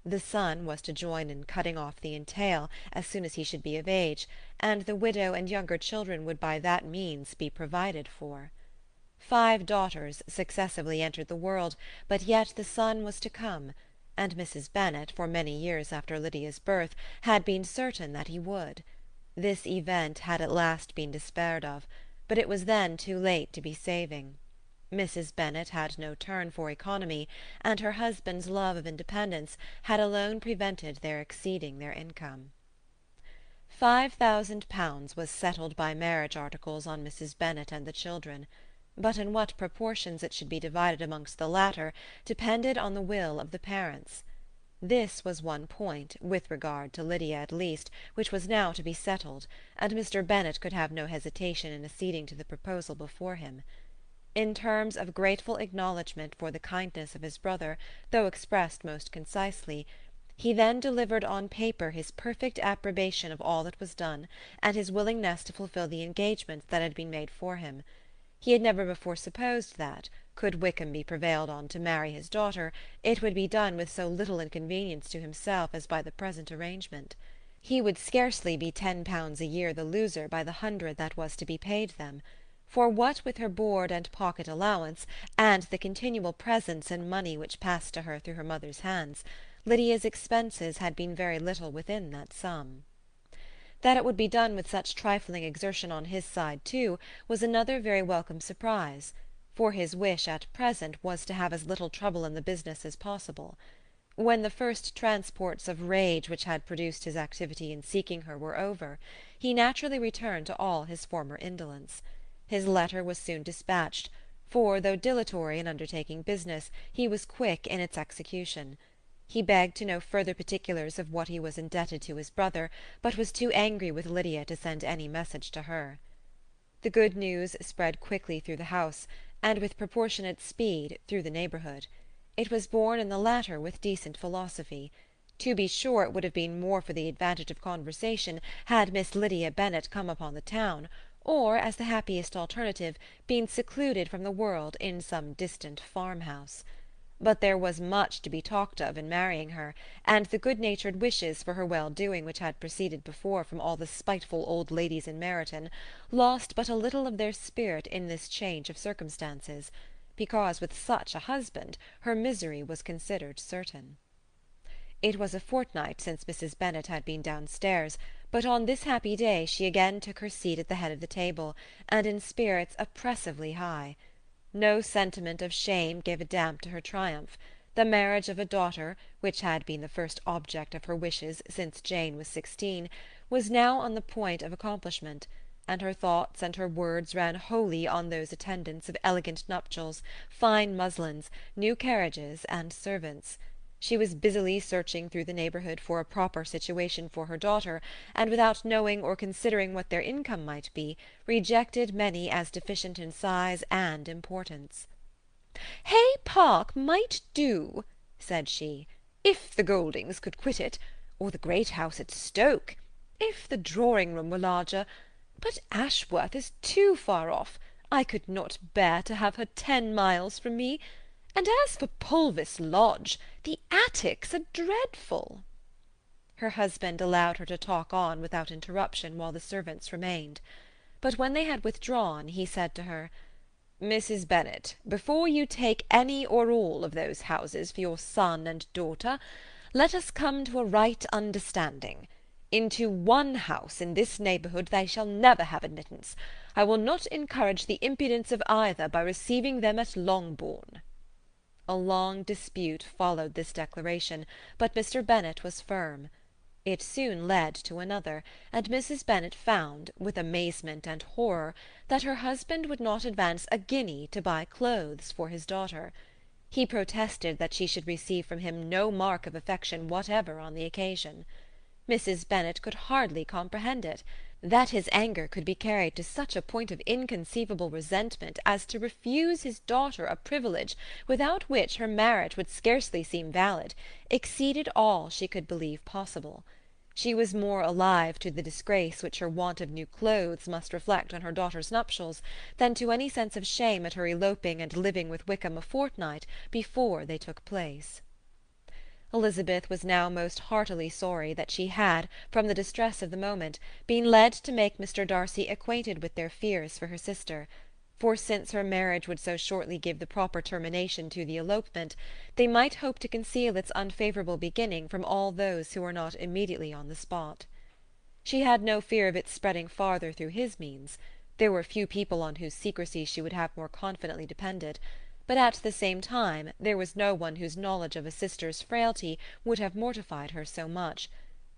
The son was to join in cutting off the entail as soon as he should be of age, and the widow and younger children would by that means be provided for. 5 daughters successively entered the world, but yet the son was to come, and Mrs. Bennet, for many years after Lydia's birth, had been certain that he would. This event had at last been despaired of, but it was then too late to be saving. Mrs. Bennet had no turn for economy, and her husband's love of independence had alone prevented their exceeding their income. £5,000 was settled by marriage articles on Mrs. Bennet and the children. but in what proportions it should be divided amongst the latter depended on the will of the parents. This was one point, with regard to Lydia at least, which was now to be settled, and Mr. Bennet could have no hesitation in acceding to the proposal before him. In terms of grateful acknowledgment for the kindness of his brother, though expressed most concisely, he then delivered on paper his perfect approbation of all that was done, and his willingness to fulfil the engagements that had been made for him. He had never before supposed that, could Wickham be prevailed on to marry his daughter, it would be done with so little inconvenience to himself as by the present arrangement. He would scarcely be £10 a year the loser by the 100 that was to be paid them, for what with her board and pocket allowance, and the continual presents and money which passed to her through her mother's hands, Lydia's expenses had been very little within that sum. That it would be done with such trifling exertion on his side, too, was another very welcome surprise, for his wish at present was to have as little trouble in the business as possible. When the first transports of rage which had produced his activity in seeking her were over, he naturally returned to all his former indolence. His letter was soon dispatched, for, though dilatory in undertaking business, he was quick in its execution. He begged to know further particulars of what he was indebted to his brother, but was too angry with Lydia to send any message to her. The good news spread quickly through the house, and with proportionate speed through the neighbourhood. It was borne in the latter with decent philosophy. To be sure, it would have been more for the advantage of conversation had Miss Lydia Bennet come upon the town, or, as the happiest alternative, been secluded from the world in some distant farmhouse. But there was much to be talked of in marrying her, and the good-natured wishes for her well-doing which had proceeded before from all the spiteful old ladies in Meryton lost but a little of their spirit in this change of circumstances, because with such a husband her misery was considered certain. It was a fortnight since Mrs. Bennet had been downstairs, but on this happy day she again took her seat at the head of the table, and in spirits oppressively high. No sentiment of shame gave a damp to her triumph. The marriage of a daughter, which had been the first object of her wishes since Jane was 16, was now on the point of accomplishment, and her thoughts and her words ran wholly on those attendants of elegant nuptials, fine muslins, new carriages, and servants. She was busily searching through the neighbourhood for a proper situation for her daughter, and without knowing or considering what their income might be, rejected many as deficient in size and importance. "Hay Park might do," said she, "if the Goldings could quit it, or the great house at Stoke, if the drawing-room were larger, but Ashworth is too far off. I could not bear to have her 10 miles from me. And as for Pulvis Lodge, the attics are dreadful." Her husband allowed her to talk on without interruption while the servants remained. But when they had withdrawn, he said to her, "Mrs. Bennet, before you take any or all of those houses for your son and daughter, let us come to a right understanding. Into one house in this neighbourhood they shall never have admittance. I will not encourage the impudence of either by receiving them at Longbourn." A long dispute followed this declaration, but Mr. Bennet was firm. It soon led to another, and Mrs. Bennet found, with amazement and horror, that her husband would not advance a guinea to buy clothes for his daughter. He protested that she should receive from him no mark of affection whatever on the occasion. Mrs. Bennet could hardly comprehend it. That his anger could be carried to such a point of inconceivable resentment as to refuse his daughter a privilege without which her marriage would scarcely seem valid, exceeded all she could believe possible. She was more alive to the disgrace which her want of new clothes must reflect on her daughter's nuptials than to any sense of shame at her eloping and living with Wickham a fortnight before they took place. Elizabeth was now most heartily sorry that she had, from the distress of the moment, been led to make Mr. Darcy acquainted with their fears for her sister, for since her marriage would so shortly give the proper termination to the elopement, they might hope to conceal its unfavourable beginning from all those who were not immediately on the spot. She had no fear of its spreading farther through his means. There were few people on whose secrecy she would have more confidently depended, but at the same time there was no one whose knowledge of a sister's frailty would have mortified her so much,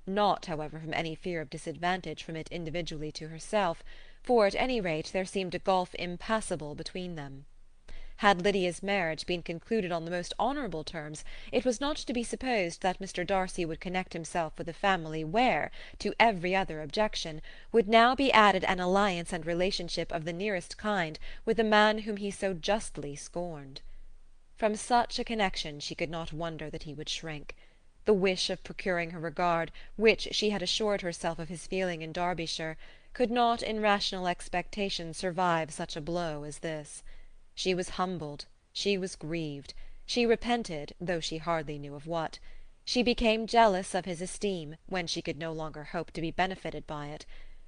not, however, from any fear of disadvantage from it individually to herself, for at any rate there seemed a gulf impassable between them. Had Lydia's marriage been concluded on the most honourable terms, it was not to be supposed that Mr. Darcy would connect himself with a family where, to every other objection, would now be added an alliance and relationship of the nearest kind with a man whom he so justly scorned. From such a connection she could not wonder that he would shrink. The wish of procuring her regard, which she had assured herself of his feeling in Derbyshire, could not in rational expectation survive such a blow as this. She was humbled, she was grieved, she repented, though she hardly knew of what. She became jealous of his esteem, when she could no longer hope to be benefited by it.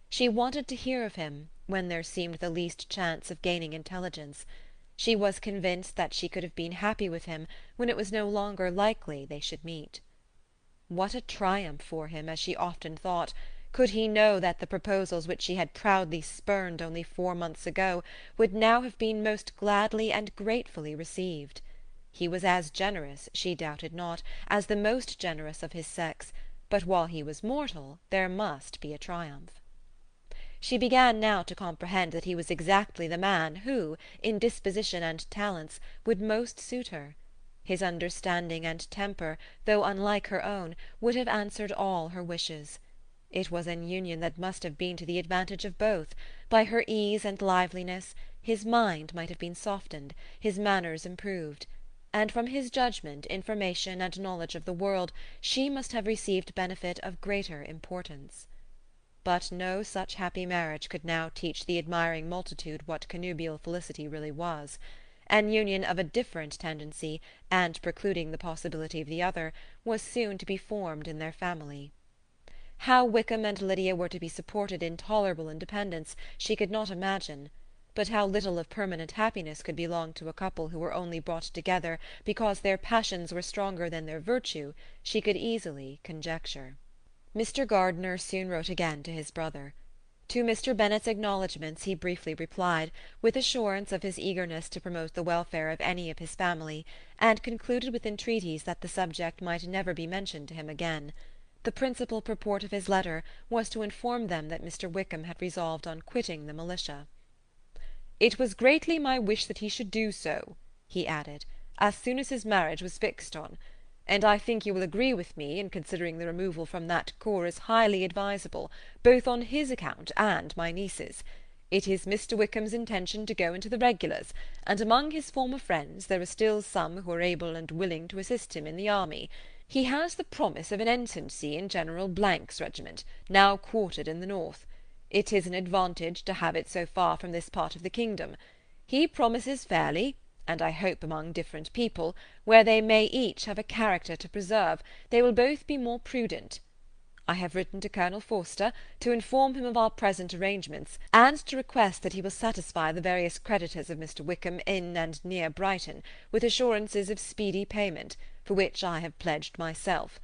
She wanted to hear of him, when there seemed the least chance of gaining intelligence. She was convinced that she could have been happy with him, when it was no longer likely they should meet. What a triumph for him, as she often thought, could he know that the proposals which she had proudly spurned only 4 months ago would now have been most gladly and gratefully received. He was as generous, she doubted not, as the most generous of his sex, but while he was mortal there must be a triumph. She began now to comprehend that he was exactly the man who, in disposition and talents, would most suit her. His understanding and temper, though unlike her own, would have answered all her wishes. It was an union that must have been to the advantage of both. By her ease and liveliness, his mind might have been softened, his manners improved, and from his judgment, information, and knowledge of the world, she must have received benefit of greater importance. But no such happy marriage could now teach the admiring multitude what connubial felicity really was. An union of a different tendency, and precluding the possibility of the other, was soon to be formed in their family. How Wickham and Lydia were to be supported in tolerable independence she could not imagine, but how little of permanent happiness could belong to a couple who were only brought together because their passions were stronger than their virtue she could easily conjecture. Mr. Gardiner soon wrote again to his brother. To Mr. Bennet's acknowledgments he briefly replied, with assurance of his eagerness to promote the welfare of any of his family, and concluded with entreaties that the subject might never be mentioned to him again. The principal purport of his letter was to inform them that Mr. Wickham had resolved on quitting the militia. "It was greatly my wish that he should do so," he added, "as soon as his marriage was fixed on, and I think you will agree with me in considering the removal from that corps as highly advisable, both on his account and my niece's. It is Mr. Wickham's intention to go into the regulars, and among his former friends there are still some who are able and willing to assist him in the army. He has the promise of an ensigncy in General Blank's regiment, now quartered in the north. It is an advantage to have it so far from this part of the kingdom. He promises fairly, and I hope among different people, where they may each have a character to preserve, they will both be more prudent. I have written to Colonel Forster to inform him of our present arrangements, and to request that he will satisfy the various creditors of Mr. Wickham in and near Brighton, with assurances of speedy payment, for which I have pledged myself.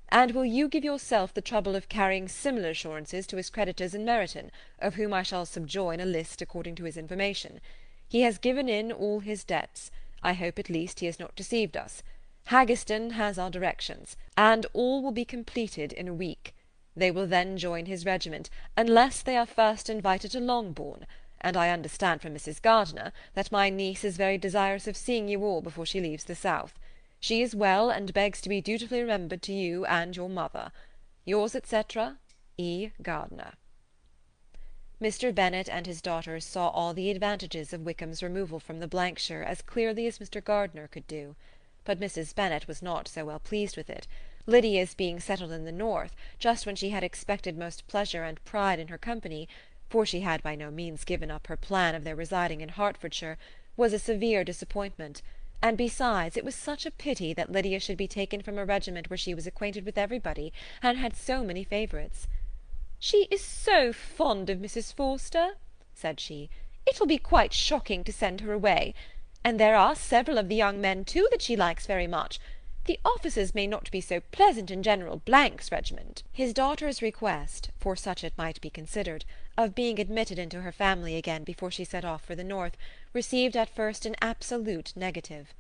And will you give yourself the trouble of carrying similar assurances to his creditors in Meryton, of whom I shall subjoin a list according to his information. He has given in all his debts. I hope at least he has not deceived us. Haggerston has our directions, and all will be completed in a week. They will then join his regiment, unless they are first invited to Longbourn, and I understand from Mrs. Gardiner that my niece is very desirous of seeing you all before she leaves the south. She is well, and begs to be dutifully remembered to you and your mother. Yours, etc., E. Gardiner. Mr. Bennet and his daughters saw all the advantages of Wickham's removal from the Blankshire as clearly as Mr. Gardiner could do. But Mrs. Bennet was not so well pleased with it. Lydia's being settled in the north, just when she had expected most pleasure and pride in her company, for she had by no means given up her plan of their residing in Hertfordshire, was a severe disappointment, and besides it was such a pity that Lydia should be taken from a regiment where she was acquainted with everybody, and had so many favourites. "She is so fond of Mrs. Forster," said she, "it will be quite shocking to send her away. And there are several of the young men, too, that she likes very much. The officers may not be so pleasant in General Blank's regiment." His daughter's request, for such it might be considered, of being admitted into her family again before she set off for the north, received at first an absolute negative.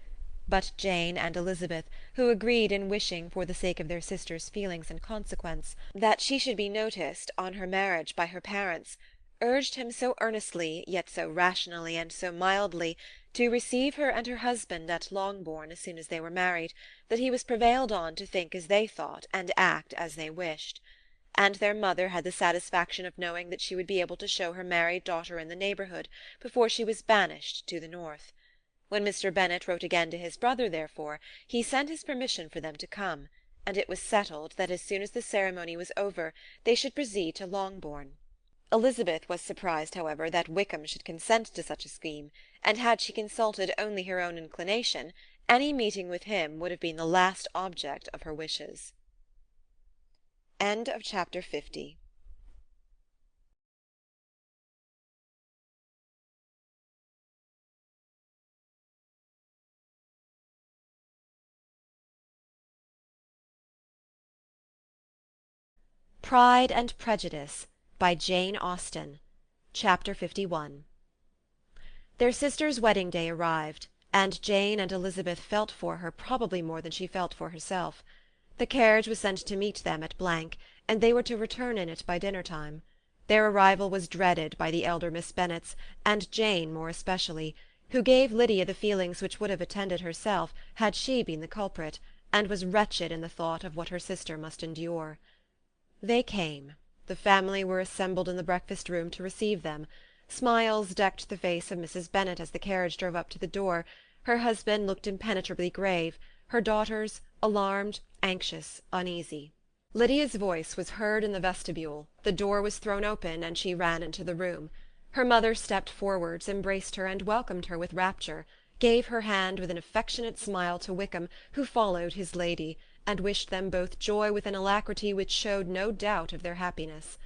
But Jane and Elizabeth, who agreed in wishing, for the sake of their sister's feelings and consequence, that she should be noticed on her marriage by her parents, urged him so earnestly, yet so rationally and so mildly, to receive her and her husband at Longbourn as soon as they were married, that he was prevailed on to think as they thought and act as they wished. And their mother had the satisfaction of knowing that she would be able to show her married daughter in the neighbourhood before she was banished to the north. When Mr. Bennet wrote again to his brother, therefore, he sent his permission for them to come, and it was settled that as soon as the ceremony was over they should proceed to Longbourn. Elizabeth was surprised, however, that Wickham should consent to such a scheme, and had she consulted only her own inclination, any meeting with him would have been the last object of her wishes. End of chapter 50. Pride and Prejudice by Jane Austen. Chapter 51. Their sister's wedding day arrived, and Jane and Elizabeth felt for her probably more than she felt for herself. The carriage was sent to meet them at Blank, and they were to return in it by dinner-time. Their arrival was dreaded by the elder Miss Bennets, and Jane more especially, who gave Lydia the feelings which would have attended herself had she been the culprit, and was wretched in the thought of what her sister must endure. They came. The family were assembled in the breakfast-room to receive them. Smiles decked the face of Mrs. Bennet as the carriage drove up to the door. Her husband looked impenetrably grave, her daughters alarmed, anxious, uneasy. Lydia's voice was heard in the vestibule, the door was thrown open, and she ran into the room. Her mother stepped forwards, embraced her, and welcomed her with rapture, gave her hand with an affectionate smile to Wickham, who followed his lady, and wished them both joy with an alacrity which showed no doubt of their happiness.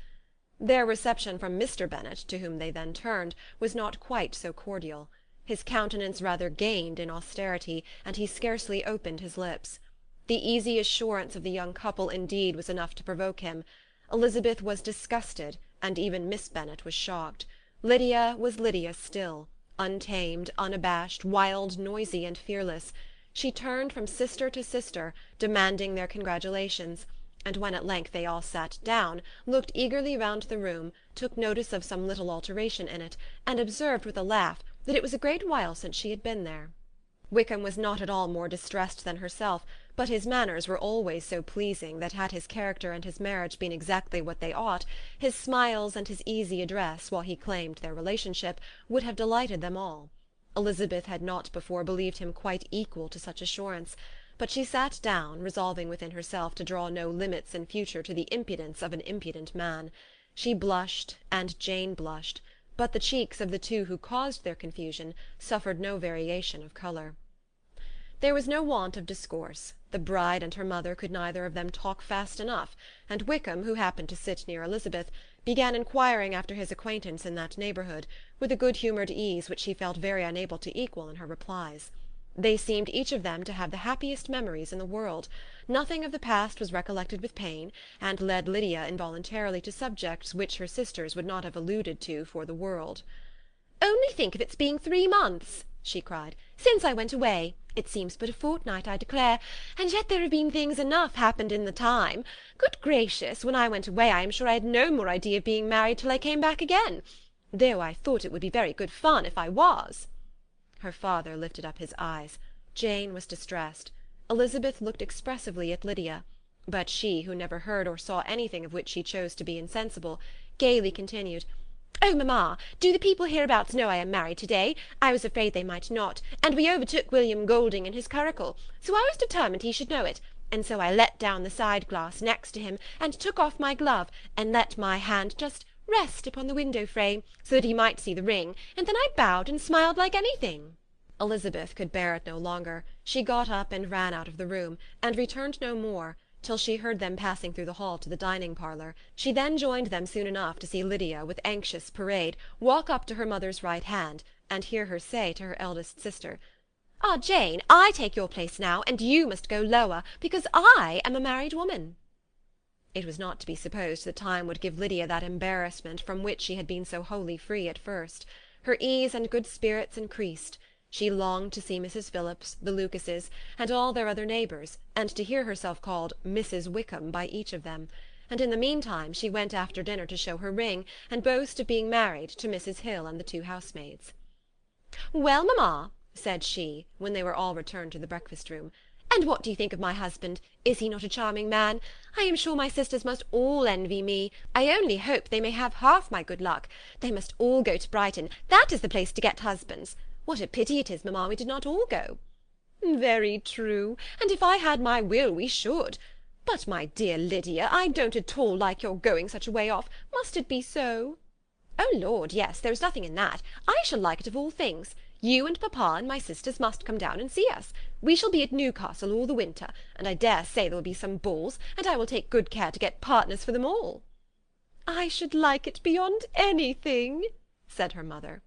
Their reception from Mr. Bennet, to whom they then turned, was not quite so cordial. His countenance rather gained in austerity, and he scarcely opened his lips. The easy assurance of the young couple, indeed, was enough to provoke him. Elizabeth was disgusted, and even Miss Bennet was shocked. Lydia was Lydia still, untamed, unabashed, wild, noisy, and fearless. She turned from sister to sister, demanding their congratulations, and when at length they all sat down, looked eagerly round the room, took notice of some little alteration in it, and observed with a laugh that it was a great while since she had been there. Wickham was not at all more distressed than herself, but his manners were always so pleasing that had his character and his marriage been exactly what they ought, his smiles and his easy address, while he claimed their relationship, would have delighted them all. Elizabeth had not before believed him quite equal to such assurance, but she sat down, resolving within herself to draw no limits in future to the impudence of an impudent man. She blushed, and Jane blushed, but the cheeks of the two who caused their confusion suffered no variation of colour. There was no want of discourse. The bride and her mother could neither of them talk fast enough, and Wickham, who happened to sit near Elizabeth, began inquiring after his acquaintance in that neighbourhood, with a good-humoured ease which she felt very unable to equal in her replies. They seemed each of them to have the happiest memories in the world. Nothing of the past was recollected with pain, and led Lydia involuntarily to subjects which her sisters would not have alluded to for the world. "Only think of its being 3 months," she cried, "since I went away. It seems but a fortnight, I declare, and yet there have been things enough happened in the time. Good gracious, when I went away I am sure I had no more idea of being married till I came back again, though I thought it would be very good fun if I was." Her father lifted up his eyes. Jane was distressed. Elizabeth looked expressively at Lydia, but she, who never heard or saw anything of which she chose to be insensible, gaily continued, "Oh, mamma, do the people hereabouts know I am married to-day? I was afraid they might not, and we overtook William Golding in his curricle, so I was determined he should know it, and so I let down the side-glass next to him, and took off my glove, and let my hand just rest upon the window-frame, so that he might see the ring, and then I bowed and smiled like anything." Elizabeth could bear it no longer. She got up and ran out of the room, and returned no more, till she heard them passing through the hall to the dining-parlour. She then joined them soon enough to see Lydia, with anxious parade, walk up to her mother's right hand, and hear her say to her eldest sister, "Ah, Jane, I take your place now, and you must go lower, because I am a married woman." It was not to be supposed that time would give Lydia that embarrassment from which she had been so wholly free at first. Her ease and good spirits increased. She longed to see Mrs. Phillips, the Lucases, and all their other neighbours, and to hear herself called Mrs. Wickham by each of them. and in the meantime she went after dinner to show her ring, and boast of being married, to Mrs. Hill and the two housemaids. "Well, mamma," said she, when they were all returned to the breakfast-room, "and what do you think of my husband? Is he not a charming man? I am sure my sisters must all envy me. I only hope they may have half my good luck. They must all go to Brighton. That is the place to get husbands. What a pity it is, mamma, we did not all go." "Very true, and if I had my will we should. But, my dear Lydia, I don't at all like your going such a way off. Must it be so?" "Oh Lord, yes, there is nothing in that. I shall like it of all things. You and papa and my sisters must come down and see us. We shall be at Newcastle all the winter, and I dare say there will be some balls, and I will take good care to get partners for them all." "I should like it beyond anything," said her mother.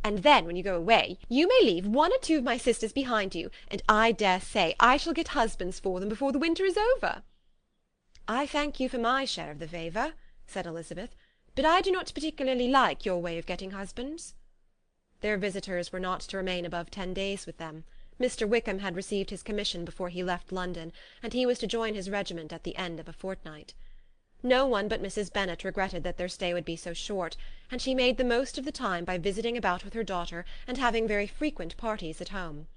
"And then, when you go away, you may leave one or two of my sisters behind you, and I dare say I shall get husbands for them before the winter is over." "I thank you for my share of the favour," said Elizabeth, "but I do not particularly like your way of getting husbands." Their visitors were not to remain above 10 days with them. Mr. Wickham had received his commission before he left London, and he was to join his regiment at the end of a fortnight. No one but Mrs. Bennet regretted that their stay would be so short, and she made the most of the time by visiting about with her daughter and having very frequent parties at home.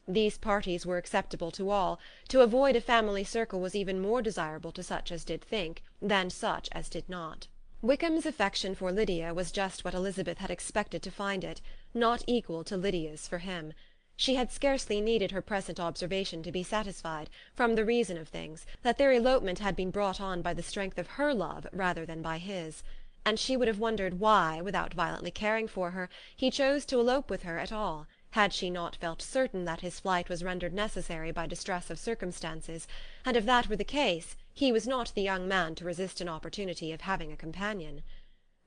These parties were acceptable to all. To avoid a family circle was even more desirable to such as did think than such as did not. Wickham's affection for Lydia was just what Elizabeth had expected to find it, not equal to Lydia's for him. She had scarcely needed her present observation to be satisfied, from the reason of things, that their elopement had been brought on by the strength of her love rather than by his, and she would have wondered why, without violently caring for her, he chose to elope with her at all, had she not felt certain that his flight was rendered necessary by distress of circumstances, and if that were the case, he was not the young man to resist an opportunity of having a companion.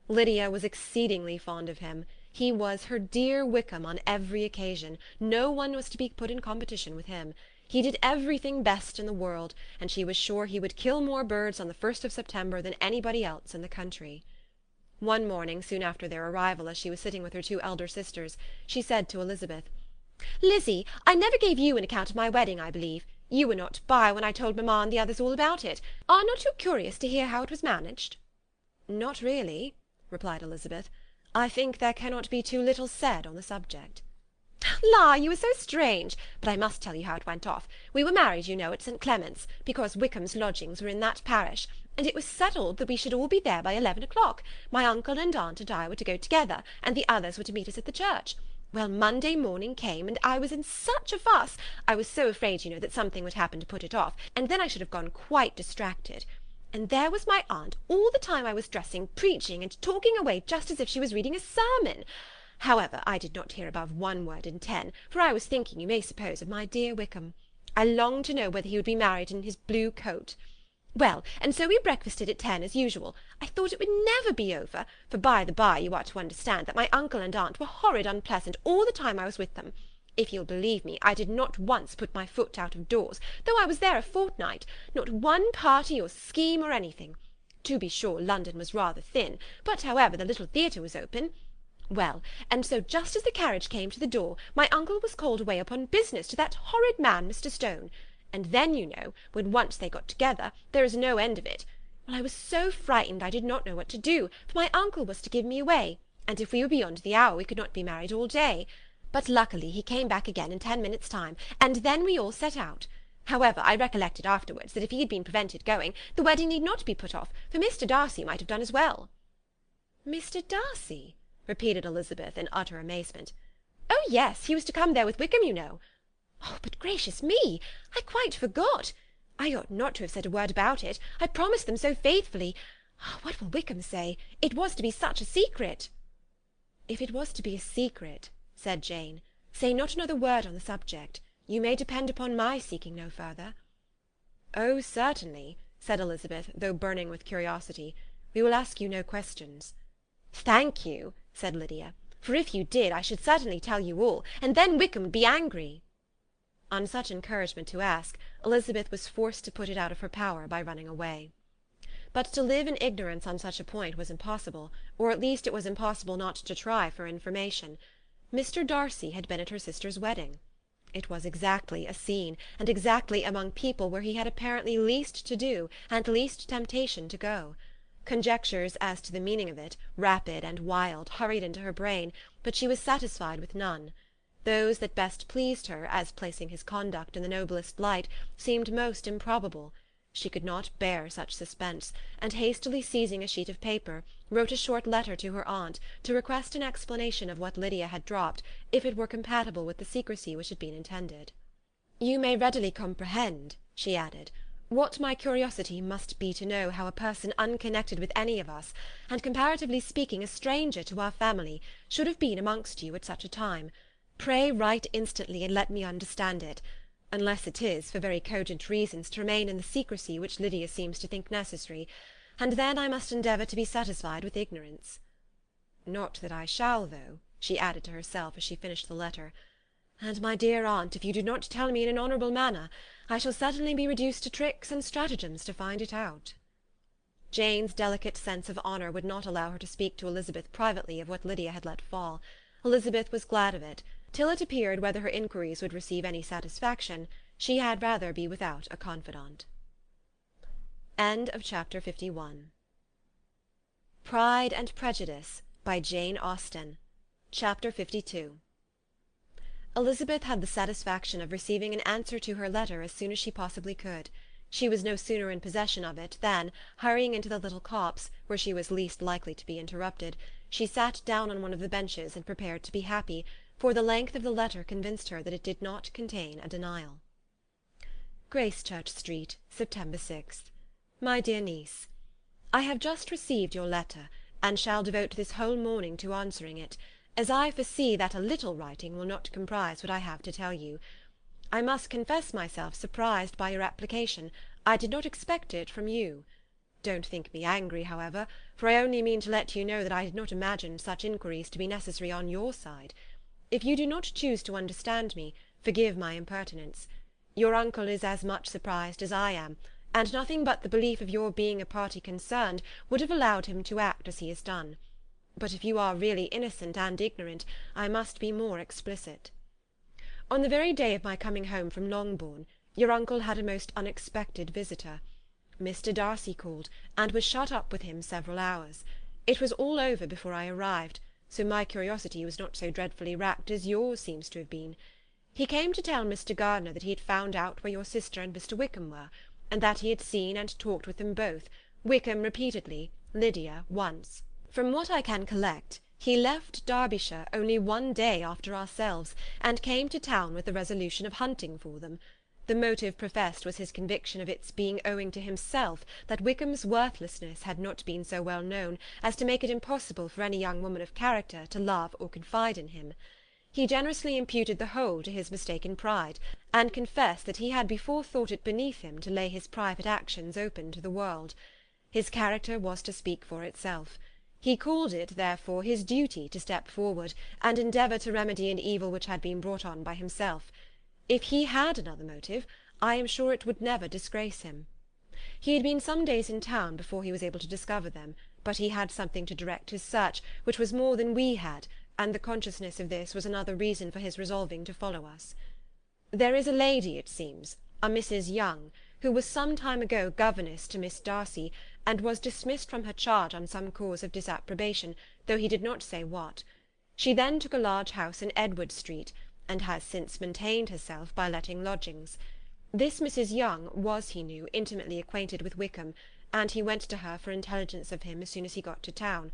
Lydia was exceedingly fond of him. He was her dear Wickham on every occasion. No one was to be put in competition with him. He did everything best in the world, and she was sure he would kill more birds on the 1st of September than anybody else in the country. One morning, soon after their arrival, as she was sitting with her two elder sisters, she said to Elizabeth, "Lizzie, I never gave you an account of my wedding, I believe. You were not by when I told mamma and the others all about it. Are not you curious to hear how it was managed?" "Not really," replied Elizabeth. "I think there cannot be too little said on the subject." "La, you are so strange! But I must tell you how it went off. We were married, you know, at St. Clement's, because Wickham's lodgings were in that parish, and it was settled that we should all be there by 11 o'clock. My uncle and aunt and I were to go together, and the others were to meet us at the church. Well, Monday morning came, and I was in such a fuss. I was so afraid, you know, that something would happen to put it off, and then I should have gone quite distracted. And there was my aunt, all the time I was dressing, preaching and talking away just as if she was reading a sermon. However, I did not hear above 1 word in 10, for I was thinking, you may suppose, of my dear Wickham. I longed to know whether he would be married in his blue coat. Well, and so we breakfasted at 10 as usual. I thought it would never be over, for by the by you are to understand that my uncle and aunt were horrid unpleasant all the time I was with them. If you'll believe me, I did not once put my foot out of doors, though I was there a fortnight, not one party or scheme or anything. To be sure, London was rather thin, but however, the little theatre was open. Well, and so just as the carriage came to the door, my uncle was called away upon business to that horrid man, Mr. Stone. And then, you know, when once they got together, there is no end of it. Well, I was so frightened I did not know what to do, for my uncle was to give me away, and if we were beyond the hour we could not be married all day. But luckily he came back again in 10 minutes' time, and then we all set out. However, I recollected afterwards that if he had been prevented going, the wedding need not be put off, for Mr. Darcy might have done as well." "Mr. Darcy?" repeated Elizabeth in utter amazement. "Oh, yes, he was to come there with Wickham, you know. Oh, but gracious me! I quite forgot. I ought not to have said a word about it. I promised them so faithfully. Oh, what will Wickham say? It was to be such a secret." "If it was to be a secret," said Jane, "say not another word on the subject. You may depend upon my seeking no further." "Oh, certainly," said Elizabeth, though burning with curiosity. "We will ask you no questions." "Thank you," said Lydia, "for if you did, I should certainly tell you all, and then Wickham would be angry." On such encouragement to ask, Elizabeth was forced to put it out of her power by running away. But to live in ignorance on such a point was impossible, or at least it was impossible not to try for information. Mr. Darcy had been at her sister's wedding. It was exactly a scene, and exactly among people where he had apparently least to do and least temptation to go. Conjectures as to the meaning of it, rapid and wild, hurried into her brain, but she was satisfied with none. Those that best pleased her, as placing his conduct in the noblest light, seemed most improbable. She could not bear such suspense, and hastily seizing a sheet of paper, wrote a short letter to her aunt, to request an explanation of what Lydia had dropped, if it were compatible with the secrecy which had been intended. "You may readily comprehend," she added, "what my curiosity must be to know how a person unconnected with any of us, and comparatively speaking a stranger to our family, should have been amongst you at such a time. Pray write instantly, and let me understand it, unless it is, for very cogent reasons, to remain in the secrecy which Lydia seems to think necessary, and then I must endeavour to be satisfied with ignorance. Not that I shall, though," she added to herself as she finished the letter, "and, my dear aunt, if you do not tell me in an honourable manner, I shall certainly be reduced to tricks and stratagems to find it out." Jane's delicate sense of honour would not allow her to speak to Elizabeth privately of what Lydia had let fall. Elizabeth was glad of it. Till it appeared whether her inquiries would receive any satisfaction, she had rather be without a confidant. End of chapter 51. Pride and Prejudice, by Jane Austen. Chapter 52. Elizabeth had the satisfaction of receiving an answer to her letter as soon as she possibly could. She was no sooner in possession of it than, hurrying into the little copse, where she was least likely to be interrupted, she sat down on one of the benches and prepared to be happy, for the length of the letter convinced her that it did not contain a denial. Gracechurch Street, September 6th. My dear niece, I have just received your letter, and shall devote this whole morning to answering it, as I foresee that a little writing will not comprise what I have to tell you. I must confess myself surprised by your application. I did not expect it from you. Don't think me angry, however, for I only mean to let you know that I did not imagine such inquiries to be necessary on your side. If you do not choose to understand me, forgive my impertinence. Your uncle is as much surprised as I am, and nothing but the belief of your being a party concerned would have allowed him to act as he has done. But if you are really innocent and ignorant, I must be more explicit. On the very day of my coming home from Longbourn, your uncle had a most unexpected visitor. Mr. Darcy called, and was shut up with him several hours. It was all over before I arrived, so my curiosity was not so dreadfully racked as yours seems to have been. He came to tell Mr. Gardiner that he had found out where your sister and Mr. Wickham were, and that he had seen and talked with them both, Wickham repeatedly, Lydia once. From what I can collect, he left Derbyshire only one day after ourselves, and came to town with the resolution of hunting for them. The motive professed was his conviction of its being owing to himself that Wickham's worthlessness had not been so well known as to make it impossible for any young woman of character to love or confide in him. He generously imputed the whole to his mistaken pride, and confessed that he had before thought it beneath him to lay his private actions open to the world. His character was to speak for itself. He called it, therefore, his duty to step forward, and endeavour to remedy an evil which had been brought on by himself. If he had another motive, I am sure it would never disgrace him. He had been some days in town before he was able to discover them, but he had something to direct his search, which was more than we had, and the consciousness of this was another reason for his resolving to follow us. There is a lady, it seems, a Mrs. Young, who was some time ago governess to Miss Darcy, and was dismissed from her charge on some cause of disapprobation, though he did not say what. She then took a large house in Edward Street, and has since maintained herself by letting lodgings. This Mrs. Young was, he knew, intimately acquainted with Wickham, and he went to her for intelligence of him as soon as he got to town.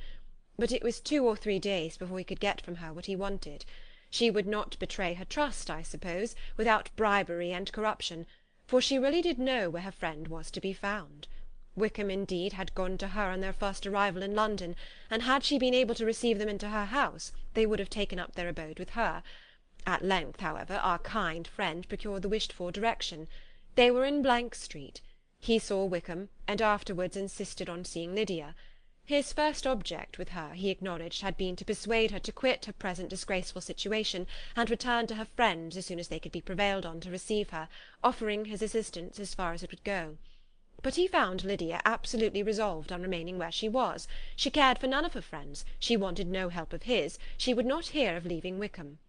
But it was 2 or 3 days before he could get from her what he wanted. She would not betray her trust, I suppose, without bribery and corruption, for she really did know where her friend was to be found. Wickham, indeed, had gone to her on their first arrival in London, and had she been able to receive them into her house, they would have taken up their abode with her. At length, however, our kind friend procured the wished-for direction. They were in Street. He saw Wickham, and afterwards insisted on seeing Lydia. His first object with her, he acknowledged, had been to persuade her to quit her present disgraceful situation, and return to her friends as soon as they could be prevailed on to receive her, offering his assistance as far as it would go. But he found Lydia absolutely resolved on remaining where she was. She cared for none of her friends, she wanted no help of his, she would not hear of leaving Wickham.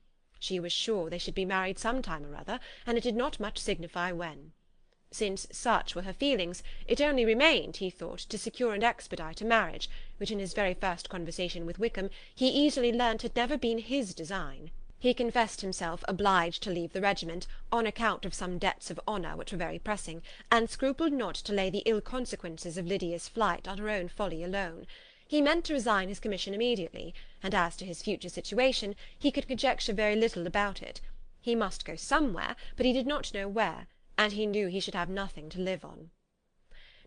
She was sure they should be married some time or other, and it did not much signify when. Since such were her feelings, it only remained, he thought, to secure and expedite a marriage, which in his very first conversation with Wickham he easily learnt had never been his design. He confessed himself obliged to leave the regiment, on account of some debts of honour which were very pressing, and scrupled not to lay the ill consequences of Lydia's flight on her own folly alone. He meant to resign his commission immediately, and as to his future situation, he could conjecture very little about it. He must go somewhere, but he did not know where, and he knew he should have nothing to live on.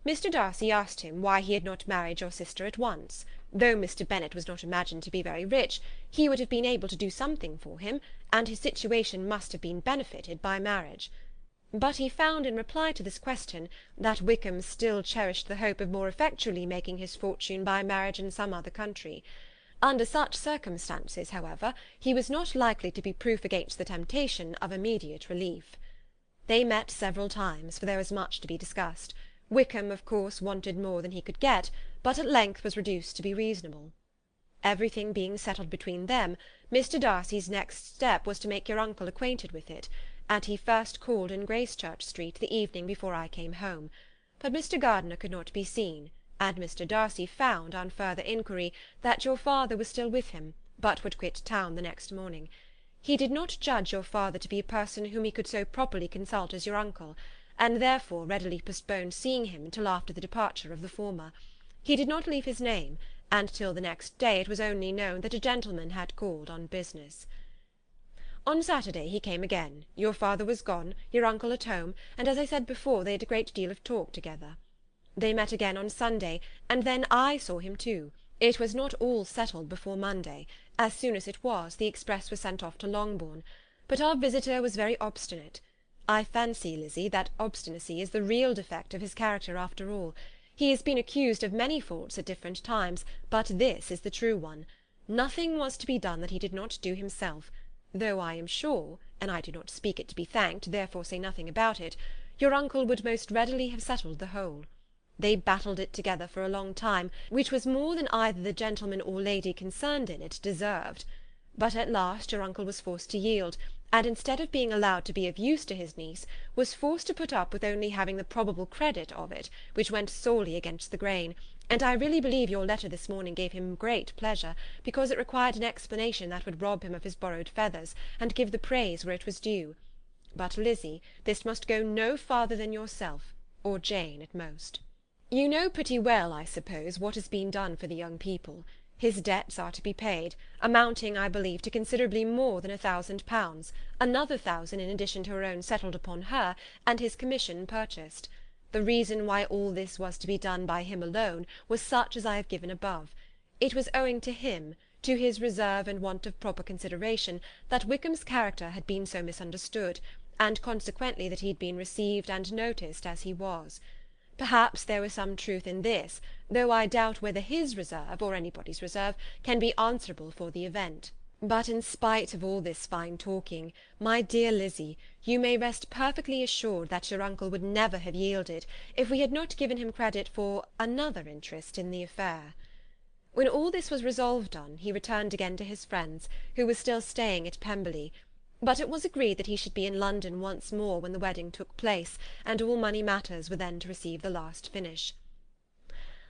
Mr. Darcy asked him why he had not married your sister at once. Though Mr. Bennet was not imagined to be very rich, he would have been able to do something for him, and his situation must have been benefited by marriage. But he found in reply to this question that Wickham still cherished the hope of more effectually making his fortune by marriage in some other country. Under such circumstances, however, he was not likely to be proof against the temptation of immediate relief. They met several times, for there was much to be discussed. Wickham, of course, wanted more than he could get, but at length was reduced to be reasonable. Everything being settled between them, Mr. Darcy's next step was to make your uncle acquainted with it, and he first called in Gracechurch Street the evening before I came home. But Mr. Gardiner could not be seen, and Mr. Darcy found, on further inquiry, that your father was still with him, but would quit town the next morning. He did not judge your father to be a person whom he could so properly consult as your uncle, and therefore readily postponed seeing him until after the departure of the former. He did not leave his name, and till the next day it was only known that a gentleman had called on business. On Saturday he came again. Your father was gone, your uncle at home, and as I said before, they had a great deal of talk together. They met again on Sunday, and then I saw him too. It was not all settled before Monday. As soon as it was, the express was sent off to Longbourn. But our visitor was very obstinate. I fancy, Lizzy, that obstinacy is the real defect of his character after all. He has been accused of many faults at different times, but this is the true one. Nothing was to be done that he did not do himself, though I am sure, and I do not speak it to be thanked, therefore say nothing about it, your uncle would most readily have settled the whole. They battled it together for a long time, which was more than either the gentleman or lady concerned in it deserved. But at last your uncle was forced to yield, and instead of being allowed to be of use to his niece, was forced to put up with only having the probable credit of it, which went sorely against the grain, and I really believe your letter this morning gave him great pleasure, because it required an explanation that would rob him of his borrowed feathers, and give the praise where it was due. But, Lizzy, this must go no farther than yourself, or Jane at most. You know pretty well, I suppose, what has been done for the young people. His debts are to be paid, amounting, I believe, to considerably more than £1,000, another 1,000 in addition to her own settled upon her, and his commission purchased. The reason why all this was to be done by him alone was such as I have given above. It was owing to him, to his reserve and want of proper consideration, that Wickham's character had been so misunderstood, and consequently that he had been received and noticed as he was. Perhaps there was some truth in this, though I doubt whether his reserve, or anybody's reserve, can be answerable for the event. But in spite of all this fine talking, my dear Lizzy, you may rest perfectly assured that your uncle would never have yielded, if we had not given him credit for another interest in the affair. When all this was resolved on, he returned again to his friends, who were still staying at Pemberley, but it was agreed that he should be in London once more when the wedding took place, and all money matters were then to receive the last finish.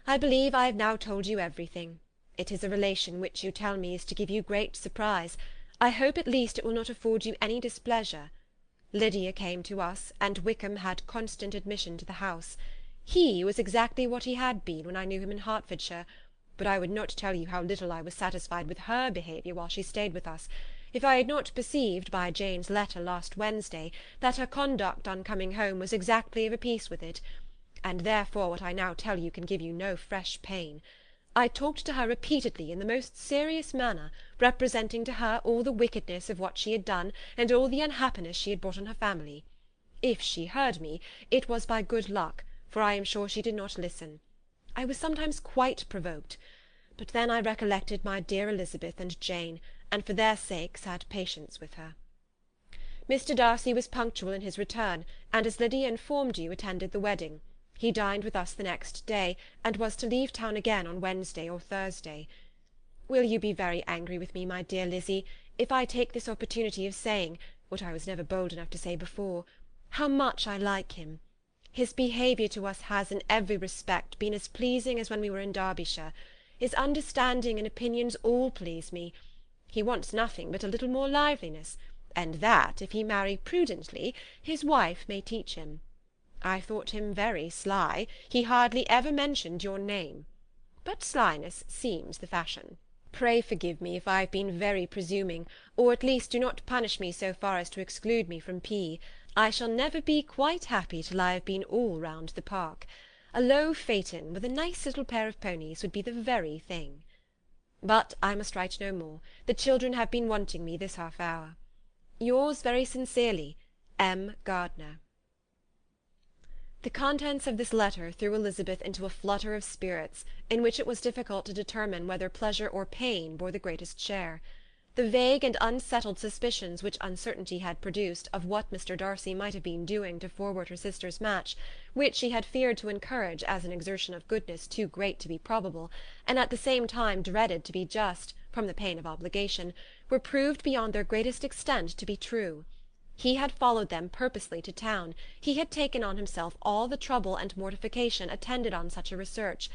I believe I have now told you everything. It is a relation which you tell me is to give you great surprise. I hope at least it will not afford you any displeasure. Lydia came to us, and Wickham had constant admission to the house. He was exactly what he had been when I knew him in Hertfordshire, but I would not tell you how little I was satisfied with her behaviour while she stayed with us, if I had not perceived by Jane's letter last Wednesday that her conduct on coming home was exactly of a piece with it, and therefore what I now tell you can give you no fresh pain. I talked to her repeatedly in the most serious manner, representing to her all the wickedness of what she had done, and all the unhappiness she had brought on her family. If she heard me, it was by good luck, for I am sure she did not listen. I was sometimes quite provoked, but then I recollected my dear Elizabeth and Jane, and for their sakes had patience with her. Mr. Darcy was punctual in his return, and as Lydia informed you, attended the wedding. He dined with us the next day, and was to leave town again on Wednesday or Thursday. Will you be very angry with me, my dear Lizzy, if I take this opportunity of saying, what I was never bold enough to say before, how much I like him. His behaviour to us has, in every respect, been as pleasing as when we were in Derbyshire. His understanding and opinions all please me. He wants nothing but a little more liveliness, and that, if he marry prudently, his wife may teach him. I thought him very sly. He hardly ever mentioned your name. But slyness seems the fashion. Pray forgive me if I have been very presuming, or at least do not punish me so far as to exclude me from P. I shall never be quite happy till I have been all round the park. A low phaeton with a nice little pair of ponies would be the very thing. But I must write no more. The children have been wanting me this half hour. Yours very sincerely, M. Gardiner. The contents of this letter threw Elizabeth into a flutter of spirits, in which it was difficult to determine whether pleasure or pain bore the greatest share. The vague and unsettled suspicions which uncertainty had produced of what Mr. Darcy might have been doing to forward her sister's match, which she had feared to encourage as an exertion of goodness too great to be probable, and at the same time dreaded to be just, from the pain of obligation, were proved beyond their greatest extent to be true. He had followed them purposely to town. He had taken on himself all the trouble and mortification attendant on such a research,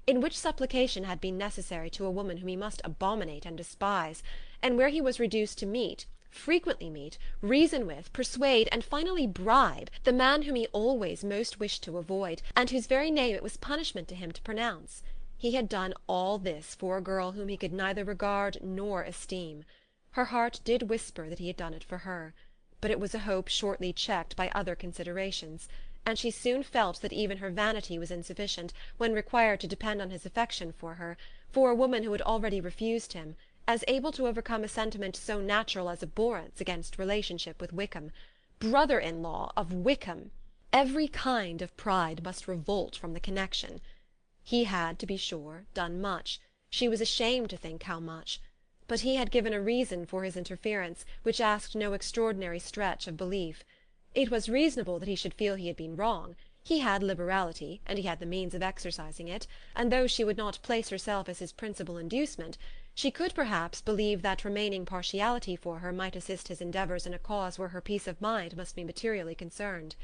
in which supplication had been necessary to a woman whom he must abominate and despise, and where he was reduced to meet, frequently meet, reason with, persuade, and finally bribe, the man whom he always most wished to avoid, and whose very name it was punishment to him to pronounce. He had done all this for a girl whom he could neither regard nor esteem. Her heart did whisper that he had done it for her, but it was a hope shortly checked by other considerations, and she soon felt that even her vanity was insufficient, when required to depend on his affection for her, for a woman who had already refused him, as able to overcome a sentiment so natural as abhorrence against relationship with Wickham. Brother-in-law of Wickham! Every kind of pride must revolt from the connection. He had, to be sure, done much. She was ashamed to think how much. But he had given a reason for his interference, which asked no extraordinary stretch of belief. It was reasonable that he should feel he had been wrong. He had liberality, and he had the means of exercising it, and though she would not place herself as his principal inducement, she could perhaps believe that remaining partiality for her might assist his endeavours in a cause where her peace of mind must be materially concerned.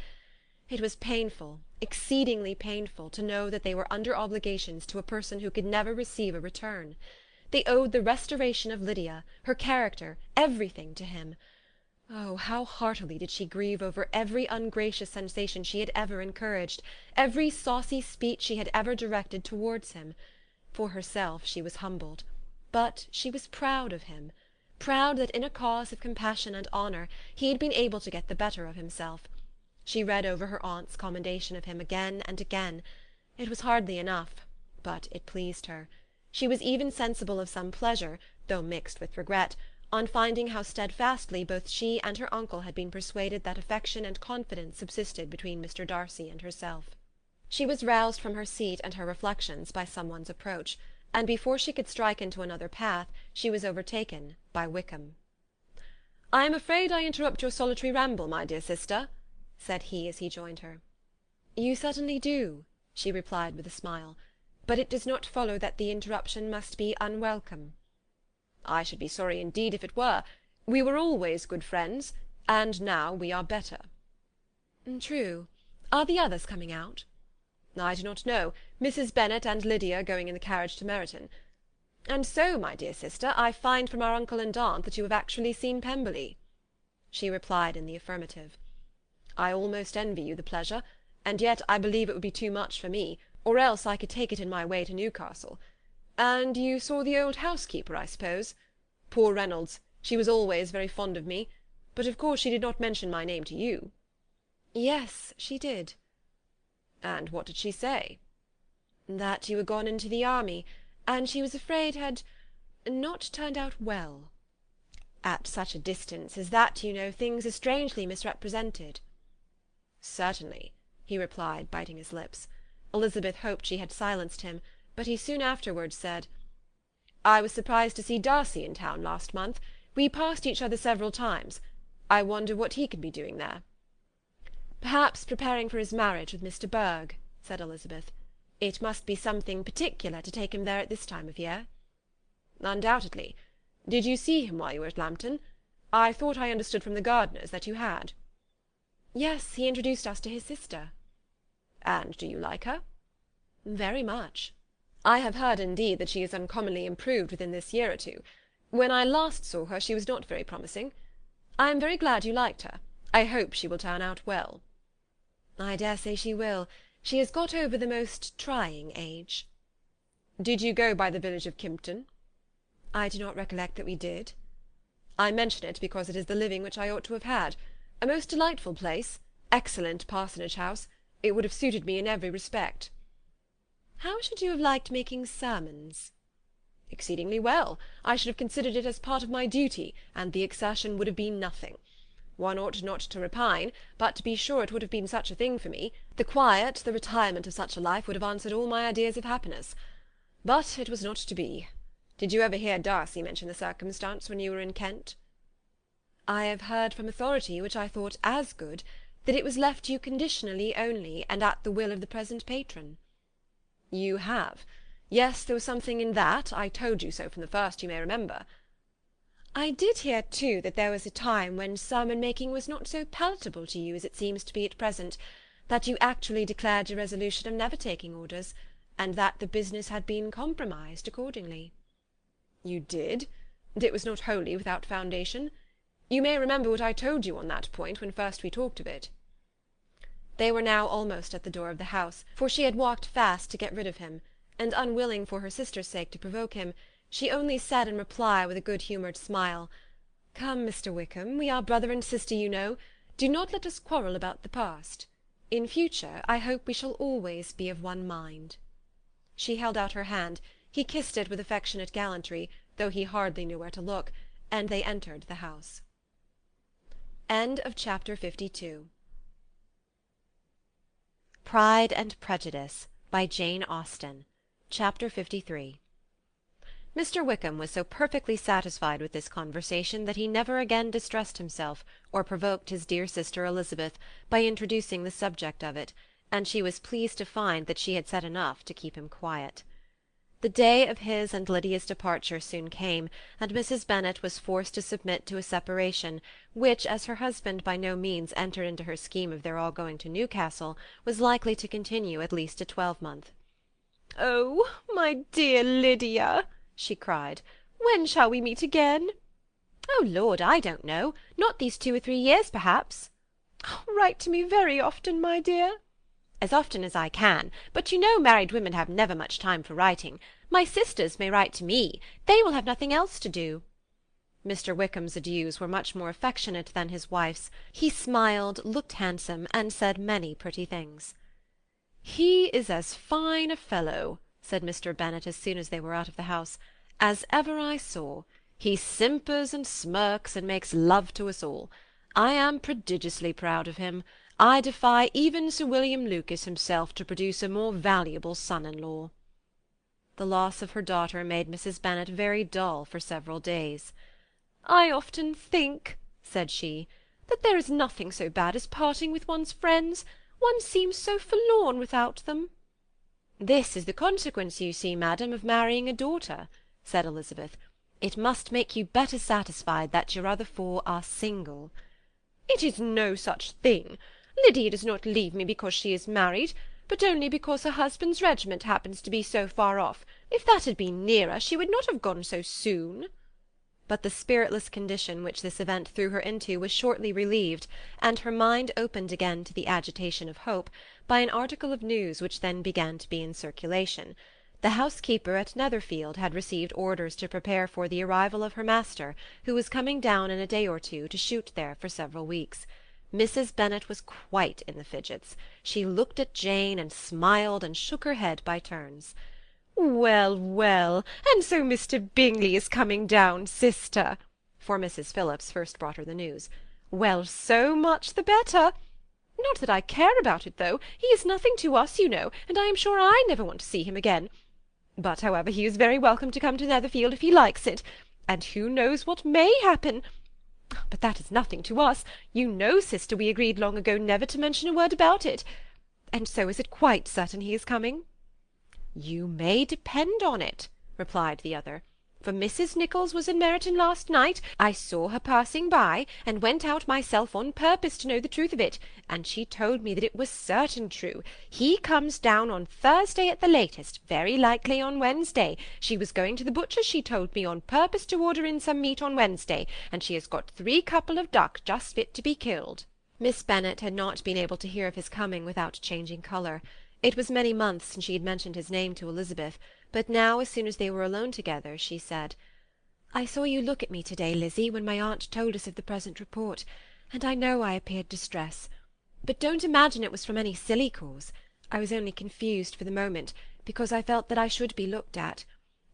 It was painful, exceedingly painful, to know that they were under obligations to a person who could never receive a return. They owed the restoration of Lydia, her character, everything to him. Oh, how heartily did she grieve over every ungracious sensation she had ever encouraged, every saucy speech she had ever directed towards him. For herself she was humbled, but she was proud of him, proud that in a cause of compassion and honour he had been able to get the better of himself. She read over her aunt's commendation of him again and again. It was hardly enough, but it pleased her. She was even sensible of some pleasure, though mixed with regret, on finding how steadfastly both she and her uncle had been persuaded that affection and confidence subsisted between Mr. Darcy and herself. She was roused from her seat and her reflections by some one's approach, and before she could strike into another path she was overtaken by Wickham. "I am afraid I interrupt your solitary ramble, my dear sister," said he as he joined her. "You certainly do," she replied with a smile, "but it does not follow that the interruption must be unwelcome." "I should be sorry indeed if it were. We were always good friends, and now we are better." "True. Are the others coming out?" "I do not know. Mrs. Bennet and Lydia are going in the carriage to Meryton. And so, my dear sister, I find from our uncle and aunt that you have actually seen Pemberley." She replied in the affirmative. "I almost envy you the pleasure, and yet I believe it would be too much for me, or else I could take it in my way to Newcastle. And you saw the old housekeeper, I suppose? Poor Reynolds, she was always very fond of me, but of course she did not mention my name to you." "Yes, she did." "And what did she say?" "That you were gone into the army, and she was afraid had not turned out well. At such a distance as that, you know, things are strangely misrepresented." "Certainly," he replied, biting his lips. Elizabeth hoped she had silenced him, but he soon afterwards said, "I was surprised to see Darcy in town last month. We passed each other several times. I wonder what he can be doing there." "Perhaps preparing for his marriage with Mr. Berg," said Elizabeth. "It must be something particular to take him there at this time of year." "Undoubtedly. Did you see him while you were at Lambton? I thought I understood from the gardeners that you had. Yes, he introduced us to his sister. And do you like her? Very much. I have heard, indeed, that she is uncommonly improved within this year or two. When I last saw her she was not very promising. I am very glad you liked her. I hope she will turn out well. I dare say she will. She has got over the most trying age. Did you go by the village of Kympton? I do not recollect that we did. I mention it because it is the living which I ought to have had. A most delightful place, excellent parsonage house. It would have suited me in every respect. How should you have liked making sermons? Exceedingly well. I should have considered it as part of my duty, and the exertion would have been nothing. One ought not to repine, but to be sure it would have been such a thing for me. The quiet, the retirement of such a life would have answered all my ideas of happiness. But it was not to be. Did you ever hear Darcy mention the circumstance when you were in Kent? I have heard from authority, which I thought as good, that it was left you conditionally only, and at the will of the present patron. You have. Yes, there was something in that. I told you so from the first, you may remember. I did hear, too, that there was a time when sermon-making was not so palatable to you as it seems to be at present, that you actually declared your resolution of never taking orders, and that the business had been compromised accordingly. You did? And it was not wholly without foundation. You may remember what I told you on that point when first we talked of it. They were now almost at the door of the house, for she had walked fast to get rid of him, and unwilling for her sister's sake to provoke him, she only said in reply with a good-humoured smile, "Come, Mr. Wickham, we are brother and sister, you know. Do not let us quarrel about the past. In future I hope we shall always be of one mind." She held out her hand. He kissed it with affectionate gallantry, though he hardly knew where to look, and they entered the house. End of chapter 52. Pride and Prejudice, by Jane Austen. Chapter 53. Mr. Wickham was so perfectly satisfied with this conversation that he never again distressed himself, or provoked his dear sister Elizabeth, by introducing the subject of it, and she was pleased to find that she had said enough to keep him quiet. The day of his and Lydia's departure soon came, and Mrs. Bennet was forced to submit to a separation, which, as her husband by no means entered into her scheme of their all going to Newcastle, was likely to continue at least a twelvemonth. "Oh, my dear Lydia!" she cried, "when shall we meet again?" "Oh, Lord, I don't know. Not these 2 or 3 years, perhaps." "Write to me very often, my dear." "As often as I can. But you know married women have never much time for writing. My sisters may write to me. They will have nothing else to do." Mr. Wickham's adieus were much more affectionate than his wife's. He smiled, looked handsome, and said many pretty things. "He is as fine a fellow," said Mr. Bennet as soon as they were out of the house, "as ever I saw. He simpers and smirks and makes love to us all. I am prodigiously proud of him. I defy even Sir William Lucas himself to produce a more valuable son-in-law." The loss of her daughter made Mrs. Bennet very dull for several days. "I often think," said she, "that there is nothing so bad as parting with one's friends. One seems so forlorn without them." "This is the consequence, you see, madam, of marrying a daughter," said Elizabeth. "It must make you better satisfied that your other 4 are single." "It is no such thing. Lydia does not leave me because she is married, but only because her husband's regiment happens to be so far off. If that had been nearer, she would not have gone so soon." But the spiritless condition which this event threw her into was shortly relieved, and her mind opened again to the agitation of hope, by an article of news which then began to be in circulation. The housekeeper at Netherfield had received orders to prepare for the arrival of her master, who was coming down in a day or two to shoot there for several weeks. Mrs. Bennet was quite in the fidgets. She looked at Jane, and smiled and shook her head by turns. "Well, well, and so Mr. Bingley is coming down, sister," for Mrs. Phillips first brought her the news. "Well, so much the better. Not that I care about it, though. He is nothing to us, you know, and I am sure I never want to see him again. But, however, he is very welcome to come to Netherfield if he likes it, and who knows what may happen? But that is nothing to us. You know, sister, we agreed long ago never to mention a word about it. And so is it quite certain he is coming?" "You may depend on it," replied the other. for Mrs. Nicholls was in Meryton last night. I saw her passing by, and went out myself on purpose to know the truth of it, and she told me that it was certain true. He comes down on Thursday at the latest, very likely on Wednesday. She was going to the butcher's, she told me, on purpose to order in some meat on Wednesday, and she has got 3 couple of duck just fit to be killed." Miss Bennet had not been able to hear of his coming without changing colour. It was many months since she had mentioned his name to Elizabeth, but now, as soon as they were alone together, she said, "I saw you look at me to-day, Lizzie, when my aunt told us of the present report, and I know I appeared distressed. But don't imagine it was from any silly cause. I was only confused for the moment, because I felt that I should be looked at.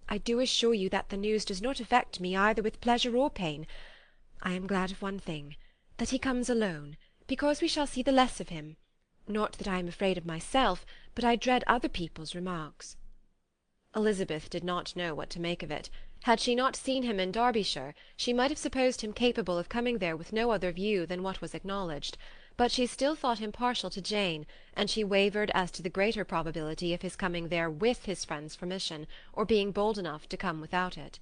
I do assure you that the news does not affect me either with pleasure or pain. I am glad of one thing, that he comes alone, because we shall see the less of him. Not that I am afraid of myself, but I dread other people's remarks." Elizabeth did not know what to make of it. Had she not seen him in Derbyshire, she might have supposed him capable of coming there with no other view than what was acknowledged, but she still thought him partial to Jane, and she wavered as to the greater probability of his coming there with his friend's permission, or being bold enough to come without it.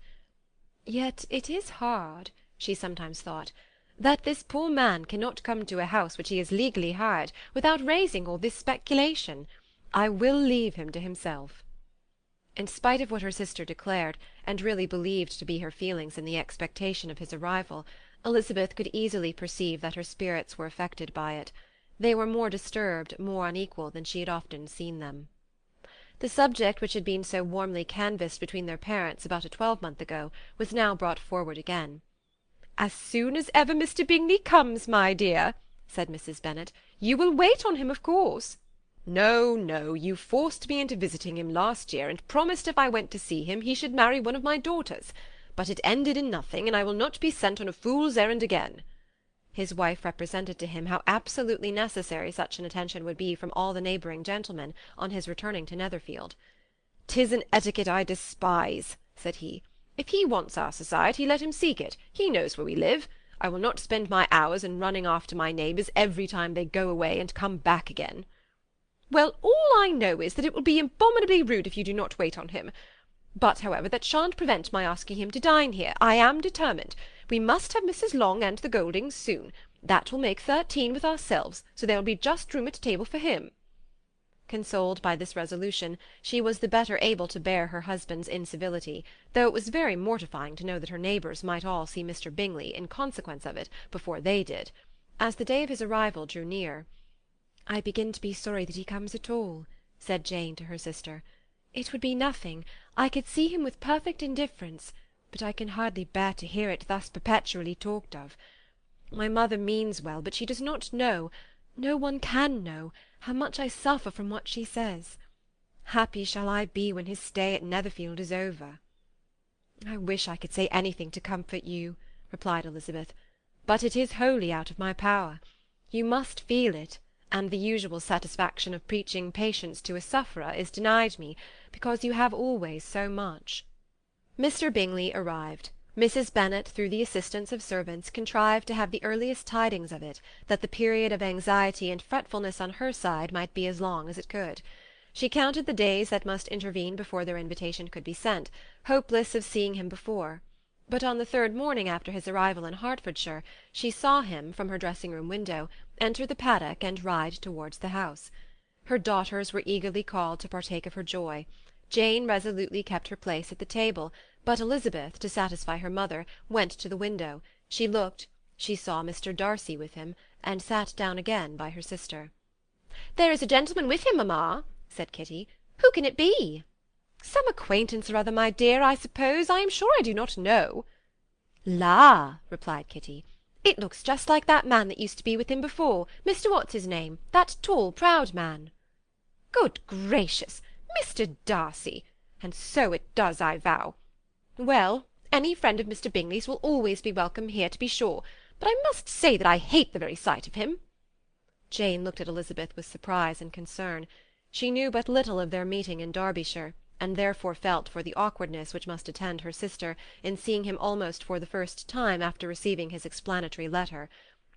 "Yet it is hard," she sometimes thought, "that this poor man cannot come to a house which he has legally hired, without raising all this speculation. I will leave him to himself." In spite of what her sister declared, and really believed to be her feelings in the expectation of his arrival, Elizabeth could easily perceive that her spirits were affected by it. They were more disturbed, more unequal, than she had often seen them. The subject which had been so warmly canvassed between their parents about a 12-month ago was now brought forward again. "As soon as ever Mr. Bingley comes, my dear," said Mrs. Bennet, "you will wait on him, of course." "No, no, you forced me into visiting him last year, and promised if I went to see him he should marry one of my daughters. But it ended in nothing, and I will not be sent on a fool's errand again." His wife represented to him how absolutely necessary such an attention would be from all the neighbouring gentlemen on his returning to Netherfield. "'Tis an etiquette I despise," said he. "If he wants our society, let him seek it. He knows where we live. I will not spend my hours in running after my neighbours every time they go away and come back again." "Well, all I know is that it will be abominably rude if you do not wait on him. But, however, that shan't prevent my asking him to dine here. I am determined. We must have Mrs. Long and the Goldings soon. That will make 13 with ourselves, so there will be just room at table for him." Consoled by this resolution, she was the better able to bear her husband's incivility, though it was very mortifying to know that her neighbours might all see Mr. Bingley, in consequence of it, before they did. As the day of his arrival drew near, "I begin to be sorry that he comes at all," said Jane to her sister. "It would be nothing. I could see him with perfect indifference, but I can hardly bear to hear it thus perpetually talked of. My mother means well, but she does not know, no one can know, how much I suffer from what she says. Happy shall I be when his stay at Netherfield is over." "I wish I could say anything to comfort you," replied Elizabeth, "but it is wholly out of my power. You must feel it, and the usual satisfaction of preaching patience to a sufferer is denied me, because you have always so much." Mr. Bingley arrived. Mrs. Bennet, through the assistance of servants, contrived to have the earliest tidings of it, that the period of anxiety and fretfulness on her side might be as long as it could. She counted the days that must intervene before their invitation could be sent, hopeless of seeing him before. But on the 3rd morning after his arrival in Hertfordshire, she saw him, from her dressing-room window, enter the paddock and ride towards the house. Her daughters were eagerly called to partake of her joy. Jane resolutely kept her place at the table, but Elizabeth, to satisfy her mother, went to the window. She looked, she saw Mr. Darcy with him, and sat down again by her sister. "There is a gentleman with him, mamma," said Kitty. "Who can it be?" "Some acquaintance or other, my dear, I suppose. I am sure I do not know." "La!" replied Kitty, "it looks just like that man that used to be with him before, Mr. What's-his-name, that tall, proud man." "Good gracious! Mr. Darcy! And so it does, I vow. Well, any friend of Mr. Bingley's will always be welcome here, to be sure, but I must say that I hate the very sight of him." Jane looked at Elizabeth with surprise and concern. She knew but little of their meeting in Derbyshire, and therefore felt for the awkwardness which must attend her sister in seeing him almost for the first time after receiving his explanatory letter.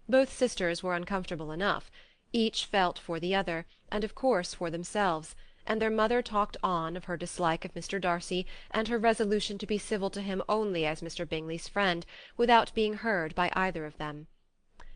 Both sisters were uncomfortable enough. Each felt for the other, and of course for themselves, and their mother talked on of her dislike of Mr. Darcy, and her resolution to be civil to him only as Mr. Bingley's friend, without being heard by either of them.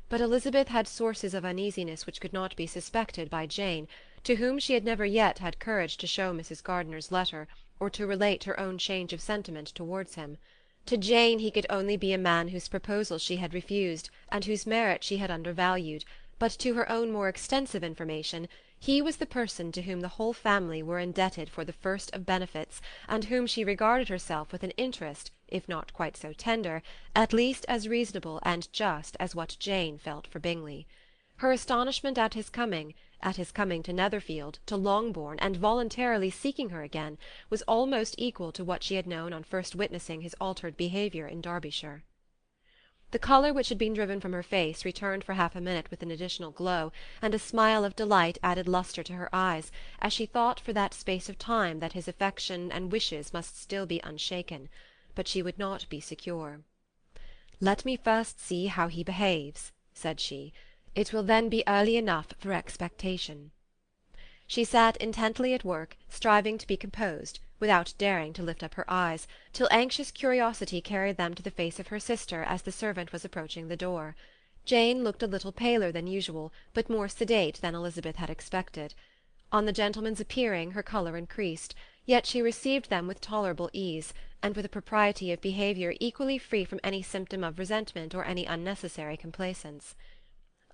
But Elizabeth had sources of uneasiness which could not be suspected by Jane, to whom she had never yet had courage to show Mrs. Gardiner's letter, or to relate her own change of sentiment towards him. To Jane he could only be a man whose proposals she had refused, and whose merit she had undervalued, but to her own more extensive information he was the person to whom the whole family were indebted for the first of benefits, and whom she regarded herself with an interest, if not quite so tender, at least as reasonable and just as what Jane felt for Bingley. Her astonishment at his coming to Netherfield, to Longbourn, and voluntarily seeking her again, was almost equal to what she had known on first witnessing his altered behaviour in Derbyshire. The colour which had been driven from her face returned for half a minute with an additional glow, and a smile of delight added lustre to her eyes, as she thought for that space of time that his affection and wishes must still be unshaken. But she would not be secure. "Let me first see how he behaves," said she. "It will then be early enough for expectation." She sat intently at work, striving to be composed, without daring to lift up her eyes, till anxious curiosity carried them to the face of her sister as the servant was approaching the door. Jane looked a little paler than usual, but more sedate than Elizabeth had expected. On the gentlemen's appearing her colour increased, yet she received them with tolerable ease, and with a propriety of behaviour equally free from any symptom of resentment or any unnecessary complaisance.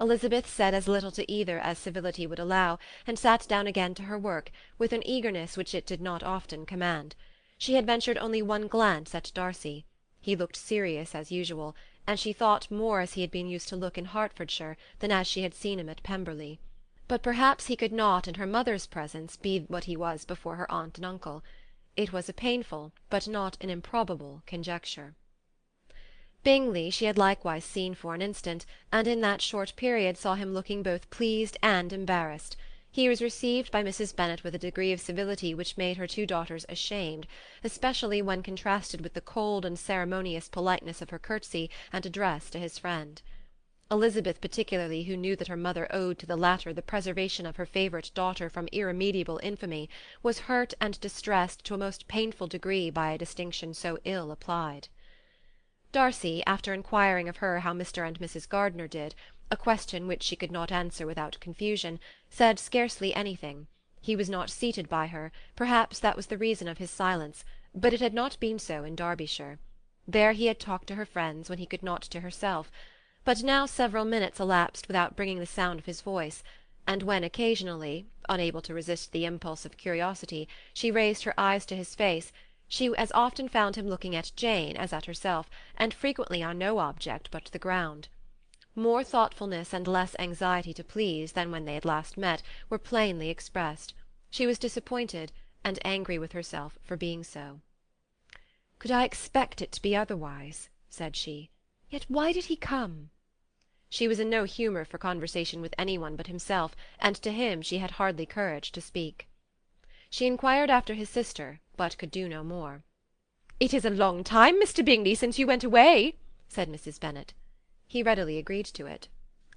Elizabeth said as little to either as civility would allow, and sat down again to her work, with an eagerness which it did not often command. She had ventured only one glance at Darcy. He looked serious as usual, and she thought more as he had been used to look in Hertfordshire than as she had seen him at Pemberley. But perhaps he could not in her mother's presence be what he was before her aunt and uncle. It was a painful, but not an improbable, conjecture. Bingley she had likewise seen for an instant, and in that short period saw him looking both pleased and embarrassed. He was received by Mrs. Bennet with a degree of civility which made her two daughters ashamed, especially when contrasted with the cold and ceremonious politeness of her curtsy and address to his friend. Elizabeth particularly, who knew that her mother owed to the latter the preservation of her favourite daughter from irremediable infamy, was hurt and distressed to a most painful degree by a distinction so ill applied. Darcy, after inquiring of her how Mr. and Mrs. Gardiner did, a question which she could not answer without confusion, said scarcely anything. He was not seated by her, perhaps that was the reason of his silence, but it had not been so in Derbyshire. There he had talked to her friends when he could not to herself, but now several minutes elapsed without bringing the sound of his voice, and when occasionally, unable to resist the impulse of curiosity, she raised her eyes to his face, she as often found him looking at Jane as at herself, and frequently on no object but the ground. More thoughtfulness and less anxiety to please than when they had last met were plainly expressed. She was disappointed, and angry with herself for being so. "Could I expect it to be otherwise?" said she. "Yet why did he come?" She was in no humour for conversation with any one but himself, and to him she had hardly courage to speak. She inquired after his sister, but could do no more. "It is a long time, Mr. Bingley, since you went away," said Mrs. Bennet. He readily agreed to it.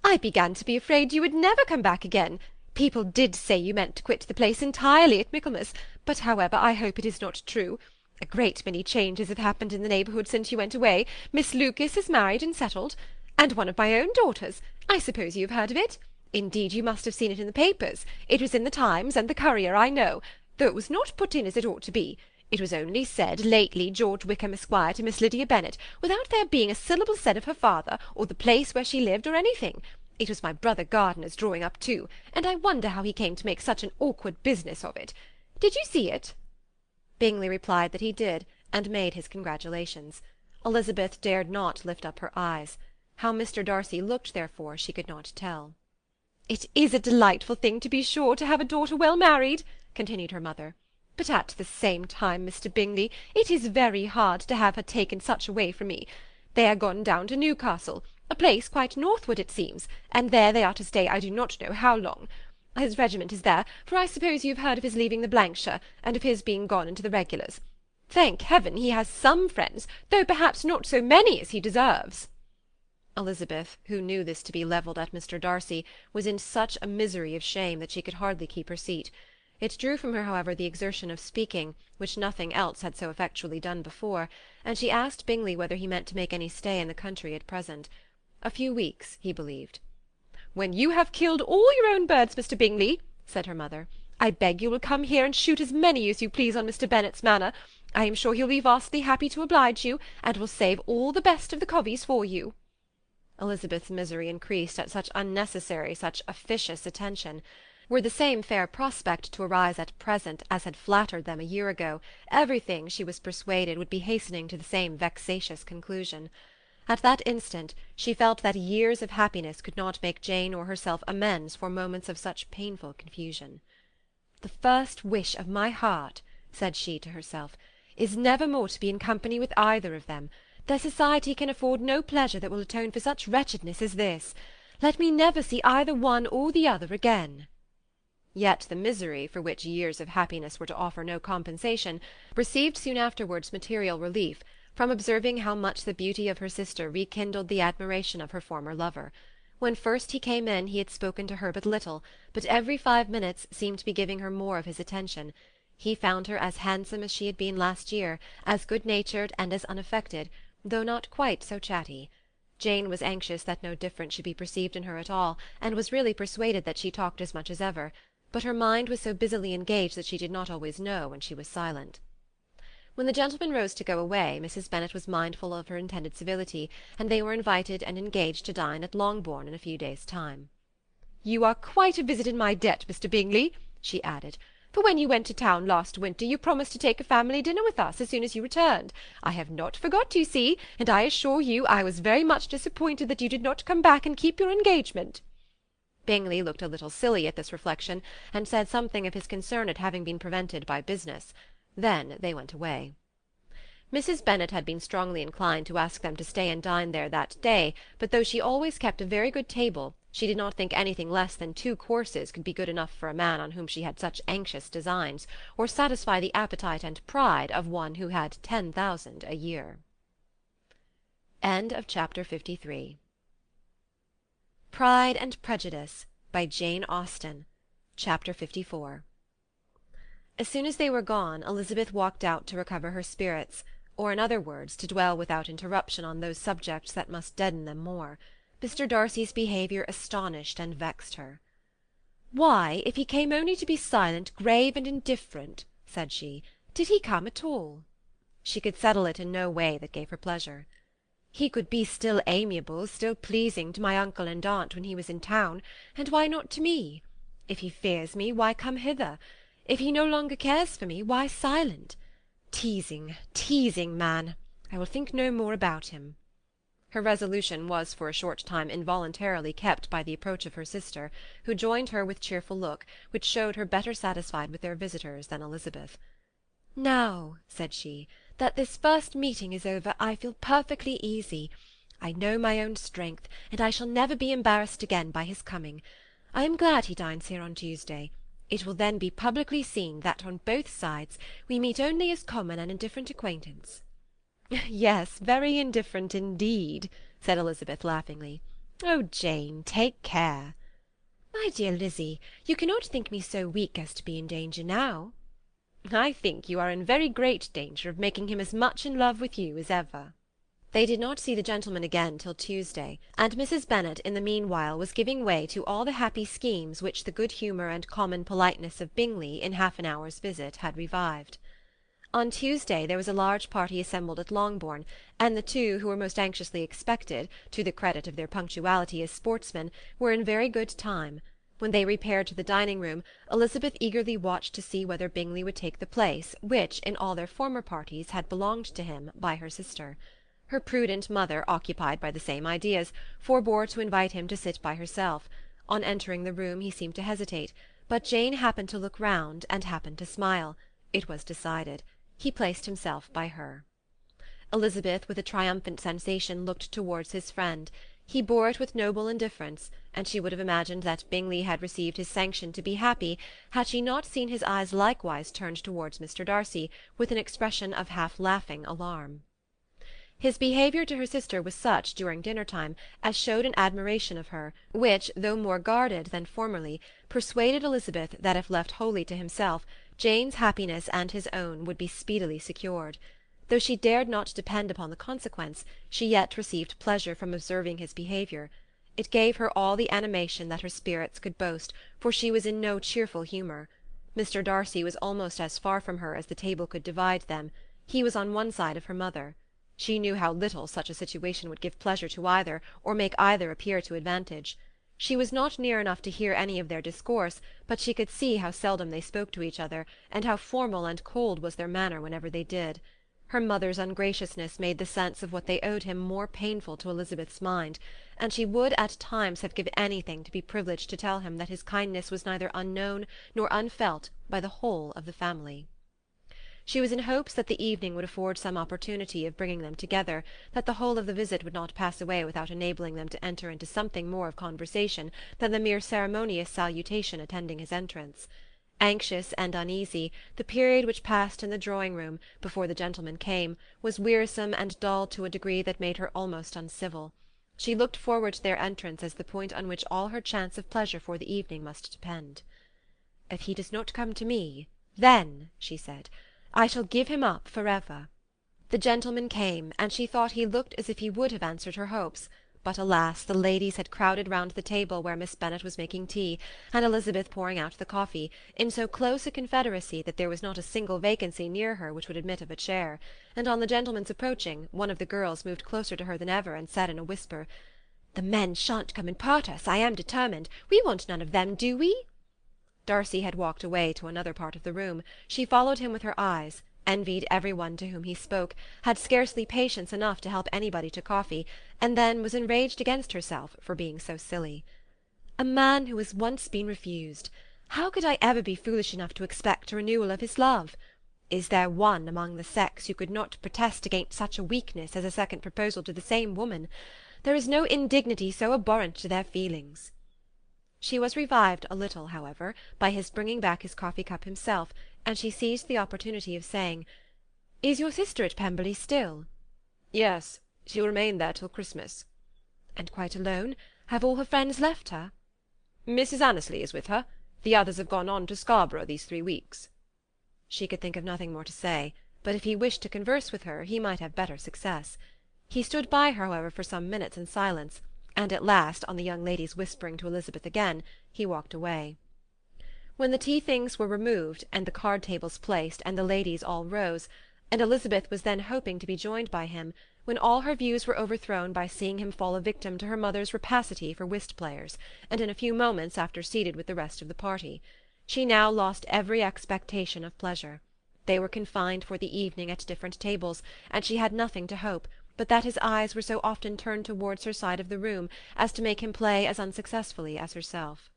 "I began to be afraid you would never come back again. People did say you meant to quit the place entirely at Michaelmas, but however I hope it is not true. A great many changes have happened in the neighbourhood since you went away. Miss Lucas is married and settled, and one of my own daughters. I suppose you have heard of it. Indeed, you must have seen it in the papers. It was in the Times and the Courier, I know, though it was not put in as it ought to be. It was only said lately, George Wickham, Esquire, to Miss Lydia Bennet, without there being a syllable said of her father, or the place where she lived, or anything. It was my brother Gardiner's drawing up too, and I wonder how he came to make such an awkward business of it. Did you see it?" Bingley replied that he did, and made his congratulations. Elizabeth dared not lift up her eyes. How Mr. Darcy looked, therefore, she could not tell. "It is a delightful thing, to be sure, to have a daughter well married," continued her mother. "But at the same time, Mr. Bingley, it is very hard to have her taken such away from me. They are gone down to Newcastle, a place quite northward, it seems, and there they are to stay I do not know how long. His regiment is there, for I suppose you have heard of his leaving the Blankshire, and of his being gone into the regulars. Thank heaven he has some friends, though perhaps not so many as he deserves." Elizabeth, who knew this to be levelled at Mr. Darcy, was in such a misery of shame that she could hardly keep her seat. It drew from her, however, the exertion of speaking, which nothing else had so effectually done before, and she asked Bingley whether he meant to make any stay in the country at present. A few weeks, he believed. "When you have killed all your own birds, Mr. Bingley," said her mother, "I beg you will come here and shoot as many as you please on Mr. Bennet's manor. I am sure he'll be vastly happy to oblige you, and will save all the best of the coveys for you." Elizabeth's misery increased at such unnecessary, such officious attention. Were the same fair prospect to arise at present as had flattered them a year ago, everything, she was persuaded, would be hastening to the same vexatious conclusion. At that instant she felt that years of happiness could not make Jane or herself amends for moments of such painful confusion. "The first wish of my heart," said she to herself, "is never more to be in company with either of them. Their society can afford no pleasure that will atone for such wretchedness as this. Let me never see either one or the other again." Yet the misery, for which years of happiness were to offer no compensation, received soon afterwards material relief, from observing how much the beauty of her sister rekindled the admiration of her former lover. When first he came in he had spoken to her but little, but every 5 minutes seemed to be giving her more of his attention. He found her as handsome as she had been last year, as good-natured and as unaffected, though not quite so chatty. Jane was anxious that no difference should be perceived in her at all, and was really persuaded that she talked as much as ever, but her mind was so busily engaged that she did not always know when she was silent. When the gentlemen rose to go away, Mrs. Bennet was mindful of her intended civility, and they were invited and engaged to dine at Longbourn in a few days' time. "You are quite a visit in my debt, Mr. Bingley," she added, "for when you went to town last winter you promised to take a family dinner with us as soon as you returned. I have not forgot, you see, and I assure you I was very much disappointed that you did not come back and keep your engagement." Bingley looked a little silly at this reflection, and said something of his concern at having been prevented by business. Then they went away. Mrs. Bennet had been strongly inclined to ask them to stay and dine there that day, but though she always kept a very good table, she did not think anything less than 2 courses could be good enough for a man on whom she had such anxious designs, or satisfy the appetite and pride of one who had 10,000 a year. End of Chapter 53. Pride and Prejudice, by Jane Austen. Chapter 54. As soon as they were gone, Elizabeth walked out to recover her spirits, or, in other words, to dwell without interruption on those subjects that must deaden them more. Mr. Darcy's behaviour astonished and vexed her. "Why, if he came only to be silent, grave, and indifferent," said she, "did he come at all?" She could settle it in no way that gave her pleasure. "He could be still amiable, still pleasing to my uncle and aunt when he was in town, and why not to me? If he fears me, why come hither? If he no longer cares for me, why silent? Teasing, teasing man! I will think no more about him." Her resolution was for a short time involuntarily kept by the approach of her sister, who joined her with cheerful look, which showed her better satisfied with their visitors than Elizabeth. "Now," said she, "that this first meeting is over, I feel perfectly easy. I know my own strength, and I shall never be embarrassed again by his coming. I am glad he dines here on Tuesday. It will then be publicly seen that on both sides we meet only as common and indifferent acquaintance." "Yes, very indifferent indeed," said Elizabeth laughingly. "Oh, Jane, take care." "My dear Lizzy, you cannot think me so weak as to be in danger now." "I think you are in very great danger of making him as much in love with you as ever." They did not see the gentleman again till Tuesday, and Mrs. Bennet in the meanwhile was giving way to all the happy schemes which the good humour and common politeness of Bingley in half an hour's visit had revived. On Tuesday there was a large party assembled at Longbourn, and the two who were most anxiously expected, to the credit of their punctuality as sportsmen, were in very good time. When they repaired to the dining-room, Elizabeth eagerly watched to see whether Bingley would take the place which, in all their former parties, had belonged to him by her sister. Her prudent mother, occupied by the same ideas, forbore to invite him to sit by herself. On entering the room he seemed to hesitate, but Jane happened to look round, and happened to smile. It was decided. He placed himself by her. Elizabeth, with a triumphant sensation, looked towards his friend. He bore it with noble indifference, and she would have imagined that Bingley had received his sanction to be happy, had she not seen his eyes likewise turned towards Mr. Darcy, with an expression of half-laughing alarm. His behaviour to her sister was such, during dinner-time, as showed an admiration of her, which, though more guarded than formerly, persuaded Elizabeth that if left wholly to himself, Jane's happiness and his own would be speedily secured. Though she dared not depend upon the consequence, she yet received pleasure from observing his behaviour. It gave her all the animation that her spirits could boast, for she was in no cheerful humour. Mr. Darcy was almost as far from her as the table could divide them. He was on one side of her mother. She knew how little such a situation would give pleasure to either, or make either appear to advantage. She was not near enough to hear any of their discourse, but she could see how seldom they spoke to each other, and how formal and cold was their manner whenever they did. Her mother's ungraciousness made the sense of what they owed him more painful to Elizabeth's mind, and she would at times have given anything to be privileged to tell him that his kindness was neither unknown nor unfelt by the whole of the family. She was in hopes that the evening would afford some opportunity of bringing them together, that the whole of the visit would not pass away without enabling them to enter into something more of conversation than the mere ceremonious salutation attending his entrance. Anxious and uneasy, the period which passed in the drawing-room, before the gentlemen came, was wearisome and dull to a degree that made her almost uncivil. She looked forward to their entrance as the point on which all her chance of pleasure for the evening must depend. "If he does not come to me, then," she said, "I shall give him up for ever." The gentleman came, and she thought he looked as if he would have answered her hopes, but alas, the ladies had crowded round the table where Miss Bennet was making tea, and Elizabeth pouring out the coffee, in so close a confederacy that there was not a single vacancy near her which would admit of a chair, and on the gentleman's approaching, one of the girls moved closer to her than ever, and said in a whisper, "The men shan't come and part us, I am determined. We want none of them, do we?" Darcy had walked away to another part of the room. She followed him with her eyes, envied every one to whom he spoke, had scarcely patience enough to help anybody to coffee, and then was enraged against herself for being so silly. "A man who has once been refused! How could I ever be foolish enough to expect a renewal of his love? Is there one among the sex who could not protest against such a weakness as a second proposal to the same woman? There is no indignity so abhorrent to their feelings." She was revived a little, however, by his bringing back his coffee-cup himself, and she seized the opportunity of saying, "Is your sister at Pemberley still?" "Yes, she will remain there till Christmas." "And quite alone? Have all her friends left her?" "Mrs. Annesley is with her. The others have gone on to Scarborough these 3 weeks." She could think of nothing more to say, but if he wished to converse with her, he might have better success. He stood by her, however, for some minutes in silence, and at last, on the young ladies whispering to Elizabeth again, he walked away. When the tea-things were removed, and the card-tables placed, and the ladies all rose, and Elizabeth was then hoping to be joined by him, when all her views were overthrown by seeing him fall a victim to her mother's rapacity for whist-players, and in a few moments after seated with the rest of the party. She now lost every expectation of pleasure. They were confined for the evening at different tables, and she had nothing to hope, but that his eyes were so often turned towards her side of the room as to make him play as unsuccessfully as herself.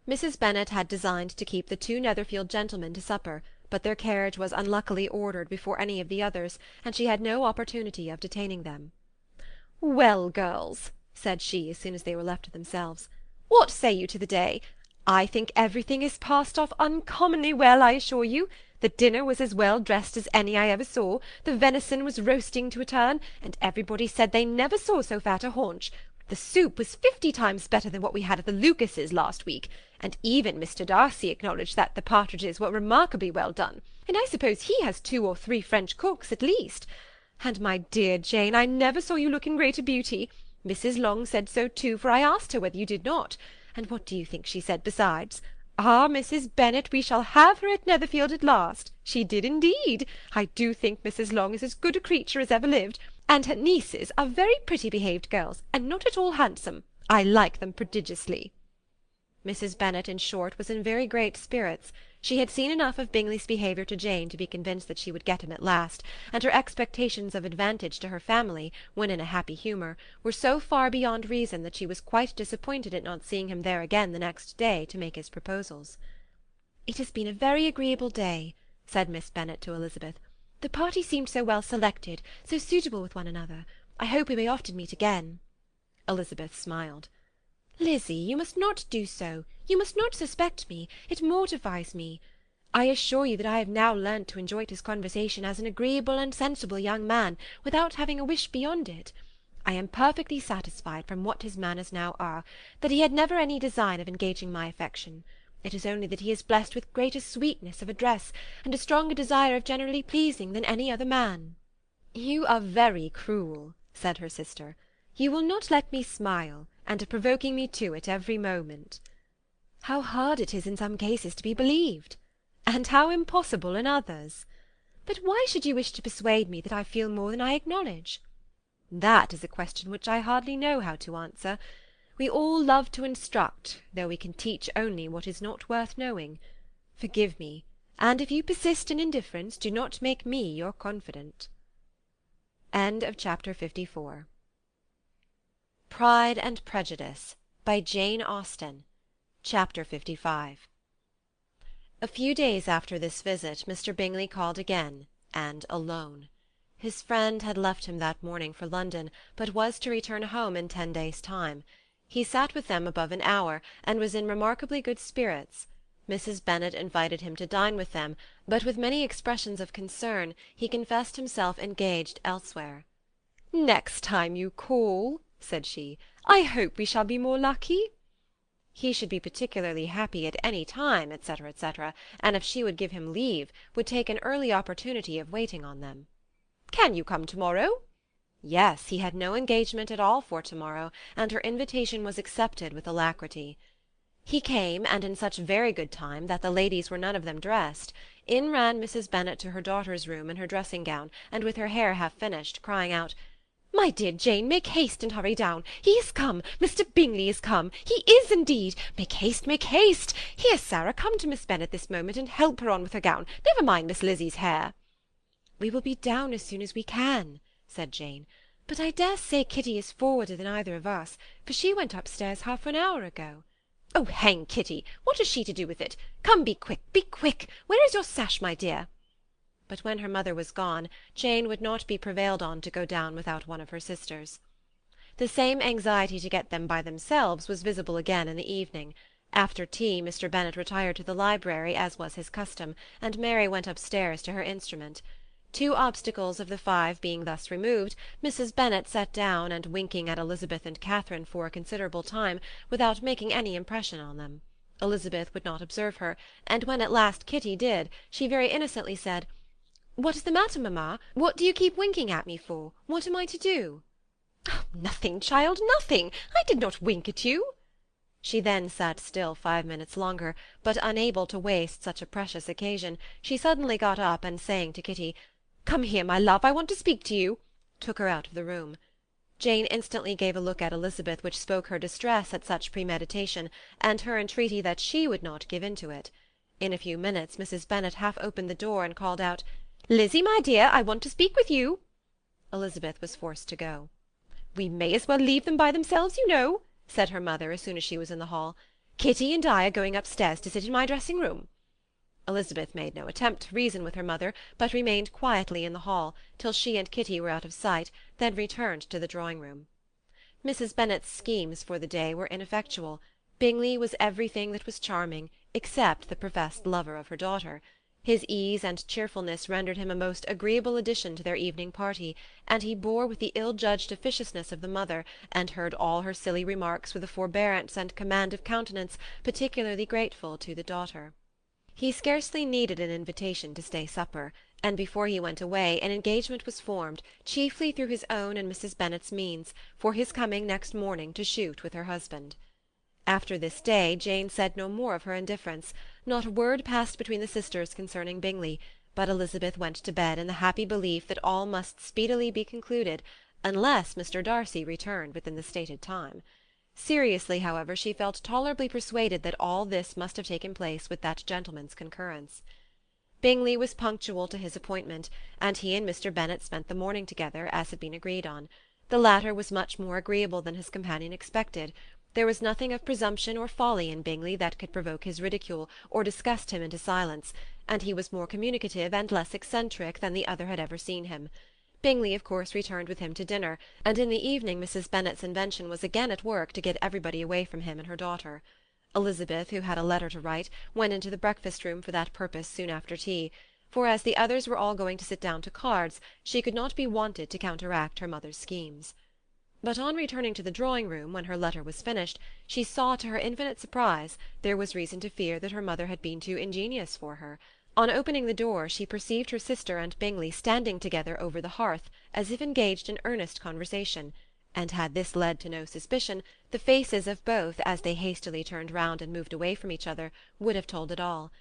Mrs. Bennet had designed to keep the 2 Netherfield gentlemen to supper, but their carriage was unluckily ordered before any of the others, and she had no opportunity of detaining them. "Well, girls," said she, as soon as they were left to themselves, "what say you to the day? I think everything is passed off uncommonly well, I assure you. The dinner was as well dressed as any I ever saw, the venison was roasting to a turn, and everybody said they never saw so fat a haunch. The soup was 50 times better than what we had at the Lucases last week, and even Mr. Darcy acknowledged that the partridges were remarkably well done, and I suppose he has 2 or 3 French cooks at least. And, my dear Jane, I never saw you look in greater beauty. Mrs. Long said so too, for I asked her whether you did not. And what do you think she said besides? 'Ah, Mrs. Bennet, we shall have her at Netherfield at last.' She did indeed. I do think Mrs. Long is as good a creature as ever lived, and her nieces are very pretty behaved girls, and not at all handsome. I like them prodigiously." Mrs. Bennet, in short, was in very great spirits. She had seen enough of Bingley's behaviour to Jane to be convinced that she would get him at last, and her expectations of advantage to her family, when in a happy humour, were so far beyond reason that she was quite disappointed at not seeing him there again the next day to make his proposals. "It has been a very agreeable day," said Miss Bennet to Elizabeth. "The party seemed so well selected, so suitable with one another. I hope we may often meet again." Elizabeth smiled. "Lizzy, you must not do so. You must not suspect me. It mortifies me. I assure you that I have now learnt to enjoy his conversation as an agreeable and sensible young man, without having a wish beyond it. I am perfectly satisfied, from what his manners now are, that he had never any design of engaging my affection. It is only that he is blessed with greater sweetness of address, and a stronger desire of generally pleasing, than any other man." "You are very cruel," said her sister. "You will not let me smile, and are provoking me to it every moment." "How hard it is in some cases to be believed!" "And how impossible in others!" "But why should you wish to persuade me that I feel more than I acknowledge?" "That is a question which I hardly know how to answer. We all love to instruct, though we can teach only what is not worth knowing. Forgive me, and if you persist in indifference, do not make me your confidant." Chapter 54. Pride and Prejudice, by Jane Austen. Chapter 55. A few days after this visit, Mr. Bingley called again, and alone. His friend had left him that morning for London, but was to return home in 10 days' time. He sat with them above an hour, and was in remarkably good spirits. Mrs. Bennet invited him to dine with them, but with many expressions of concern he confessed himself engaged elsewhere. "Next time you call," said she, "I hope we shall be more lucky." He should be particularly happy at any time, etc., etc., and if she would give him leave, would take an early opportunity of waiting on them. "Can you come to-morrow?" Yes, he had no engagement at all for to-morrow, and her invitation was accepted with alacrity. He came, and in such very good time that the ladies were none of them dressed. In ran Mrs. Bennet to her daughter's room in her dressing-gown, and with her hair half finished, crying out, "My dear Jane, make haste and hurry down. He is come. Mr. Bingley is come. He is indeed. Make haste, make haste. Here, Sarah, come to Miss Bennet this moment, and help her on with her gown. Never mind Miss Lizzie's hair." "We will be down as soon as we can," said Jane. "But I dare say Kitty is forwarder than either of us, for she went upstairs half an hour ago." "Oh, hang Kitty! What has she to do with it? Come, be quick, be quick! Where is your sash, my dear?" But when her mother was gone, Jane would not be prevailed on to go down without one of her sisters. The same anxiety to get them by themselves was visible again in the evening. After tea Mr. Bennet retired to the library, as was his custom, and Mary went upstairs to her instrument. 2 obstacles of the 5 being thus removed, Mrs. Bennet sat down, and winking at Elizabeth and Catherine for a considerable time, without making any impression on them. Elizabeth would not observe her, and when at last Kitty did, she very innocently said, "What is the matter, mamma? What do you keep winking at me for? What am I to do?" "Oh, nothing, child, nothing. I did not wink at you." She then sat still 5 minutes longer, but unable to waste such a precious occasion, she suddenly got up, and saying to Kitty, "Come here, my love, I want to speak to you," took her out of the room. Jane instantly gave a look at Elizabeth which spoke her distress at such premeditation, and her entreaty that she would not give in to it. In a few minutes Mrs. Bennet half opened the door and called out, "Lizzie, my dear, I want to speak with you." Elizabeth was forced to go. "We may as well leave them by themselves, you know," said her mother as soon as she was in the hall. "Kitty and I are going upstairs to sit in my dressing-room." Elizabeth made no attempt to reason with her mother, but remained quietly in the hall, till she and Kitty were out of sight, then returned to the drawing-room. Mrs. Bennet's schemes for the day were ineffectual. Bingley was everything that was charming, except the professed lover of her daughter. His ease and cheerfulness rendered him a most agreeable addition to their evening party, and he bore with the ill-judged officiousness of the mother, and heard all her silly remarks with a forbearance and command of countenance particularly grateful to the daughter. He scarcely needed an invitation to stay supper, and before he went away an engagement was formed, chiefly through his own and Mrs. Bennet's means, for his coming next morning to shoot with her husband. After this day Jane said no more of her indifference. Not a word passed between the sisters concerning Bingley, but Elizabeth went to bed in the happy belief that all must speedily be concluded, unless Mr. Darcy returned within the stated time. Seriously, however, she felt tolerably persuaded that all this must have taken place with that gentleman's concurrence. Bingley was punctual to his appointment, and he and Mr. Bennet spent the morning together, as had been agreed on. The latter was much more agreeable than his companion expected. There was nothing of presumption or folly in Bingley that could provoke his ridicule, or disgust him into silence, and he was more communicative and less eccentric than the other had ever seen him. Bingley, of course, returned with him to dinner, and in the evening Mrs. Bennet's invention was again at work to get everybody away from him and her daughter. Elizabeth, who had a letter to write, went into the breakfast-room for that purpose soon after tea, for as the others were all going to sit down to cards, she could not be wanted to counteract her mother's schemes. But on returning to the drawing-room, when her letter was finished, she saw, to her infinite surprise, there was reason to fear that her mother had been too ingenious for her. On opening the door, she perceived her sister and Bingley standing together over the hearth, as if engaged in earnest conversation, and had this led to no suspicion, the faces of both, as they hastily turned round and moved away from each other, would have told it all.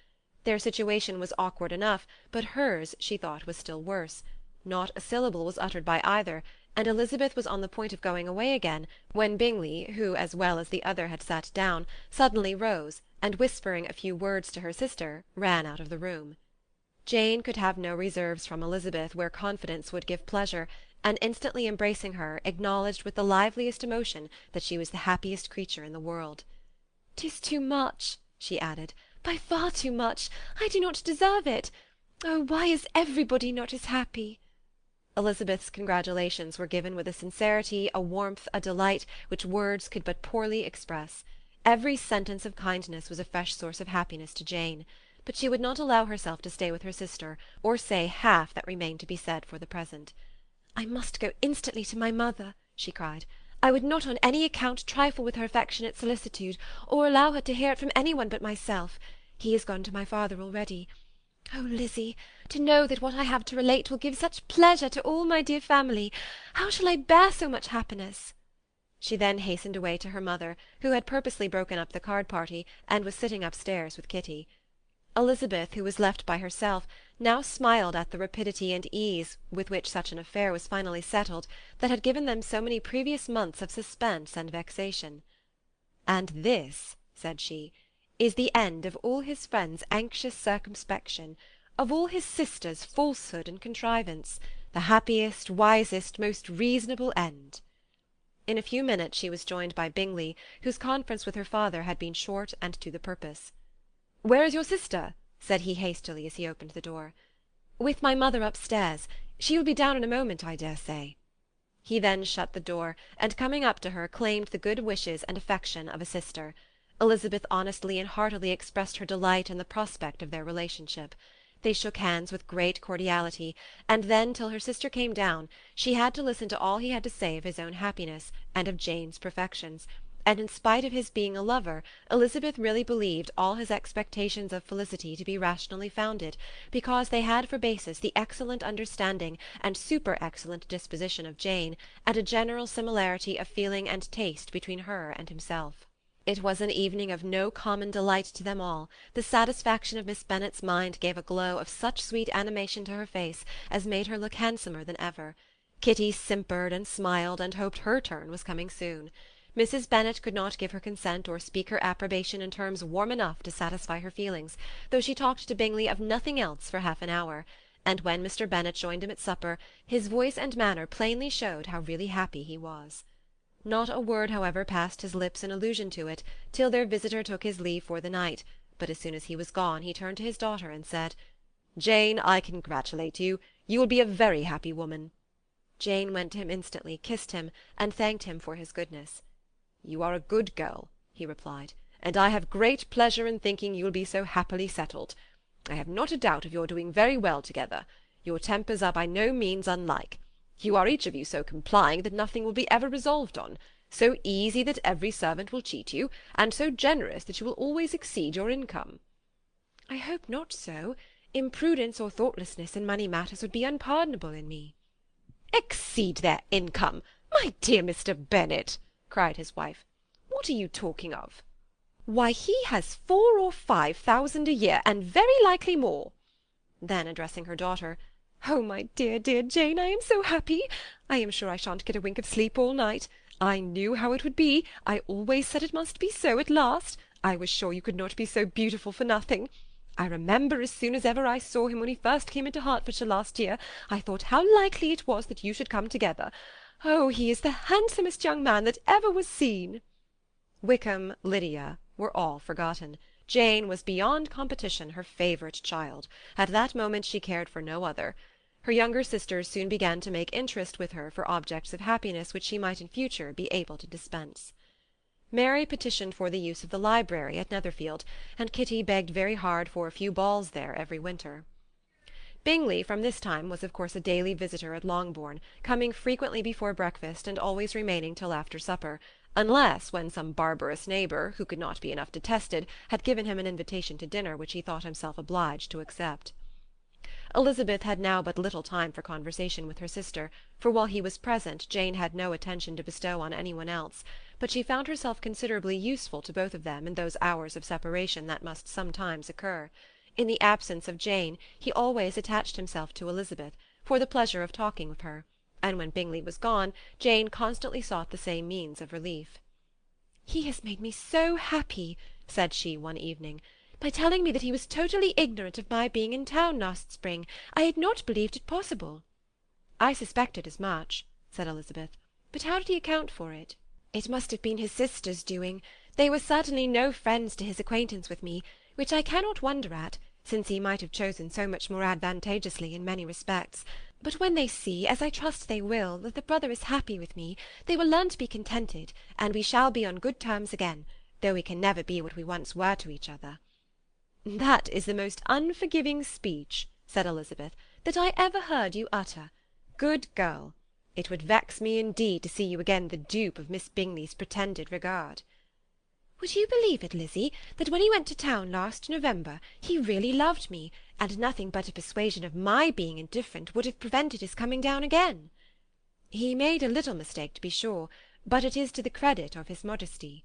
Their situation was awkward enough, but hers, she thought, was still worse. Not a syllable was uttered by either, and Elizabeth was on the point of going away again, when Bingley, who, as well as the other, had sat down, suddenly rose, and whispering a few words to her sister, ran out of the room. Jane could have no reserves from Elizabeth where confidence would give pleasure, and instantly embracing her, acknowledged with the liveliest emotion that she was the happiest creature in the world. "'Tis too much," she added, "by far too much. I do not deserve it. Oh, why is everybody not as happy?" Elizabeth's congratulations were given with a sincerity, a warmth, a delight, which words could but poorly express. Every sentence of kindness was a fresh source of happiness to Jane, but she would not allow herself to stay with her sister, or say half that remained to be said for the present. "I must go instantly to my mother," she cried. "I would not on any account trifle with her affectionate solicitude, or allow her to hear it from any one but myself. He is gone to my father already. Oh, Lizzie, to know that what I have to relate will give such pleasure to all my dear family! How shall I bear so much happiness?" She then hastened away to her mother, who had purposely broken up the card-party, and was sitting upstairs with Kitty. Elizabeth, who was left by herself, now smiled at the rapidity and ease with which such an affair was finally settled, that had given them so many previous months of suspense and vexation. "And this," said she, "is the end of all his friends' anxious circumspection, of all his sisters' falsehood and contrivance, the happiest, wisest, most reasonable end." In a few minutes she was joined by Bingley, whose conference with her father had been short and to the purpose. "Where is your sister?" said he hastily as he opened the door. "With my mother upstairs. She will be down in a moment, I dare say." He then shut the door, and coming up to her, claimed the good wishes and affection of a sister. Elizabeth honestly and heartily expressed her delight in the prospect of their relationship. They shook hands with great cordiality, and then, till her sister came down, she had to listen to all he had to say of his own happiness, and of Jane's perfections, and in spite of his being a lover, Elizabeth really believed all his expectations of felicity to be rationally founded, because they had for basis the excellent understanding and super-excellent disposition of Jane, and a general similarity of feeling and taste between her and himself. It was an evening of no common delight to them all. The satisfaction of Miss Bennet's mind gave a glow of such sweet animation to her face as made her look handsomer than ever. Kitty simpered and smiled, and hoped her turn was coming soon. Mrs. Bennet could not give her consent or speak her approbation in terms warm enough to satisfy her feelings, though she talked to Bingley of nothing else for half an hour, and when Mr. Bennet joined him at supper, his voice and manner plainly showed how really happy he was. Not a word, however, passed his lips in allusion to it, till their visitor took his leave for the night, but as soon as he was gone, he turned to his daughter and said, "Jane, I congratulate you. You will be a very happy woman." Jane went to him instantly, kissed him, and thanked him for his goodness. "You are a good girl," he replied, "and I have great pleasure in thinking you will be so happily settled. I have not a doubt of your doing very well together. Your tempers are by no means unlike. You are each of you so complying that nothing will be ever resolved on, so easy that every servant will cheat you, and so generous that you will always exceed your income." "I hope not so. Imprudence or thoughtlessness in money matters would be unpardonable in me." "Exceed their income! My dear Mr. Bennet," cried his wife, "what are you talking of?" "Why, he has 4,000 or 5,000 a year, and very likely more." Then, addressing her daughter, "Oh, my dear, dear Jane, I am so happy! I am sure I shan't get a wink of sleep all night. I knew how it would be. I always said it must be so at last. I was sure you could not be so beautiful for nothing. I remember as soon as ever I saw him when he first came into Hertfordshire last year, I thought how likely it was that you should come together. Oh, he is the handsomest young man that ever was seen." Wickham, Lydia, were all forgotten. Jane was beyond competition her favourite child. At that moment she cared for no other. Her younger sisters soon began to make interest with her for objects of happiness which she might in future be able to dispense. Mary petitioned for the use of the library at Netherfield, and Kitty begged very hard for a few balls there every winter. Bingley from this time was of course a daily visitor at Longbourn, coming frequently before breakfast and always remaining till after supper, unless when some barbarous neighbour, who could not be enough detested, had given him an invitation to dinner which he thought himself obliged to accept. Elizabeth had now but little time for conversation with her sister, for while he was present Jane had no attention to bestow on any one else, but she found herself considerably useful to both of them in those hours of separation that must sometimes occur. In the absence of Jane he always attached himself to Elizabeth, for the pleasure of talking with her, and when Bingley was gone Jane constantly sought the same means of relief. "He has made me so happy," said she one evening, "by telling me that he was totally ignorant of my being in town last spring. I had not believed it possible." "I suspected as much," said Elizabeth. "But how did he account for it?" "It must have been his sister's doing. They were certainly no friends to his acquaintance with me, which I cannot wonder at, since he might have chosen so much more advantageously in many respects. But when they see, as I trust they will, that the brother is happy with me, they will learn to be contented, and we shall be on good terms again, though we can never be what we once were to each other." "That is the most unforgiving speech," said Elizabeth, "that I ever heard you utter. Good girl! It would vex me indeed to see you again the dupe of Miss Bingley's pretended regard." "Would you believe it, Lizzie, that when he went to town last November he really loved me, and nothing but a persuasion of my being indifferent would have prevented his coming down again?" "He made a little mistake, to be sure, but it is to the credit of his modesty."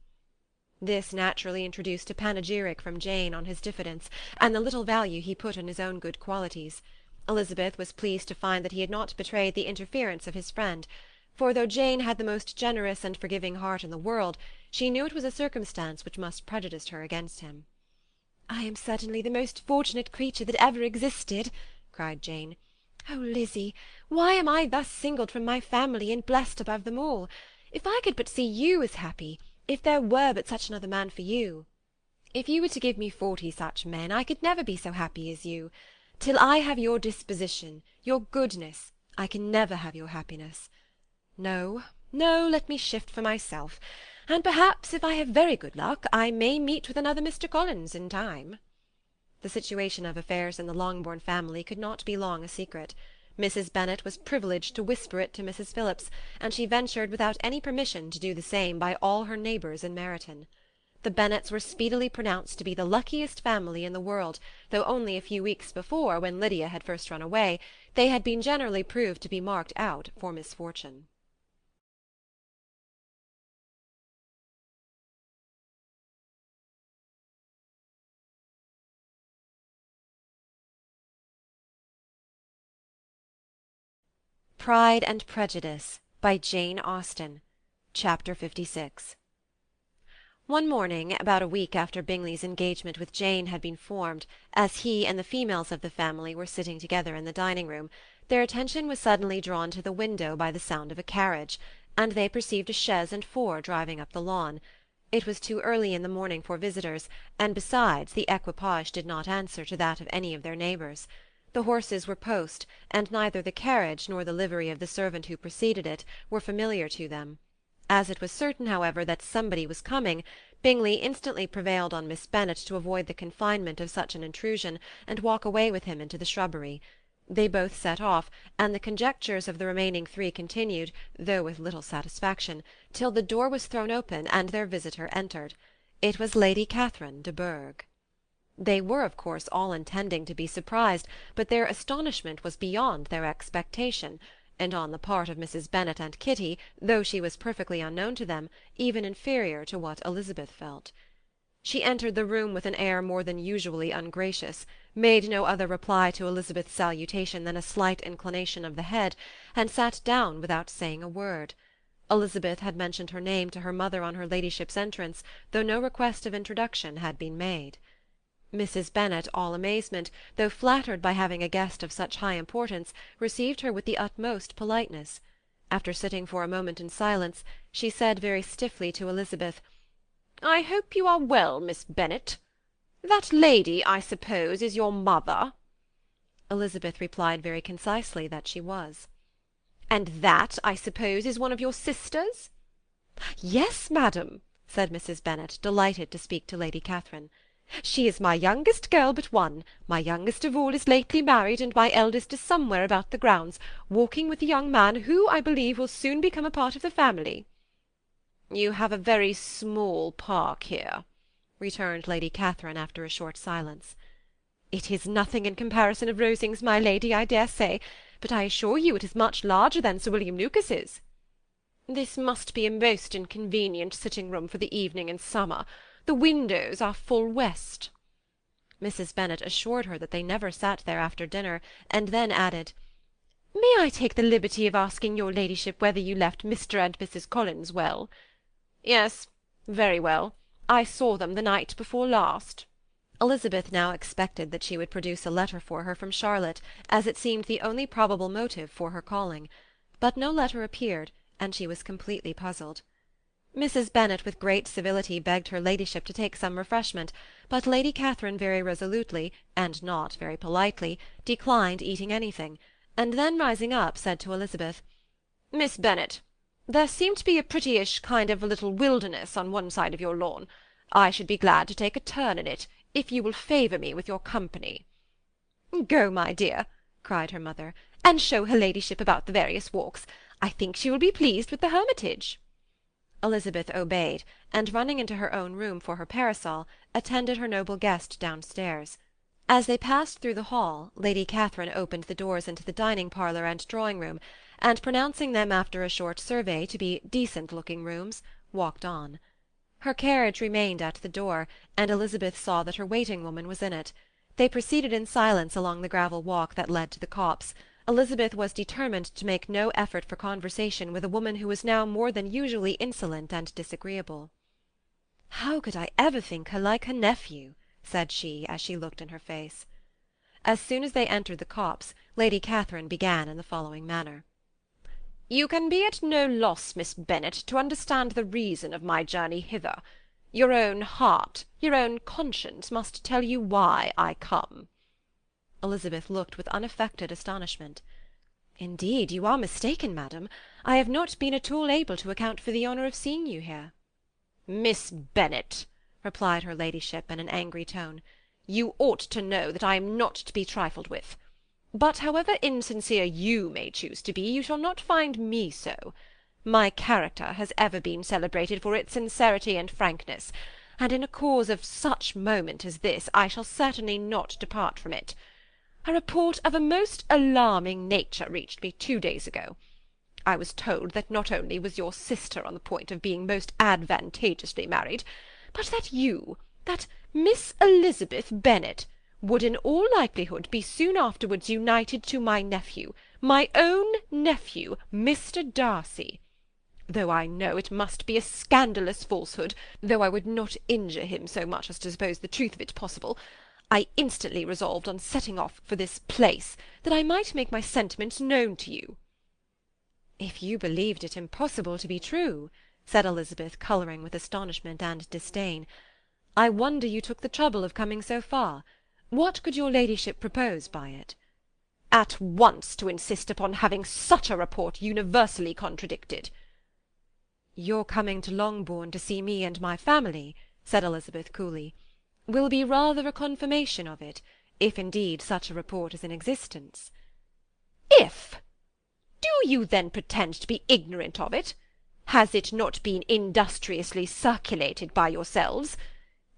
This naturally introduced a panegyric from Jane on his diffidence, and the little value he put on his own good qualities. Elizabeth was pleased to find that he had not betrayed the interference of his friend, for though Jane had the most generous and forgiving heart in the world, she knew it was a circumstance which must prejudice her against him. "I am certainly the most fortunate creature that ever existed," cried Jane. "Oh, Lizzie, why am I thus singled from my family and blessed above them all? If I could but see you as happy, if there were but such another man for you!" "If you were to give me 40 such men, I could never be so happy as you. Till I have your disposition, your goodness, I can never have your happiness. No, no, let me shift for myself, and perhaps, if I have very good luck, I may meet with another Mr. Collins in time." The situation of affairs in the Longbourn family could not be long a secret. Mrs. Bennet was privileged to whisper it to Mrs. Phillips, and she ventured without any permission to do the same by all her neighbours in Meryton. The Bennets were speedily pronounced to be the luckiest family in the world, though only a few weeks before, when Lydia had first run away, they had been generally proved to be marked out for misfortune. Pride and Prejudice, by Jane Austen. Chapter 56. One morning, about a week after Bingley's engagement with Jane had been formed, as he and the females of the family were sitting together in the dining-room, their attention was suddenly drawn to the window by the sound of a carriage, and they perceived a chaise and four driving up the lawn. It was too early in the morning for visitors, and besides, the equipage did not answer to that of any of their neighbours. The horses were post, and neither the carriage nor the livery of the servant who preceded it were familiar to them. As it was certain, however, that somebody was coming, Bingley instantly prevailed on Miss Bennet to avoid the confinement of such an intrusion, and walk away with him into the shrubbery. They both set off, and the conjectures of the remaining three continued, though with little satisfaction, till the door was thrown open and their visitor entered. It was Lady Catherine de Bourgh. They were, of course, all intending to be surprised, but their astonishment was beyond their expectation, and on the part of Mrs. Bennet and Kitty, though she was perfectly unknown to them, even inferior to what Elizabeth felt. She entered the room with an air more than usually ungracious, made no other reply to Elizabeth's salutation than a slight inclination of the head, and sat down without saying a word. Elizabeth had mentioned her name to her mother on her ladyship's entrance, though no request of introduction had been made. Mrs. Bennet, all amazement, though flattered by having a guest of such high importance, received her with the utmost politeness. After sitting for a moment in silence, she said very stiffly to Elizabeth, "I hope you are well, Miss Bennet. That lady, I suppose, is your mother?" Elizabeth replied very concisely that she was. "And that, I suppose, is one of your sisters?" "Yes, madam," said Mrs. Bennet, delighted to speak to Lady Catherine. "She is my youngest girl but one. My youngest of all is lately married, and my eldest is somewhere about the grounds, walking with a young man who, I believe, will soon become a part of the family." "You have a very small park here," returned Lady Catherine after a short silence. "It is nothing in comparison of Rosings, my lady, I dare say, but I assure you it is much larger than Sir William Lucas's." "This must be a most inconvenient sitting-room for the evening in summer. The windows are full west." Mrs. Bennet assured her that they never sat there after dinner, and then added, "May I take the liberty of asking your ladyship whether you left Mr. and Mrs. Collins well?" "Yes, very well. I saw them the night before last." Elizabeth now expected that she would produce a letter for her from Charlotte, as it seemed the only probable motive for her calling. But no letter appeared, and she was completely puzzled. Mrs. Bennet with great civility begged her ladyship to take some refreshment, but Lady Catherine very resolutely, and not very politely, declined eating anything, and then rising up said to Elizabeth, "Miss Bennet, there seemed to be a prettyish kind of a little wilderness on one side of your lawn. I should be glad to take a turn in it, if you will favour me with your company." "Go, my dear," cried her mother, "and show her ladyship about the various walks. I think she will be pleased with the Hermitage." Elizabeth obeyed, and running into her own room for her parasol, attended her noble guest downstairs. As they passed through the hall, Lady Catherine opened the doors into the dining-parlour and drawing-room, and pronouncing them after a short survey to be decent-looking rooms, walked on. Her carriage remained at the door, and Elizabeth saw that her waiting-woman was in it. They proceeded in silence along the gravel walk that led to the copse. Elizabeth was determined to make no effort for conversation with a woman who was now more than usually insolent and disagreeable. "How could I ever think her like her nephew?" said she, as she looked in her face. As soon as they entered the copse, Lady Catherine began in the following manner. "You can be at no loss, Miss Bennet, to understand the reason of my journey hither. Your own heart, your own conscience must tell you why I come." Elizabeth looked with unaffected astonishment. "Indeed, you are mistaken, madam. I have not been at all able to account for the honour of seeing you here." "Miss Bennet," replied her ladyship in an angry tone, "you ought to know that I am not to be trifled with. But however insincere you may choose to be, you shall not find me so. My character has ever been celebrated for its sincerity and frankness, and in a cause of such moment as this I shall certainly not depart from it. A report of a most alarming nature reached me 2 days ago. I was told that not only was your sister on the point of being most advantageously married, but that you, that Miss Elizabeth Bennet, would in all likelihood be soon afterwards united to my nephew, my own nephew, Mr. Darcy. Though I know it must be a scandalous falsehood, though I would not injure him so much as to suppose the truth of it possible, I instantly resolved on setting off for this place, that I might make my sentiments known to you." "If you believed it impossible to be true," said Elizabeth, colouring with astonishment and disdain, "I wonder you took the trouble of coming so far. What could your ladyship propose by it?" "At once to insist upon having such a report universally contradicted." "Your coming to Longbourn to see me and my family," said Elizabeth coolly, "will be rather a confirmation of it, if indeed such a report is in existence." "If! Do you then pretend to be ignorant of it? Has it not been industriously circulated by yourselves?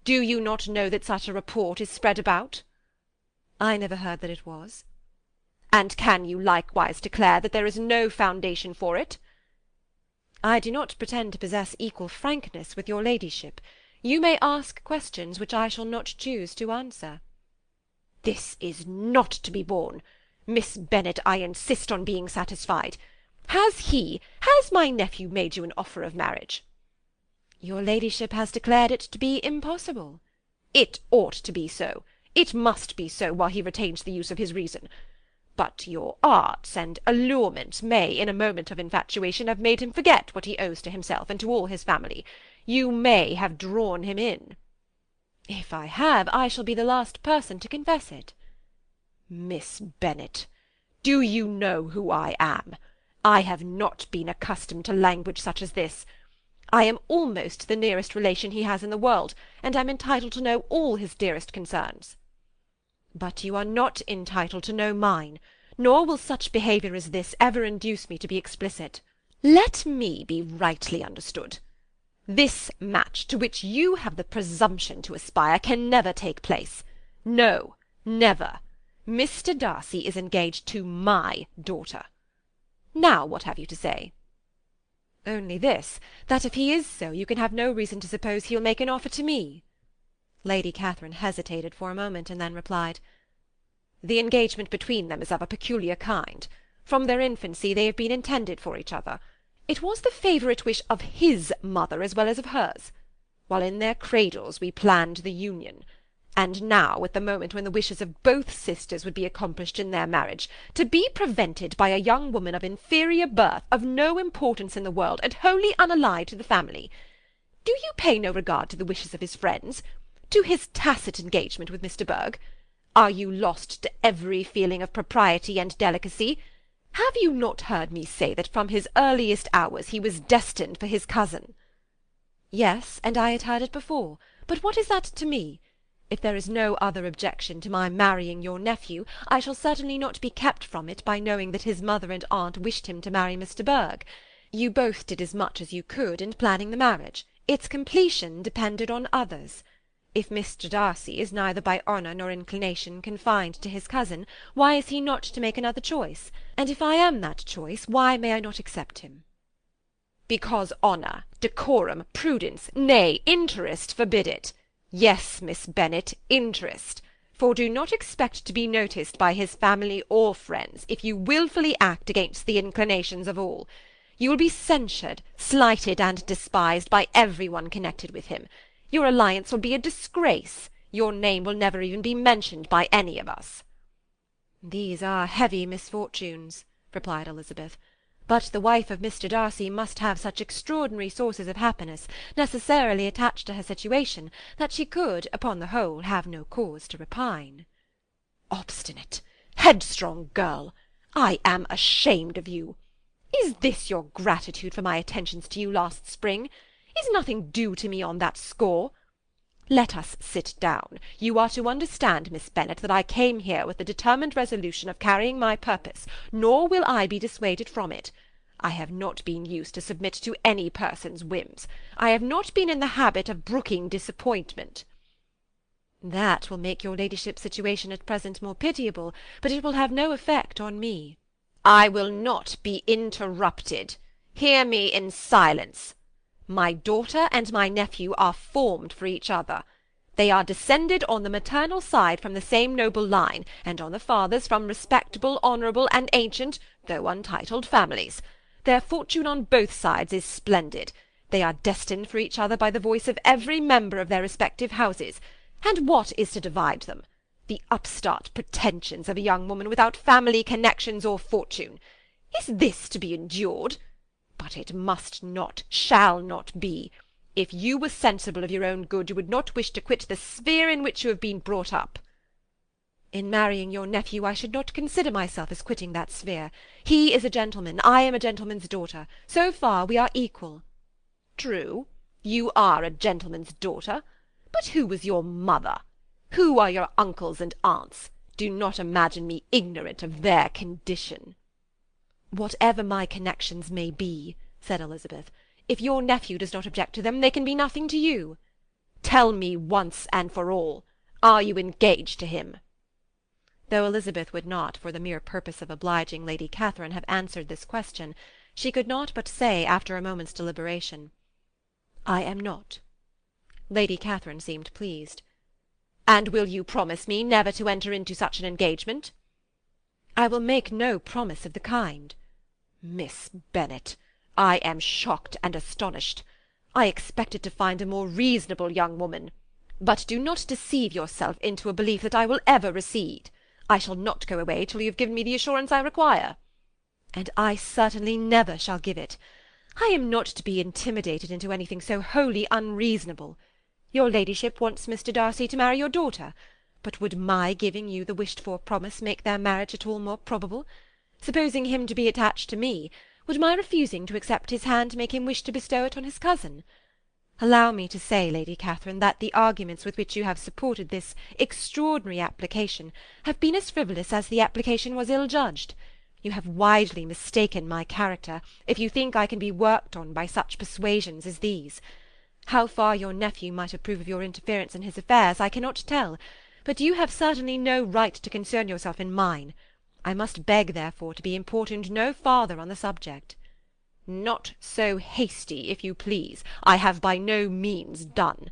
Do you not know that such a report is spread about?" "I never heard that it was." "And can you likewise declare that there is no foundation for it?" "I do not pretend to possess equal frankness with your ladyship. You may ask questions which I shall not choose to answer." "This is not to be borne. Miss Bennet, I insist on being satisfied. Has my nephew made you an offer of marriage?" "Your ladyship has declared it to be impossible." "It ought to be so. It must be so while he retains the use of his reason. But your arts and allurements may, in a moment of infatuation, have made him forget what he owes to himself and to all his family. You may have drawn him in." "If I have, I shall be the last person to confess it." "Miss Bennet, do you know who I am? I have not been accustomed to language such as this. I am almost the nearest relation he has in the world, and am entitled to know all his dearest concerns. But you are not entitled to know mine, nor will such behaviour as this ever induce me to be explicit. Let me be rightly understood. This match, to which you have the presumption to aspire, can never take place. No, never. Mr. Darcy is engaged to my daughter. Now what have you to say? Only this, that if he is so, you can have no reason to suppose he'll make an offer to me. Lady Catherine hesitated for a moment, and then replied, The engagement between them is of a peculiar kind. From their infancy they have been intended for each other. It was the favourite wish of his mother as well as of hers. While in their cradles we planned the union. And now, at the moment when the wishes of both sisters would be accomplished in their marriage, to be prevented by a young woman of inferior birth, of no importance in the world, and wholly unallied to the family. Do you pay no regard to the wishes of his friends? To his tacit engagement with Mr. Berg? Are you lost to every feeling of propriety and delicacy? Have you not heard me say that from his earliest hours he was destined for his cousin? Yes, and I had heard it before. But what is that to me? If there is no other objection to my marrying your nephew, I shall certainly not be kept from it by knowing that his mother and aunt wished him to marry Mr. Berg. You both did as much as you could in planning the marriage. Its completion depended on others. If Mr. Darcy is neither by honour nor inclination confined to his cousin, why is he not to make another choice? And if I am that choice, why may I not accept him? Because honour, decorum, prudence, nay, interest forbid it. Yes, Miss Bennet, interest. For do not expect to be noticed by his family or friends, if you wilfully act against the inclinations of all. You will be censured, slighted, and despised by every one connected with him. Your alliance will be a disgrace. Your name will never even be mentioned by any of us. These are heavy misfortunes, replied Elizabeth. But the wife of Mr. Darcy must have such extraordinary sources of happiness necessarily attached to her situation, that she could, upon the whole, have no cause to repine. Obstinate, headstrong girl! I am ashamed of you. Is this your gratitude for my attentions to you last spring? Is nothing due to me on that score? Let us sit down. You are to understand, Miss Bennet, that I came here with the determined resolution of carrying my purpose, nor will I be dissuaded from it. I have not been used to submit to any person's whims. I have not been in the habit of brooking disappointment. That will make your ladyship's situation at present more pitiable, but it will have no effect on me. I will not be interrupted. Hear me in silence. My daughter and my nephew are formed for each other. They are descended on the maternal side from the same noble line, and on the father's from respectable, honourable, and ancient, though untitled, families. Their fortune on both sides is splendid. They are destined for each other by the voice of every member of their respective houses. And what is to divide them? The upstart pretensions of a young woman without family connections or fortune. Is this to be endured? But it must not, shall not be. If you were sensible of your own good, you would not wish to quit the sphere in which you have been brought up. In marrying your nephew, I should not consider myself as quitting that sphere. He is a gentleman, I am a gentleman's daughter. So far we are equal. True, you are a gentleman's daughter. But who was your mother? Who are your uncles and aunts? Do not imagine me ignorant of their condition. Whatever my connections may be, said Elizabeth, if your nephew does not object to them, they can be nothing to you. Tell me once and for all, are you engaged to him? Though Elizabeth would not, for the mere purpose of obliging Lady Catherine, have answered this question, she could not but say, after a moment's deliberation, I am not. Lady Catherine seemed pleased. And will you promise me never to enter into such an engagement? I will make no promise of the kind. Miss Bennet, I am shocked and astonished. I expected to find a more reasonable young woman. But do not deceive yourself into a belief that I will ever recede. I shall not go away till you have given me the assurance I require. And I certainly never shall give it. I am not to be intimidated into anything so wholly unreasonable. Your ladyship wants Mr. Darcy to marry your daughter, but would my giving you the wished-for promise make their marriage at all more probable? Supposing him to be attached to me, Would my refusing to accept his hand make him wish to bestow it on his cousin? Allow me to say, Lady Catherine, that the arguments with which you have supported this extraordinary application have been as frivolous as the application was ill-judged. You have widely mistaken my character, if you think I can be worked on by such persuasions as these. How far your nephew might approve of your interference in his affairs I cannot tell, but you have certainly no right to concern yourself in mine. I must beg, therefore, to be importuned no farther on the subject. Not so hasty, if you please. I have by no means done.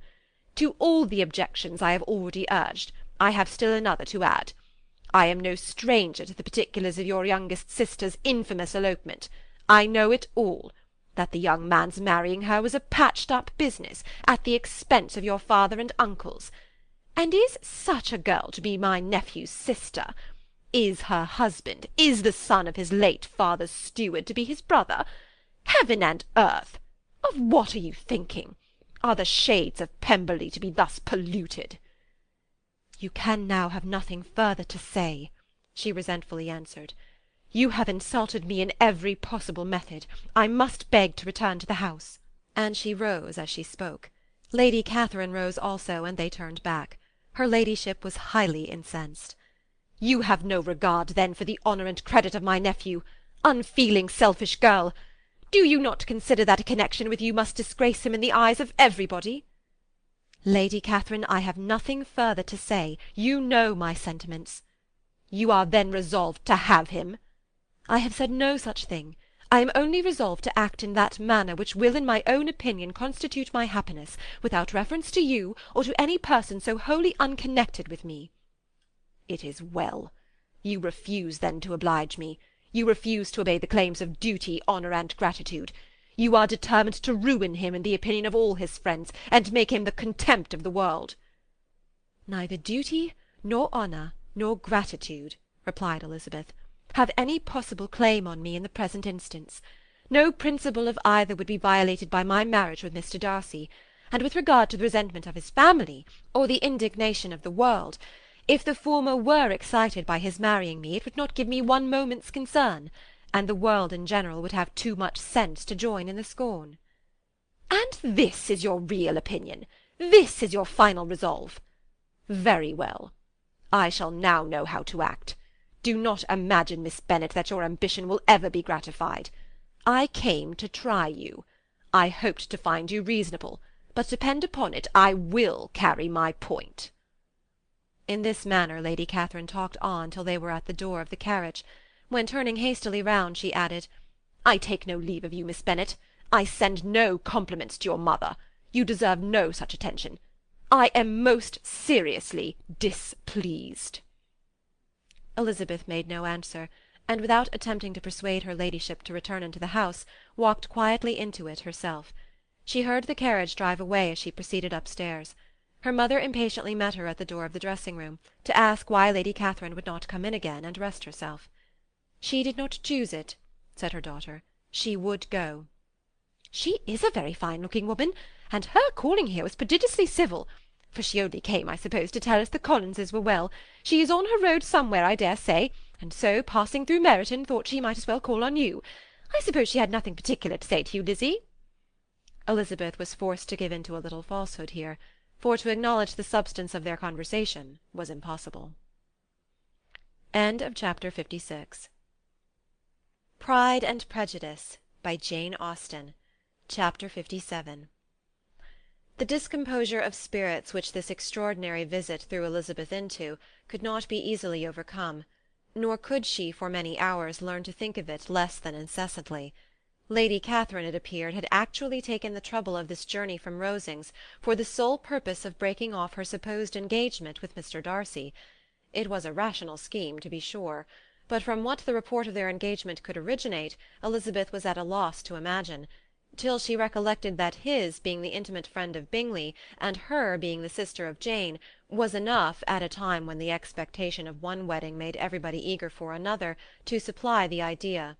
To all the objections I have already urged, I have still another to add. I am no stranger to the particulars of your youngest sister's infamous elopement. I know it all. That the young man's marrying her was a patched-up business, at the expense of your father and uncles. And is such a girl to be my nephew's sister? Is her husband, is the son of his late father's steward, to be his brother? Heaven and earth! Of what are you thinking? Are the shades of Pemberley to be thus polluted? You can now have nothing further to say, she resentfully answered. You have insulted me in every possible method. I must beg to return to the house. And she rose as she spoke. Lady Catherine rose also, and they turned back. Her ladyship was highly incensed. You have no regard, then, for the honour and credit of my nephew. Unfeeling, selfish girl! Do you not consider that a connection with you must disgrace him in the eyes of everybody? Lady Catherine, I have nothing further to say. You know my sentiments. You are then resolved to have him? I have said no such thing. I am only resolved to act in that manner which will, in my own opinion, constitute my happiness, without reference to you, or to any person so wholly unconnected with me. It is well. You refuse, then, to oblige me. You refuse to obey the claims of duty, honour, and gratitude. You are determined to ruin him in the opinion of all his friends, and make him the contempt of the world. Neither duty, nor honour, nor gratitude, replied Elizabeth, have any possible claim on me in the present instance. No principle of either would be violated by my marriage with Mr. Darcy, and with regard to the resentment of his family, or the indignation of the world, if the former were excited by his marrying me, it would not give me one moment's concern, and the world in general would have too much sense to join in the scorn. And this is your real opinion? This is your final resolve? Very well. I shall now know how to act. Do not imagine, Miss Bennet, that your ambition will ever be gratified. I came to try you. I hoped to find you reasonable, but depend upon it, I will carry my point. In this manner Lady Catherine talked on till they were at the door of the carriage, when, turning hastily round, she added, I take no leave of you, Miss Bennet. I send no compliments to your mother. You deserve no such attention. I am most seriously displeased. Elizabeth made no answer, and without attempting to persuade her ladyship to return into the house, walked quietly into it herself. She heard the carriage drive away as she proceeded upstairs. Her mother impatiently met her at the door of the dressing-room, to ask why Lady Catherine would not come in again and rest herself. She did not choose it, said her daughter. She would go. She is a very fine-looking woman, and her calling here was prodigiously civil, for she only came, I suppose, to tell us the Collinses were well. She is on her road somewhere, I dare say, and so, passing through Meryton, thought she might as well call on you. I suppose she had nothing particular to say to you, Lizzie? Elizabeth was forced to give into a little falsehood here, for to acknowledge the substance of their conversation was impossible. End of chapter 56. Pride and Prejudice, by Jane Austen. Chapter 57. The discomposure of spirits which this extraordinary visit threw Elizabeth into could not be easily overcome, nor could she for many hours learn to think of it less than incessantly. Lady Catherine, it appeared, had actually taken the trouble of this journey from Rosings for the sole purpose of breaking off her supposed engagement with Mr. Darcy. It was a rational scheme, to be sure, but from what the report of their engagement could originate, Elizabeth was at a loss to imagine, till she recollected that his being the intimate friend of Bingley, and her being the sister of Jane, was enough, at a time when the expectation of one wedding made everybody eager for another, to supply the idea.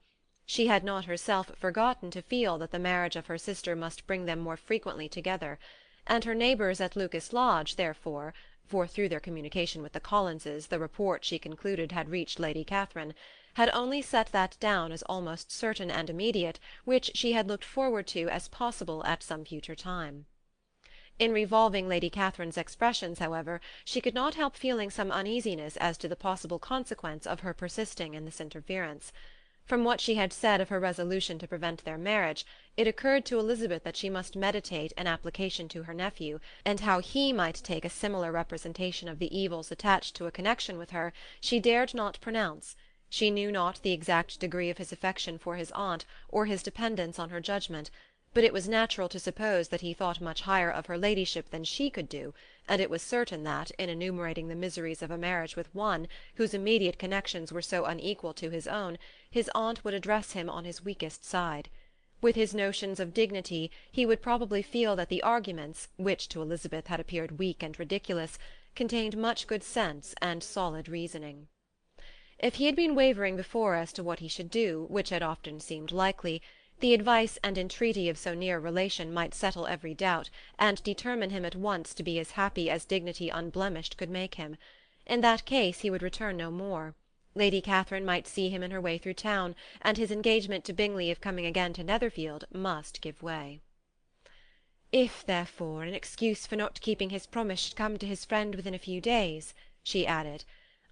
She had not herself forgotten to feel that the marriage of her sister must bring them more frequently together, and her neighbours at Lucas Lodge, therefore, for through their communication with the Collinses the report she concluded had reached Lady Catherine, had only set that down as almost certain and immediate, which she had looked forward to as possible at some future time. In revolving Lady Catherine's expressions, however, she could not help feeling some uneasiness as to the possible consequence of her persisting in this interference. From what she had said of her resolution to prevent their marriage, it occurred to Elizabeth that she must meditate an application to her nephew, and how he might take a similar representation of the evils attached to a connection with her she dared not pronounce. She knew not the exact degree of his affection for his aunt, or his dependence on her judgment, but it was natural to suppose that he thought much higher of her ladyship than she could do, and it was certain that, in enumerating the miseries of a marriage with one, whose immediate connections were so unequal to his own, his aunt would address him on his weakest side. With his notions of dignity, he would probably feel that the arguments, which to Elizabeth had appeared weak and ridiculous, contained much good sense and solid reasoning. If he had been wavering before as to what he should do, which had often seemed likely, the advice and entreaty of so near a relation might settle every doubt, and determine him at once to be as happy as dignity unblemished could make him. In that case he would return no more. Lady Catherine might see him in her way through town, and his engagement to Bingley of coming again to Netherfield must give way. "If, therefore, an excuse for not keeping his promise should come to his friend within a few days," she added,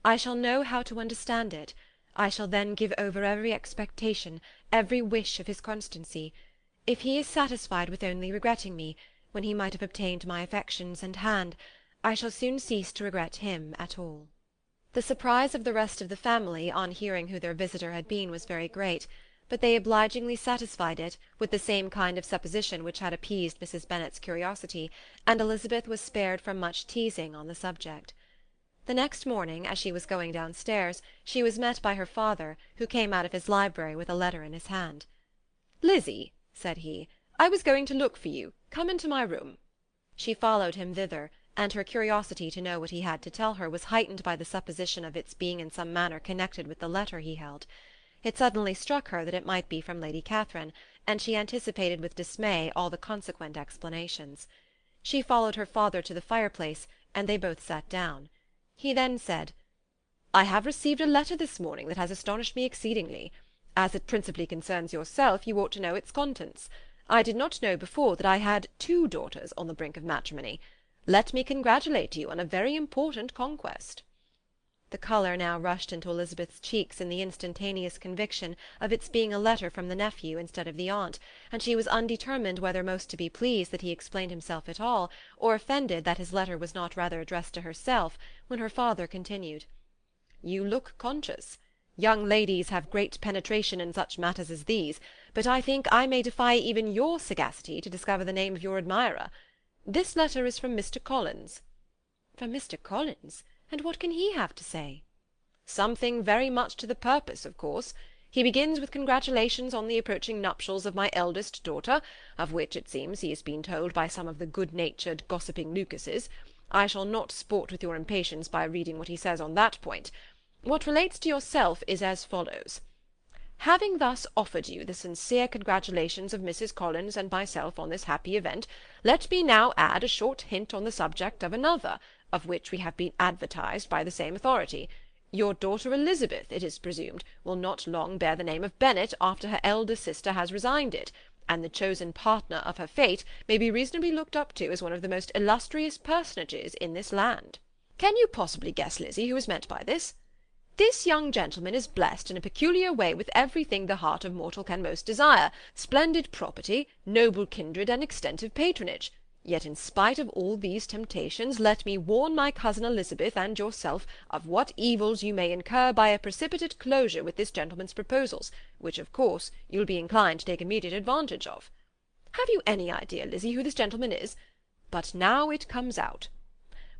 "I shall know how to understand it. I shall then give over every expectation, every wish of his constancy. If he is satisfied with only regretting me, when he might have obtained my affections and hand, I shall soon cease to regret him at all." The surprise of the rest of the family on hearing who their visitor had been was very great, but they obligingly satisfied it with the same kind of supposition which had appeased Mrs. Bennet's curiosity, and Elizabeth was spared from much teasing on the subject. The next morning, as she was going downstairs, she was met by her father, who came out of his library with a letter in his hand. "Lizzie," said he, "I was going to look for you. Come into my room." She followed him thither, and her curiosity to know what he had to tell her was heightened by the supposition of its being in some manner connected with the letter he held. It suddenly struck her that it might be from Lady Catherine, and she anticipated with dismay all the consequent explanations. She followed her father to the fireplace, and they both sat down. He then said, "I have received a letter this morning that has astonished me exceedingly. As it principally concerns yourself, you ought to know its contents. I did not know before that I had 2 daughters on the brink of matrimony. Let me congratulate you on a very important conquest." The colour now rushed into Elizabeth's cheeks in the instantaneous conviction of its being a letter from the nephew instead of the aunt, and she was undetermined whether most to be pleased that he explained himself at all, or offended that his letter was not rather addressed to herself, when her father continued, "You look conscious. Young ladies have great penetration in such matters as these, but I think I may defy even your sagacity to discover the name of your admirer. This letter is from Mr. Collins." "From Mr. Collins? And what can he have to say?" "Something very much to the purpose, of course. He begins with congratulations on the approaching nuptials of my eldest daughter, of which, it seems, he has been told by some of the good-natured, gossiping Lucases. I shall not sport with your impatience by reading what he says on that point. What relates to yourself is as follows. Having thus offered you the sincere congratulations of Mrs. Collins and myself on this happy event, let me now add a short hint on the subject of another, of which we have been advertised by the same authority. Your daughter Elizabeth, it is presumed, will not long bear the name of Bennet after her elder sister has resigned it, and the chosen partner of her fate may be reasonably looked up to as one of the most illustrious personages in this land. Can you possibly guess, Lizzie, who is meant by this? This young gentleman is blessed in a peculiar way with everything the heart of mortal can most desire, splendid property, noble kindred, and extensive patronage. Yet in spite of all these temptations, let me warn my cousin Elizabeth and yourself of what evils you may incur by a precipitate closure with this gentleman's proposals, which, of course, you'll be inclined to take immediate advantage of. Have you any idea, Lizzie, who this gentleman is? But now it comes out.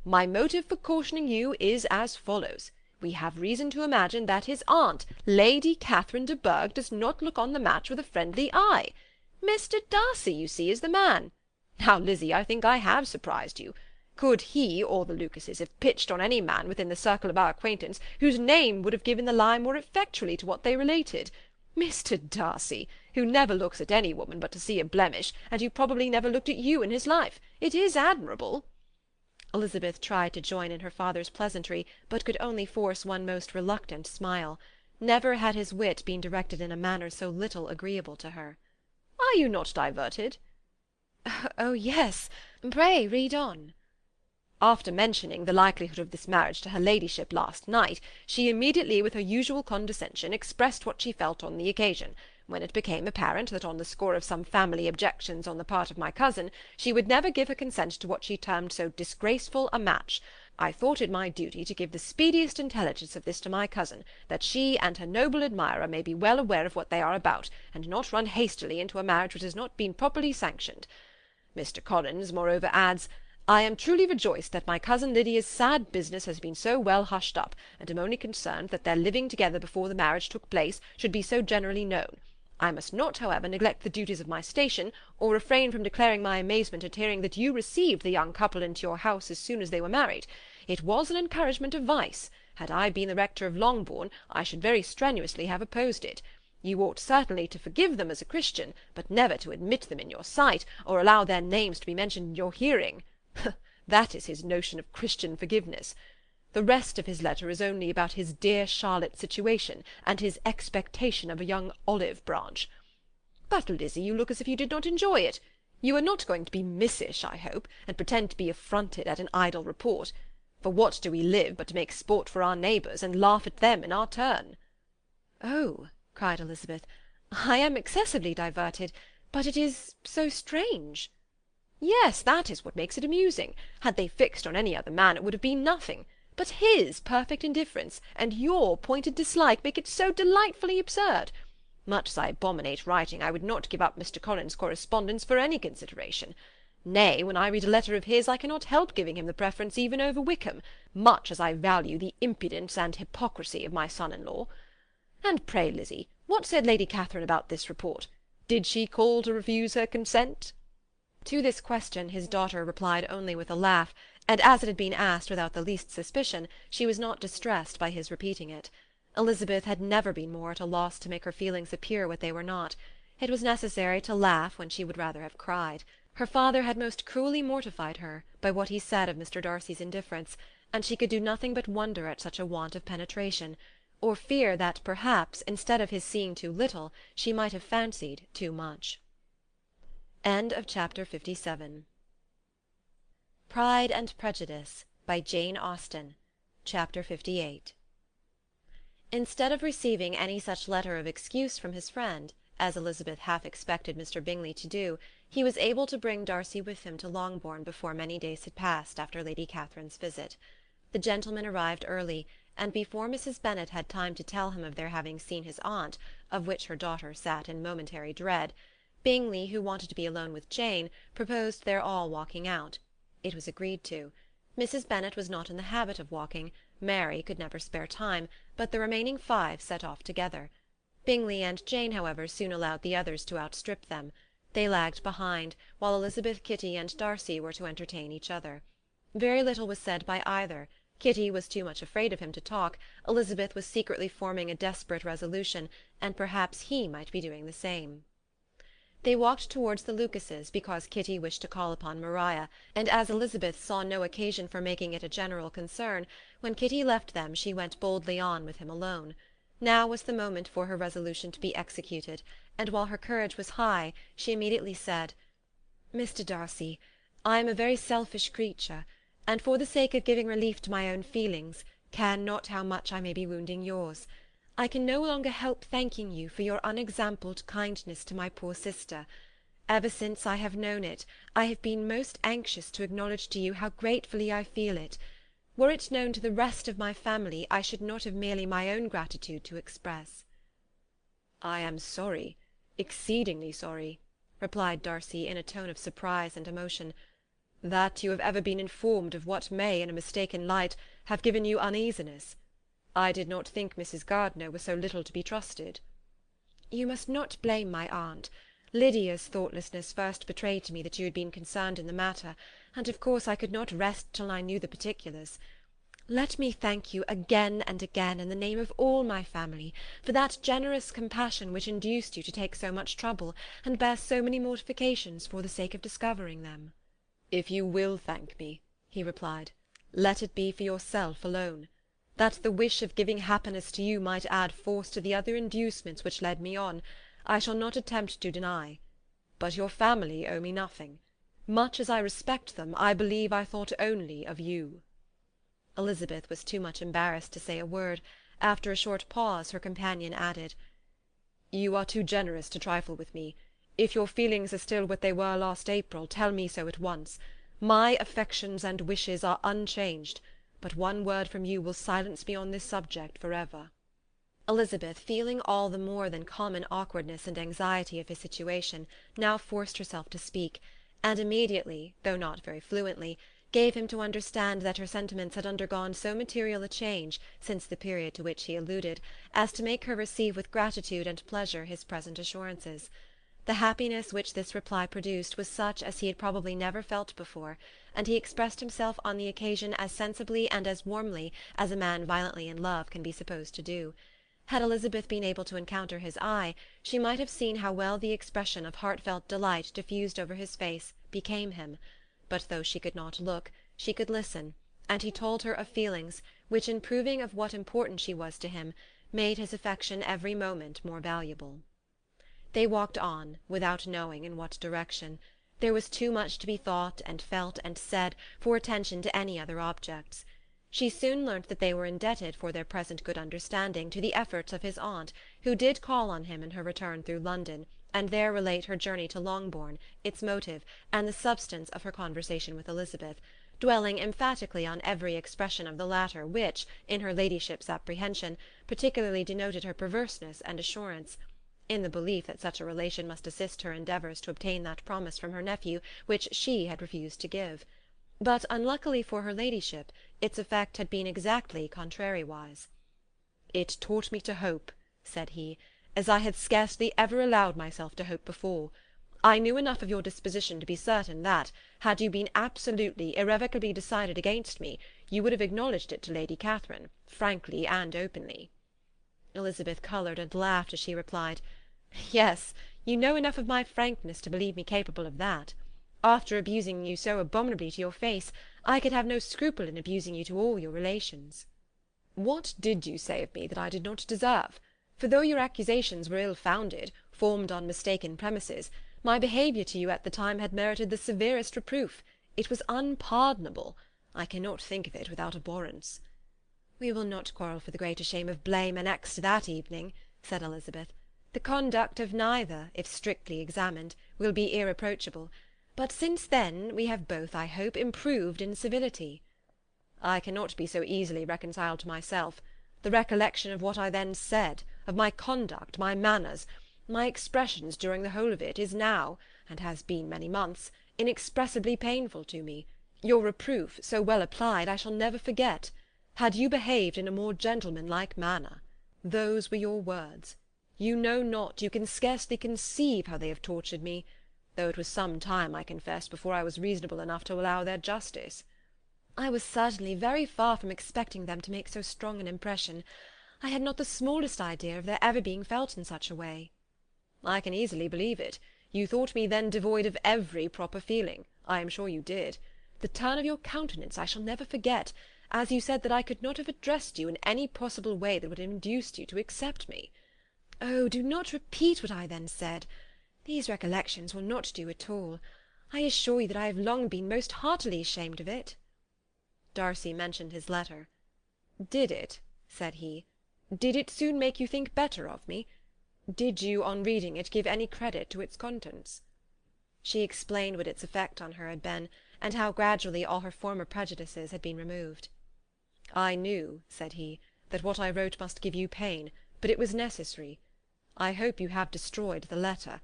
My motive for cautioning you is as follows. We have reason to imagine that his aunt, Lady Catherine de Bourgh, does not look on the match with a friendly eye. Mr. Darcy, you see, is the man. Now, Lizzie, I think I have surprised you. Could he or the Lucases have pitched on any man within the circle of our acquaintance, whose name would have given the lie more effectually to what they related? Mr. Darcy, who never looks at any woman but to see a blemish, and who probably never looked at you in his life. It is admirable." Elizabeth tried to join in her father's pleasantry, but could only force one most reluctant smile. Never had his wit been directed in a manner so little agreeable to her. "Are you not diverted?" "Oh, yes. Pray read on." "After mentioning the likelihood of this marriage to her ladyship last night, she immediately, with her usual condescension, expressed what she felt on the occasion, when it became apparent that on the score of some family objections on the part of my cousin, she would never give her consent to what she termed so disgraceful a match. I thought it my duty to give the speediest intelligence of this to my cousin, that she and her noble admirer may be well aware of what they are about, and not run hastily into a marriage which has not been properly sanctioned. Mr. Collins, moreover, adds, I am truly rejoiced that my cousin Lydia's sad business has been so well hushed up, and am only concerned that their living together before the marriage took place should be so generally known. I must not, however, neglect the duties of my station, or refrain from declaring my amazement at hearing that you received the young couple into your house as soon as they were married. It was an encouragement of vice. Had I been the rector of Longbourn, I should very strenuously have opposed it. You ought certainly to forgive them as a Christian, but never to admit them in your sight, or allow their names to be mentioned in your hearing. That is his notion of Christian forgiveness. The rest of his letter is only about his dear Charlotte's situation, and his expectation of a young olive branch. But, Lizzie, you look as if you did not enjoy it. You are not going to be missish, I hope, and pretend to be affronted at an idle report. For what do we live but to make sport for our neighbours, and laugh at them in our turn?" "Oh," cried Elizabeth, "I am excessively diverted, but it is so strange." "Yes, that is what makes it amusing. Had they fixed on any other man it would have been nothing. But his perfect indifference, and your pointed dislike, make it so delightfully absurd. Much as I abominate writing, I would not give up Mr. Collins' correspondence for any consideration. Nay, when I read a letter of his, I cannot help giving him the preference even over Wickham, much as I value the impudence and hypocrisy of my son-in-law. And pray, Lizzie, what said Lady Catherine about this report? Did she call to refuse her consent?" To this question his daughter replied only with a laugh, and as it had been asked without the least suspicion, she was not distressed by his repeating it. Elizabeth had never been more at a loss to make her feelings appear what they were not. It was necessary to laugh when she would rather have cried. Her father had most cruelly mortified her by what he said of Mr. Darcy's indifference, and she could do nothing but wonder at such a want of penetration, or fear that perhaps, instead of his seeing too little, she might have fancied too much. Chapter 57. Pride and Prejudice, by Jane Austen. Chapter 58. Instead of receiving any such letter of excuse from his friend, as Elizabeth half expected Mr. Bingley to do, he was able to bring Darcy with him to Longbourn before many days had passed after Lady Catherine's visit. The gentleman arrived early, and before Mrs. Bennet had time to tell him of their having seen his aunt, of which her daughter sat in momentary dread, Bingley, who wanted to be alone with Jane, proposed their all walking out. It was agreed to. Mrs. Bennet was not in the habit of walking, Mary could never spare time, but the remaining 5 set off together. Bingley and Jane, however, soon allowed the others to outstrip them. They lagged behind, while Elizabeth, Kitty, and Darcy were to entertain each other. Very little was said by either. Kitty was too much afraid of him to talk, Elizabeth was secretly forming a desperate resolution, and perhaps he might be doing the same. They walked towards the Lucases because Kitty wished to call upon Maria, and as Elizabeth saw no occasion for making it a general concern, when Kitty left them she went boldly on with him alone. Now was the moment for her resolution to be executed, and while her courage was high, she immediately said, "Mr. Darcy, I am a very selfish creature, and for the sake of giving relief to my own feelings, care not how much I may be wounding yours. I can no longer help thanking you for your unexampled kindness to my poor sister. Ever since I have known it, I have been most anxious to acknowledge to you how gratefully I feel it. Were it known to the rest of my family, I should not have merely my own gratitude to express." "I am sorry, exceedingly sorry," replied Darcy in a tone of surprise and emotion, "that you have ever been informed of what may, in a mistaken light, have given you uneasiness. I did not think Mrs. Gardiner was so little to be trusted." "You must not blame my aunt. Lydia's thoughtlessness first betrayed to me that you had been concerned in the matter, and of course I could not rest till I knew the particulars. Let me thank you again and again, in the name of all my family, for that generous compassion which induced you to take so much trouble, and bear so many mortifications for the sake of discovering them." "If you will thank me," he replied, "let it be for yourself alone. that the wish of giving happiness to you might add force to the other inducements which led me on, I shall not attempt to deny. But your family owe me nothing. Much as I respect them, I believe I thought only of you." Elizabeth was too much embarrassed to say a word. After a short pause, her companion added, "You are too generous to trifle with me. If your feelings are still what they were last April, tell me so at once. My affections and wishes are unchanged, but one word from you will silence me on this subject for ever." Elizabeth, feeling all the more than common awkwardness and anxiety of his situation, now forced herself to speak, and immediately, though not very fluently, gave him to understand that her sentiments had undergone so material a change since the period to which he alluded, as to make her receive with gratitude and pleasure his present assurances. The happiness which this reply produced was such as he had probably never felt before, and he expressed himself on the occasion as sensibly and as warmly as a man violently in love can be supposed to do. Had Elizabeth been able to encounter his eye, she might have seen how well the expression of heartfelt delight diffused over his face became him. But though she could not look, she could listen, and he told her of feelings which, in proving of what importance she was to him, made his affection every moment more valuable. They walked on, without knowing in what direction. There was too much to be thought and felt and said for attention to any other objects. She soon learnt that they were indebted for their present good understanding to the efforts of his aunt, who did call on him in her return through London, and there relate her journey to Longbourn, its motive, and the substance of her conversation with Elizabeth, dwelling emphatically on every expression of the latter which, in her ladyship's apprehension, particularly denoted her perverseness and assurance, in the belief that such a relation must assist her endeavours to obtain that promise from her nephew which she had refused to give. But, unluckily for her ladyship, its effect had been exactly contrariwise. "It taught me to hope," said he, "as I had scarcely ever allowed myself to hope before. I knew enough of your disposition to be certain that, had you been absolutely, irrevocably decided against me, you would have acknowledged it to Lady Catherine, frankly and openly." Elizabeth coloured and laughed as she replied, "Yes, you know enough of my frankness to believe me capable of that. After abusing you so abominably to your face, I could have no scruple in abusing you to all your relations." "What did you say of me that I did not deserve? For though your accusations were ill-founded, formed on mistaken premises, my behaviour to you at the time had merited the severest reproof. It was unpardonable. I cannot think of it without abhorrence." "We will not quarrel for the greater shame of blame annexed to that evening," said Elizabeth. "The conduct of neither, if strictly examined, will be irreproachable. But since then we have both, I hope, improved in civility." "I cannot be so easily reconciled to myself. The recollection of what I then said, of my conduct, my manners, my expressions during the whole of it, is now, and has been many months, inexpressibly painful to me. Your reproof, so well applied, I shall never forget. Had you behaved in a more gentlemanlike manner. Those were your words. You know not, you can scarcely conceive how they have tortured me, though it was some time, I confess, before I was reasonable enough to allow their justice." "I was certainly very far from expecting them to make so strong an impression. I had not the smallest idea of their ever being felt in such a way." "I can easily believe it. You thought me then devoid of every proper feeling. I am sure you did. The turn of your countenance I shall never forget, as you said that I could not have addressed you in any possible way that would have induced you to accept me." "Oh, do not repeat what I then said. These recollections will not do at all. I assure you that I have long been most heartily ashamed of it." Darcy mentioned his letter. "Did it?" said he. "Did it soon make you think better of me? Did you, on reading it, give any credit to its contents?" She explained what its effect on her had been, and how gradually all her former prejudices had been removed. "I knew," said he, "that what I wrote must give you pain, but it was necessary. I hope you have destroyed the letter.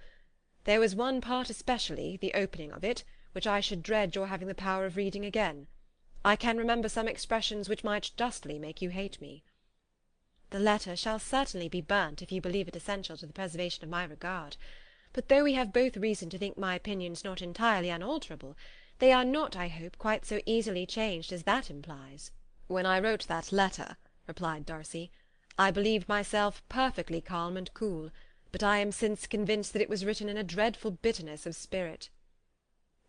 There was one part especially, the opening of it, which I should dread your having the power of reading again. I can remember some expressions which might justly make you hate me." "The letter shall certainly be burnt, if you believe it essential to the preservation of my regard. But though we have both reason to think my opinions not entirely unalterable, they are not, I hope, quite so easily changed as that implies." "When I wrote that letter," replied Darcy, "I believed myself perfectly calm and cool, but I am since convinced that it was written in a dreadful bitterness of spirit."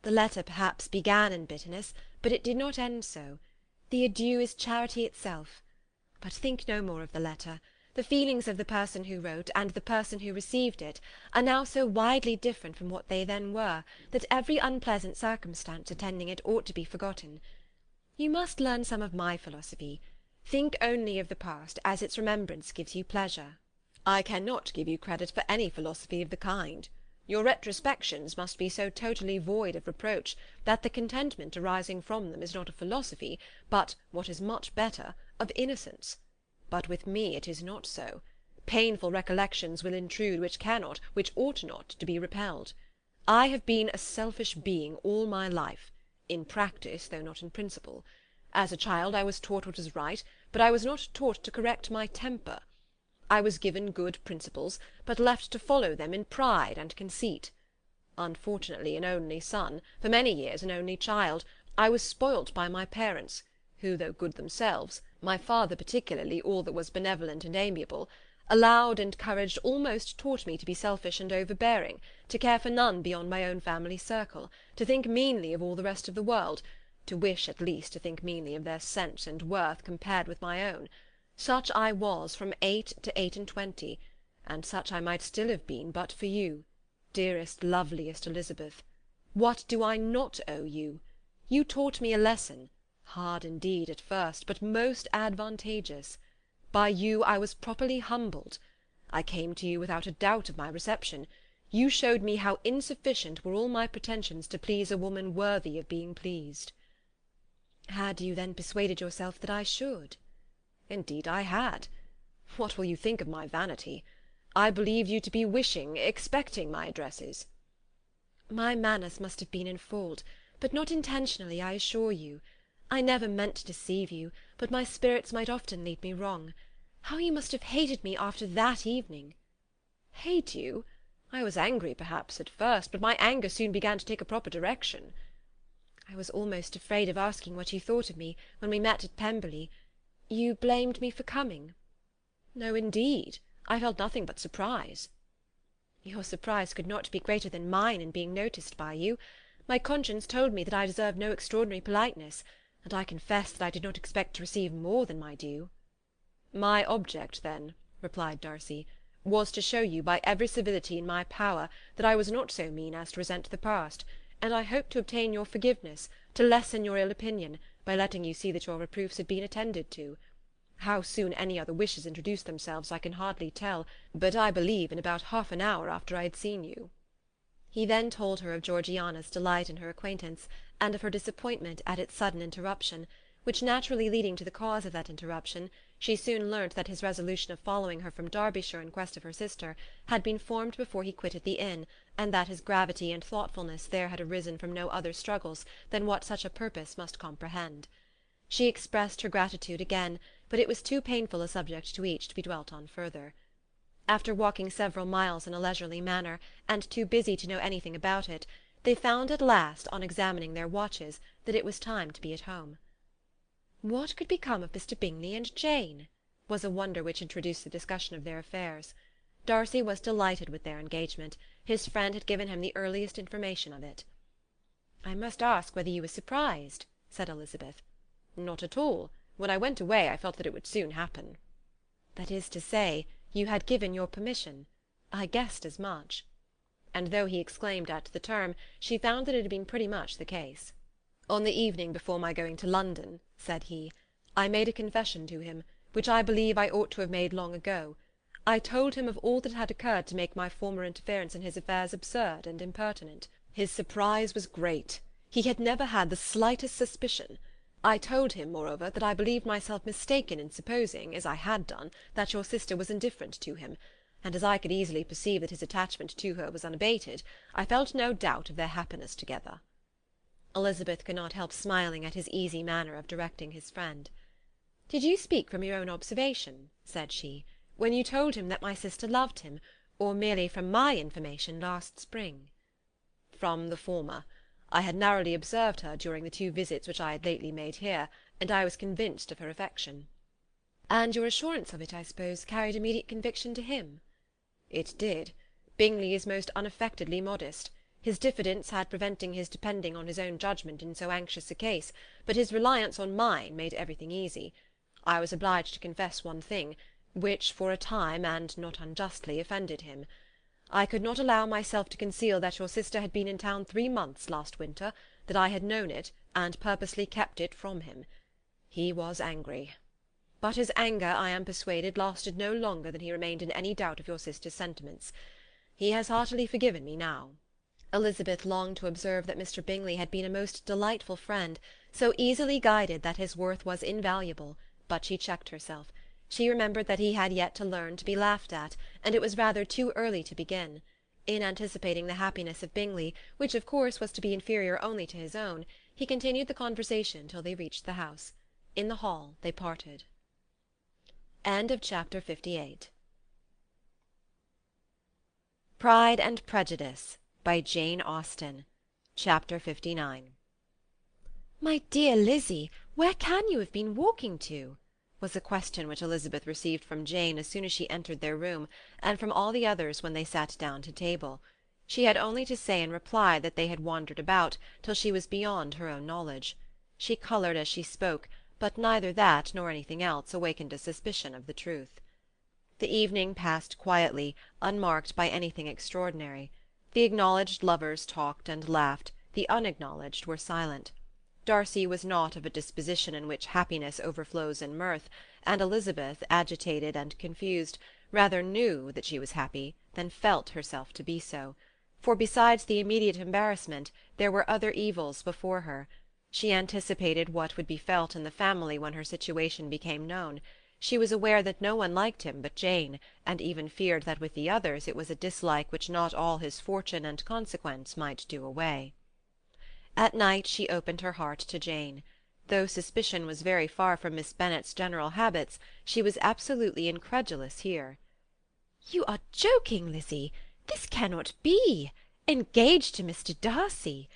"The letter perhaps began in bitterness, but it did not end so. The adieu is charity itself. But think no more of the letter. The feelings of the person who wrote and the person who received it are now so widely different from what they then were, that every unpleasant circumstance attending it ought to be forgotten. You must learn some of my philosophy. Think only of the past as its remembrance gives you pleasure. I cannot give you credit for any philosophy of the kind. Your retrospections must be so totally void of reproach that the contentment arising from them is not of philosophy, but, what is much better, of innocence. But with me it is not so. Painful recollections will intrude which cannot, which ought not, to be repelled. I have been a selfish being all my life, in practice though not in principle. As a child I was taught what was right, but I was not taught to correct my temper. I was given good principles, but left to follow them in pride and conceit. Unfortunately an only son, for many years an only child, I was spoilt by my parents, who, though good themselves, my father particularly, all that was benevolent and amiable, allowed and encouraged almost taught me to be selfish and overbearing, to care for none beyond my own family circle, to think meanly of all the rest of the world, to wish at least to think meanly of their sense and worth compared with my own. Such I was from 8 to 28, and such I might still have been but for you, dearest, loveliest Elizabeth. What do I not owe you? You taught me a lesson, hard indeed at first, but most advantageous. By you I was properly humbled. I came to you without a doubt of my reception. You showed me how insufficient were all my pretensions to please a woman worthy of being pleased. Had you then persuaded yourself that I should? Indeed I had. What will you think of my vanity? I believed you to be wishing, expecting my addresses. My manners must have been in fault, but not intentionally, I assure you. I never meant to deceive you, but my spirits might often lead me wrong. How you must have hated me after that evening! Hate you? I was angry, perhaps, at first, but my anger soon began to take a proper direction. I was almost afraid of asking what you thought of me when we met at Pemberley. You blamed me for coming. No, indeed. I felt nothing but surprise. Your surprise could not be greater than mine in being noticed by you. My conscience told me that I deserved no extraordinary politeness, and I confess that I did not expect to receive more than my due. My object, then, replied Darcy, was to show you by every civility in my power that I was not so mean as to resent the past, and I hoped to obtain your forgiveness, to lessen your ill opinion, by letting you see that your reproofs had been attended to. How soon any other wishes introduced themselves I can hardly tell, but I believe in about half an hour after I had seen you. He then told her of Georgiana's delight in her acquaintance, and of her disappointment at its sudden interruption, which naturally leading to the cause of that interruption, she soon learnt that his resolution of following her from Derbyshire in quest of her sister had been formed before he quitted the inn, and that his gravity and thoughtfulness there had arisen from no other struggles than what such a purpose must comprehend. She expressed her gratitude again, but it was too painful a subject to each to be dwelt on further. After walking several miles in a leisurely manner, and too busy to know anything about it, they found at last, on examining their watches, that it was time to be at home. What could become of Mr. Bingley and Jane? Was a wonder which introduced the discussion of their affairs. Darcy was delighted with their engagement. His friend had given him the earliest information of it. "I must ask whether you were surprised," said Elizabeth. "Not at all. When I went away I felt that it would soon happen." "That is to say, you had given your permission. I guessed as much." And though he exclaimed at the term, she found that it had been pretty much the case. "On the evening before my going to London," said he, "I made a confession to him, which I believe I ought to have made long ago. I told him of all that had occurred to make my former interference in his affairs absurd and impertinent. His surprise was great. He had never had the slightest suspicion. I told him, moreover, that I believed myself mistaken in supposing, as I had done, that your sister was indifferent to him, and as I could easily perceive that his attachment to her was unabated, I felt no doubt of their happiness together." Elizabeth could not help smiling at his easy manner of directing his friend. "Did you speak from your own observation," said she, "when you told him that my sister loved him, or merely from my information last spring?" "From the former. I had narrowly observed her during the 2 visits which I had lately made here, and I was convinced of her affection." "And your assurance of it, I suppose, carried immediate conviction to him?" "It did. Bingley is most unaffectedly modest. His diffidence had preventing his depending on his own judgment in so anxious a case, but his reliance on mine made everything easy. I was obliged to confess one thing, which for a time, and not unjustly, offended him. I could not allow myself to conceal that your sister had been in town 3 months last winter, that I had known it, and purposely kept it from him. He was angry. But his anger, I am persuaded, lasted no longer than he remained in any doubt of your sister's sentiments. He has heartily forgiven me now." Elizabeth longed to observe that Mr. Bingley had been a most delightful friend, so easily guided that his worth was invaluable, but she checked herself. She remembered that he had yet to learn to be laughed at, and it was rather too early to begin. In anticipating the happiness of Bingley, which of course was to be inferior only to his own, he continued the conversation till they reached the house. In the hall they parted. End of chapter 58. Pride and Prejudice by Jane Austen. Chapter 59. "My dear Lizzie, where can you have been walking to?" was a question which Elizabeth received from Jane as soon as she entered their room, and from all the others when they sat down to table. She had only to say in reply that they had wandered about, till she was beyond her own knowledge. She coloured as she spoke, but neither that nor anything else awakened a suspicion of the truth. The evening passed quietly, unmarked by anything extraordinary. The acknowledged lovers talked and laughed, the unacknowledged were silent. Darcy was not of a disposition in which happiness overflows in mirth, and Elizabeth, agitated and confused, rather knew that she was happy than felt herself to be so, for besides the immediate embarrassment there were other evils before her. She anticipated what would be felt in the family when her situation became known. She was aware that no one liked him but Jane, and even feared that with the others it was a dislike which not all his fortune and consequence might do away. At night she opened her heart to Jane. Though suspicion was very far from Miss Bennet's general habits, she was absolutely incredulous here. "You are joking, Lizzie. This cannot be. Engaged to Mr. Darcy!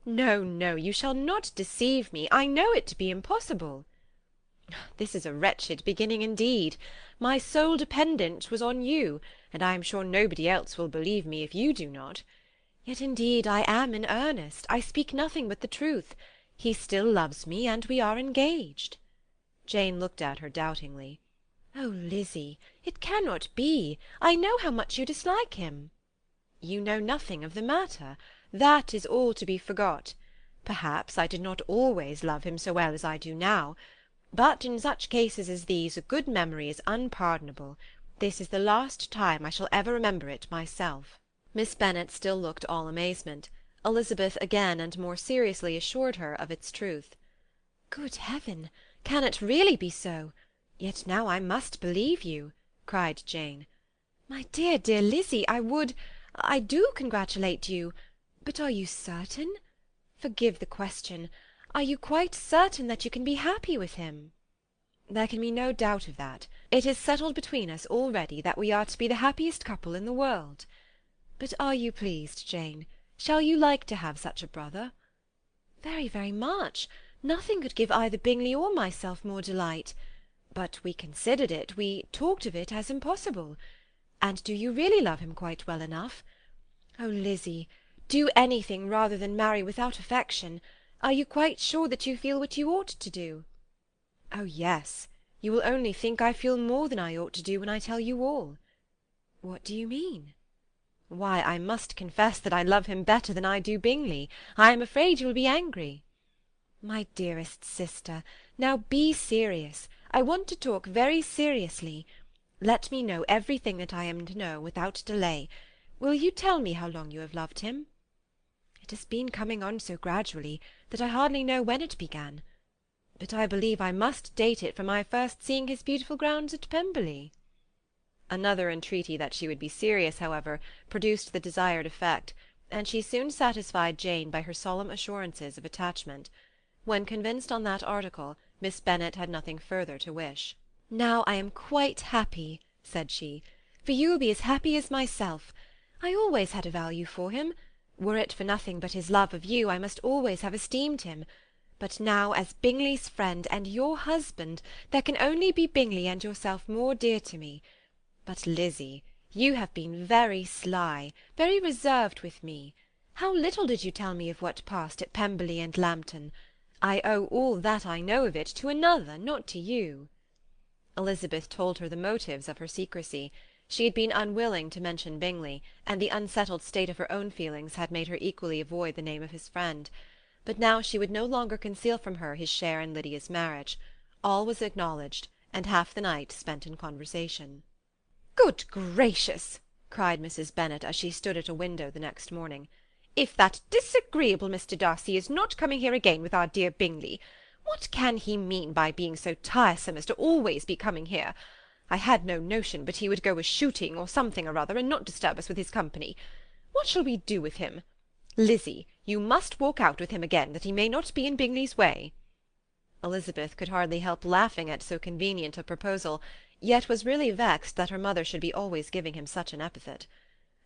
No, no, you shall not deceive me. I know it to be impossible. This is a wretched beginning indeed. My sole dependence was on you, and I am sure nobody else will believe me if you do not. Yet indeed I am in earnest. I speak nothing but the truth. He still loves me, and we are engaged." Jane looked at her doubtingly. "Oh, Lizzie, it cannot be. I know how much you dislike him." "You know nothing of the matter. That is all to be forgot. Perhaps I did not always love him so well as I do now. But in such cases as these a good memory is unpardonable. This is the last time I shall ever remember it myself." Miss Bennet still looked all amazement. Elizabeth again and more seriously assured her of its truth. "Good heaven! Can it really be so? Yet now I must believe you," cried Jane. "My dear, dear Lizzie, I do congratulate you. But are you certain? Forgive the question. Are you quite certain that you can be happy with him?" "There can be no doubt of that. It is settled between us already that we are to be the happiest couple in the world. But are you pleased, Jane? Shall you like to have such a brother?" "Very, very much. Nothing could give either Bingley or myself more delight. But we considered it, we talked of it as impossible. And do you really love him quite well enough? Oh, Lizzie, do anything rather than marry without affection. Are you quite sure that you feel what you ought to do?" "Oh, yes. You will only think I feel more than I ought to do when I tell you all." "What do you mean?" "Why, I must confess that I love him better than I do Bingley. I am afraid you will be angry." "My dearest sister, now be serious. I want to talk very seriously. Let me know everything that I am to know without delay. Will you tell me how long you have loved him?" "It has been coming on so gradually that I hardly know when it began. But I believe I must date it from my first seeing his beautiful grounds at Pemberley." Another entreaty that she would be serious, however, produced the desired effect, and she soon satisfied Jane by her solemn assurances of attachment. When convinced on that article, Miss Bennet had nothing further to wish. "Now I am quite happy," said she, "for you will be as happy as myself. I always had a value for him. Were it for nothing but his love of you, I must always have esteemed him. But now, as Bingley's friend and your husband, there can only be Bingley and yourself more dear to me. But, Lizzie, you have been very sly, very reserved with me. How little did you tell me of what passed at Pemberley and Lambton! I owe all that I know of it to another, not to you." Elizabeth told her the motives of her secrecy. She had been unwilling to mention Bingley, and the unsettled state of her own feelings had made her equally avoid the name of his friend. But now she would no longer conceal from her his share in Lydia's marriage. All was acknowledged, and half the night spent in conversation. "Good gracious!" cried Mrs. Bennet, as she stood at a window the next morning. "If that disagreeable Mr. Darcy is not coming here again with our dear Bingley, what can he mean by being so tiresome as to always be coming here? I had no notion but he would go a-shooting or something or other, and not disturb us with his company. What shall we do with him? Lizzie, you must walk out with him again, that he may not be in Bingley's way." Elizabeth could hardly help laughing at so convenient a proposal, yet was really vexed that her mother should be always giving him such an epithet.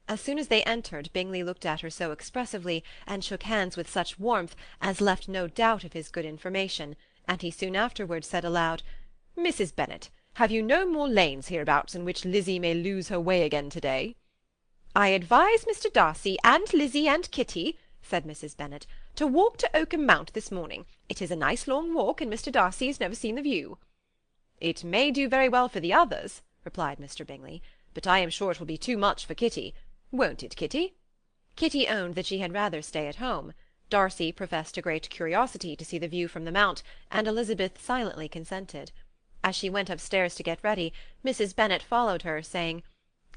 As soon as they entered, Bingley looked at her so expressively, and shook hands with such warmth, as left no doubt of his good information, and he soon afterwards said aloud, "Mrs. Bennet, have you no more lanes hereabouts in which Lizzie may lose her way again to-day?" "I advise Mr. Darcy, and Lizzie, and Kitty," said Mrs. Bennet, "to walk to Oakham Mount this morning. It is a nice long walk, and Mr. Darcy has never seen the view." "It may do very well for the others," replied Mr. Bingley, "but I am sure it will be too much for Kitty. Won't it, Kitty?" Kitty owned that she had rather stay at home. Darcy professed a great curiosity to see the view from the Mount, and Elizabeth silently consented. As she went upstairs to get ready, Mrs. Bennet followed her, saying,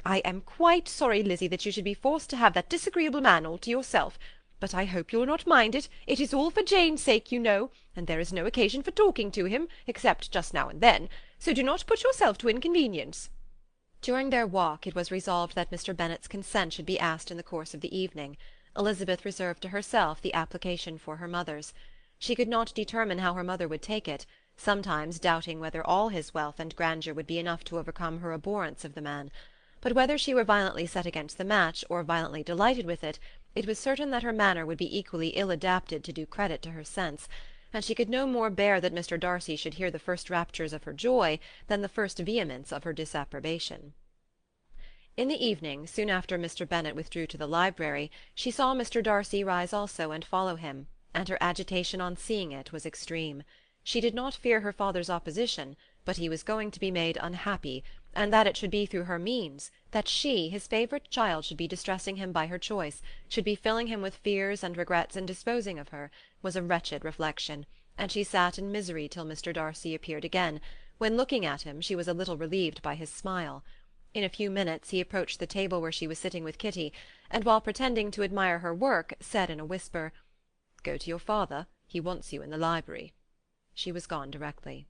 "I am quite sorry, Lizzie, that you should be forced to have that disagreeable man all to yourself. But I hope you will not mind it. It is all for Jane's sake, you know, and there is no occasion for talking to him, except just now and then, so do not put yourself to inconvenience." During their walk it was resolved that Mr. Bennet's consent should be asked in the course of the evening. Elizabeth reserved to herself the application for her mother's. She could not determine how her mother would take it, sometimes doubting whether all his wealth and grandeur would be enough to overcome her abhorrence of the man. But whether she were violently set against the match, or violently delighted with it, it was certain that her manner would be equally ill adapted to do credit to her sense, and she could no more bear that Mr. Darcy should hear the first raptures of her joy than the first vehemence of her disapprobation. In the evening, soon after Mr. Bennet withdrew to the library, she saw Mr. Darcy rise also and follow him, and her agitation on seeing it was extreme. She did not fear her father's opposition, but he was going to be made unhappy, and that it should be through her means, that she, his favourite child, should be distressing him by her choice, should be filling him with fears and regrets and disposing of her, was a wretched reflection, and she sat in misery till Mr. Darcy appeared again, when, looking at him, she was a little relieved by his smile. In a few minutes he approached the table where she was sitting with Kitty, and while pretending to admire her work, said in a whisper, "Go to your father, he wants you in the library." She was gone directly.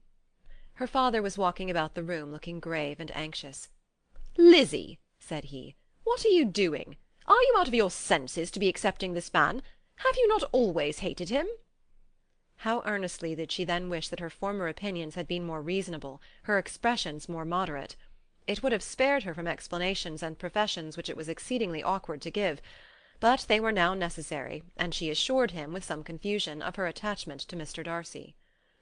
Her father was walking about the room, looking grave and anxious. "Lizzie," said he, "what are you doing? Are you out of your senses to be accepting this man? Have you not always hated him?" How earnestly did she then wish that her former opinions had been more reasonable, her expressions more moderate. It would have spared her from explanations and professions which it was exceedingly awkward to give, but they were now necessary, and she assured him, with some confusion, of her attachment to Mr. Darcy.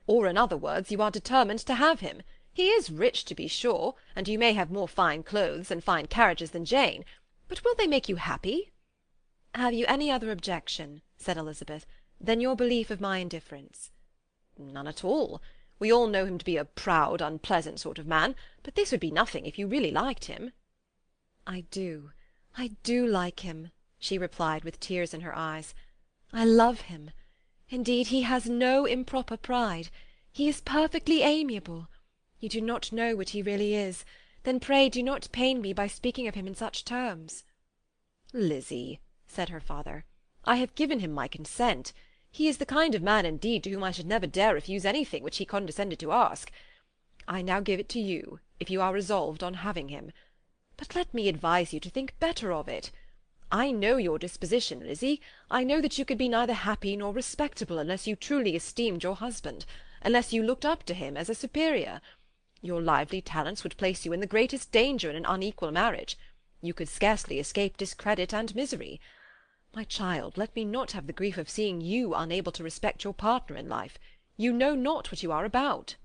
"Or, in other words, you are determined to have him. He is rich, to be sure, and you may have more fine clothes and fine carriages than Jane, but will they make you happy?" "Have you any other objection," said Elizabeth, "than your belief of my indifference?" "None at all. We all know him to be a proud, unpleasant sort of man, but this would be nothing if you really liked him." I do like him," she replied with tears in her eyes. "I love him. Indeed, he has no improper pride. He is perfectly amiable. You do not know what he really is. Then pray do not pain me by speaking of him in such terms." "Lizzie," said her father, "I have given him my consent. He is the kind of man, indeed, to whom I should never dare refuse anything which he condescended to ask. I now give it to you, if you are resolved on having him. But let me advise you to think better of it. I know your disposition, Lizzie. I know that you could be neither happy nor respectable unless you truly esteemed your husband, unless you looked up to him as a superior. Your lively talents would place you in the greatest danger in an unequal marriage. You could scarcely escape discredit and misery. My child, let me not have the grief of seeing you unable to respect your partner in life. You know not what you are about."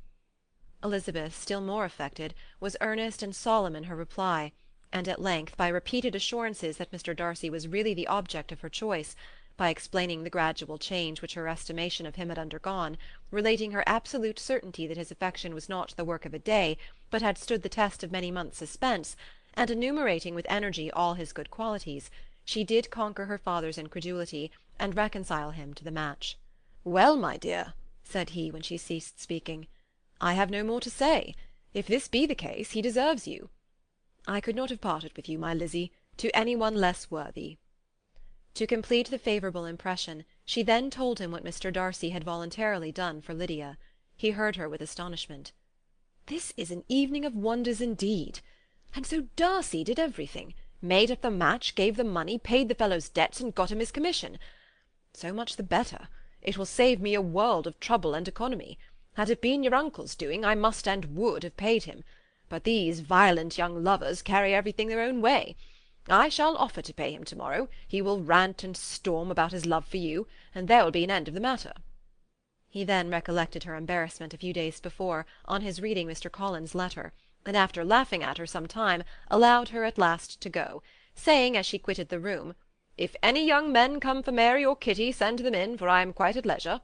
Elizabeth, still more affected, was earnest and solemn in her reply, and at length, by repeated assurances that Mr. Darcy was really the object of her choice, by explaining the gradual change which her estimation of him had undergone, relating her absolute certainty that his affection was not the work of a day, but had stood the test of many months' suspense, and enumerating with energy all his good qualities, she did conquer her father's incredulity, and reconcile him to the match. "Well, my dear," said he, when she ceased speaking, "I have no more to say. If this be the case, he deserves you. I could not have parted with you, my Lizzie, to any one less worthy." To complete the favourable impression, she then told him what Mr. Darcy had voluntarily done for Lydia. He heard her with astonishment. "This is an evening of wonders indeed! And so Darcy did everything, made up the match, gave the money, paid the fellow's debts, and got him his commission. So much the better. It will save me a world of trouble and economy. Had it been your uncle's doing, I must and would have paid him. But these violent young lovers carry everything their own way. I shall offer to pay him to-morrow. He will rant and storm about his love for you, and there will be an end of the matter." He then recollected her embarrassment a few days before, on his reading Mr. Collins's letter, and after laughing at her some time, allowed her at last to go, saying as she quitted the room, "If any young men come for Mary or Kitty, send them in, for I am quite at leisure."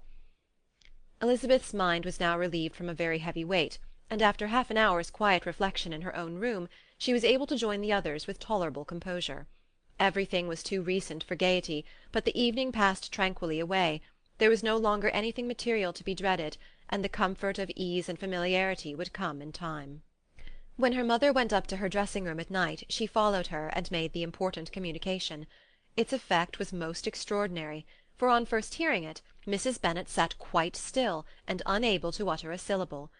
Elizabeth's mind was now relieved from a very heavy weight, and after half an hour's quiet reflection in her own room, she was able to join the others with tolerable composure. Everything was too recent for gaiety, but the evening passed tranquilly away. There was no longer anything material to be dreaded, and the comfort of ease and familiarity would come in time. When her mother went up to her dressing-room at night, she followed her and made the important communication. Its effect was most extraordinary, for on first hearing it, Mrs. Bennet sat quite still, and unable to utter a syllable.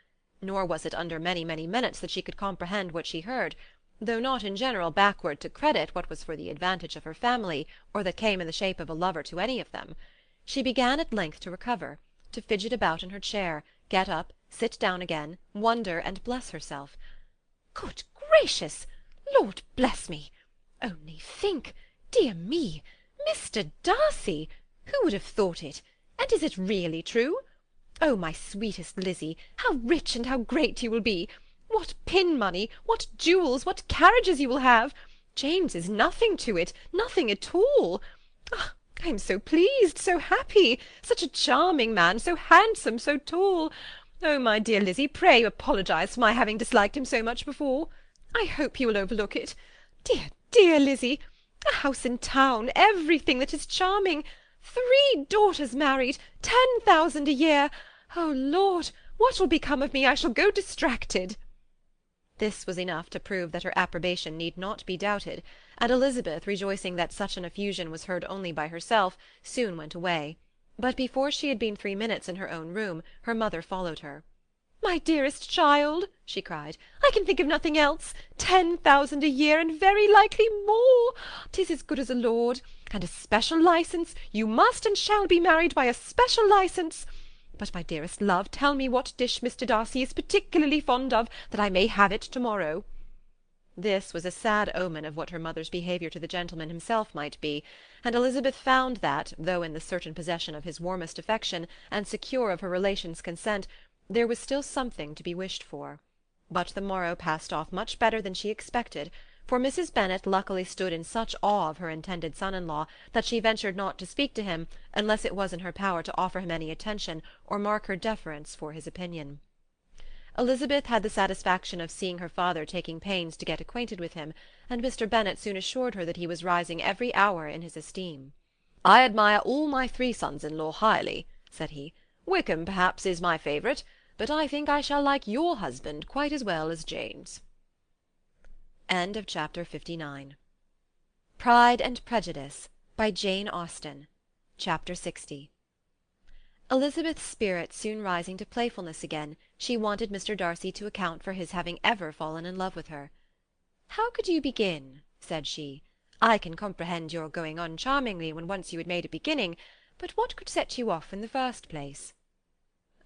Nor was it under many, many minutes that she could comprehend what she heard, though not in general backward to credit what was for the advantage of her family, or that came in the shape of a lover to any of them. She began at length to recover, to fidget about in her chair, get up, sit down again, wonder and bless herself. "Good gracious! Lord bless me! Only think! Dear me! Mr. Darcy! Who would have thought it? And is it really true? Oh, my sweetest Lizzie, how rich and how great you will be! What pin-money, what jewels, what carriages you will have! James is nothing to it, nothing at all. Ah, I am so pleased, so happy! Such a charming man, so handsome, so tall! Oh, my dear Lizzie, pray apologize for my having disliked him so much before. I hope you will overlook it. Dear, dear Lizzie! A house in town, everything that is charming! 3 daughters married, 10,000 a year! Oh, Lord, what will become of me? I shall go distracted." This was enough to prove that her approbation need not be doubted, and Elizabeth, rejoicing that such an effusion was heard only by herself, soon went away. But before she had been 3 minutes in her own room, her mother followed her. "My dearest child," she cried, "I can think of nothing else. 10,000 a year, and very likely more. 'Tis as good as a lord. And a special licence. You must and shall be married by a special licence. But, my dearest love, tell me what dish Mr. Darcy is particularly fond of, that I may have it to-morrow." This was a sad omen of what her mother's behaviour to the gentleman himself might be, and Elizabeth found that, though in the certain possession of his warmest affection, and secure of her relations' consent, there was still something to be wished for. But the morrow passed off much better than she expected, for Mrs. Bennet luckily stood in such awe of her intended son-in-law that she ventured not to speak to him unless it was in her power to offer him any attention or mark her deference for his opinion. Elizabeth had the satisfaction of seeing her father taking pains to get acquainted with him, and Mr. Bennet soon assured her that he was rising every hour in his esteem. "I admire all my 3 sons-in-law highly," said he. "Wickham, perhaps, is my favourite, but I think I shall like your husband quite as well as Jane's." End of chapter 59. Pride and Prejudice, by Jane Austen. Chapter 60. Elizabeth's spirits soon rising to playfulness again, she wanted Mr. Darcy to account for his having ever fallen in love with her. "How could you begin?" said she. "I can comprehend your going on charmingly when once you had made a beginning, but what could set you off in the first place?"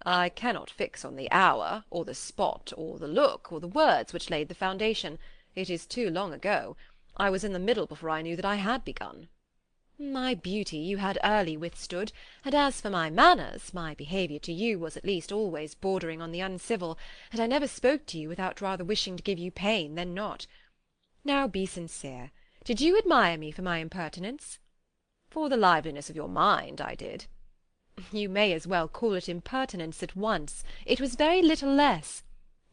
"I cannot fix on the hour, or the spot, or the look, or the words which laid the foundation. It is too long ago. I was in the middle before I knew that I had begun." "My beauty you had early withstood, and as for my manners, my behaviour to you was at least always bordering on the uncivil, and I never spoke to you without rather wishing to give you pain than not. Now be sincere. Did you admire me for my impertinence?" For the liveliness of your mind, I did. You may as well call it impertinence at once. It was very little less.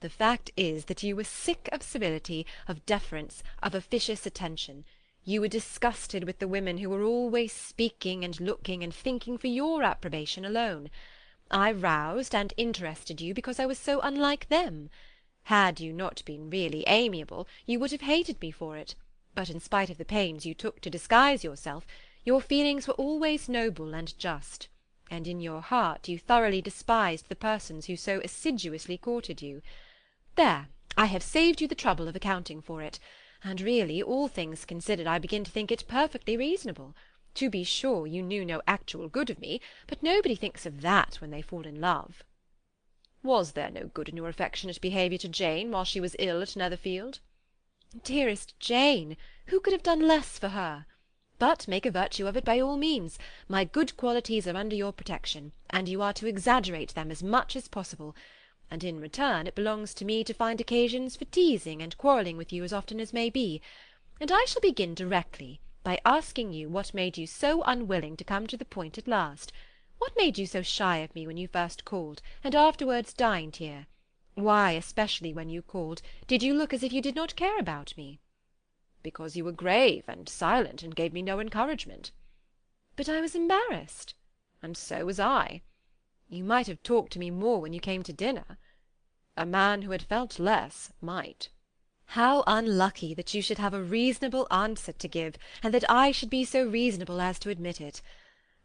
The fact is that you were sick of civility, of deference, of officious attention. You were disgusted with the women who were always speaking and looking and thinking for your approbation alone. I roused and interested you because I was so unlike them. Had you not been really amiable, you would have hated me for it, but in spite of the pains you took to disguise yourself, your feelings were always noble and just, and in your heart you thoroughly despised the persons who so assiduously courted you. There, I have saved you the trouble of accounting for it, and really, all things considered, I begin to think it perfectly reasonable. To be sure, you knew no actual good of me, but nobody thinks of that when they fall in love. Was there no good in your affectionate behaviour to Jane while she was ill at Netherfield? Dearest Jane! Who could have done less for her? But make a virtue of it by all means. My good qualities are under your protection, and you are to exaggerate them as much as possible, and in return it belongs to me to find occasions for teasing and quarrelling with you as often as may be, and I shall begin directly by asking you what made you so unwilling to come to the point at last. What made you so shy of me when you first called, and afterwards dined here? Why, especially when you called, did you look as if you did not care about me? Because you were grave and silent, and gave me no encouragement. But I was embarrassed. And so was I. You might have talked to me more when you came to dinner. A man who had felt less might. How unlucky that you should have a reasonable answer to give, and that I should be so reasonable as to admit it.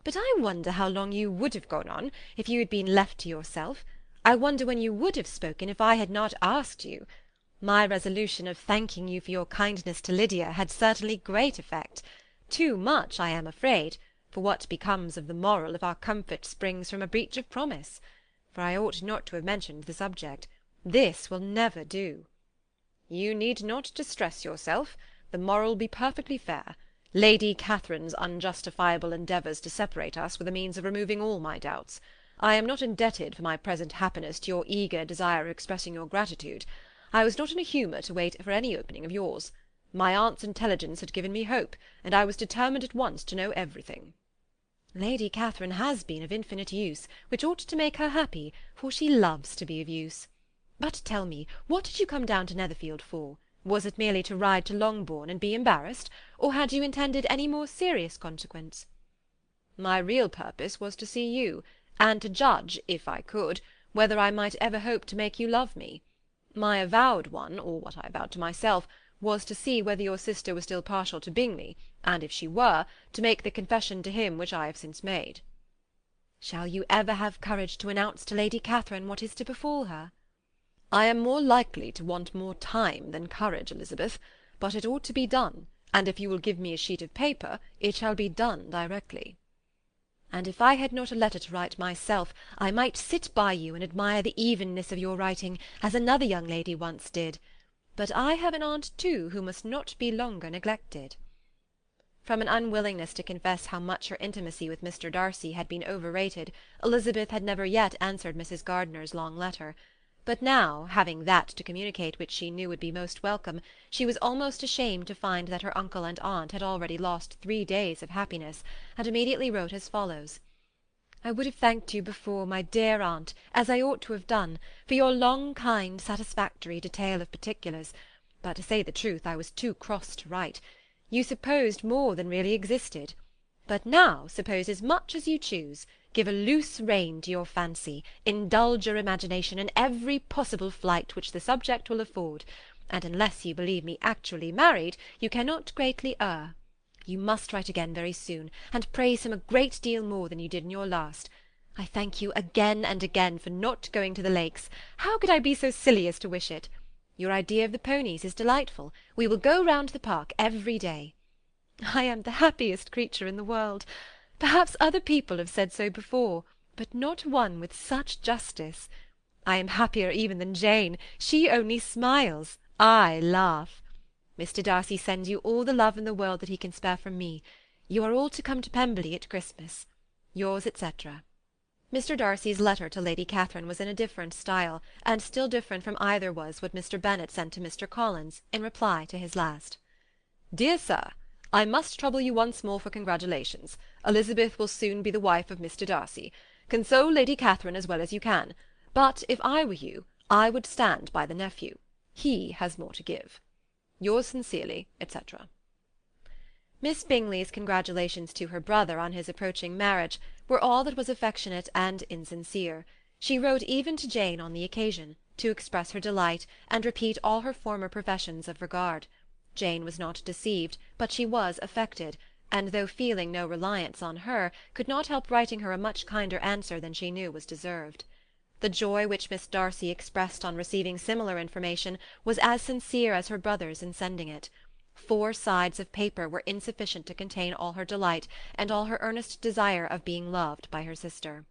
But I wonder how long you would have gone on, if you had been left to yourself. I wonder when you would have spoken if I had not asked you. My resolution of thanking you for your kindness to Lydia had certainly great effect. Too much, I am afraid, for what becomes of the moral if our comfort springs from a breach of promise? For I ought not to have mentioned the subject. This will never do. You need not distress yourself. The moral will be perfectly fair. Lady Catherine's unjustifiable endeavours to separate us were the means of removing all my doubts. I am not indebted for my present happiness to your eager desire of expressing your gratitude. I was not in a humour to wait for any opening of yours. My aunt's intelligence had given me hope, and I was determined at once to know everything. Lady Catherine has been of infinite use, which ought to make her happy, for she loves to be of use. But tell me, what did you come down to Netherfield for? Was it merely to ride to Longbourn and be embarrassed, or had you intended any more serious consequence? My real purpose was to see you, and to judge, if I could, whether I might ever hope to make you love me. My avowed one, or what I avowed to myself, was to see whether your sister was still partial to Bingley, and if she were, to make the confession to him which I have since made. Shall you ever have courage to announce to Lady Catherine what is to befall her? I am more likely to want more time than courage, Elizabeth, but it ought to be done, and if you will give me a sheet of paper, it shall be done directly. And if I had not a letter to write myself, I might sit by you and admire the evenness of your writing, as another young lady once did. But I have an aunt, too, who must not be longer neglected. From an unwillingness to confess how much her intimacy with Mr. Darcy had been overrated, Elizabeth had never yet answered Mrs. Gardiner's long letter. But now, having that to communicate which she knew would be most welcome, she was almost ashamed to find that her uncle and aunt had already lost 3 days of happiness, and immediately wrote as follows. I would have thanked you before, my dear aunt, as I ought to have done, for your long, kind, satisfactory detail of particulars, but to say the truth, I was too cross to write. You supposed more than really existed. But now suppose as much as you choose. Give a loose rein to your fancy, indulge your imagination in every possible flight which the subject will afford, and unless you believe me actually married, you cannot greatly err. You must write again very soon, and praise him a great deal more than you did in your last. I thank you again and again for not going to the Lakes. How could I be so silly as to wish it? Your idea of the ponies is delightful. We will go round the park every day. I am the happiest creature in the world. Perhaps other people have said so before, but not one with such justice. I am happier even than Jane. She only smiles. I laugh. Mr. Darcy sends you all the love in the world that he can spare from me. You are all to come to Pemberley at Christmas. Yours, etc. Mr. Darcy's letter to Lady Catherine was in a different style, and still different from either was what Mr. Bennet sent to Mr. Collins in reply to his last. Dear Sir, I must trouble you once more for congratulations. Elizabeth will soon be the wife of Mr. Darcy. Console Lady Catherine as well as you can. But if I were you, I would stand by the nephew. He has more to give. Yours sincerely, etc. Miss Bingley's congratulations to her brother on his approaching marriage were all that was affectionate and insincere. She wrote even to Jane on the occasion, to express her delight, and repeat all her former professions of regard. Jane was not deceived, but she was affected, and though feeling no reliance on her, could not help writing her a much kinder answer than she knew was deserved. The joy which Miss Darcy expressed on receiving similar information was as sincere as her brother's in sending it. 4 sides of paper were insufficient to contain all her delight, and all her earnest desire of being loved by her sister.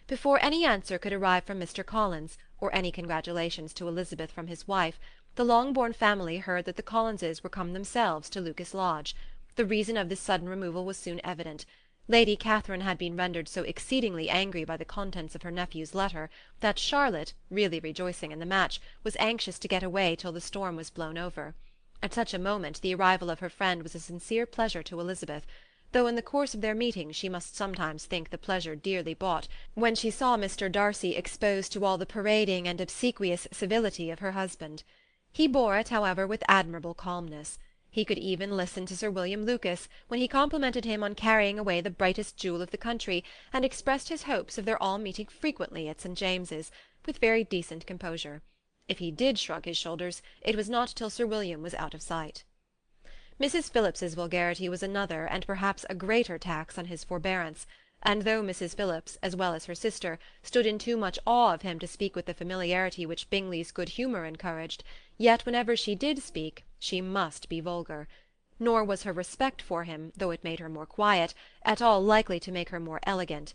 Before any answer could arrive from Mr. Collins, or any congratulations to Elizabeth from his wife, the Longbourn family heard that the Collinses were come themselves to Lucas Lodge. The reason of this sudden removal was soon evident. Lady Catherine had been rendered so exceedingly angry by the contents of her nephew's letter, that Charlotte, really rejoicing in the match, was anxious to get away till the storm was blown over. At such a moment the arrival of her friend was a sincere pleasure to Elizabeth, though in the course of their meeting she must sometimes think the pleasure dearly bought, when she saw Mr. Darcy exposed to all the parading and obsequious civility of her husband. He bore it, however, with admirable calmness. He could even listen to Sir William Lucas when he complimented him on carrying away the brightest jewel of the country, and expressed his hopes of their all meeting frequently at St. James's, with very decent composure. If he did shrug his shoulders, it was not till Sir William was out of sight. Mrs. Phillips's vulgarity was another, and perhaps a greater tax on his forbearance, and though Mrs. Phillips, as well as her sister, stood in too much awe of him to speak with the familiarity which Bingley's good humour encouraged, yet whenever she did speak, she must be vulgar. Nor was her respect for him, though it made her more quiet, at all likely to make her more elegant.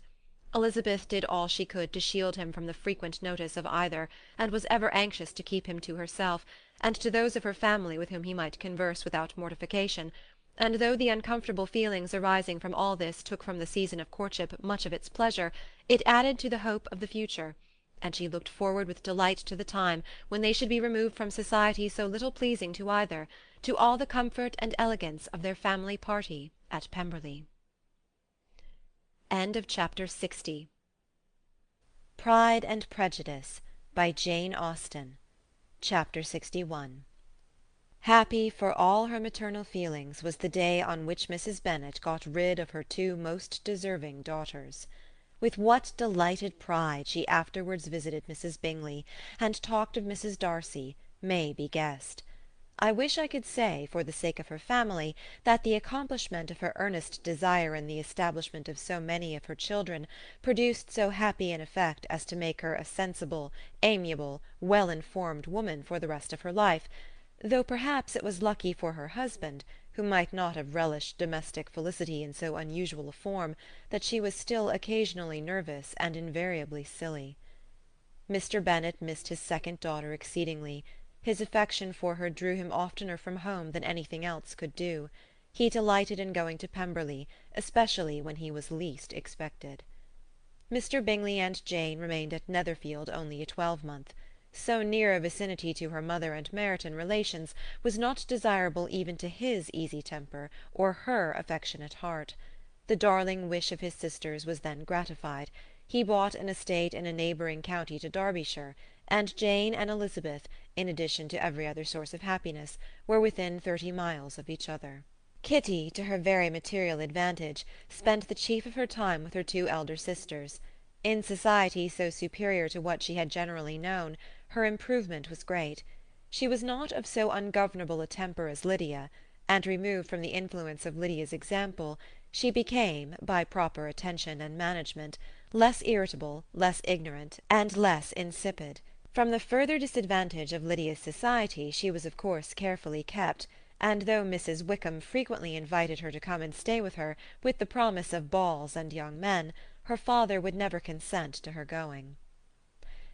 Elizabeth did all she could to shield him from the frequent notice of either, and was ever anxious to keep him to herself, and to those of her family with whom he might converse without mortification, and though the uncomfortable feelings arising from all this took from the season of courtship much of its pleasure, it added to the hope of the future, and she looked forward with delight to the time when they should be removed from society so little pleasing to either, to all the comfort and elegance of their family party at Pemberley. End of Chapter 60. Pride and Prejudice by Jane Austen. Chapter 61. Happy for all her maternal feelings was the day on which Mrs. Bennet got rid of her 2 most deserving daughters. With what delighted pride she afterwards visited Mrs. Bingley, and talked of Mrs. Darcy, may be guessed. I wish I could say, for the sake of her family, that the accomplishment of her earnest desire in the establishment of so many of her children produced so happy an effect as to make her a sensible, amiable, well-informed woman for the rest of her life, though perhaps it was lucky for her husband, who might not have relished domestic felicity in so unusual a form, that she was still occasionally nervous and invariably silly. Mr. Bennet missed his second daughter exceedingly. His affection for her drew him oftener from home than anything else could do. He delighted in going to Pemberley, especially when he was least expected. Mr. Bingley and Jane remained at Netherfield only a 12-month. So near a vicinity to her mother and Meryton relations was not desirable even to his easy temper or her affectionate heart. The darling wish of his sisters was then gratified. He bought an estate in a neighbouring county to Derbyshire, and Jane and Elizabeth, in addition to every other source of happiness, were within 30 miles of each other. Kitty, to her very material advantage, spent the chief of her time with her 2 elder sisters. In society so superior to what she had generally known, her improvement was great. She was not of so ungovernable a temper as Lydia, and removed from the influence of Lydia's example, she became, by proper attention and management, less irritable, less ignorant, and less insipid. From the further disadvantage of Lydia's society she was of course carefully kept, and though Mrs. Wickham frequently invited her to come and stay with her, with the promise of balls and young men, her father would never consent to her going.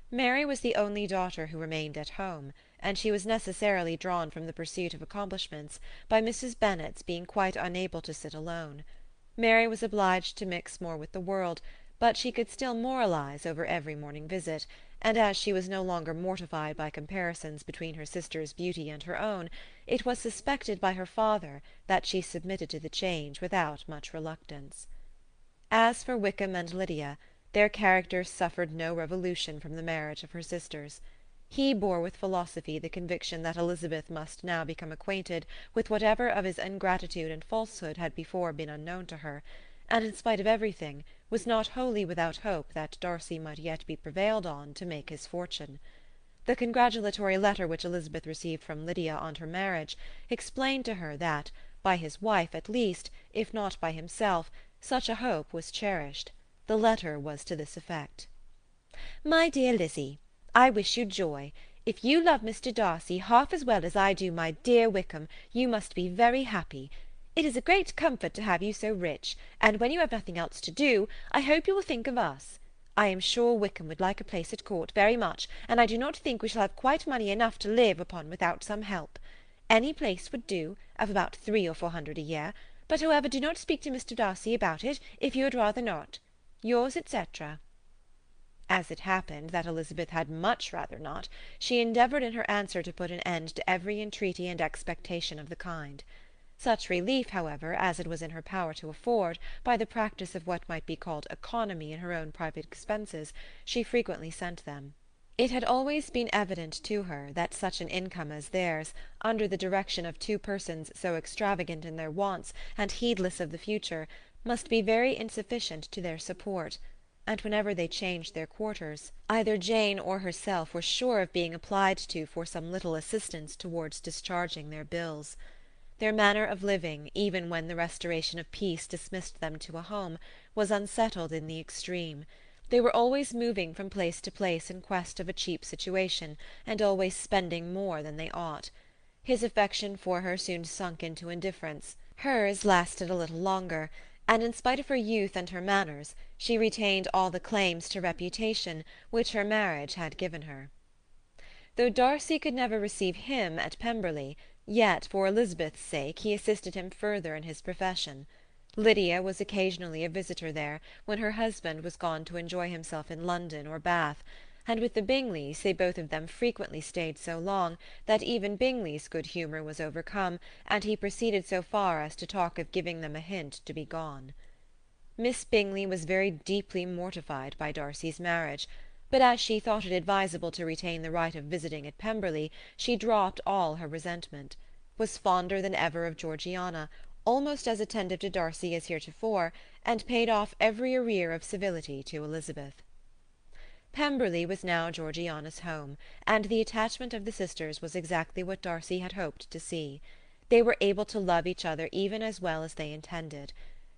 Mary was the only daughter who remained at home, and she was necessarily drawn from the pursuit of accomplishments by Mrs. Bennet's being quite unable to sit alone. Mary was obliged to mix more with the world, but she could still moralize over every morning visit, and as she was no longer mortified by comparisons between her sister's beauty and her own, it was suspected by her father that she submitted to the change without much reluctance. As for Wickham and Lydia, their characters suffered no revolution from the marriage of her sisters. He bore with philosophy the conviction that Elizabeth must now become acquainted with whatever of his ingratitude and falsehood had before been unknown to her, and in spite of everything was not wholly without hope that Darcy might yet be prevailed on to make his fortune. The congratulatory letter which Elizabeth received from Lydia on her marriage explained to her that, by his wife at least, if not by himself, such a hope was cherished. The letter was to this effect: "My dear Lizzie, I wish you joy. If you love Mr. Darcy half as well as I do my dear Wickham, you must be very happy. It is a great comfort to have you so rich, and when you have nothing else to do, I hope you will think of us. I am sure Wickham would like a place at court very much, and I do not think we shall have quite money enough to live upon without some help. Any place would do, of about 300 or 400 a year, but however do not speak to Mr. Darcy about it, if you had rather not. Yours, etc." As it happened that Elizabeth had much rather not, she endeavoured in her answer to put an end to every entreaty and expectation of the kind. Such relief, however, as it was in her power to afford, by the practice of what might be called economy in her own private expenses, she frequently sent them. It had always been evident to her that such an income as theirs, under the direction of two persons so extravagant in their wants and heedless of the future, must be very insufficient to their support, and whenever they changed their quarters, either Jane or herself were sure of being applied to for some little assistance towards discharging their bills. Their manner of living, even when the restoration of peace dismissed them to a home, was unsettled in the extreme. They were always moving from place to place in quest of a cheap situation, and always spending more than they ought. His affection for her soon sunk into indifference. Hers lasted a little longer, and in spite of her youth and her manners, she retained all the claims to reputation which her marriage had given her. Though Darcy could never receive him at Pemberley, yet for Elizabeth's sake he assisted him further in his profession. Lydia was occasionally a visitor there, when her husband was gone to enjoy himself in London or Bath, and with the Bingleys they both of them frequently stayed so long that even Bingley's good humour was overcome, and he proceeded so far as to talk of giving them a hint to be gone. Miss Bingley was very deeply mortified by Darcy's marriage, but as she thought it advisable to retain the right of visiting at Pemberley, she dropped all her resentment, was fonder than ever of Georgiana, almost as attentive to Darcy as heretofore, and paid off every arrear of civility to Elizabeth. Pemberley was now Georgiana's home, and the attachment of the sisters was exactly what Darcy had hoped to see. They were able to love each other even as well as they intended.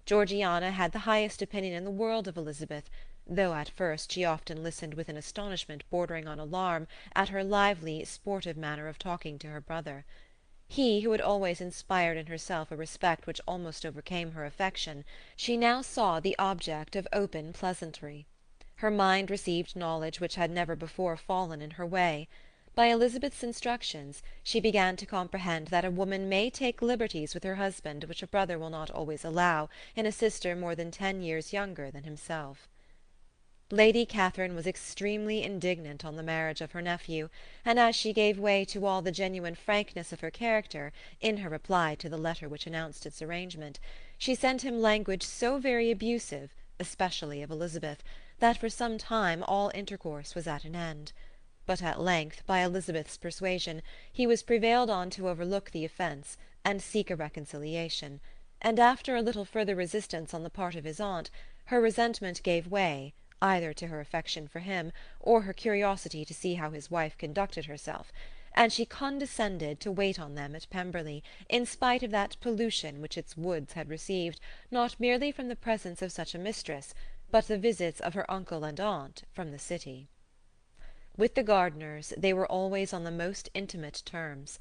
Georgiana had the highest opinion in the world of Elizabeth, though at first she often listened with an astonishment bordering on alarm at her lively, sportive manner of talking to her brother. He, who had always inspired in herself a respect which almost overcame her affection, she now saw the object of open pleasantry. Her mind received knowledge which had never before fallen in her way. By Elizabeth's instructions, she began to comprehend that a woman may take liberties with her husband which a brother will not always allow in a sister more than 10 years younger than himself. Lady Catherine was extremely indignant on the marriage of her nephew, and as she gave way to all the genuine frankness of her character in her reply to the letter which announced its arrangement, she sent him language so very abusive, especially of Elizabeth, that for some time all intercourse was at an end. But at length, by Elizabeth's persuasion, he was prevailed on to overlook the offence, and seek a reconciliation, and after a little further resistance on the part of his aunt, her resentment gave way, either to her affection for him, or her curiosity to see how his wife conducted herself, and she condescended to wait on them at Pemberley, in spite of that pollution which its woods had received, not merely from the presence of such a mistress, but the visits of her uncle and aunt from the city. With the Gardiners they were always on the most intimate terms.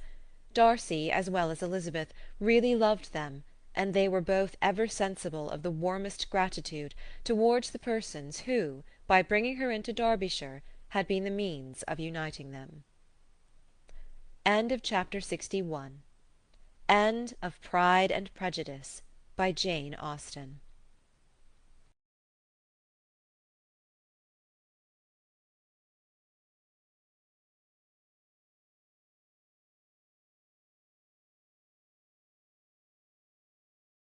Darcy, as well as Elizabeth, really loved them, and they were both ever sensible of the warmest gratitude towards the persons who, by bringing her into Derbyshire, had been the means of uniting them. End of Chapter 61. End of Pride and Prejudice by Jane Austen.